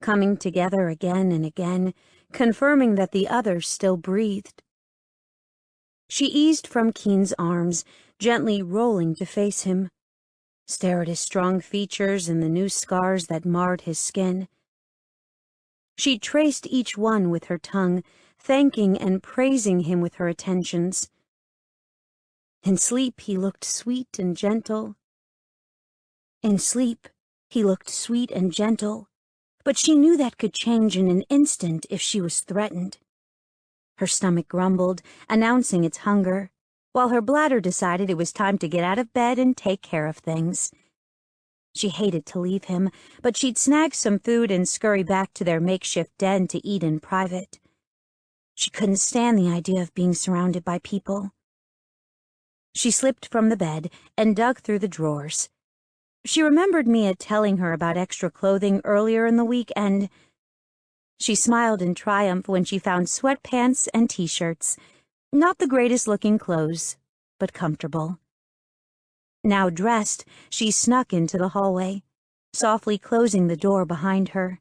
coming together again and again, confirming that the other still breathed. She eased from Keen's arms, gently rolling to face him, stare at his strong features and the new scars that marred his skin. She traced each one with her tongue, thanking and praising him with her attentions. In sleep he looked sweet and gentle. In sleep he looked sweet and gentle, but she knew that could change in an instant if she was threatened. Her stomach grumbled, announcing its hunger, while her bladder decided it was time to get out of bed and take care of things. She hated to leave him, but she'd snag some food and scurry back to their makeshift den to eat in private. She couldn't stand the idea of being surrounded by people. She slipped from the bed and dug through the drawers. She remembered Mia telling her about extra clothing earlier in the week, and she smiled in triumph when she found sweatpants and t-shirts. Not the greatest-looking clothes, but comfortable. Now dressed, she snuck into the hallway, softly closing the door behind her.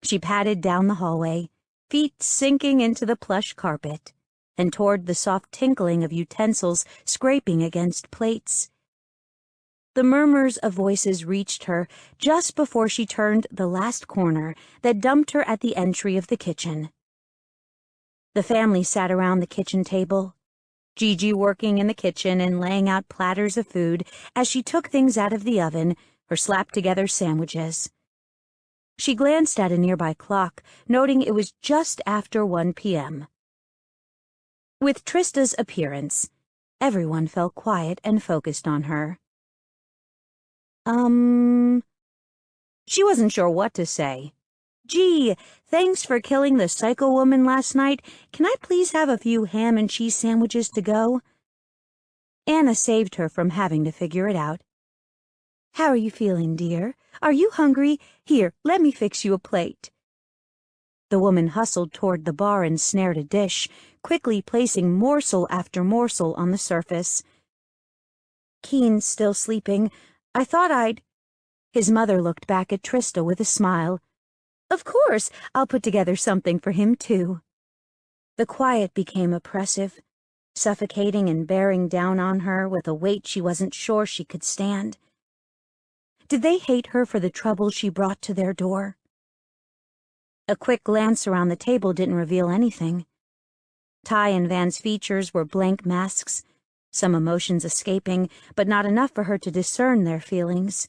She padded down the hallway, feet sinking into the plush carpet, and toward the soft tinkling of utensils scraping against plates. The murmurs of voices reached her just before she turned the last corner that dumped her at the entry of the kitchen. The family sat around the kitchen table, Gigi working in the kitchen and laying out platters of food as she took things out of the oven or slapped together sandwiches. She glanced at a nearby clock, noting it was just after 1 p.m. With Trista's appearance, everyone fell quiet and focused on her. She wasn't sure what to say. Gee, thanks for killing the psycho woman last night. Can I please have a few ham and cheese sandwiches to go? Anna saved her from having to figure it out. How are you feeling, dear? Are you hungry? Here, let me fix you a plate. The woman hustled toward the bar and snared a dish, quickly placing morsel after morsel on the surface. Keen's still sleeping. I thought I'd... His mother looked back at Trista with a smile. Of course, I'll put together something for him, too. The quiet became oppressive, suffocating and bearing down on her with a weight she wasn't sure she could stand. Did they hate her for the trouble she brought to their door? A quick glance around the table didn't reveal anything. Ty and Van's features were blank masks, some emotions escaping, but not enough for her to discern their feelings.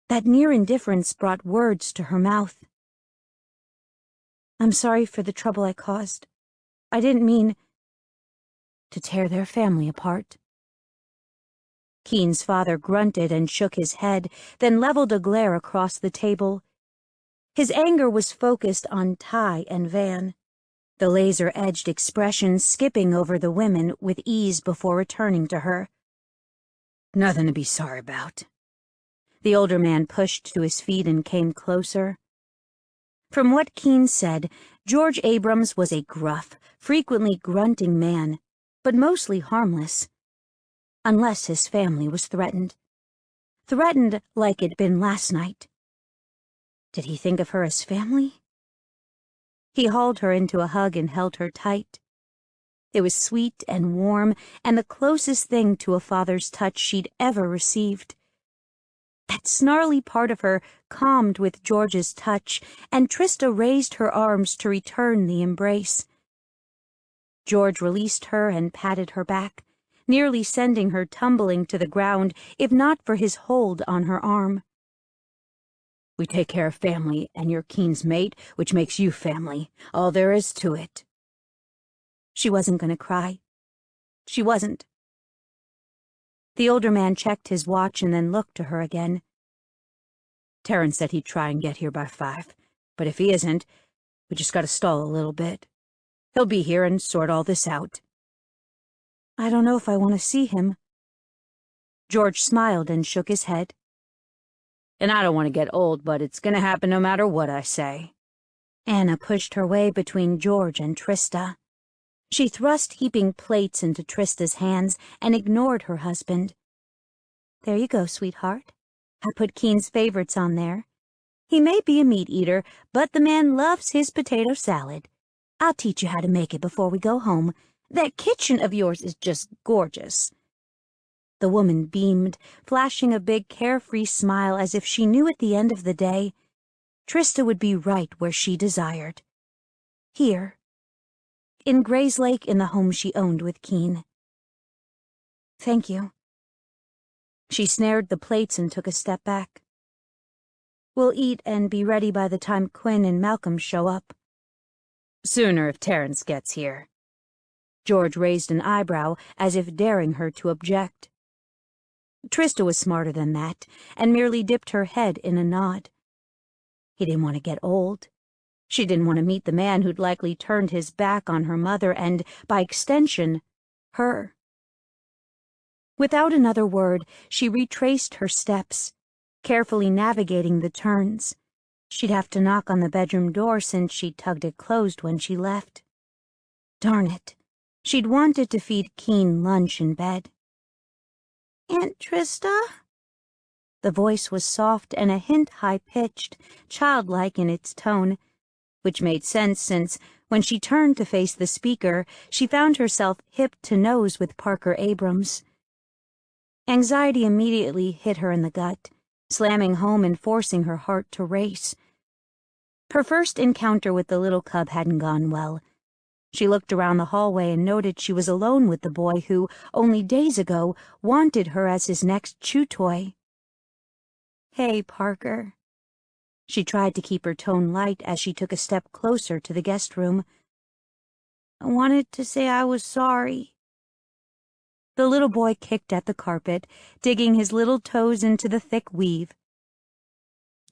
That near indifference brought words to her mouth. I'm sorry for the trouble I caused. I didn't mean to tear their family apart. Keen's father grunted and shook his head, then leveled a glare across the table. His anger was focused on Ty and Van, the laser-edged expression skipping over the women with ease before returning to her. Nothing to be sorry about. The older man pushed to his feet and came closer. From what Keene said, George Abrams was a gruff, frequently grunting man, but mostly harmless. Unless his family was threatened. Threatened like it'd been last night. Did he think of her as family? He hauled her into a hug and held her tight. It was sweet and warm, and the closest thing to a father's touch she'd ever received. That snarly part of her calmed with George's touch, and Trista raised her arms to return the embrace. George released her and patted her back, nearly sending her tumbling to the ground, if not for his hold on her arm. We take care of family and you're Keene's mate, which makes you family. All there is to it. She wasn't going to cry. She wasn't. The older man checked his watch and then looked to her again. Terrence said he'd try and get here by 5, but if he isn't, we just gotta stall a little bit. He'll be here and sort all this out. I don't know if I want to see him. George smiled and shook his head. And I don't want to get old, but it's gonna happen no matter what I say. Anna pushed her way between George and Trista. She thrust heaping plates into Trista's hands and ignored her husband. There you go, sweetheart. I put Keene's favorites on there. He may be a meat eater, but the man loves his potato salad. I'll teach you how to make it before we go home. That kitchen of yours is just gorgeous. The woman beamed, flashing a big carefree smile as if she knew at the end of the day, Trista would be right where she desired. Here. In Grayslake, in the home she owned with Keene. Thank you. She snared the plates and took a step back. We'll eat and be ready by the time Quinn and Malcolm show up. Sooner if Terrence gets here. George raised an eyebrow as if daring her to object. Trista was smarter than that, and merely dipped her head in a nod. He didn't want to get old. She didn't want to meet the man who'd likely turned his back on her mother and, by extension, her. Without another word, she retraced her steps, carefully navigating the turns. She'd have to knock on the bedroom door since she'd tugged it closed when she left. Darn it. She'd wanted to feed Keene lunch in bed. Aunt Trista? The voice was soft and a hint high-pitched, childlike in its tone, which made sense since, when she turned to face the speaker, she found herself hip to nose with Parker Abrams. Anxiety immediately hit her in the gut, slamming home and forcing her heart to race. Her first encounter with the little cub hadn't gone well. She looked around the hallway and noted she was alone with the boy who, only days ago, wanted her as his next chew toy. Hey, Parker. She tried to keep her tone light as she took a step closer to the guest room. I wanted to say I was sorry. The little boy kicked at the carpet, digging his little toes into the thick weave.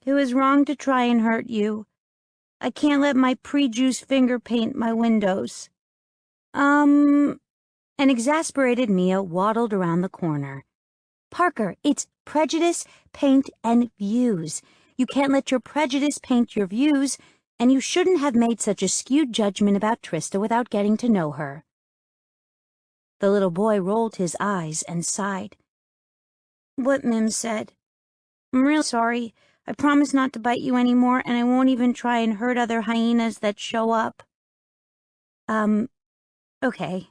It was wrong to try and hurt you. I can't let my pre-juice finger paint my windows. An exasperated Mia waddled around the corner. Parker, it's prejudice, paint, and views. You can't let your prejudice paint your views, and you shouldn't have made such a skewed judgment about Trista without getting to know her. The little boy rolled his eyes and sighed. What Mim said. I'm real sorry. I promise not to bite you anymore, and I won't even try and hurt other hyenas that show up. Okay.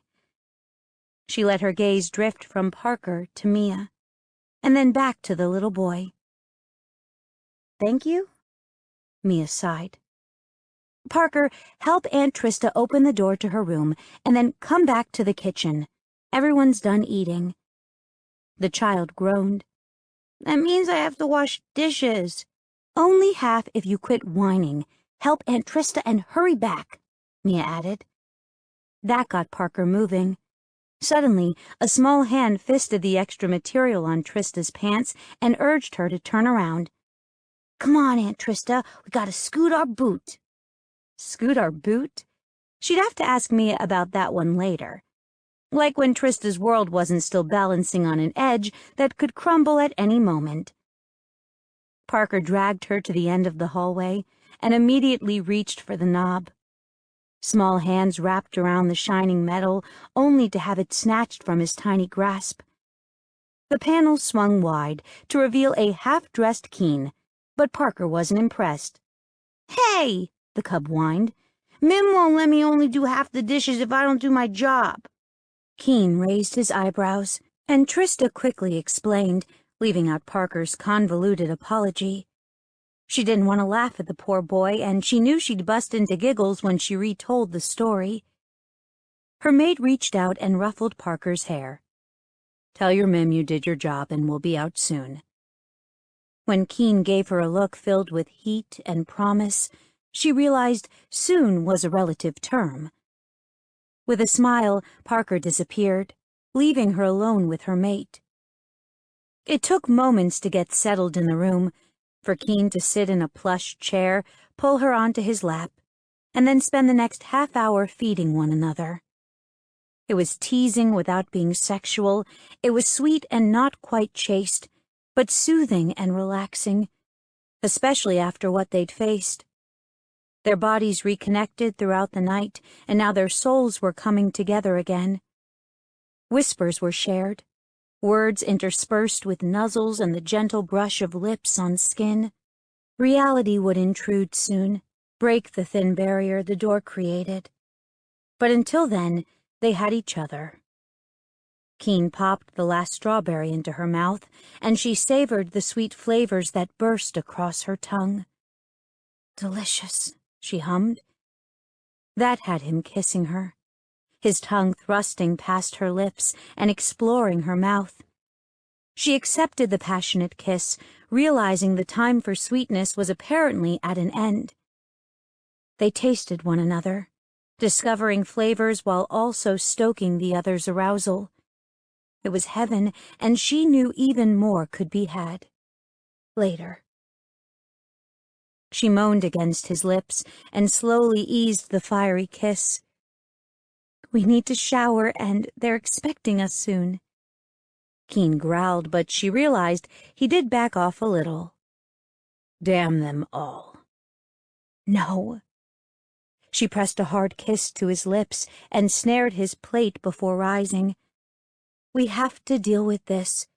She let her gaze drift from Parker to Mia, and then back to the little boy. Thank you? Mia sighed. Parker, help Aunt Trista open the door to her room, and then come back to the kitchen. Everyone's done eating. The child groaned. That means I have to wash dishes. Only half if you quit whining. Help Aunt Trista and hurry back, Mia added. That got Parker moving. Suddenly, a small hand fisted the extra material on Trista's pants and urged her to turn around. Come on, Aunt Trista, we gotta scoot our boot. Scoot our boot? She'd have to ask Mia about that one later. Like when Trista's world wasn't still balancing on an edge that could crumble at any moment. Parker dragged her to the end of the hallway and immediately reached for the knob. Small hands wrapped around the shining metal, only to have it snatched from his tiny grasp. The panel swung wide to reveal a half-dressed Keen, but Parker wasn't impressed. "Hey!" the cub whined. "Mim won't let me only do half the dishes if I don't do my job." Keen raised his eyebrows, and Trista quickly explained, leaving out Parker's convoluted apology. She didn't want to laugh at the poor boy, and she knew she'd bust into giggles when she retold the story. Her maid reached out and ruffled Parker's hair. "Tell your Mim you did your job and we'll be out soon." When Keen gave her a look filled with heat and promise, she realized soon was a relative term. With a smile, Parker disappeared, leaving her alone with her mate. It took moments to get settled in the room, for Keen to sit in a plush chair, pull her onto his lap, and then spend the next half-hour feeding one another. It was teasing without being sexual, it was sweet and not quite chaste, but soothing and relaxing, especially after what they'd faced. Their bodies reconnected throughout the night, and now their souls were coming together again. Whispers were shared, words interspersed with nuzzles and the gentle brush of lips on skin. Reality would intrude soon, break the thin barrier the door created. But until then, they had each other. Keen popped the last strawberry into her mouth, and she savored the sweet flavors that burst across her tongue. "Delicious," she hummed. That had him kissing her, his tongue thrusting past her lips and exploring her mouth. She accepted the passionate kiss, realizing the time for sweetness was apparently at an end. They tasted one another, discovering flavors while also stoking the other's arousal. It was heaven, and she knew even more could be had. Later. She moaned against his lips and slowly eased the fiery kiss. "We need to shower, and they're expecting us soon." Keen growled, but she realized he did back off a little. "Damn them all." "No." She pressed a hard kiss to his lips and snared his plate before rising. "We have to deal with this.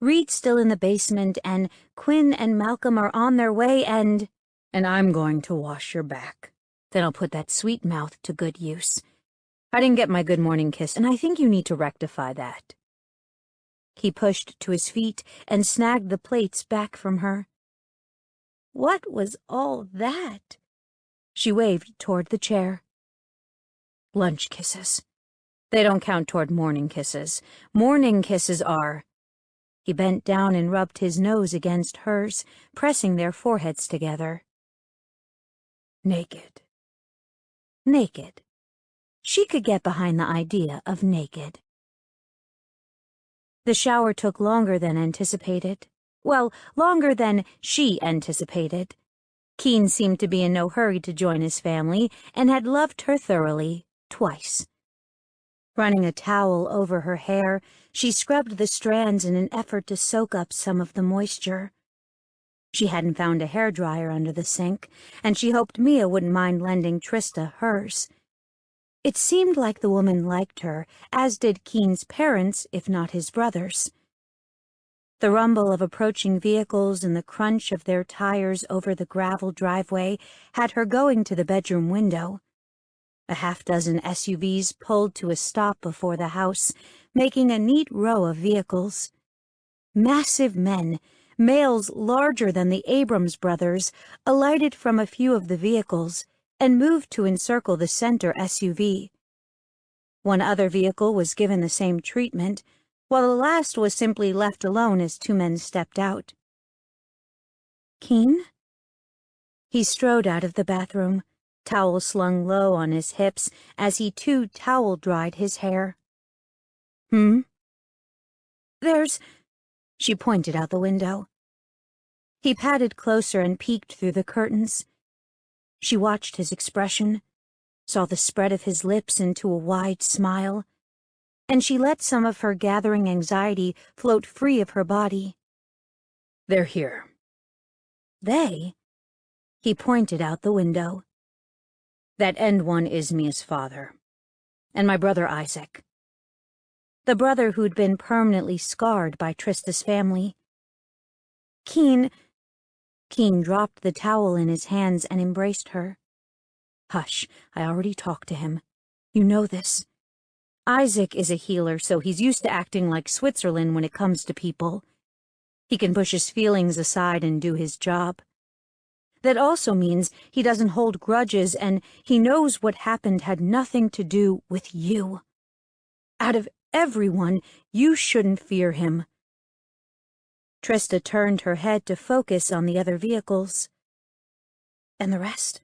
Reed's still in the basement, and Quinn and Malcolm are on their way, and I'm going to wash your back. Then I'll put that sweet mouth to good use. I didn't get my good morning kiss, and I think you need to rectify that." He pushed to his feet and snagged the plates back from her. "What was all that?" She waved toward the chair. "Lunch kisses. They don't count toward morning kisses. Morning kisses are—" He bent down and rubbed his nose against hers, pressing their foreheads together. "Naked." Naked. She could get behind the idea of naked. The shower took longer than anticipated. Well, longer than she anticipated. Keen seemed to be in no hurry to join his family and had loved her thoroughly, twice. Running a towel over her hair, she scrubbed the strands in an effort to soak up some of the moisture. She hadn't found a hairdryer under the sink, and she hoped Mia wouldn't mind lending Trista hers. It seemed like the woman liked her, as did Keen's parents, if not his brothers. The rumble of approaching vehicles and the crunch of their tires over the gravel driveway had her going to the bedroom window. A half-dozen SUVs pulled to a stop before the house, making a neat row of vehicles. Massive men, males larger than the Abrams brothers, alighted from a few of the vehicles and moved to encircle the center SUV. One other vehicle was given the same treatment, while the last was simply left alone as two men stepped out. "Keen?" He strode out of the bathroom, towel slung low on his hips as he too towel-dried his hair. "There's—" She pointed out the window. He padded closer and peeked through the curtains. She watched his expression, saw the spread of his lips into a wide smile, and she let some of her gathering anxiety float free of her body. "They're here." They? He pointed out the window. That end one is Mia's father. And my brother Isaac. The brother who'd been permanently scarred by Trista's family. Keen dropped the towel in his hands and embraced her. Hush, I already talked to him. You know this. Isaac is a healer, so he's used to acting like Switzerland when it comes to people. He can push his feelings aside and do his job. That also means he doesn't hold grudges, and he knows what happened had nothing to do with you. Out of everyone, you shouldn't fear him. Trista turned her head to focus on the other vehicles. And the rest?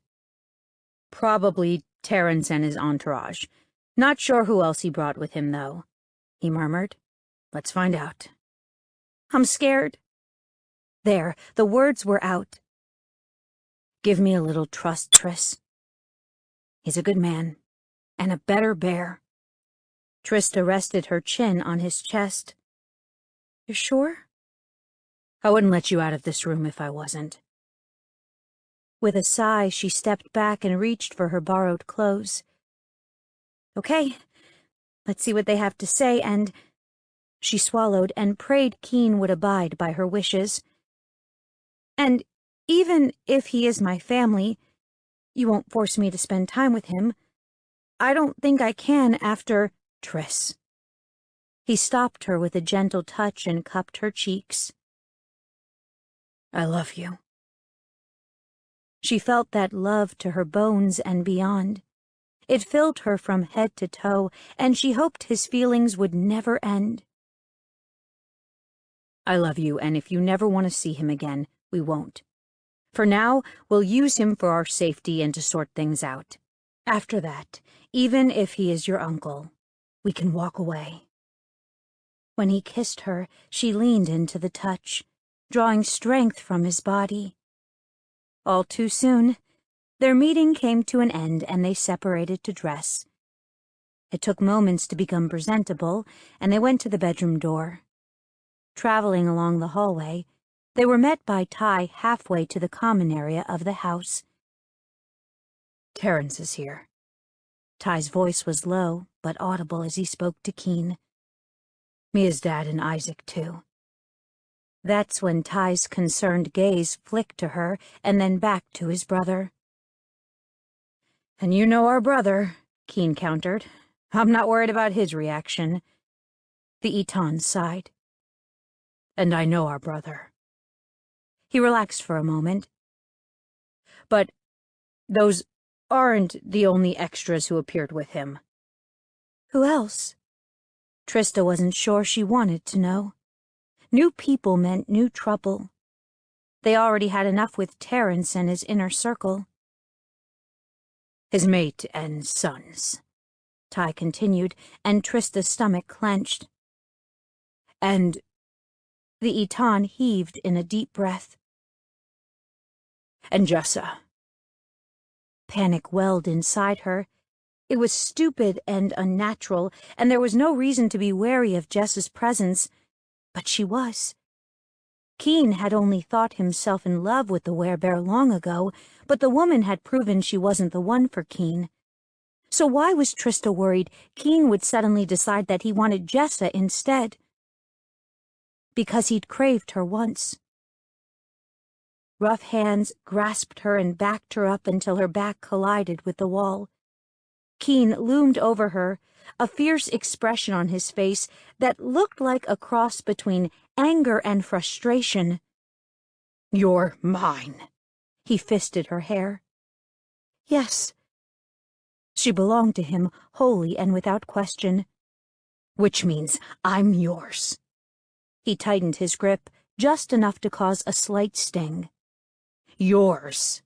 Probably Terrence and his entourage. Not sure who else he brought with him, though, he murmured. Let's find out. I'm scared. There, the words were out. Give me a little trust, Triss. He's a good man, and a better bear. Trista rested her chin on his chest. You're sure? I wouldn't let you out of this room if I wasn't. With a sigh, she stepped back and reached for her borrowed clothes. Okay, let's see what they have to say, and... She swallowed and prayed Keen would abide by her wishes. And even if he is my family, you won't force me to spend time with him. I don't think I can after... Triss. He stopped her with a gentle touch and cupped her cheeks. I love you. She felt that love to her bones and beyond. It filled her from head to toe, and she hoped his feelings would never end. I love you, and if you never want to see him again, we won't. For now, we'll use him for our safety and to sort things out. After that, even if he is your uncle, we can walk away. When he kissed her, she leaned into the touch, drawing strength from his body. All too soon, their meeting came to an end and they separated to dress. It took moments to become presentable, and they went to the bedroom door. Traveling along the hallway, they were met by Ty halfway to the common area of the house. Terrence is here. Ty's voice was low, but audible as he spoke to Keen. Mia's dad and Isaac, too. That's when Ty's concerned gaze flicked to her and then back to his brother. And you know our brother, Keen countered. I'm not worried about his reaction. The Eton sighed. And I know our brother. He relaxed for a moment. But those aren't the only extras who appeared with him. Who else? Trista wasn't sure she wanted to know. New people meant new trouble. They already had enough with Terrence and his inner circle. His mate and sons, Ty continued, and Trista's stomach clenched. And the Eton heaved in a deep breath. And Jessa. Panic welled inside her. It was stupid and unnatural, and there was no reason to be wary of Jessa's presence, but she was. Keen had only thought himself in love with the werebear long ago, but the woman had proven she wasn't the one for Keen. So why was Trista worried Keen would suddenly decide that he wanted Jessa instead? Because he'd craved her once. Rough hands grasped her and backed her up until her back collided with the wall. Keen loomed over her, a fierce expression on his face that looked like a cross between anger and frustration. You're mine. He fisted her hair. Yes. She belonged to him, wholly and without question. Which means I'm yours. He tightened his grip, just enough to cause a slight sting. Yours.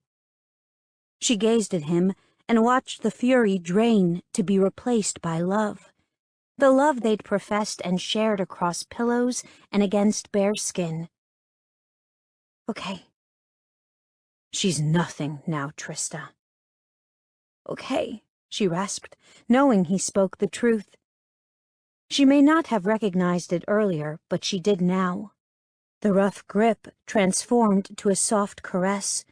She gazed at him and watched the fury drain to be replaced by love. The love they'd professed and shared across pillows and against bare skin. Okay. She's nothing now, Trista. Okay, she rasped, knowing he spoke the truth. She may not have recognized it earlier, but she did now. The rough grip transformed to a soft caress,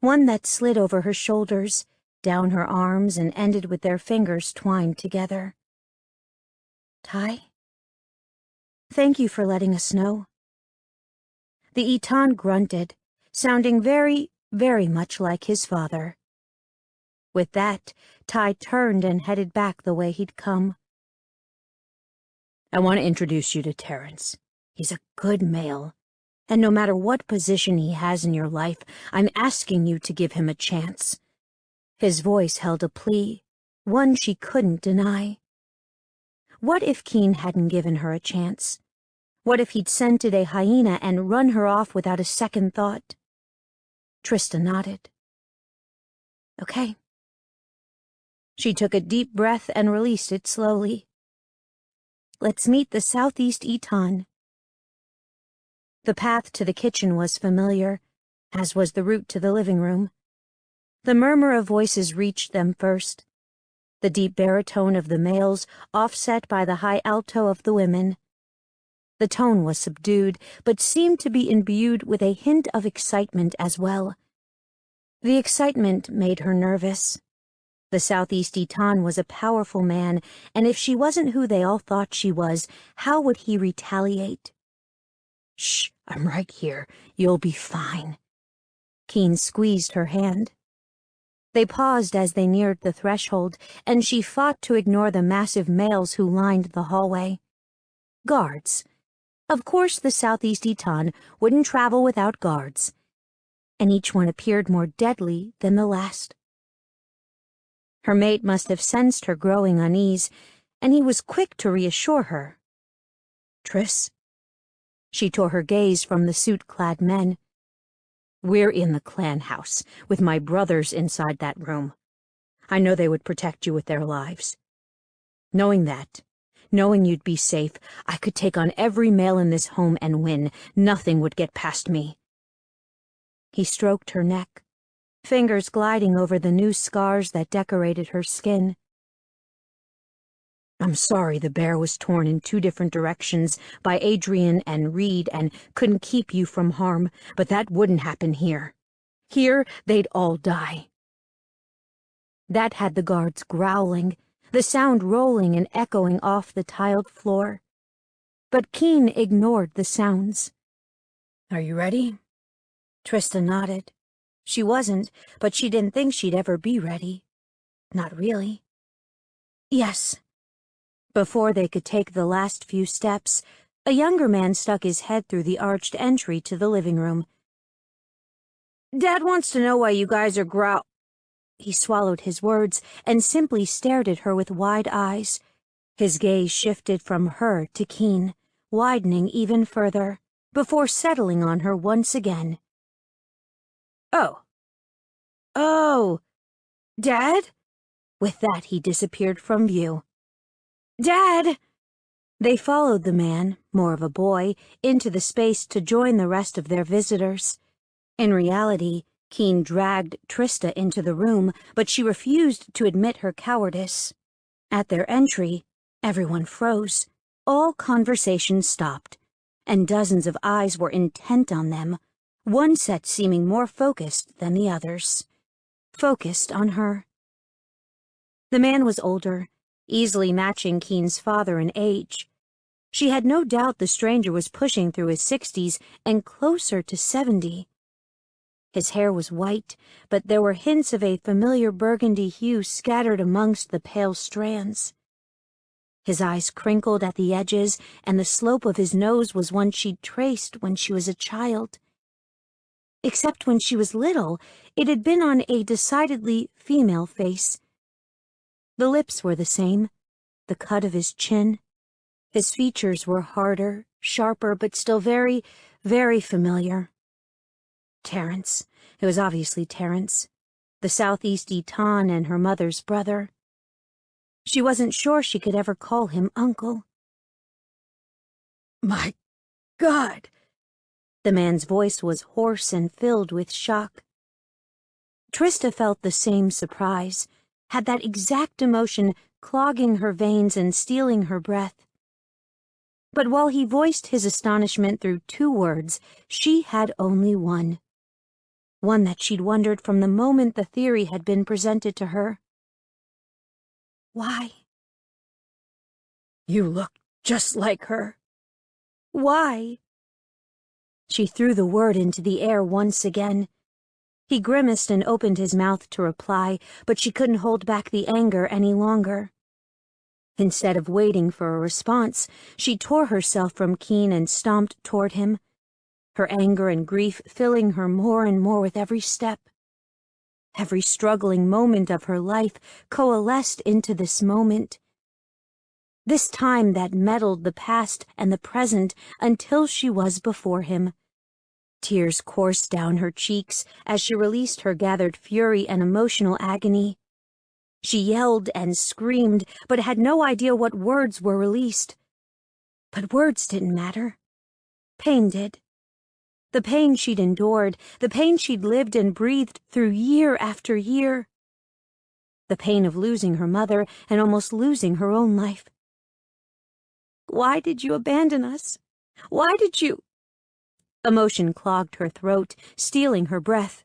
one that slid over her shoulders, down her arms, and ended with their fingers twined together. Ty? Thank you for letting us know. The Eton grunted, sounding very, very much like his father. With that, Ty turned and headed back the way he'd come. I want to introduce you to Terrence. He's a good male, and no matter what position he has in your life, I'm asking you to give him a chance. His voice held a plea, one she couldn't deny. What if Keen hadn't given her a chance? What if he'd scented a hyena and run her off without a second thought? Trista nodded. Okay. She took a deep breath and released it slowly. Let's meet the Southeast Eton. The path to the kitchen was familiar, as was the route to the living room. The murmur of voices reached them first, the deep baritone of the males offset by the high alto of the women. The tone was subdued, but seemed to be imbued with a hint of excitement as well. The excitement made her nervous. The Southeast Eton was a powerful man, and if she wasn't who they all thought she was, how would he retaliate? Shh, I'm right here. You'll be fine. Keen squeezed her hand. They paused as they neared the threshold, and she fought to ignore the massive males who lined the hallway. Guards. Of course the Southeast Eton wouldn't travel without guards, and each one appeared more deadly than the last. Her mate must have sensed her growing unease, and he was quick to reassure her. Triss. She tore her gaze from the suit-clad men. We're in the clan house, with my brothers inside that room. I know they would protect you with their lives. Knowing that, knowing you'd be safe, I could take on every male in this home and win. Nothing would get past me. He stroked her neck, fingers gliding over the new scars that decorated her skin. I'm sorry the bear was torn in 2 different directions by Adrian and Reed and couldn't keep you from harm, but that wouldn't happen here. Here, they'd all die. That had the guards growling, the sound rolling and echoing off the tiled floor. But Keen ignored the sounds. Are you ready? Trista nodded. She wasn't, but she didn't think she'd ever be ready. Not really. Yes. Before they could take the last few steps, a younger man stuck his head through the arched entry to the living room. Dad wants to know why you guys are He swallowed his words and simply stared at her with wide eyes. His gaze shifted from her to Keen, widening even further, before settling on her once again. Oh, Dad? With that, he disappeared from view. Dad! They followed the man, more of a boy, into the space to join the rest of their visitors. In reality, Keen dragged Trista into the room, but she refused to admit her cowardice. At their entry, everyone froze. All conversation stopped, and dozens of eyes were intent on them, one set seeming more focused than the others. Focused on her. The man was older, easily matching Keen's father in age. She had no doubt the stranger was pushing through his 60s and closer to 70. His hair was white, but there were hints of a familiar burgundy hue scattered amongst the pale strands. His eyes crinkled at the edges, and the slope of his nose was one she'd traced when she was a child. Except when she was little, it had been on a decidedly female face. The lips were the same, the cut of his chin. His features were harder, sharper, but still very, very familiar. Terrence. It was obviously Terrence, the Southeast Eton and her mother's brother. She wasn't sure she could ever call him uncle. My God! The man's voice was hoarse and filled with shock. Trista felt the same surprise, had that exact emotion clogging her veins and stealing her breath. But while he voiced his astonishment through 2 words, she had only one. One that she'd wondered from the moment the theory had been presented to her. Why? You look just like her. Why? She threw the word into the air once again. He grimaced and opened his mouth to reply, but she couldn't hold back the anger any longer. Instead of waiting for a response, she tore herself from Keen and stomped toward him, her anger and grief filling her more and more with every step. Every struggling moment of her life coalesced into this moment. This time that meddled the past and the present until she was before him. Tears coursed down her cheeks as she released her gathered fury and emotional agony. She yelled and screamed, but had no idea what words were released. But words didn't matter. Pain did. The pain she'd endured, the pain she'd lived and breathed through year after year. The pain of losing her mother and almost losing her own life. Why did you abandon us? Why did you? Emotion clogged her throat, stealing her breath.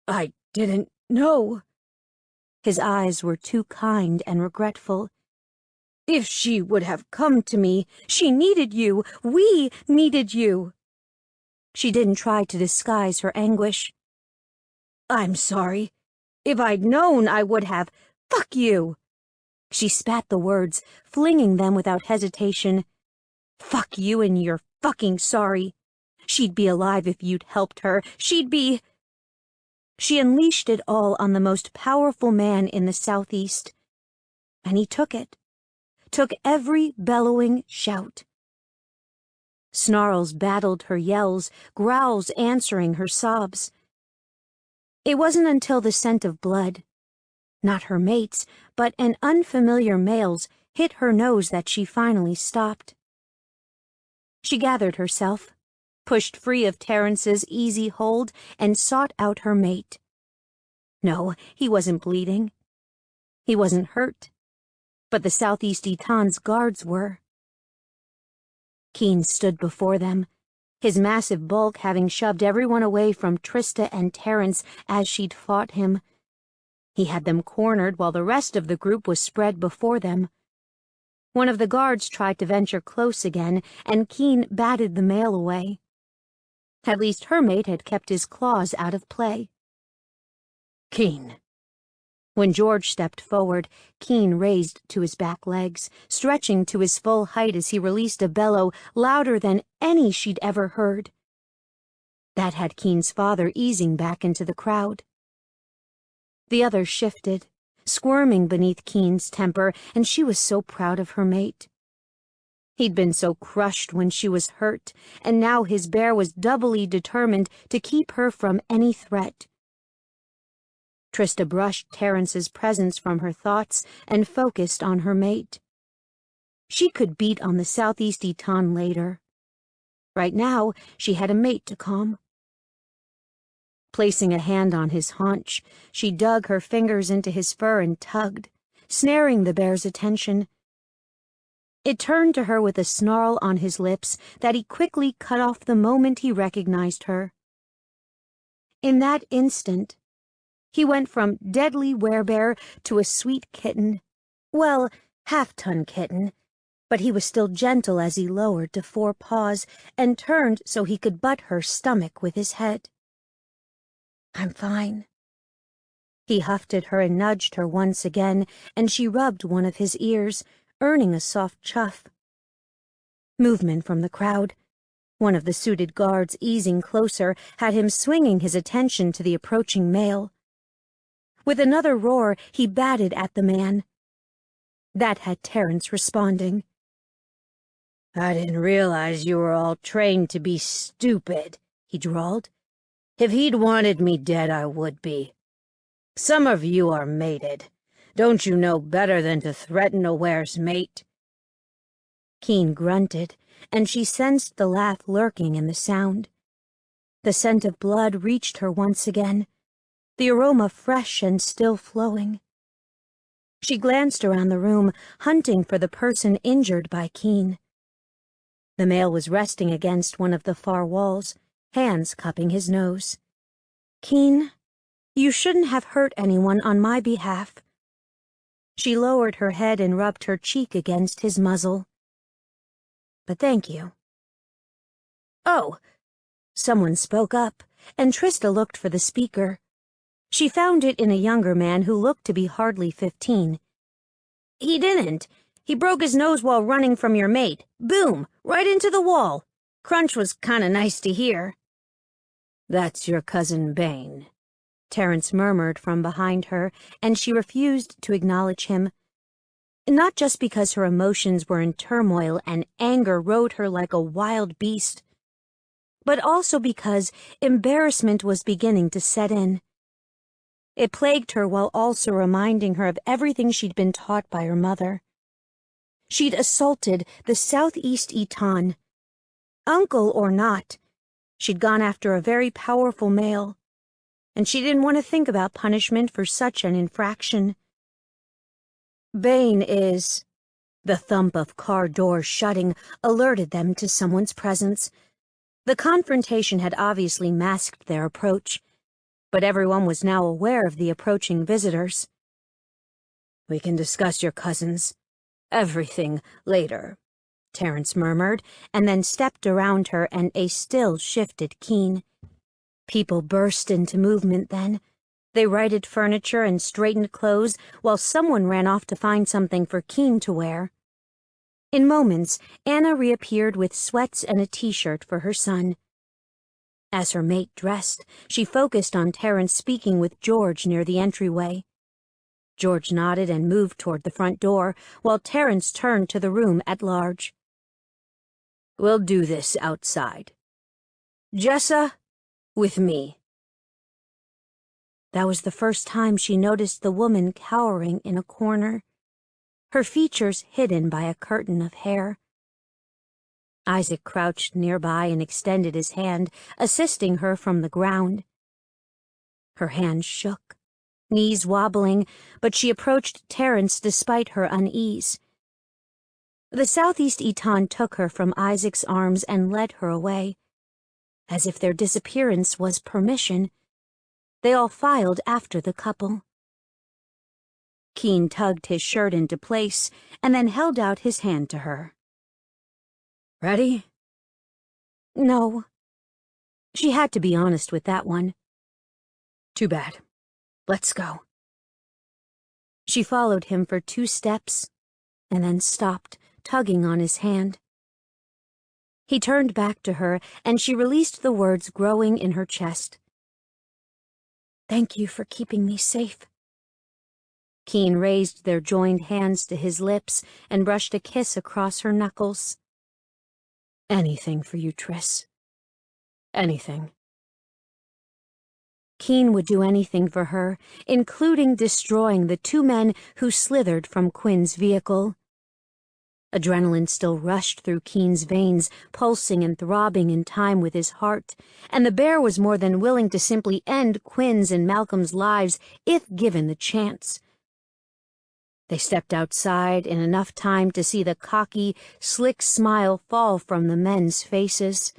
I didn't know. His eyes were too kind and regretful. If she would have come to me, she needed you. We needed you. She didn't try to disguise her anguish. I'm sorry. If I'd known, I would have. Fuck you. She spat the words, flinging them without hesitation. Fuck you and you're fucking sorry. She'd be alive if you'd helped her. She'd be... She unleashed it all on the most powerful man in the Southeast. And he took it. Took every bellowing shout. Snarls battled her yells, growls answering her sobs. It wasn't until the scent of blood, not her mate's, but an unfamiliar male's, hit her nose that she finally stopped. She gathered herself, pushed free of Terrence's easy hold, and sought out her mate. No, he wasn't bleeding. He wasn't hurt. But the Southeast Eton's guards were. Keen stood before them, his massive bulk having shoved everyone away from Trista and Terrence as she'd fought him. He had them cornered while the rest of the group was spread before them. One of the guards tried to venture close again, and Keen batted the male away. At least her mate had kept his claws out of play. Keen. When George stepped forward, Keen raised to his back legs, stretching to his full height as he released a bellow louder than any she'd ever heard. That had Keen's father easing back into the crowd. The others shifted, squirming beneath Keen's temper, and she was so proud of her mate. He'd been so crushed when she was hurt, and now his bear was doubly determined to keep her from any threat. Trista brushed Terrence's presence from her thoughts and focused on her mate. She could beat on the Southeast Eton later. Right now, she had a mate to calm. Placing a hand on his haunch, she dug her fingers into his fur and tugged, snaring the bear's attention. It turned to her with a snarl on his lips that he quickly cut off the moment he recognized her. In that instant, he went from deadly werebear to a sweet kitten. Well, half-ton kitten, but he was still gentle as he lowered to 4 paws and turned so he could butt her stomach with his head. I'm fine. He huffed at her and nudged her once again, and she rubbed one of his ears, earning a soft chuff. Movement from the crowd. One of the suited guards easing closer had him swinging his attention to the approaching male. With another roar, he batted at the man. That had Terrence responding. I didn't realize you were all trained to be stupid, he drawled. If he'd wanted me dead, I would be. Some of you are mated. Don't you know better than to threaten a ware's mate? Keen grunted, and she sensed the laugh lurking in the sound. The scent of blood reached her once again, the aroma fresh and still flowing. She glanced around the room, hunting for the person injured by Keen. The male was resting against one of the far walls, hands cupping his nose. "Keen, you shouldn't have hurt anyone on my behalf." She lowered her head and rubbed her cheek against his muzzle. "But thank you." "Oh," someone spoke up, and Trista looked for the speaker. She found it in a younger man who looked to be hardly 15. "He didn't. He broke his nose while running from your mate. Boom! Right into the wall. Crunch was kinda nice to hear." "That's your cousin Bane," Terence murmured from behind her, and she refused to acknowledge him. Not just because her emotions were in turmoil and anger rode her like a wild beast, but also because embarrassment was beginning to set in. It plagued her while also reminding her of everything she'd been taught by her mother. She'd assaulted the Southeast Eton. Uncle or not, she'd gone after a very powerful male, and she didn't want to think about punishment for such an infraction. "Bane is—" The thump of car doors shutting alerted them to someone's presence. The confrontation had obviously masked their approach, but everyone was now aware of the approaching visitors. "We can discuss your cousins. Everything later," Terence murmured, and then stepped around her and a still shifted Keen. People burst into movement then. They righted furniture and straightened clothes while someone ran off to find something for Keen to wear. In moments, Anna reappeared with sweats and a t-shirt for her son. As her mate dressed, she focused on Terence speaking with George near the entryway. George nodded and moved toward the front door, while Terence turned to the room at large. "We'll do this outside. Jessa, with me." That was the first time she noticed the woman cowering in a corner, her features hidden by a curtain of hair. Isaac crouched nearby and extended his hand, assisting her from the ground. Her hand shook, knees wobbling, but she approached Terence despite her unease. The Southeast Eton took her from Isaac's arms and led her away. As if their disappearance was permission, they all filed after the couple. Keen tugged his shirt into place and then held out his hand to her. "Ready?" No. She had to be honest with that one. "Too bad. Let's go." She followed him for 2 steps and then stopped, tugging on his hand. He turned back to her, and she released the words growing in her chest. "Thank you for keeping me safe." Keen raised their joined hands to his lips and brushed a kiss across her knuckles. "Anything for you, Triss. Anything." Keen would do anything for her, including destroying the 2 men who slithered from Quinn's vehicle. Adrenaline still rushed through Keen's veins, pulsing and throbbing in time with his heart, and the bear was more than willing to simply end Quinn's and Malcolm's lives if given the chance. They stepped outside in enough time to see the cocky, slick smile fall from the men's faces.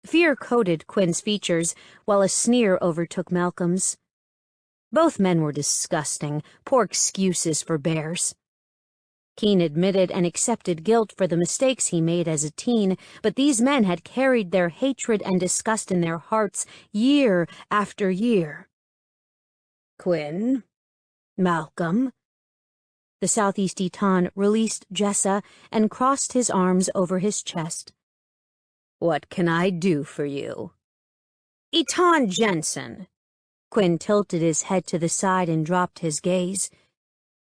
Fear coated Quinn's features, while a sneer overtook Malcolm's. Both men were disgusting, poor excuses for bears. Keen admitted and accepted guilt for the mistakes he made as a teen, but these men had carried their hatred and disgust in their hearts year after year. "Quinn? Malcolm." The Southeast Eton released Jessa and crossed his arms over his chest. "What can I do for you?" "Eton Jensen." Quinn tilted his head to the side and dropped his gaze.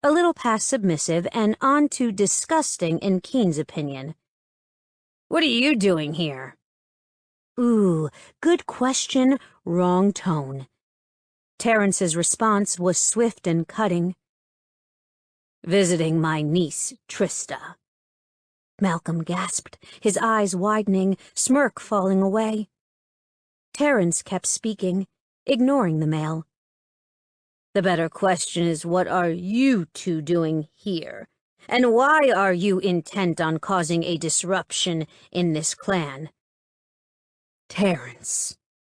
A little past submissive and on to disgusting in Keen's opinion. "What are you doing here?" Ooh, good question, wrong tone. Terence's response was swift and cutting. "Visiting my niece, Trista." Malcolm gasped, his eyes widening, smirk falling away. Terence kept speaking, ignoring the male. "The better question is, what are you 2 doing here? And why are you intent on causing a disruption in this clan?" "Terence,"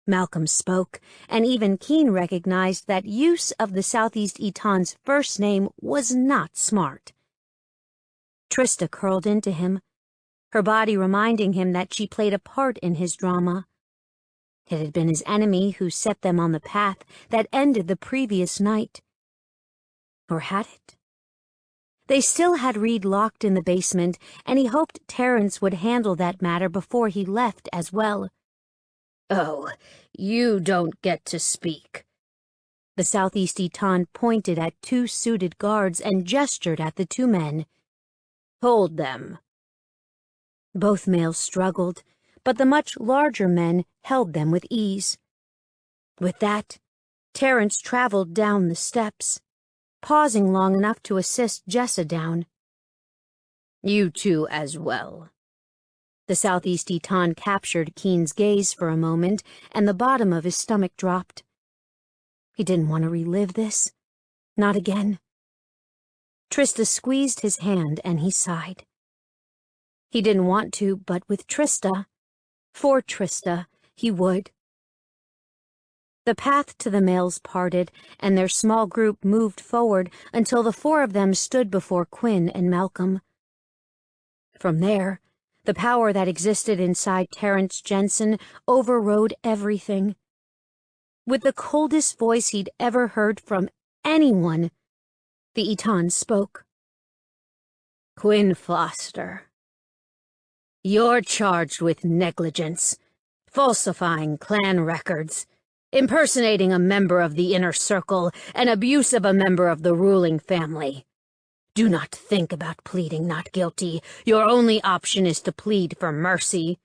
Malcolm spoke, and even Keen recognized that use of the Southeast Eton's first name was not smart. Trista curled into him, her body reminding him that she played a part in his drama. It had been his enemy who set them on the path that ended the previous night. Or had it? They still had Reed locked in the basement, and he hoped Terence would handle that matter before he left as well. "Oh, you don't get to speak." The Southeast Eton pointed at two suited guards and gestured at the two men. "Hold them." Both males struggled, but the much larger men held them with ease. With that, Terence traveled down the steps, pausing long enough to assist Jessa down. "You two as well." The Southeast Eton captured Keen's gaze for a moment, and the bottom of his stomach dropped. He didn't want to relive this. Not again. Trista squeezed his hand, and he sighed. He didn't want to, but with Trista, for Trista, he would. The path to the males parted, and their small group moved forward until the four of them stood before Quinn and Malcolm. From there, the power that existed inside Terence Jensen overrode everything. With the coldest voice he'd ever heard from anyone, the Eton spoke. "Quinn Foster, you're charged with negligence, falsifying clan records, impersonating a member of the inner circle, and abuse of a member of the ruling family. Do not think about pleading not guilty. Your only option is to plead for mercy."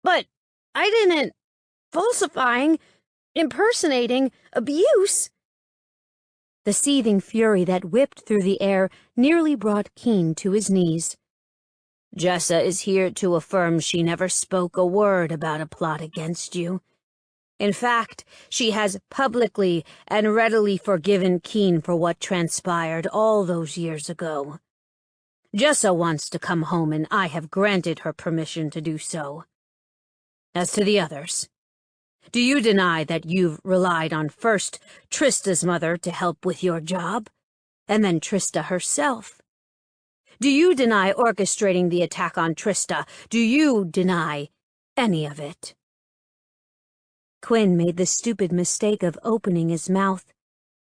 "But I didn't... falsifying, impersonating, abuse..." The seething fury that whipped through the air nearly brought Keen to his knees. "Jessa is here to affirm she never spoke a word about a plot against you. In fact, she has publicly and readily forgiven Keen for what transpired all those years ago. Jessa wants to come home, and I have granted her permission to do so. As to the others, do you deny that you've relied on first Trista's mother to help with your job, and then Trista herself? Do you deny orchestrating the attack on Trista? Do you deny any of it?" Quinn made the stupid mistake of opening his mouth,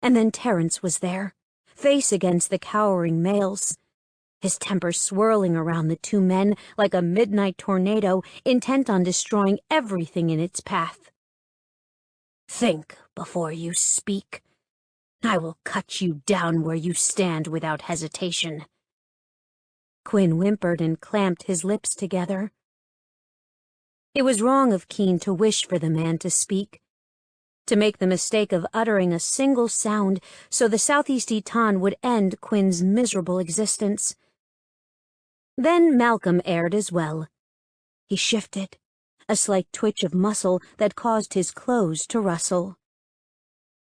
and then Terence was there, face against the cowering males, his temper swirling around the two men like a midnight tornado intent on destroying everything in its path. "Think before you speak. I will cut you down where you stand without hesitation." Quinn whimpered and clamped his lips together. It was wrong of Keen to wish for the man to speak, to make the mistake of uttering a single sound so the Southeast Eton would end Quinn's miserable existence. Then Malcolm aired as well. He shifted, a slight twitch of muscle that caused his clothes to rustle.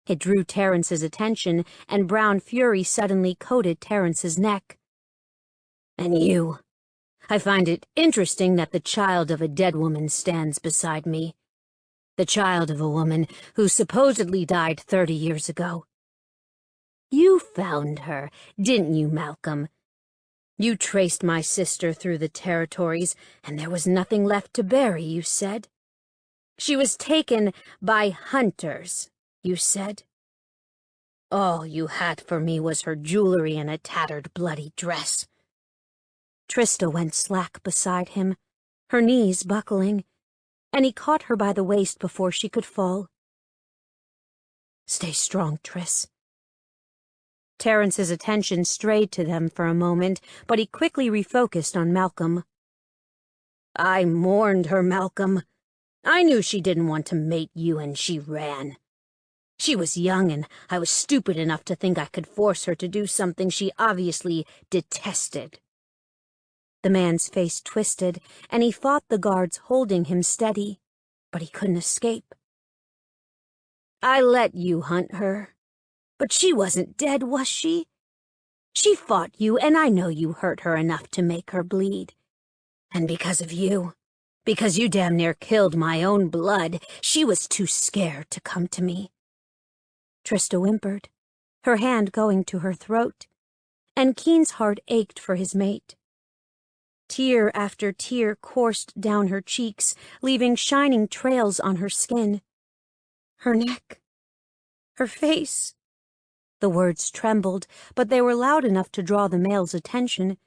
It drew Terence's attention, and brown fury suddenly coated Terence's neck. "And you? I find it interesting that the child of a dead woman stands beside me. The child of a woman who supposedly died 30 years ago. You found her, didn't you, Malcolm? You traced my sister through the territories, and there was nothing left to bury, you said. She was taken by hunters, you said. All you had for me was her jewelry and a tattered, bloody dress." Trista went slack beside him, her knees buckling, and he caught her by the waist before she could fall. "Stay strong, Tris." Terence's attention strayed to them for a moment, but he quickly refocused on Malcolm. "I mourned her, Malcolm. I knew she didn't want to mate you, and she ran. She was young, and I was stupid enough to think I could force her to do something she obviously detested." The man's face twisted, and he fought the guards holding him steady, but he couldn't escape. "I let you hunt her. But she wasn't dead, was she? She fought you, and I know you hurt her enough to make her bleed. And because of you, because you damn near killed my own blood, she was too scared to come to me." Trista whimpered, her hand going to her throat, and Keen's heart ached for his mate. Tear after tear coursed down her cheeks, leaving shining trails on her skin. Her neck, her face. The words trembled, but they were loud enough to draw the male's attention.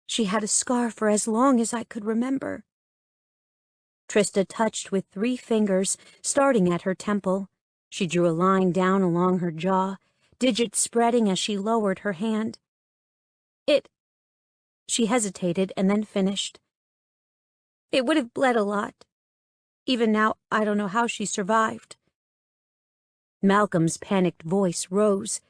"She had a scar for as long as I could remember." Trista touched with 3 fingers, starting at her temple. She drew a line down along her jaw, digits spreading as she lowered her hand. She hesitated and then finished. "It would have bled a lot. Even now, I don't know how she survived." Malcolm's panicked voice rose.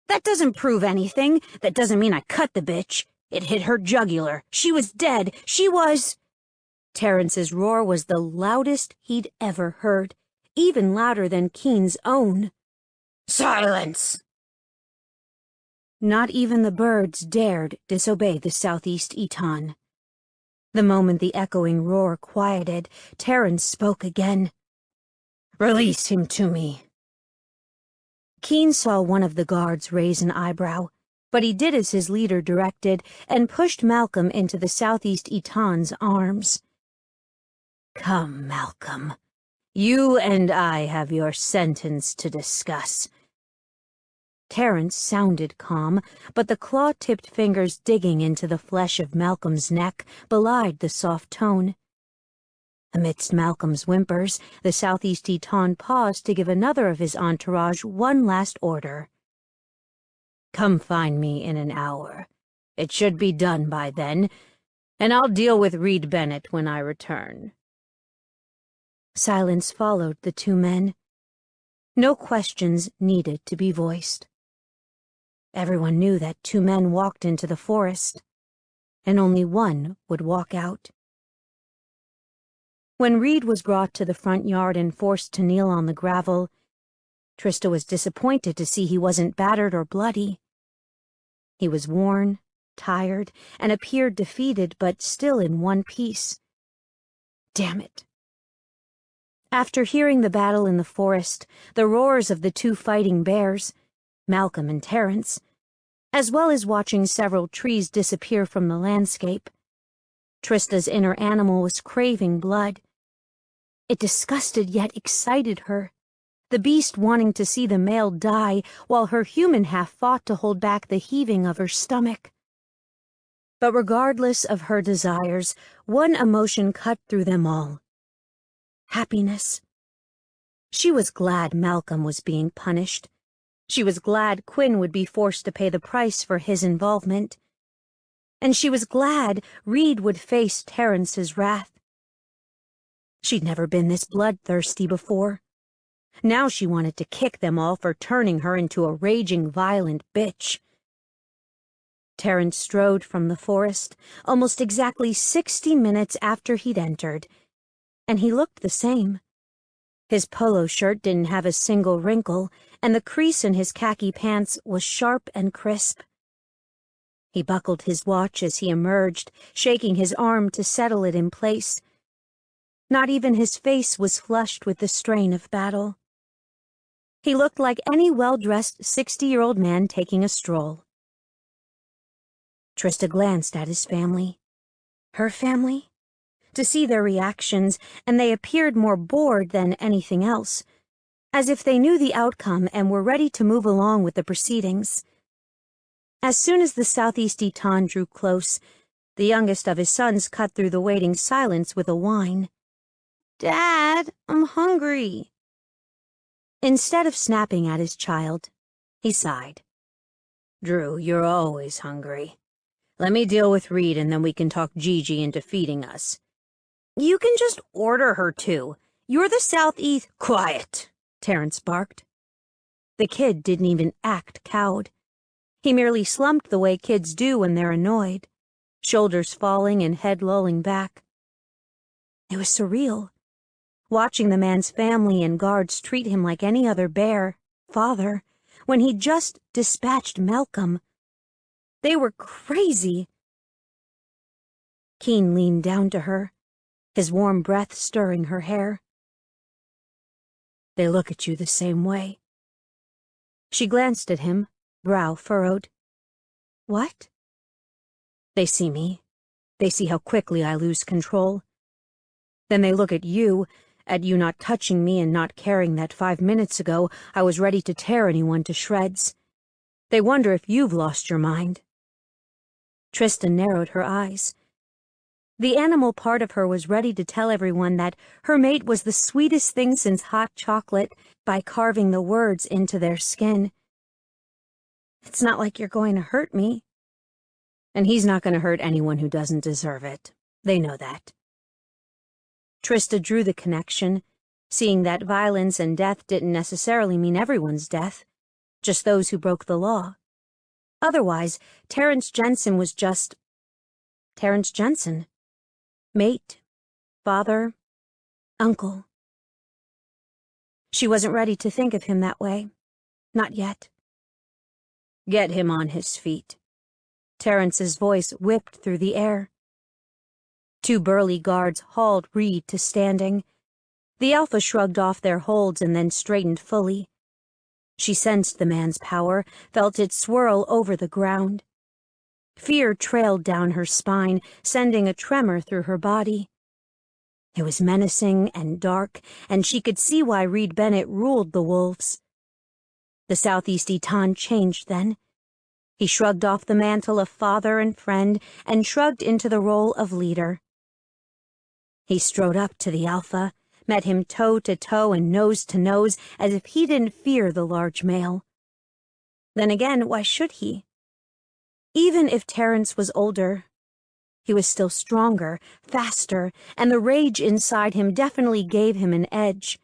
"That doesn't prove anything. That doesn't mean I cut the bitch. It hit her jugular. She was dead. She was—" Terrence's roar was the loudest he'd ever heard, even louder than Keen's own. "Silence!" Not even the birds dared disobey the Southeast Eton. The moment the echoing roar quieted, Terrence spoke again. "Release him to me." Keen saw one of the guards raise an eyebrow, but he did as his leader directed and pushed Malcolm into the Southeast Eton's arms. "Come, Malcolm. You and I have your sentence to discuss." Terrence sounded calm, but the claw-tipped fingers digging into the flesh of Malcolm's neck belied the soft tone. Amidst Malcolm's whimpers, the Southeast Eton paused to give another of his entourage one last order. "Come find me in an hour. It should be done by then, and I'll deal with Reed Bennett when I return." Silence followed the 2 men. No questions needed to be voiced. Everyone knew that 2 men walked into the forest, and only one would walk out. When Reed was brought to the front yard and forced to kneel on the gravel, Trista was disappointed to see he wasn't battered or bloody. He was worn, tired, and appeared defeated, but still in one piece. Damn it. After hearing the battle in the forest, the roars of the 2 fighting bears, Malcolm and Terrence, as well as watching several trees disappear from the landscape, Trista's inner animal was craving blood. It disgusted yet excited her, the beast wanting to see the male die while her human half fought to hold back the heaving of her stomach. But regardless of her desires, one emotion cut through them all. Happiness. She was glad Malcolm was being punished. She was glad Quinn would be forced to pay the price for his involvement. And she was glad Reed would face Terrence's wrath. She'd never been this bloodthirsty before. Now she wanted to kick them all for turning her into a raging, violent bitch. Terrence strode from the forest, almost exactly 60 minutes after he'd entered, and he looked the same. His polo shirt didn't have a single wrinkle, and the crease in his khaki pants was sharp and crisp. He buckled his watch as he emerged, shaking his arm to settle it in place. Not even his face was flushed with the strain of battle. He looked like any well-dressed 60-year-old man taking a stroll. Trista glanced at his family. Her family? To see their reactions, and they appeared more bored than anything else, as if they knew the outcome and were ready to move along with the proceedings. As soon as the Southeast Eton drew close, the youngest of his sons cut through the waiting silence with a whine. "Dad, I'm hungry." Instead of snapping at his child, he sighed. "Drew, you're always hungry. Let me deal with Reed and then we can talk Gigi into feeding us." "You can just order her to. You're the Southeast—" "Quiet!" Terrence barked. The kid didn't even act cowed. He merely slumped the way kids do when they're annoyed, shoulders falling and head lolling back. It was surreal, watching the man's family and guards treat him like any other bear, father, when he just dispatched Malcolm. They were crazy. Keen leaned down to her, his warm breath stirring her hair. They look at you the same way. She glanced at him, brow furrowed. What? They see me. They see how quickly I lose control. Then they look at you not touching me and not caring that 5 minutes ago I was ready to tear anyone to shreds. They wonder if you've lost your mind. Tristan narrowed her eyes. The animal part of her was ready to tell everyone that her mate was the sweetest thing since hot chocolate by carving the words into their skin. It's not like you're going to hurt me. And he's not going to hurt anyone who doesn't deserve it. They know that. Trista drew the connection, seeing that violence and death didn't necessarily mean everyone's death, just those who broke the law. Otherwise, Terrence Jensen was just Terrence Jensen. Mate, father, uncle. She wasn't ready to think of him that way. Not yet. Get him on his feet. Terrence's voice whipped through the air. 2 burly guards hauled Reed to standing. The Alpha shrugged off their holds and then straightened fully. She sensed the man's power, felt it swirl over the ground. Fear trailed down her spine, sending a tremor through her body. It was menacing and dark, and she could see why Reed Bennett ruled the wolves. The Southeast Eton changed then. He shrugged off the mantle of father and friend and shrugged into the role of leader. He strode up to the Alpha, met him toe to toe and nose to nose as if he didn't fear the large male. Then again, why should he? Even if Terrence was older, he was still stronger, faster, and the rage inside him definitely gave him an edge.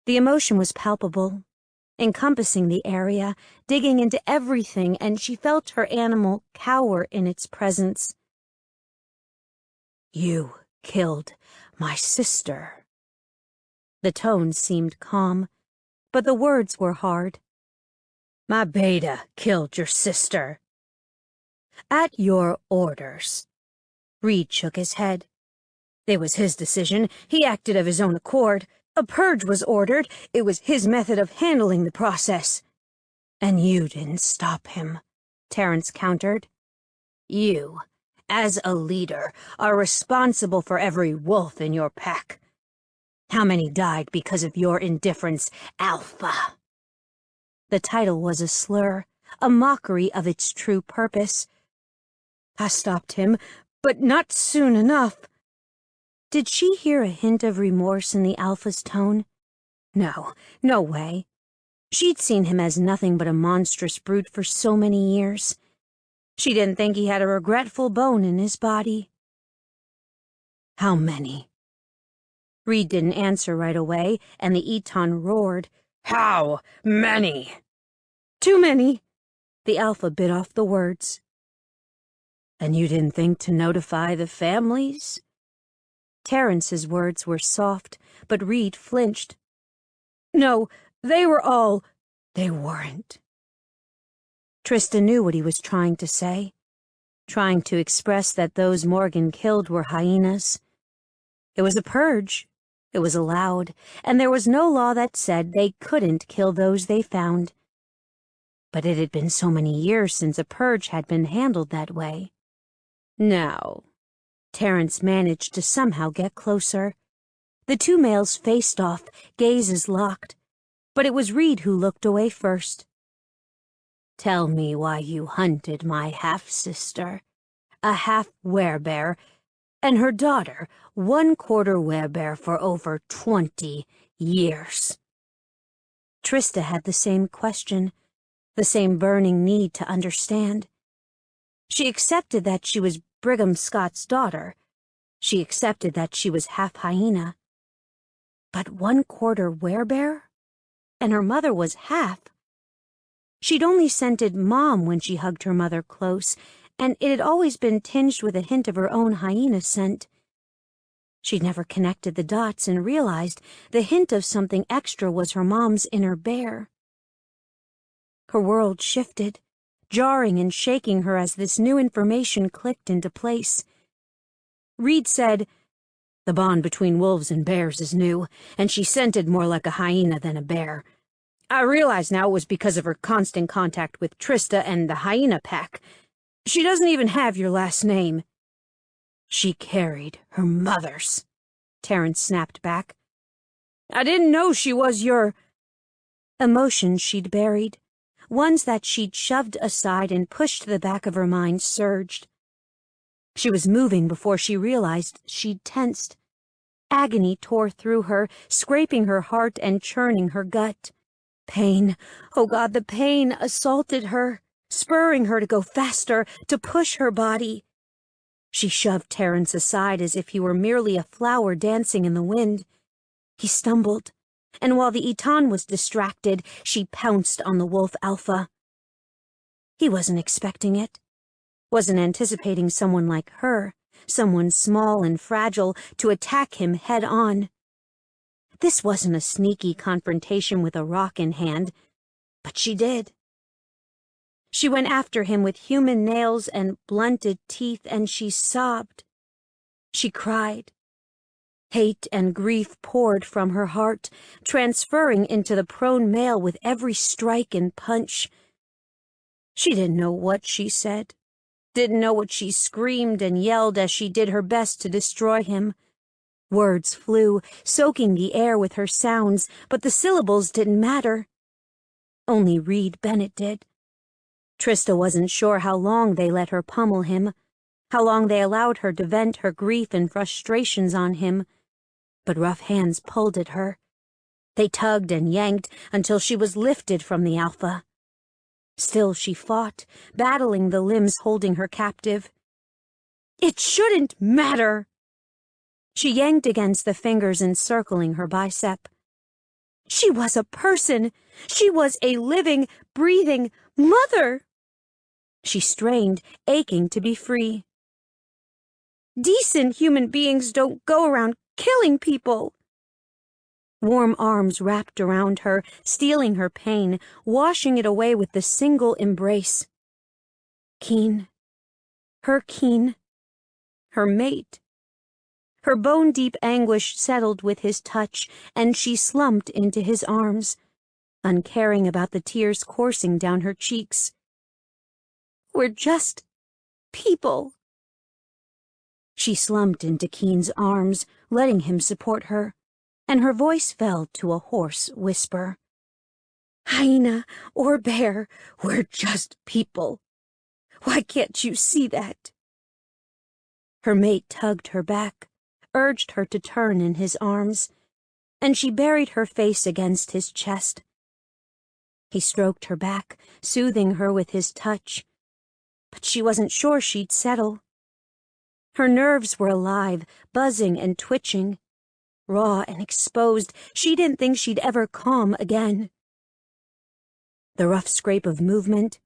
The emotion was palpable, encompassing the area, digging into everything, and she felt her animal cower in its presence. You killed my sister. The tone seemed calm, but the words were hard. My beta killed your sister. At your orders. Reed shook his head. It was his decision. He acted of his own accord. A purge was ordered. It was his method of handling the process. And you didn't stop him, Terrence countered. You, as a leader, are responsible for every wolf in your pack. How many died because of your indifference, Alpha? The title was a slur, a mockery of its true purpose. I stopped him, but not soon enough. Did she hear a hint of remorse in the Alpha's tone? No, no way. She'd seen him as nothing but a monstrous brute for so many years. She didn't think he had a regretful bone in his body. How many? Reed didn't answer right away, and the Eton roared. How many? Too many. The Alpha bit off the words. And you didn't think to notify the families? Terrence's words were soft, but Reed flinched. No, they weren't. Tristan knew what he was trying to say, trying to express that those Morgan killed were hyenas. It was a purge. It was allowed, and there was no law that said they couldn't kill those they found. But it had been so many years since a purge had been handled that way. Now, Terrence managed to somehow get closer. The 2 males faced off, gazes locked, but it was Reed who looked away first. Tell me why you hunted my half-sister, a half-werebear, and her daughter, 1/4 werebear for over 20 years. Trista had the same question, the same burning need to understand. She accepted that she was Brigham Scott's daughter. She accepted that she was half hyena. But 1/4 werebear? And her mother was half. She'd only scented Mom when she hugged her mother close, and it had always been tinged with a hint of her own hyena scent. She'd never connected the dots and realized the hint of something extra was her mom's inner bear. Her world shifted, jarring and shaking her as this new information clicked into place. Reed said, "The bond between wolves and bears is new, and she scented more like a hyena than a bear. I realize now it was because of her constant contact with Trista and the hyena pack. She doesn't even have your last name." "She carried her mother's," Terrence snapped back. "I didn't know she was your—" Emotions she'd buried, ones that she'd shoved aside and pushed to the back of her mind, surged. She was moving before she realized she'd tensed. Agony tore through her, scraping her heart and churning her gut. Pain, oh God, the pain assaulted her, spurring her to go faster, to push her body. She shoved Terrence aside as if he were merely a flower dancing in the wind. He stumbled, and while the Eton was distracted, she pounced on the wolf alpha. He wasn't expecting it, wasn't anticipating someone like her, someone small and fragile, to attack him head on. This wasn't a sneaky confrontation with a rock in hand, but she did. She went after him with human nails and blunted teeth, and she sobbed. She cried. Hate and grief poured from her heart, transferring into the prone male with every strike and punch. She didn't know what she said, didn't know what she screamed and yelled as she did her best to destroy him. Words flew, soaking the air with her sounds, but the syllables didn't matter. Only Reed Bennett did. Trista wasn't sure how long they let her pummel him, how long they allowed her to vent her grief and frustrations on him, but rough hands pulled at her. They tugged and yanked until she was lifted from the alpha. Still she fought, battling the limbs holding her captive. "It shouldn't matter!" She yanked against the fingers encircling her bicep. She was a person. She was a living, breathing mother. She strained, aching to be free. Decent human beings don't go around killing people. Warm arms wrapped around her, stealing her pain, washing it away with the single embrace. Keen. Her mate. Her bone-deep anguish settled with his touch, and she slumped into his arms, uncaring about the tears coursing down her cheeks. "We're just people." She slumped into Keen's arms, letting him support her, and her voice fell to a hoarse whisper. "Hyena or bear, we're just people. Why can't you see that?" Her mate tugged her back, urged her to turn in his arms, and she buried her face against his chest. He stroked her back, soothing her with his touch, but she wasn't sure she'd settle. Her nerves were alive, buzzing and twitching. Raw and exposed, she didn't think she'd ever calm again. The rough scrape of movement,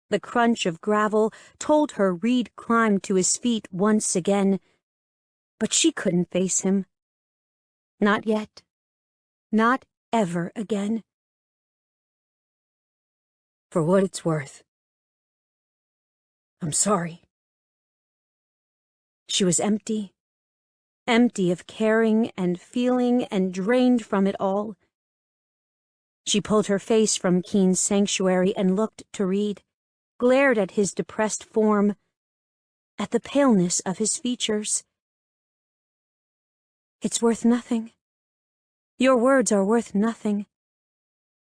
the crunch of gravel, told her Reed climbed to his feet once again, but she couldn't face him. Not yet. Not ever again. "For what it's worth, I'm sorry." She was empty. Empty of caring and feeling and drained from it all. She pulled her face from Keen's sanctuary and looked to Reed, glared at his depressed form, at the paleness of his features. "It's worth nothing. Your words are worth nothing.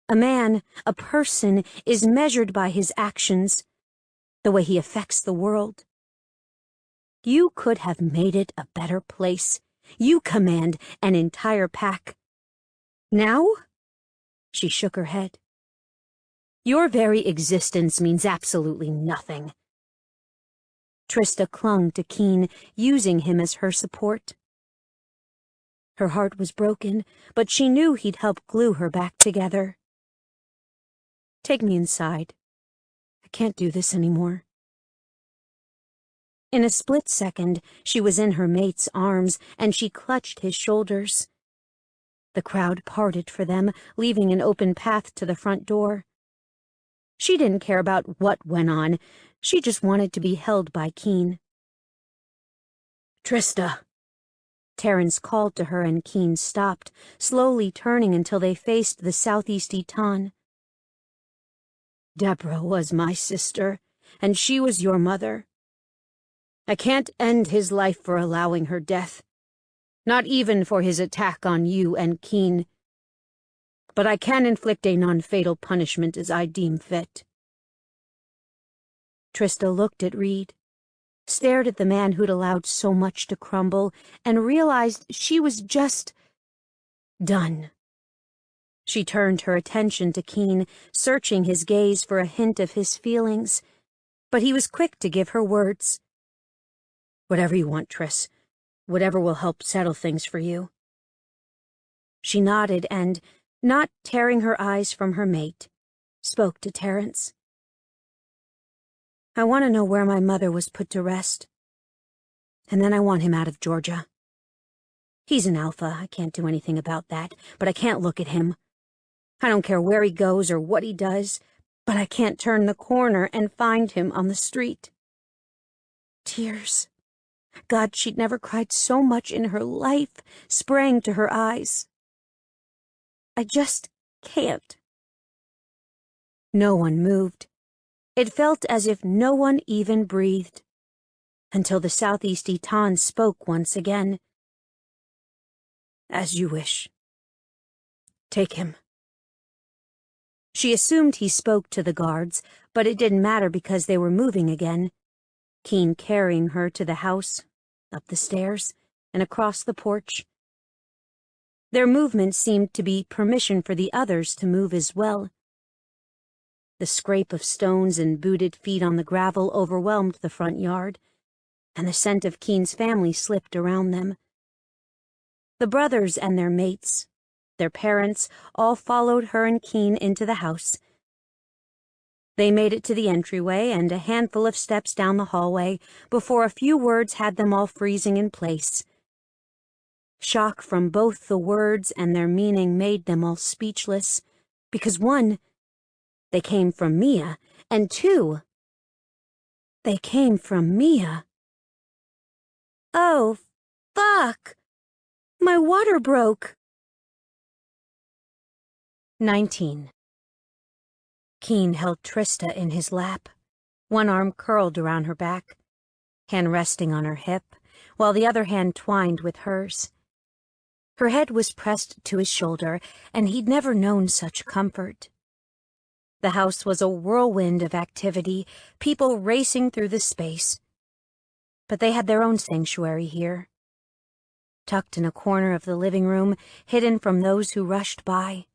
A man, a person, is measured by his actions, the way he affects the world. You could have made it a better place. You command an entire pack. Now?" She shook her head. "Your very existence means absolutely nothing." Trista clung to Keen, using him as her support. Her heart was broken, but she knew he'd help glue her back together. "Take me inside. I can't do this anymore." In a split second, she was in her mate's arms, and she clutched his shoulders. The crowd parted for them, leaving an open path to the front door. She didn't care about what went on. She just wanted to be held by Keen. Trista. Terrence called to her and Keen stopped, slowly turning until they faced the southeast Eton. Deborah was my sister, and she was your mother. I can't end his life for allowing her death. Not even for his attack on you and Keen. But I can inflict a non-fatal punishment as I deem fit. Trista looked at Reed, stared at the man who'd allowed so much to crumble, and realized she was just done. She turned her attention to Keen, searching his gaze for a hint of his feelings, but he was quick to give her words. Whatever you want, Triss. Whatever will help settle things for you. She nodded and, not tearing her eyes from her mate, spoke to Terrence. I want to know where my mother was put to rest. And then I want him out of Georgia. He's an alpha, I can't do anything about that, but I can't look at him. I don't care where he goes or what he does, but I can't turn the corner and find him on the street. Tears. God, she'd never cried so much in her life, sprang to her eyes. I just can't. No one moved. It felt as if no one even breathed, until the southeast Eton spoke once again. As you wish. Take him. She assumed he spoke to the guards, but it didn't matter because they were moving again, Keen carrying her to the house, up the stairs, and across the porch. Their movement seemed to be permission for the others to move as well. The scrape of stones and booted feet on the gravel overwhelmed the front yard, and the scent of Keen's family slipped around them. The brothers and their mates, their parents, all followed her and Keen into the house. They made it to the entryway and a handful of steps down the hallway before a few words had them all freezing in place. Shock from both the words and their meaning made them all speechless, because one, they came from Mia, and two, they came from Mia. Oh, fuck! My water broke! 19. Keen held Trista in his lap, one arm curled around her back, hand resting on her hip, while the other hand twined with hers. Her head was pressed to his shoulder, and he'd never known such comfort. The house was a whirlwind of activity, people racing through the space. But they had their own sanctuary here, tucked in a corner of the living room, hidden from those who rushed by.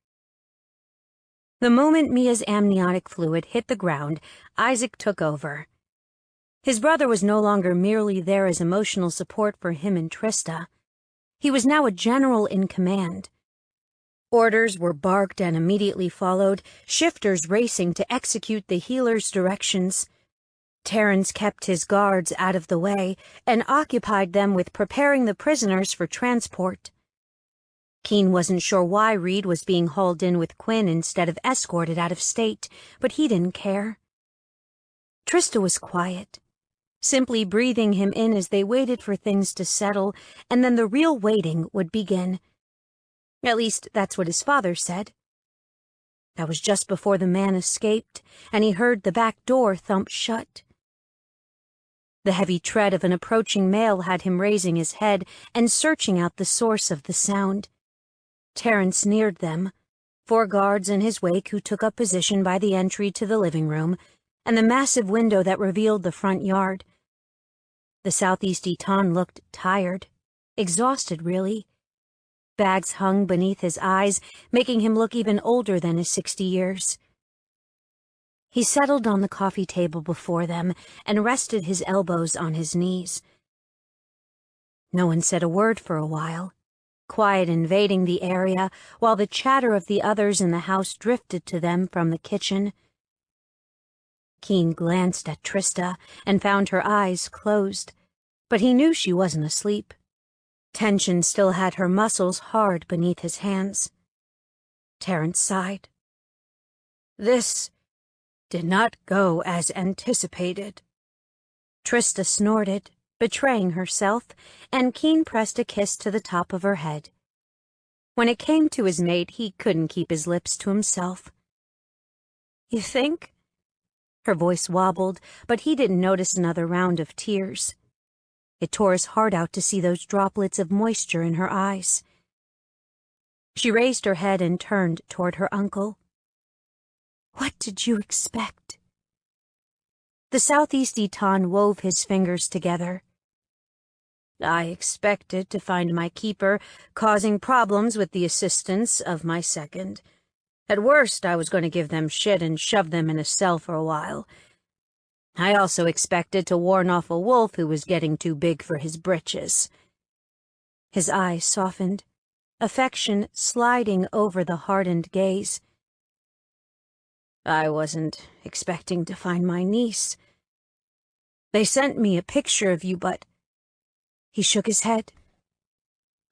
The moment Mia's amniotic fluid hit the ground, Isaac took over. His brother was no longer merely there as emotional support for him and Trista. He was now a general in command. Orders were barked and immediately followed, shifters racing to execute the healer's directions. Terrence kept his guards out of the way and occupied them with preparing the prisoners for transport. Keen wasn't sure why Reed was being hauled in with Quinn instead of escorted out of state, but he didn't care. Trista was quiet, simply breathing him in as they waited for things to settle, and then the real waiting would begin. At least, that's what his father said. That was just before the man escaped, and he heard the back door thump shut. The heavy tread of an approaching male had him raising his head and searching out the source of the sound. Terrence neared them, 4 guards in his wake who took up position by the entry to the living room, and the massive window that revealed the front yard. The southeast Eton looked tired, exhausted really. Bags hung beneath his eyes, making him look even older than his 60 years. He settled on the coffee table before them and rested his elbows on his knees. No one said a word for a while, quiet invading the area while the chatter of the others in the house drifted to them from the kitchen. Keen glanced at Trista and found her eyes closed, but he knew she wasn't asleep. Tension still had her muscles hard beneath his hands. Terrence sighed. This did not go as anticipated." Trista snorted, betraying herself, and Keen pressed a kiss to the top of her head. When it came to his mate, he couldn't keep his lips to himself. "You think?" Her voice wobbled, but he didn't notice another round of tears. It tore his heart out to see those droplets of moisture in her eyes. She raised her head and turned toward her uncle. "What did you expect?" The Southeast Eton wove his fingers together. "I expected to find my keeper causing problems with the assistance of my second. At worst, I was going to give them shit and shove them in a cell for a while. I also expected to warn off a wolf who was getting too big for his britches." His eyes softened, affection sliding over the hardened gaze. "I wasn't expecting to find my niece. They sent me a picture of you, but—" He shook his head.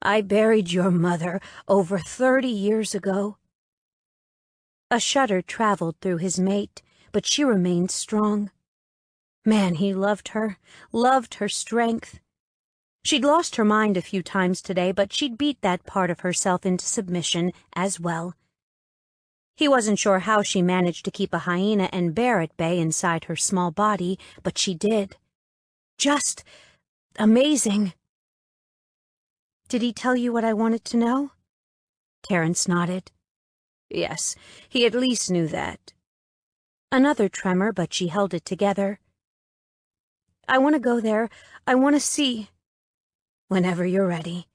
"I buried your mother over 30 years ago." A shudder traveled through his mate, but she remained strong. Man, he loved her strength. She'd lost her mind a few times today, but she'd beat that part of herself into submission as well. He wasn't sure how she managed to keep a hyena and bear at bay inside her small body, but she did. Just amazing. "Did he tell you what I wanted to know?" Terence nodded. Yes, he at least knew that. Another tremor, but she held it together. "I want to go there. I want to see." "Whenever you're ready."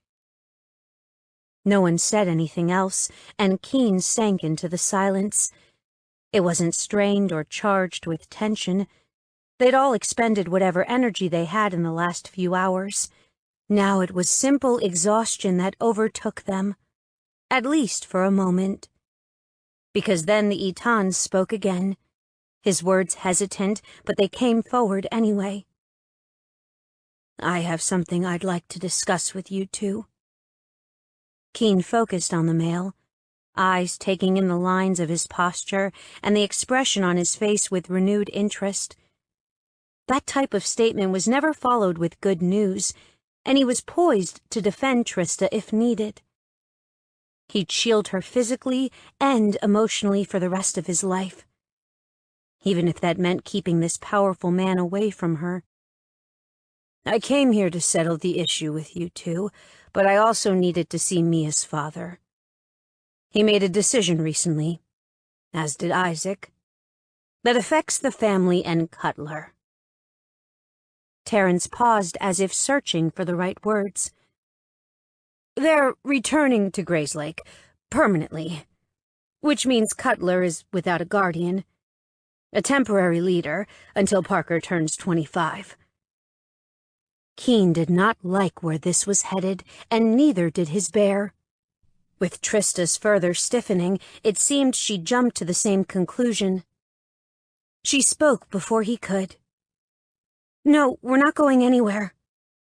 No one said anything else, and Keen sank into the silence. It wasn't strained or charged with tension. They'd all expended whatever energy they had in the last few hours. Now it was simple exhaustion that overtook them, at least for a moment. Because then the Eton spoke again, his words hesitant, but they came forward anyway. "I have something I'd like to discuss with you two." Keen focused on the male, eyes taking in the lines of his posture and the expression on his face with renewed interest. That type of statement was never followed with good news, and he was poised to defend Trista if needed. He'd shield her physically and emotionally for the rest of his life, even if that meant keeping this powerful man away from her. "I came here to settle the issue with you two, but I also needed to see Mia's father. He made a decision recently, as did Isaac, that affects the family and Cutler." Terence paused as if searching for the right words. "They're returning to Grayslake, permanently, which means Cutler is without a guardian, a temporary leader until Parker turns 25. Keen did not like where this was headed, and neither did his bear. With Trista's further stiffening, it seemed she jumped to the same conclusion. She spoke before he could. "No, we're not going anywhere."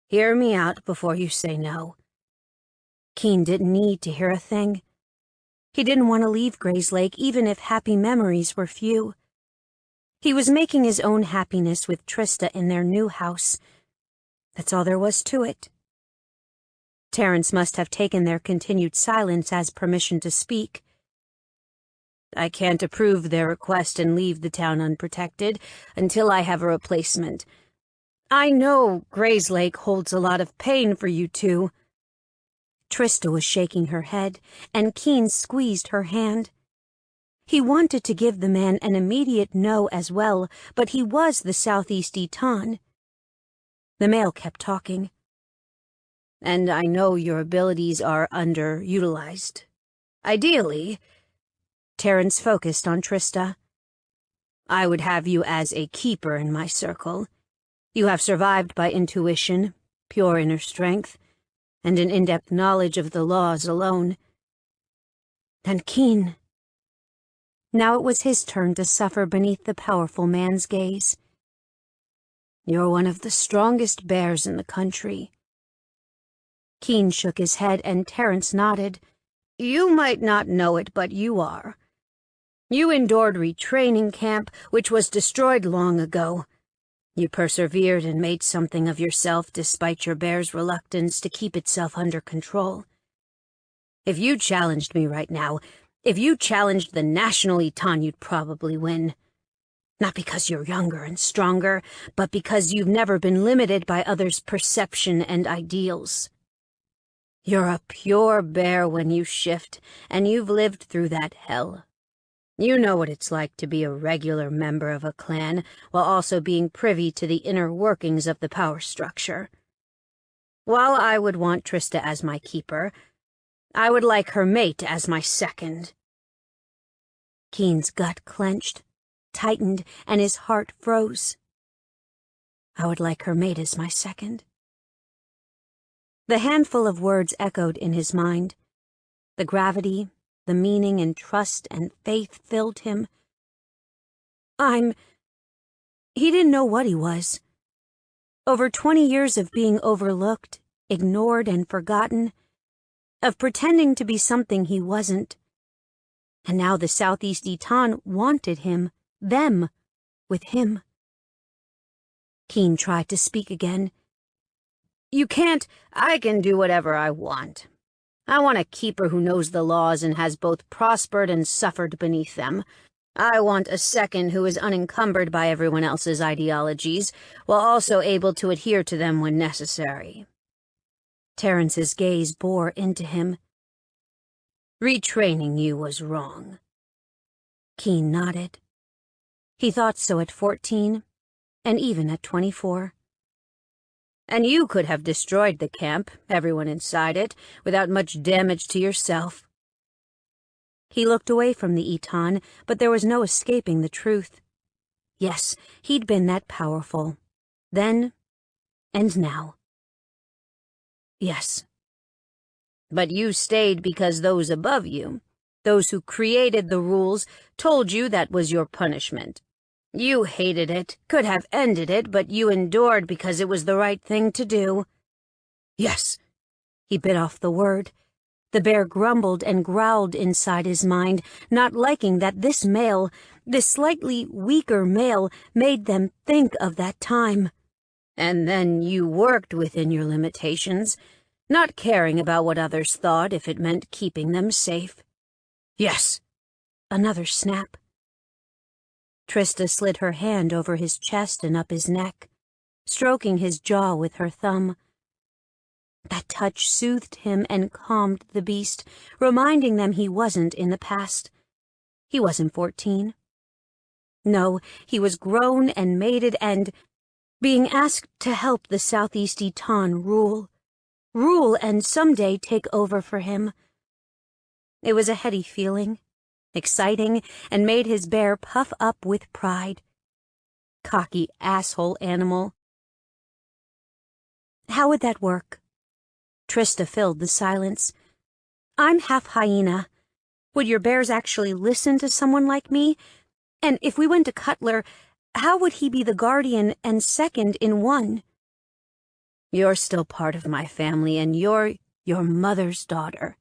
"Hear me out before you say no." Keen didn't need to hear a thing. He didn't want to leave Grayslake, even if happy memories were few. He was making his own happiness with Trista in their new house. That's all there was to it. Terence must have taken their continued silence as permission to speak. "I can't approve their request and leave the town unprotected until I have a replacement. I know Grayslake holds a lot of pain for you two." Trista was shaking her head, and Keen squeezed her hand. He wanted to give the man an immediate no as well, but he was the Southeast Eton. The male kept talking. "And I know your abilities are underutilized. Ideally," Terence focused on Trista, "I would have you as a keeper in my circle. You have survived by intuition, pure inner strength, and an in-depth knowledge of the laws alone." And Keen. Now it was his turn to suffer beneath the powerful man's gaze. "You're one of the strongest bears in the country." Keen shook his head, and Terence nodded. "You might not know it, but you are. You endured retraining camp, which was destroyed long ago. You persevered and made something of yourself despite your bear's reluctance to keep itself under control. If you challenged me right now, if you challenged the National Eton, you'd probably win. Not because you're younger and stronger, but because you've never been limited by others' perception and ideals. You're a pure bear when you shift, and you've lived through that hell. You know what it's like to be a regular member of a clan while also being privy to the inner workings of the power structure. While I would want Trista as my keeper, I would like her mate as my second. Keen's gut clenched, tightened, and his heart froze. I would like her mate as my second. The handful of words echoed in his mind. The gravity, the meaning and trust and faith filled him. He didn't know what he was. Over 20 years of being overlooked, ignored, and forgotten, of pretending to be something he wasn't. And now the Southeast Eton wanted him, them, with him. Keen tried to speak again. You can't. I can do whatever I want. I want a keeper who knows the laws and has both prospered and suffered beneath them. I want a second who is unencumbered by everyone else's ideologies, while also able to adhere to them when necessary. Terrence's gaze bore into him. Retraining you was wrong. Keen nodded. He thought so at 14, and even at 24. And you could have destroyed the camp, everyone inside it, without much damage to yourself. He looked away from the Eton, but there was no escaping the truth. Yes, he'd been that powerful. Then, and now. Yes. But you stayed because those above you, those who created the rules, told you that was your punishment. You hated it, could have ended it, but you endured because it was the right thing to do. Yes. He bit off the word. The bear grumbled and growled inside his mind, not liking that this male, this slightly weaker male, made them think of that time. And then you worked within your limitations, not caring about what others thought if it meant keeping them safe. Yes. Another snap. Trista slid her hand over his chest and up his neck, stroking his jaw with her thumb. That touch soothed him and calmed the beast, reminding them he wasn't in the past. He wasn't 14. No, he was grown and mated and being asked to help the Southeast Eton rule and someday take over for him. It was a heady feeling, exciting, and made his bear puff up with pride. Cocky asshole animal. How would that work? Trista filled the silence. I'm half hyena. Would your bears actually listen to someone like me? And if we went to Cutler, how would he be the guardian and second in one? You're still part of my family, and you're your mother's daughter.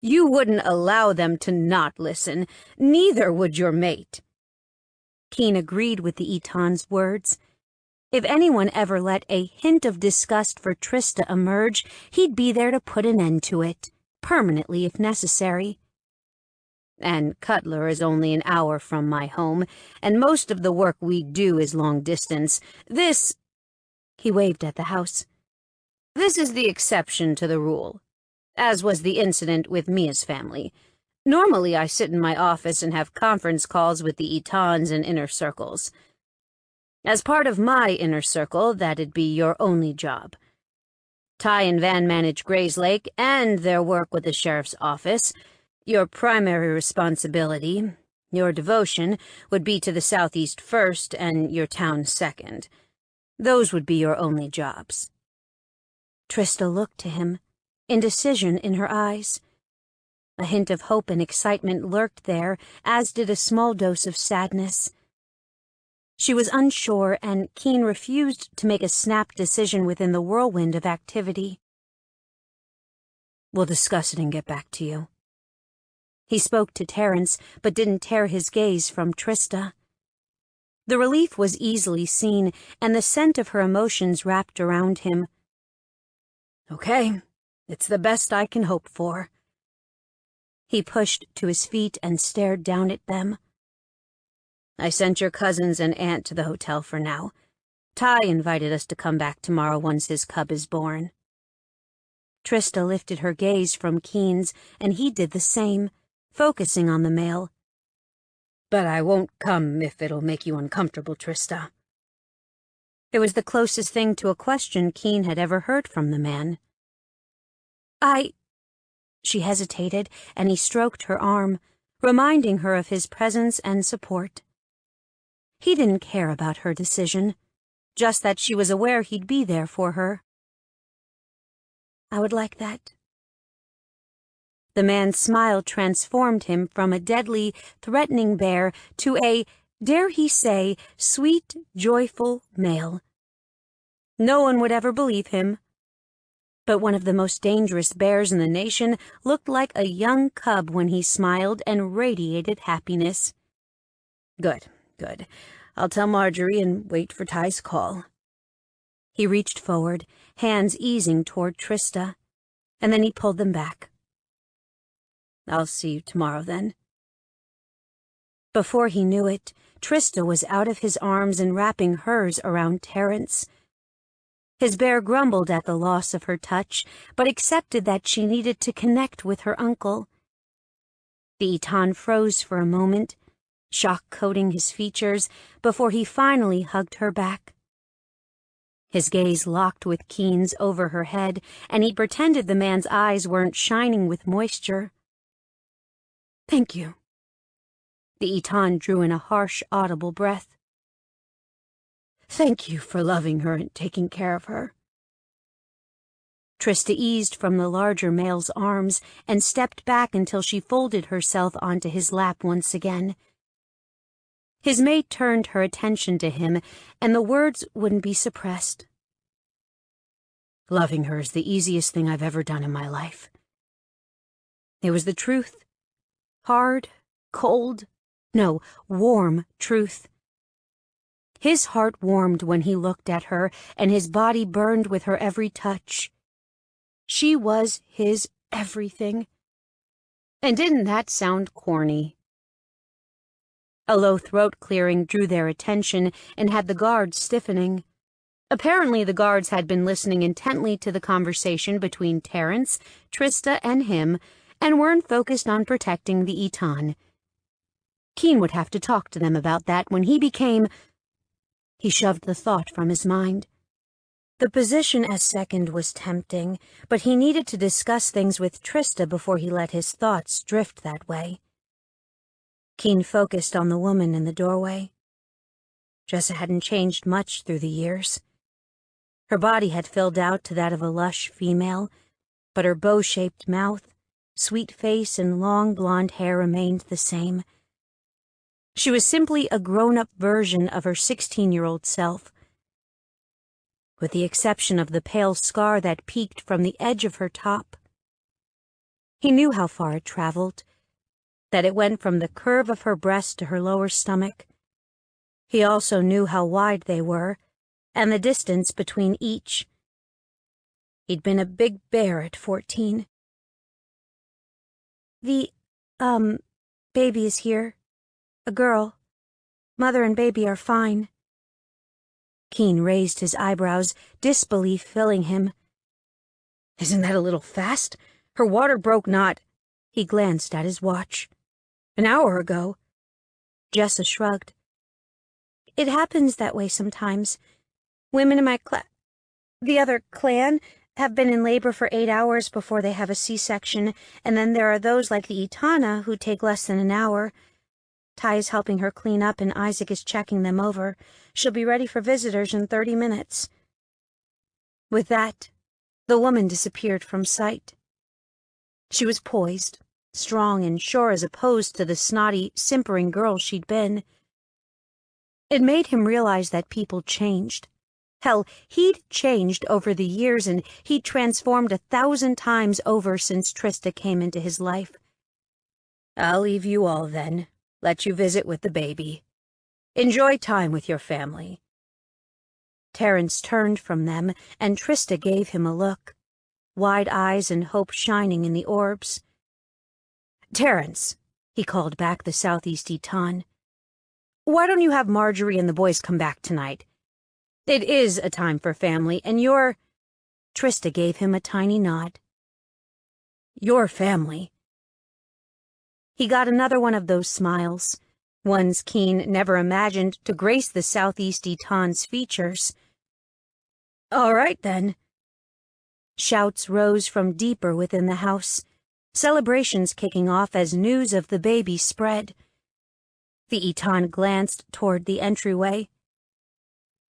You wouldn't allow them to not listen. Neither would your mate. Keen agreed with the Eton's words. If anyone ever let a hint of disgust for Trista emerge, he'd be there to put an end to it, permanently if necessary. And Cutler is only an hour from my home, and most of the work we do is long distance. He waved at the house. This is the exception to the rule, as was the incident with Mia's family. Normally I sit in my office and have conference calls with the Etons and inner circles. As part of my inner circle, that'd be your only job. Ty and Van manage Grays Lake and their work with the sheriff's office. Your primary responsibility, your devotion, would be to the Southeast first and your town second. Those would be your only jobs. Trista looked to him, indecision in her eyes. A hint of hope and excitement lurked there, as did a small dose of sadness. She was unsure, and Keen refused to make a snap decision within the whirlwind of activity. We'll discuss it and get back to you. He spoke to Terence, but didn't tear his gaze from Trista. The relief was easily seen, and the scent of her emotions wrapped around him. Okay, it's the best I can hope for. He pushed to his feet and stared down at them. I sent your cousins and aunt to the hotel for now. Ty invited us to come back tomorrow once his cub is born. Trista lifted her gaze from Keen's, and he did the same, focusing on the male. But I won't come if it'll make you uncomfortable, Trista. It was the closest thing to a question Keen had ever heard from the man. She hesitated, and he stroked her arm, reminding her of his presence and support. He didn't care about her decision, just that she was aware he'd be there for her. I would like that. The man's smile transformed him from a deadly, threatening bear to a, dare he say, sweet, joyful male. No one would ever believe him, but one of the most dangerous bears in the nation looked like a young cub when he smiled and radiated happiness. Good. I'll tell Marjorie and wait for Ty's call. He reached forward, hands easing toward Trista, and then he pulled them back. I'll see you tomorrow, then. Before he knew it, Trista was out of his arms and wrapping hers around Terence. His bear grumbled at the loss of her touch, but accepted that she needed to connect with her uncle. The Eton froze for a moment, shock coating his features, before he finally hugged her back. His gaze locked with Keen's over her head, and he pretended the man's eyes weren't shining with moisture. Thank you. The Eton drew in a harsh, audible breath. Thank you for loving her and taking care of her. Trista eased from the larger male's arms and stepped back until she folded herself onto his lap once again. His mate turned her attention to him, and the words wouldn't be suppressed. Loving her is the easiest thing I've ever done in my life. It was the truth. Hard, cold, no, warm truth. His heart warmed when he looked at her, and his body burned with her every touch. She was his everything. And didn't that sound corny? A low throat clearing drew their attention and had the guards stiffening. Apparently the guards had been listening intently to the conversation between Terence, Trista, and him, and weren't focused on protecting the Eton. Keen would have to talk to them about that when he became... He shoved the thought from his mind. The position as second was tempting, but he needed to discuss things with Trista before he let his thoughts drift that way. Keen focused on the woman in the doorway. Jessa hadn't changed much through the years. Her body had filled out to that of a lush female, but her bow-shaped mouth, sweet face, and long blonde hair remained the same. She was simply a grown-up version of her 16-year-old self. With the exception of the pale scar that peeked from the edge of her top. He knew how far it traveled, that it went from the curve of her breast to her lower stomach. He also knew how wide they were, and the distance between each. He'd been a big bear at 14. The, baby is here. A girl. Mother and baby are fine. Keen raised his eyebrows, disbelief filling him. Isn't that a little fast? Her water broke not... He glanced at his watch. An hour ago. Jessa shrugged. It happens that way sometimes. Women in my the other clan, have been in labor for 8 hours before they have a C-section, and then there are those like the Etana who take less than an hour. Ty is helping her clean up and Isaac is checking them over. She'll be ready for visitors in 30 minutes. With that, the woman disappeared from sight. She was poised, strong and sure as opposed to the snotty, simpering girl she'd been. It made him realize that people changed. Hell, he'd changed over the years, and he'd transformed 1,000 times over since Trista came into his life. I'll leave you all then, let you visit with the baby. Enjoy time with your family. Terence turned from them, and Trista gave him a look, wide eyes and hope shining in the orbs. Terence, he called back the southeasty Ton. Why don't you have Marjorie and the boys come back tonight? It is a time for family, and you're... Trista gave him a tiny nod. Your family. He got another one of those smiles, ones Keen never imagined to grace the southeasty Ton's features. All right, then. Shouts rose from deeper within the house, celebrations kicking off as news of the baby spread. The Eton glanced toward the entryway.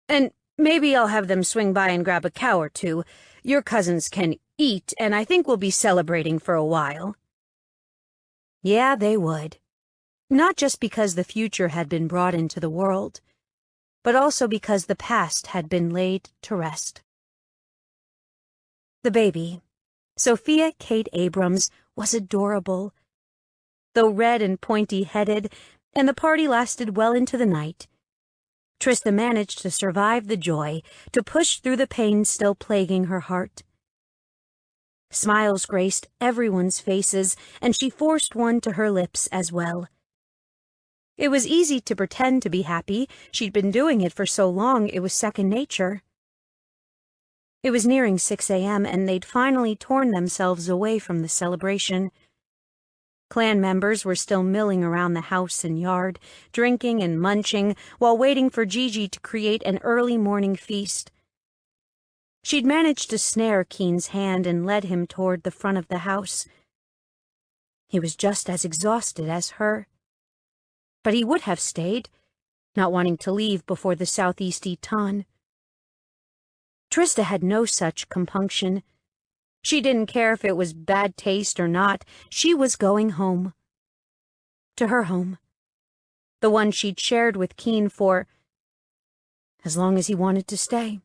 And maybe I'll have them swing by and grab a cow or two. Your cousins can eat, and I think we'll be celebrating for a while. Yeah, they would. Not just because the future had been brought into the world, but also because the past had been laid to rest. The baby, Sophia Kate Abrams, was adorable. Though red and pointy-headed, and the party lasted well into the night, Trista managed to survive the joy, to push through the pain still plaguing her heart. Smiles graced everyone's faces, and she forced one to her lips as well. It was easy to pretend to be happy. She'd been doing it for so long it was second nature. It was nearing 6 a.m., and they'd finally torn themselves away from the celebration. Clan members were still milling around the house and yard, drinking and munching while waiting for Gigi to create an early morning feast. She'd managed to snare Keen's hand and led him toward the front of the house. He was just as exhausted as her. But he would have stayed, not wanting to leave before the southeasty Ton. Trista had no such compunction. She didn't care if it was bad taste or not. She was going home. To her home. The one she'd shared with Keen for as long as he wanted to stay.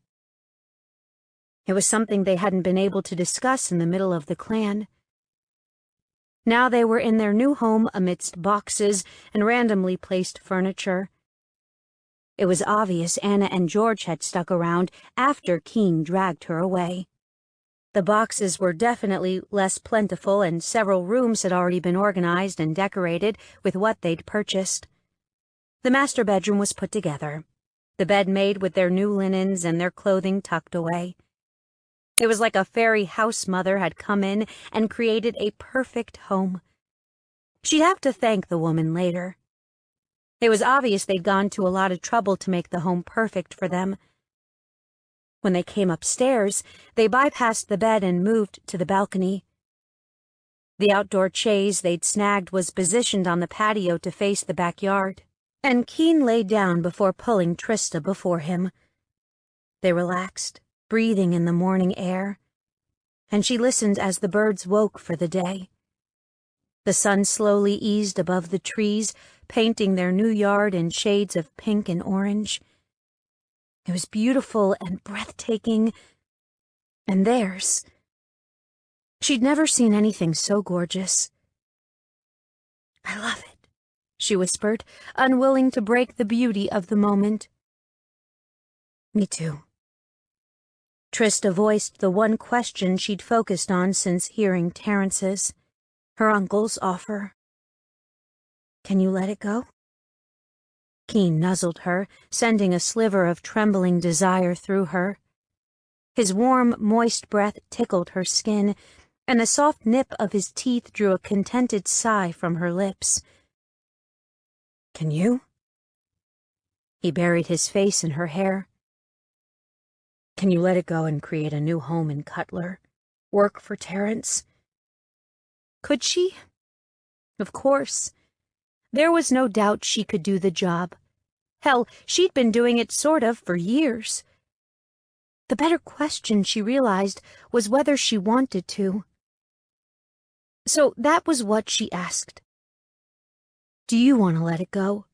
It was something they hadn't been able to discuss in the middle of the clan. Now they were in their new home amidst boxes and randomly placed furniture. It was obvious Anna and George had stuck around after Keen dragged her away. The boxes were definitely less plentiful, and several rooms had already been organized and decorated with what they'd purchased. The master bedroom was put together, the bed made with their new linens and their clothing tucked away. It was like a fairy house mother had come in and created a perfect home. She'd have to thank the woman later. It was obvious they'd gone to a lot of trouble to make the home perfect for them. When they came upstairs, they bypassed the bed and moved to the balcony. The outdoor chaise they'd snagged was positioned on the patio to face the backyard, and Keen lay down before pulling Trista before him. They relaxed, breathing in the morning air, and she listened as the birds woke for the day. The sun slowly eased above the trees, painting their new yard in shades of pink and orange. It was beautiful and breathtaking, and theirs. She'd never seen anything so gorgeous. "I love it," she whispered, unwilling to break the beauty of the moment. "Me too." Trista voiced the one question she'd focused on since hearing Terence's, her uncle's offer. "Can you let it go?" Keen nuzzled her, sending a sliver of trembling desire through her. His warm, moist breath tickled her skin, and the soft nip of his teeth drew a contented sigh from her lips. "Can you?" He buried his face in her hair. "Can you let it go and create a new home in Cutler? Work for Terence?" Could she? Of course. There was no doubt she could do the job. Hell, she'd been doing it sort of for years. The better question, she realized, was whether she wanted to. So that was what she asked. "Do you want to let it go?"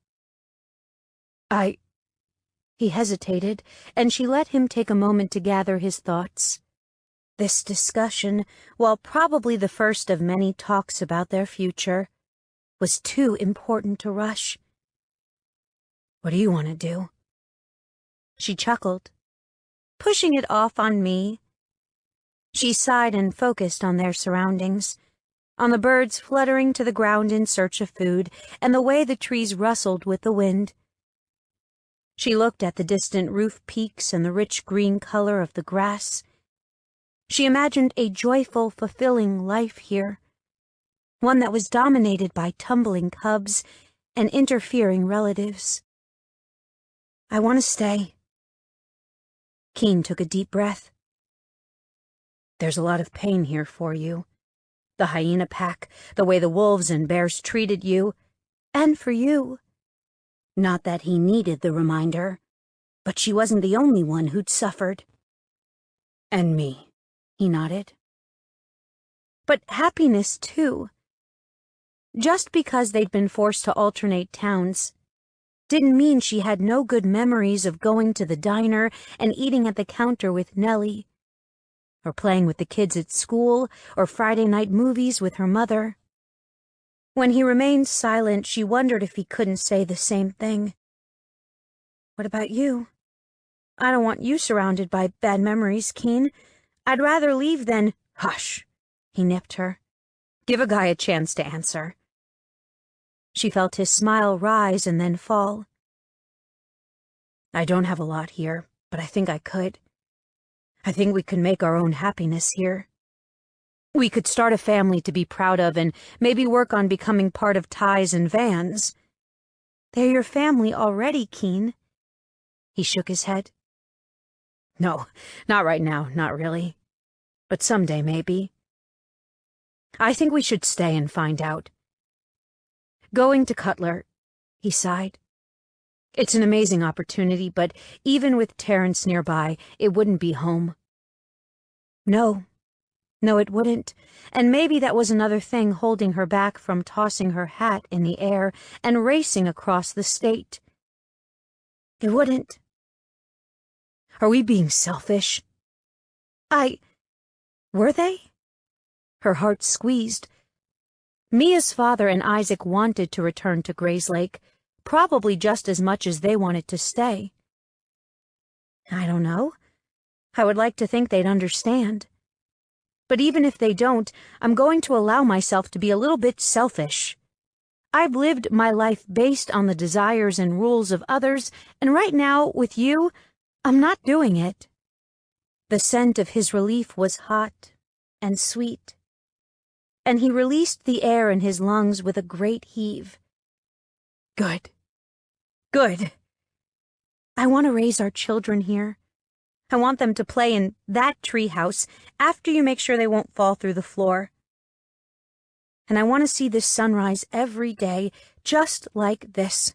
He hesitated, and she let him take a moment to gather his thoughts. This discussion, while probably the first of many talks about their future, was too important to rush. What do you want to do? She chuckled, pushing it off on me. She sighed and focused on their surroundings, on the birds fluttering to the ground in search of food, and the way the trees rustled with the wind. She looked at the distant roof peaks and the rich green color of the grass. She imagined a joyful, fulfilling life here, one that was dominated by tumbling cubs and interfering relatives. I want to stay. Keen took a deep breath. There's a lot of pain here for you. The hyena pack, the way the wolves and bears treated you, and for you. Not that he needed the reminder, but she wasn't the only one who'd suffered. And me, he nodded. But happiness, too. Just because they'd been forced to alternate towns didn't mean she had no good memories of going to the diner and eating at the counter with Nellie, or playing with the kids at school, or Friday night movies with her mother. When he remained silent, she wondered if he couldn't say the same thing. What about you? I don't want you surrounded by bad memories, Keen. I'd rather leave than— Hush, he nipped her. Give a guy a chance to answer. She felt his smile rise and then fall. I don't have a lot here, but I think I could. I think we could make our own happiness here. We could start a family to be proud of and maybe work on becoming part of Ty's and Van's. They're your family already, Keen. He shook his head. No, not right now, not really. But someday, maybe. I think we should stay and find out. Going to Cutler, he sighed. It's an amazing opportunity, but even with Terrence nearby, it wouldn't be home. No, it wouldn't, and maybe that was another thing holding her back from tossing her hat in the air and racing across the state. It wouldn't. Are we being selfish? Were they? Her heart squeezed. Mia's father and Isaac wanted to return to Grayslake, probably just as much as they wanted to stay. I don't know. I would like to think they'd understand. But even if they don't, I'm going to allow myself to be a little bit selfish. I've lived my life based on the desires and rules of others, and right now, with you, I'm not doing it. The scent of his relief was hot and sweet, and he released the air in his lungs with a great heave. Good. Good. I want to raise our children here. I want them to play in that treehouse after you make sure they won't fall through the floor. And I want to see this sunrise every day, just like this.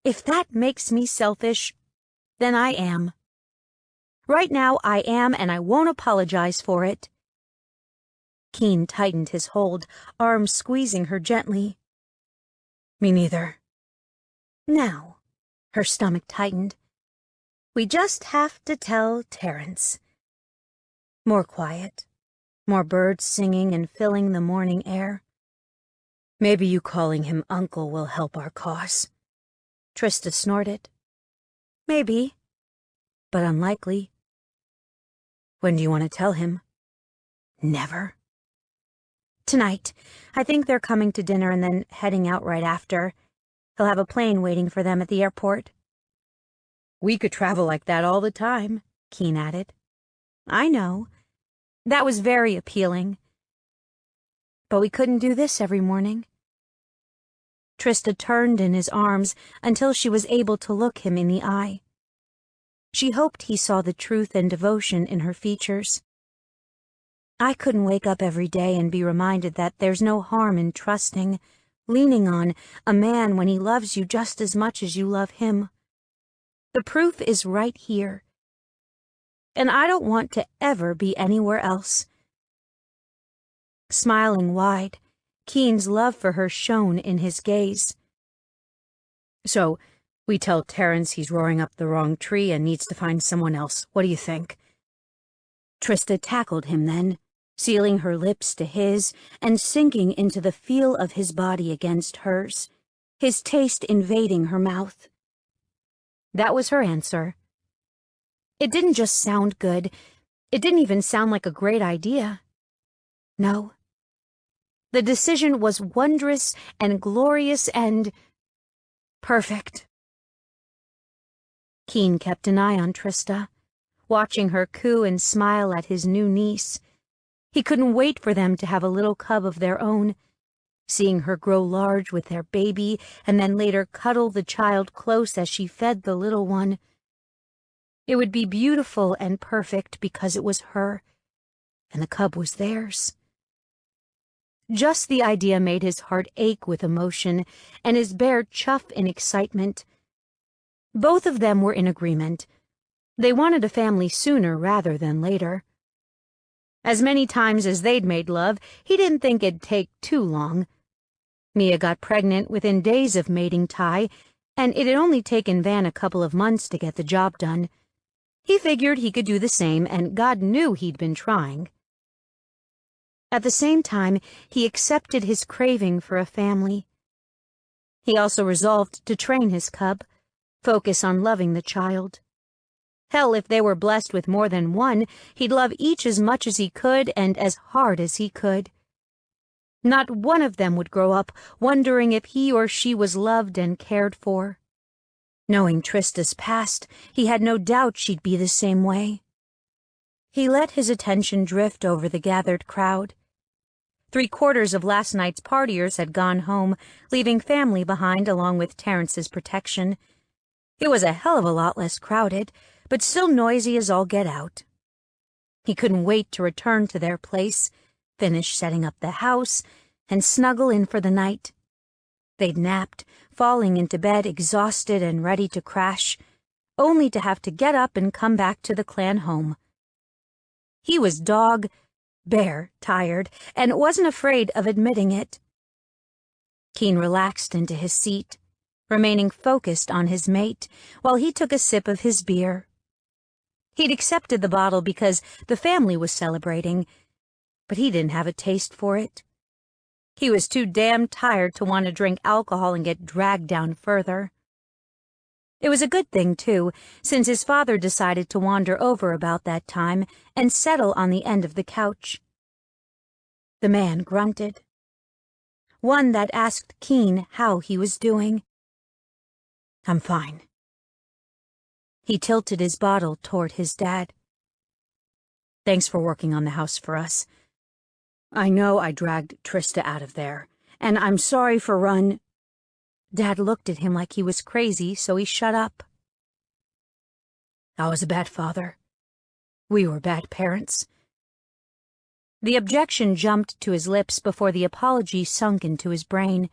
If that makes me selfish, then I am. Right now I am, and I won't apologize for it. Keen tightened his hold, arms squeezing her gently. Me neither. Now, her stomach tightened. We just have to tell Terrence. More quiet, more birds singing and filling the morning air. Maybe you calling him Uncle will help our cause. Trista snorted. Maybe, but unlikely. When do you want to tell him? Never. Tonight. I think they're coming to dinner and then heading out right after. He'll have a plane waiting for them at the airport. We could travel like that all the time, Keen added. I know. That was very appealing. But we couldn't do this every morning. Trista turned in his arms until she was able to look him in the eye. She hoped he saw the truth and devotion in her features. I couldn't wake up every day and be reminded that there's no harm in trusting, leaning on a man when he loves you just as much as you love him. The proof is right here. And I don't want to ever be anywhere else. Smiling wide, Keen's love for her shone in his gaze. So, we tell Terrence he's roaring up the wrong tree and needs to find someone else. What do you think? Trista tackled him then, sealing her lips to his and sinking into the feel of his body against hers, his taste invading her mouth. That was her answer. It didn't just sound good. It didn't even sound like a great idea. No. The decision was wondrous and glorious and perfect. Keen kept an eye on Trista, watching her coo and smile at his new niece. He couldn't wait for them to have a little cub of their own, seeing her grow large with their baby and then later cuddle the child close as she fed the little one. It would be beautiful and perfect because it was her, and the cub was theirs. Just the idea made his heart ache with emotion and his bear chuff in excitement. Both of them were in agreement. They wanted a family sooner rather than later. As many times as they'd made love, he didn't think it'd take too long. Mia got pregnant within days of mating Ty, and it had only taken Van a couple of months to get the job done. He figured he could do the same, and God knew he'd been trying. At the same time, he accepted his craving for a family. He also resolved to train his cub, focus on loving the child. Hell, if they were blessed with more than one, he'd love each as much as he could and as hard as he could. Not one of them would grow up wondering if he or she was loved and cared for. Knowing Trista's past, he had no doubt she'd be the same way. He let his attention drift over the gathered crowd. 3/4 of last night's partiers had gone home, leaving family behind along with Terrence's protection. It was a hell of a lot less crowded, but still noisy as all get out. He couldn't wait to return to their place, finish setting up the house, and snuggle in for the night. They'd napped, falling into bed exhausted and ready to crash, only to have to get up and come back to the clan home. He was bear tired, and wasn't afraid of admitting it. Keen relaxed into his seat, remaining focused on his mate, while he took a sip of his beer. He'd accepted the bottle because the family was celebrating, but he didn't have a taste for it. He was too damn tired to want to drink alcohol and get dragged down further. It was a good thing, too, since his father decided to wander over about that time and settle on the end of the couch. The man grunted. One that asked Keen how he was doing. "I'm fine." He tilted his bottle toward his dad. "Thanks for working on the house for us. I know I dragged Trista out of there, and I'm sorry for Dad looked at him like he was crazy, so he shut up. "I was a bad father. We were bad parents." The objection jumped to his lips before the apology sunk into his brain.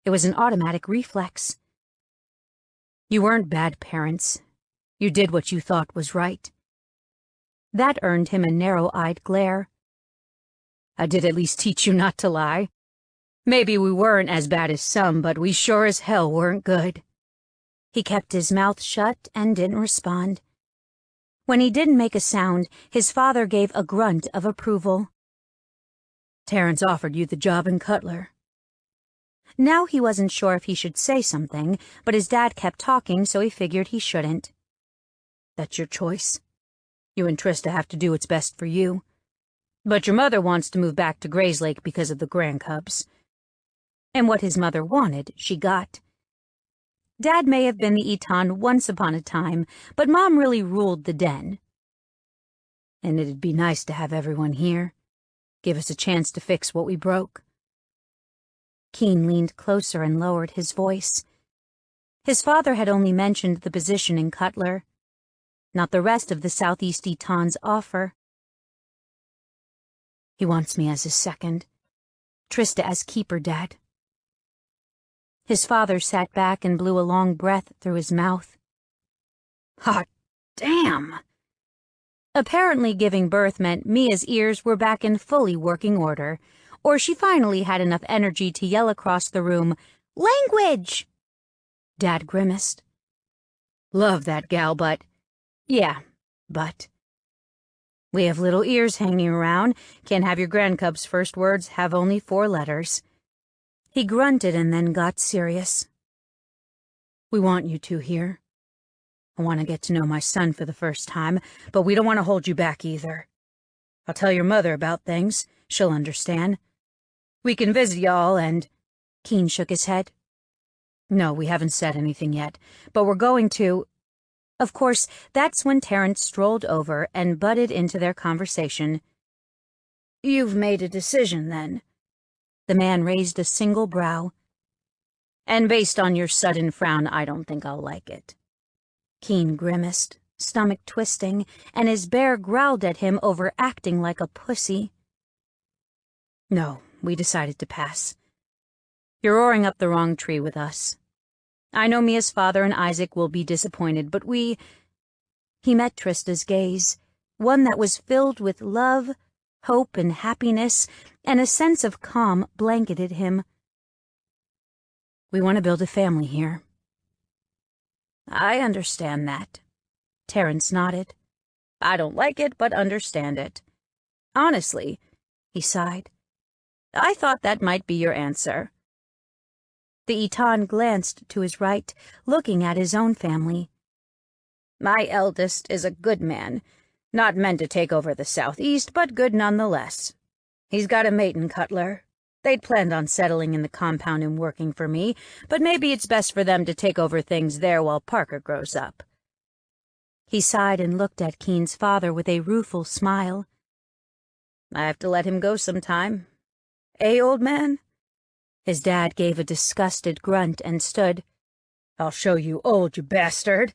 It was an automatic reflex. "You weren't bad parents. You did what you thought was right." That earned him a narrow-eyed glare. "I did at least teach you not to lie. Maybe we weren't as bad as some, but we sure as hell weren't good." He kept his mouth shut and didn't respond. When he didn't make a sound, his father gave a grunt of approval. "Terrence offered you the job in Cutler." Now he wasn't sure if he should say something, but his dad kept talking, so he figured he shouldn't. "That's your choice. You and Trista have to do what's best for you. But your mother wants to move back to Grayslake because of the grandcubs." And what his mother wanted, she got. Dad may have been the Eton once upon a time, but Mom really ruled the den. "And it'd be nice to have everyone here. Give us a chance to fix what we broke." Keen leaned closer and lowered his voice. His father had only mentioned the position in Cutler, not the rest of the Southeast Eton's offer. "He wants me as his second. Trista as keeper, Dad." His father sat back and blew a long breath through his mouth. "Hot damn!" Apparently giving birth meant Mia's ears were back in fully working order, or she finally had enough energy to yell across the room, "Language!" Dad grimaced. "Love that gal, but... yeah, but..." We have little ears hanging around. Can't have your grandcub's first words have only 4 letters. He grunted and then got serious. We want you two here. I want to get to know my son for the first time, but we don't want to hold you back either. I'll tell your mother about things. She'll understand. We can visit y'all and... Keen shook his head. No, we haven't said anything yet, but we're going to... Of course, that's when Terrence strolled over and butted into their conversation. You've made a decision, then? The man raised a single brow. And based on your sudden frown, I don't think I'll like it. Keen grimaced, stomach twisting, and his bear growled at him over acting like a pussy. No, we decided to pass. You're roaring up the wrong tree with us. I know Mia's father and Isaac will be disappointed, but we... He met Trista's gaze, one that was filled with love, hope, and happiness, and a sense of calm blanketed him. We want to build a family here. I understand that. Terrence nodded. I don't like it, but understand it. Honestly, he sighed, I thought that might be your answer. The Eton glanced to his right, looking at his own family. My eldest is a good man, not meant to take over the southeast, but good nonetheless. He's got a mate in Cutler. They'd planned on settling in the compound and working for me, but maybe it's best for them to take over things there while Parker grows up. He sighed and looked at Keen's father with a rueful smile. I have to let him go sometime. Eh, old man? His dad gave a disgusted grunt and stood. I'll show you old, you bastard.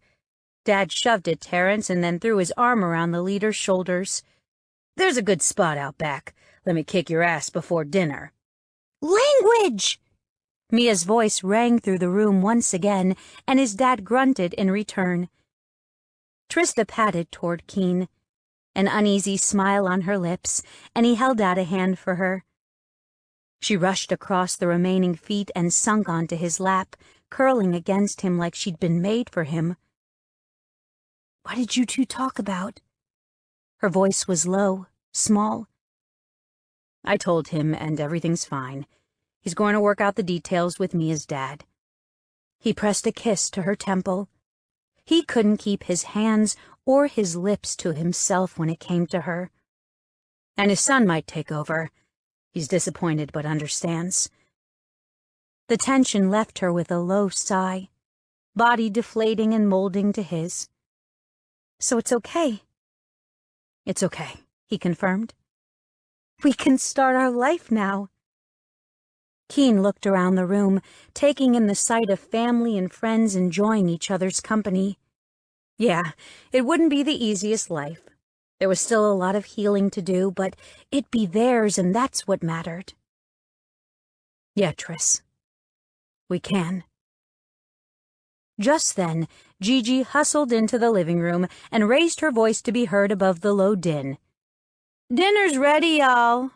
Dad shoved at Terrence and then threw his arm around the leader's shoulders. There's a good spot out back. Let me kick your ass before dinner. Language! Mia's voice rang through the room once again, and his dad grunted in return. Trista patted toward Keen, an uneasy smile on her lips, and he held out a hand for her. She rushed across the remaining feet and sunk onto his lap, curling against him like she'd been made for him. What did you two talk about? Her voice was low, small. I told him, and everything's fine. He's going to work out the details with Mia's dad. He pressed a kiss to her temple. He couldn't keep his hands or his lips to himself when it came to her. And his son might take over. He's disappointed but understands. The tension left her with a low sigh, body deflating and molding to his. So it's okay. It's okay, he confirmed. We can start our life now. Keen looked around the room, taking in the sight of family and friends enjoying each other's company. Yeah, it wouldn't be the easiest life. There was still a lot of healing to do, but it'd be theirs, and that's what mattered. Yeah, Tris. We can. Just then, Gigi hustled into the living room and raised her voice to be heard above the low din. Dinner's ready, y'all.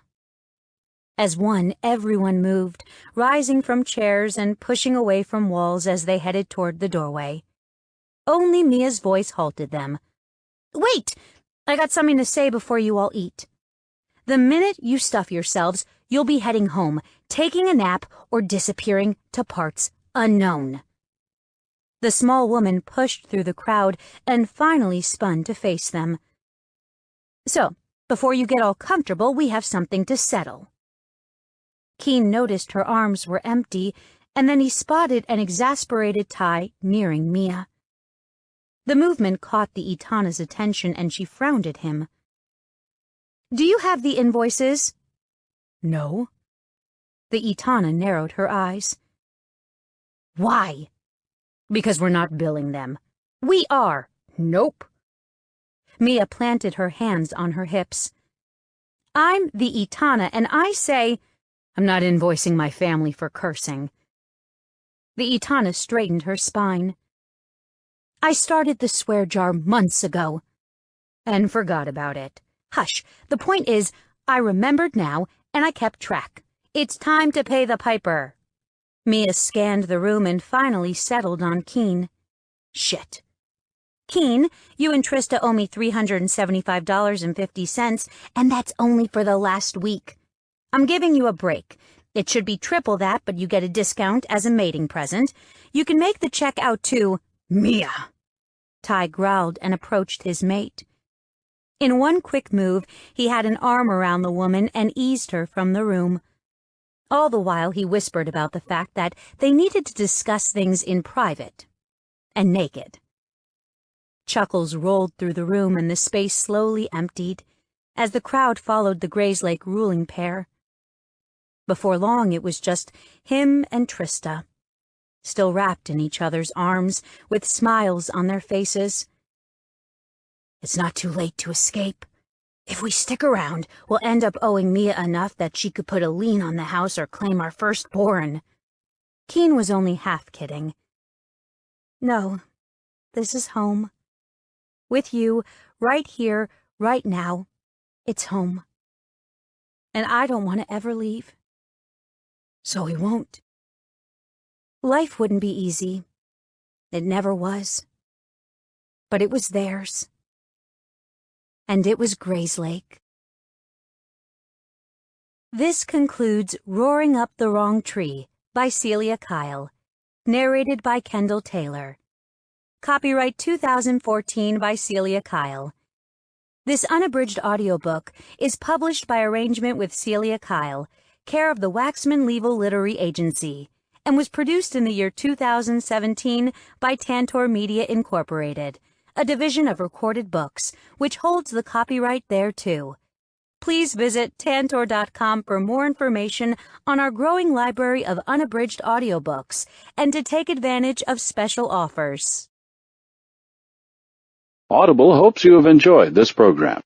As one, everyone moved, rising from chairs and pushing away from walls as they headed toward the doorway. Only Mia's voice halted them. Wait! I got something to say before you all eat. The minute you stuff yourselves, you'll be heading home, taking a nap, or disappearing to parts unknown. The small woman pushed through the crowd and finally spun to face them. So, before you get all comfortable, we have something to settle. Keen noticed her arms were empty, and then he spotted an exasperated Ty nearing Mia. The movement caught the Etana's attention, and she frowned at him. Do you have the invoices? No. The Etana narrowed her eyes. Why? Because we're not billing them. We are. Nope. Mia planted her hands on her hips. I'm the Etana, and I say, I'm not invoicing my family for cursing. The Etana straightened her spine. I started the swear jar months ago. And forgot about it. Hush, the point is, I remembered now, and I kept track. It's time to pay the piper. Mia scanned the room and finally settled on Keen. Shit. Keen, you and Trista owe me $375.50, and that's only for the last week. I'm giving you a break. It should be triple that, but you get a discount as a mating present. You can make the check out to Mia. Ty growled and approached his mate. In one quick move, he had an arm around the woman and eased her from the room. All the while, he whispered about the fact that they needed to discuss things in private and naked. Chuckles rolled through the room and the space slowly emptied as the crowd followed the Grayslake ruling pair. Before long, it was just him and Trista, still wrapped in each other's arms with smiles on their faces. It's not too late to escape. If we stick around, we'll end up owing Mia enough that she could put a lien on the house or claim our firstborn. Keen was only half kidding. No, this is home. With you, right here, right now, it's home. And I don't want to ever leave. So we won't. Life wouldn't be easy. It never was. But it was theirs. And it was Grayslake. This concludes Roaring Up the Wrong Tree by Celia Kyle, narrated by Kendall Taylor. Copyright 2014 by Celia Kyle. This unabridged audiobook is published by arrangement with Celia Kyle, care of the Waxman Level Literary Agency, and was produced in the year 2017 by Tantor Media Incorporated, a division of Recorded Books, which holds the copyright thereto. Please visit tantor.com for more information on our growing library of unabridged audiobooks and to take advantage of special offers. Audible hopes you have enjoyed this program.